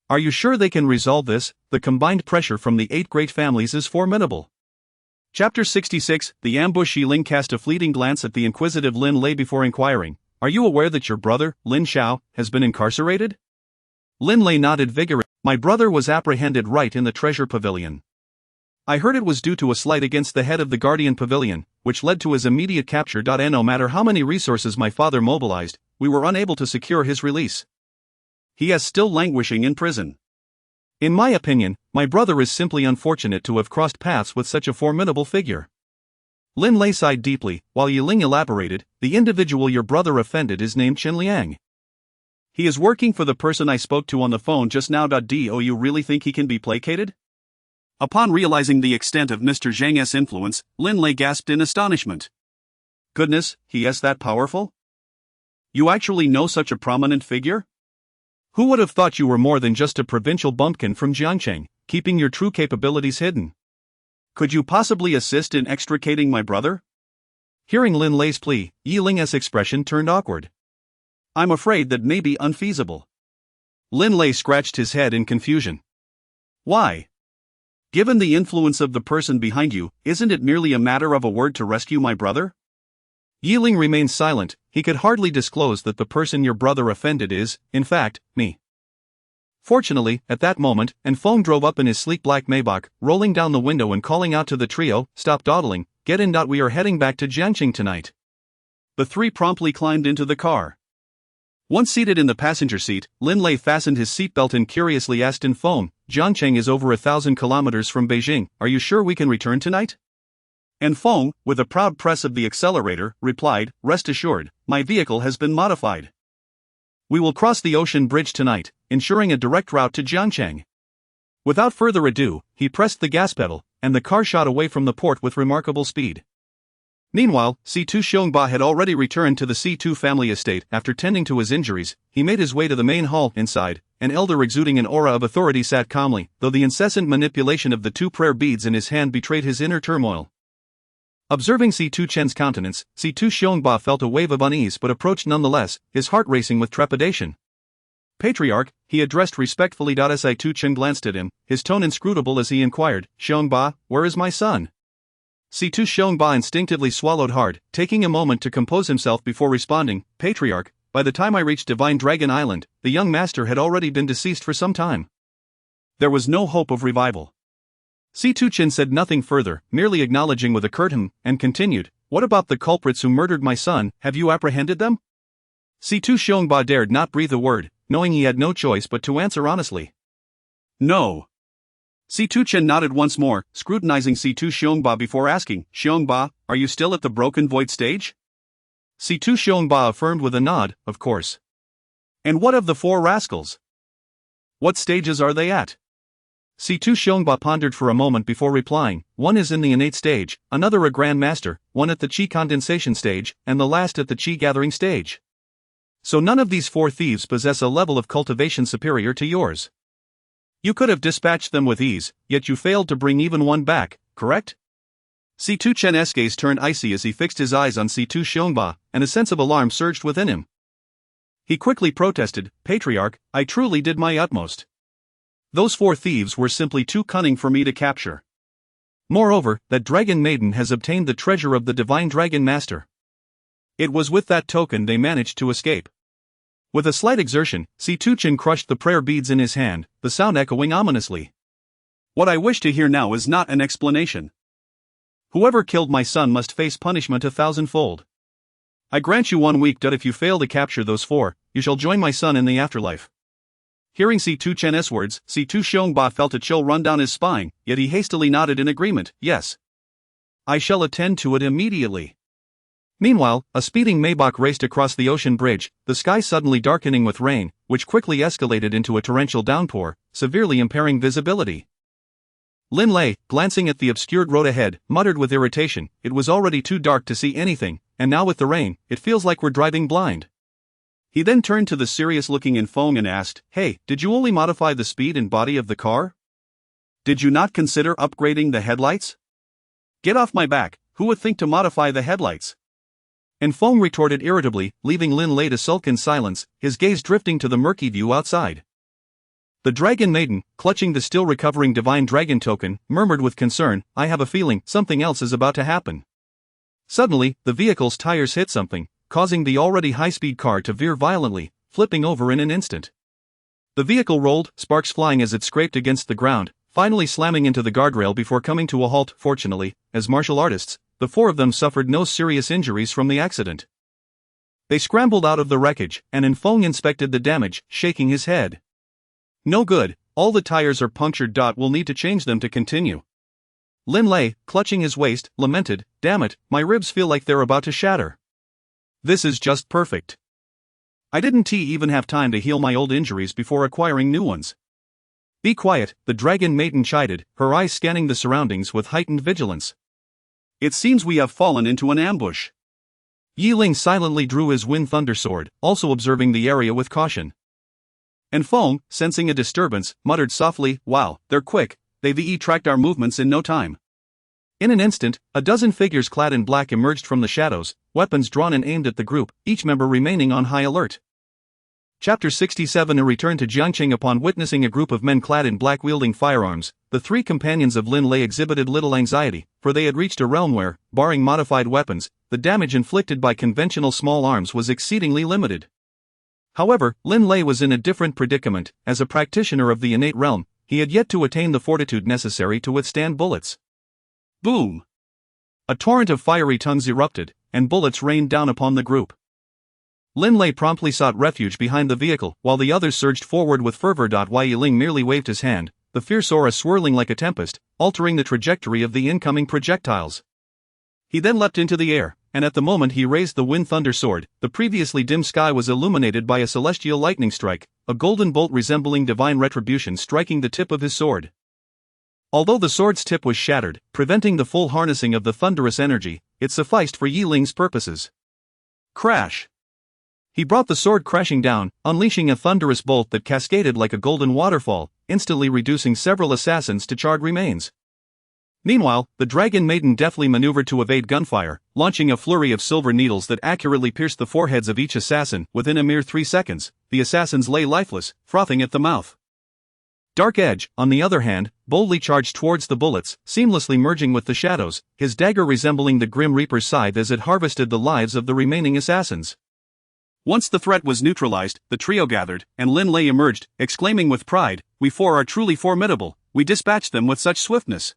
Are you sure they can resolve this? The combined pressure from the 8 great families is formidable. Chapter 66, The Ambush. Ling cast a fleeting glance at the inquisitive Lin Lei before inquiring, are you aware that your brother, Lin Xiao, has been incarcerated? Lin Lei nodded vigorously. My brother was apprehended right in the treasure pavilion. I heard it was due to a slight against the head of the Guardian Pavilion, which led to his immediate capture. And no matter how many resources my father mobilized, we were unable to secure his release. He is still languishing in prison. In my opinion, my brother is simply unfortunate to have crossed paths with such a formidable figure. Lin Lei sighed deeply, while Ling elaborated, the individual your brother offended is named Chen Liang. He is working for the person I spoke to on the phone just now. Do you really think he can be placated? Upon realizing the extent of Mr. Zhang's influence, Lin Lei gasped in astonishment. Goodness, he is that powerful? You actually know such a prominent figure? Who would have thought you were more than just a provincial bumpkin from Jiangcheng, keeping your true capabilities hidden? Could you possibly assist in extricating my brother? Hearing Lin Lei's plea, Yi Ling's expression turned awkward. I'm afraid that may be unfeasible. Lin Lei scratched his head in confusion. Why? Given the influence of the person behind you, isn't it merely a matter of a word to rescue my brother? Yi Ling remained silent. He could hardly disclose that the person your brother offended is, in fact, me. Fortunately, at that moment, Feng drove up in his sleek black Maybach, rolling down the window and calling out to the trio, stop dawdling, get in. We are heading back to Jiangqing tonight. The 3 promptly climbed into the car. Once seated in the passenger seat, Lin Lei fastened his seatbelt and curiously asked Feng, Jiangcheng is over 1,000 kilometers from Beijing, are you sure we can return tonight? Feng, with a proud press of the accelerator, replied, rest assured, my vehicle has been modified. We will cross the ocean bridge tonight, ensuring a direct route to Jiangcheng. Without further ado, he pressed the gas pedal, and the car shot away from the port with remarkable speed. Meanwhile, C2 Xiongba had already returned to the C2 family estate. After tending to his injuries, he made his way to the main hall. Inside, an elder exuding an aura of authority sat calmly, though the incessant manipulation of the 2 prayer beads in his hand betrayed his inner turmoil. Observing C2 Chen's countenance, C2 Xiongba felt a wave of unease but approached nonetheless, his heart racing with trepidation. Patriarch, he addressed respectfully. Si2 Chen glanced at him, his tone inscrutable as he inquired, Xiongba, where is my son? C2 Xiongba instinctively swallowed hard, taking a moment to compose himself before responding, Patriarch, by the time I reached Divine Dragon Island, the young master had already been deceased for some time. There was no hope of revival. C2 Chen said nothing further, merely acknowledging with a curt and continued, what about the culprits who murdered my son, have you apprehended them? C2 Xiongba dared not breathe a word, knowing he had no choice but to answer honestly. No. C2 Chen nodded once more, scrutinizing C2 Xiongba before asking, Xiongba, are you still at the broken void stage? C2 Xiongba affirmed with a nod, of course. And what of the 4 rascals? What stages are they at? C2 Xiongba pondered for a moment before replying, one is in the innate stage, another a Grand Master, one at the Qi condensation stage, and the last at the Qi gathering stage. So none of these 4 thieves possess a level of cultivation superior to yours. You could have dispatched them with ease, yet you failed to bring even one back, correct? C2 Chen's gaze turned icy as he fixed his eyes on C2 Xiongba, and a sense of alarm surged within him. He quickly protested, Patriarch, I truly did my utmost. Those 4 thieves were simply too cunning for me to capture. Moreover, that Dragon Maiden has obtained the treasure of the Divine Dragon Master. It was with that token they managed to escape. With a slight exertion, C2 Chen crushed the prayer beads in his hand, the sound echoing ominously. What I wish to hear now is not an explanation. Whoever killed my son must face punishment 1,000-fold. I grant you 1 week. If you fail to capture those 4, you shall join my son in the afterlife. Hearing C2 Chen's words, C2 Xiongba felt a chill run down his spine, yet he hastily nodded in agreement, yes. I shall attend to it immediately. Meanwhile, a speeding Maybach raced across the ocean bridge, the sky suddenly darkening with rain, which quickly escalated into a torrential downpour, severely impairing visibility. Lin Lei, glancing at the obscured road ahead, muttered with irritation, it was already too dark to see anything, and now with the rain, it feels like we're driving blind. He then turned to the serious-looking Feng and asked, hey, did you only modify the speed and body of the car? Did you not consider upgrading the headlights? Get off my back, who would think to modify the headlights? And Feng retorted irritably, leaving Lin Lei to sulk in silence, his gaze drifting to the murky view outside. The dragon maiden, clutching the still recovering divine dragon token, murmured with concern, I have a feeling something else is about to happen. Suddenly, the vehicle's tires hit something, causing the already high-speed car to veer violently, flipping over in an instant. The vehicle rolled, sparks flying as it scraped against the ground, finally slamming into the guardrail before coming to a halt. Fortunately, as martial artists, the four of them suffered no serious injuries from the accident. They scrambled out of the wreckage, and Feng inspected the damage, shaking his head. No good, all the tires are punctured. We'll need to change them to continue. Lin Lei, clutching his waist, lamented, damn it, my ribs feel like they're about to shatter. This is just perfect. I didn't even have time to heal my old injuries before acquiring new ones. Be quiet, the dragon maiden chided, her eyes scanning the surroundings with heightened vigilance. It seems we have fallen into an ambush. Yi Ling silently drew his wind thunder sword, also observing the area with caution. And Feng, sensing a disturbance, muttered softly, wow, they're quick, they've tracked our movements in no time. In an instant, a dozen figures clad in black emerged from the shadows, weapons drawn and aimed at the group, each member remaining on high alert. Chapter 67. A return to Jiangcheng. Upon witnessing a group of men clad in black wielding firearms, the three companions of Lin Lei exhibited little anxiety, for they had reached a realm where, barring modified weapons, the damage inflicted by conventional small arms was exceedingly limited. However, Lin Lei was in a different predicament. As a practitioner of the innate realm, he had yet to attain the fortitude necessary to withstand bullets. Boom! A torrent of fiery tongues erupted, and bullets rained down upon the group. Lin Lei promptly sought refuge behind the vehicle, while the others surged forward with fervor. Yi Ling merely waved his hand, the fierce aura swirling like a tempest, altering the trajectory of the incoming projectiles. He then leapt into the air, and at the moment he raised the wind thunder sword, the previously dim sky was illuminated by a celestial lightning strike, a golden bolt resembling divine retribution striking the tip of his sword. Although the sword's tip was shattered, preventing the full harnessing of the thunderous energy, it sufficed for Yi Ling's purposes. Crash! He brought the sword crashing down, unleashing a thunderous bolt that cascaded like a golden waterfall, instantly reducing several assassins to charred remains. Meanwhile, the dragon maiden deftly maneuvered to evade gunfire, launching a flurry of silver needles that accurately pierced the foreheads of each assassin. Within a mere 3 seconds, the assassins lay lifeless, frothing at the mouth. Dark Edge, on the other hand, boldly charged towards the bullets, seamlessly merging with the shadows, his dagger resembling the Grim Reaper's scythe as it harvested the lives of the remaining assassins. Once the threat was neutralized, the trio gathered, and Lin Lei emerged, exclaiming with pride, we four are truly formidable, we dispatched them with such swiftness.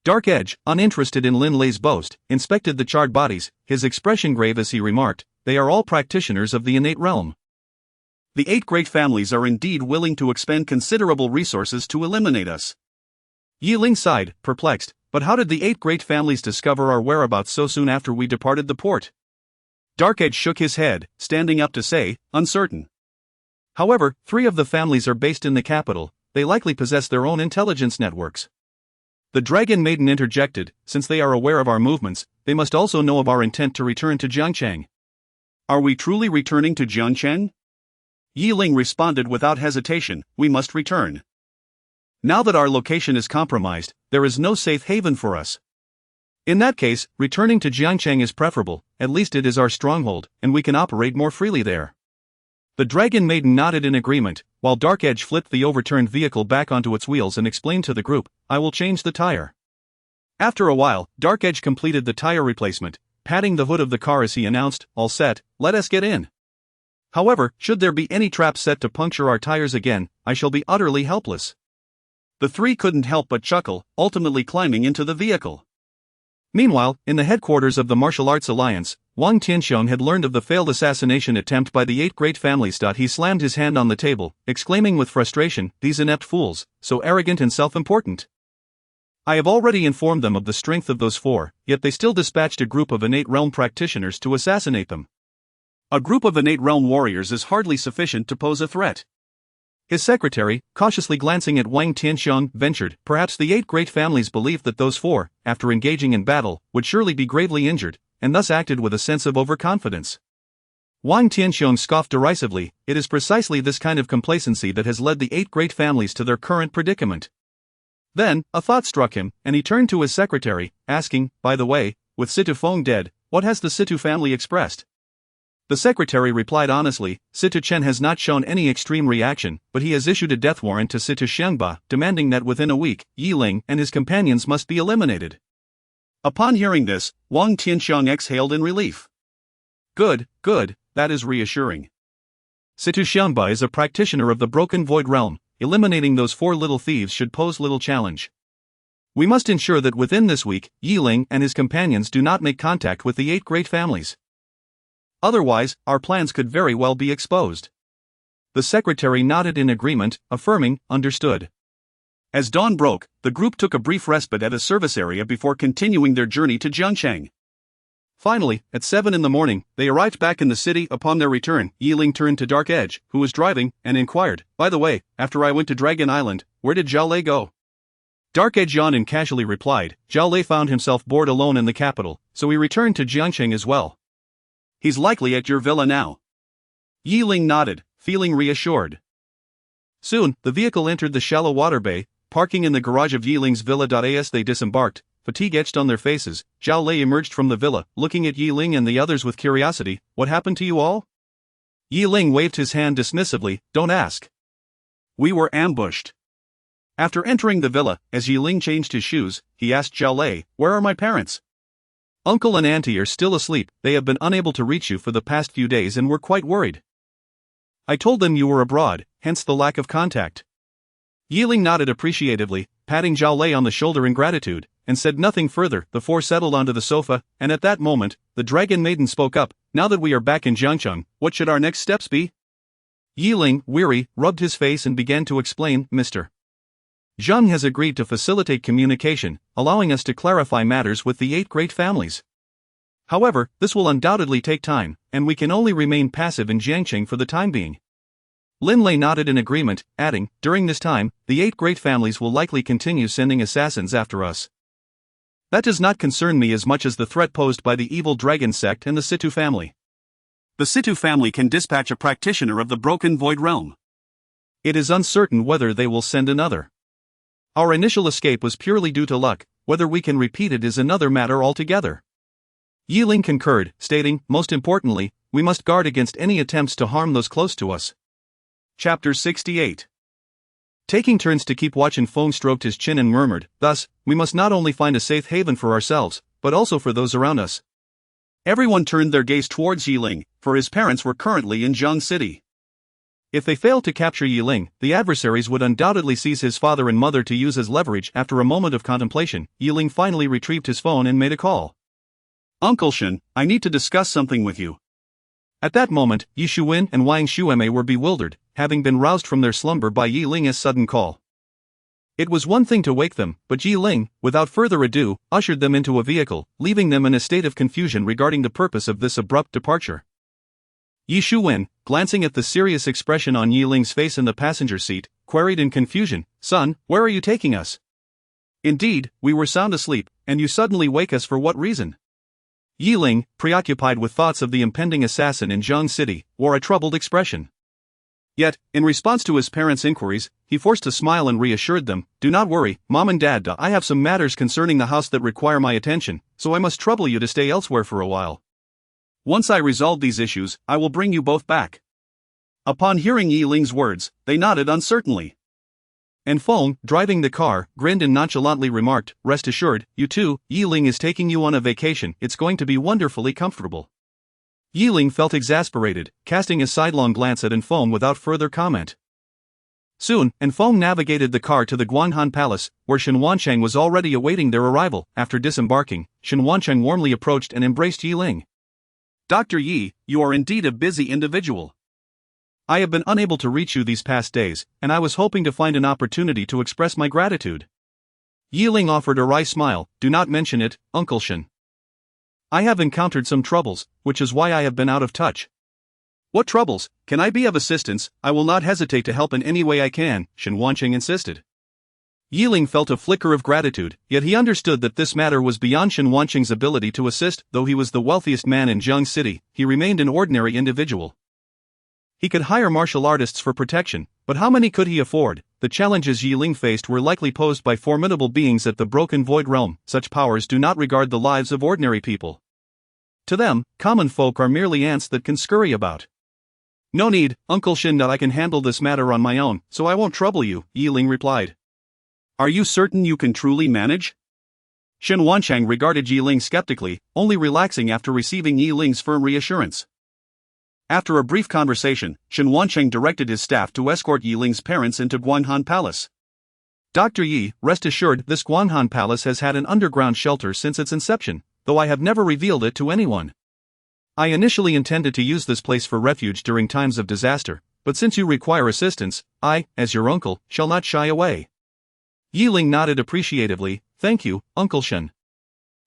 Dark Edge, uninterested in Lin Lei's boast, inspected the charred bodies, his expression grave as he remarked, they are all practitioners of the innate realm. The 8 great families are indeed willing to expend considerable resources to eliminate us. Yi Ling sighed, perplexed, but how did the 8 great families discover our whereabouts so soon after we departed the port? Dark Edge shook his head, standing up to say, uncertain. However, 3 of the families are based in the capital, they likely possess their own intelligence networks. The dragon maiden interjected, since they are aware of our movements, they must also know of our intent to return to Jiangcheng. Are we truly returning to Jiangcheng? Yi Ling responded without hesitation, we must return. Now that our location is compromised, there is no safe haven for us. In that case, returning to Jiangcheng is preferable, at least it is our stronghold, and we can operate more freely there. The dragon maiden nodded in agreement, while Dark Edge flipped the overturned vehicle back onto its wheels and explained to the group, I will change the tire. After a while, Dark Edge completed the tire replacement, patting the hood of the car as he announced, all set, let us get in. However, should there be any trap set to puncture our tires again, I shall be utterly helpless. The 3 couldn't help but chuckle, ultimately climbing into the vehicle. Meanwhile, in the headquarters of the Martial Arts Alliance, Wang Tianxiong had learned of the failed assassination attempt by the 8 great families. He slammed his hand on the table, exclaiming with frustration, these inept fools, so arrogant and self-important. I have already informed them of the strength of those 4, yet they still dispatched a group of innate realm practitioners to assassinate them. A group of innate realm warriors is hardly sufficient to pose a threat. His secretary, cautiously glancing at Wang Tianxiong, ventured, perhaps the 8 great families believed that those 4, after engaging in battle, would surely be gravely injured, and thus acted with a sense of overconfidence. Wang Tianxiong scoffed derisively, it is precisely this kind of complacency that has led the 8 great families to their current predicament. Then, a thought struck him, and he turned to his secretary, asking, by the way, with Situ Feng dead, what has the Situ family expressed? The secretary replied honestly, Situ Chen has not shown any extreme reaction, but he has issued a death warrant to Situ Xiangba, demanding that within a week, Yi Ling and his companions must be eliminated. Upon hearing this, Wang Tianxiang exhaled in relief. Good, that is reassuring. Situ Xiangba is a practitioner of the Broken Void Realm. Eliminating those 4 little thieves should pose little challenge. We must ensure that within this week, Yi Ling and his companions do not make contact with the 8 great families. Otherwise, our plans could very well be exposed. The secretary nodded in agreement, affirming, understood. As dawn broke, the group took a brief respite at a service area before continuing their journey to Jiangchang. Finally, at 7 in the morning, they arrived back in the city. Upon their return, Yi Ling turned to Dark Edge, who was driving, and inquired, by the way, after I went to Dragon Island, where did Zhao Lei go? Dark Edge yawned and casually replied, Zhao Lei found himself bored alone in the capital, so he returned to Jiangcheng as well. He's likely at your villa now. Yi Ling nodded, feeling reassured. Soon, the vehicle entered the shallow water bay, parking in the garage of Yi Ling's villa. As they disembarked, fatigue etched on their faces, Zhao Lei emerged from the villa, looking at Yi Ling and the others with curiosity. What happened to you all? Yi Ling waved his hand dismissively, don't ask. We were ambushed. After entering the villa, as Yi Ling changed his shoes, he asked Zhao Lei, where are my parents? Uncle and auntie are still asleep. They have been unable to reach you for the past few days and were quite worried. I told them you were abroad, hence the lack of contact. Yi Ling nodded appreciatively, patting Zhao Lei on the shoulder in gratitude, and said nothing further. The 4 settled onto the sofa, and at that moment, the Dragon Maiden spoke up, now that we are back in Jiangcheng, what should our next steps be? Yi Ling, weary, rubbed his face and began to explain, Mr. Zhang has agreed to facilitate communication, allowing us to clarify matters with the 8 great families. However, this will undoubtedly take time, and we can only remain passive in Jiangcheng for the time being. Lin Lei nodded in agreement, adding, during this time, the 8 great families will likely continue sending assassins after us. That does not concern me as much as the threat posed by the evil dragon sect and the Situ family. The Situ family can dispatch a practitioner of the Broken Void Realm. It is uncertain whether they will send another. Our initial escape was purely due to luck, whether we can repeat it is another matter altogether. Yi Ling concurred, stating, most importantly, we must guard against any attempts to harm those close to us. Chapter 68. Taking turns to keep watch, Feng stroked his chin and murmured, thus, we must not only find a safe haven for ourselves, but also for those around us. Everyone turned their gaze towards Yi Ling, for his parents were currently in Zhang City. If they failed to capture Yi Ling, the adversaries would undoubtedly seize his father and mother to use as leverage. After a moment of contemplation, Yi Ling finally retrieved his phone and made a call. Uncle Shen, I need to discuss something with you. At that moment, Yi Shuwen and Wang Shueme were bewildered, having been roused from their slumber by Yi Ling's sudden call. It was one thing to wake them, but Yi Ling, without further ado, ushered them into a vehicle, leaving them in a state of confusion regarding the purpose of this abrupt departure. Yi Shuwen, glancing at the serious expression on Yi Ling's face in the passenger seat, queried in confusion, Son, where are you taking us? Indeed, we were sound asleep, and you suddenly wake us for what reason? Yi Ling, preoccupied with thoughts of the impending assassin in Zhang City, wore a troubled expression. Yet, in response to his parents' inquiries, he forced a smile and reassured them, do not worry, Mom and Dad, I have some matters concerning the house that require my attention, so I must trouble you to stay elsewhere for a while. Once I resolve these issues, I will bring you both back. Upon hearing Yi Ling's words, they nodded uncertainly. And Feng, driving the car, grinned and nonchalantly remarked, rest assured, you too, Yi Ling is taking you on a vacation, it's going to be wonderfully comfortable. Yi Ling felt exasperated, casting a sidelong glance at Feng without further comment. Soon, Feng navigated the car to the Guanhan Palace, where Shen Wancheng was already awaiting their arrival. After disembarking, Shen Wancheng warmly approached and embraced Yi Ling. Dr. Yi, you are indeed a busy individual. I have been unable to reach you these past days, and I was hoping to find an opportunity to express my gratitude. Yi Ling offered a wry smile, do not mention it, Uncle Shen. I have encountered some troubles, which is why I have been out of touch. What troubles? Can I be of assistance? I will not hesitate to help in any way I can, Shen Wancheng insisted. Yi Ling felt a flicker of gratitude, yet he understood that this matter was beyond Shen Wancheng's ability to assist. Though he was the wealthiest man in Zhang City, he remained an ordinary individual. He could hire martial artists for protection, but how many could he afford? The challenges Yi Ling faced were likely posed by formidable beings at the Broken Void Realm. Such powers do not regard the lives of ordinary people. To them, common folk are merely ants that can scurry about. No need, Uncle Shin, I can handle this matter on my own, so I won't trouble you, Yi Ling replied. Are you certain you can truly manage? Shen Wanchang regarded Yi Ling skeptically, only relaxing after receiving Yi Ling's firm reassurance. After a brief conversation, Shen Wancheng directed his staff to escort Yi Ling's parents into Guanghan Palace. Dr. Yi, rest assured, this Guanghan Palace has had an underground shelter since its inception, though I have never revealed it to anyone. I initially intended to use this place for refuge during times of disaster, but since you require assistance, I, as your uncle, shall not shy away. Yi Ling nodded appreciatively. Thank you, Uncle Shen.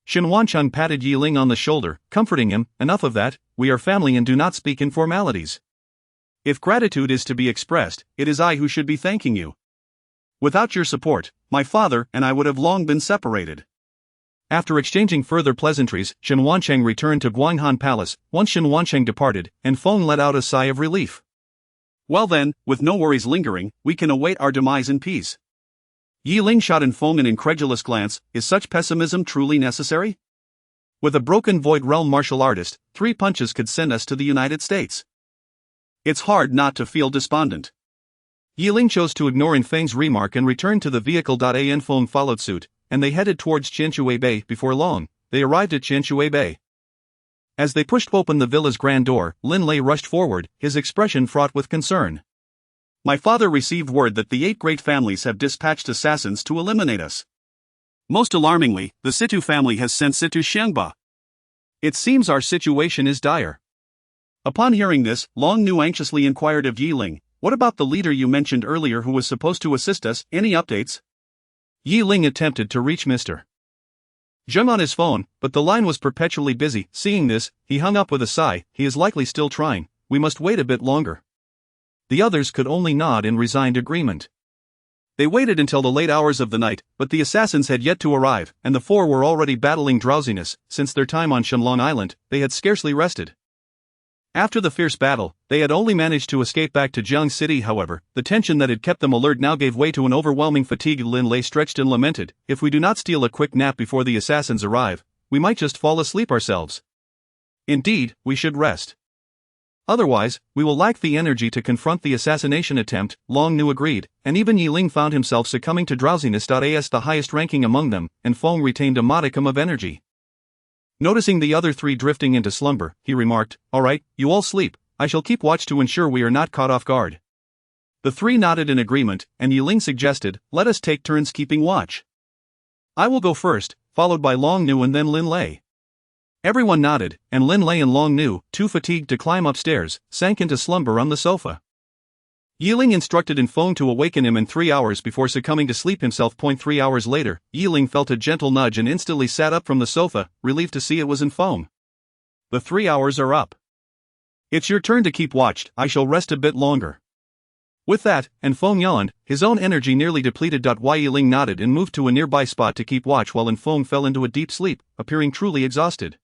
Shen Wancheng patted Yi Ling on the shoulder, comforting him. Enough of that, we are family and do not speak in formalities. If gratitude is to be expressed, it is I who should be thanking you. Without your support, my father and I would have long been separated. After exchanging further pleasantries, Shen Wancheng returned to Guanghan Palace. Once Shen Wancheng departed, and Feng let out a sigh of relief. Well then, with no worries lingering, we can await our demise in peace. Yi Ling shot in Feng an incredulous glance. Is such pessimism truly necessary? With a Broken Void Realm martial artist, 3 punches could send us to the United States. It's hard not to feel despondent. Yi Ling chose to ignore Feng's remark and returned to the vehicle. Feng followed suit, and they headed towards Qianshui Bay. Before long, they arrived at Qianshui Bay. As they pushed open the villa's grand door, Lin Lei rushed forward, his expression fraught with concern. My father received word that the 8 great families have dispatched assassins to eliminate us. Most alarmingly, the Situ family has sent Situ Xiangba. It seems our situation is dire. Upon hearing this, Long Nu anxiously inquired of Yi Ling, what about the leader you mentioned earlier who was supposed to assist us? Any updates? Yi Ling attempted to reach Mr. Zheng on his phone, but the line was perpetually busy. Seeing this, he hung up with a sigh. He is likely still trying. We must wait a bit longer. The others could only nod in resigned agreement. They waited until the late hours of the night, but the assassins had yet to arrive, and the 4 were already battling drowsiness. Since their time on Shenlong Island, they had scarcely rested. After the fierce battle, they had only managed to escape back to Jiang City. However, the tension that had kept them alert now gave way to an overwhelming fatigue. Lin Lei stretched and lamented, if we do not steal a quick nap before the assassins arrive, we might just fall asleep ourselves. Indeed, we should rest. Otherwise, we will lack the energy to confront the assassination attempt. Long Nu agreed, and even Yi Ling found himself succumbing to drowsiness. As the highest ranking among them, and Feng retained a modicum of energy. Noticing the other 3 drifting into slumber, he remarked, all right, you all sleep, I shall keep watch to ensure we are not caught off guard. The 3 nodded in agreement, and Yi Ling suggested, let us take turns keeping watch. I will go first, followed by Long Nu and then Lin Lei. Everyone nodded, and Lin Lei and Long Nu, too fatigued to climb upstairs, sank into slumber on the sofa. Yi Ling instructed Feng to awaken him in 3 hours before succumbing to sleep himself. 3 hours later, Yi Ling felt a gentle nudge and instantly sat up from the sofa, relieved to see it was Feng. The 3 hours are up. It's your turn to keep watch, I shall rest a bit longer. With that, Feng yawned, his own energy nearly depleted. Yi Ling nodded and moved to a nearby spot to keep watch while Feng fell into a deep sleep, appearing truly exhausted.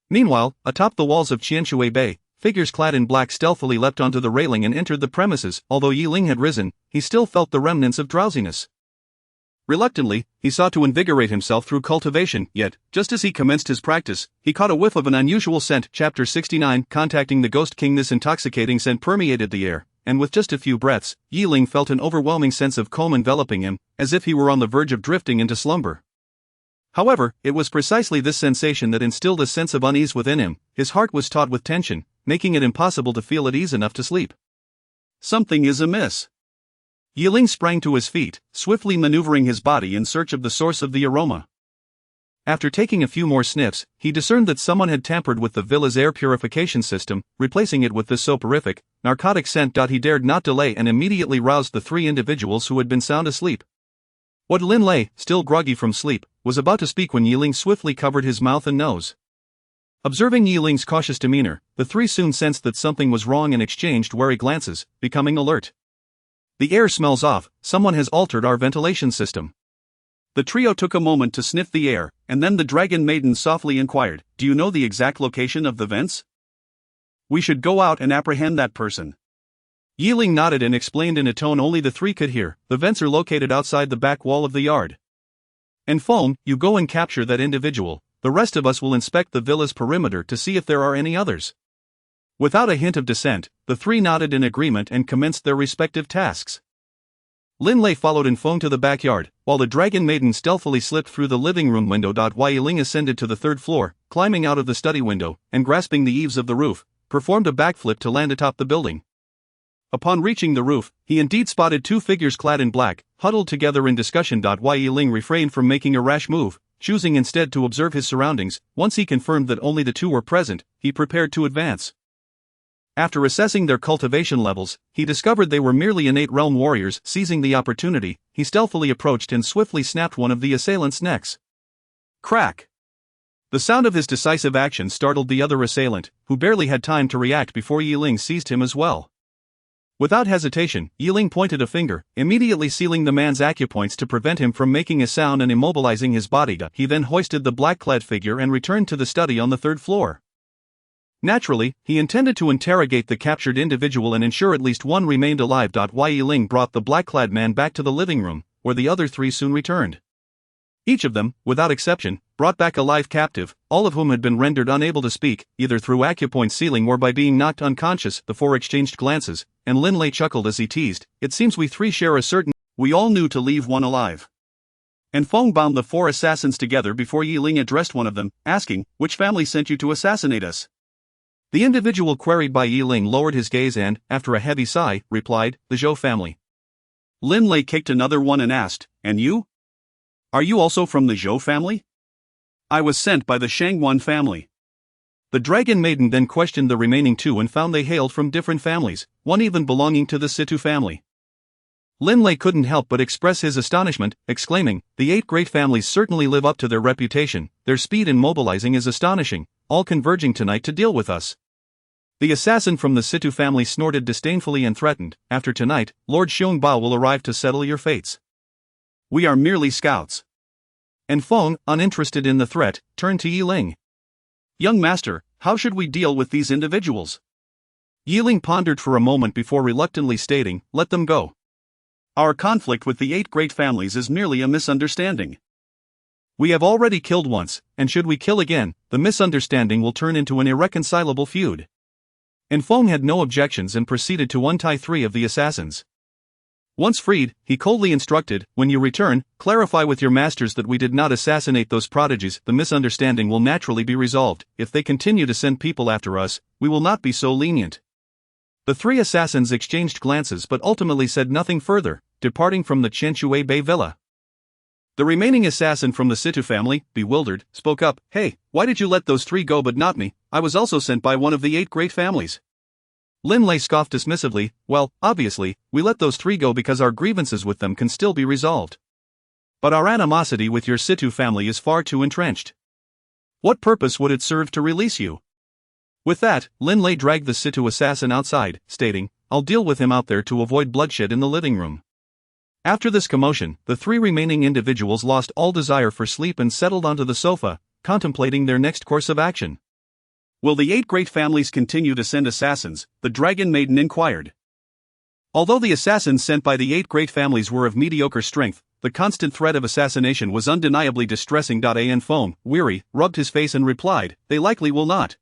Meanwhile, atop the walls of Qianshui Bay, figures clad in black stealthily leapt onto the railing and entered the premises. Although Yi Ling had risen, he still felt the remnants of drowsiness. Reluctantly, he sought to invigorate himself through cultivation, yet, just as he commenced his practice, he caught a whiff of an unusual scent. Chapter 69, Contacting the Ghost King. This intoxicating scent permeated the air, and with just a few breaths, Yi Ling felt an overwhelming sense of calm enveloping him, as if he were on the verge of drifting into slumber. However, it was precisely this sensation that instilled a sense of unease within him. His heart was taut with tension, making it impossible to feel at ease enough to sleep. Something is amiss. Yi Ling sprang to his feet, swiftly maneuvering his body in search of the source of the aroma. After taking a few more sniffs, he discerned that someone had tampered with the villa's air purification system, replacing it with this soporific, narcotic scent. He dared not delay and immediately roused the 3 individuals who had been sound asleep. What Lin Lei, still groggy from sleep, was about to speak when Yi Ling swiftly covered his mouth and nose. Observing Yi Ling's cautious demeanor, the 3 soon sensed that something was wrong and exchanged wary glances, becoming alert. The air smells off, someone has altered our ventilation system. The trio took a moment to sniff the air, and then the dragon maiden softly inquired, do you know the exact location of the vents? We should go out and apprehend that person. Ling nodded and explained in a tone only the three could hear, the vents are located outside the back wall of the yard. And Feng, you go and capture that individual, the rest of us will inspect the villa's perimeter to see if there are any others. Without a hint of dissent, the three nodded in agreement and commenced their respective tasks. Lin Lei followed in Feng to the backyard, while the dragon maiden stealthily slipped through the living room window. Ling ascended to the third floor, climbing out of the study window, and grasping the eaves of the roof, performed a backflip to land atop the building. Upon reaching the roof, he indeed spotted two figures clad in black, huddled together in discussion. Ling refrained from making a rash move, choosing instead to observe his surroundings. Once he confirmed that only the two were present, he prepared to advance. After assessing their cultivation levels, he discovered they were merely innate realm warriors. Seizing the opportunity, he stealthily approached and swiftly snapped one of the assailants' necks. Crack! The sound of his decisive action startled the other assailant, who barely had time to react before Ling seized him as well. Without hesitation, Ling pointed a finger, immediately sealing the man's acupoints to prevent him from making a sound and immobilizing his body. He then hoisted the black-clad figure and returned to the study on the third floor. Naturally, he intended to interrogate the captured individual and ensure at least one remained alive. Ling brought the black-clad man back to the living room, where the other three soon returned. Each of them, without exception, brought back a live captive, all of whom had been rendered unable to speak, either through acupoint sealing or by being knocked unconscious. The four exchanged glances, and Lin Lei chuckled as he teased, "It seems we three share a certain—" We all knew to leave one alive. And Feng bound the four assassins together before Ling addressed one of them, asking, "Which family sent you to assassinate us?" The individual queried by Ling lowered his gaze and, after a heavy sigh, replied, "The Zhou family." Lin Lei kicked another one and asked, "And you? Are you also from the Zhou family?" "I was sent by the Shangwan family." The dragon maiden then questioned the remaining two and found they hailed from different families, one even belonging to the Situ family. Lin Lei couldn't help but express his astonishment, exclaiming, "The 8 great families certainly live up to their reputation, their speed in mobilizing is astonishing, all converging tonight to deal with us." The assassin from the Situ family snorted disdainfully and threatened, "After tonight, Lord Xiongba will arrive to settle your fates. We are merely scouts." And Feng, uninterested in the threat, turned to Ling. "Young master, how should we deal with these individuals?" Ling pondered for a moment before reluctantly stating, "Let them go. Our conflict with the 8 great families is merely a misunderstanding. We have already killed once, and should we kill again, the misunderstanding will turn into an irreconcilable feud." And Feng had no objections and proceeded to untie 3 of the assassins. Once freed, he coldly instructed, "When you return, clarify with your masters that we did not assassinate those prodigies. The misunderstanding will naturally be resolved. If they continue to send people after us, we will not be so lenient." The 3 assassins exchanged glances but ultimately said nothing further, departing from the Qianshui Bay villa. The remaining assassin from the Situ family, bewildered, spoke up, "Hey, why did you let those 3 go but not me? I was also sent by one of the 8 great families." Lin Lei scoffed dismissively, "Well, obviously, we let those 3 go because our grievances with them can still be resolved. But our animosity with your Situ family is far too entrenched. What purpose would it serve to release you?" With that, Lin Lei dragged the Situ assassin outside, stating, "I'll deal with him out there to avoid bloodshed in the living room." After this commotion, the 3 remaining individuals lost all desire for sleep and settled onto the sofa, contemplating their next course of action. "Will the 8 great families continue to send assassins?" the dragon maiden inquired. Although the assassins sent by the 8 great families were of mediocre strength, the constant threat of assassination was undeniably distressing. An Feng, weary, rubbed his face and replied, "They likely will not.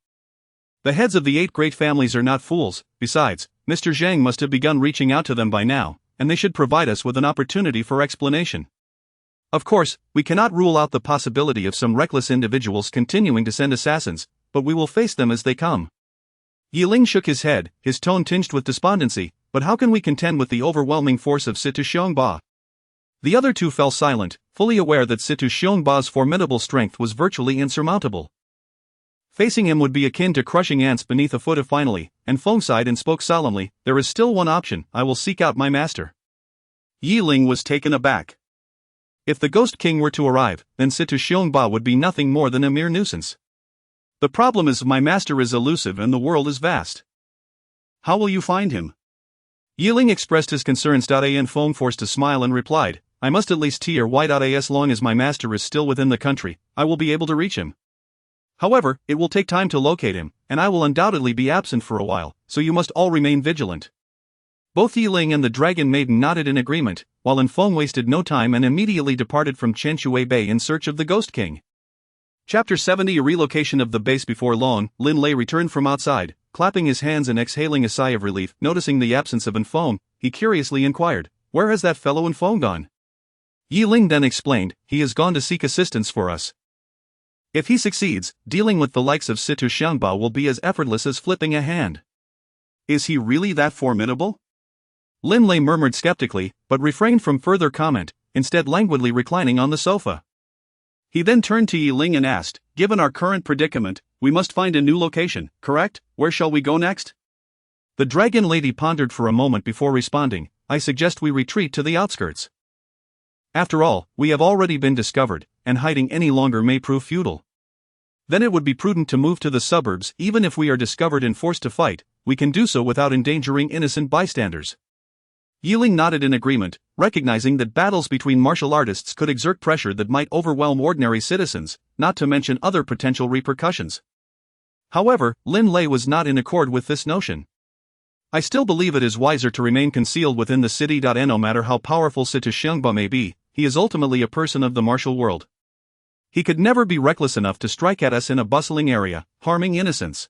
The heads of the 8 great families are not fools. Besides, Mr. Zhang must have begun reaching out to them by now, and they should provide us with an opportunity for explanation. Of course, we cannot rule out the possibility of some reckless individuals continuing to send assassins, but we will face them as they come." Ling shook his head, his tone tinged with despondency, "But how can we contend with the overwhelming force of Situ Xiongba?" The other 2 fell silent, fully aware that Situ Xiongba's formidable strength was virtually insurmountable. Facing him would be akin to crushing ants beneath a foot. Finally, and Feng sighed and spoke solemnly, "There is still one option. I will seek out my master." Ling was taken aback. If the Ghost King were to arrive, then Situ Xiongba would be nothing more than a mere nuisance. "The problem is my master is elusive and the world is vast. How will you find him?" Ling expressed his concerns. And Feng forced a smile and replied, "I must at least T or Y. As long as my master is still within the country, I will be able to reach him. However, it will take time to locate him, and I will undoubtedly be absent for a while, so you must all remain vigilant." Both Yi Ling and the Dragon Maiden nodded in agreement, while Feng wasted no time and immediately departed from Chenshui Bay in search of the Ghost King. Chapter 70 A relocation of the base. Before long, Lin Lei returned from outside, clapping his hands and exhaling a sigh of relief. Noticing the absence of Feng, he curiously inquired, "Where has that fellow Feng gone?" Yi Ling then explained, "He has gone to seek assistance for us. If he succeeds, dealing with the likes of Situ Xiangba will be as effortless as flipping a hand." "Is he really that formidable?" Lin Lei murmured skeptically, but refrained from further comment, instead languidly reclining on the sofa. He then turned to Yi Ling and asked, "Given our current predicament, we must find a new location, correct? Where shall we go next?" The Dragon Lady pondered for a moment before responding, "I suggest we retreat to the outskirts. After all, we have already been discovered, and hiding any longer may prove futile. Then it would be prudent to move to the suburbs. Even if we are discovered and forced to fight, we can do so without endangering innocent bystanders." Yi Ling nodded in agreement, recognizing that battles between martial artists could exert pressure that might overwhelm ordinary citizens, not to mention other potential repercussions. However, Lin Lei was not in accord with this notion. "I still believe it is wiser to remain concealed within the city. No matter how powerful Situ Xiangba may be, he is ultimately a person of the martial world. He could never be reckless enough to strike at us in a bustling area, harming innocents.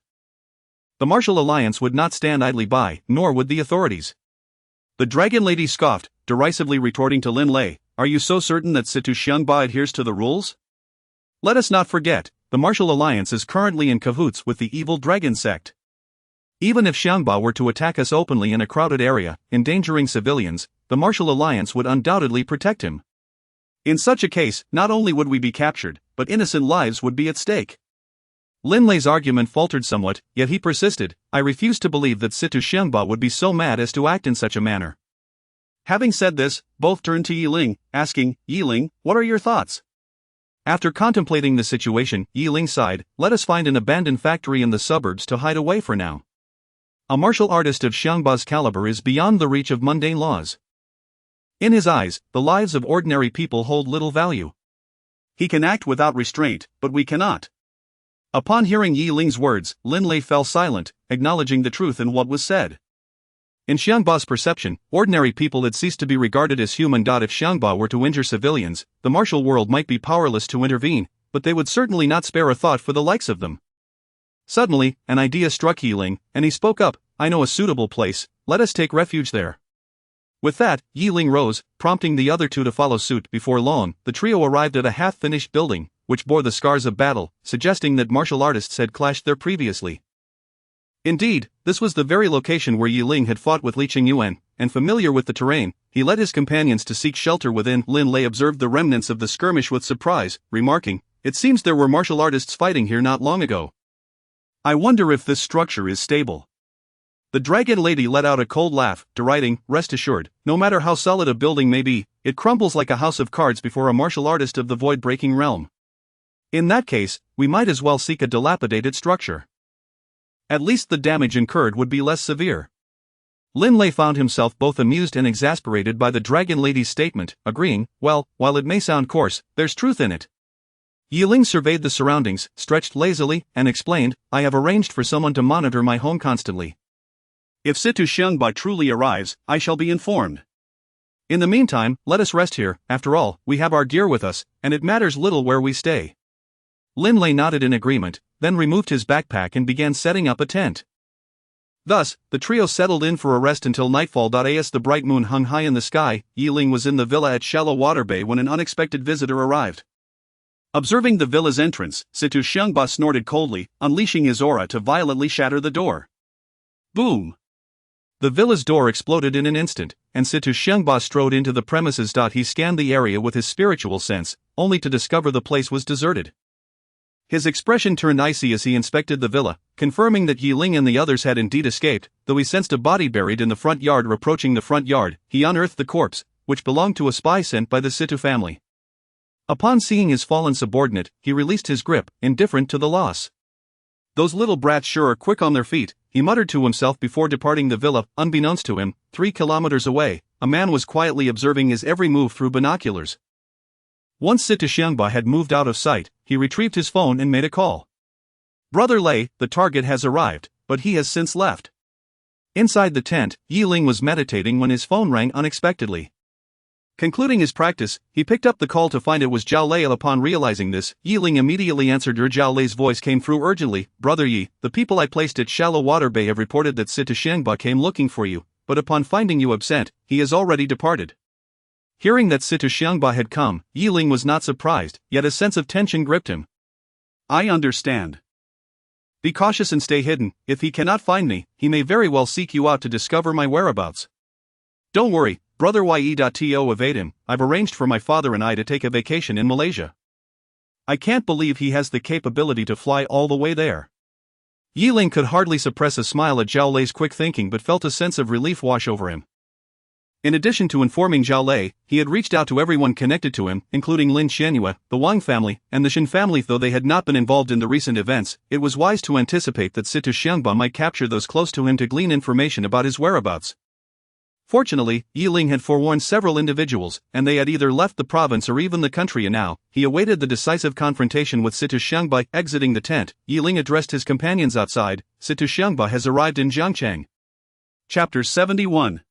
The martial alliance would not stand idly by, nor would the authorities." The Dragon Lady scoffed, derisively retorting to Lin Lei, "Are you so certain that Situ Xiangba adheres to the rules? Let us not forget, the martial alliance is currently in cahoots with the evil dragon sect. Even if Xiangba were to attack us openly in a crowded area, endangering civilians, the martial alliance would undoubtedly protect him. In such a case, not only would we be captured, but innocent lives would be at stake." Lin Lei's argument faltered somewhat, yet he persisted, "I refuse to believe that Situ Xiangba would be so mad as to act in such a manner." Having said this, both turned to Yi Ling, asking, "Yi Ling, what are your thoughts?" After contemplating the situation, Yi Ling sighed, "Let us find an abandoned factory in the suburbs to hide away for now. A martial artist of Xiangba's caliber is beyond the reach of mundane laws. In his eyes, the lives of ordinary people hold little value. He can act without restraint, but we cannot." Upon hearing Yi Ling's words, Lin Lei fell silent, acknowledging the truth in what was said. In Xiangba's perception, ordinary people had ceased to be regarded as human. If Xiangba were to injure civilians, the martial world might be powerless to intervene, but they would certainly not spare a thought for the likes of them. Suddenly, an idea struck Yi Ling, and he spoke up, "I know a suitable place, let us take refuge there." With that, Yi Ling rose, prompting the other two to follow suit. Before long, the trio arrived at a half-finished building, which bore the scars of battle, suggesting that martial artists had clashed there previously. Indeed, this was the very location where Yi Ling had fought with Li Qingyuan, and familiar with the terrain, he led his companions to seek shelter within. Lin Lei observed the remnants of the skirmish with surprise, remarking, "It seems there were martial artists fighting here not long ago. I wonder if this structure is stable." The Dragon Lady let out a cold laugh, deriding, "Rest assured, no matter how solid a building may be, it crumbles like a house of cards before a martial artist of the void-breaking realm. In that case, we might as well seek a dilapidated structure. At least the damage incurred would be less severe." Lin Lei found himself both amused and exasperated by the Dragon Lady's statement, agreeing, "Well, while it may sound coarse, there's truth in it." Yi Ling surveyed the surroundings, stretched lazily, and explained, "I have arranged for someone to monitor my home constantly. If Situ Xiangba truly arrives, I shall be informed. In the meantime, let us rest here. After all, we have our gear with us, and it matters little where we stay." Lin Lei nodded in agreement, then removed his backpack and began setting up a tent. Thus, the trio settled in for a rest until nightfall. As the bright moon hung high in the sky, Yi Ling was in the villa at Shallow Water Bay when an unexpected visitor arrived. Observing the villa's entrance, Situ Xiangba snorted coldly, unleashing his aura to violently shatter the door. Boom! The villa's door exploded in an instant, and Situ Xiangba strode into the premises. He scanned the area with his spiritual sense, only to discover the place was deserted. His expression turned icy as he inspected the villa, confirming that Yi Ling and the others had indeed escaped. Though he sensed a body buried in the front yard. Approaching the front yard, he unearthed the corpse, which belonged to a spy sent by the Situ family. Upon seeing his fallen subordinate, he released his grip, indifferent to the loss. "Those little brats sure are quick on their feet," he muttered to himself before departing the villa. Unbeknownst to him, 3 kilometers away, a man was quietly observing his every move through binoculars. Once Situ Xiangba had moved out of sight, he retrieved his phone and made a call. Brother Lei, the target has arrived, but he has since left. Inside the tent, Ling was meditating when his phone rang unexpectedly. Concluding his practice, he picked up the call to find it was Zhao Lei. Upon realizing this, Ling immediately answered. Zhao Lei's voice came through urgently. Brother Yi, the people I placed at Shallow Water Bay have reported that Situ Xiangba came looking for you, but upon finding you absent, he has already departed. Hearing that Situ Xiangba had come, Ling was not surprised, yet a sense of tension gripped him. I understand. Be cautious and stay hidden. If he cannot find me, he may very well seek you out to discover my whereabouts. Don't worry, Brother Ye.to evade him. I've arranged for my father and I to take a vacation in Malaysia. I can't believe he has the capability to fly all the way there. Ling could hardly suppress a smile at Zhao Lei's quick thinking but felt a sense of relief wash over him. In addition to informing Zhao Lei, he had reached out to everyone connected to him, including Lin Xianyue, the Wang family, and the Shin family. Though they had not been involved in the recent events, it was wise to anticipate that Situ Xiangba might capture those close to him to glean information about his whereabouts. Fortunately, Ling had forewarned several individuals, and they had either left the province or even the country, and now he awaited the decisive confrontation with Situ Xiangba. Exiting the tent, Ling addressed his companions outside. Situ Xiangba has arrived in Jiangchang. Chapter 71.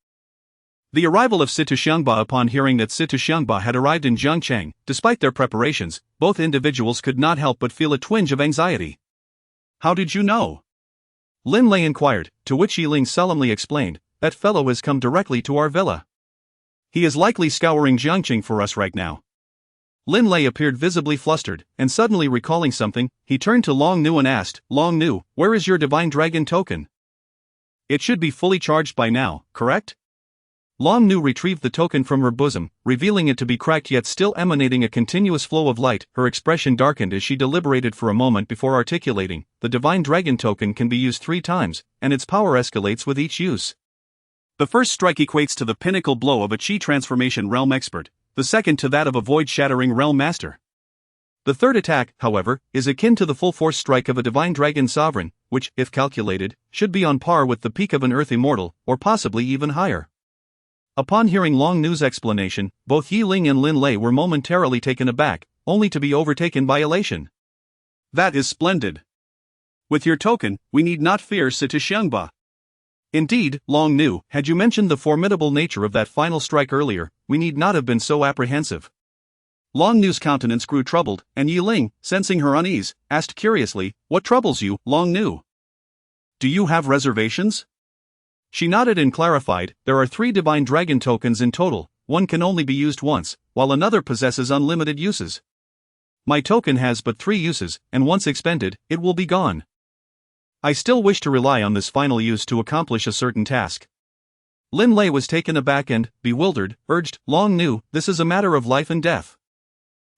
The arrival of Situ Xiangba. Upon hearing that Situ Xiangba had arrived in Jiangchang, despite their preparations, both individuals could not help but feel a twinge of anxiety. How did you know? Lin Lei inquired, to which Ling solemnly explained, that fellow has come directly to our villa. He is likely scouring Jiangchang for us right now. Lin Lei appeared visibly flustered, and suddenly recalling something, he turned to Long Nu and asked, Long Nu, where is your Divine Dragon token? It should be fully charged by now, correct? Long Nu retrieved the token from her bosom, revealing it to be cracked yet still emanating a continuous flow of light. Her expression darkened as she deliberated for a moment before articulating, the Divine Dragon token can be used 3 times, and its power escalates with each use. The first strike equates to the pinnacle blow of a Qi transformation realm expert, the second to that of a void-shattering realm master. The third attack, however, is akin to the full-force strike of a Divine Dragon Sovereign, which, if calculated, should be on par with the peak of an Earth Immortal, or possibly even higher. Upon hearing Long Nu's explanation, both Ling and Lin Lei were momentarily taken aback, only to be overtaken by elation. That is splendid. With your token, we need not fear Situ Xiangba. Indeed, Long Nu, had you mentioned the formidable nature of that final strike earlier, we need not have been so apprehensive. Long Nu's countenance grew troubled, and Ling, sensing her unease, asked curiously, What troubles you, Long Nu? Do you have reservations? She nodded and clarified, there are 3 Divine Dragon tokens in total, one can only be used once, while another possesses unlimited uses. My token has but 3 uses, and once expended, it will be gone. I still wish to rely on this final use to accomplish a certain task. Lin Lei was taken aback and, bewildered, urged, Long Nu, this is a matter of life and death.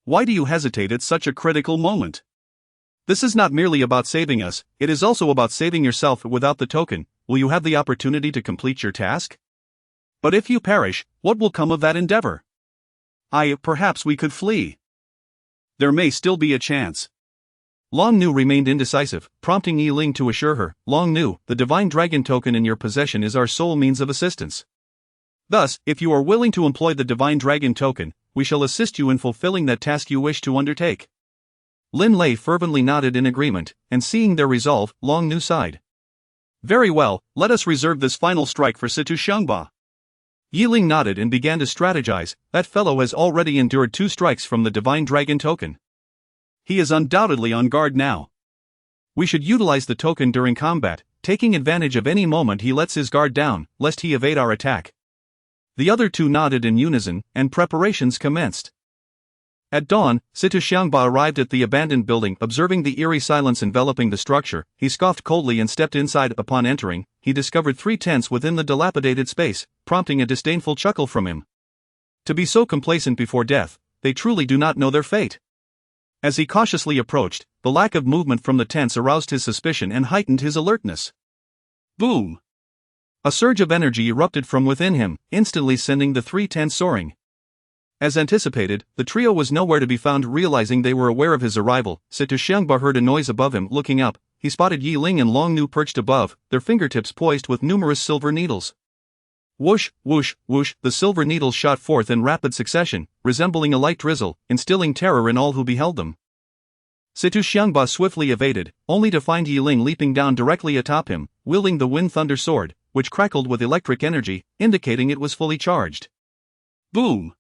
Why do you hesitate at such a critical moment? This is not merely about saving us, it is also about saving yourself. Without the token, will you have the opportunity to complete your task? But if you perish, what will come of that endeavor? Perhaps we could flee. There may still be a chance. Long Nu remained indecisive, prompting Ling to assure her, Long Nu, the Divine Dragon token in your possession is our sole means of assistance. Thus, if you are willing to employ the Divine Dragon token, we shall assist you in fulfilling that task you wish to undertake. Lin Lei fervently nodded in agreement, and seeing their resolve, Long Nu sighed. Very well, let us reserve this final strike for Situ Xiangba. Ling nodded and began to strategize, that fellow has already endured 2 strikes from the Divine Dragon token. He is undoubtedly on guard now. We should utilize the token during combat, taking advantage of any moment he lets his guard down, lest he evade our attack. The other 2 nodded in unison, and preparations commenced. At dawn, Situ Xiangba arrived at the abandoned building. Observing the eerie silence enveloping the structure, he scoffed coldly and stepped inside. Upon entering, he discovered 3 tents within the dilapidated space, prompting a disdainful chuckle from him. To be so complacent before death, they truly do not know their fate. As he cautiously approached, the lack of movement from the tents aroused his suspicion and heightened his alertness. Boom! A surge of energy erupted from within him, instantly sending the 3 tents soaring. As anticipated, the trio was nowhere to be found. Realizing they were aware of his arrival, Situ Xiangba heard a noise above him. Looking up, he spotted Ling and Long Nu perched above, their fingertips poised with numerous silver needles. Whoosh, whoosh, whoosh, the silver needles shot forth in rapid succession, resembling a light drizzle, instilling terror in all who beheld them. Situ Xiangba swiftly evaded, only to find Yi Ling leaping down directly atop him, wielding the Wind Thunder Sword, which crackled with electric energy, indicating it was fully charged. Boom!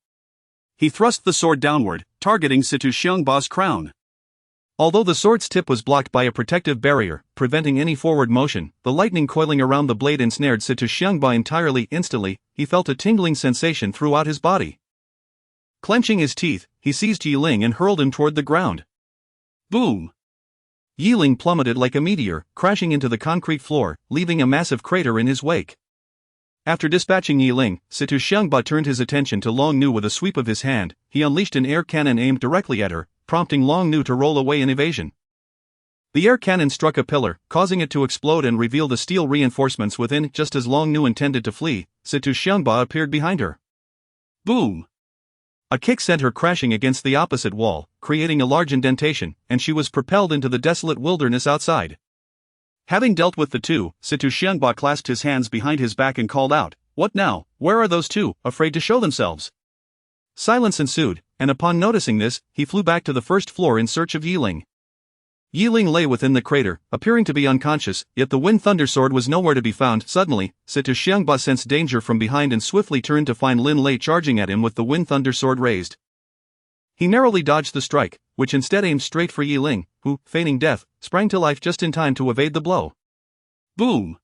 He thrust the sword downward, targeting Situ Xiangba's crown. Although the sword's tip was blocked by a protective barrier, preventing any forward motion, the lightning coiling around the blade ensnared Situ Xiangba entirely. Instantly, he felt a tingling sensation throughout his body. Clenching his teeth, he seized Yi Ling and hurled him toward the ground. Boom! Yi Ling plummeted like a meteor, crashing into the concrete floor, leaving a massive crater in his wake. After dispatching Yi Ling, Situ Xiangba turned his attention to Long Nu with a sweep of his hand. He unleashed an air cannon aimed directly at her, prompting Long Nu to roll away in evasion. The air cannon struck a pillar, causing it to explode and reveal the steel reinforcements within. Just as Long Nu intended to flee, Situ Xiangba appeared behind her. Boom! A kick sent her crashing against the opposite wall, creating a large indentation, and she was propelled into the desolate wilderness outside. Having dealt with the two, Situ Xiangba clasped his hands behind his back and called out, "What now? Where are those two, afraid to show themselves?" Silence ensued, and upon noticing this, he flew back to the first floor in search of Yi Ling. Yi Ling lay within the crater, appearing to be unconscious, yet the Wind Thunder Sword was nowhere to be found. Suddenly, Situ Xiangba sensed danger from behind and swiftly turned to find Lin Lei charging at him with the Wind Thunder Sword raised. He narrowly dodged the strike, which instead aimed straight for Yi Ling, who, feigning death, sprang to life just in time to evade the blow. Boom!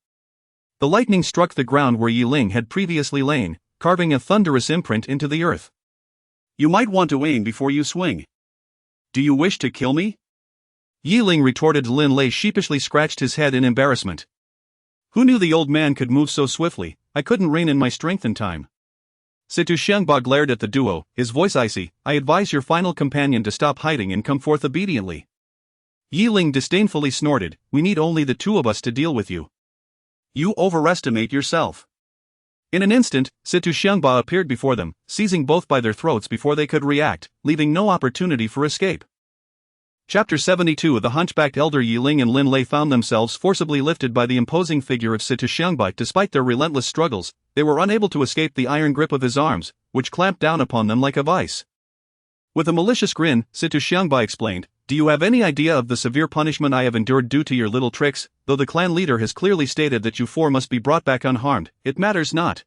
The lightning struck the ground where Yi Ling had previously lain, carving a thunderous imprint into the earth. You might want to aim before you swing. Do you wish to kill me? Yi Ling retorted. Lin Lei sheepishly scratched his head in embarrassment. Who knew the old man could move so swiftly? I couldn't rein in my strength in time. Situ Xiangba glared at the duo, his voice icy. I advise your final companion to stop hiding and come forth obediently. Yi Ling disdainfully snorted, we need only the two of us to deal with you. You overestimate yourself. In an instant, Situ Xiangba appeared before them, seizing both by their throats before they could react, leaving no opportunity for escape. Chapter 72. The hunchbacked elder Yi Ling and Lin Lei found themselves forcibly lifted by the imposing figure of Situ Xiangba. Despite their relentless struggles, they were unable to escape the iron grip of his arms, which clamped down upon them like a vice. With a malicious grin, Situ Xiangba explained, do you have any idea of the severe punishment I have endured due to your little tricks? Though the clan leader has clearly stated that you four must be brought back unharmed, it matters not.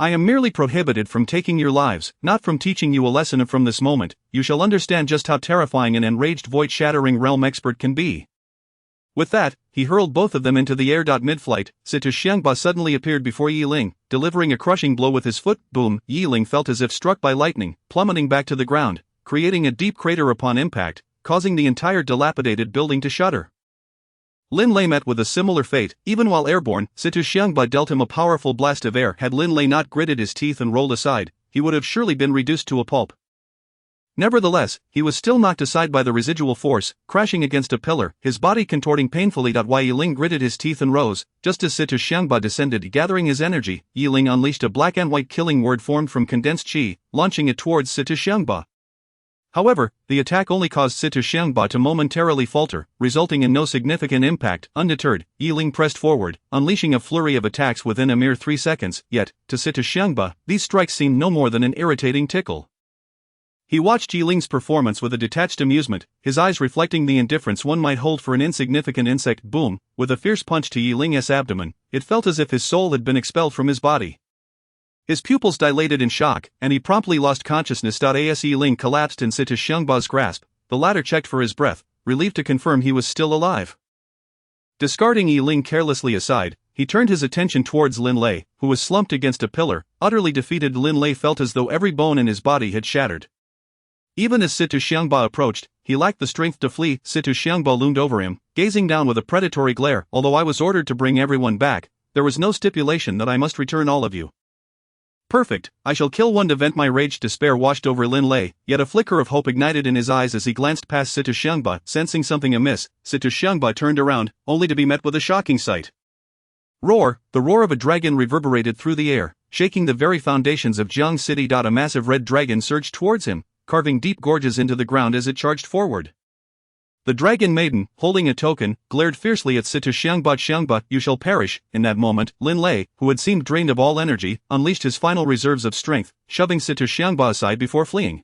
I am merely prohibited from taking your lives, not from teaching you a lesson, and from this moment, you shall understand just how terrifying an enraged void-shattering realm expert can be. With that, he hurled both of them into the air. Mid-flight, Situ Xiangba suddenly appeared before Yi Ling, delivering a crushing blow with his foot. Boom! Yi Ling felt as if struck by lightning, plummeting back to the ground, creating a deep crater upon impact, causing the entire dilapidated building to shudder. Lin Lei met with a similar fate. Even while airborne, Situ Xiangba dealt him a powerful blast of air. Had Lin Lei not gritted his teeth and rolled aside, he would have surely been reduced to a pulp. Nevertheless, he was still knocked aside by the residual force, crashing against a pillar, his body contorting painfully. While Yi Ling gritted his teeth and rose, just as Situ Xiangba descended. Gathering his energy, Yi Ling unleashed a black and white killing word formed from condensed qi, launching it towards Situ Xiangba. However, the attack only caused Situ Xiangba to momentarily falter, resulting in no significant impact. Undeterred, Yi Ling pressed forward, unleashing a flurry of attacks within a mere 3 seconds, yet, to Situ Xiangba, these strikes seemed no more than an irritating tickle. He watched Yi Ling's performance with a detached amusement, his eyes reflecting the indifference one might hold for an insignificant insect. Boom! With a fierce punch to Yi Ling's abdomen, it felt as if his soul had been expelled from his body. His pupils dilated in shock, and he promptly lost consciousness. As Yi Ling collapsed in Situ Xiangba's grasp, the latter checked for his breath, relieved to confirm he was still alive. Discarding Yi Ling carelessly aside, he turned his attention towards Lin Lei, who was slumped against a pillar. Utterly defeated, Lin Lei felt as though every bone in his body had shattered. Even as Situ Xiangba approached, he lacked the strength to flee. Situ Xiangba loomed over him, gazing down with a predatory glare. Although I was ordered to bring everyone back, there was no stipulation that I must return all of you. Perfect, I shall kill one to vent my rage. Despair washed over Lin Lei, yet a flicker of hope ignited in his eyes as he glanced past Situ Xiangba. Sensing something amiss, Situ Xiangba turned around, only to be met with a shocking sight. Roar! The roar of a dragon reverberated through the air, shaking the very foundations of Jiang City. A massive red dragon surged towards him, carving deep gorges into the ground as it charged forward. The dragon maiden, holding a token, glared fiercely at Situ Xiangba. Xiangba, you shall perish. In that moment, Lin Lei, who had seemed drained of all energy, unleashed his final reserves of strength, shoving Situ Xiangba aside before fleeing.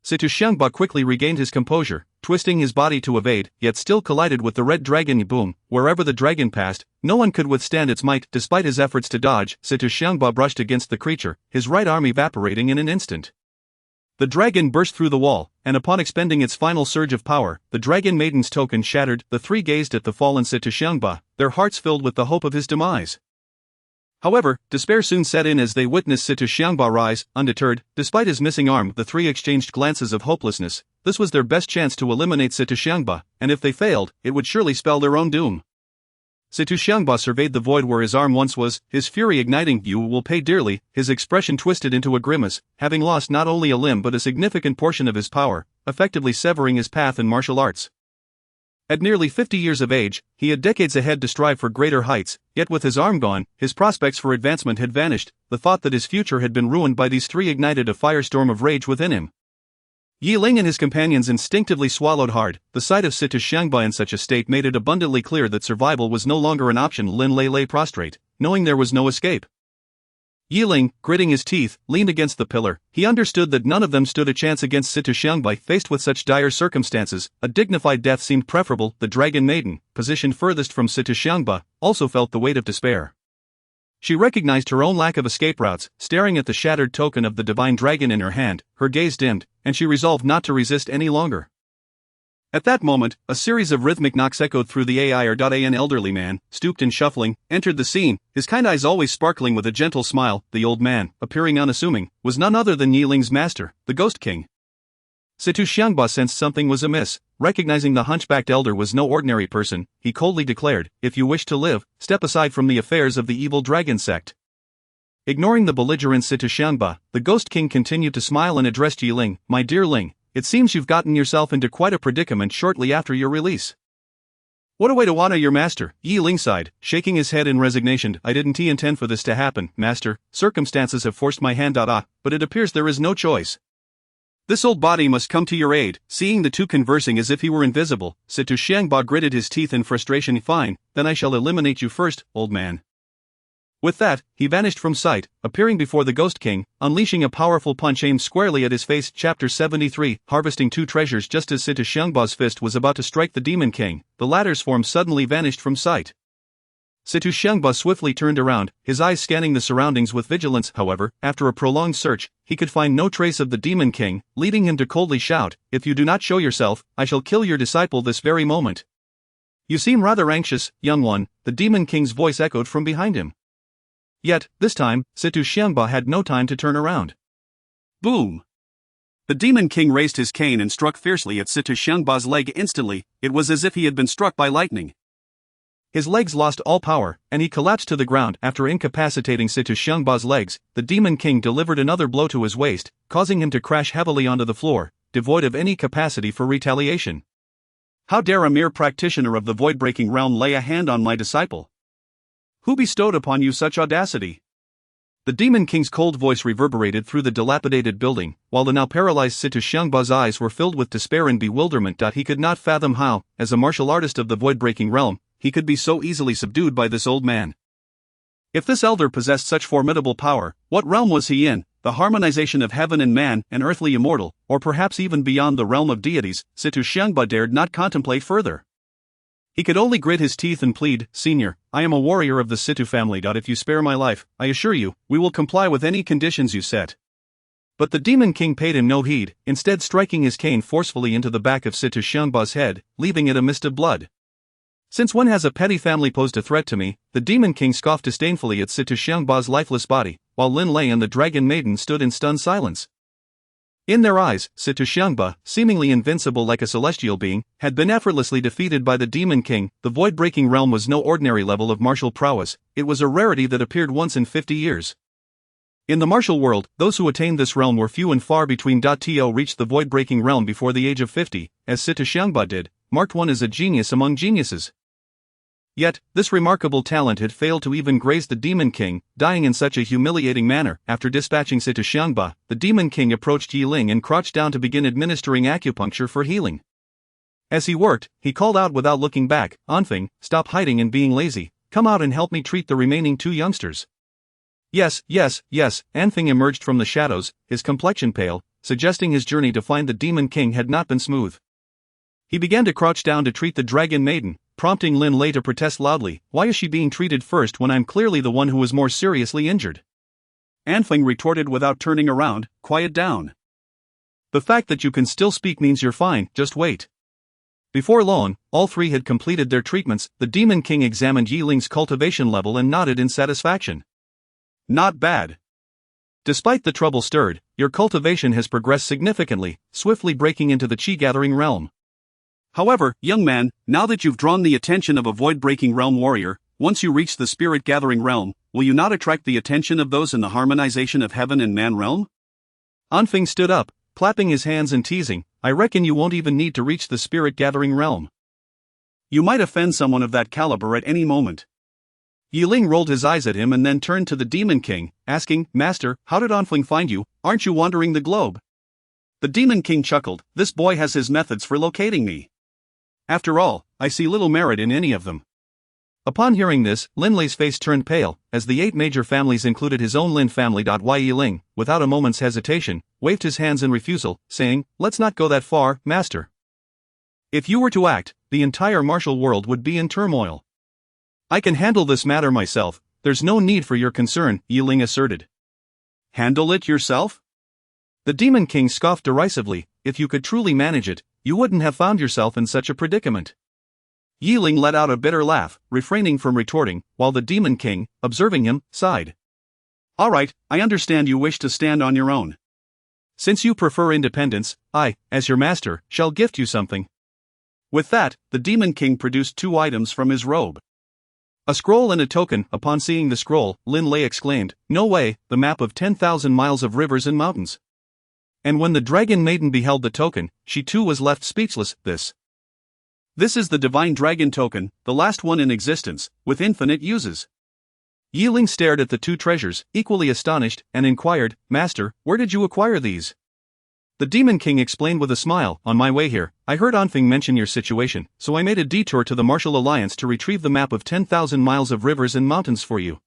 Situ Xiangba quickly regained his composure, twisting his body to evade, yet still collided with the red dragon Boom. Wherever the dragon passed, no one could withstand its might. Despite his efforts to dodge, Situ Xiangba brushed against the creature, his right arm evaporating in an instant. The dragon burst through the wall, and upon expending its final surge of power, the dragon maiden's token shattered. The three gazed at the fallen Situ Xiangba, their hearts filled with the hope of his demise. However, despair soon set in as they witnessed Situ Xiangba rise. Undeterred, despite his missing arm, the three exchanged glances of hopelessness. This was their best chance to eliminate Situ Xiangba, and if they failed, it would surely spell their own doom. Situ Xiangba surveyed the void where his arm once was, his fury igniting. "You will pay dearly." His expression twisted into a grimace, having lost not only a limb but a significant portion of his power, effectively severing his path in martial arts. At nearly 50 years of age, he had decades ahead to strive for greater heights, yet with his arm gone, his prospects for advancement had vanished. The thought that his future had been ruined by these three ignited a firestorm of rage within him. Ling and his companions instinctively swallowed hard. The sight of Situ Xiangba in such a state made it abundantly clear that survival was no longer an option. Lin lay prostrate, knowing there was no escape. Ling, gritting his teeth, leaned against the pillar. He understood that none of them stood a chance against Situ Xiangba. Faced with such dire circumstances, a dignified death seemed preferable. The dragon maiden, positioned furthest from Situ Xiangba, also felt the weight of despair. She recognized her own lack of escape routes. Staring at the shattered token of the divine dragon in her hand, her gaze dimmed, and she resolved not to resist any longer. At that moment, a series of rhythmic knocks echoed through the air. An elderly man, stooped and shuffling, entered the scene, his kind eyes always sparkling with a gentle smile. The old man, appearing unassuming, was none other than Ling's master, the Ghost King. Situ Xiangba sensed something was amiss. Recognizing the hunchbacked elder was no ordinary person, he coldly declared, "If you wish to live, step aside from the affairs of the evil dragon sect." Ignoring the belligerent Situ Xiangba, the Ghost King continued to smile and addressed Ling. "My dear Ling, it seems you've gotten yourself into quite a predicament shortly after your release." "What a way to honor your master," Ling sighed, shaking his head in resignation. "I didn't intend for this to happen, master. Circumstances have forced my hand. But it appears there is no choice. This old body must come to your aid." Seeing the two conversing as if he were invisible, Situ Xiangba gritted his teeth in frustration. "Fine, then I shall eliminate you first, old man." With that, he vanished from sight, appearing before the Ghost King, unleashing a powerful punch aimed squarely at his face. Chapter 73, Harvesting Two Treasures. Just as Situ Xiangba's fist was about to strike the Demon King, the latter's form suddenly vanished from sight. Situ Xiangba swiftly turned around, his eyes scanning the surroundings with vigilance. However, after a prolonged search, he could find no trace of the Demon King, leading him to coldly shout, "If you do not show yourself, I shall kill your disciple this very moment." "You seem rather anxious, young one," the Demon King's voice echoed from behind him. Yet, this time, Situ Xiangba had no time to turn around. Boom! The Demon King raised his cane and struck fiercely at Situ Xiangba's leg. Instantly, it was as if he had been struck by lightning. His legs lost all power, and he collapsed to the ground. After incapacitating Situ Xiangba's legs, the Demon King delivered another blow to his waist, causing him to crash heavily onto the floor, devoid of any capacity for retaliation. "How dare a mere practitioner of the void-breaking realm lay a hand on my disciple? Who bestowed upon you such audacity?" The Demon King's cold voice reverberated through the dilapidated building, while the now paralyzed Situ Xiangba's eyes were filled with despair and bewilderment. He could not fathom how, as a martial artist of the void-breaking realm, he could be so easily subdued by this old man. If this elder possessed such formidable power, what realm was he in? The harmonization of heaven and man, an earthly immortal, or perhaps even beyond the realm of deities? Situ Xiangba dared not contemplate further. He could only grit his teeth and plead, "Senior, I am a warrior of the Situ family. If you spare my life, I assure you, we will comply with any conditions you set." But the Demon King paid him no heed, instead striking his cane forcefully into the back of Situ Xiangba's head, leaving it a mist of blood. "Since when has a petty family posed a threat to me?" The Demon King scoffed disdainfully at Situ Xiangba's lifeless body, while Lin Lei and the Dragon Maiden stood in stunned silence. In their eyes, Situ Xiangba, seemingly invincible like a celestial being, had been effortlessly defeated by the Demon King. The void-breaking realm was no ordinary level of martial prowess, it was a rarity that appeared once in 50 years. In the martial world, those who attained this realm were few and far between. To reach the void-breaking realm before the age of 50, as Situ Xiangba did, marked one as a genius among geniuses. Yet, this remarkable talent had failed to even graze the Demon King, dying in such a humiliating manner. After dispatching Situ Xiangba, the Demon King approached Ling and crouched down to begin administering acupuncture for healing. As he worked, he called out without looking back, "Anfeng, stop hiding and being lazy, come out and help me treat the remaining two youngsters." Yes, Anfeng emerged from the shadows, his complexion pale, suggesting his journey to find the Demon King had not been smooth. He began to crouch down to treat the Dragon Maiden, prompting Lin Lei to protest loudly, "Why is she being treated first when I'm clearly the one who was more seriously injured?" Feng retorted without turning around, "Quiet down. The fact that you can still speak means you're fine, just wait." Before long, all three had completed their treatments. The Demon King examined Yi Ling's cultivation level and nodded in satisfaction. "Not bad. Despite the trouble stirred, your cultivation has progressed significantly, swiftly breaking into the Qi-gathering realm. However, young man, now that you've drawn the attention of a void-breaking realm warrior, once you reach the spirit-gathering realm, will you not attract the attention of those in the harmonization of heaven and man realm?" Anfeng stood up, clapping his hands and teasing, "I reckon you won't even need to reach the spirit-gathering realm. You might offend someone of that caliber at any moment." Yi Ling rolled his eyes at him and then turned to the Demon King, asking, "Master, how did Anfeng find you? Aren't you wandering the globe?" The Demon King chuckled, "This boy has his methods for locating me. After all, I see little merit in any of them." Upon hearing this, Lin Lei's face turned pale, as the 8 major families included his own Lin family. Yi Ling, without a moment's hesitation, waved his hands in refusal, saying, "Let's not go that far, master. If you were to act, the entire martial world would be in turmoil." "I can handle this matter myself, there's no need for your concern," Yi Ling asserted. "Handle it yourself?" The Demon King scoffed derisively, "If you could truly manage it, you wouldn't have found yourself in such a predicament." Yi Ling let out a bitter laugh, refraining from retorting, while the Demon King, observing him, sighed. "All right, I understand you wish to stand on your own. Since you prefer independence, I, as your master, shall gift you something." With that, the Demon King produced 2 items from his robe. A scroll and a token. Upon seeing the scroll, Lin Lei exclaimed, "No way, the map of 10,000 miles of rivers and mountains." And when the Dragon Maiden beheld the token, she too was left speechless. This is the Divine Dragon Token, the last one in existence, with infinite uses." Yi Ling stared at the 2 treasures, equally astonished, and inquired, "Master, where did you acquire these?" The Demon King explained with a smile, "On my way here, I heard Anfeng mention your situation, so I made a detour to the Martial Alliance to retrieve the map of 10,000 miles of rivers and mountains for you.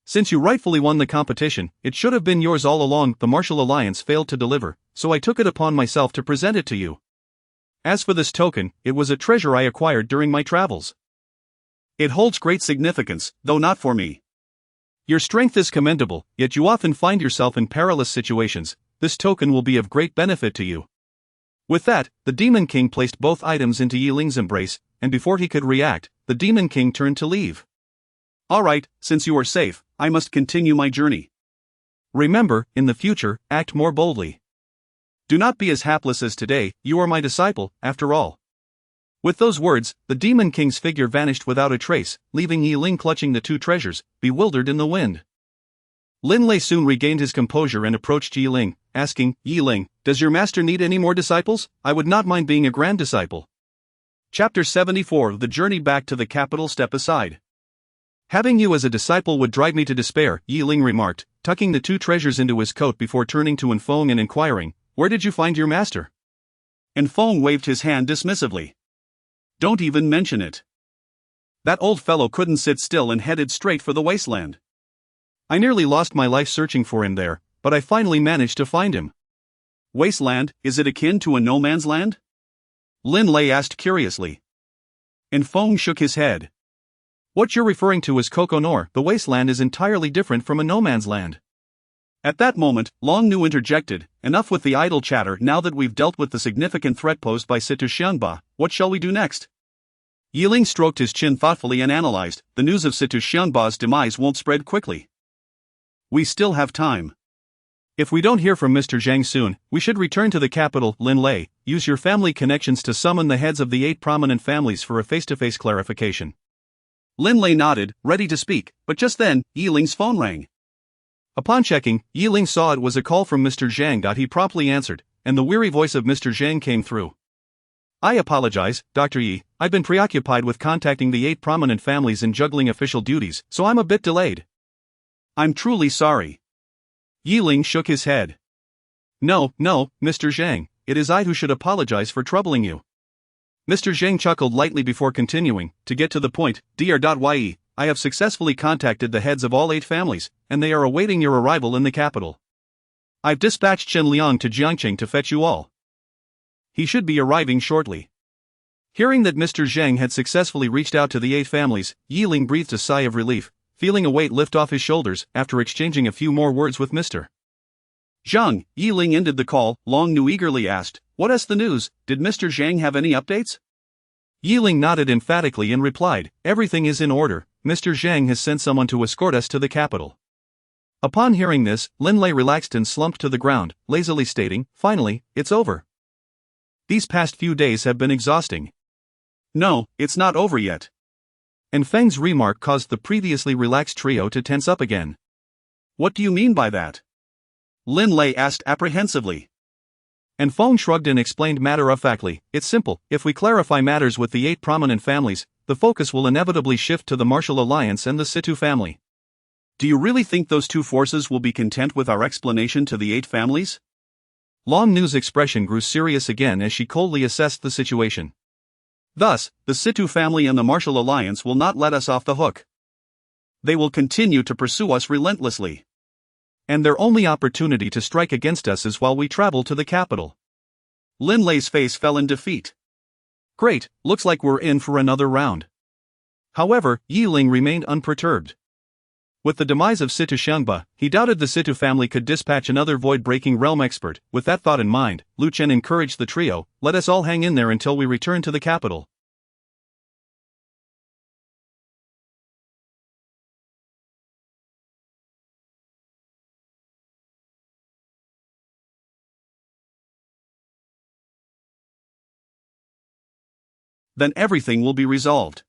Since you rightfully won the competition, it should have been yours all along. The Martial Alliance failed to deliver, so I took it upon myself to present it to you. As for this token, it was a treasure I acquired during my travels. It holds great significance, though not for me. Your strength is commendable, yet you often find yourself in perilous situations. This token will be of great benefit to you." With that, the Demon King placed both items into Yi Ling's embrace, and before he could react, the Demon King turned to leave. "All right, since you are safe, I must continue my journey. Remember, in the future, act more boldly. Do not be as hapless as today, you are my disciple, after all." With those words, the Demon King's figure vanished without a trace, leaving Yi Ling clutching the 2 treasures, bewildered in the wind. Lin Lei soon regained his composure and approached Yi Ling, asking, "Yi Ling, does your master need any more disciples? I would not mind being a grand disciple." Chapter 74. The journey back to the capital. Step aside. "Having you as a disciple would drive me to despair," Yi Ling remarked, tucking the 2 treasures into his coat before turning to Feng and inquiring, "Where did you find your master?" Feng waved his hand dismissively. "Don't even mention it. That old fellow couldn't sit still and headed straight for the wasteland. I nearly lost my life searching for him there, but I finally managed to find him." "Wasteland, is it akin to a no man's land?" Lin Lei asked curiously. Feng shook his head. "What you're referring to is Kokonor. The wasteland is entirely different from a no man's land." At that moment, Long Nu interjected, "Enough with the idle chatter. Now that we've dealt with the significant threat posed by Situ Xianba, what shall we do next?" Yi Ling stroked his chin thoughtfully and analyzed, "The news of Situ Xianba's demise won't spread quickly. We still have time. If we don't hear from Mr. Zhang soon, we should return to the capital." Lin Lei, use your family connections to summon the heads of the 8 prominent families for a face-to-face clarification. Lin Lei nodded, ready to speak, but just then, Yi Ling's phone rang. Upon checking, Yi Ling saw it was a call from Mr. Zhang. He promptly answered, and the weary voice of Mr. Zhang came through. "I apologize, Dr. Yi, I've been preoccupied with contacting the 8 prominent families and juggling official duties, so I'm a bit delayed." "I'm truly sorry." Yi Ling shook his head. No, Mr. Zhang, it is I who should apologize for troubling you." Mr. Zhang chuckled lightly before continuing, "To get to the point, Dr. I have successfully contacted the heads of all 8 families, and they are awaiting your arrival in the capital." I've dispatched Chen Liang to Jiangqing to fetch you all. He should be arriving shortly. Hearing that Mr. Zheng had successfully reached out to the 8 families, Yi Ling breathed a sigh of relief, feeling a weight lift off his shoulders after exchanging a few more words with Mr. Zhang. Yi Ling ended the call. Long Nu eagerly asked, "What's the news? Did Mr. Zhang have any updates?" Yi Ling nodded emphatically and replied, "Everything is in order. Mr. Zhang has sent someone to escort us to the capital." Upon hearing this, Lin Lei relaxed and slumped to the ground, lazily stating, "Finally, it's over. These past few days have been exhausting." "No, it's not over yet." And Feng's remark caused the previously relaxed trio to tense up again. "What do you mean by that?" Lin Lei asked apprehensively. And Feng shrugged and explained matter-of-factly, "It's simple. If we clarify matters with the 8 prominent families, the focus will inevitably shift to the Martial Alliance and the Situ family." "Do you really think those 2 forces will be content with our explanation to the 8 families?" Long Nu's expression grew serious again as she coldly assessed the situation. "Thus, the Situ family and the Martial Alliance will not let us off the hook. They will continue to pursue us relentlessly. And their only opportunity to strike against us is while we travel to the capital." Lin Lei's face fell in defeat. "Great, looks like we're in for another round." However, Yi Ling remained unperturbed. With the demise of Situ Xiangba, he doubted the Situ family could dispatch another void-breaking realm expert. With that thought in mind, Lu Chen encouraged the trio, "Let us all hang in there until we return to the capital." Then everything will be resolved."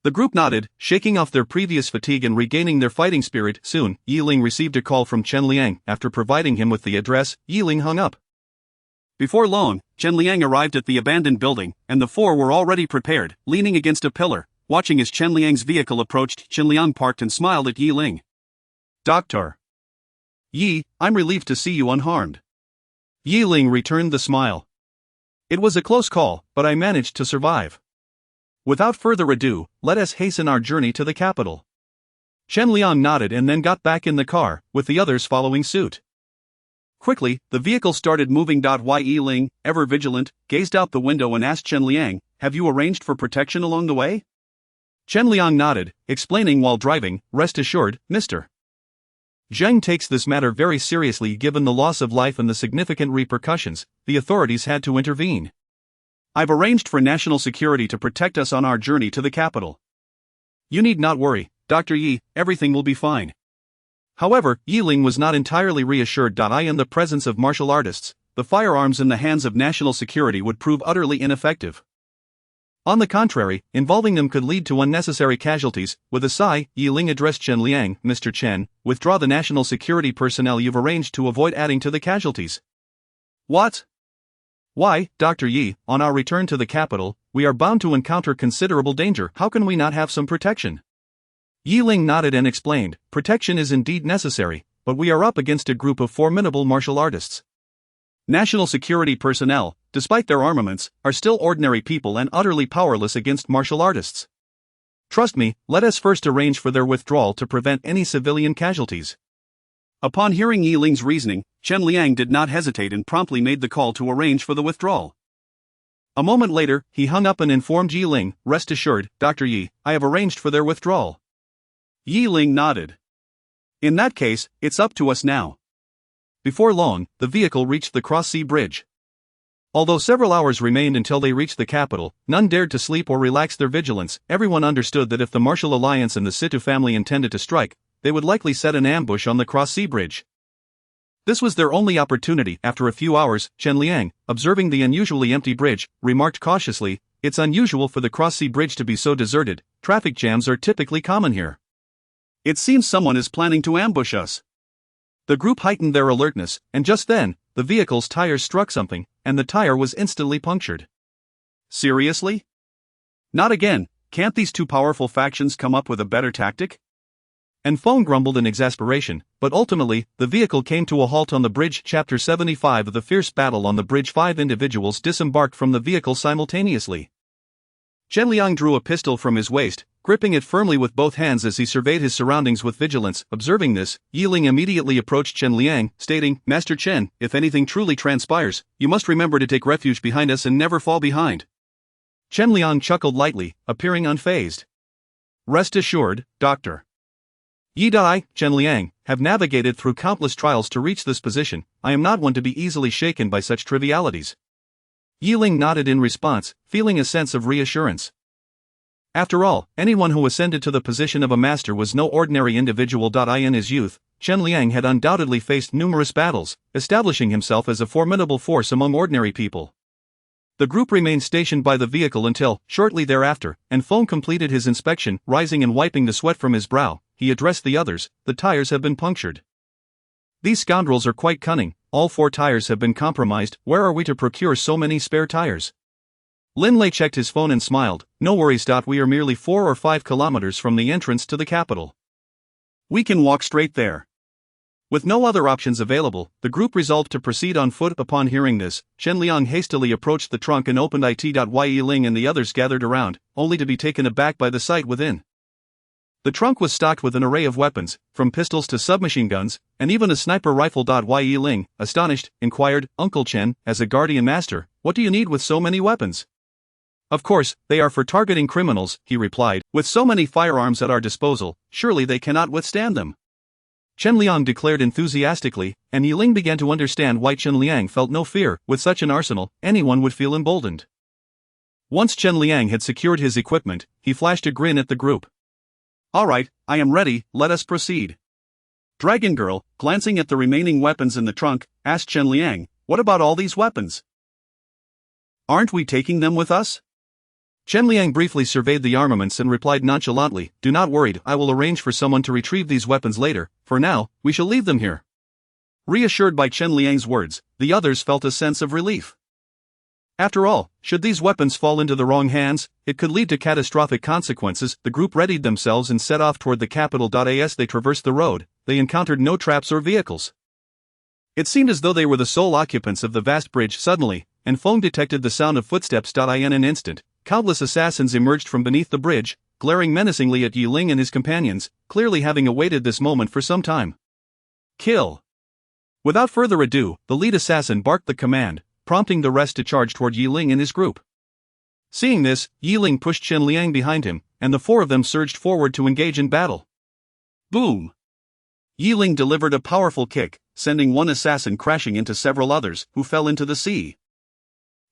The group nodded, shaking off their previous fatigue and regaining their fighting spirit. Soon, Yi Ling received a call from Chen Liang. After providing him with the address, Yi Ling hung up. Before long, Chen Liang arrived at the abandoned building, and the 4 were already prepared, leaning against a pillar, watching as Chen Liang's vehicle approached. Chen Liang parked and smiled at Yi Ling. "Doctor." "Yi, I'm relieved to see you unharmed." Yi Ling returned the smile. "It was a close call, but I managed to survive. Without further ado, let us hasten our journey to the capital." Chen Liang nodded and then got back in the car, with the others following suit. Quickly, the vehicle started moving. Yi Ling, ever vigilant, gazed out the window and asked Chen Liang, "Have you arranged for protection along the way?" Chen Liang nodded, explaining while driving, "Rest assured, Mr. Zheng takes this matter very seriously. Given the loss of life and the significant repercussions, the authorities had to intervene. I've arranged for national security to protect us on our journey to the capital. You need not worry, Dr. Yi, everything will be fine." However, Yi Ling was not entirely reassured. In the presence of martial artists, the firearms in the hands of national security would prove utterly ineffective. On the contrary, involving them could lead to unnecessary casualties. With a sigh, Yi Ling addressed Chen Liang, "Mr. Chen, withdraw the national security personnel you've arranged to avoid adding to the casualties." "What?" "Why, Dr. Yi, on our return to the capital, we are bound to encounter considerable danger. How can we not have some protection?" Yi Ling nodded and explained, "Protection is indeed necessary, but we are up against a group of formidable martial artists. National security personnel, despite their armaments, are still ordinary people and utterly powerless against martial artists. Trust me, let us first arrange for their withdrawal to prevent any civilian casualties." Upon hearing Yi Ling's reasoning, Chen Liang did not hesitate and promptly made the call to arrange for the withdrawal. A moment later, he hung up and informed Yi Ling, "Rest assured, Dr. Yi, I have arranged for their withdrawal." Yi Ling nodded. "In that case, it's up to us now." Before long, the vehicle reached the Cross-Sea Bridge. Although several hours remained until they reached the capital, none dared to sleep or relax their vigilance. Everyone understood that if the Martial Alliance and the Situ family intended to strike, they would likely set an ambush on the Cross-Sea Bridge. This was their only opportunity. After a few hours, Chen Liang, observing the unusually empty bridge, remarked cautiously, "It's unusual for the Cross-Sea Bridge to be so deserted. Traffic jams are typically common here." "It seems someone is planning to ambush us." The group heightened their alertness, and just then, the vehicle's tires struck something, and the tire was instantly punctured. "Seriously? Not again. Can't these 2 powerful factions come up with a better tactic?" And Feng grumbled in exasperation, but ultimately, the vehicle came to a halt on the bridge. Chapter 75 of the fierce battle on the bridge. 5 individuals disembarked from the vehicle simultaneously. Chen Liang drew a pistol from his waist, gripping it firmly with both hands as he surveyed his surroundings with vigilance. Observing this, Ling immediately approached Chen Liang, stating, "Master Chen, if anything truly transpires, you must remember to take refuge behind us and never fall behind." Chen Liang chuckled lightly, appearing unfazed. "Rest assured, Doctor. I, Chen Liang, have navigated through countless trials to reach this position. I am not one to be easily shaken by such trivialities." Ling nodded in response, feeling a sense of reassurance. After all, anyone who ascended to the position of a master was no ordinary individual. In his youth, Chen Liang had undoubtedly faced numerous battles, establishing himself as a formidable force among ordinary people. The group remained stationed by the vehicle until, shortly thereafter, Feng completed his inspection. Rising and wiping the sweat from his brow, he addressed the others. "The tires have been punctured. These scoundrels are quite cunning. All 4 tires have been compromised. Where are we to procure so many spare tires?" Lin checked his phone and smiled. "No worries. We are merely 4 or 5 kilometers from the entrance to the capital. We can walk straight there." With no other options available, the group resolved to proceed on foot. Upon hearing this, Chen Liang hastily approached the trunk and opened it. Ling and the others gathered around, only to be taken aback by the sight within. The trunk was stocked with an array of weapons, from pistols to submachine guns, and even a sniper rifle. Ling, astonished, inquired, "Uncle Chen, as a guardian master, what do you need with so many weapons?" "Of course, they are for targeting criminals," he replied. "With so many firearms at our disposal, surely they cannot withstand them." Chen Liang declared enthusiastically, and Ling began to understand why Chen Liang felt no fear. With such an arsenal, anyone would feel emboldened. Once Chen Liang had secured his equipment, he flashed a grin at the group. "All right, I am ready, let us proceed." Dragon Girl, glancing at the remaining weapons in the trunk, asked Chen Liang, "What about all these weapons? Aren't we taking them with us?" Chen Liang briefly surveyed the armaments and replied nonchalantly, "Do not worry, I will arrange for someone to retrieve these weapons later. For now, we shall leave them here." Reassured by Chen Liang's words, the others felt a sense of relief. After all, should these weapons fall into the wrong hands, it could lead to catastrophic consequences. The group readied themselves and set off toward the capital. As they traversed the road, they encountered no traps or vehicles. It seemed as though they were the sole occupants of the vast bridge. Suddenly, Feng detected the sound of footsteps. In an instant, countless assassins emerged from beneath the bridge, glaring menacingly at Ling and his companions, clearly having awaited this moment for some time. "Kill!" Without further ado, the lead assassin barked the command, prompting the rest to charge toward Ling and his group. Seeing this, Ling pushed Chen Liang behind him, and the 4 of them surged forward to engage in battle. Boom! Ling delivered a powerful kick, sending one assassin crashing into several others, who fell into the sea.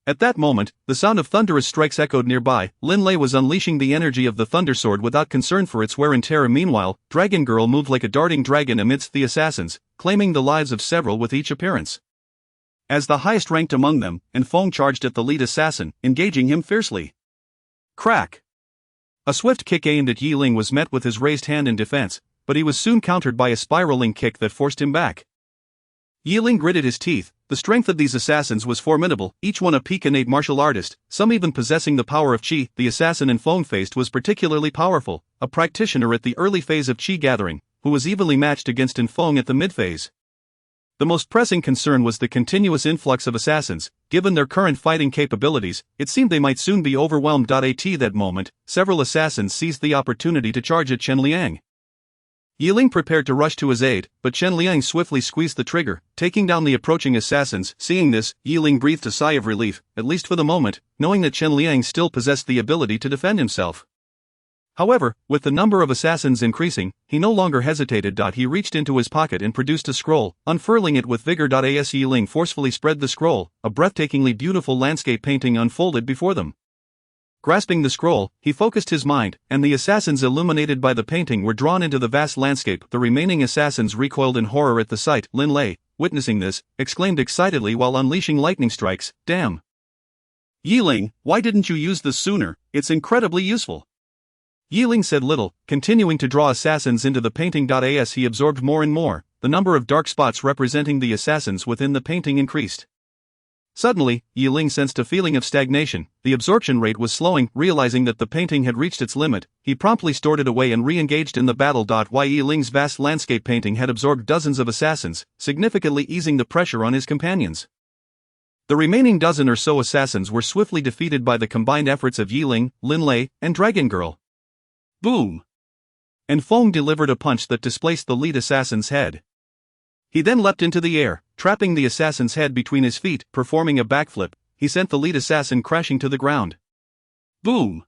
At that moment, the sound of thunderous strikes echoed nearby. Lin was unleashing the energy of the Thunder Sword without concern for its wear and tear. Meanwhile, Dragon Girl moved like a darting dragon amidst the assassins, claiming the lives of several with each appearance. As the highest ranked among them, Feng charged at the lead assassin, engaging him fiercely. Crack! A swift kick aimed at Ling was met with his raised hand in defense, but he was soon countered by a spiraling kick that forced him back. Ling gritted his teeth. The strength of these assassins was formidable, each one a peak innate martial artist, some even possessing the power of qi. The assassin Feng faced was particularly powerful, a practitioner at the early phase of qi gathering, who was evenly matched against Feng at the mid-phase. The most pressing concern was the continuous influx of assassins. Given their current fighting capabilities, it seemed they might soon be overwhelmed. At that moment, several assassins seized the opportunity to charge at Chen Liang. Ling prepared to rush to his aid, but Chen Liang swiftly squeezed the trigger, taking down the approaching assassins. Seeing this, Ling breathed a sigh of relief, at least for the moment, knowing that Chen Liang still possessed the ability to defend himself. However, with the number of assassins increasing, he no longer hesitated. He reached into his pocket and produced a scroll, unfurling it with vigor. As Ling forcefully spread the scroll, a breathtakingly beautiful landscape painting unfolded before them. Grasping the scroll, he focused his mind, and the assassins illuminated by the painting were drawn into the vast landscape. The remaining assassins recoiled in horror at the sight. Lin, witnessing this, exclaimed excitedly while unleashing lightning strikes, "Damn! Ling, why didn't you use this sooner? It's incredibly useful." Ling said little, continuing to draw assassins into the painting. As he absorbed more and more, the number of dark spots representing the assassins within the painting increased. Suddenly, Ling sensed a feeling of stagnation. The absorption rate was slowing. Realizing that the painting had reached its limit, he promptly stored it away and re-engaged in the battle. Ling's vast landscape painting had absorbed dozens of assassins, significantly easing the pressure on his companions. The remaining dozen or so assassins were swiftly defeated by the combined efforts of Ling, Lin, and Dragon Girl. Boom! And Feng delivered a punch that displaced the lead assassin's head. He then leapt into the air, trapping the assassin's head between his feet. Performing a backflip, he sent the lead assassin crashing to the ground. Boom!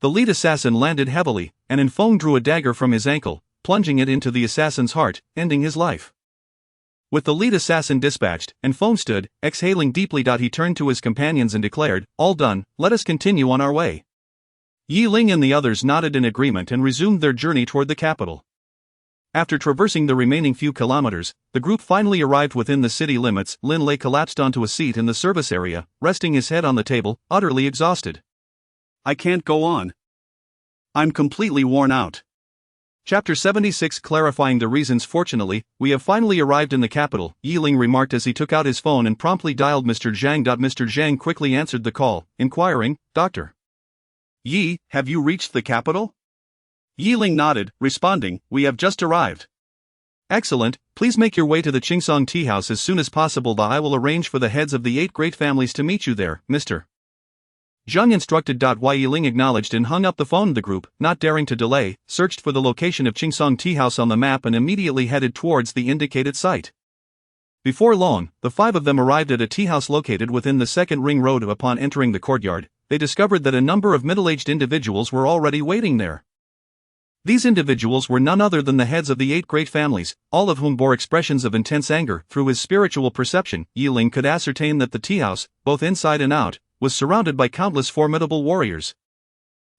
The lead assassin landed heavily, and Feng drew a dagger from his ankle, plunging it into the assassin's heart, ending his life. With the lead assassin dispatched, Feng stood, exhaling deeply. He turned to his companions and declared, "All done, let us continue on our way." Ling and the others nodded in agreement and resumed their journey toward the capital. After traversing the remaining few kilometers, the group finally arrived within the city limits. Lin lay collapsed onto a seat in the service area, resting his head on the table, utterly exhausted. I can't go on. I'm completely worn out. Chapter 76 Clarifying the reasons. Fortunately, we have finally arrived in the capital, Ling remarked as he took out his phone and promptly dialed Mr. Zhang. Mr. Zhang quickly answered the call, inquiring, "Doctor Yi, have you reached the capital?" Ling nodded, responding, "We have just arrived." "Excellent, please make your way to the Qingsong Tea House as soon as possible. I will arrange for the heads of the 8 great families to meet you there, Mr. Zhang instructed. Ling acknowledged and hung up the phone. The group, not daring to delay, searched for the location of Qingsong Tea House on the map and immediately headed towards the indicated site. Before long, the 5 of them arrived at a tea house located within the second ring road. Upon entering the courtyard, they discovered that a number of middle-aged individuals were already waiting there. These individuals were none other than the heads of the 8 great families, all of whom bore expressions of intense anger. Through his spiritual perception, Ling could ascertain that the tea house, both inside and out, was surrounded by countless formidable warriors.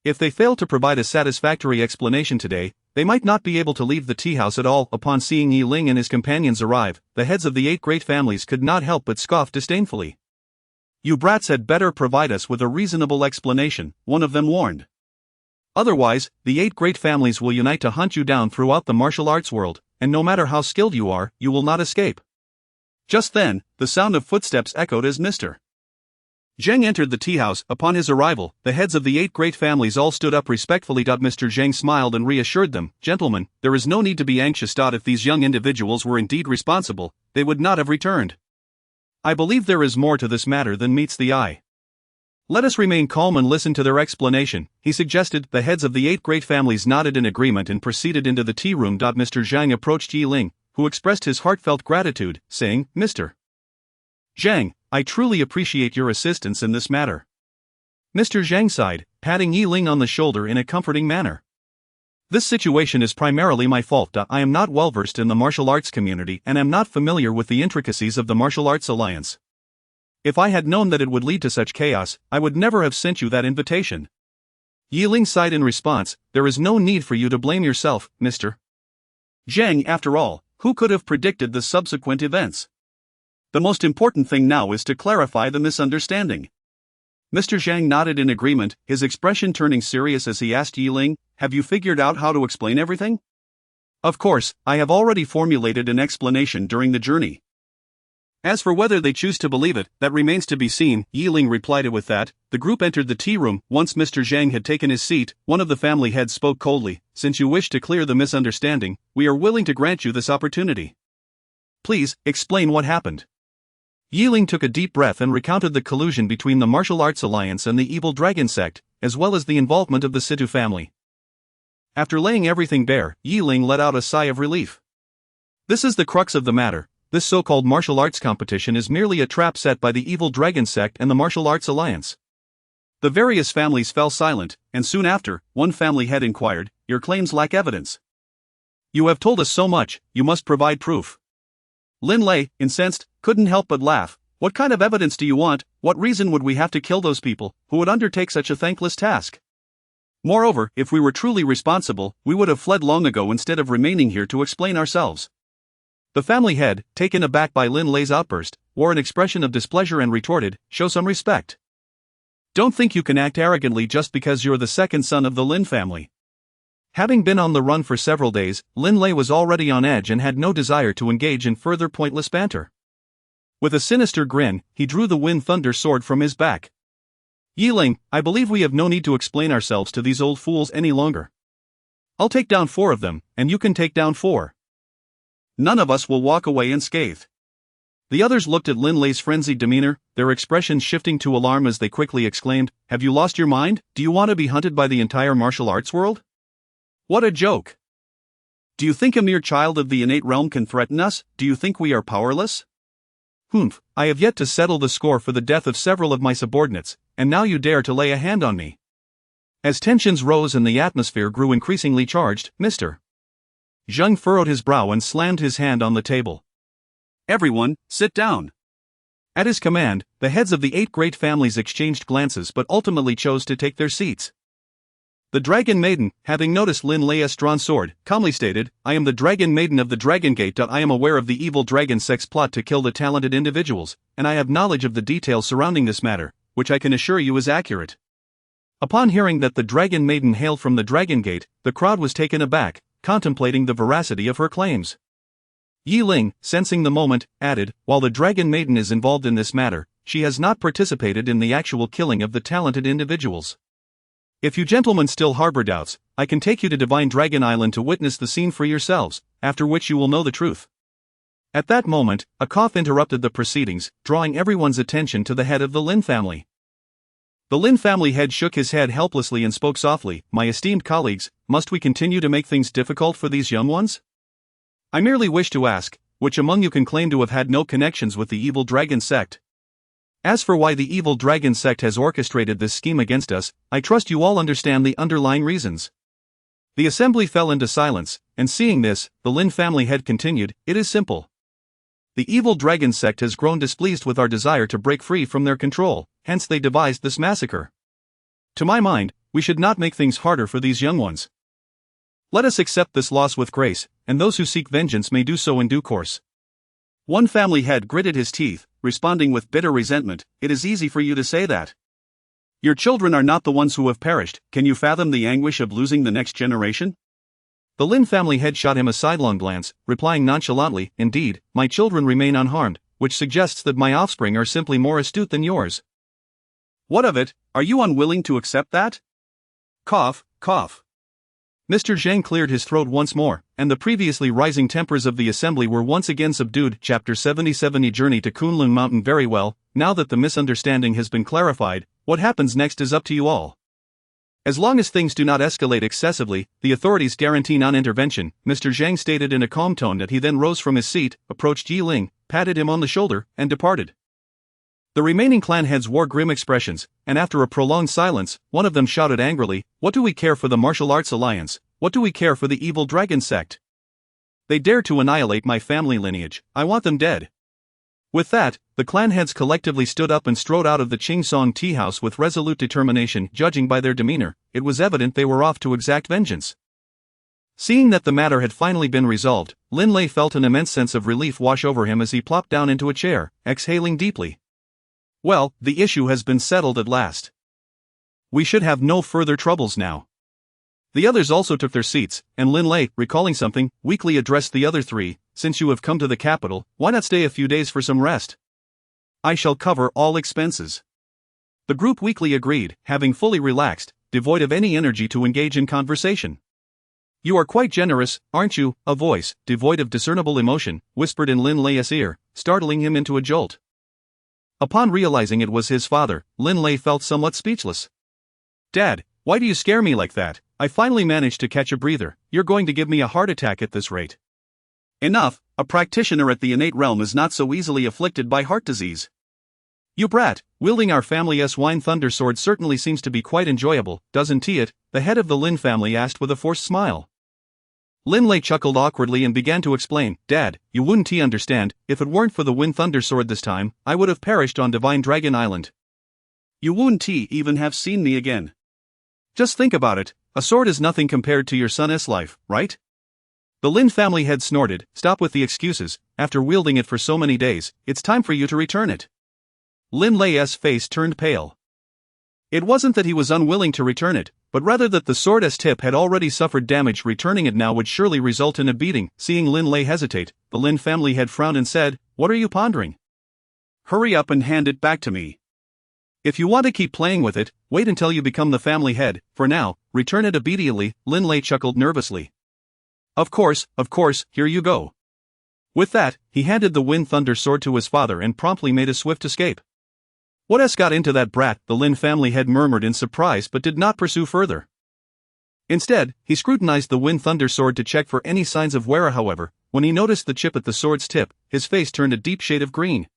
If they failed to provide a satisfactory explanation today, they might not be able to leave the tea house at all. Upon seeing Ling and his companions arrive, the heads of the 8 great families could not help but scoff disdainfully. "You brats had better provide us with a reasonable explanation," one of them warned. "Otherwise, the 8 great families will unite to hunt you down throughout the martial arts world, and no matter how skilled you are, you will not escape." Just then, the sound of footsteps echoed as Mr. Zhang entered the tea house. Upon his arrival, the heads of the 8 great families all stood up respectfully. Mr. Zhang smiled and reassured them, "Gentlemen, there is no need to be anxious. If these young individuals were indeed responsible, they would not have returned. I believe there is more to this matter than meets the eye. Let us remain calm and listen to their explanation," he suggested. The heads of the 8 great families nodded in agreement and proceeded into the tea room. Mr. Zhang approached Ling, who expressed his heartfelt gratitude, saying, "Mr. Zhang, I truly appreciate your assistance in this matter." Mr. Zhang sighed, patting Ling on the shoulder in a comforting manner. "This situation is primarily my fault. I am not well versed in the martial arts community and am not familiar with the intricacies of the martial arts alliance. If I had known that it would lead to such chaos, I would never have sent you that invitation." Ling sighed in response, "There is no need for you to blame yourself, Mr. Zhang. After all, who could have predicted the subsequent events? The most important thing now is to clarify the misunderstanding." Mr. Zhang nodded in agreement, his expression turning serious as he asked Ling, "Have you figured out how to explain everything?" "Of course, I have already formulated an explanation during the journey. As for whether they choose to believe it, that remains to be seen," Ling replied. With that, the group entered the tea room. Once Mr. Zhang had taken his seat, one of the family heads spoke coldly, "Since you wish to clear the misunderstanding, we are willing to grant you this opportunity. Please, explain what happened." Ling took a deep breath and recounted the collusion between the Martial Arts Alliance and the Evil Dragon Sect, as well as the involvement of the Situ family. After laying everything bare, Ling let out a sigh of relief. "This is the crux of the matter. This so-called martial arts competition is merely a trap set by the Evil Dragon Sect and the Martial Arts Alliance." The various families fell silent, and soon after, one family head inquired, "Your claims lack evidence. You have told us so much, you must provide proof." Lin Lei, incensed, couldn't help but laugh. "What kind of evidence do you want? What reason would we have to kill those people who would undertake such a thankless task? Moreover, if we were truly responsible, we would have fled long ago instead of remaining here to explain ourselves." The family head, taken aback by Lin Lei's outburst, wore an expression of displeasure and retorted, "Show some respect. Don't think you can act arrogantly just because you're the second son of the Lin family." Having been on the run for several days, Lin Lei was already on edge and had no desire to engage in further pointless banter. With a sinister grin, he drew the Wind Thunder sword from his back. "Ling, I believe we have no need to explain ourselves to these old fools any longer. I'll take down 4 of them, and you can take down 4. None of us will walk away unscathed." The others looked at Lin Lei's frenzied demeanor, their expressions shifting to alarm as they quickly exclaimed, "Have you lost your mind? Do you want to be hunted by the entire martial arts world?" What a joke! Do you think a mere child of the innate realm can threaten us? Do you think we are powerless? Humph, I have yet to settle the score for the death of several of my subordinates, and now you dare to lay a hand on me. As tensions rose and the atmosphere grew increasingly charged, Mr. Zheng furrowed his brow and slammed his hand on the table. Everyone, sit down. At his command, the heads of the 8 great families exchanged glances but ultimately chose to take their seats. The Dragon Maiden, having noticed Lin Lei's drawn sword, calmly stated, "I am the Dragon Maiden of the Dragon Gate. I am aware of the evil dragon sect's plot to kill the talented individuals, and I have knowledge of the details surrounding this matter, which I can assure you is accurate." Upon hearing that the Dragon Maiden hailed from the Dragon Gate, the crowd was taken aback, contemplating the veracity of her claims. Yi Ling, sensing the moment, added, "While the Dragon Maiden is involved in this matter, she has not participated in the actual killing of the talented individuals. If you gentlemen still harbor doubts, I can take you to Divine Dragon Island to witness the scene for yourselves, after which you will know the truth." At that moment, a cough interrupted the proceedings, drawing everyone's attention to the head of the Lin family. The Lin family head shook his head helplessly and spoke softly, "My esteemed colleagues, must we continue to make things difficult for these young ones? I merely wish to ask, which among you can claim to have had no connections with the evil dragon sect? As for why the evil dragon sect has orchestrated this scheme against us, I trust you all understand the underlying reasons." The assembly fell into silence, and seeing this, the Lin family head continued, "It is simple. The evil dragon sect has grown displeased with our desire to break free from their control, hence they devised this massacre. To my mind, we should not make things harder for these young ones. Let us accept this loss with grace, and those who seek vengeance may do so in due course." One family head gritted his teeth, responding with bitter resentment, "It is easy for you to say that. Your children are not the ones who have perished. Can you fathom the anguish of losing the next generation?" The Lin family head shot him a sidelong glance, replying nonchalantly, "Indeed, my children remain unharmed, which suggests that my offspring are simply more astute than yours." "What of it? Are you unwilling to accept that?" Cough, cough. Mr. Zhang cleared his throat once more, and the previously rising tempers of the assembly were once again subdued. Chapter 77 Journey to Kunlun Mountain. Very well, now that the misunderstanding has been clarified, what happens next is up to you all. As long as things do not escalate excessively, the authorities guarantee non-intervention. Mr. Zhang stated in a calm tone that he then rose from his seat, approached Yi Ling, patted him on the shoulder, and departed. The remaining clan heads wore grim expressions, and after a prolonged silence, one of them shouted angrily, "What do we care for the martial arts alliance? What do we care for the evil dragon sect? They dare to annihilate my family lineage. I want them dead." With that, the clan heads collectively stood up and strode out of the Chingsong tea house with resolute determination. Judging by their demeanor, it was evident they were off to exact vengeance. Seeing that the matter had finally been resolved, Lin Lei felt an immense sense of relief wash over him as he plopped down into a chair, exhaling deeply. Well, the issue has been settled at last. We should have no further troubles now. The others also took their seats, and Lin Lei, recalling something, weakly addressed the other 3, "Since you have come to the capital, why not stay a few days for some rest? I shall cover all expenses." The group weakly agreed, having fully relaxed, devoid of any energy to engage in conversation. "You are quite generous, aren't you?" a voice, devoid of discernible emotion, whispered in Lin Lei's ear, startling him into a jolt. Upon realizing it was his father, Lin Lei felt somewhat speechless. "Dad, why do you scare me like that? I finally managed to catch a breather. You're going to give me a heart attack at this rate." "Enough, a practitioner at the innate realm is not so easily afflicted by heart disease." "You brat, wielding our family's wine thunder sword certainly seems to be quite enjoyable, doesn't it?" the head of the Lin family asked with a forced smile. Lin Lei chuckled awkwardly and began to explain, "Dad, you wouldn't understand, if it weren't for the wind thunder sword this time, I would have perished on Divine Dragon Island. You wouldn't even have seen me again. Just think about it, a sword is nothing compared to your son's life, right?" The Lin family head snorted, "Stop with the excuses, after wielding it for so many days, it's time for you to return it." Lin Lei's face turned pale. It wasn't that he was unwilling to return it, but rather that the sword's tip had already suffered damage. Returning it now would surely result in a beating. Seeing Lin Lei hesitate, the Lin family head frowned and said, "What are you pondering? Hurry up and hand it back to me. If you want to keep playing with it, wait until you become the family head. For now, return it immediately." Lin Lei chuckled nervously. Of course, here you go." With that, he handed the wind thunder sword to his father and promptly made a swift escape. "What has got into that brat?" the Lin family head murmured in surprise but did not pursue further. Instead, he scrutinized the Wind Thunder sword to check for any signs of wear. However, when he noticed the chip at the sword's tip, his face turned a deep shade of green.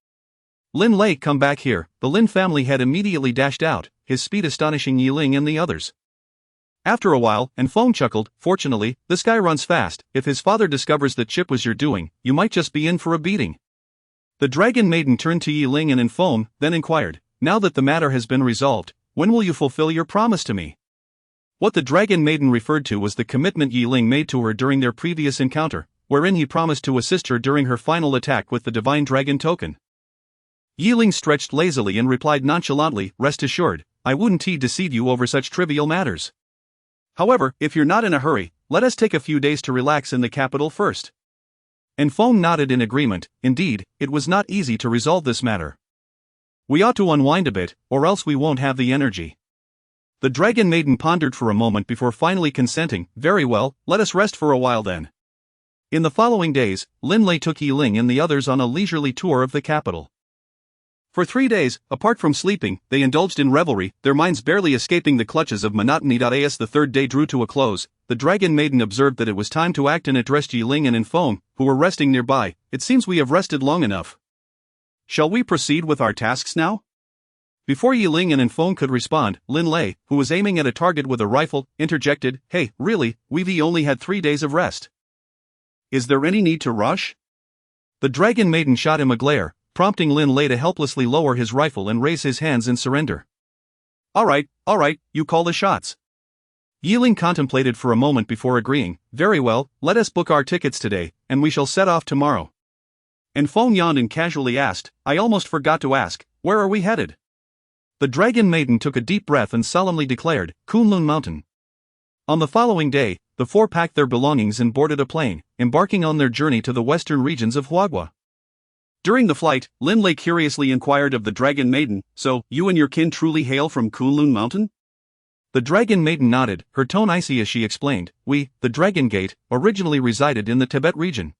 Lin Lei, come back here. The Lin family had immediately dashed out, his speed astonishing Yi Ling and the others. After a while, and Feng chuckled, fortunately, this guy runs fast. If his father discovers the chip was your doing, you might just be in for a beating. The Dragon Maiden turned to Yi Ling and Feng, then inquired, now that the matter has been resolved, when will you fulfill your promise to me? What the Dragon Maiden referred to was the commitment Yi Ling made to her during their previous encounter, wherein he promised to assist her during her final attack with the Divine Dragon token. Yi Ling stretched lazily and replied nonchalantly, rest assured, I wouldn't deceive you over such trivial matters. However, if you're not in a hurry, let us take a few days to relax in the capital first. And Feng nodded in agreement. Indeed, it was not easy to resolve this matter. We ought to unwind a bit, or else we won't have the energy. The Dragon Maiden pondered for a moment before finally consenting, very well, let us rest for a while then. In the following days, Lin Lei took Yi Ling and the others on a leisurely tour of the capital. For 3 days, apart from sleeping, they indulged in revelry, their minds barely escaping the clutches of monotony. As the third day drew to a close, the Dragon Maiden observed that it was time to act and addressed Yi Ling and Feng, who were resting nearby. It seems we have rested long enough. Shall we proceed with our tasks now? Before Yi Ling and Feng could respond, Lin Lei, who was aiming at a target with a rifle, interjected, hey, really, we've only had 3 days of rest. Is there any need to rush? The Dragon Maiden shot him a glare, prompting Lin Lei to helplessly lower his rifle and raise his hands in surrender. All right, you call the shots. Yi Ling contemplated for a moment before agreeing, very well, let us book our tickets today, and we shall set off tomorrow. And Feng yawned and casually asked, I almost forgot to ask, where are we headed? The Dragon Maiden took a deep breath and solemnly declared, Kunlun Mountain. On the following day, the four packed their belongings and boarded a plane, embarking on their journey to the western regions of Huagua. During the flight, Lin Lei curiously inquired of the Dragon Maiden, so, you and your kin truly hail from Kunlun Mountain? The Dragon Maiden nodded, her tone icy as she explained, we, the Dragon Gate, originally resided in the Tibet region.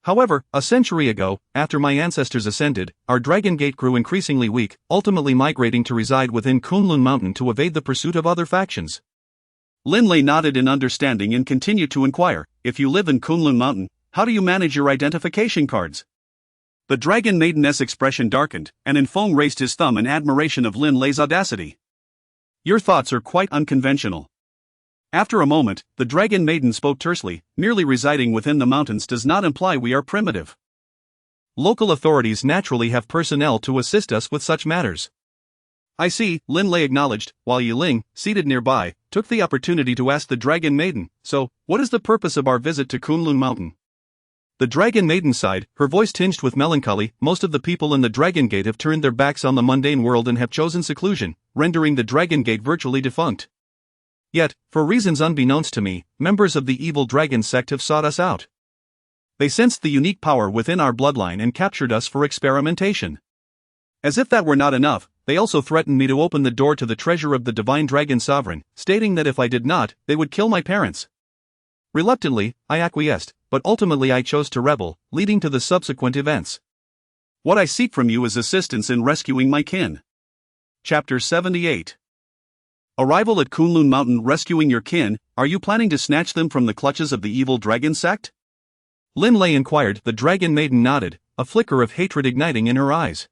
However, a century ago, after my ancestors ascended, our Dragon Gate grew increasingly weak, ultimately migrating to reside within Kunlun Mountain to evade the pursuit of other factions. Lin Lei nodded in understanding and continued to inquire, if you live in Kunlun Mountain, how do you manage your identification cards? The Dragon Maiden's expression darkened, and Feng raised his thumb in admiration of Lin Lei's audacity. Your thoughts are quite unconventional. After a moment, the Dragon Maiden spoke tersely, merely residing within the mountains does not imply we are primitive. Local authorities naturally have personnel to assist us with such matters. I see, Lin Lei acknowledged, while Yi Ling, seated nearby, took the opportunity to ask the Dragon Maiden, so, what is the purpose of our visit to Kunlun Mountain? The Dragon Maiden sighed, her voice tinged with melancholy. Most of the people in the Dragon Gate have turned their backs on the mundane world and have chosen seclusion, rendering the Dragon Gate virtually defunct. Yet, for reasons unbeknownst to me, members of the evil dragon sect have sought us out. They sensed the unique power within our bloodline and captured us for experimentation. As if that were not enough, they also threatened me to open the door to the treasure of the Divine Dragon Sovereign, stating that if I did not, they would kill my parents. Reluctantly, I acquiesced, but ultimately I chose to rebel, leading to the subsequent events. What I seek from you is assistance in rescuing my kin. Chapter 78. Arrival at Kunlun Mountain. Rescuing your kin, are you planning to snatch them from the clutches of the evil dragon sect? Lin Lei inquired. The Dragon Maiden nodded, a flicker of hatred igniting in her eyes.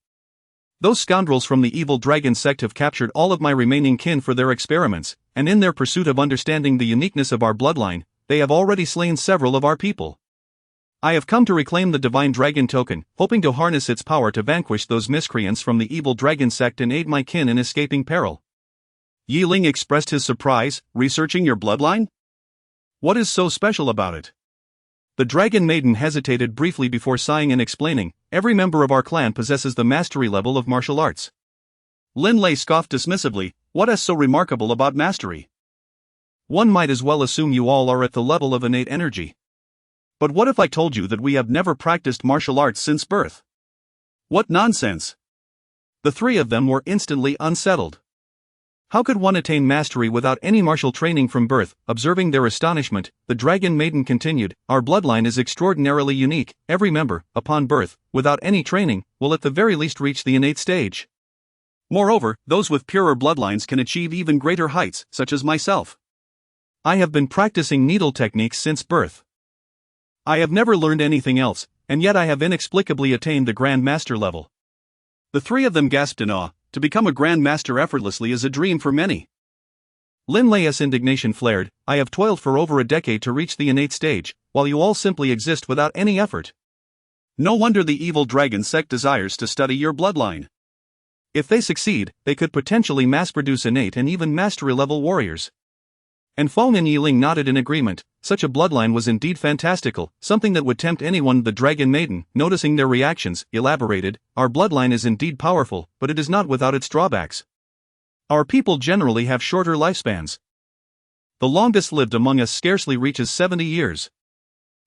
Those scoundrels from the evil dragon sect have captured all of my remaining kin for their experiments, and in their pursuit of understanding the uniqueness of our bloodline, they have already slain several of our people. I have come to reclaim the Divine Dragon token, hoping to harness its power to vanquish those miscreants from the evil dragon sect and aid my kin in escaping peril. Yi Ling expressed his surprise, researching your bloodline? What is so special about it? The Dragon Maiden hesitated briefly before sighing and explaining, every member of our clan possesses the mastery level of martial arts. Lin Lei scoffed dismissively, what is so remarkable about mastery? One might as well assume you all are at the level of innate energy. But what if I told you that we have never practiced martial arts since birth? What nonsense! The three of them were instantly unsettled. How could one attain mastery without any martial training from birth? Observing their astonishment, the Dragon Maiden continued, our bloodline is extraordinarily unique. Every member, upon birth, without any training, will at the very least reach the innate stage. Moreover, those with purer bloodlines can achieve even greater heights, such as myself. I have been practicing needle techniques since birth. I have never learned anything else, and yet I have inexplicably attained the Grand Master level." The three of them gasped in awe. To become a Grand Master effortlessly is a dream for many. Lin Lei's indignation flared. "I have toiled for over a decade to reach the innate stage, while you all simply exist without any effort. No wonder the evil dragon sect desires to study your bloodline. If they succeed, they could potentially mass-produce innate and even mastery-level warriors." And Feng and Ling nodded in agreement. Such a bloodline was indeed fantastical, something that would tempt anyone. The Dragon Maiden, noticing their reactions, elaborated, "Our bloodline is indeed powerful, but it is not without its drawbacks. Our people generally have shorter lifespans. The longest lived among us scarcely reaches 70 years.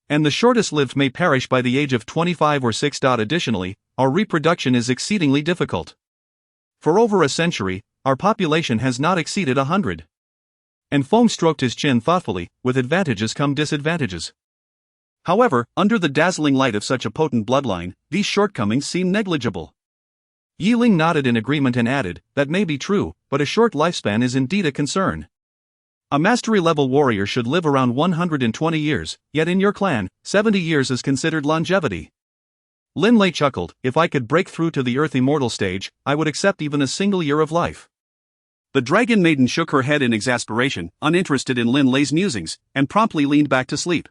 And the shortest lived may perish by the age of 25 or 6. Additionally, our reproduction is exceedingly difficult. For over a century, our population has not exceeded 100. And Feng stroked his chin thoughtfully. "With advantages come disadvantages. However, under the dazzling light of such a potent bloodline, these shortcomings seem negligible." Ling nodded in agreement and added, "That may be true, but a short lifespan is indeed a concern. A mastery-level warrior should live around 120 years, yet in your clan, 70 years is considered longevity." Lin Lei chuckled. "If I could break through to the Earth Immortal stage, I would accept even a single year of life." The Dragon Maiden shook her head in exasperation, uninterested in Lin Lei's musings, and promptly leaned back to sleep.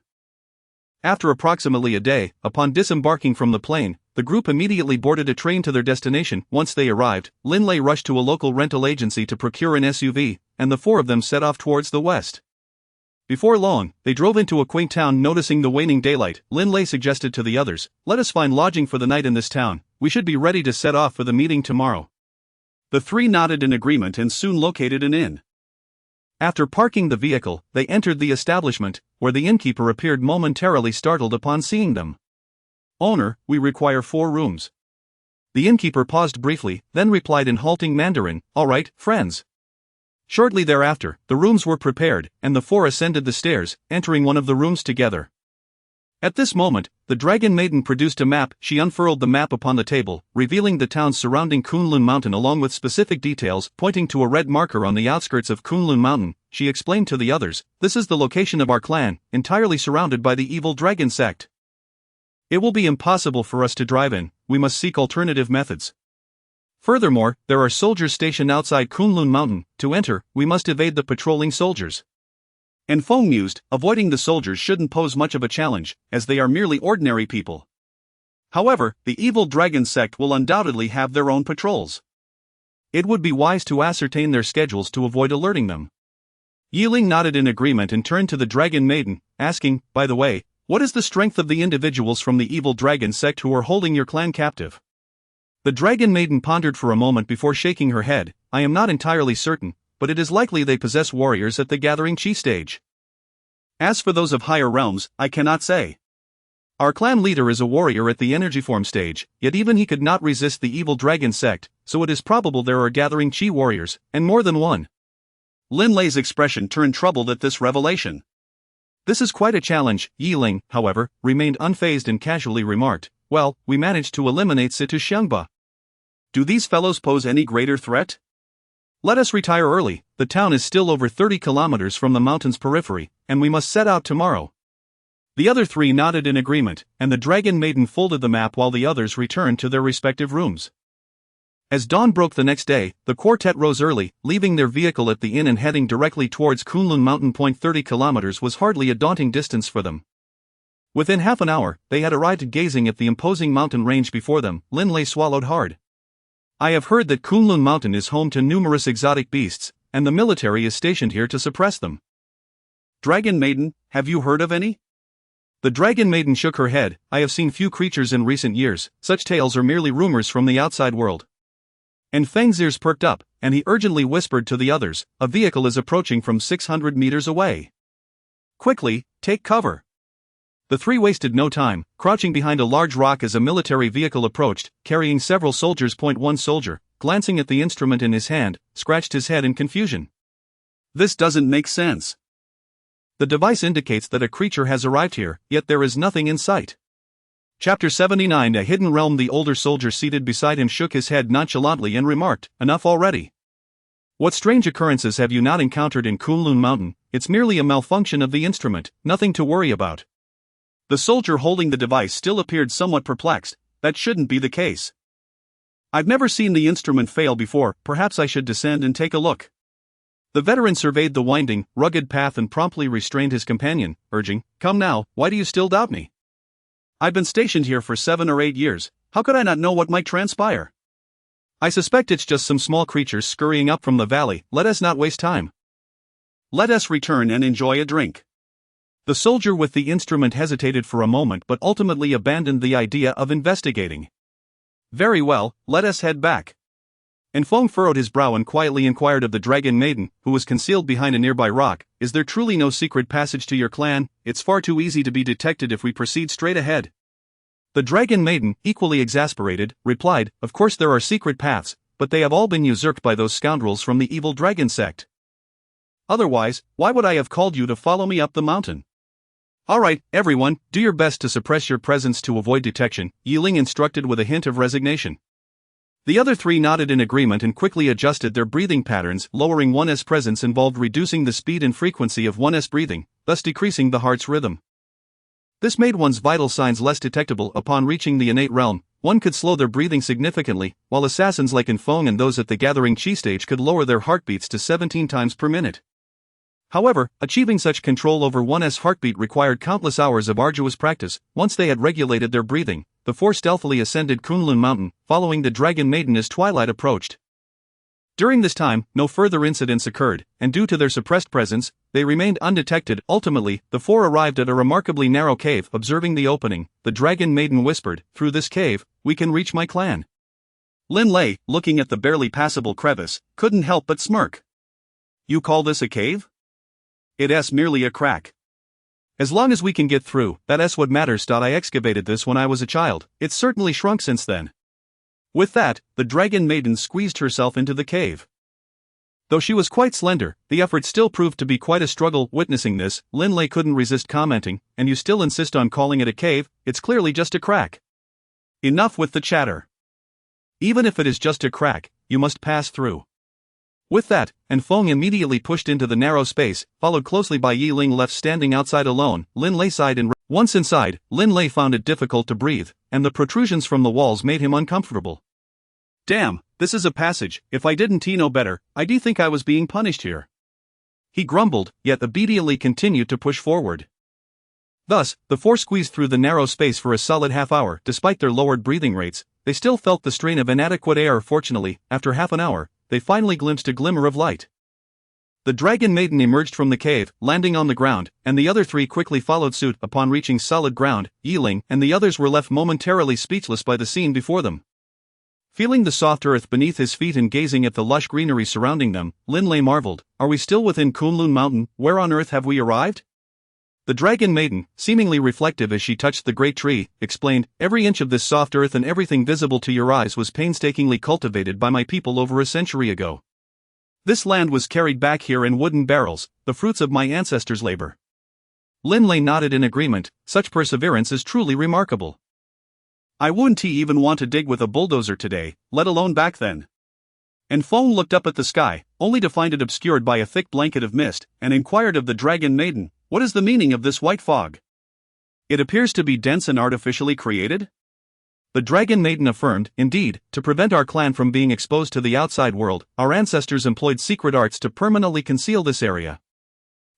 After approximately a day, upon disembarking from the plane, the group immediately boarded a train to their destination. Once they arrived, Lin Lei rushed to a local rental agency to procure an SUV, and the four of them set off towards the west. Before long, they drove into a quaint town. Noticing the waning daylight, Lin Lei suggested to the others, "Let us find lodging for the night in this town. We should be ready to set off for the meeting tomorrow." The three nodded in agreement and soon located an inn. After parking the vehicle, they entered the establishment, where the innkeeper appeared momentarily startled upon seeing them. "Owner, we require 4 rooms." The innkeeper paused briefly, then replied in halting Mandarin, "All right, friends." Shortly thereafter, the rooms were prepared, and the four ascended the stairs, entering one of the rooms together. At this moment, the Dragon Maiden produced a map. She unfurled the map upon the table, revealing the towns surrounding Kunlun Mountain along with specific details. Pointing to a red marker on the outskirts of Kunlun Mountain, she explained to the others, "This is the location of our clan, entirely surrounded by the evil dragon sect. It will be impossible for us to drive in. We must seek alternative methods. Furthermore, there are soldiers stationed outside Kunlun Mountain. To enter, we must evade the patrolling soldiers." And Feng mused, avoiding the soldiers shouldn't pose much of a challenge, as they are merely ordinary people. However, the evil dragon sect will undoubtedly have their own patrols. It would be wise to ascertain their schedules to avoid alerting them. Ling nodded in agreement and turned to the Dragon Maiden, asking, "By the way, what is the strength of the individuals from the evil dragon sect who are holding your clan captive?" The Dragon Maiden pondered for a moment before shaking her head. "I am not entirely certain, but it is likely they possess warriors at the gathering chi stage. As for those of higher realms, I cannot say. Our clan leader is a warrior at the energy form stage, yet even he could not resist the evil dragon sect, so it is probable there are gathering chi warriors, and more than one." Lin Lei's expression turned troubled at this revelation. "This is quite a challenge." Ling, however, remained unfazed and casually remarked, "Well, we managed to eliminate Situ Xiangba. Do these fellows pose any greater threat? Let us retire early. The town is still over 30 kilometers from the mountain's periphery, and we must set out tomorrow." The other three nodded in agreement, and the Dragon Maiden folded the map while the others returned to their respective rooms. As dawn broke the next day, the quartet rose early, leaving their vehicle at the inn and heading directly towards Kunlun Mountain. 30 kilometers was hardly a daunting distance for them. Within half an hour, they had arrived. Gazing at the imposing mountain range before them, Lin Lei swallowed hard. "I have heard that Kunlun Mountain is home to numerous exotic beasts, and the military is stationed here to suppress them. Dragon Maiden, have you heard of any?" The Dragon Maiden shook her head. "I have seen few creatures in recent years. Such tales are merely rumors from the outside world." And Feng's ears perked up, and he urgently whispered to the others, "A vehicle is approaching from 600 meters away. Quickly, take cover." The three wasted no time, crouching behind a large rock as a military vehicle approached, carrying several soldiers. One soldier, glancing at the instrument in his hand, scratched his head in confusion. "This doesn't make sense. The device indicates that a creature has arrived here, yet there is nothing in sight." Chapter 79. A Hidden Realm. The older soldier seated beside him shook his head nonchalantly and remarked, "Enough already. What strange occurrences have you not encountered in Kunlun Mountain? It's merely a malfunction of the instrument, nothing to worry about. The soldier holding the device still appeared somewhat perplexed. That shouldn't be the case. I've never seen the instrument fail before, perhaps I should descend and take a look. The veteran surveyed the winding, rugged path and promptly restrained his companion, urging, "Come now, why do you still doubt me? I've been stationed here for 7 or 8 years, how could I not know what might transpire? I suspect it's just some small creatures scurrying up from the valley, let us not waste time. Let us return and enjoy a drink." The soldier with the instrument hesitated for a moment but ultimately abandoned the idea of investigating. "Very well, let us head back." And Feng furrowed his brow and quietly inquired of the dragon maiden, who was concealed behind a nearby rock, "Is there truly no secret passage to your clan? It's far too easy to be detected if we proceed straight ahead." The dragon maiden, equally exasperated, replied, "Of course there are secret paths, but they have all been usurped by those scoundrels from the evil dragon sect. Otherwise, why would I have called you to follow me up the mountain?" "All right, everyone, do your best to suppress your presence to avoid detection," Ling instructed with a hint of resignation. The other three nodded in agreement and quickly adjusted their breathing patterns. Lowering one's presence involved reducing the speed and frequency of one's breathing, thus decreasing the heart's rhythm. This made one's vital signs less detectable. Upon reaching the innate realm, one could slow their breathing significantly, while assassins like Feng and those at the gathering chi stage could lower their heartbeats to 17 times per minute. However, achieving such control over one's heartbeat required countless hours of arduous practice. Once they had regulated their breathing, the four stealthily ascended Kunlun Mountain, following the dragon maiden as twilight approached. During this time, no further incidents occurred, and due to their suppressed presence, they remained undetected. Ultimately, the four arrived at a remarkably narrow cave. Observing the opening, the dragon maiden whispered, "Through this cave, we can reach my clan." Lin Lei, looking at the barely passable crevice, couldn't help but smirk. "You call this a cave? It's merely a crack. As long as we can get through, that's what matters. I excavated this when I was a child, it's certainly shrunk since then." With that, the dragon maiden squeezed herself into the cave. Though she was quite slender, the effort still proved to be quite a struggle. Witnessing this, Lin Lei couldn't resist commenting, "And you still insist on calling it a cave? It's clearly just a crack." "Enough with the chatter. Even if it is just a crack, you must pass through." With that, Feng immediately pushed into the narrow space, followed closely by Ling left standing outside alone. Lin Lei sighed and once inside, Lin Lei found it difficult to breathe, and the protrusions from the walls made him uncomfortable. "Damn, this is a passage. If I didn't know better, I'd think I was being punished here," he grumbled, yet obediently continued to push forward. Thus, the four squeezed through the narrow space for a solid half hour. Despite their lowered breathing rates, they still felt the strain of inadequate air. Fortunately, after half an hour, they finally glimpsed a glimmer of light. The dragon maiden emerged from the cave, landing on the ground, and the other three quickly followed suit. Upon reaching solid ground, Ling and the others were left momentarily speechless by the scene before them. Feeling the soft earth beneath his feet and gazing at the lush greenery surrounding them, Lin Lei marveled, "Are we still within Kunlun Mountain? Where on earth have we arrived?" The dragon maiden, seemingly reflective as she touched the great tree, explained, "Every inch of this soft earth and everything visible to your eyes was painstakingly cultivated by my people over a century ago. This land was carried back here in wooden barrels, the fruits of my ancestors' labor." Lin Lei nodded in agreement. Such perseverance is truly remarkable. "I wouldn't even want to dig with a bulldozer today, let alone back then." Feng looked up at the sky, only to find it obscured by a thick blanket of mist, and inquired of the dragon maiden, "What is the meaning of this white fog? It appears to be dense and artificially created?" The dragon maiden affirmed, "Indeed, to prevent our clan from being exposed to the outside world, our ancestors employed secret arts to permanently conceal this area.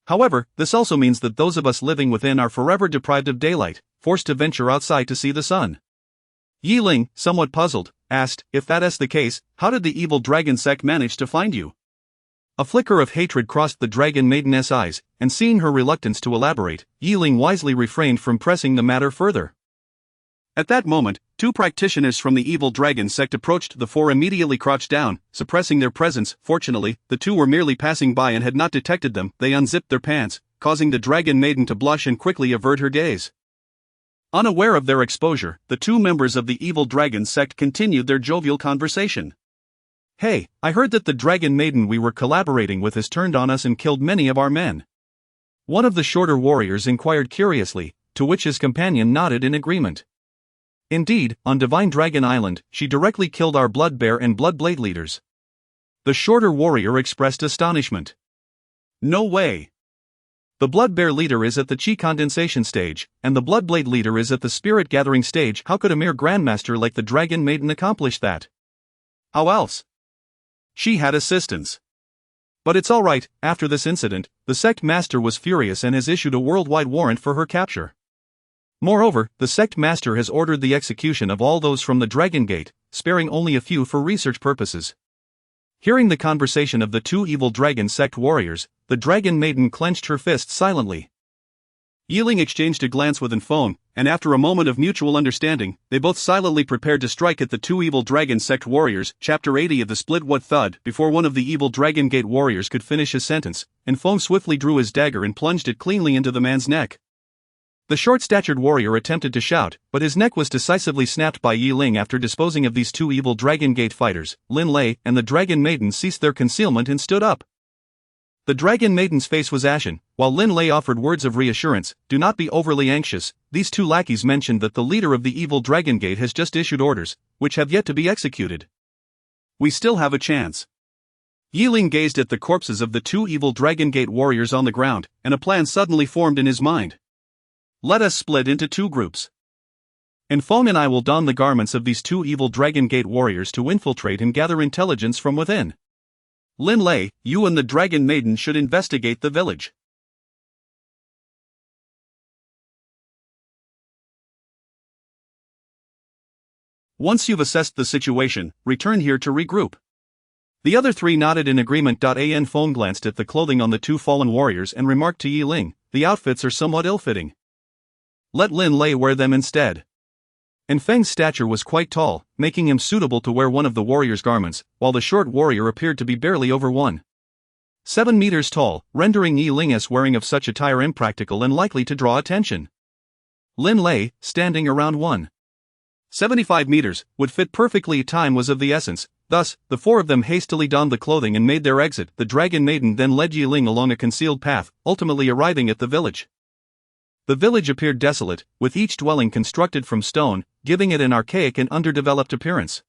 However, this also means that those of us living within are forever deprived of daylight, forced to venture outside to see the sun." Ling, somewhat puzzled, asked, "If that is the case, how did the evil dragon sect manage to find you?" A flicker of hatred crossed the dragon maiden's eyes, and seeing her reluctance to elaborate, Ling wisely refrained from pressing the matter further. At that moment, two practitioners from the evil dragon sect approached. The four immediately crouched down, suppressing their presence. Fortunately, the two were merely passing by and had not detected them. They unzipped their pants, causing the dragon maiden to blush and quickly avert her gaze. Unaware of their exposure, the two members of the evil dragon sect continued their jovial conversation. "Hey, I heard that the dragon maiden we were collaborating with has turned on us and killed many of our men." One of the shorter warriors inquired curiously, to which his companion nodded in agreement. "Indeed, on Divine Dragon Island, she directly killed our blood bear and blood blade leaders. The shorter warrior expressed astonishment. No way. The Blood Bear leader is at the Chi condensation stage, and the Bloodblade leader is at the Spirit gathering stage. How could a mere grandmaster like the Dragon Maiden accomplish that? How else? She had assistance. But it's alright, after this incident, the sect master was furious and has issued a worldwide warrant for her capture. Moreover, the sect master has ordered the execution of all those from the Dragon Gate, sparing only a few for research purposes. Hearing the conversation of the two evil dragon sect warriors, the Dragon Maiden clenched her fists silently. Ling exchanged a glance with feng, and after a moment of mutual understanding, they both silently prepared to strike at the two evil dragon sect warriors. Chapter 80 of the split. What thud? Before one of the evil Dragon Gate warriors could finish his sentence, feng swiftly drew his dagger and plunged it cleanly into the man's neck. The short-statured warrior attempted to shout, but his neck was decisively snapped by Ling. After disposing of these two evil Dragon Gate fighters, Lin Lei and the Dragon Maiden ceased their concealment and stood up. The Dragon Maiden's face was ashen, while Lin Lei offered words of reassurance. Do not be overly anxious. These two lackeys mentioned that the leader of the evil Dragon Gate has just issued orders, which have yet to be executed. We still have a chance. Ling gazed at the corpses of the two evil Dragon Gate warriors on the ground, and a plan suddenly formed in his mind. Let us split into two groups. Feng and I will don the garments of these two evil Dragon Gate warriors to infiltrate and gather intelligence from within. Lin Lei, you and the Dragon Maiden should investigate the village. Once you've assessed the situation, return here to regroup. The other three nodded in agreement. Feng glanced at the clothing on the two fallen warriors and remarked to Ling, the outfits are somewhat ill-fitting. Let Lin Lei wear them instead. Feng's stature was quite tall, making him suitable to wear one of the warrior's garments, while the short warrior appeared to be barely over 1.7 meters tall, rendering Ling's wearing of such attire impractical and likely to draw attention. Lin Lei, standing around 1.75 meters, would fit perfectly. Time was of the essence. Thus, the four of them hastily donned the clothing and made their exit. The Dragon Maiden then led Ling along a concealed path, ultimately arriving at the village. The village appeared desolate, with each dwelling constructed from stone, giving it an archaic and underdeveloped appearance.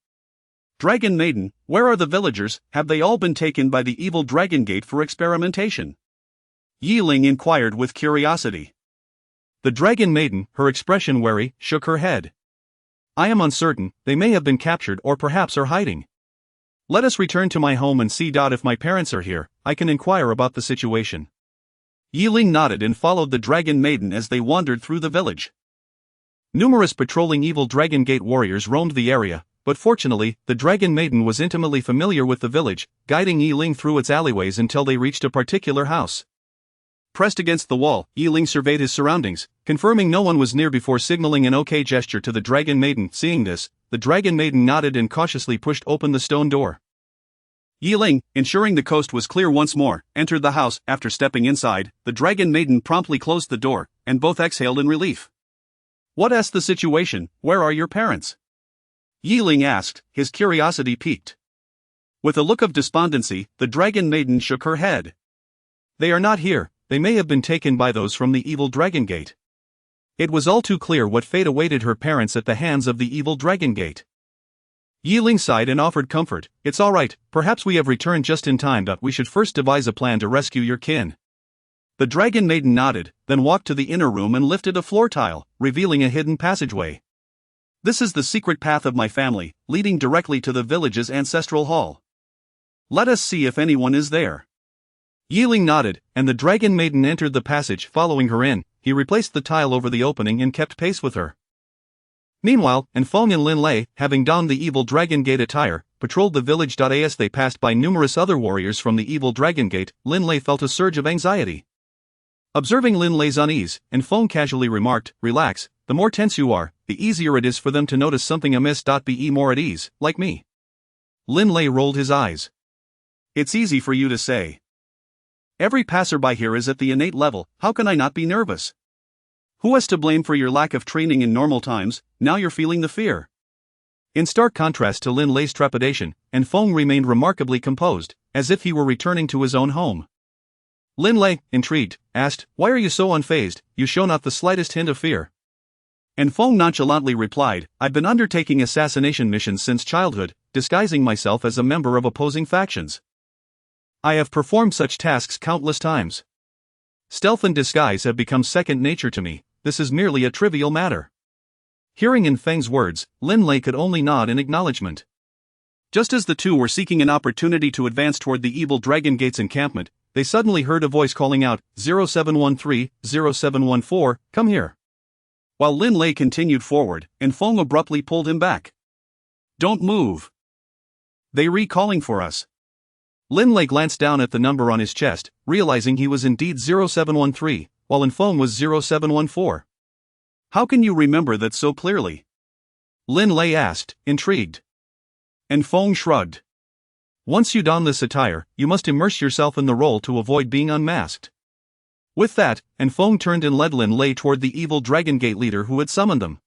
Dragon Maiden, where are the villagers? Have they all been taken by the evil Dragon Gate for experimentation? Ling inquired with curiosity. The Dragon Maiden, her expression wary, shook her head. I am uncertain. They may have been captured or perhaps are hiding. Let us return to my home and see. If my parents are here, I can inquire about the situation. Ling nodded and followed the Dragon Maiden as they wandered through the village. Numerous patrolling evil Dragon Gate warriors roamed the area, but fortunately, the Dragon Maiden was intimately familiar with the village, guiding Ling through its alleyways until they reached a particular house. Pressed against the wall, Ling surveyed his surroundings, confirming no one was near before signaling an OK gesture to the Dragon Maiden. Seeing this, the Dragon Maiden nodded and cautiously pushed open the stone door. Ling, ensuring the coast was clear once more, entered the house. After stepping inside, the Dragon Maiden promptly closed the door, and both exhaled in relief. What's the situation? Where are your parents? Ling asked, his curiosity piqued. With a look of despondency, the Dragon Maiden shook her head. They are not here. They may have been taken by those from the evil Dragon Gate. It was all too clear what fate awaited her parents at the hands of the evil Dragon Gate. Ling sighed and offered comfort. It's all right, perhaps we have returned just in time. We should first devise a plan to rescue your kin. The Dragon Maiden nodded, then walked to the inner room and lifted a floor tile, revealing a hidden passageway. This is the secret path of my family, leading directly to the village's ancestral hall. Let us see if anyone is there. Ling nodded, and the Dragon Maiden entered the passage. Following her in, he replaced the tile over the opening and kept pace with her. Meanwhile, Feng and Lin Lei, having donned the evil Dragon Gate attire, patrolled the village. As they passed by numerous other warriors from the evil Dragon Gate, Lin Lei felt a surge of anxiety. Observing Lin Lei's unease, Feng casually remarked, "Relax, the more tense you are, the easier it is for them to notice something amiss. Be more at ease, like me." Lin Lei rolled his eyes. It's easy for you to say. Every passerby here is at the innate level, how can I not be nervous? Who is to blame for your lack of training in normal times? Now you're feeling the fear. In stark contrast to Lin Lei's trepidation, Feng remained remarkably composed, as if he were returning to his own home. Lin Lei, intrigued, asked, "Why are you so unfazed? You show not the slightest hint of fear." Feng nonchalantly replied, "I've been undertaking assassination missions since childhood, disguising myself as a member of opposing factions. I have performed such tasks countless times. Stealth and disguise have become second nature to me. This is merely a trivial matter. Hearing in Feng's words, Lin Lei could only nod in acknowledgement. Just as the two were seeking an opportunity to advance toward the evil Dragon Gate's encampment, they suddenly heard a voice calling out, 0713, 0714, come here. While Lin Lei continued forward, and Feng abruptly pulled him back. Don't move. They recalling for us. Lin Lei glanced down at the number on his chest, realizing he was indeed 0713, while in Feng was 0714. How can you remember that so clearly? Lin Lei asked, intrigued. And Feng shrugged. Once you don this attire, you must immerse yourself in the role to avoid being unmasked. With that, and Feng turned and led Lin Lei toward the evil Dragon Gate leader who had summoned them.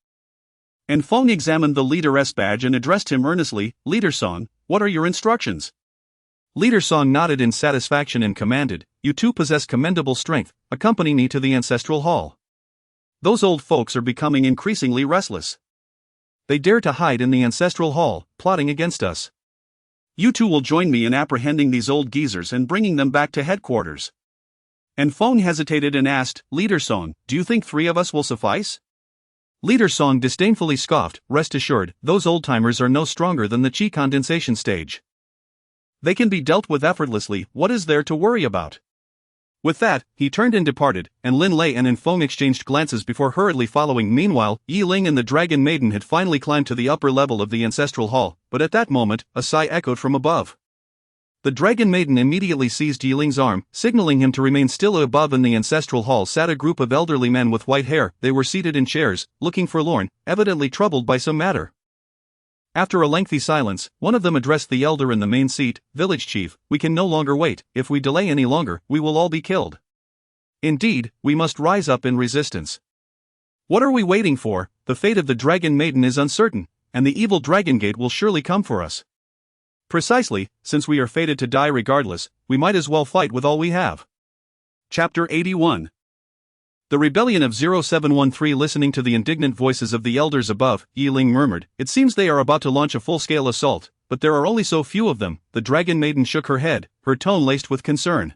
And Feng examined the leader's badge and addressed him earnestly, Leader Song, what are your instructions? Leader Song nodded in satisfaction and commanded, you two possess commendable strength, accompany me to the ancestral hall. Those old folks are becoming increasingly restless. They dare to hide in the ancestral hall, plotting against us. You two will join me in apprehending these old geezers and bringing them back to headquarters. And Feng hesitated and asked, Leader Song, do you think 3 of us will suffice? Leader Song disdainfully scoffed, rest assured, those old-timers are no stronger than the chi condensation stage. They can be dealt with effortlessly, what is there to worry about? With that, he turned and departed, and Lin Lei and Feng exchanged glances before hurriedly following. Meanwhile, Ling and the Dragon Maiden had finally climbed to the upper level of the ancestral hall, but at that moment, a sigh echoed from above. The Dragon Maiden immediately seized Ling's arm, signaling him to remain still. Above in the ancestral hall sat a group of elderly men with white hair. They were seated in chairs, looking forlorn, evidently troubled by some matter. After a lengthy silence, one of them addressed the elder in the main seat, Village Chief, we can no longer wait. If we delay any longer, we will all be killed. Indeed, we must rise up in resistance. What are we waiting for? The fate of the Dragon Maiden is uncertain, and the evil Dragon Gate will surely come for us. Precisely, since we are fated to die regardless, we might as well fight with all we have. Chapter 81. The rebellion of 0713. Listening to the indignant voices of the elders above, Ling murmured, it seems they are about to launch a full-scale assault, but there are only so few of them. The Dragon Maiden shook her head, her tone laced with concern.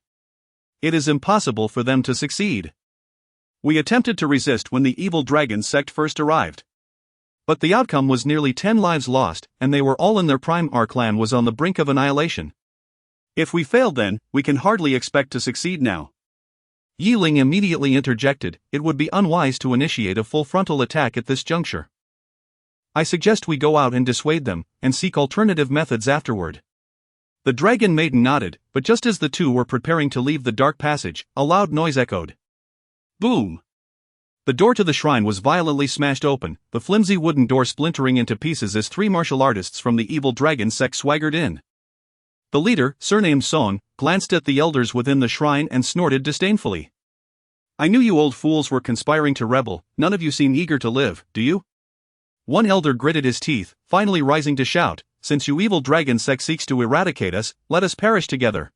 It is impossible for them to succeed. We attempted to resist when the evil dragon sect first arrived. But the outcome was nearly 10 lives lost, and they were all in their prime. Our clan was on the brink of annihilation. If we failed then, we can hardly expect to succeed now. Ling immediately interjected, it would be unwise to initiate a full frontal attack at this juncture. I suggest we go out and dissuade them, and seek alternative methods afterward. The Dragon Maiden nodded, but just as the two were preparing to leave the dark passage, a loud noise echoed. Boom! The door to the shrine was violently smashed open, the flimsy wooden door splintering into pieces as 3 martial artists from the evil dragon sect swaggered in. The leader, surnamed Song, glanced at the elders within the shrine and snorted disdainfully. I knew you old fools were conspiring to rebel, none of you seem eager to live, do you? One elder gritted his teeth, finally rising to shout, since you evil dragon sect seeks to eradicate us, let us perish together.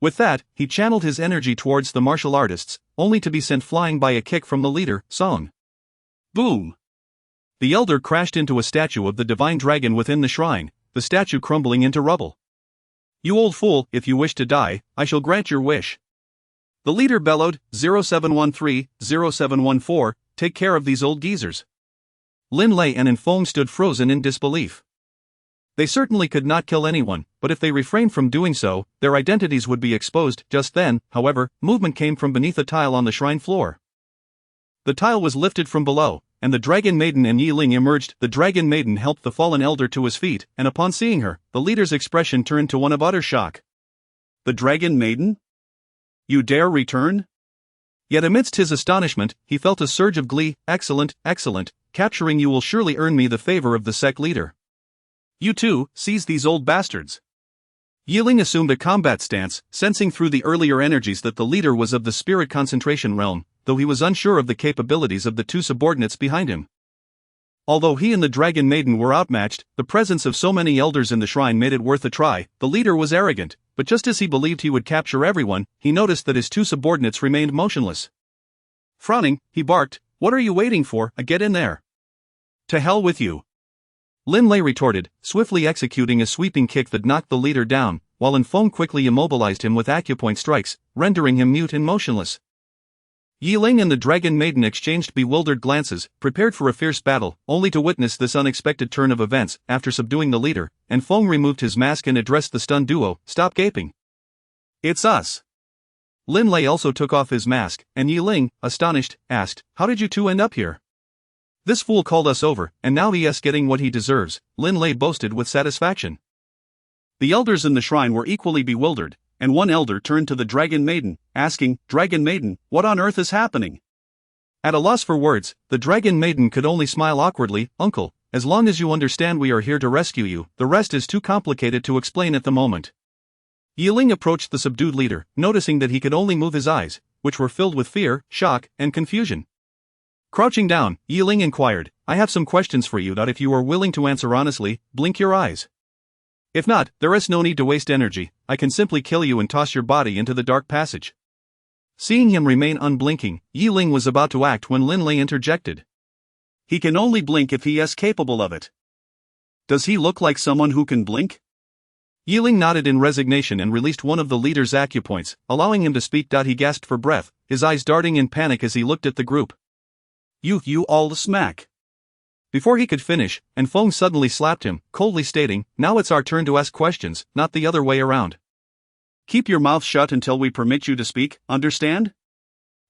With that, he channeled his energy towards the martial artists, only to be sent flying by a kick from the leader, Song. Boom! The elder crashed into a statue of the divine dragon within the shrine, the statue crumbling into rubble. You old fool, if you wish to die, I shall grant your wish. The leader bellowed, 0713, 0714, take care of these old geezers. Lin Lei and Feng stood frozen in disbelief. They certainly could not kill anyone, but if they refrained from doing so, their identities would be exposed. Just then, however, movement came from beneath a tile on the shrine floor. The tile was lifted from below, and the Dragon Maiden and Ling emerged. The Dragon Maiden helped the fallen elder to his feet, and upon seeing her, the leader's expression turned to one of utter shock. The Dragon Maiden? You dare return? Yet amidst his astonishment, he felt a surge of glee. Excellent, excellent, capturing you will surely earn me the favor of the sect leader. You too, seize these old bastards. Ling assumed a combat stance, sensing through the earlier energies that the leader was of the spirit concentration realm, though he was unsure of the capabilities of the 2 subordinates behind him. Although he and the Dragon Maiden were outmatched, the presence of so many elders in the shrine made it worth a try. The leader was arrogant, but just as he believed he would capture everyone, he noticed that his 2 subordinates remained motionless. Frowning, he barked, what are you waiting for? Get in there. To hell with you. Lin Lei retorted, swiftly executing a sweeping kick that knocked the leader down. while Feng quickly immobilized him with acupoint strikes, rendering him mute and motionless. Ling and the Dragon Maiden exchanged bewildered glances, prepared for a fierce battle, only to witness this unexpected turn of events. After subduing the leader, Feng removed his mask and addressed the stunned duo, "Stop gaping. It's us." Lin Lei also took off his mask, and Ling, astonished, asked, "How did you two end up here?" "This fool called us over, and now he's getting what he deserves," Lin Lei boasted with satisfaction. The elders in the shrine were equally bewildered, and one elder turned to the Dragon Maiden, asking, "Dragon Maiden, what on earth is happening?" At a loss for words, the Dragon Maiden could only smile awkwardly. "Uncle, as long as you understand we are here to rescue you, the rest is too complicated to explain at the moment." Ling approached the subdued leader, noticing that he could only move his eyes, which were filled with fear, shock, and confusion. Crouching down, Ling inquired, "I have some questions for you that if you are willing to answer honestly, blink your eyes. If not, there is no need to waste energy, I can simply kill you and toss your body into the dark passage." Seeing him remain unblinking, Ling was about to act when Lin Lei interjected. "He can only blink if he is capable of it. Does he look like someone who can blink?" Ling nodded in resignation and released one of the leader's acupoints, allowing him to speak. He gasped for breath, his eyes darting in panic as he looked at the group. You all smack." Before he could finish, Feng suddenly slapped him, coldly stating, "Now it's our turn to ask questions, not the other way around. Keep your mouth shut until we permit you to speak, understand?"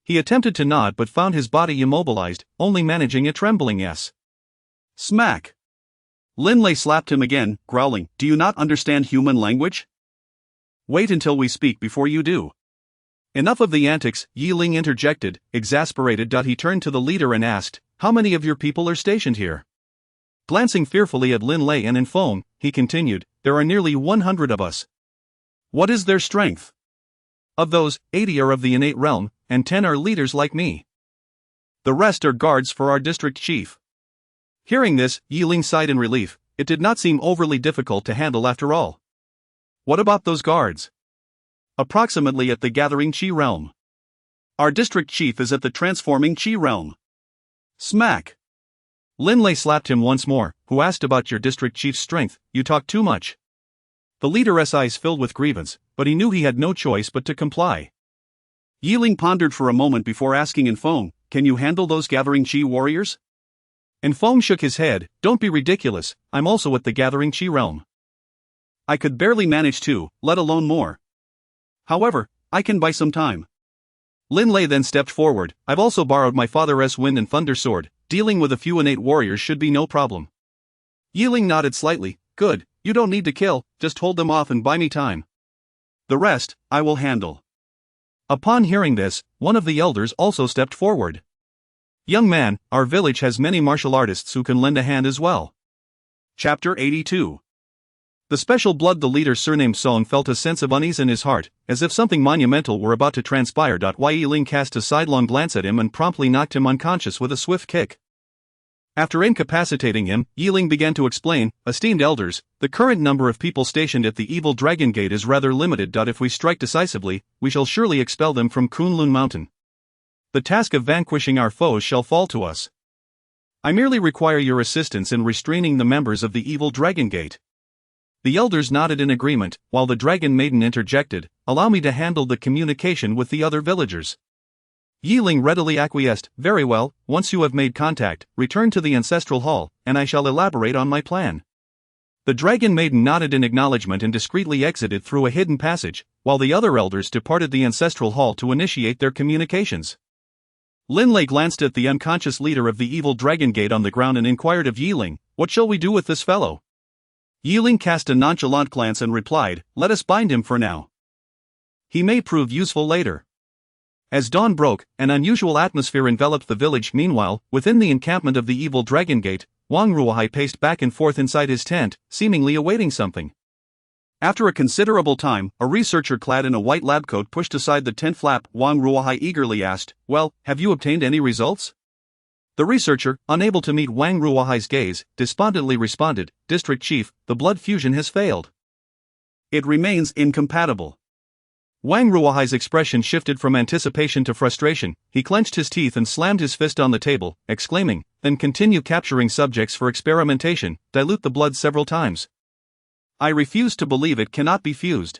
He attempted to nod but found his body immobilized, only managing a trembling yes. Smack. Lin Lei slapped him again, growling, "Do you not understand human language? Wait until we speak before you do." Enough of the antics, Ling interjected, exasperated. He turned to the leader and asked, "How many of your people are stationed here?" Glancing fearfully at Lin Lei and Feng, he continued, "There are nearly 100 of us." "What is their strength?" "Of those, 80 are of the innate realm, and 10 are leaders like me. The rest are guards for our district chief." Hearing this, Ling sighed in relief. It did not seem overly difficult to handle after all. "What about those guards?" "Approximately at the gathering Qi realm. Our district chief is at the transforming Qi realm." Smack. Lin Lei slapped him once more, who asked about your district chief's strength. "You talk too much." The leader's eyes filled with grievance, but he knew he had no choice but to comply. Ling pondered for a moment before asking Feng, "Can you handle those gathering Qi warriors?" Feng shook his head, "Don't be ridiculous, I'm also at the gathering Qi realm. I could barely manage 2, let alone more. However, I can buy some time." Lin Lei then stepped forward, "I've also borrowed my father's wind and thunder sword, dealing with a few innate warriors should be no problem." Ling nodded slightly, "Good, you don't need to kill, just hold them off and buy me time. The rest, I will handle." Upon hearing this, one of the elders also stepped forward. "Young man, our village has many martial artists who can lend a hand as well." Chapter 82. The special blood the leader surnamed Song felt a sense of unease in his heart, as if something monumental were about to transpire. Ling cast a sidelong glance at him and promptly knocked him unconscious with a swift kick. After incapacitating him, Ling began to explain, "Esteemed elders, the current number of people stationed at the evil Dragon Gate is rather limited. If we strike decisively, we shall surely expel them from Kunlun Mountain. The task of vanquishing our foes shall fall to us. I merely require your assistance in restraining the members of the evil Dragon Gate." The elders nodded in agreement, while the Dragon Maiden interjected, "Allow me to handle the communication with the other villagers." Ling readily acquiesced, "Very well, once you have made contact, return to the Ancestral Hall, and I shall elaborate on my plan." The Dragon Maiden nodded in acknowledgement and discreetly exited through a hidden passage, while the other elders departed the Ancestral Hall to initiate their communications. Lin Lei glanced at the unconscious leader of the evil Dragon Gate on the ground and inquired of Ling, "What shall we do with this fellow?" Ling cast a nonchalant glance and replied, "Let us bind him for now. He may prove useful later." As dawn broke, an unusual atmosphere enveloped the village. Meanwhile, within the encampment of the evil Dragon Gate, Wang Ruohai paced back and forth inside his tent, seemingly awaiting something. After a considerable time, a researcher clad in a white lab coat pushed aside the tent flap. Wang Ruohai eagerly asked, "Well, have you obtained any results?" The researcher, unable to meet Wang Ruohai's gaze, despondently responded, "District Chief, the blood fusion has failed. It remains incompatible." Wang Ruohai's expression shifted from anticipation to frustration. He clenched his teeth and slammed his fist on the table, exclaiming, "Then continue capturing subjects for experimentation, dilute the blood several times." I refuse to believe it cannot be fused.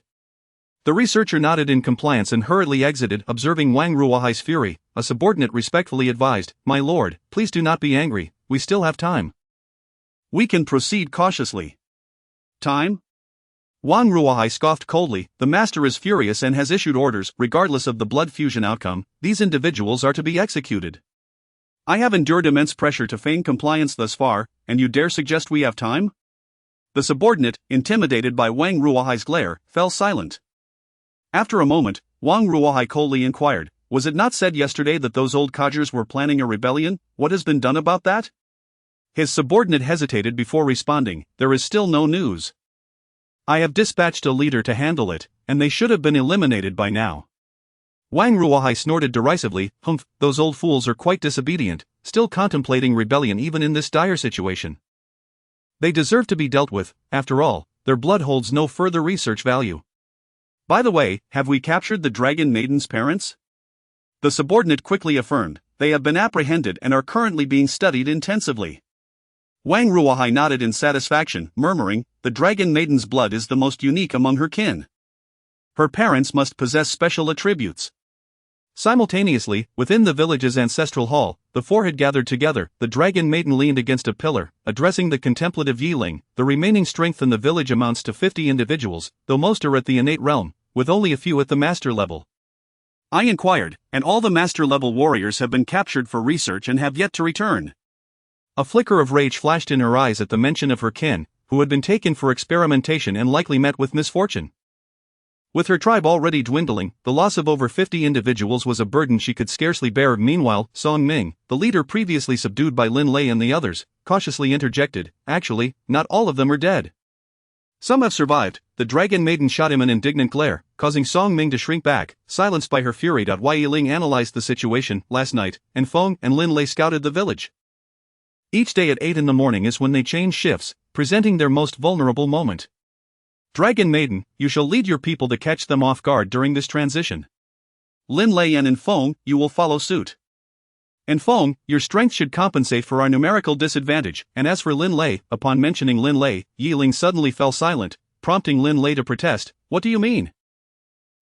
The researcher nodded in compliance and hurriedly exited, observing Wang Ruohai's fury. A subordinate respectfully advised, "My lord, please do not be angry, we still have time. We can proceed cautiously." Time? Wang Ruohai scoffed coldly. "The master is furious and has issued orders. Regardless of the blood fusion outcome, these individuals are to be executed. I have endured immense pressure to feign compliance thus far, and you dare suggest we have time?" The subordinate, intimidated by Wang Ruohai's glare, fell silent. After a moment, Wang Ruohai coldly inquired, "Was it not said yesterday that those old codgers were planning a rebellion? What has been done about that?" His subordinate hesitated before responding, "There is still no news. I have dispatched a leader to handle it, and they should have been eliminated by now." Wang Ruohai snorted derisively, "Humph, those old fools are quite disobedient, still contemplating rebellion even in this dire situation. They deserve to be dealt with. After all, their blood holds no further research value. By the way, have we captured the Dragon Maiden's parents?" The subordinate quickly affirmed, "They have been apprehended and are currently being studied intensively." Wang Ruohai nodded in satisfaction, murmuring, "The Dragon Maiden's blood is the most unique among her kin. Her parents must possess special attributes." Simultaneously, within the village's ancestral hall, the four had gathered together. The Dragon Maiden leaned against a pillar, addressing the contemplative Ling. "The remaining strength in the village amounts to 50 individuals, though most are at the innate realm, with only a few at the master level." I inquired, "And all the master level warriors have been captured for research and have yet to return?" A flicker of rage flashed in her eyes at the mention of her kin, who had been taken for experimentation and likely met with misfortune. With her tribe already dwindling, the loss of over 50 individuals was a burden she could scarcely bear. Meanwhile, Song Ming, the leader previously subdued by Lin Lei and the others, cautiously interjected, "Actually, not all of them are dead. Some have survived." The Dragon Maiden shot him an indignant glare, causing Song Ming to shrink back, silenced by her fury. Yi Ling analyzed the situation. "Last night, and Feng and Lin Lei scouted the village. Each day at 8 in the morning is when they change shifts, presenting their most vulnerable moment. Dragon Maiden, you shall lead your people to catch them off guard during this transition. Lin Lei and Feng, you will follow suit. And Feng, your strength should compensate for our numerical disadvantage." And as for Lin Lei, upon mentioning Lin Lei, Yi Ling suddenly fell silent, prompting Lin Lei to protest, "What do you mean?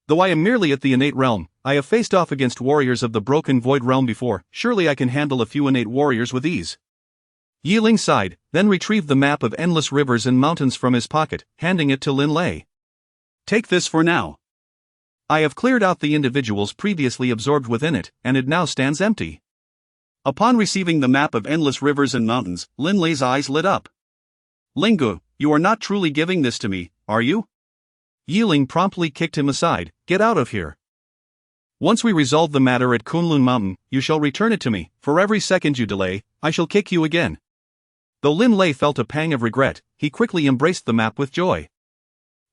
Though I am merely at the innate realm, I have faced off against warriors of the broken void realm before. Surely I can handle a few innate warriors with ease." Yi Ling sighed, then retrieved the map of endless rivers and mountains from his pocket, handing it to Lin Lei. "Take this for now. I have cleared out the individuals previously absorbed within it, and it now stands empty." Upon receiving the map of endless rivers and mountains, Lin Lei's eyes lit up. "Lingu, you are not truly giving this to me, are you?" Yi Ling promptly kicked him aside, "Get out of here. Once we resolve the matter at Kunlun Mountain, you shall return it to me. For every second you delay, I shall kick you again." Though Lin Lei felt a pang of regret, he quickly embraced the map with joy.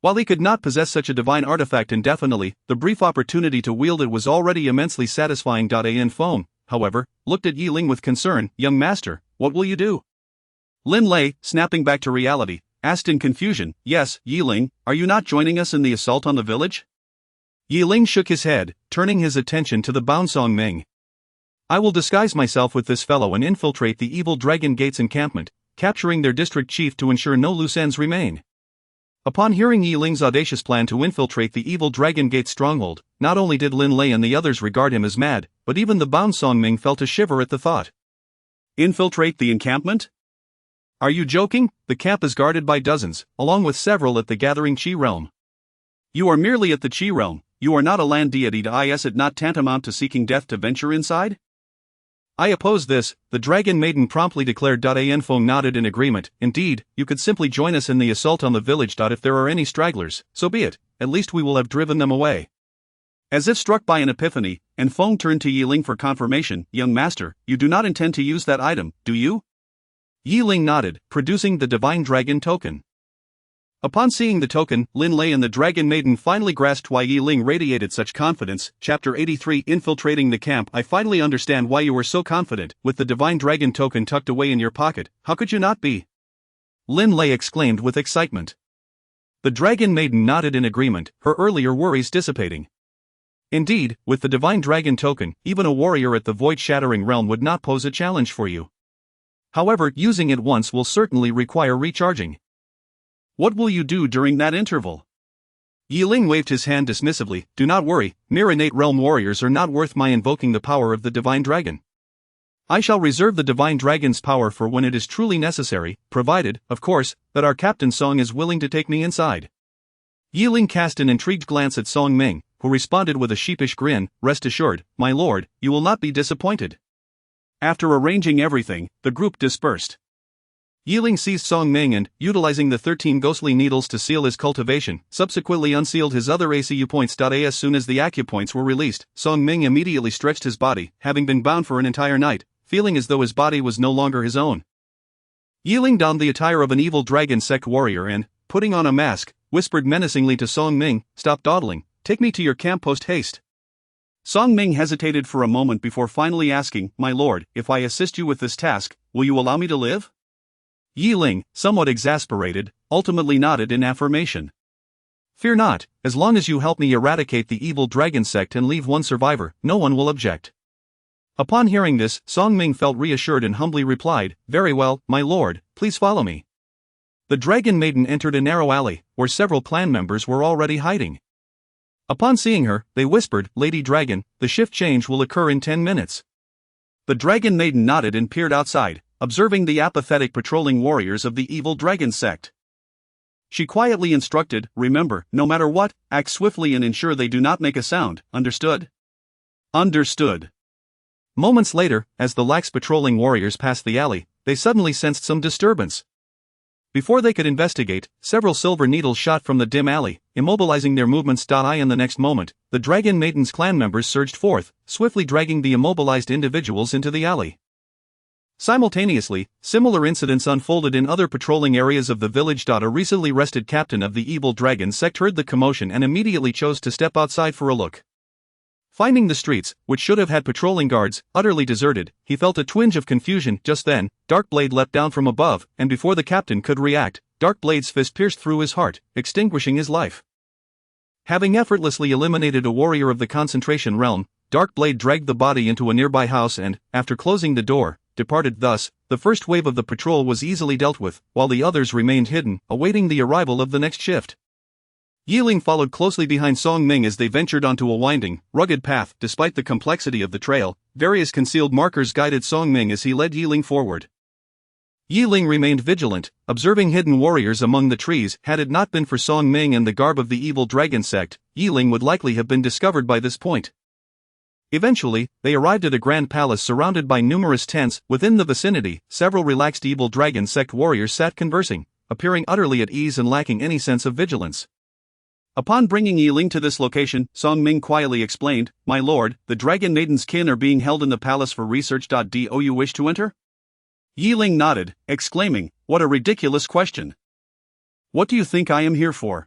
While he could not possess such a divine artifact indefinitely, the brief opportunity to wield it was already immensely satisfying. An Feng, however, looked at Yi Ling with concern. "Young master, what will you do?" Lin Lei, snapping back to reality, asked in confusion, "Yes, Yi Ling, are you not joining us in the assault on the village?" Yi Ling shook his head, turning his attention to the bound Song Ming. "I will disguise myself with this fellow and infiltrate the evil Dragon Gate's encampment, capturing their district chief to ensure no loose ends remain." Upon hearing Yi Ling's audacious plan to infiltrate the evil Dragon Gate's stronghold, not only did Lin Lei and the others regard him as mad, but even the bound Song Ming felt a shiver at the thought. "Infiltrate the encampment? Are you joking? The camp is guarded by dozens, along with several at the gathering Qi realm. You are merely at the Qi realm, you are not a land deity. Is it not tantamount to seeking death to venture inside?" "I oppose this," the Dragon Maiden promptly declared. An Feng nodded in agreement. "Indeed, you could simply join us in the assault on the village. If there are any stragglers, so be it, at least we will have driven them away." As if struck by an epiphany, An Feng turned to Yi Ling for confirmation. "Young master, you do not intend to use that item, do you?" Yi Ling nodded, producing the Divine Dragon token. Upon seeing the token, Lin Lei and the Dragon Maiden finally grasped why Yi Ling radiated such confidence. Chapter 83 Infiltrating the Camp. "I finally understand why you were so confident. With the Divine Dragon token tucked away in your pocket, how could you not be?" Lin Lei exclaimed with excitement. The Dragon Maiden nodded in agreement, her earlier worries dissipating. "Indeed, with the Divine Dragon token, even a warrior at the void-shattering realm would not pose a challenge for you. However, using it once will certainly require recharging. What will you do during that interval? Yi Ling waved his hand dismissively. Do not worry, mere innate realm warriors are not worth my invoking the power of the divine dragon. I shall reserve the divine dragon's power for when it is truly necessary, provided, of course, that our Captain Song is willing to take me inside. Yi Ling cast an intrigued glance at Song Ming, who responded with a sheepish grin. Rest assured, my lord, you will not be disappointed. After arranging everything, the group dispersed. Yi Ling seized Song Ming and, utilizing the 13 ghostly needles to seal his cultivation, subsequently unsealed his other ACU points. As soon as the acupoints were released, Song Ming immediately stretched his body, having been bound for an entire night, feeling as though his body was no longer his own. Yi Ling donned the attire of an evil dragon sect warrior and, putting on a mask, whispered menacingly to Song Ming, "Stop dawdling, take me to your camp post haste." Song Ming hesitated for a moment before finally asking, "My lord, if I assist you with this task, will you allow me to live?" Yi Ling, somewhat exasperated, ultimately nodded in affirmation. "Fear not, as long as you help me eradicate the evil dragon sect and leave one survivor, no one will object." Upon hearing this, Song Ming felt reassured and humbly replied, "Very well, my lord, please follow me." The dragon maiden entered a narrow alley, where several clan members were already hiding. Upon seeing her, they whispered, "Lady Dragon, the shift change will occur in 10 minutes. The dragon maiden nodded and peered outside, observing the apathetic patrolling warriors of the evil dragon sect. She quietly instructed, "Remember, no matter what, act swiftly and ensure they do not make a sound, understood?" "Understood." Moments later, as the lax patrolling warriors passed the alley, they suddenly sensed some disturbance. Before they could investigate, several silver needles shot from the dim alley, immobilizing their movements. In the next moment, the dragon maiden's clan members surged forth, swiftly dragging the immobilized individuals into the alley. Simultaneously, similar incidents unfolded in other patrolling areas of the village. A recently rested captain of the evil dragon sect heard the commotion and immediately chose to step outside for a look. Finding the streets, which should have had patrolling guards, utterly deserted, he felt a twinge of confusion. Just then, Darkblade leapt down from above, and before the captain could react, Darkblade's fist pierced through his heart, extinguishing his life. Having effortlessly eliminated a warrior of the concentration realm, Darkblade dragged the body into a nearby house and, after closing the door, departed. Thus, the first wave of the patrol was easily dealt with, while the others remained hidden, awaiting the arrival of the next shift. Yi Ling followed closely behind Song Ming as they ventured onto a winding, rugged path. Despite the complexity of the trail, various concealed markers guided Song Ming as he led Yi Ling forward. Yi Ling remained vigilant, observing hidden warriors among the trees. Had it not been for Song Ming and the garb of the evil dragon sect, Yi Ling would likely have been discovered by this point. Eventually, they arrived at a grand palace surrounded by numerous tents. Within the vicinity, several relaxed evil dragon sect warriors sat conversing, appearing utterly at ease and lacking any sense of vigilance. Upon bringing Yi Ling to this location, Song Ming quietly explained, "My lord, the dragon maiden's kin are being held in the palace for research. Do you wish to enter?" Yi Ling nodded, exclaiming, "What a ridiculous question. What do you think I am here for?"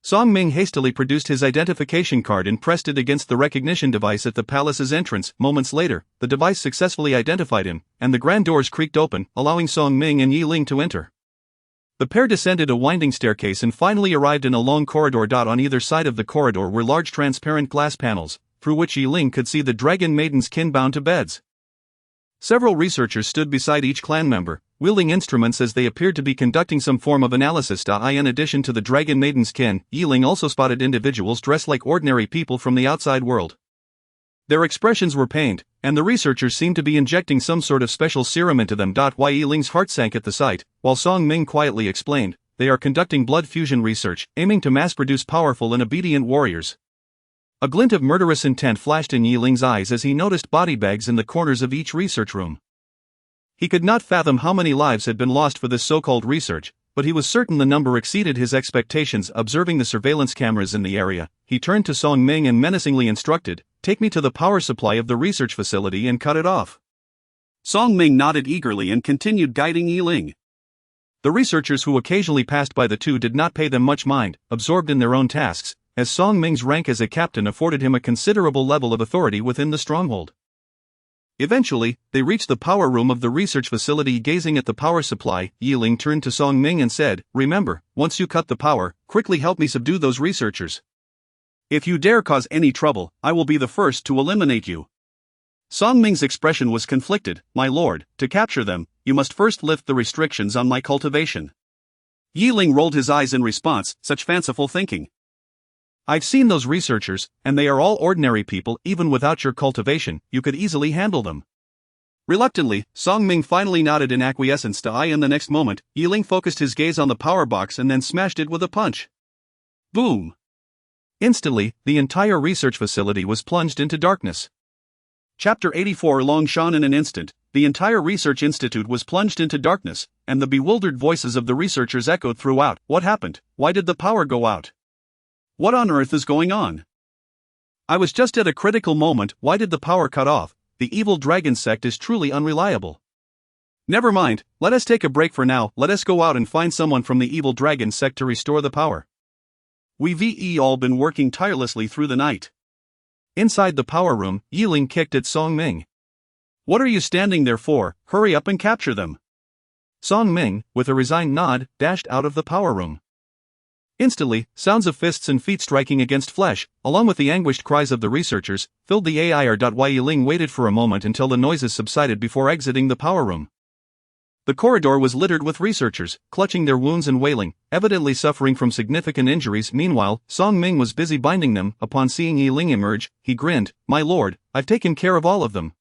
Song Ming hastily produced his identification card and pressed it against the recognition device at the palace's entrance. Moments later, the device successfully identified him, and the grand doors creaked open, allowing Song Ming and Yi Ling to enter. The pair descended a winding staircase and finally arrived in a long corridor. On either side of the corridor were large transparent glass panels, through which Yi Ling could see the dragon maiden's kin bound to beds. Several researchers stood beside each clan member, wielding instruments as they appeared to be conducting some form of analysis. In addition to the dragon maiden's kin, Yi Ling also spotted individuals dressed like ordinary people from the outside world. Their expressions were pained, and the researchers seemed to be injecting some sort of special serum into them. Yi Ling's heart sank at the sight, while Song Ming quietly explained, "They are conducting blood fusion research, aiming to mass-produce powerful and obedient warriors." A glint of murderous intent flashed in Yi Ling's eyes as he noticed body bags in the corners of each research room. He could not fathom how many lives had been lost for this so-called research, but he was certain the number exceeded his expectations. Observing the surveillance cameras in the area, he turned to Song Ming and menacingly instructed, "Take me to the power supply of the research facility and cut it off." Song Ming nodded eagerly and continued guiding Yi Ling. The researchers who occasionally passed by the two did not pay them much mind, absorbed in their own tasks, as Song Ming's rank as a captain afforded him a considerable level of authority within the stronghold. Eventually, they reached the power room of the research facility. Gazing at the power supply, Yi Ling turned to Song Ming and said, "Remember, once you cut the power, quickly help me subdue those researchers. If you dare cause any trouble, I will be the first to eliminate you." Song Ming's expression was conflicted. "My lord, to capture them, you must first lift the restrictions on my cultivation." Yi Ling rolled his eyes in response, such fanciful thinking. I've seen those researchers, and they are all ordinary people. Even without your cultivation, you could easily handle them. Reluctantly, Song Ming finally nodded in acquiescence to I, and the next moment, Yi Ling focused his gaze on the power box and then smashed it with a punch. Boom! Instantly, the entire research facility was plunged into darkness. Chapter 84 Long Shan. In an instant, the entire research institute was plunged into darkness, and the bewildered voices of the researchers echoed throughout. What happened? Why did the power go out? What on earth is going on? I was just at a critical moment. Why did the power cut off? The evil dragon sect is truly unreliable. Never mind, let us take a break for now. Let us go out and find someone from the evil dragon sect to restore the power. We've all been working tirelessly through the night. Inside the power room, Yi Ling kicked at Song Ming. What are you standing there for? Hurry up and capture them. Song Ming, with a resigned nod, dashed out of the power room. Instantly, sounds of fists and feet striking against flesh, along with the anguished cries of the researchers, filled the air. Yi Ling waited for a moment until the noises subsided before exiting the power room. The corridor was littered with researchers, clutching their wounds and wailing, evidently suffering from significant injuries. Meanwhile, Song Ming was busy binding them. Upon seeing Yi Ling emerge, he grinned. My lord, I've taken care of all of them.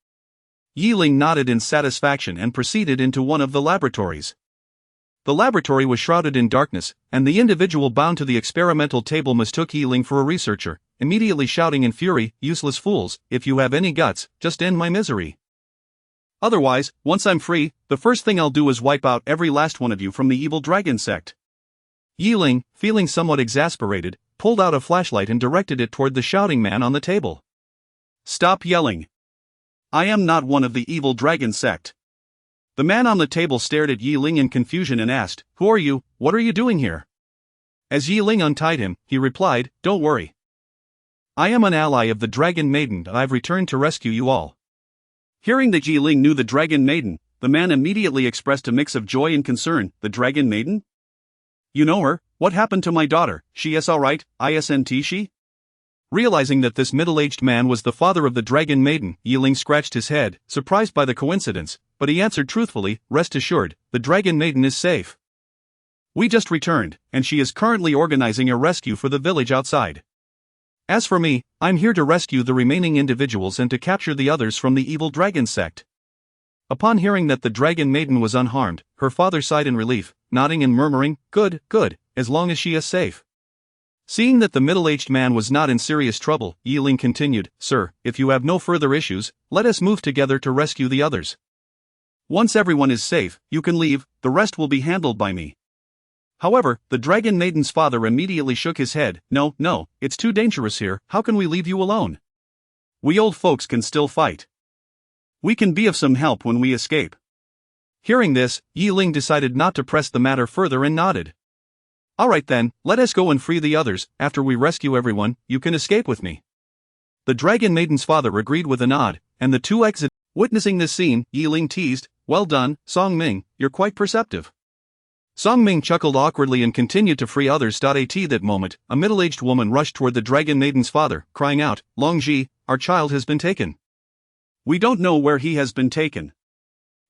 Yi Ling nodded in satisfaction and proceeded into one of the laboratories. The laboratory was shrouded in darkness, and the individual bound to the experimental table mistook Yi Ling for a researcher, immediately shouting in fury, useless fools, if you have any guts, just end my misery. Otherwise, once I'm free, the first thing I'll do is wipe out every last one of you from the evil dragon sect. Yi Ling, feeling somewhat exasperated, pulled out a flashlight and directed it toward the shouting man on the table. Stop yelling. I am not one of the evil dragon sect. The man on the table stared at Yi Ling in confusion and asked, Who are you? What are you doing here? As Yi Ling untied him, he replied, Don't worry. I am an ally of the Dragon Maiden and I've returned to rescue you all. Hearing that Yi Ling knew the Dragon Maiden, the man immediately expressed a mix of joy and concern. The Dragon Maiden? You know her? What happened to my daughter? She is alright, isn't she? Realizing that this middle-aged man was the father of the Dragon Maiden, Yi Ling scratched his head, surprised by the coincidence, but he answered truthfully, Rest assured, the Dragon Maiden is safe. We just returned, and she is currently organizing a rescue for the village outside. As for me, I'm here to rescue the remaining individuals and to capture the others from the evil dragon sect. Upon hearing that the Dragon Maiden was unharmed, her father sighed in relief, nodding and murmuring, Good, as long as she is safe. Seeing that the middle-aged man was not in serious trouble, Yi Ling continued, Sir, if you have no further issues, let us move together to rescue the others. Once everyone is safe, you can leave, the rest will be handled by me. However, the Dragon Maiden's father immediately shook his head, No, it's too dangerous here, how can we leave you alone? We old folks can still fight. We can be of some help when we escape. Hearing this, Yi Ling decided not to press the matter further and nodded. Alright then, let us go and free the others. After we rescue everyone, you can escape with me. The Dragon Maiden's father agreed with a nod, and the two exited. Witnessing this scene, Yi Ling teased, Well done, Song Ming, you're quite perceptive. Song Ming chuckled awkwardly and continued to free others. At that moment, a middle-aged woman rushed toward the Dragon Maiden's father, crying out, Long Ji, our child has been taken. We don't know where he has been taken.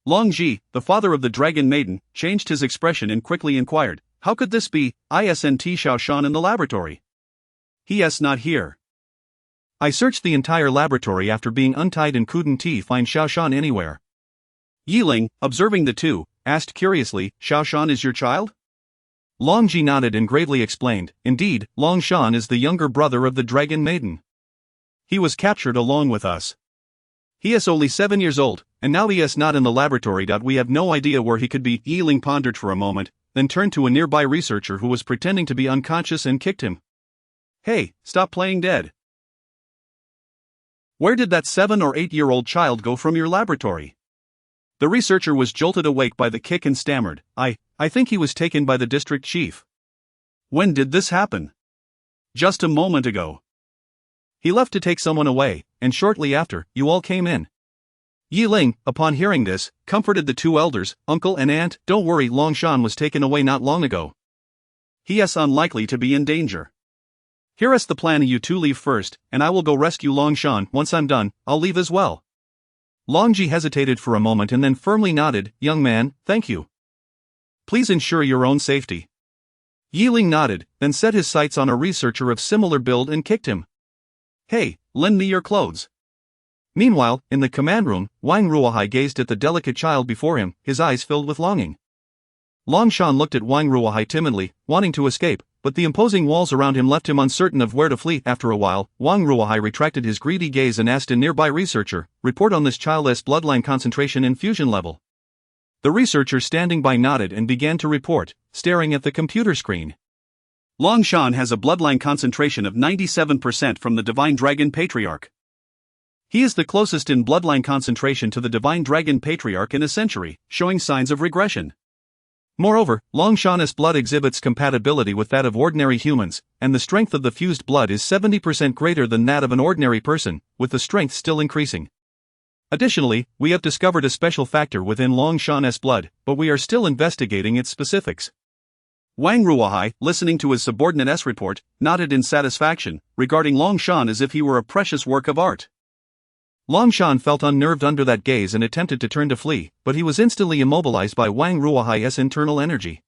Long Ji, the father of the Dragon Maiden, changed his expression and quickly inquired, How could this be? Isn't Xiao Shan in the laboratory? He is not here. I searched the entire laboratory after being untied and couldn't find Xiao Shan anywhere. Yi Ling, observing the two, asked curiously, Xiao Shan is your child? Long Ji nodded and gravely explained, Indeed, Long Shan is the younger brother of the Dragon Maiden. He was captured along with us. He is only 7 years old, and now he is not in the laboratory. We have no idea where he could be. Yi Ling pondered for a moment, then turned to a nearby researcher who was pretending to be unconscious and kicked him. Hey, stop playing dead. Where did that 7 or 8-year-old child go from your laboratory? The researcher was jolted awake by the kick and stammered, I think he was taken by the district chief. When did this happen? Just a moment ago. He left to take someone away, and shortly after, you all came in. Yi Ling, upon hearing this, comforted the two elders, uncle and aunt, Don't worry, Long Shan was taken away not long ago. He is unlikely to be in danger. Here is the plan, you two leave first, and I will go rescue Long Shan. Once I'm done, I'll leave as well. Long Ji hesitated for a moment and then firmly nodded, Young man, thank you. Please ensure your own safety. Yi Ling nodded, then set his sights on a researcher of similar build and kicked him. Hey, lend me your clothes. Meanwhile, in the command room, Wang Ruohai gazed at the delicate child before him, his eyes filled with longing. Long Shan looked at Wang Ruohai timidly, wanting to escape, but the imposing walls around him left him uncertain of where to flee. After a while, Wang Ruohai retracted his greedy gaze and asked a nearby researcher, "Report on this child's bloodline concentration and fusion level." The researcher standing by nodded and began to report, staring at the computer screen. Long Shan has a bloodline concentration of 97% from the Divine Dragon Patriarch. He is the closest in bloodline concentration to the Divine Dragon Patriarch in a century, showing signs of regression. Moreover, Long Shan's blood exhibits compatibility with that of ordinary humans, and the strength of the fused blood is 70% greater than that of an ordinary person, with the strength still increasing. Additionally, we have discovered a special factor within Long Shan's blood, but we are still investigating its specifics. Wang Ruohai, listening to his subordinate's report, nodded in satisfaction, regarding Long Shan as if he were a precious work of art. Long Shan felt unnerved under that gaze and attempted to turn to flee, but he was instantly immobilized by Wang Ruohai's internal energy.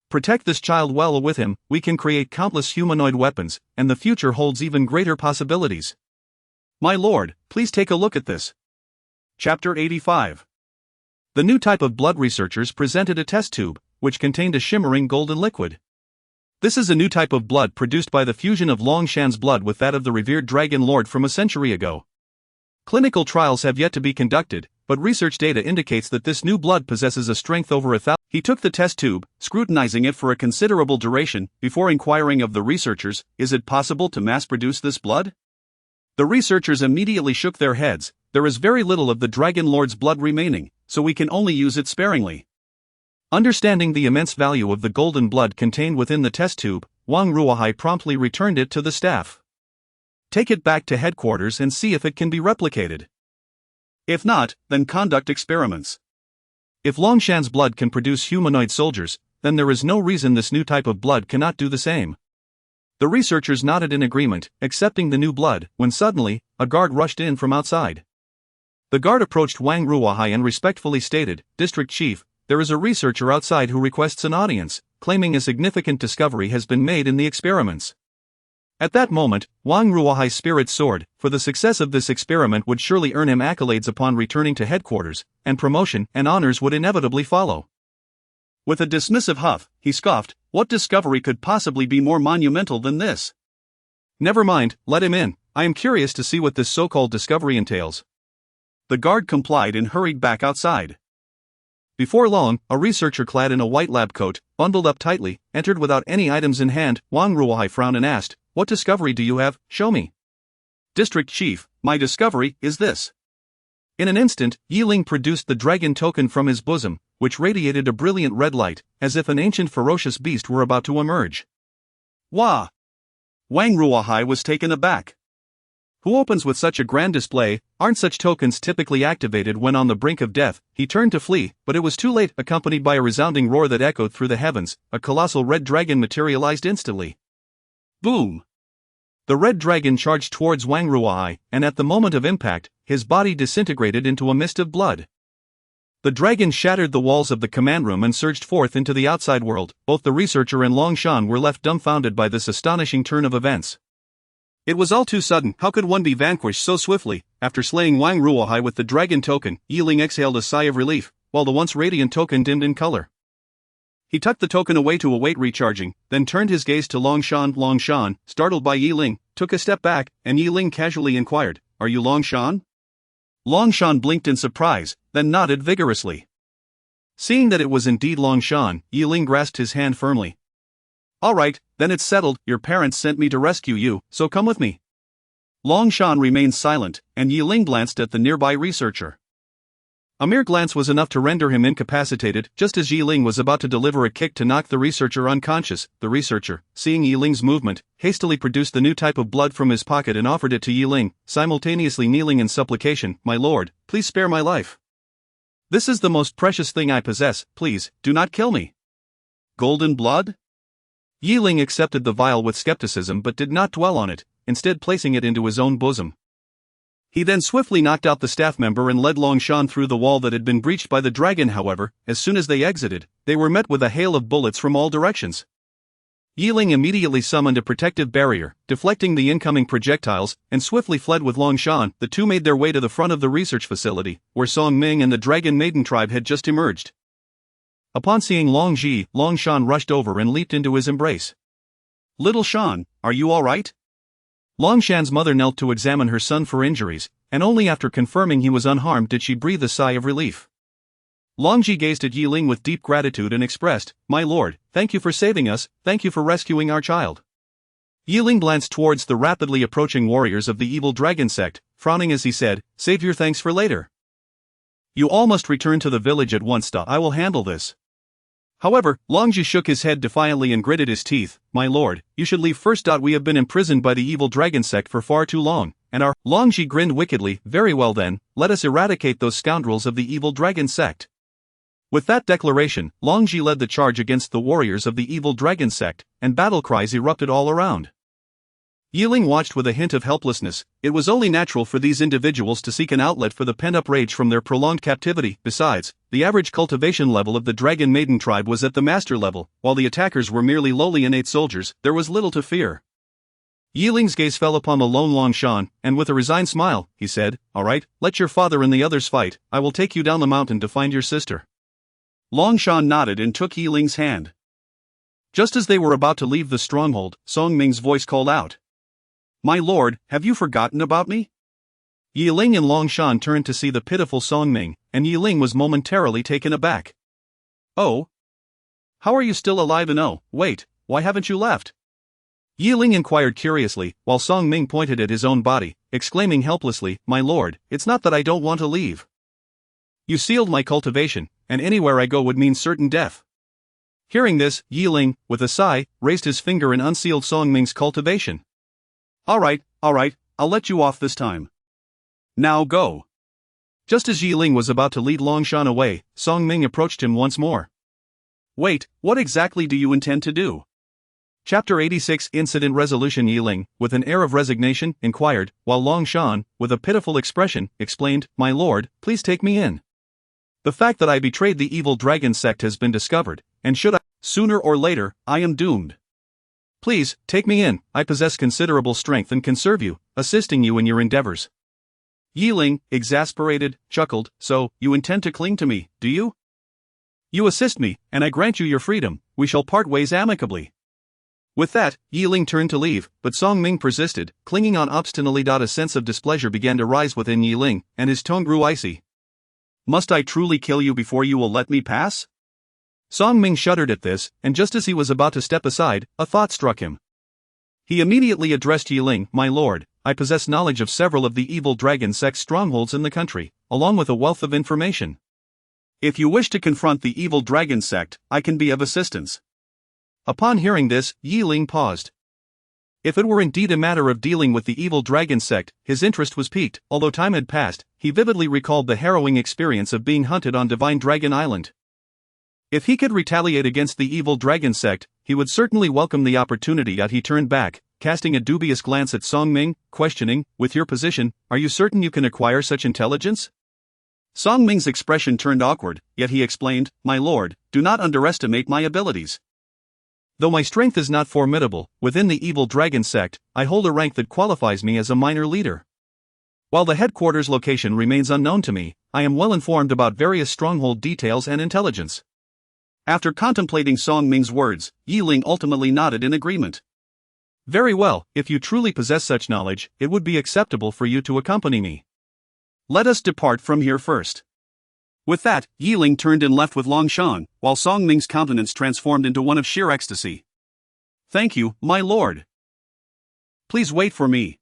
Protect this child well with him, we can create countless humanoid weapons, and the future holds even greater possibilities. My lord, please take a look at this. Chapter 85. The new type of blood researchers presented a test tube, which contained a shimmering golden liquid. This is a new type of blood produced by the fusion of Long Shan's blood with that of the revered Dragon Lord from a century ago. Clinical trials have yet to be conducted, but research data indicates that this new blood possesses a strength over 1,000. He took the test tube, scrutinizing it for a considerable duration, before inquiring of the researchers, "Is it possible to mass-produce this blood?" The researchers immediately shook their heads. "There is very little of the Dragon Lord's blood remaining, so we can only use it sparingly." Understanding the immense value of the golden blood contained within the test tube, Wang Ruohai promptly returned it to the staff. "Take it back to headquarters and see if it can be replicated. If not, then conduct experiments. If Long Shan's blood can produce humanoid soldiers, then there is no reason this new type of blood cannot do the same." The researchers nodded in agreement, accepting the new blood, when suddenly, a guard rushed in from outside. The guard approached Wang Ruohai and respectfully stated, "District Chief, there is a researcher outside who requests an audience, claiming a significant discovery has been made in the experiments." At that moment, Wang Ruohai's spirit soared, for the success of this experiment would surely earn him accolades upon returning to headquarters, and promotion and honors would inevitably follow. With a dismissive huff, he scoffed, "What discovery could possibly be more monumental than this?" "Never mind, let him in. I am curious to see what this so-called discovery entails." The guard complied and hurried back outside. Before long, a researcher clad in a white lab coat, bundled up tightly, entered without any items in hand. Wang Ruohai frowned and asked, "What discovery do you have? Show me." "District Chief, my discovery is this." In an instant, Yi Ling produced the dragon token from his bosom, which radiated a brilliant red light, as if an ancient ferocious beast were about to emerge. "Wah!" Wang Ruohai was taken aback. "Who opens with such a grand display? Aren't such tokens typically activated when on the brink of death?" He turned to flee, but it was too late. Accompanied by a resounding roar that echoed through the heavens, a colossal red dragon materialized instantly. Boom! The red dragon charged towards Wang Ruohai, and at the moment of impact, his body disintegrated into a mist of blood. The dragon shattered the walls of the command room and surged forth into the outside world. Both the researcher and Long Shan were left dumbfounded by this astonishing turn of events. It was all too sudden. How could one be vanquished so swiftly? After slaying Wang Ruohai with the dragon token, Yi Ling exhaled a sigh of relief, while the once radiant token dimmed in color. He tucked the token away to await recharging, then turned his gaze to Long Shan. Long Shan, startled by Yi Ling, took a step back, and Yi Ling casually inquired, "Are you Long Shan?" Long Shan blinked in surprise, then nodded vigorously. Seeing that it was indeed Long Shan, Yi Ling grasped his hand firmly. "All right, then it's settled. Your parents sent me to rescue you, so come with me." Long Shan remained silent, and Yi Ling glanced at the nearby researcher. A mere glance was enough to render him incapacitated. Just as Yi Ling was about to deliver a kick to knock the researcher unconscious, the researcher, seeing Yi Ling's movement, hastily produced the new type of blood from his pocket and offered it to Yi Ling, simultaneously kneeling in supplication, "My lord, please spare my life. This is the most precious thing I possess, please, do not kill me." Golden blood? Yi Ling accepted the vial with skepticism but did not dwell on it, instead placing it into his own bosom. He then swiftly knocked out the staff member and led Long Shan through the wall that had been breached by the dragon. However, as soon as they exited, they were met with a hail of bullets from all directions. Ling immediately summoned a protective barrier, deflecting the incoming projectiles, and swiftly fled with Long Shan. The two made their way to the front of the research facility, where Song Ming and the Dragon Maiden tribe had just emerged. Upon seeing Long Shan rushed over and leaped into his embrace. Little Shan, are you all right? Long Shan's mother knelt to examine her son for injuries, and only after confirming he was unharmed did she breathe a sigh of relief. Long Ji gazed at Ling with deep gratitude and expressed, "My lord, thank you for saving us, thank you for rescuing our child." Ling glanced towards the rapidly approaching warriors of the evil dragon sect, frowning as he said, "Save your thanks for later. You all must return to the village at once. I will handle this." However, Long Ji shook his head defiantly and gritted his teeth. "My lord, you should leave first. We have been imprisoned by the evil dragon sect for far too long, and our—" Long Ji grinned wickedly. "Very well then, let us eradicate those scoundrels of the evil dragon sect." With that declaration, Long Ji led the charge against the warriors of the evil dragon sect, and battle cries erupted all around. Ling watched with a hint of helplessness. It was only natural for these individuals to seek an outlet for the pent-up rage from their prolonged captivity. Besides, the average cultivation level of the Dragon Maiden tribe was at the master level, while the attackers were merely lowly innate soldiers. There was little to fear. Ling's gaze fell upon the lone Long Shan, and with a resigned smile, he said, "All right, let your father and the others fight. I will take you down the mountain to find your sister." Long Shan nodded and took Ling's hand. Just as they were about to leave the stronghold, Song Ming's voice called out, "My lord, have you forgotten about me?" Ling and Long Shan turned to see the pitiful Song Ming, and Ling was momentarily taken aback. "Oh? How are you still alive and oh, wait, why haven't you left?" Ling inquired curiously, while Song Ming pointed at his own body, exclaiming helplessly, "My lord, it's not that I don't want to leave. You sealed my cultivation, and anywhere I go would mean certain death." Hearing this, Ling, with a sigh, raised his finger and unsealed Song Ming's cultivation. All right, I'll let you off this time. Now go." Just as Ling was about to lead Long Shan away, Song Ming approached him once more. "Wait, what exactly do you intend to do?" Chapter 86 Incident Resolution. Ling, with an air of resignation, inquired, while Long Shan, with a pitiful expression, explained, "My lord, please take me in. The fact that I betrayed the evil dragon sect has been discovered, and should I, sooner or later, I am doomed. Please, take me in. I possess considerable strength and can serve you, assisting you in your endeavors." Ling, exasperated, chuckled, "So, you intend to cling to me, do you? You assist me, and I grant you your freedom. We shall part ways amicably." With that, Ling turned to leave, but Song Ming persisted, clinging on obstinately. A sense of displeasure began to rise within Ling, and his tone grew icy. "Must I truly kill you before you will let me pass?" Song Ming shuddered at this, and just as he was about to step aside, a thought struck him. He immediately addressed Ling, "My lord, I possess knowledge of several of the evil dragon sect strongholds in the country, along with a wealth of information. If you wish to confront the evil dragon sect, I can be of assistance." Upon hearing this, Ling paused. If it were indeed a matter of dealing with the evil dragon sect, his interest was piqued. Although time had passed, he vividly recalled the harrowing experience of being hunted on Divine Dragon Island. If he could retaliate against the evil dragon sect, he would certainly welcome the opportunity. He turned back, casting a dubious glance at Song Ming, questioning, "With your position, are you certain you can acquire such intelligence?" Song Ming's expression turned awkward, yet he explained, "My lord, do not underestimate my abilities. Though my strength is not formidable, within the evil dragon sect, I hold a rank that qualifies me as a minor leader. While the headquarters location remains unknown to me, I am well informed about various stronghold details and intelligence." After contemplating Song Ming's words, Ling ultimately nodded in agreement. "Very well, if you truly possess such knowledge, it would be acceptable for you to accompany me. Let us depart from here first." With that, Ling turned and left with Long Shan, while Song Ming's countenance transformed into one of sheer ecstasy. "Thank you, my lord. Please wait for me."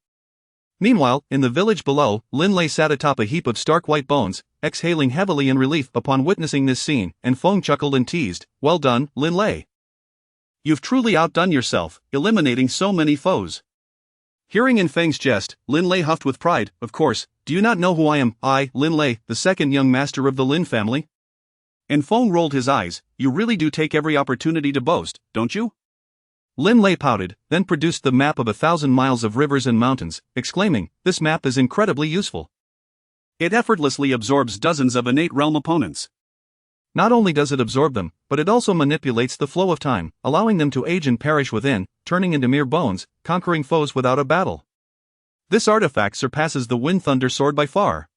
Meanwhile, in the village below, Lei sat atop a heap of stark white bones, exhaling heavily in relief upon witnessing this scene, and Feng chuckled and teased, "Well done, Lei. You've truly outdone yourself, eliminating so many foes." Hearing in Feng's jest, Lei huffed with pride, "Of course, do you not know who I am? I, Lei, the second young master of the Lin family?" And Feng rolled his eyes. "You really do take every opportunity to boast, don't you?" Lei pouted, then produced the map of 1,000 miles of rivers and mountains, exclaiming, "This map is incredibly useful. It effortlessly absorbs dozens of innate realm opponents. Not only does it absorb them, but it also manipulates the flow of time, allowing them to age and perish within, turning into mere bones, conquering foes without a battle. This artifact surpasses the Wind Thunder Sword by far.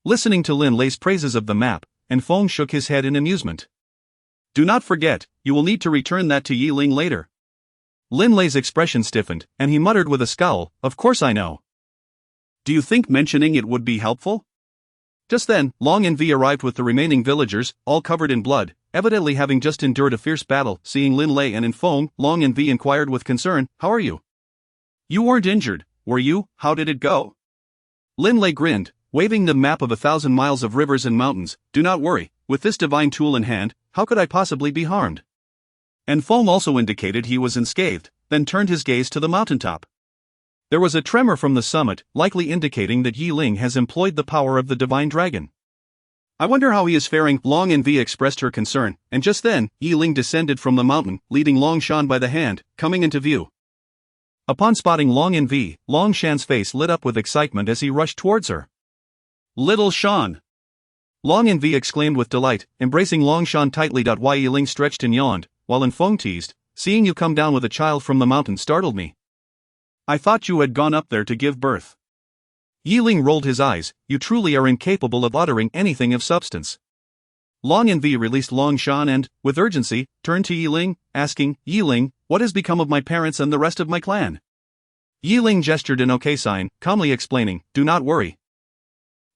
Listening to Lin Lei's praises of the map, and Feng shook his head in amusement. Do not forget, you will need to return that to Yi Ling later. Lin Lei's expression stiffened, and he muttered with a scowl, "Of course I know." Do you think mentioning it would be helpful? Just then, Long and V arrived with the remaining villagers, all covered in blood, evidently having just endured a fierce battle. Seeing Lin Lei and Feng, Long and V inquired with concern, "How are you?" You weren't injured, were you? How did it go? Lin Lei grinned, waving the map of 1,000 miles of rivers and mountains. "Do not worry, with this divine tool in hand, how could I possibly be harmed?" And Feng also indicated he was unscathed, then turned his gaze to the mountaintop. There was a tremor from the summit, likely indicating that Yi Ling has employed the power of the divine dragon. I wonder how he is faring. Long and V expressed her concern, and just then, Yi Ling descended from the mountain, leading Long Shan by the hand, coming into view. Upon spotting Long and V, Long Shan's face lit up with excitement as he rushed towards her. Little Shan! Long and V exclaimed with delight, embracing Long Shan tightly. While Yi Ling stretched and yawned, while Feng teased, "Seeing you come down with a child from the mountain startled me. I thought you had gone up there to give birth." Yi Ling rolled his eyes. "You truly are incapable of uttering anything of substance." Long and V released Long Shan and, with urgency, turned to Yi Ling, asking, "Yi Ling, what has become of my parents and the rest of my clan?" Yi Ling gestured an okay sign, calmly explaining, "Do not worry.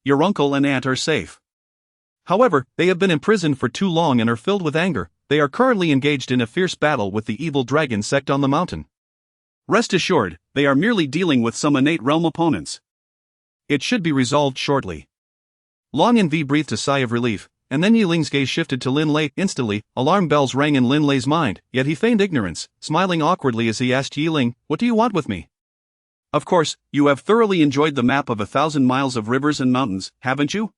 Your uncle and aunt are safe. However, they have been imprisoned for too long and are filled with anger. They are currently engaged in a fierce battle with the evil dragon sect on the mountain. Rest assured, they are merely dealing with some innate realm opponents. It should be resolved shortly." Long and V breathed a sigh of relief, and then Yi Ling's gaze shifted to Lin Lei. Instantly, alarm bells rang in Lin Lei's mind, yet he feigned ignorance, smiling awkwardly as he asked Yi Ling, "What do you want with me?" Of course, you have thoroughly enjoyed the map of 1,000 miles of rivers and mountains, haven't you?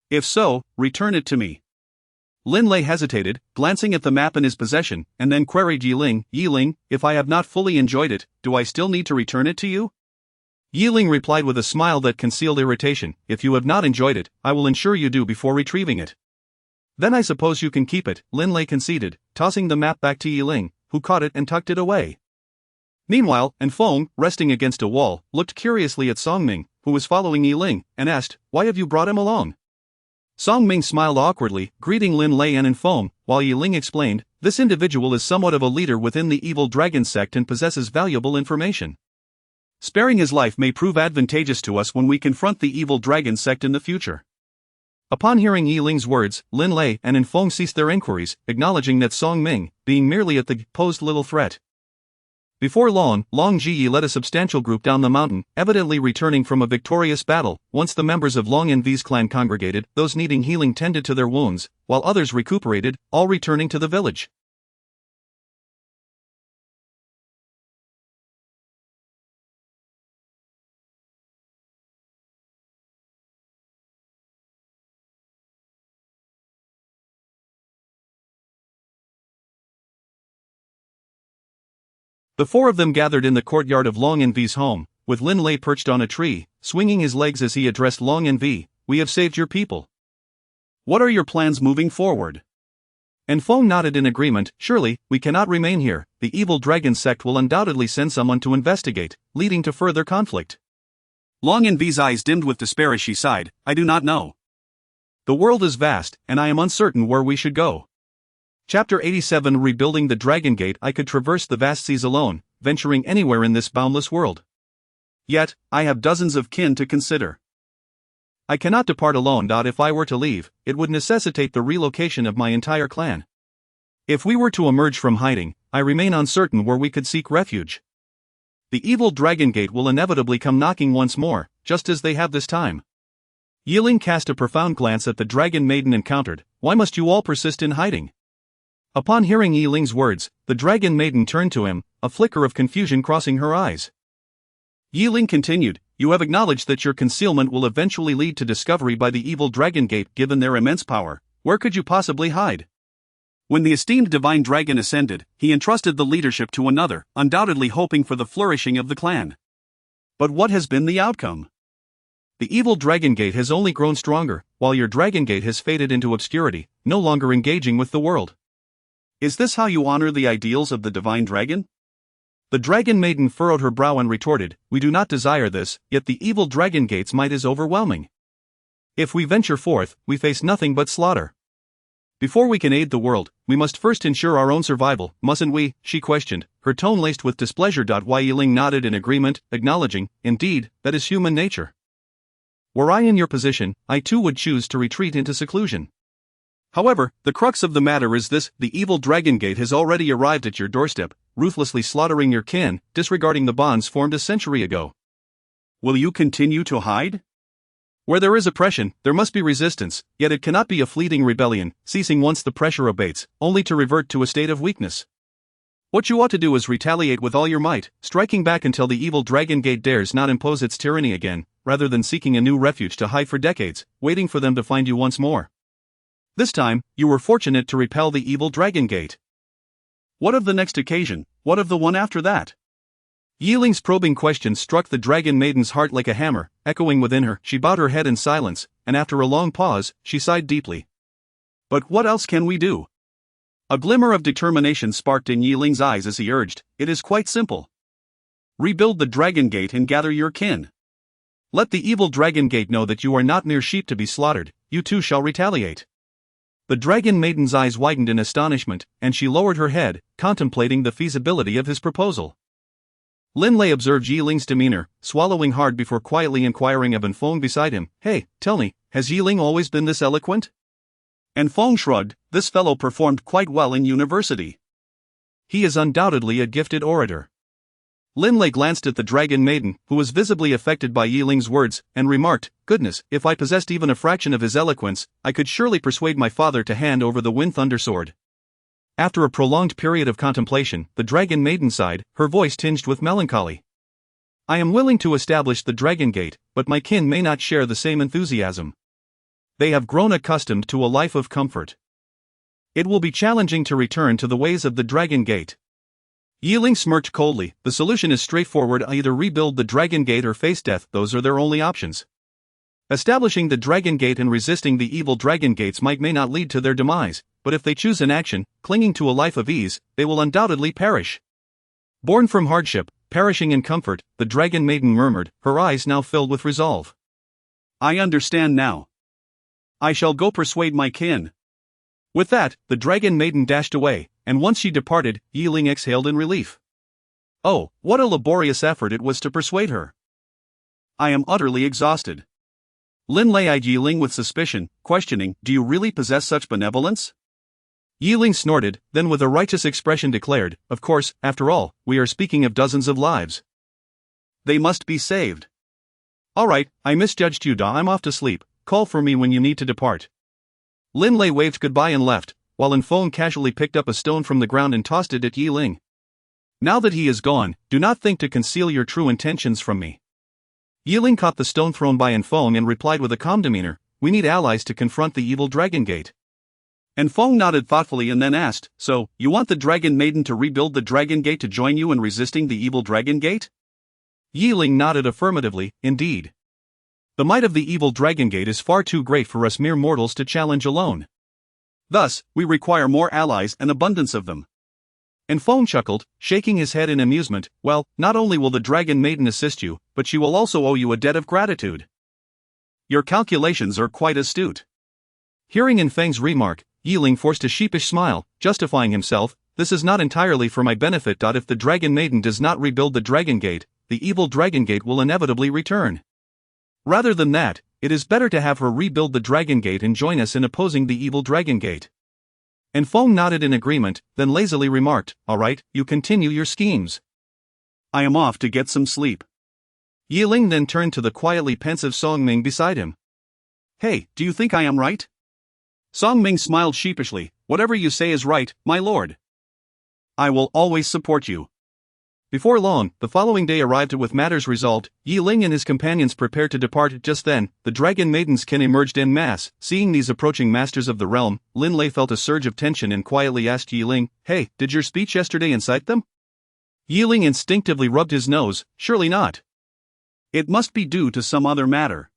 If so, return it to me. Lin Lei hesitated, glancing at the map in his possession, and then queried Yi Ling, "Yi Ling, if I have not fully enjoyed it, do I still need to return it to you?" Yi Ling replied with a smile that concealed irritation, "If you have not enjoyed it, I will ensure you do before retrieving it." "Then I suppose you can keep it," Lin Lei conceded, tossing the map back to Yi Ling, who caught it and tucked it away. Meanwhile, Feng, resting against a wall, looked curiously at Song Ming, who was following Yi Ling, and asked, "Why have you brought him along?" Song Ming smiled awkwardly, greeting Lin Lei and Feng, while Yi Ling explained, "This individual is somewhat of a leader within the evil dragon sect and possesses valuable information. Sparing his life may prove advantageous to us when we confront the evil dragon sect in the future." Upon hearing Yi Ling's words, Lin Lei and Feng ceased their inquiries, acknowledging that Song Ming, being merely at the posed little threat. Before long, Long Ji led a substantial group down the mountain, evidently returning from a victorious battle. Once the members of Long and V's clan congregated, those needing healing tended to their wounds, while others recuperated, all returning to the village. The four of them gathered in the courtyard of Long and V's home, with Lin Lei perched on a tree, swinging his legs as he addressed Long and V. "We have saved your people. What are your plans moving forward?" Feng nodded in agreement. "Surely, we cannot remain here. The evil dragon sect will undoubtedly send someone to investigate, leading to further conflict." Long and V's eyes dimmed with despair as she sighed, "I do not know. The world is vast, and I am uncertain where we should go." Chapter 87 Rebuilding the Dragon Gate. I could traverse the vast seas alone, venturing anywhere in this boundless world. Yet, I have dozens of kin to consider. I cannot depart alone. If I were to leave, it would necessitate the relocation of my entire clan. If we were to emerge from hiding, I remain uncertain where we could seek refuge. The evil Dragon Gate will inevitably come knocking once more, just as they have this time. Yi Ling cast a profound glance at the dragon maiden encountered. "Why must you all persist in hiding?" Upon hearing Yi Ling's words, the dragon maiden turned to him, a flicker of confusion crossing her eyes. Yi Ling continued, "You have acknowledged that your concealment will eventually lead to discovery by the evil Dragon Gate. Given their immense power, where could you possibly hide? When the esteemed divine dragon ascended, he entrusted the leadership to another, undoubtedly hoping for the flourishing of the clan. But what has been the outcome? The evil Dragon Gate has only grown stronger. while your dragon gate has faded into obscurity, no longer engaging with the world. Is this how you honor the ideals of the divine dragon? The dragon maiden furrowed her brow and retorted, "We do not desire this, yet the evil dragon gate's might is overwhelming. If we venture forth, we face nothing but slaughter. Before we can aid the world, we must first ensure our own survival, mustn't we?" she questioned, her tone laced with displeasure. Ling nodded in agreement, acknowledging, "Indeed, that is human nature. Were I in your position, I too would choose to retreat into seclusion. However, the crux of the matter is this: the evil dragon gate has already arrived at your doorstep, ruthlessly slaughtering your kin, disregarding the bonds formed a century ago. Will you continue to hide? Where there is oppression, there must be resistance, yet it cannot be a fleeting rebellion, ceasing once the pressure abates, only to revert to a state of weakness. What you ought to do is retaliate with all your might, striking back until the evil dragon gate dares not impose its tyranny again, rather than seeking a new refuge to hide for decades, waiting for them to find you once more. This time, you were fortunate to repel the evil dragon gate. What of the next occasion? What of the one after that?" Ling's probing question struck the dragon maiden's heart like a hammer, echoing within her. She bowed her head in silence, and after a long pause, she sighed deeply. "But what else can we do?" A glimmer of determination sparked in Ling's eyes as he urged, "It is quite simple. Rebuild the dragon gate and gather your kin. Let the evil dragon gate know that you are not mere sheep to be slaughtered, you too shall retaliate." The dragon maiden's eyes widened in astonishment, and she lowered her head, contemplating the feasibility of his proposal. Lin observed Ling's demeanor, swallowing hard before quietly inquiring of Feng beside him, "Hey, tell me, has Ling always been this eloquent?" Feng shrugged. "This fellow performed quite well in university. He is undoubtedly a gifted orator." Lin glanced at the dragon maiden, who was visibly affected by Ling's words, and remarked, "Goodness, if I possessed even a fraction of his eloquence, I could surely persuade my father to hand over the Wind Thunder Sword." After a prolonged period of contemplation, the dragon maiden sighed, her voice tinged with melancholy. "I am willing to establish the dragon gate, but my kin may not share the same enthusiasm. They have grown accustomed to a life of comfort. It will be challenging to return to the ways of the dragon gate." Ling smirked coldly. "The solution is straightforward: either rebuild the dragon gate or face death. Those are their only options. Establishing the dragon gate and resisting the evil dragon gate's might may not lead to their demise, but if they choose inaction, clinging to a life of ease, they will undoubtedly perish." Born from hardship, perishing in comfort, the dragon maiden murmured, her eyes now filled with resolve. "I understand now. I shall go persuade my kin." With that, the dragon maiden dashed away, and once she departed, Ling exhaled in relief. Oh, what a laborious effort it was to persuade her. I am utterly exhausted. Lin eyed Ling with suspicion, questioning, "Do you really possess such benevolence?" Ling snorted, then with a righteous expression declared, "Of course, after all, we are speaking of dozens of lives. They must be saved." "All right, I misjudged you. I'm off to sleep. Call for me when you need to depart." Lin waved goodbye and left, while Feng casually picked up a stone from the ground and tossed it at Ling. "Now that he is gone, do not think to conceal your true intentions from me." Ling caught the stone thrown by Feng and replied with a calm demeanor, "We need allies to confront the evil dragon gate." Feng nodded thoughtfully and then asked, "So, you want the dragon maiden to rebuild the dragon gate to join you in resisting the evil dragon gate?" Ling nodded affirmatively, "Indeed. The might of the evil dragon gate is far too great for us mere mortals to challenge alone. Thus, we require more allies and abundance of them." Feng chuckled, shaking his head in amusement. "Well, not only will the dragon maiden assist you, but she will also owe you a debt of gratitude." "Your calculations are quite astute." Hearing Feng's remark, Ling forced a sheepish smile, justifying himself, "This is not entirely for my benefit. If the dragon maiden does not rebuild the dragon gate, the evil dragon gate will inevitably return. Rather than that, it is better to have her rebuild the dragon gate and join us in opposing the evil dragon gate." Feng nodded in agreement, then lazily remarked, "All right, you continue your schemes. I am off to get some sleep." Ling then turned to the quietly pensive Songming beside him. "Hey, do you think I am right?" Songming smiled sheepishly. "Whatever you say is right, my lord. I will always support you." Before long, the following day arrived with matters resolved. Ling and his companions prepared to depart. Just then, the dragon maiden's kin emerged en masse. Seeing these approaching masters of the realm, Lin felt a surge of tension and quietly asked Ling, "Hey, did your speech yesterday incite them?" Ling instinctively rubbed his nose, "Surely not. It must be due to some other matter."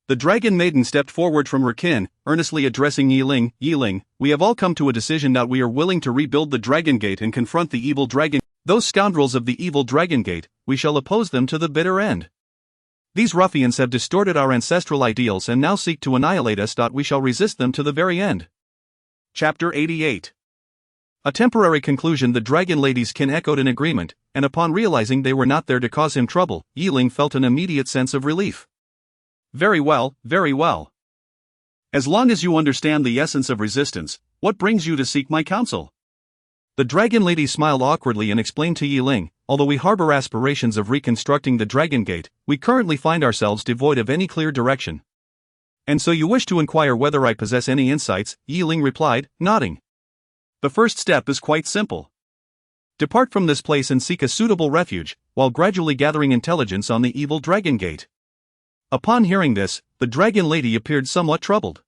The dragon maiden stepped forward from her kin, earnestly addressing Yi Ling. Yi Ling, we have all come to a decision that we are willing to rebuild the Dragon Gate and confront the evil dragon. Those scoundrels of the evil Dragon Gate, we shall oppose them to the bitter end. These ruffians have distorted our ancestral ideals and now seek to annihilate us. We shall resist them to the very end. Chapter 88. A temporary conclusion. The dragon lady's kin echoed in agreement, and upon realizing they were not there to cause him trouble, Yi Ling felt an immediate sense of relief. Very well, very well. As long as you understand the essence of resistance, what brings you to seek my counsel? The dragon lady smiled awkwardly and explained to Yi Ling, although we harbor aspirations of reconstructing the Dragon Gate, we currently find ourselves devoid of any clear direction. And so you wish to inquire whether I possess any insights, Yi Ling replied, nodding. The first step is quite simple. Depart from this place and seek a suitable refuge, while gradually gathering intelligence on the evil Dragon Gate. Upon hearing this, the dragon lady appeared somewhat troubled.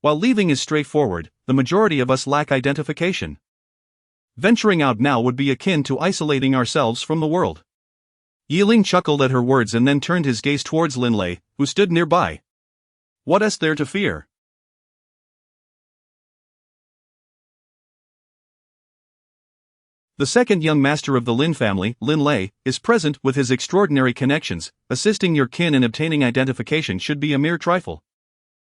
While leaving is straightforward, the majority of us lack identification. Venturing out now would be akin to isolating ourselves from the world. Yi Ling chuckled at her words and then turned his gaze towards Lin Lei, who stood nearby. What is there to fear? The second young master of the Lin family, Lin Lei, is present. With his extraordinary connections, assisting your kin in obtaining identification should be a mere trifle.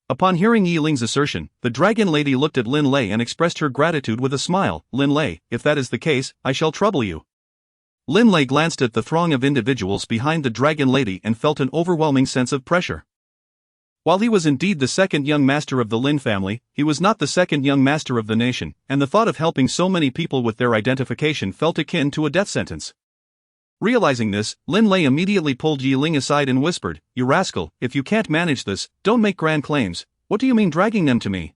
Upon hearing Yi Ling's assertion, the dragon lady looked at Lin Lei and expressed her gratitude with a smile. Lin Lei, if that is the case, I shall trouble you. Lin Lei glanced at the throng of individuals behind the dragon lady and felt an overwhelming sense of pressure. While he was indeed the second young master of the Lin family, he was not the second young master of the nation, and the thought of helping so many people with their identification felt akin to a death sentence. Realizing this, Lin Lei immediately pulled Yi Ling aside and whispered, You rascal, if you can't manage this, don't make grand claims. What do you mean dragging them to me?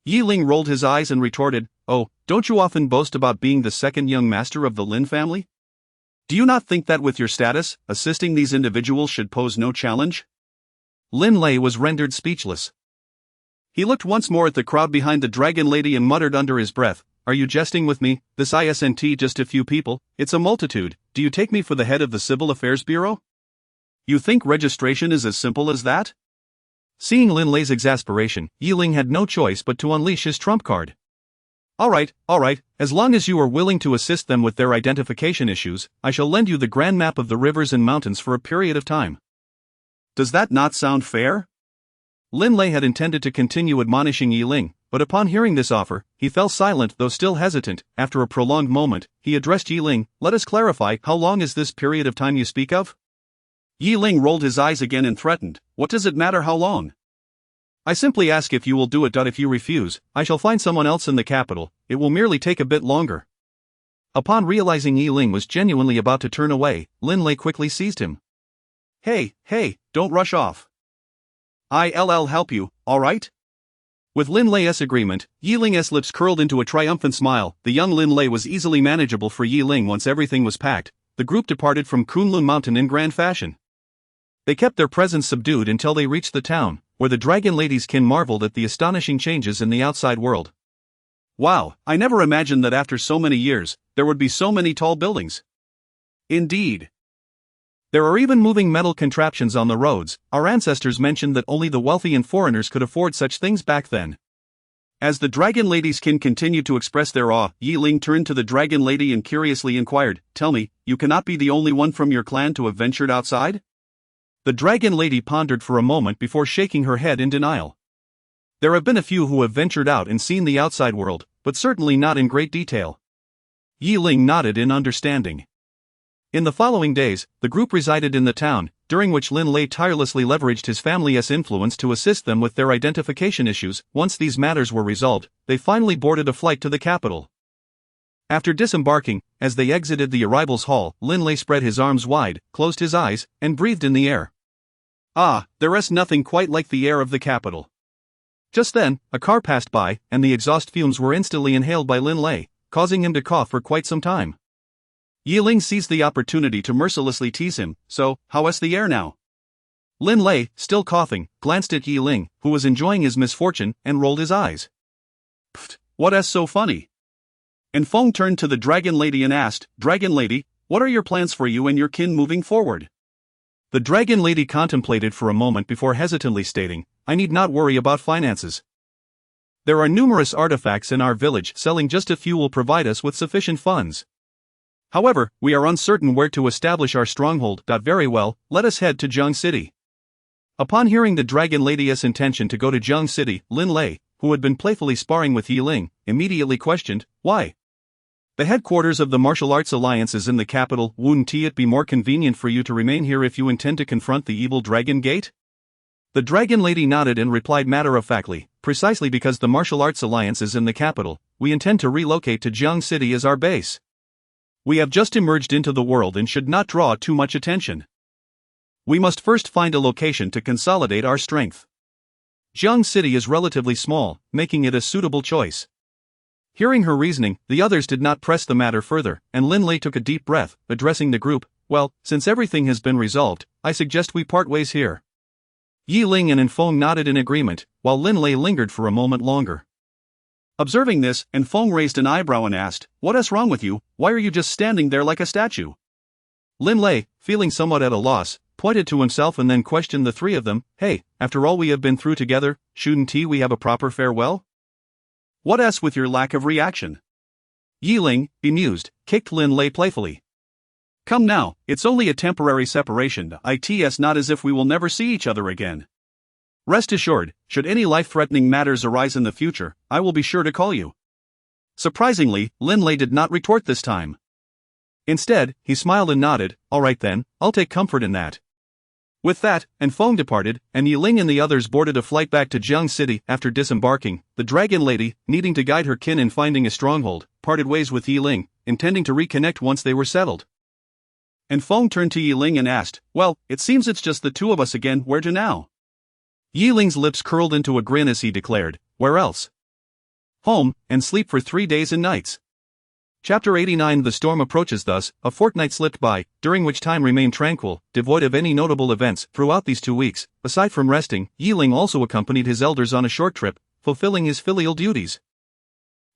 Yi Ling rolled his eyes and retorted, Oh, don't you often boast about being the second young master of the Lin family? Do you not think that with your status, assisting these individuals should pose no challenge? Lin Lei was rendered speechless. He looked once more at the crowd behind the dragon lady and muttered under his breath, Are you jesting with me? This isn't just a few people, it's a multitude. Do you take me for the head of the Civil Affairs Bureau? You think registration is as simple as that? Seeing Lin Lei's exasperation, Yi Ling had no choice but to unleash his trump card. All right, as long as you are willing to assist them with their identification issues, I shall lend you the grand map of the rivers and mountains for a period of time. Does that not sound fair? Lin Lei had intended to continue admonishing Yi Ling, but upon hearing this offer, he fell silent though still hesitant. After a prolonged moment, he addressed Yi Ling, Let us clarify, how long is this period of time you speak of? Yi Ling rolled his eyes again and threatened, What does it matter how long? I simply ask if you will do it. If you refuse, I shall find someone else in the capital. It will merely take a bit longer. Upon realizing Yi Ling was genuinely about to turn away, Lin Lei quickly seized him. Hey, don't rush off. I'll help you, alright? With Lin Lei's agreement, Yi Ling's lips curled into a triumphant smile. The young Lin Lei was easily manageable for Yi Ling. Once everything was packed, the group departed from Kunlun Mountain in grand fashion. They kept their presence subdued until they reached the town, where the dragon lady's kin marveled at the astonishing changes in the outside world. Wow, I never imagined that after so many years, there would be so many tall buildings. Indeed. There are even moving metal contraptions on the roads. Our ancestors mentioned that only the wealthy and foreigners could afford such things back then. As the dragon lady's kin continued to express their awe, Yi Ling turned to the dragon lady and curiously inquired, Tell me, you cannot be the only one from your clan to have ventured outside? The dragon lady pondered for a moment before shaking her head in denial. There have been a few who have ventured out and seen the outside world, but certainly not in great detail. Yi Ling nodded in understanding. In the following days, the group resided in the town, during which Lin Lei tirelessly leveraged his family's influence to assist them with their identification issues. Once these matters were resolved, they finally boarded a flight to the capital. After disembarking, as they exited the arrivals hall, Lin Lei spread his arms wide, closed his eyes, and breathed in the air. There is nothing quite like the air of the capital. Just then, a car passed by, and the exhaust fumes were instantly inhaled by Lin Lei, causing him to cough for quite some time. Yi Ling seized the opportunity to mercilessly tease him, So, how is the air now? Lin Lei, still coughing, glanced at Yi Ling, who was enjoying his misfortune, and rolled his eyes. Pfft, what is so funny? And Feng turned to the dragon lady and asked, Dragon lady, what are your plans for you and your kin moving forward? The dragon lady contemplated for a moment before hesitantly stating, I need not worry about finances. There are numerous artifacts in our village, selling just a few will provide us with sufficient funds. However, we are uncertain where to establish our stronghold. Very well, let us head to Zheng City. Upon hearing the dragon lady's intention to go to Zheng City, Lin Lei, who had been playfully sparring with Ling, immediately questioned, why? The headquarters of the martial arts alliance is in the capital. Wouldn't it be more convenient for you to remain here if you intend to confront the evil dragon gate? The dragon lady nodded and replied matter-of-factly, precisely because the martial arts alliance is in the capital, we intend to relocate to Zheng City as our base. We have just emerged into the world and should not draw too much attention. We must first find a location to consolidate our strength. Zheng City is relatively small, making it a suitable choice. Hearing her reasoning, the others did not press the matter further, and Lin Lei took a deep breath, addressing the group, well, since everything has been resolved, I suggest we part ways here. Ling and Feng nodded in agreement, while Lin Lei lingered for a moment longer. Observing this, Feng raised an eyebrow and asked, what is wrong with you, why are you just standing there like a statue? Lin Lei, feeling somewhat at a loss, pointed to himself and then questioned the three of them, hey, after all we have been through together, shouldn't we have a proper farewell? What else with your lack of reaction? Ling, bemused, kicked Lin Lei playfully. Come now, it's only a temporary separation, it's not as if we will never see each other again. Rest assured, should any life-threatening matters arise in the future, I will be sure to call you. Surprisingly, Lin Lei did not retort this time. Instead, he smiled and nodded, all right then, I'll take comfort in that. With that, Feng departed, and Ling and the others boarded a flight back to Zheng City. After disembarking, the dragon lady, needing to guide her kin in finding a stronghold, parted ways with Ling, intending to reconnect once they were settled. Feng turned to Ling and asked, well, it seems it's just the two of us again, where to now? Ling's lips curled into a grin as he declared, where else? Home, and sleep for 3 days and nights. Chapter 89. The storm approaches. Thus, a fortnight slipped by, during which time remained tranquil, devoid of any notable events. Throughout these 2 weeks, aside from resting, Ling also accompanied his elders on a short trip, fulfilling his filial duties.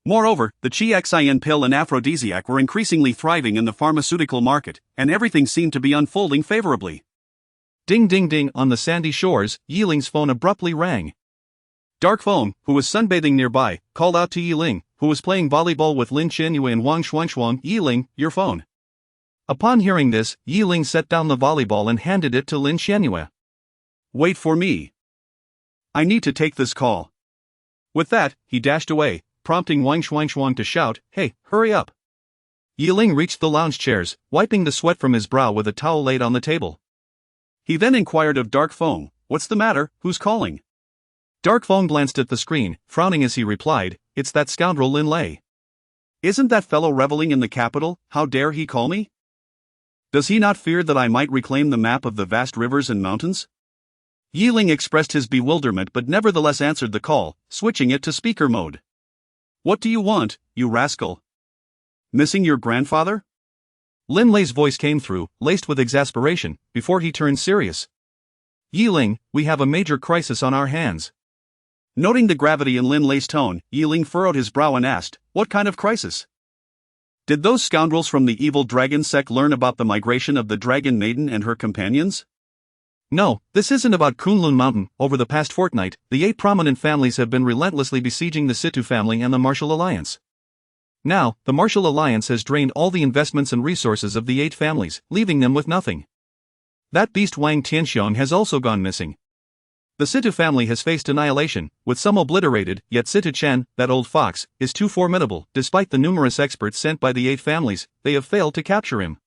Moreover, the Chi-Xin pill and aphrodisiac were increasingly thriving in the pharmaceutical market, and everything seemed to be unfolding favorably. Ding ding ding. On the sandy shores, Ling's phone abruptly rang. Dark Feng, who was sunbathing nearby, called out to Ling, who was playing volleyball with Lin Qianyue and Wang Xuanxuang. Ling, your phone. Upon hearing this, Ling set down the volleyball and handed it to Lin Qianyue. Wait for me. I need to take this call. With that, he dashed away, prompting Wang Xuanxuang to shout, hey, hurry up. Ling reached the lounge chairs, wiping the sweat from his brow with a towel laid on the table. He then inquired of Dark Feng, what's the matter, who's calling? Dark Feng glanced at the screen, frowning as he replied, it's that scoundrel Lin Lei. Isn't that fellow reveling in the capital, how dare he call me? Does he not fear that I might reclaim the map of the vast rivers and mountains? Ling expressed his bewilderment but nevertheless answered the call, switching it to speaker mode. What do you want, you rascal? Missing your grandfather? Lin Lei's voice came through, laced with exasperation, before he turned serious. Ling, we have a major crisis on our hands. Noting the gravity in Lin Lei's tone, Ling furrowed his brow and asked, what kind of crisis? Did those scoundrels from the evil dragon sect learn about the migration of the dragon maiden and her companions? No, this isn't about Kunlun Mountain. Over the past fortnight, the 8 prominent families have been relentlessly besieging the Situ family and the Martial Alliance. Now, the Martial Alliance has drained all the investments and resources of the 8 families, leaving them with nothing. That beast Wang Tianxiong has also gone missing. The Situ family has faced annihilation, with some obliterated, yet Situ Chen, that old fox, is too formidable. Despite the numerous experts sent by the 8 families, they have failed to capture him.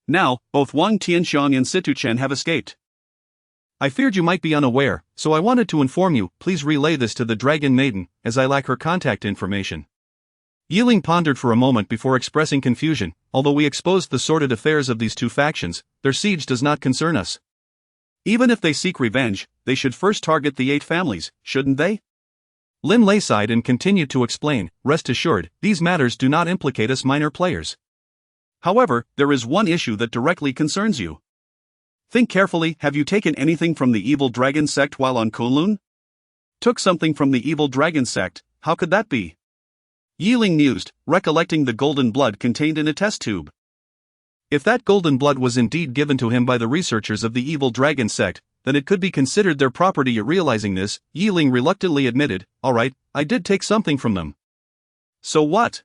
Now, both Wang Tianxiong and Situ Chen have escaped. I feared you might be unaware, so I wanted to inform you. Please relay this to the Dragon Maiden, as I lack her contact information. Ling pondered for a moment before expressing confusion. Although we exposed the sordid affairs of these 2 factions, their siege does not concern us. Even if they seek revenge, they should first target the 8 families, shouldn't they? Lin Lei sighed and continued to explain, rest assured, these matters do not implicate us minor players. However, there is one issue that directly concerns you. Think carefully, have you taken anything from the evil dragon sect while on Kunlun? Took something from the evil dragon sect, how could that be? Ling mused, recollecting the golden blood contained in a test tube. If that golden blood was indeed given to him by the researchers of the evil dragon sect, then it could be considered their property. Realizing this, Ling reluctantly admitted, "Alright, I did take something from them." "So what?"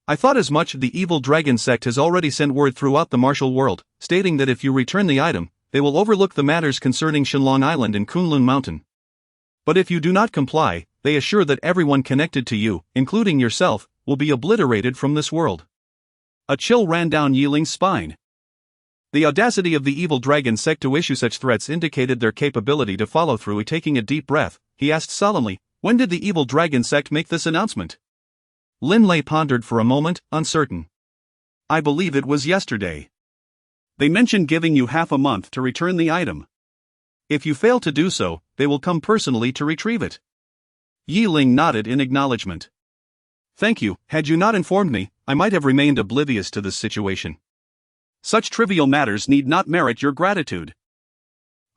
"I thought as much. The evil dragon sect has already sent word throughout the martial world, stating that if you return the item, they will overlook the matters concerning Shenlong Island and Kunlun Mountain. But if you do not comply, they assure that everyone connected to you, including yourself, will be obliterated from this world." A chill ran down Ling's spine. The audacity of the evil dragon sect to issue such threats indicated their capability to follow through. Taking a deep breath, he asked solemnly, "When did the evil dragon sect make this announcement?" Lin pondered for a moment, uncertain. "I believe it was yesterday. They mentioned giving you half a month to return the item. If you fail to do so, they will come personally to retrieve it." Ling nodded in acknowledgement. "Thank you. Had you not informed me, I might have remained oblivious to this situation." "Such trivial matters need not merit your gratitude."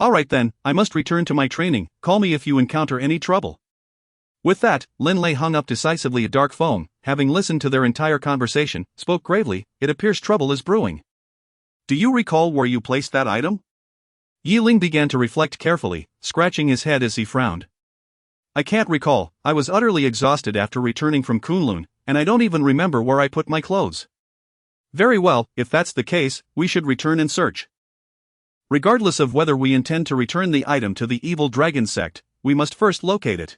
"Alright then, I must return to my training. Call me if you encounter any trouble." With that, Lin hung up decisively. A dark phone, having listened to their entire conversation, spoke gravely, "It appears trouble is brewing." "Do you recall where you placed that item?" Ling began to reflect carefully, scratching his head as he frowned. "I can't recall. I was utterly exhausted after returning from Kunlun, and I don't even remember where I put my clothes." "Very well, if that's the case, we should return and search. Regardless of whether we intend to return the item to the evil dragon sect, we must first locate it."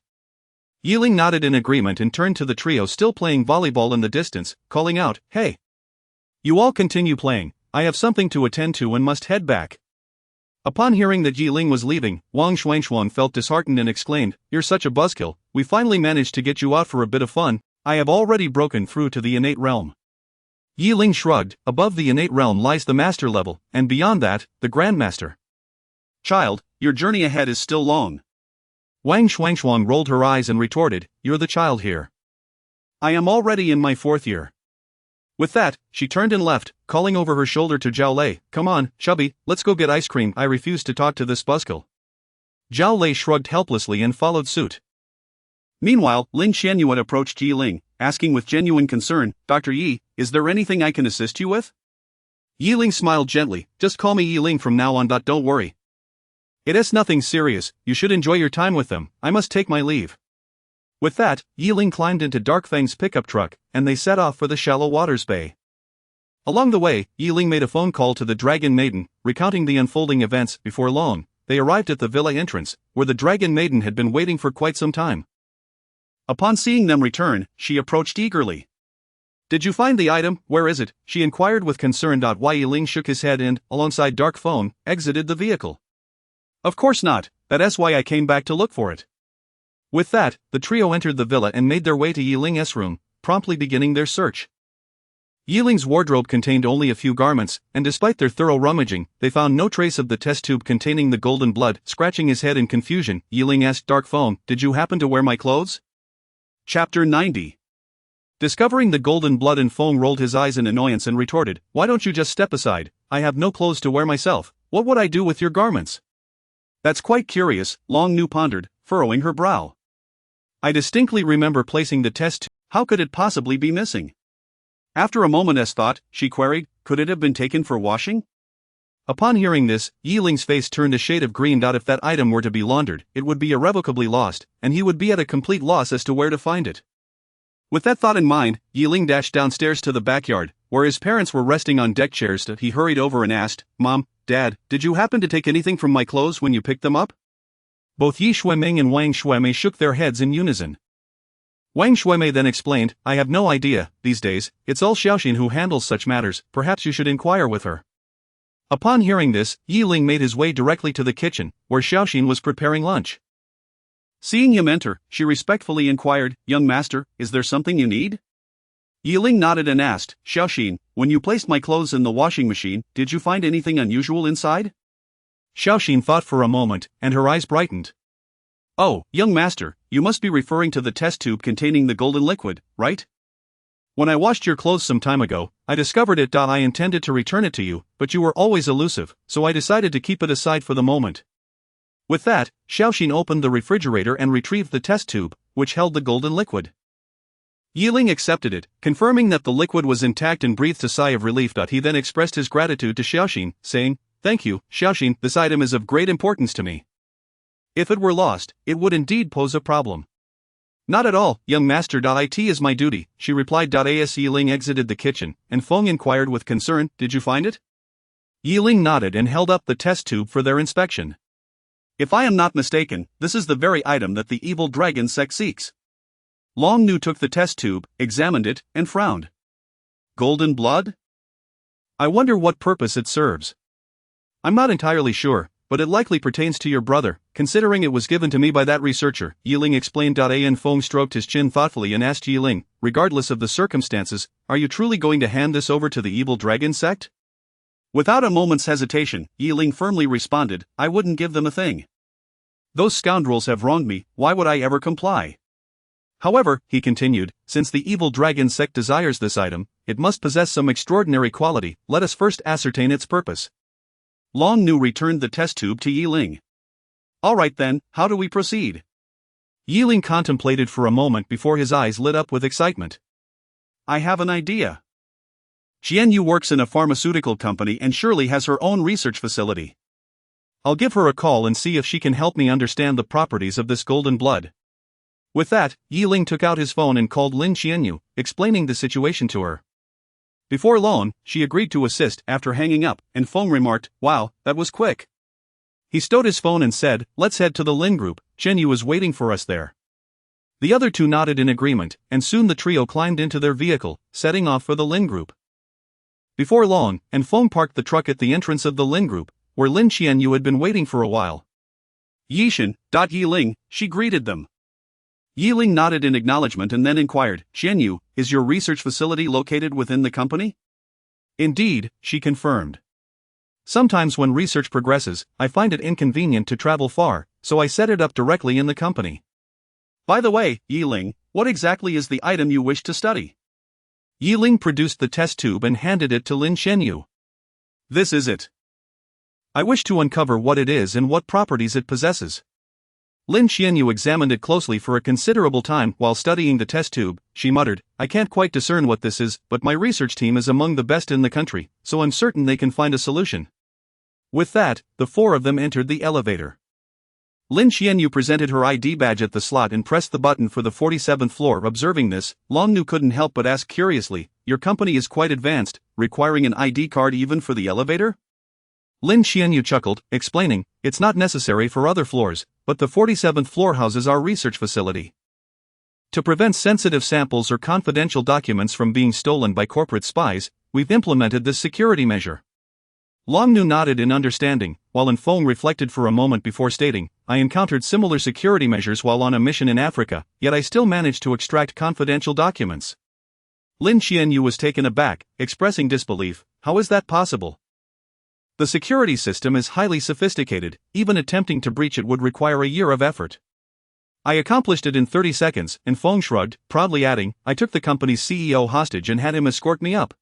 Ling nodded in agreement and turned to the trio still playing volleyball in the distance, calling out, "Hey! You all continue playing, I have something to attend to and must head back." Upon hearing that Ling was leaving, Wang Xuanxuan felt disheartened and exclaimed, "You're such a buzzkill, we finally managed to get you out for a bit of fun. I have already broken through to the innate realm." Ling shrugged. "Above the innate realm lies the master level, and beyond that, the grandmaster." "Child, your journey ahead is still long." Wang Xuanxuan rolled her eyes and retorted, "You're the child here. I am already in my 4th year." With that, she turned and left, calling over her shoulder to Zhao Lei, "Come on, chubby, let's go get ice cream. I refuse to talk to this buzzkill." Zhao Lei shrugged helplessly and followed suit. Meanwhile, Lin Xianyuan approached Ling, asking with genuine concern, "Dr. Yi, is there anything I can assist you with?" Ling smiled gently, "Just call me Ling from now on. Don't worry. It is nothing serious. You should enjoy your time with them. I must take my leave." With that, Ling climbed into Dark Fang's pickup truck, and they set off for the Shallow Waters Bay. Along the way, Ling made a phone call to the Dragon Maiden, recounting the unfolding events. Before long, they arrived at the villa entrance, where the Dragon Maiden had been waiting for quite some time. Upon seeing them return, she approached eagerly. "Did you find the item? Where is it?" she inquired with concern. Ling shook his head and, alongside Dark Phone, exited the vehicle. "Of course not, that's why I came back to look for it." With that, the trio entered the villa and made their way to Ling's room, promptly beginning their search. Ling's wardrobe contained only a few garments, and despite their thorough rummaging, they found no trace of the test tube containing the golden blood. Scratching his head in confusion, Ling asked Dark Phone, "Did you happen to wear my clothes?" Chapter 90. Discovering the golden blood, and Feng rolled his eyes in annoyance and retorted, "Why don't you just step aside? I have no clothes to wear myself. What would I do with your garments?" "That's quite curious," Long Nu pondered, furrowing her brow. "I distinctly remember placing the test tube. How could it possibly be missing?" After a moment's thought, she queried, "Could it have been taken for washing?" Upon hearing this, Ling's face turned a shade of green. If that item were to be laundered, it would be irrevocably lost, and he would be at a complete loss as to where to find it. With that thought in mind, Ling dashed downstairs to the backyard, where his parents were resting on deck chairs. He hurried over and asked, "Mom, Dad, did you happen to take anything from my clothes when you picked them up?" Both Yi Shuiming and Wang Shuimei shook their heads in unison. Wang Shuimei then explained, "I have no idea. These days, it's all Xiaoxin who handles such matters. Perhaps you should inquire with her." Upon hearing this, Ling made his way directly to the kitchen, where Xiaoxin was preparing lunch. Seeing him enter, she respectfully inquired, "Young master, is there something you need?" Ling nodded and asked, "Xiaoxin, when you placed my clothes in the washing machine, did you find anything unusual inside?" Xiaoxin thought for a moment, and her eyes brightened. "Oh, young master, you must be referring to the test tube containing the golden liquid, right? When I washed your clothes some time ago, I discovered it. I intended to return it to you, but you were always elusive, so I decided to keep it aside for the moment." With that, Xiaoxin opened the refrigerator and retrieved the test tube, which held the golden liquid. Ling accepted it, confirming that the liquid was intact and breathed a sigh of relief. He then expressed his gratitude to Xiaoxin, saying, "Thank you, Xiaoxin, this item is of great importance to me. If it were lost, it would indeed pose a problem." "Not at all, young master. It is my duty," she replied. As Ling exited the kitchen, and Feng inquired with concern, "Did you find it?" Ling nodded and held up the test tube for their inspection. "If I am not mistaken, this is the very item that the evil dragon sect seeks." Long Nu took the test tube, examined it, and frowned. "Golden blood? I wonder what purpose it serves." "I'm not entirely sure, but it likely pertains to your brother, considering it was given to me by that researcher," Ling explained. And Feng stroked his chin thoughtfully and asked Ling, "Regardless of the circumstances, are you truly going to hand this over to the evil dragon sect?" Without a moment's hesitation, Ling firmly responded, "I wouldn't give them a thing. Those scoundrels have wronged me, why would I ever comply?" "However," he continued, "since the evil dragon sect desires this item, it must possess some extraordinary quality. Let us first ascertain its purpose." Long Nu returned the test tube to Ling. "All right then, how do we proceed?" Ling contemplated for a moment before his eyes lit up with excitement. "I have an idea. Xianyu works in a pharmaceutical company and surely has her own research facility. I'll give her a call and see if she can help me understand the properties of this golden blood." With that, Ling took out his phone and called Lin Xianyu, explaining the situation to her. Before long, she agreed to assist. After hanging up, and Feng remarked, "Wow, that was quick." He stowed his phone and said, "Let's head to the Lin group, Xianyu is waiting for us there." The other two nodded in agreement, and soon the trio climbed into their vehicle, setting off for the Lin group. Before long, and Feng parked the truck at the entrance of the Lin group, where Lin Xianyu had been waiting for a while. "Yishan, Ling," she greeted them. Ling nodded in acknowledgement and then inquired, "Xianyu, is your research facility located within the company?" "Indeed," she confirmed. "Sometimes when research progresses, I find it inconvenient to travel far, so I set it up directly in the company." "By the way, Ling, what exactly is the item you wish to study?" Ling produced the test tube and handed it to Lin Xianyu. "This is it. I wish to uncover what it is and what properties it possesses." Lin Xianyu examined it closely for a considerable time. While studying the test tube, she muttered, "I can't quite discern what this is, but my research team is among the best in the country, so I'm certain they can find a solution." With that, the four of them entered the elevator. Lin Xianyu presented her ID badge at the slot and pressed the button for the 47th floor. Observing this, Long Nu couldn't help but ask curiously, "Your company is quite advanced, requiring an ID card even for the elevator?" Lin Xianyu chuckled, explaining, "It's not necessary for other floors, but the 47th floor houses our research facility. To prevent sensitive samples or confidential documents from being stolen by corporate spies, we've implemented this security measure." Long Nu nodded in understanding, while Feng reflected for a moment before stating, "I encountered similar security measures while on a mission in Africa, yet I still managed to extract confidential documents." Lin Xianyu was taken aback, expressing disbelief, "How is that possible?" "The security system is highly sophisticated, even attempting to breach it would require a year of effort. I accomplished it in 30 seconds, and Feng shrugged, proudly adding, "I took the company's CEO hostage and had him escort me up."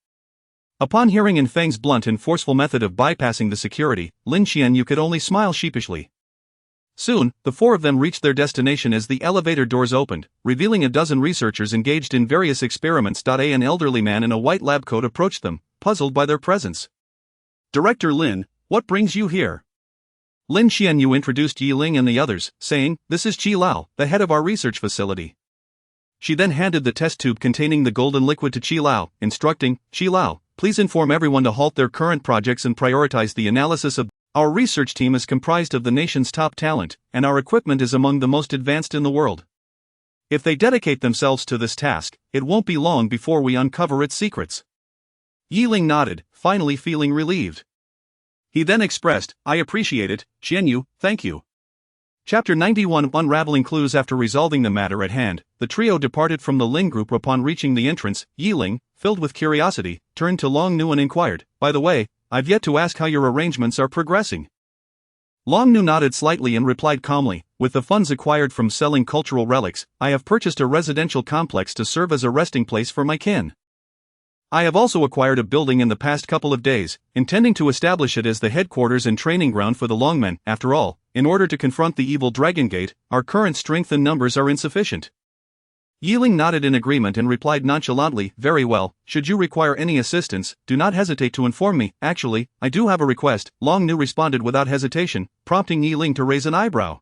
Upon hearing Feng's blunt and forceful method of bypassing the security, Lin Xianyu could only smile sheepishly. Soon, the four of them reached their destination as the elevator doors opened, revealing a dozen researchers engaged in various experiments. An elderly man in a white lab coat approached them, puzzled by their presence. "Director Lin, what brings you here?" Lin Xianyu introduced Ling and the others, saying, "This is Qi Lao, the head of our research facility." She then handed the test tube containing the golden liquid to Qi Lao, instructing, "Qi Lao, please inform everyone to halt their current projects and prioritize the analysis of. Our research team is comprised of the nation's top talent, and our equipment is among the most advanced in the world. If they dedicate themselves to this task, it won't be long before we uncover its secrets." Ling nodded, finally feeling relieved. He then expressed, "I appreciate it, Xianyu, thank you." Chapter 91 Unraveling Clues. After resolving the matter at hand, the trio departed from the Ling group. Upon reaching the entrance, Ling, filled with curiosity, turned to Long Nu and inquired, "By the way, I've yet to ask how your arrangements are progressing." Long Nu nodded slightly and replied calmly, "With the funds acquired from selling cultural relics, I have purchased a residential complex to serve as a resting place for my kin. I have also acquired a building in the past couple of days, intending to establish it as the headquarters and training ground for the Longmen. After all, in order to confront the evil Dragon Gate, our current strength and numbers are insufficient. Yi Ling nodded in agreement and replied nonchalantly, "Very well, should you require any assistance, do not hesitate to inform me. Actually, I do have a request," Long Nu responded without hesitation, prompting Yi Ling to raise an eyebrow.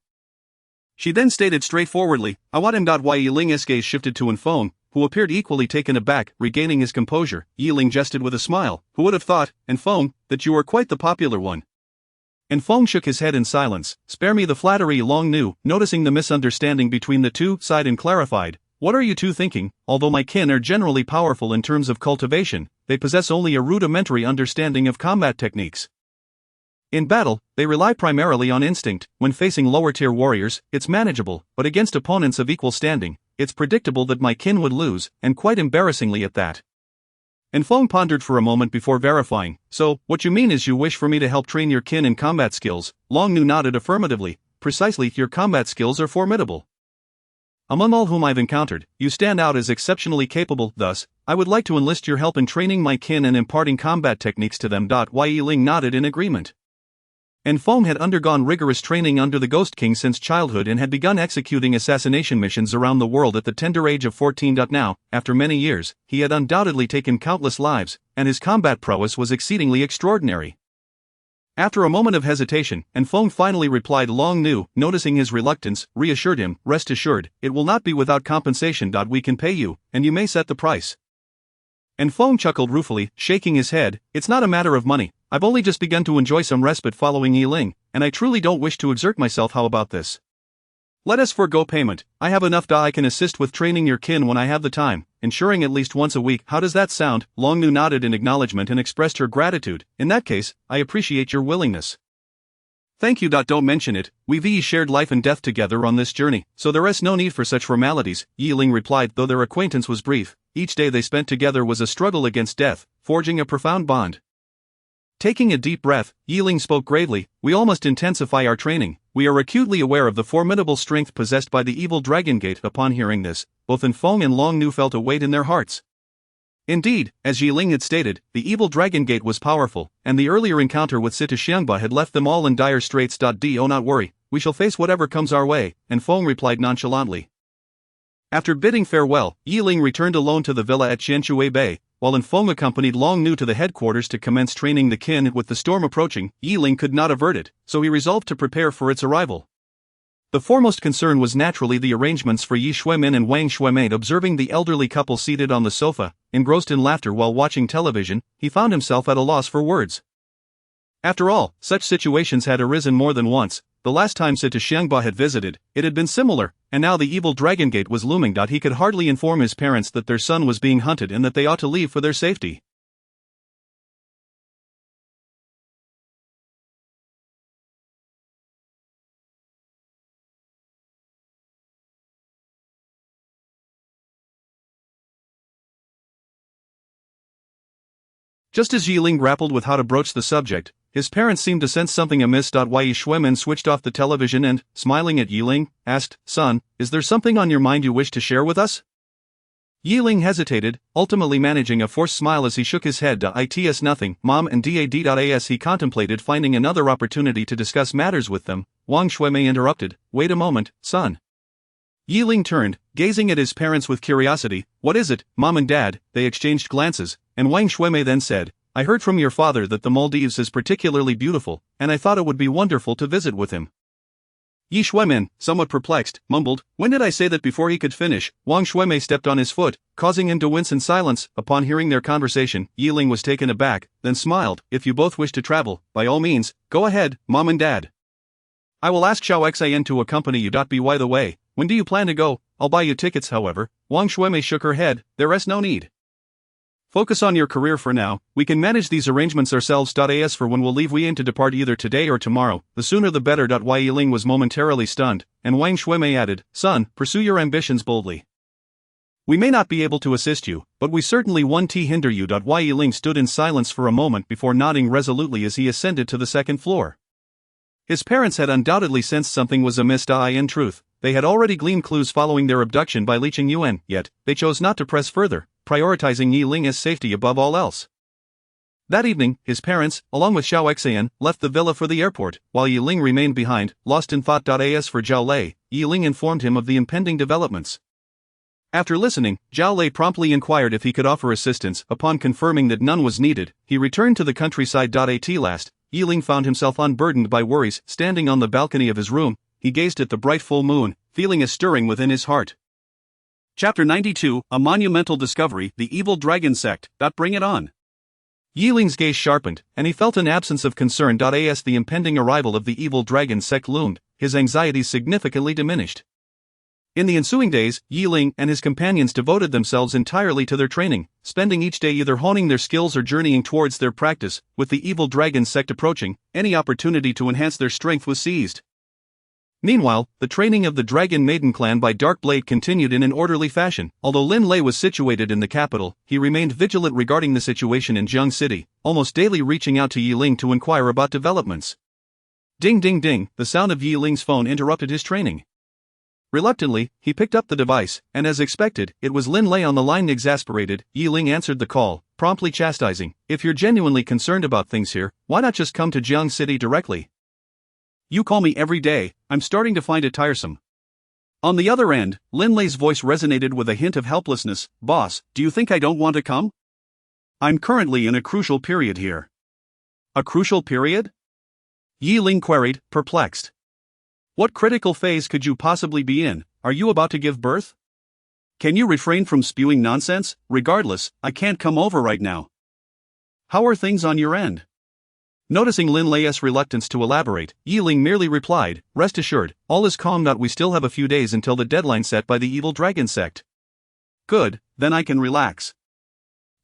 She then stated straightforwardly, "I want him." While Yi Ling's gaze shifted to Feng, who appeared equally taken aback. Regaining his composure, Yi Ling jested with a smile, "Who would have thought, Feng, that you were quite the popular one?" Feng shook his head in silence. "Spare me the flattery." Long Nu, noticing the misunderstanding between the two, sighed and clarified, "What are you two thinking? Although my kin are generally powerful in terms of cultivation, they possess only a rudimentary understanding of combat techniques. In battle, they rely primarily on instinct. When facing lower-tier warriors, it's manageable, but against opponents of equal standing, it's predictable that my kin would lose, and quite embarrassingly at that." Feng pondered for a moment before verifying, "So, what you mean is you wish for me to help train your kin in combat skills?" Long Nu nodded affirmatively. "Precisely, your combat skills are formidable. Among all whom I've encountered, you stand out as exceptionally capable. Thus, I would like to enlist your help in training my kin and imparting combat techniques to them." Yi Ling nodded in agreement. Feng had undergone rigorous training under the Ghost King since childhood and had begun executing assassination missions around the world at the tender age of 14. Now, after many years, he had undoubtedly taken countless lives, and his combat prowess was exceedingly extraordinary. After a moment of hesitation, Feng finally replied. Long Nu, noticing his reluctance, reassured him, "Rest assured, it will not be without compensation. We can pay you, and you may set the price." Feng chuckled ruefully, shaking his head, "It's not a matter of money. I've only just begun to enjoy some respite following Yi Ling, and I truly don't wish to exert myself. How about this? Let us forego payment. I have enough. I can assist with training your kin when I have the time, ensuring at least once a week. How does that sound?" Long Nu nodded in acknowledgement and expressed her gratitude. "In that case, I appreciate your willingness." "Thank you. Don't mention it. We've shared life and death together on this journey, so there is no need for such formalities," Yi Ling replied. Though their acquaintance was brief, each day they spent together was a struggle against death, forging a profound bond. Taking a deep breath, Yi Ling spoke gravely, "We all must intensify our training. We are acutely aware of the formidable strength possessed by the evil Dragon Gate." Upon hearing this, both Feng and Long Nu felt a weight in their hearts. Indeed, as Yi Ling had stated, the evil Dragon Gate was powerful, and the earlier encounter with Sita Xiangba had left them all in dire straits. "Do not worry, we shall face whatever comes our way," Feng replied nonchalantly. After bidding farewell, Yi Ling returned alone to the villa at Qianshui Bay, while Feng accompanied Long Nu to the headquarters to commence training the kin. With the storm approaching, Yi Ling could not avert it, so he resolved to prepare for its arrival. The foremost concern was naturally the arrangements for Yi Xuemin and Wang Xuemei. Observing the elderly couple seated on the sofa, engrossed in laughter while watching television, he found himself at a loss for words. After all, such situations had arisen more than once. The last time Sita Xiangba had visited, it had been similar, and now the evil Dragon Gate was looming. He could hardly inform his parents that their son was being hunted and that they ought to leave for their safety. Just as Yi Ling grappled with how to broach the subject, his parents seemed to sense something amiss. Yi Xuemin switched off the television and, smiling at Yi Ling, asked, "Son, is there something on your mind you wish to share with us?" Yi Ling hesitated, ultimately managing a forced smile as he shook his head. "It's nothing, Mom." And as he contemplated finding another opportunity to discuss matters with them, Wang Xuemei interrupted, "Wait a moment, son." Yi Ling turned, gazing at his parents with curiosity. "What is it, Mom and Dad?" They exchanged glances, and Wang Xuemei then said, "I heard from your father that the Maldives is particularly beautiful, and I thought it would be wonderful to visit with him." Yi Xuemin, somewhat perplexed, mumbled, "When did I say that?" Before he could finish, Wang Xuemei stepped on his foot, causing him to wince in silence. Upon hearing their conversation, Yi Ling was taken aback, then smiled. "If you both wish to travel, by all means, go ahead, Mom and Dad. I will ask Xiao Xian to accompany you. By the way, when do you plan to go? I'll buy you tickets." However, Wang Xuemei shook her head. "There is no need. Focus on your career for now. We can manage these arrangements ourselves. As for when we'll leave, we aim to depart either today or tomorrow. The sooner the better." Yi Ling was momentarily stunned, and Wang Xuemei added, "Son, pursue your ambitions boldly. We may not be able to assist you, but we certainly won't hinder you." Yi Ling stood in silence for a moment before nodding resolutely as he ascended to the second floor. His parents had undoubtedly sensed something was amiss. In truth, they had already gleaned clues following their abduction by Li Qingyuan, yet they chose not to press further, prioritizing Yi Ling's safety above all else. That evening, his parents, along with Xiao Xian, left the villa for the airport, while Yi Ling remained behind, lost in thought. As for Zhao Lei, Yi Ling informed him of the impending developments. After listening, Zhao Lei promptly inquired if he could offer assistance. Upon confirming that none was needed, he returned to the countryside. At last, Ling found himself unburdened by worries. Standing on the balcony of his room, he gazed at the bright full moon, feeling a stirring within his heart. Chapter 92, A Monumental Discovery, The Evil Dragon Sect. Bring it on. Ling's gaze sharpened, and he felt an absence of concern. As the impending arrival of the evil dragon sect loomed, his anxieties significantly diminished. In the ensuing days, Ling and his companions devoted themselves entirely to their training, spending each day either honing their skills or journeying towards their practice. With the evil dragon sect approaching, any opportunity to enhance their strength was seized. Meanwhile, the training of the Dragon Maiden clan by Dark Blade continued in an orderly fashion. Although Lin Lei was situated in the capital, he remained vigilant regarding the situation in Jiang City, almost daily reaching out to Ling to inquire about developments. Ding ding ding, the sound of Ling's phone interrupted his training. Reluctantly, he picked up the device, and as expected, it was Lin Lei on the line. Exasperated, Ling answered the call, promptly chastising, "If you're genuinely concerned about things here, why not just come to Jiang City directly? You call me every day, I'm starting to find it tiresome." On the other end, Lin Lei's voice resonated with a hint of helplessness. "Boss, do you think I don't want to come? I'm currently in a crucial period here." "A crucial period?" Ling queried, perplexed. "What critical phase could you possibly be in? Are you about to give birth? Can you refrain from spewing nonsense? Regardless, I can't come over right now. How are things on your end?" Noticing Lin Lei's reluctance to elaborate, Ling merely replied, "Rest assured, all is calm. We still have a few days until the deadline set by the evil dragon sect." "Good, then I can relax.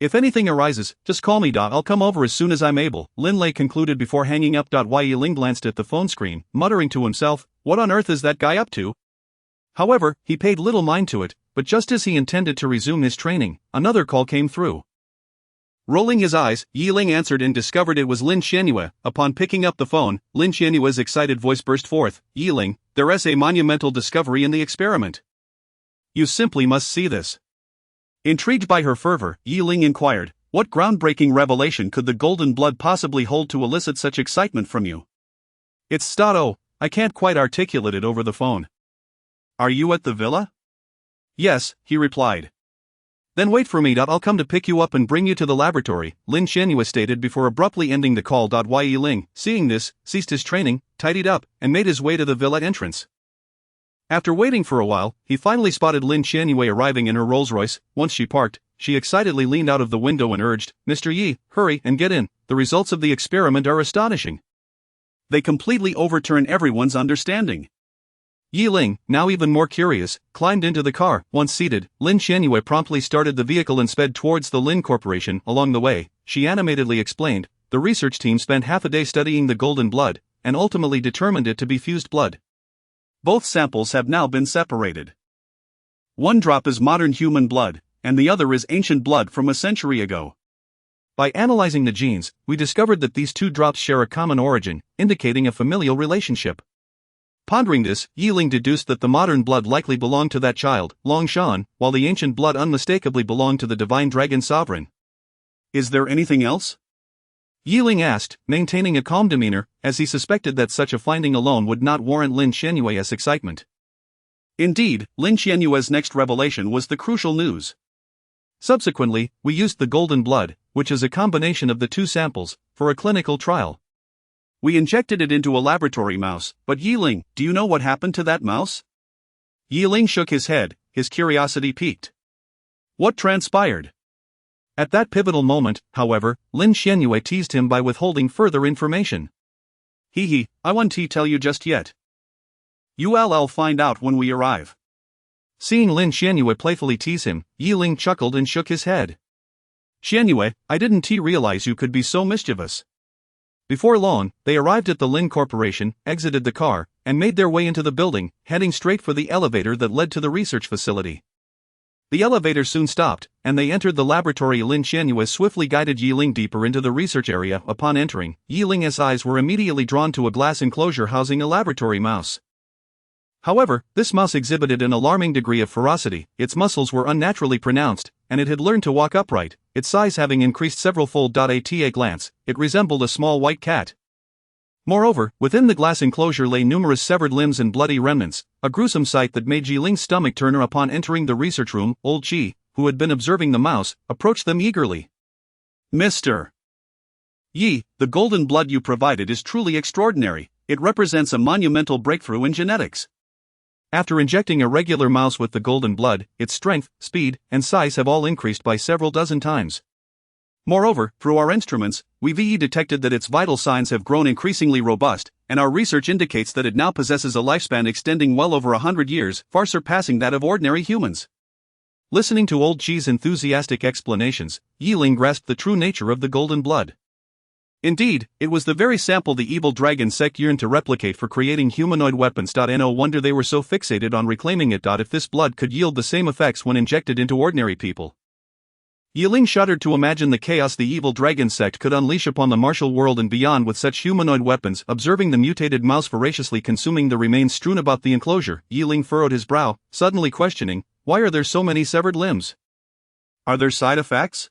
If anything arises, just call me. I'll come over as soon as I'm able," Lin Lei concluded before hanging up. Ling glanced at the phone screen, muttering to himself, "What on earth is that guy up to?" However, he paid little mind to it, but just as he intended to resume his training, another call came through. Rolling his eyes, Ling answered and discovered it was Lin Xianyue. Upon picking up the phone, Lin Xianyue's excited voice burst forth, "Ling, there's a monumental discovery in the experiment. You simply must see this." Intrigued by her fervor, Ling inquired, "What groundbreaking revelation could the golden blood possibly hold to elicit such excitement from you?" "It's I can't quite articulate it over the phone." "Are you at the villa?" "Yes," he replied. "Then wait for me. I'll come to pick you up and bring you to the laboratory," Lin Xianyue stated before abruptly ending the call. Ling, seeing this, ceased his training, tidied up, and made his way to the villa entrance. After waiting for a while, he finally spotted Lin Xianyue arriving in her Rolls-Royce. Once she parked, she excitedly leaned out of the window and urged, "Mr. Yi, hurry and get in, the results of the experiment are astonishing. They completely overturn everyone's understanding." Ling, now even more curious, climbed into the car. Once seated, Lin Xianyue promptly started the vehicle and sped towards the Lin Corporation. Along the way, she animatedly explained, "The research team spent half a day studying the golden blood, and ultimately determined it to be fused blood. Both samples have now been separated. One drop is modern human blood, and the other is ancient blood from a century ago. By analyzing the genes, we discovered that these two drops share a common origin, indicating a familial relationship." Pondering this, Ling deduced that the modern blood likely belonged to that child, Long Shan, while the ancient blood unmistakably belonged to the divine dragon sovereign. "Is there anything else?" Ling asked, maintaining a calm demeanor, as he suspected that such a finding alone would not warrant Lin Xianyue's excitement. Indeed, Lin Xianyue's next revelation was the crucial news. "Subsequently, we used the golden blood, which is a combination of the two samples, for a clinical trial. We injected it into a laboratory mouse, but Ling, do you know what happened to that mouse?" Ling shook his head, his curiosity piqued. "What transpired?" At that pivotal moment, however, Lin Xianyue teased him by withholding further information. I won't tell you just yet. You'll find out when we arrive." Seeing Lin Xianyue playfully tease him, Ling chuckled and shook his head. "Xianyue, I didn't realize you could be so mischievous." Before long, they arrived at the Lin Corporation, exited the car, and made their way into the building, heading straight for the elevator that led to the research facility. The elevator soon stopped, and they entered the laboratory. Lin Xianyue swiftly guided Ling deeper into the research area. Upon entering, Ling's eyes were immediately drawn to a glass enclosure housing a laboratory mouse. However, this mouse exhibited an alarming degree of ferocity. Its muscles were unnaturally pronounced, and it had learned to walk upright, its size having increased several fold. At a glance, it resembled a small white cat. Moreover, within the glass enclosure lay numerous severed limbs and bloody remnants, a gruesome sight that made Ling's stomach turn. Upon entering the research room, old Qi, who had been observing the mouse, approached them eagerly. Mr. Yi, the golden blood you provided is truly extraordinary. It represents a monumental breakthrough in genetics. After injecting a regular mouse with the golden blood, its strength, speed, and size have all increased by several dozen times. Moreover, through our instruments, we've detected that its vital signs have grown increasingly robust, and our research indicates that it now possesses a lifespan extending well over 100 years, far surpassing that of ordinary humans. Listening to old Qi's enthusiastic explanations, Ling grasped the true nature of the golden blood. Indeed, it was the very sample the evil dragon sect yearned to replicate for creating humanoid weapons. No wonder they were so fixated on reclaiming it. If this blood could yield the same effects when injected into ordinary people. Ling shuddered to imagine the chaos the evil dragon sect could unleash upon the martial world and beyond with such humanoid weapons. Observing the mutated mouse voraciously consuming the remains strewn about the enclosure, Ling furrowed his brow, suddenly questioning, why are there so many severed limbs? Are there side effects?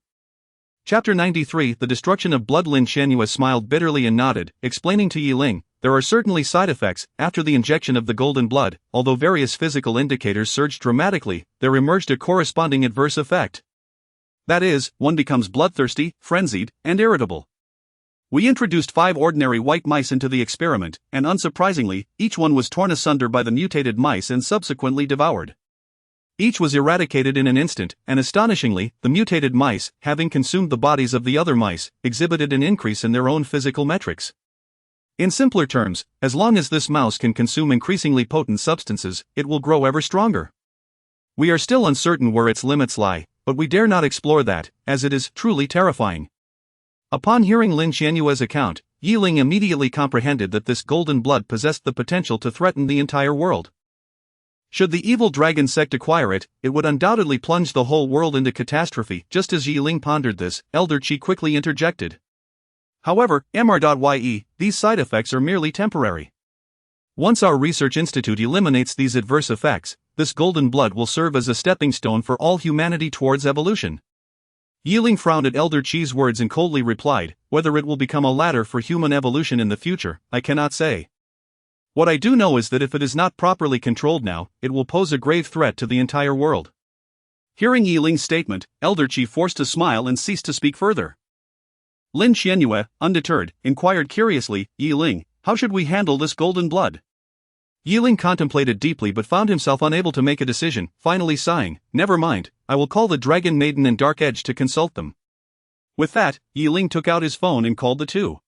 Chapter 93 The Destruction of Blood. Lin Xianyue smiled bitterly and nodded, explaining to Ling, there are certainly side effects. After the injection of the golden blood, although various physical indicators surged dramatically, there emerged a corresponding adverse effect. That is, one becomes bloodthirsty, frenzied, and irritable. We introduced 5 ordinary white mice into the experiment, and unsurprisingly, each one was torn asunder by the mutated mice and subsequently devoured. Each was eradicated in an instant, and astonishingly, the mutated mice, having consumed the bodies of the other mice, exhibited an increase in their own physical metrics. In simpler terms, as long as this mouse can consume increasingly potent substances, it will grow ever stronger. We are still uncertain where its limits lie, but we dare not explore that, as it is truly terrifying. Upon hearing Lin Xianyue's account, Ling immediately comprehended that this golden blood possessed the potential to threaten the entire world. Should the evil dragon sect acquire it, it would undoubtedly plunge the whole world into catastrophe. Just as Ling pondered this, Elder Qi quickly interjected. However, Mr.Ye, these side effects are merely temporary. Once our research institute eliminates these adverse effects, this golden blood will serve as a stepping stone for all humanity towards evolution. Ling frowned at Elder Qi's words and coldly replied, whether it will become a ladder for human evolution in the future, I cannot say. What I do know is that if it is not properly controlled now, it will pose a grave threat to the entire world. Hearing Ling's statement, Elder Qi forced a smile and ceased to speak further. Lin Xianyue, undeterred, inquired curiously, Ling, how should we handle this golden blood? Ling contemplated deeply but found himself unable to make a decision, finally sighing, never mind, I will call the Dragon Maiden and Dark Edge to consult them. With that, Ling took out his phone and called the two.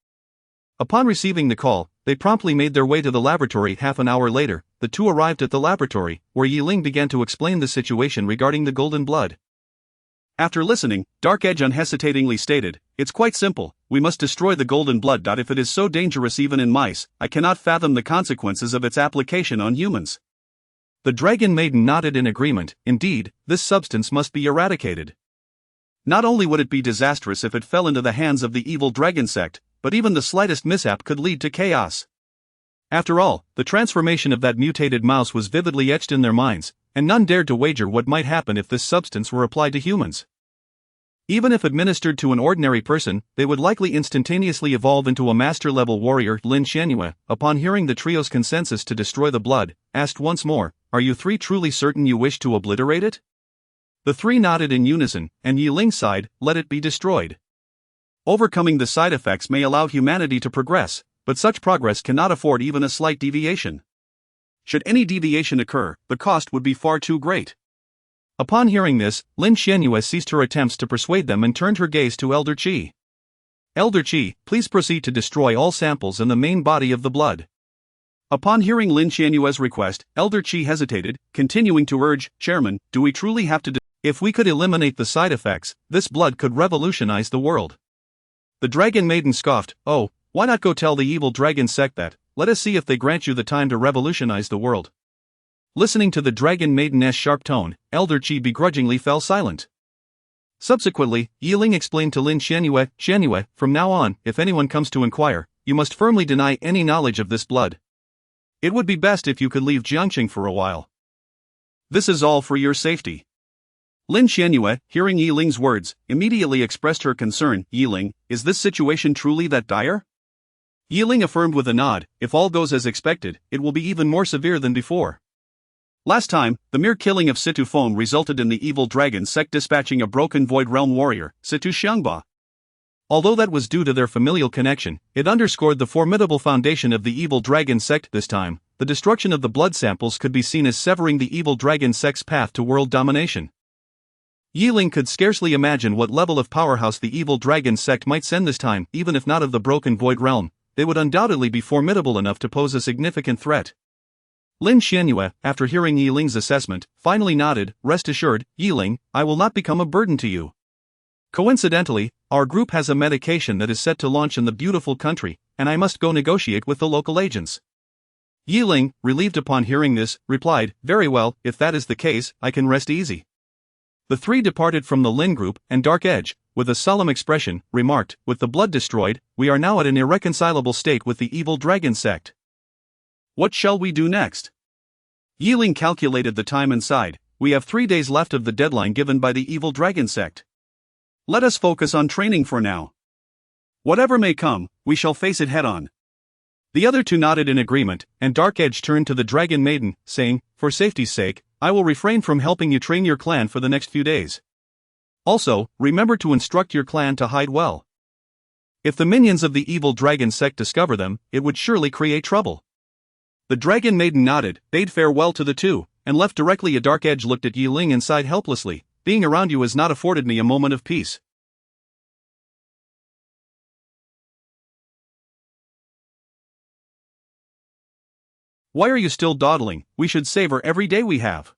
Upon receiving the call, they promptly made their way to the laboratory. Half an hour later, the two arrived at the laboratory, where Ling began to explain the situation regarding the golden blood. After listening, Dark Edge unhesitatingly stated, it's quite simple, we must destroy the golden blood. If it is so dangerous even in mice, I cannot fathom the consequences of its application on humans. The Dragon Maiden nodded in agreement. Indeed, this substance must be eradicated. Not only would it be disastrous if it fell into the hands of the evil dragon sect, but even the slightest mishap could lead to chaos. After all, the transformation of that mutated mouse was vividly etched in their minds, and none dared to wager what might happen if this substance were applied to humans. Even if administered to an ordinary person, they would likely instantaneously evolve into a master-level warrior. Lin Xianyue, upon hearing the trio's consensus to destroy the blood, asked once more, are you three truly certain you wish to obliterate it? The three nodded in unison, and Ling sighed, let it be destroyed. Overcoming the side effects may allow humanity to progress, but such progress cannot afford even a slight deviation. Should any deviation occur, the cost would be far too great. Upon hearing this, Lin Xianyue ceased her attempts to persuade them and turned her gaze to Elder Qi. Elder Qi, please proceed to destroy all samples and the main body of the blood. Upon hearing Lin Xianyue's request, Elder Qi hesitated, continuing to urge, Chairman, do we truly have to If we could eliminate the side effects, this blood could revolutionize the world. The Dragon Maiden scoffed, oh, why not go tell the evil dragon sect that, let us see if they grant you the time to revolutionize the world. Listening to the Dragon Maiden's sharp tone, Elder Qi begrudgingly fell silent. Subsequently, Ling explained to Lin Xianyue, from now on, if anyone comes to inquire, you must firmly deny any knowledge of this blood. It would be best if you could leave Jiangqing for a while. This is all for your safety. Lin Xianyue, hearing Ling's words, immediately expressed her concern. Ling, is this situation truly that dire? Ling affirmed with a nod, if all goes as expected, it will be even more severe than before. Last time, the mere killing of Situ Feng resulted in the evil dragon sect dispatching a broken Void Realm warrior, Situ Xiangba. Although that was due to their familial connection, it underscored the formidable foundation of the evil dragon sect this time. The destruction of the blood samples could be seen as severing the evil dragon sect's path to world domination. Ling could scarcely imagine what level of powerhouse the evil dragon sect might send this time, even if not of the broken Void Realm. They would undoubtedly be formidable enough to pose a significant threat. Lin Xianyue, after hearing Ling's assessment, finally nodded, rest assured, Ling, I will not become a burden to you. Coincidentally, our group has a medication that is set to launch in the beautiful country, and I must go negotiate with the local agents. Ling, relieved upon hearing this, replied, very well, if that is the case, I can rest easy. The three departed from the Lin group, and Dark Edge, with a solemn expression, remarked, with the blood destroyed, we are now at an irreconcilable state with the evil dragon sect. What shall we do next? Ling calculated the time and sighed, we have 3 days left of the deadline given by the evil dragon sect. Let us focus on training for now. Whatever may come, we shall face it head on. The other two nodded in agreement, and Dark Edge turned to the Dragon Maiden, saying, for safety's sake, I will refrain from helping you train your clan for the next few days. Also, remember to instruct your clan to hide well. If the minions of the evil dragon sect discover them, it would surely create trouble. The Dragon Maiden nodded, bade farewell to the two, and left directly. A Dark Edge looked at Ling and sighed helplessly, being around you has not afforded me a moment of peace. Why are you still dawdling? We should savor every day we have.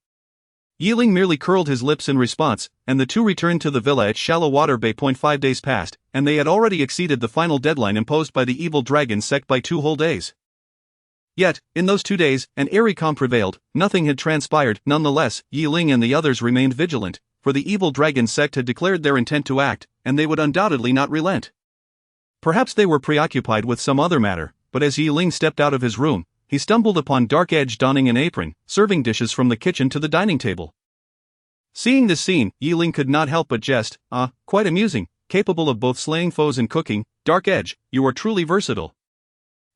Ling merely curled his lips in response, and the two returned to the villa at Shallow Water Bay. 5 days passed, and they had already exceeded the final deadline imposed by the evil dragon sect by 2 whole days. Yet, in those 2 days, an airy calm prevailed, nothing had transpired. Nonetheless, Ling and the others remained vigilant, for the evil dragon sect had declared their intent to act, and they would undoubtedly not relent. Perhaps they were preoccupied with some other matter, but as Ling stepped out of his room, he stumbled upon Dark Edge donning an apron, serving dishes from the kitchen to the dining table. Seeing this scene, Ling could not help but jest, quite amusing, capable of both slaying foes and cooking. Dark Edge, you are truly versatile.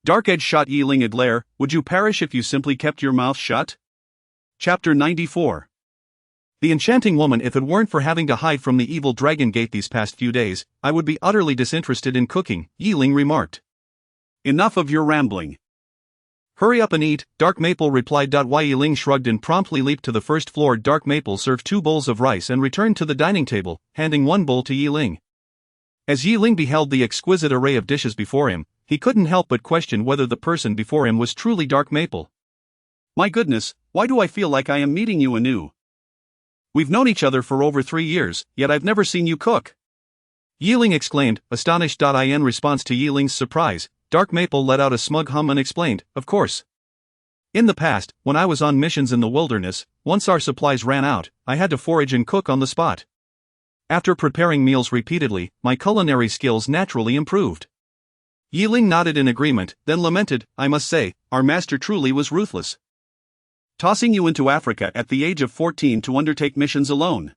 Dark Edge shot Ling a glare, would you perish if you simply kept your mouth shut? Chapter 94. The enchanting woman. If it weren't for having to hide from the evil dragon gate these past few days, I would be utterly disinterested in cooking, Ling remarked. Enough of your rambling. Hurry up and eat, Dark Maple replied. Ling shrugged and promptly leaped to the first floor. Dark Maple served 2 bowls of rice and returned to the dining table, handing 1 bowl to Ling. As Ling beheld the exquisite array of dishes before him, he couldn't help but question whether the person before him was truly Dark Maple. My goodness, why do I feel like I am meeting you anew? We've known each other for over 3 years, yet I've never seen you cook. Ling exclaimed, astonished. In response to Ling's surprise, Dark Maple let out a smug hum and explained, of course. In the past, when I was on missions in the wilderness, once our supplies ran out, I had to forage and cook on the spot. After preparing meals repeatedly, my culinary skills naturally improved. Ling nodded in agreement, then lamented, I must say, our master truly was ruthless. Tossing you into Africa at the age of 14 to undertake missions alone.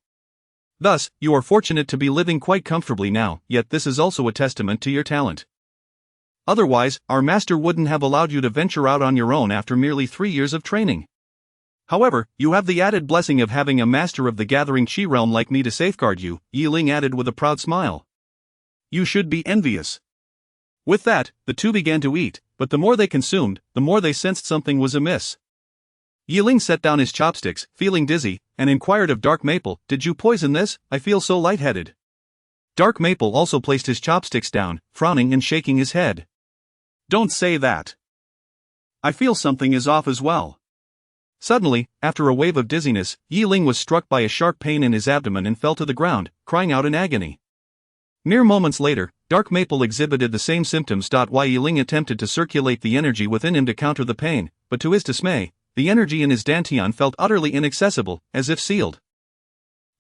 Thus, you are fortunate to be living quite comfortably now, yet this is also a testament to your talent. Otherwise, our master wouldn't have allowed you to venture out on your own after merely 3 years of training. However, you have the added blessing of having a master of the gathering chi realm like me to safeguard you, Ling added with a proud smile. You should be envious. With that, the two began to eat, but the more they consumed, the more they sensed something was amiss. Ling set down his chopsticks, feeling dizzy, and inquired of Dark Maple, did you poison this? I feel so lightheaded. Dark Maple also placed his chopsticks down, frowning and shaking his head. Don't say that. I feel something is off as well. Suddenly, after a wave of dizziness, Ling was struck by a sharp pain in his abdomen and fell to the ground, crying out in agony. Mere moments later, Dark Maple exhibited the same symptoms. Ling attempted to circulate the energy within him to counter the pain, but to his dismay, the energy in his dantian felt utterly inaccessible, as if sealed.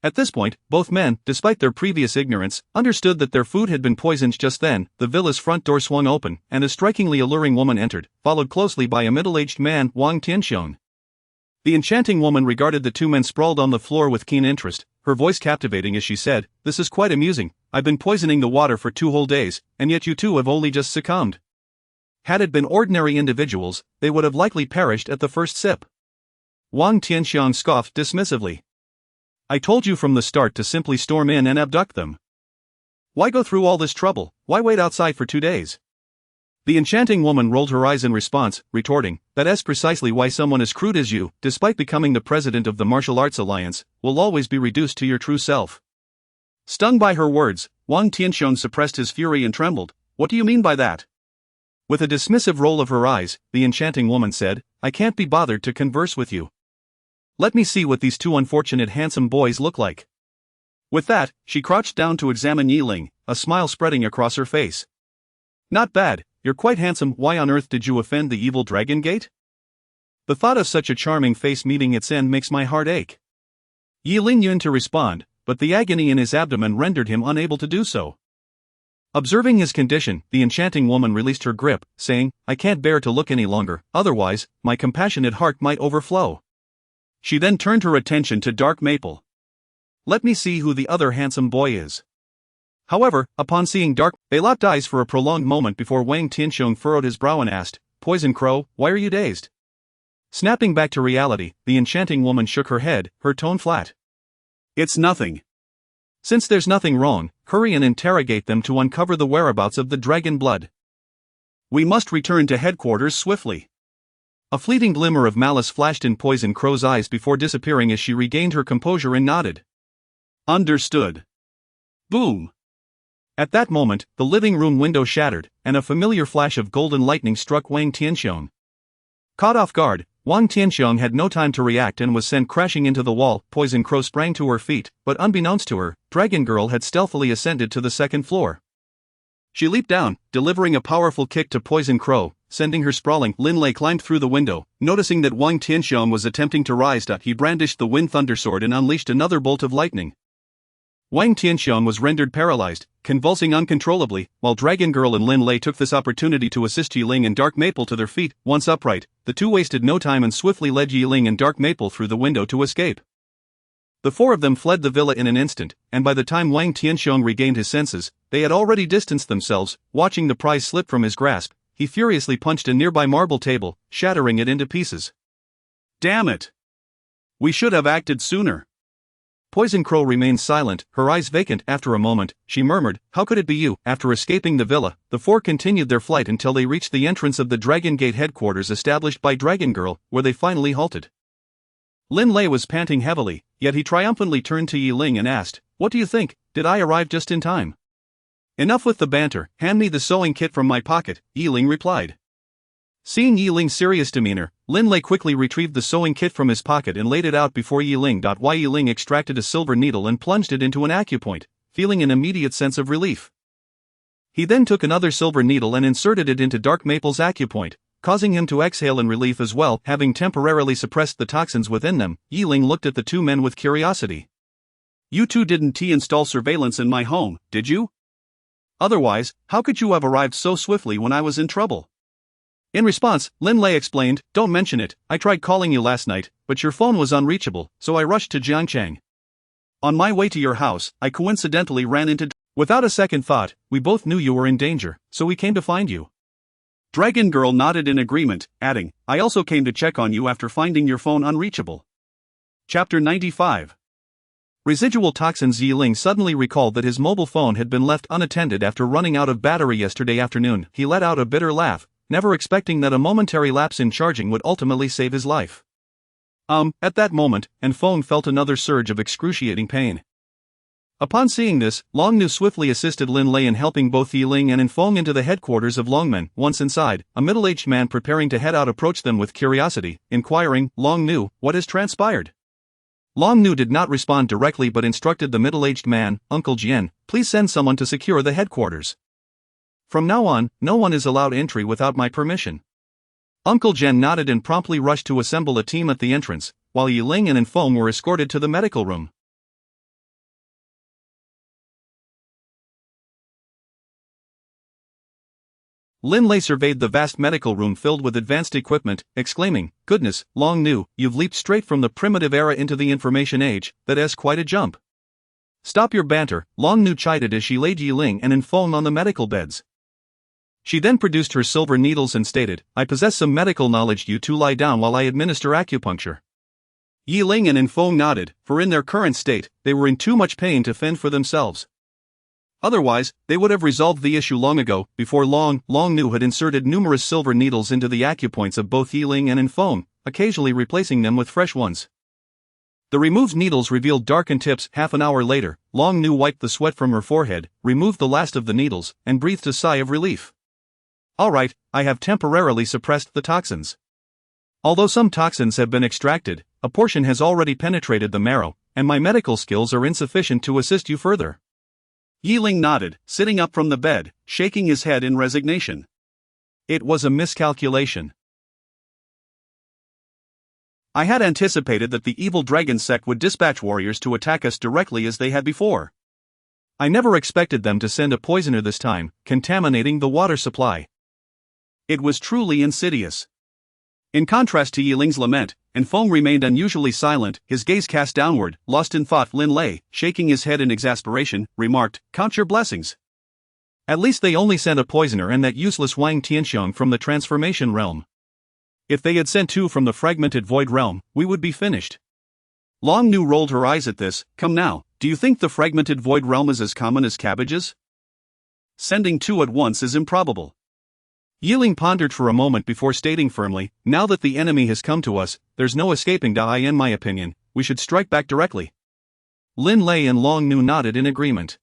At this point, both men, despite their previous ignorance, understood that their food had been poisoned. Just then, the villa's front door swung open, and a strikingly alluring woman entered, followed closely by a middle-aged man, Wang Tianxiong. The enchanting woman regarded the 2 men sprawled on the floor with keen interest, her voice captivating as she said, this is quite amusing, I've been poisoning the water for 2 whole days, and yet you two have only just succumbed. Had it been ordinary individuals, they would have likely perished at the first sip. Wang Tianxiang scoffed dismissively. I told you from the start to simply storm in and abduct them. Why go through all this trouble? Why wait outside for 2 days? The enchanting woman rolled her eyes in response, retorting, That's precisely why someone as crude as you, despite becoming the president of the Martial Arts Alliance, will always be reduced to your true self. Stung by her words, Wang Tianxiang suppressed his fury and trembled. What do you mean by that? With a dismissive roll of her eyes, the enchanting woman said, I can't be bothered to converse with you. Let me see what these 2 unfortunate handsome boys look like. With that, she crouched down to examine Yi Ling, a smile spreading across her face. Not bad, you're quite handsome. Why on earth did you offend the evil Dragon Gate? The thought of such a charming face meeting its end makes my heart ache. Yi Ling yearned to respond, but the agony in his abdomen rendered him unable to do so. Observing his condition, the enchanting woman released her grip, saying, I can't bear to look any longer, otherwise, my compassionate heart might overflow. She then turned her attention to Dark Maple. Let me see who the other handsome boy is. However, upon seeing they locked eyes for a prolonged moment before Wang Tianxiang furrowed his brow and asked, Poison Crow, why are you dazed? Snapping back to reality, the enchanting woman shook her head, her tone flat. It's nothing. Since there's nothing wrong, hurry and interrogate them to uncover the whereabouts of the dragon blood. We must return to headquarters swiftly. A fleeting glimmer of malice flashed in Poison Crow's eyes before disappearing as she regained her composure and nodded. Understood. Boom. At that moment, the living room window shattered, and a familiar flash of golden lightning struck Wang Tianxiang. Caught off guard, Wang Tianxiang had no time to react and was sent crashing into the wall. Poison Crow sprang to her feet, but unbeknownst to her, Dragon Girl had stealthily ascended to the second floor. She leaped down, delivering a powerful kick to Poison Crow, sending her sprawling. Lin Lei climbed through the window, noticing that Wang Tianxiang was attempting to rise. He brandished the Wind Thunder Sword and unleashed another bolt of lightning. Wang Tianxiang was rendered paralyzed, convulsing uncontrollably, while Dragon Girl and Lin Lei took this opportunity to assist Yi Ling and Dark Maple to their feet. Once upright, the two wasted no time and swiftly led Yi Ling and Dark Maple through the window to escape. The 4 of them fled the villa in an instant, and by the time Wang Tianxiang regained his senses, they had already distanced themselves. Watching the prize slip from his grasp, he furiously punched a nearby marble table, shattering it into pieces. Damn it! We should have acted sooner. Poison Crow remained silent, her eyes vacant. After a moment, she murmured, How could it be you? After escaping the villa, the 4 continued their flight until they reached the entrance of the Dragon Gate headquarters established by Dragon Girl, where they finally halted. Lin Lei was panting heavily, yet he triumphantly turned to Yi Ling and asked, What do you think? Did I arrive just in time? Enough with the banter, hand me the sewing kit from my pocket, Yi Ling replied. Seeing Yi Ling's serious demeanor, Lin Lei quickly retrieved the sewing kit from his pocket and laid it out before Yi Ling. Yi Ling extracted a silver needle and plunged it into an acupoint, feeling an immediate sense of relief. He then took another silver needle and inserted it into Dark Maple's acupoint, causing him to exhale in relief as well. Having temporarily suppressed the toxins within them, Yi Ling looked at the 2 men with curiosity. You 2 didn't install surveillance in my home, did you? Otherwise, how could you have arrived so swiftly when I was in trouble? In response, Lin Lei explained, Don't mention it, I tried calling you last night, but your phone was unreachable, so I rushed to Jiangchang. On my way to your house, I coincidentally ran into... Without a second thought, we both knew you were in danger, so we came to find you. Dragon Girl nodded in agreement, adding, I also came to check on you after finding your phone unreachable. Chapter 95. Residual toxins. Yi Ling suddenly recalled that his mobile phone had been left unattended after running out of battery yesterday afternoon. He let out a bitter laugh, never expecting that a momentary lapse in charging would ultimately save his life. At that moment, and Feng felt another surge of excruciating pain. Upon seeing this, Long Nu swiftly assisted Lin Lei in helping both Yi Ling and Feng into the headquarters of Longmen. Once inside, a middle-aged man preparing to head out approached them with curiosity, inquiring, Long Nu, what has transpired? Long Nu did not respond directly but instructed the middle-aged man, Uncle Jian, please send someone to secure the headquarters. From now on, no one is allowed entry without my permission. Uncle Jian nodded and promptly rushed to assemble a team at the entrance, while Yi Ling and Feng were escorted to the medical room. Lin Lei surveyed the vast medical room filled with advanced equipment, exclaiming, Goodness, Long Nu, you've leaped straight from the primitive era into the information age, that's quite a jump. Stop your banter, Long Nu chided as she laid Yi Ling and Feng on the medical beds. She then produced her silver needles and stated, "I possess some medical knowledge, you two lie down while I administer acupuncture." Yi Ling and feng nodded, for in their current state, they were in too much pain to fend for themselves. Otherwise, they would have resolved the issue long ago, before Long Nu had inserted numerous silver needles into the acupoints of both Yi Ling and feng, occasionally replacing them with fresh ones. The removed needles revealed darkened tips. Half an hour later, Long Nu wiped the sweat from her forehead, removed the last of the needles, and breathed a sigh of relief. "Alright, I have temporarily suppressed the toxins. Although some toxins have been extracted, a portion has already penetrated the marrow, and my medical skills are insufficient to assist you further." Yi Ling nodded, sitting up from the bed, shaking his head in resignation. It was a miscalculation. I had anticipated that the evil dragon sect would dispatch warriors to attack us directly as they had before. I never expected them to send a poisoner this time, contaminating the water supply. It was truly insidious. In contrast to Yi Ling's lament, feng remained unusually silent, his gaze cast downward, lost in thought. Lin Lei, shaking his head in exasperation, remarked, "Count your blessings. At least they only sent a poisoner and that useless Wang Tianxiong from the transformation realm. If they had sent two from the fragmented void realm, we would be finished." Long Nu rolled her eyes at this. "Come now, do you think the fragmented void realm is as common as cabbages? Sending two at once is improbable." Yi Ling pondered for a moment before stating firmly, "Now that the enemy has come to us, there's no escaping Dai. In my opinion, we should strike back directly." Lin Lei and Long Nu nodded in agreement.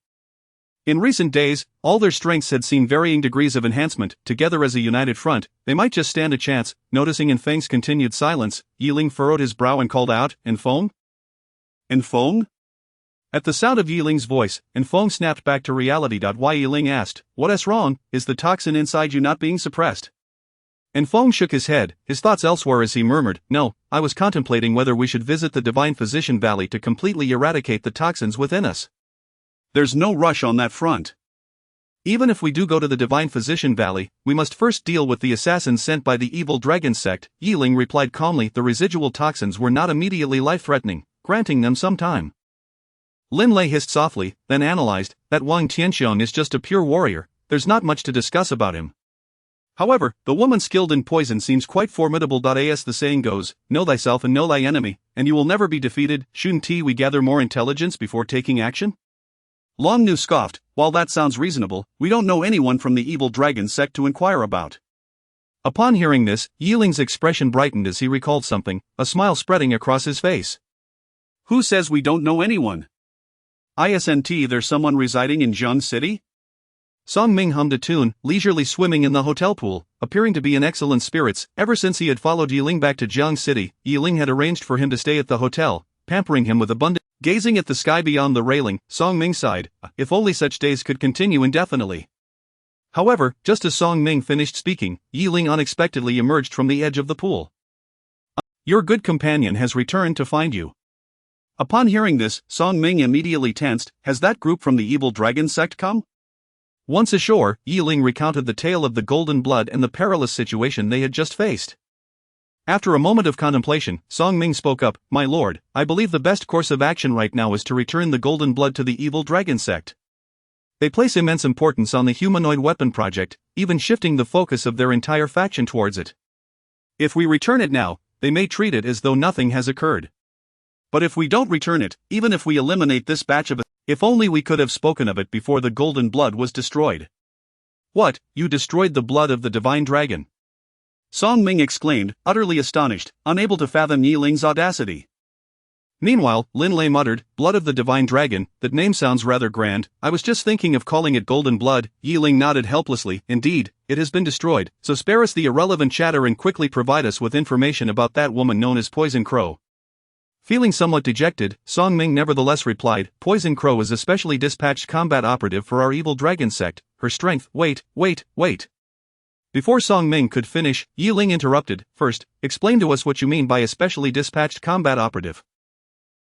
In recent days, all their strengths had seen varying degrees of enhancement. Together as a united front, they might just stand a chance. Noticing Feng's continued silence, Yi Ling furrowed his brow and called out, "Feng? Feng?" At the sound of Yi Ling's voice, Feng snapped back to reality. Why? Yi Ling asked, "What's wrong? Is the toxin inside you not being suppressed?" Feng shook his head, his thoughts elsewhere as he murmured, "No, I was contemplating whether we should visit the Divine Physician Valley to completely eradicate the toxins within us." "There's no rush on that front. Even if we do go to the Divine Physician Valley, we must first deal with the assassins sent by the evil dragon sect," Yi Ling replied calmly. The residual toxins were not immediately life-threatening, granting them some time. Lin Lei hissed softly, then analyzed, "That Wang Tianxiong is just a pure warrior, there's not much to discuss about him. However, the woman skilled in poison seems quite formidable. As the saying goes, know thyself and know thy enemy, and you will never be defeated. Shouldn't we gather more intelligence before taking action?" Long Nu scoffed, "While that sounds reasonable, we don't know anyone from the evil dragon sect to inquire about." Upon hearing this, Yi Ling's expression brightened as he recalled something, a smile spreading across his face. "Who says we don't know anyone? Isn't there someone residing in Jiang City?" Song Ming hummed a tune, leisurely swimming in the hotel pool, appearing to be in excellent spirits. Ever since he had followed Yi Ling back to Jiang City, Yi Ling had arranged for him to stay at the hotel, pampering him with abundant. Gazing at the sky beyond the railing, Song Ming sighed, if only such days could continue indefinitely. However, just as Song Ming finished speaking, Yi Ling unexpectedly emerged from the edge of the pool. "Your good companion has returned to find you." Upon hearing this, Song Ming immediately tensed. "Has that group from the evil dragon sect come?" Once ashore, Yi Ling recounted the tale of the golden blood and the perilous situation they had just faced. After a moment of contemplation, Song Ming spoke up, "My lord, I believe the best course of action right now is to return the golden blood to the evil dragon sect. They place immense importance on the humanoid weapon project, even shifting the focus of their entire faction towards it. If we return it now, they may treat it as though nothing has occurred. But if we don't return it, even if we eliminate this batch of if only we could have spoken of it before the golden blood was destroyed." "What, you destroyed the blood of the divine dragon?" Song Ming exclaimed, utterly astonished, unable to fathom Yi Ling's audacity. Meanwhile, Lin Lei muttered, "Blood of the divine dragon, that name sounds rather grand. I was just thinking of calling it golden blood." Yi Ling nodded helplessly. "Indeed, it has been destroyed, so spare us the irrelevant chatter and quickly provide us with information about that woman known as Poison Crow." Feeling somewhat dejected, Song Ming nevertheless replied, "Poison Crow is a specially dispatched combat operative for our evil dragon sect. Her strength." Wait. Before Song Ming could finish, Yi Ling interrupted. "First, explain to us what you mean by a specially dispatched combat operative."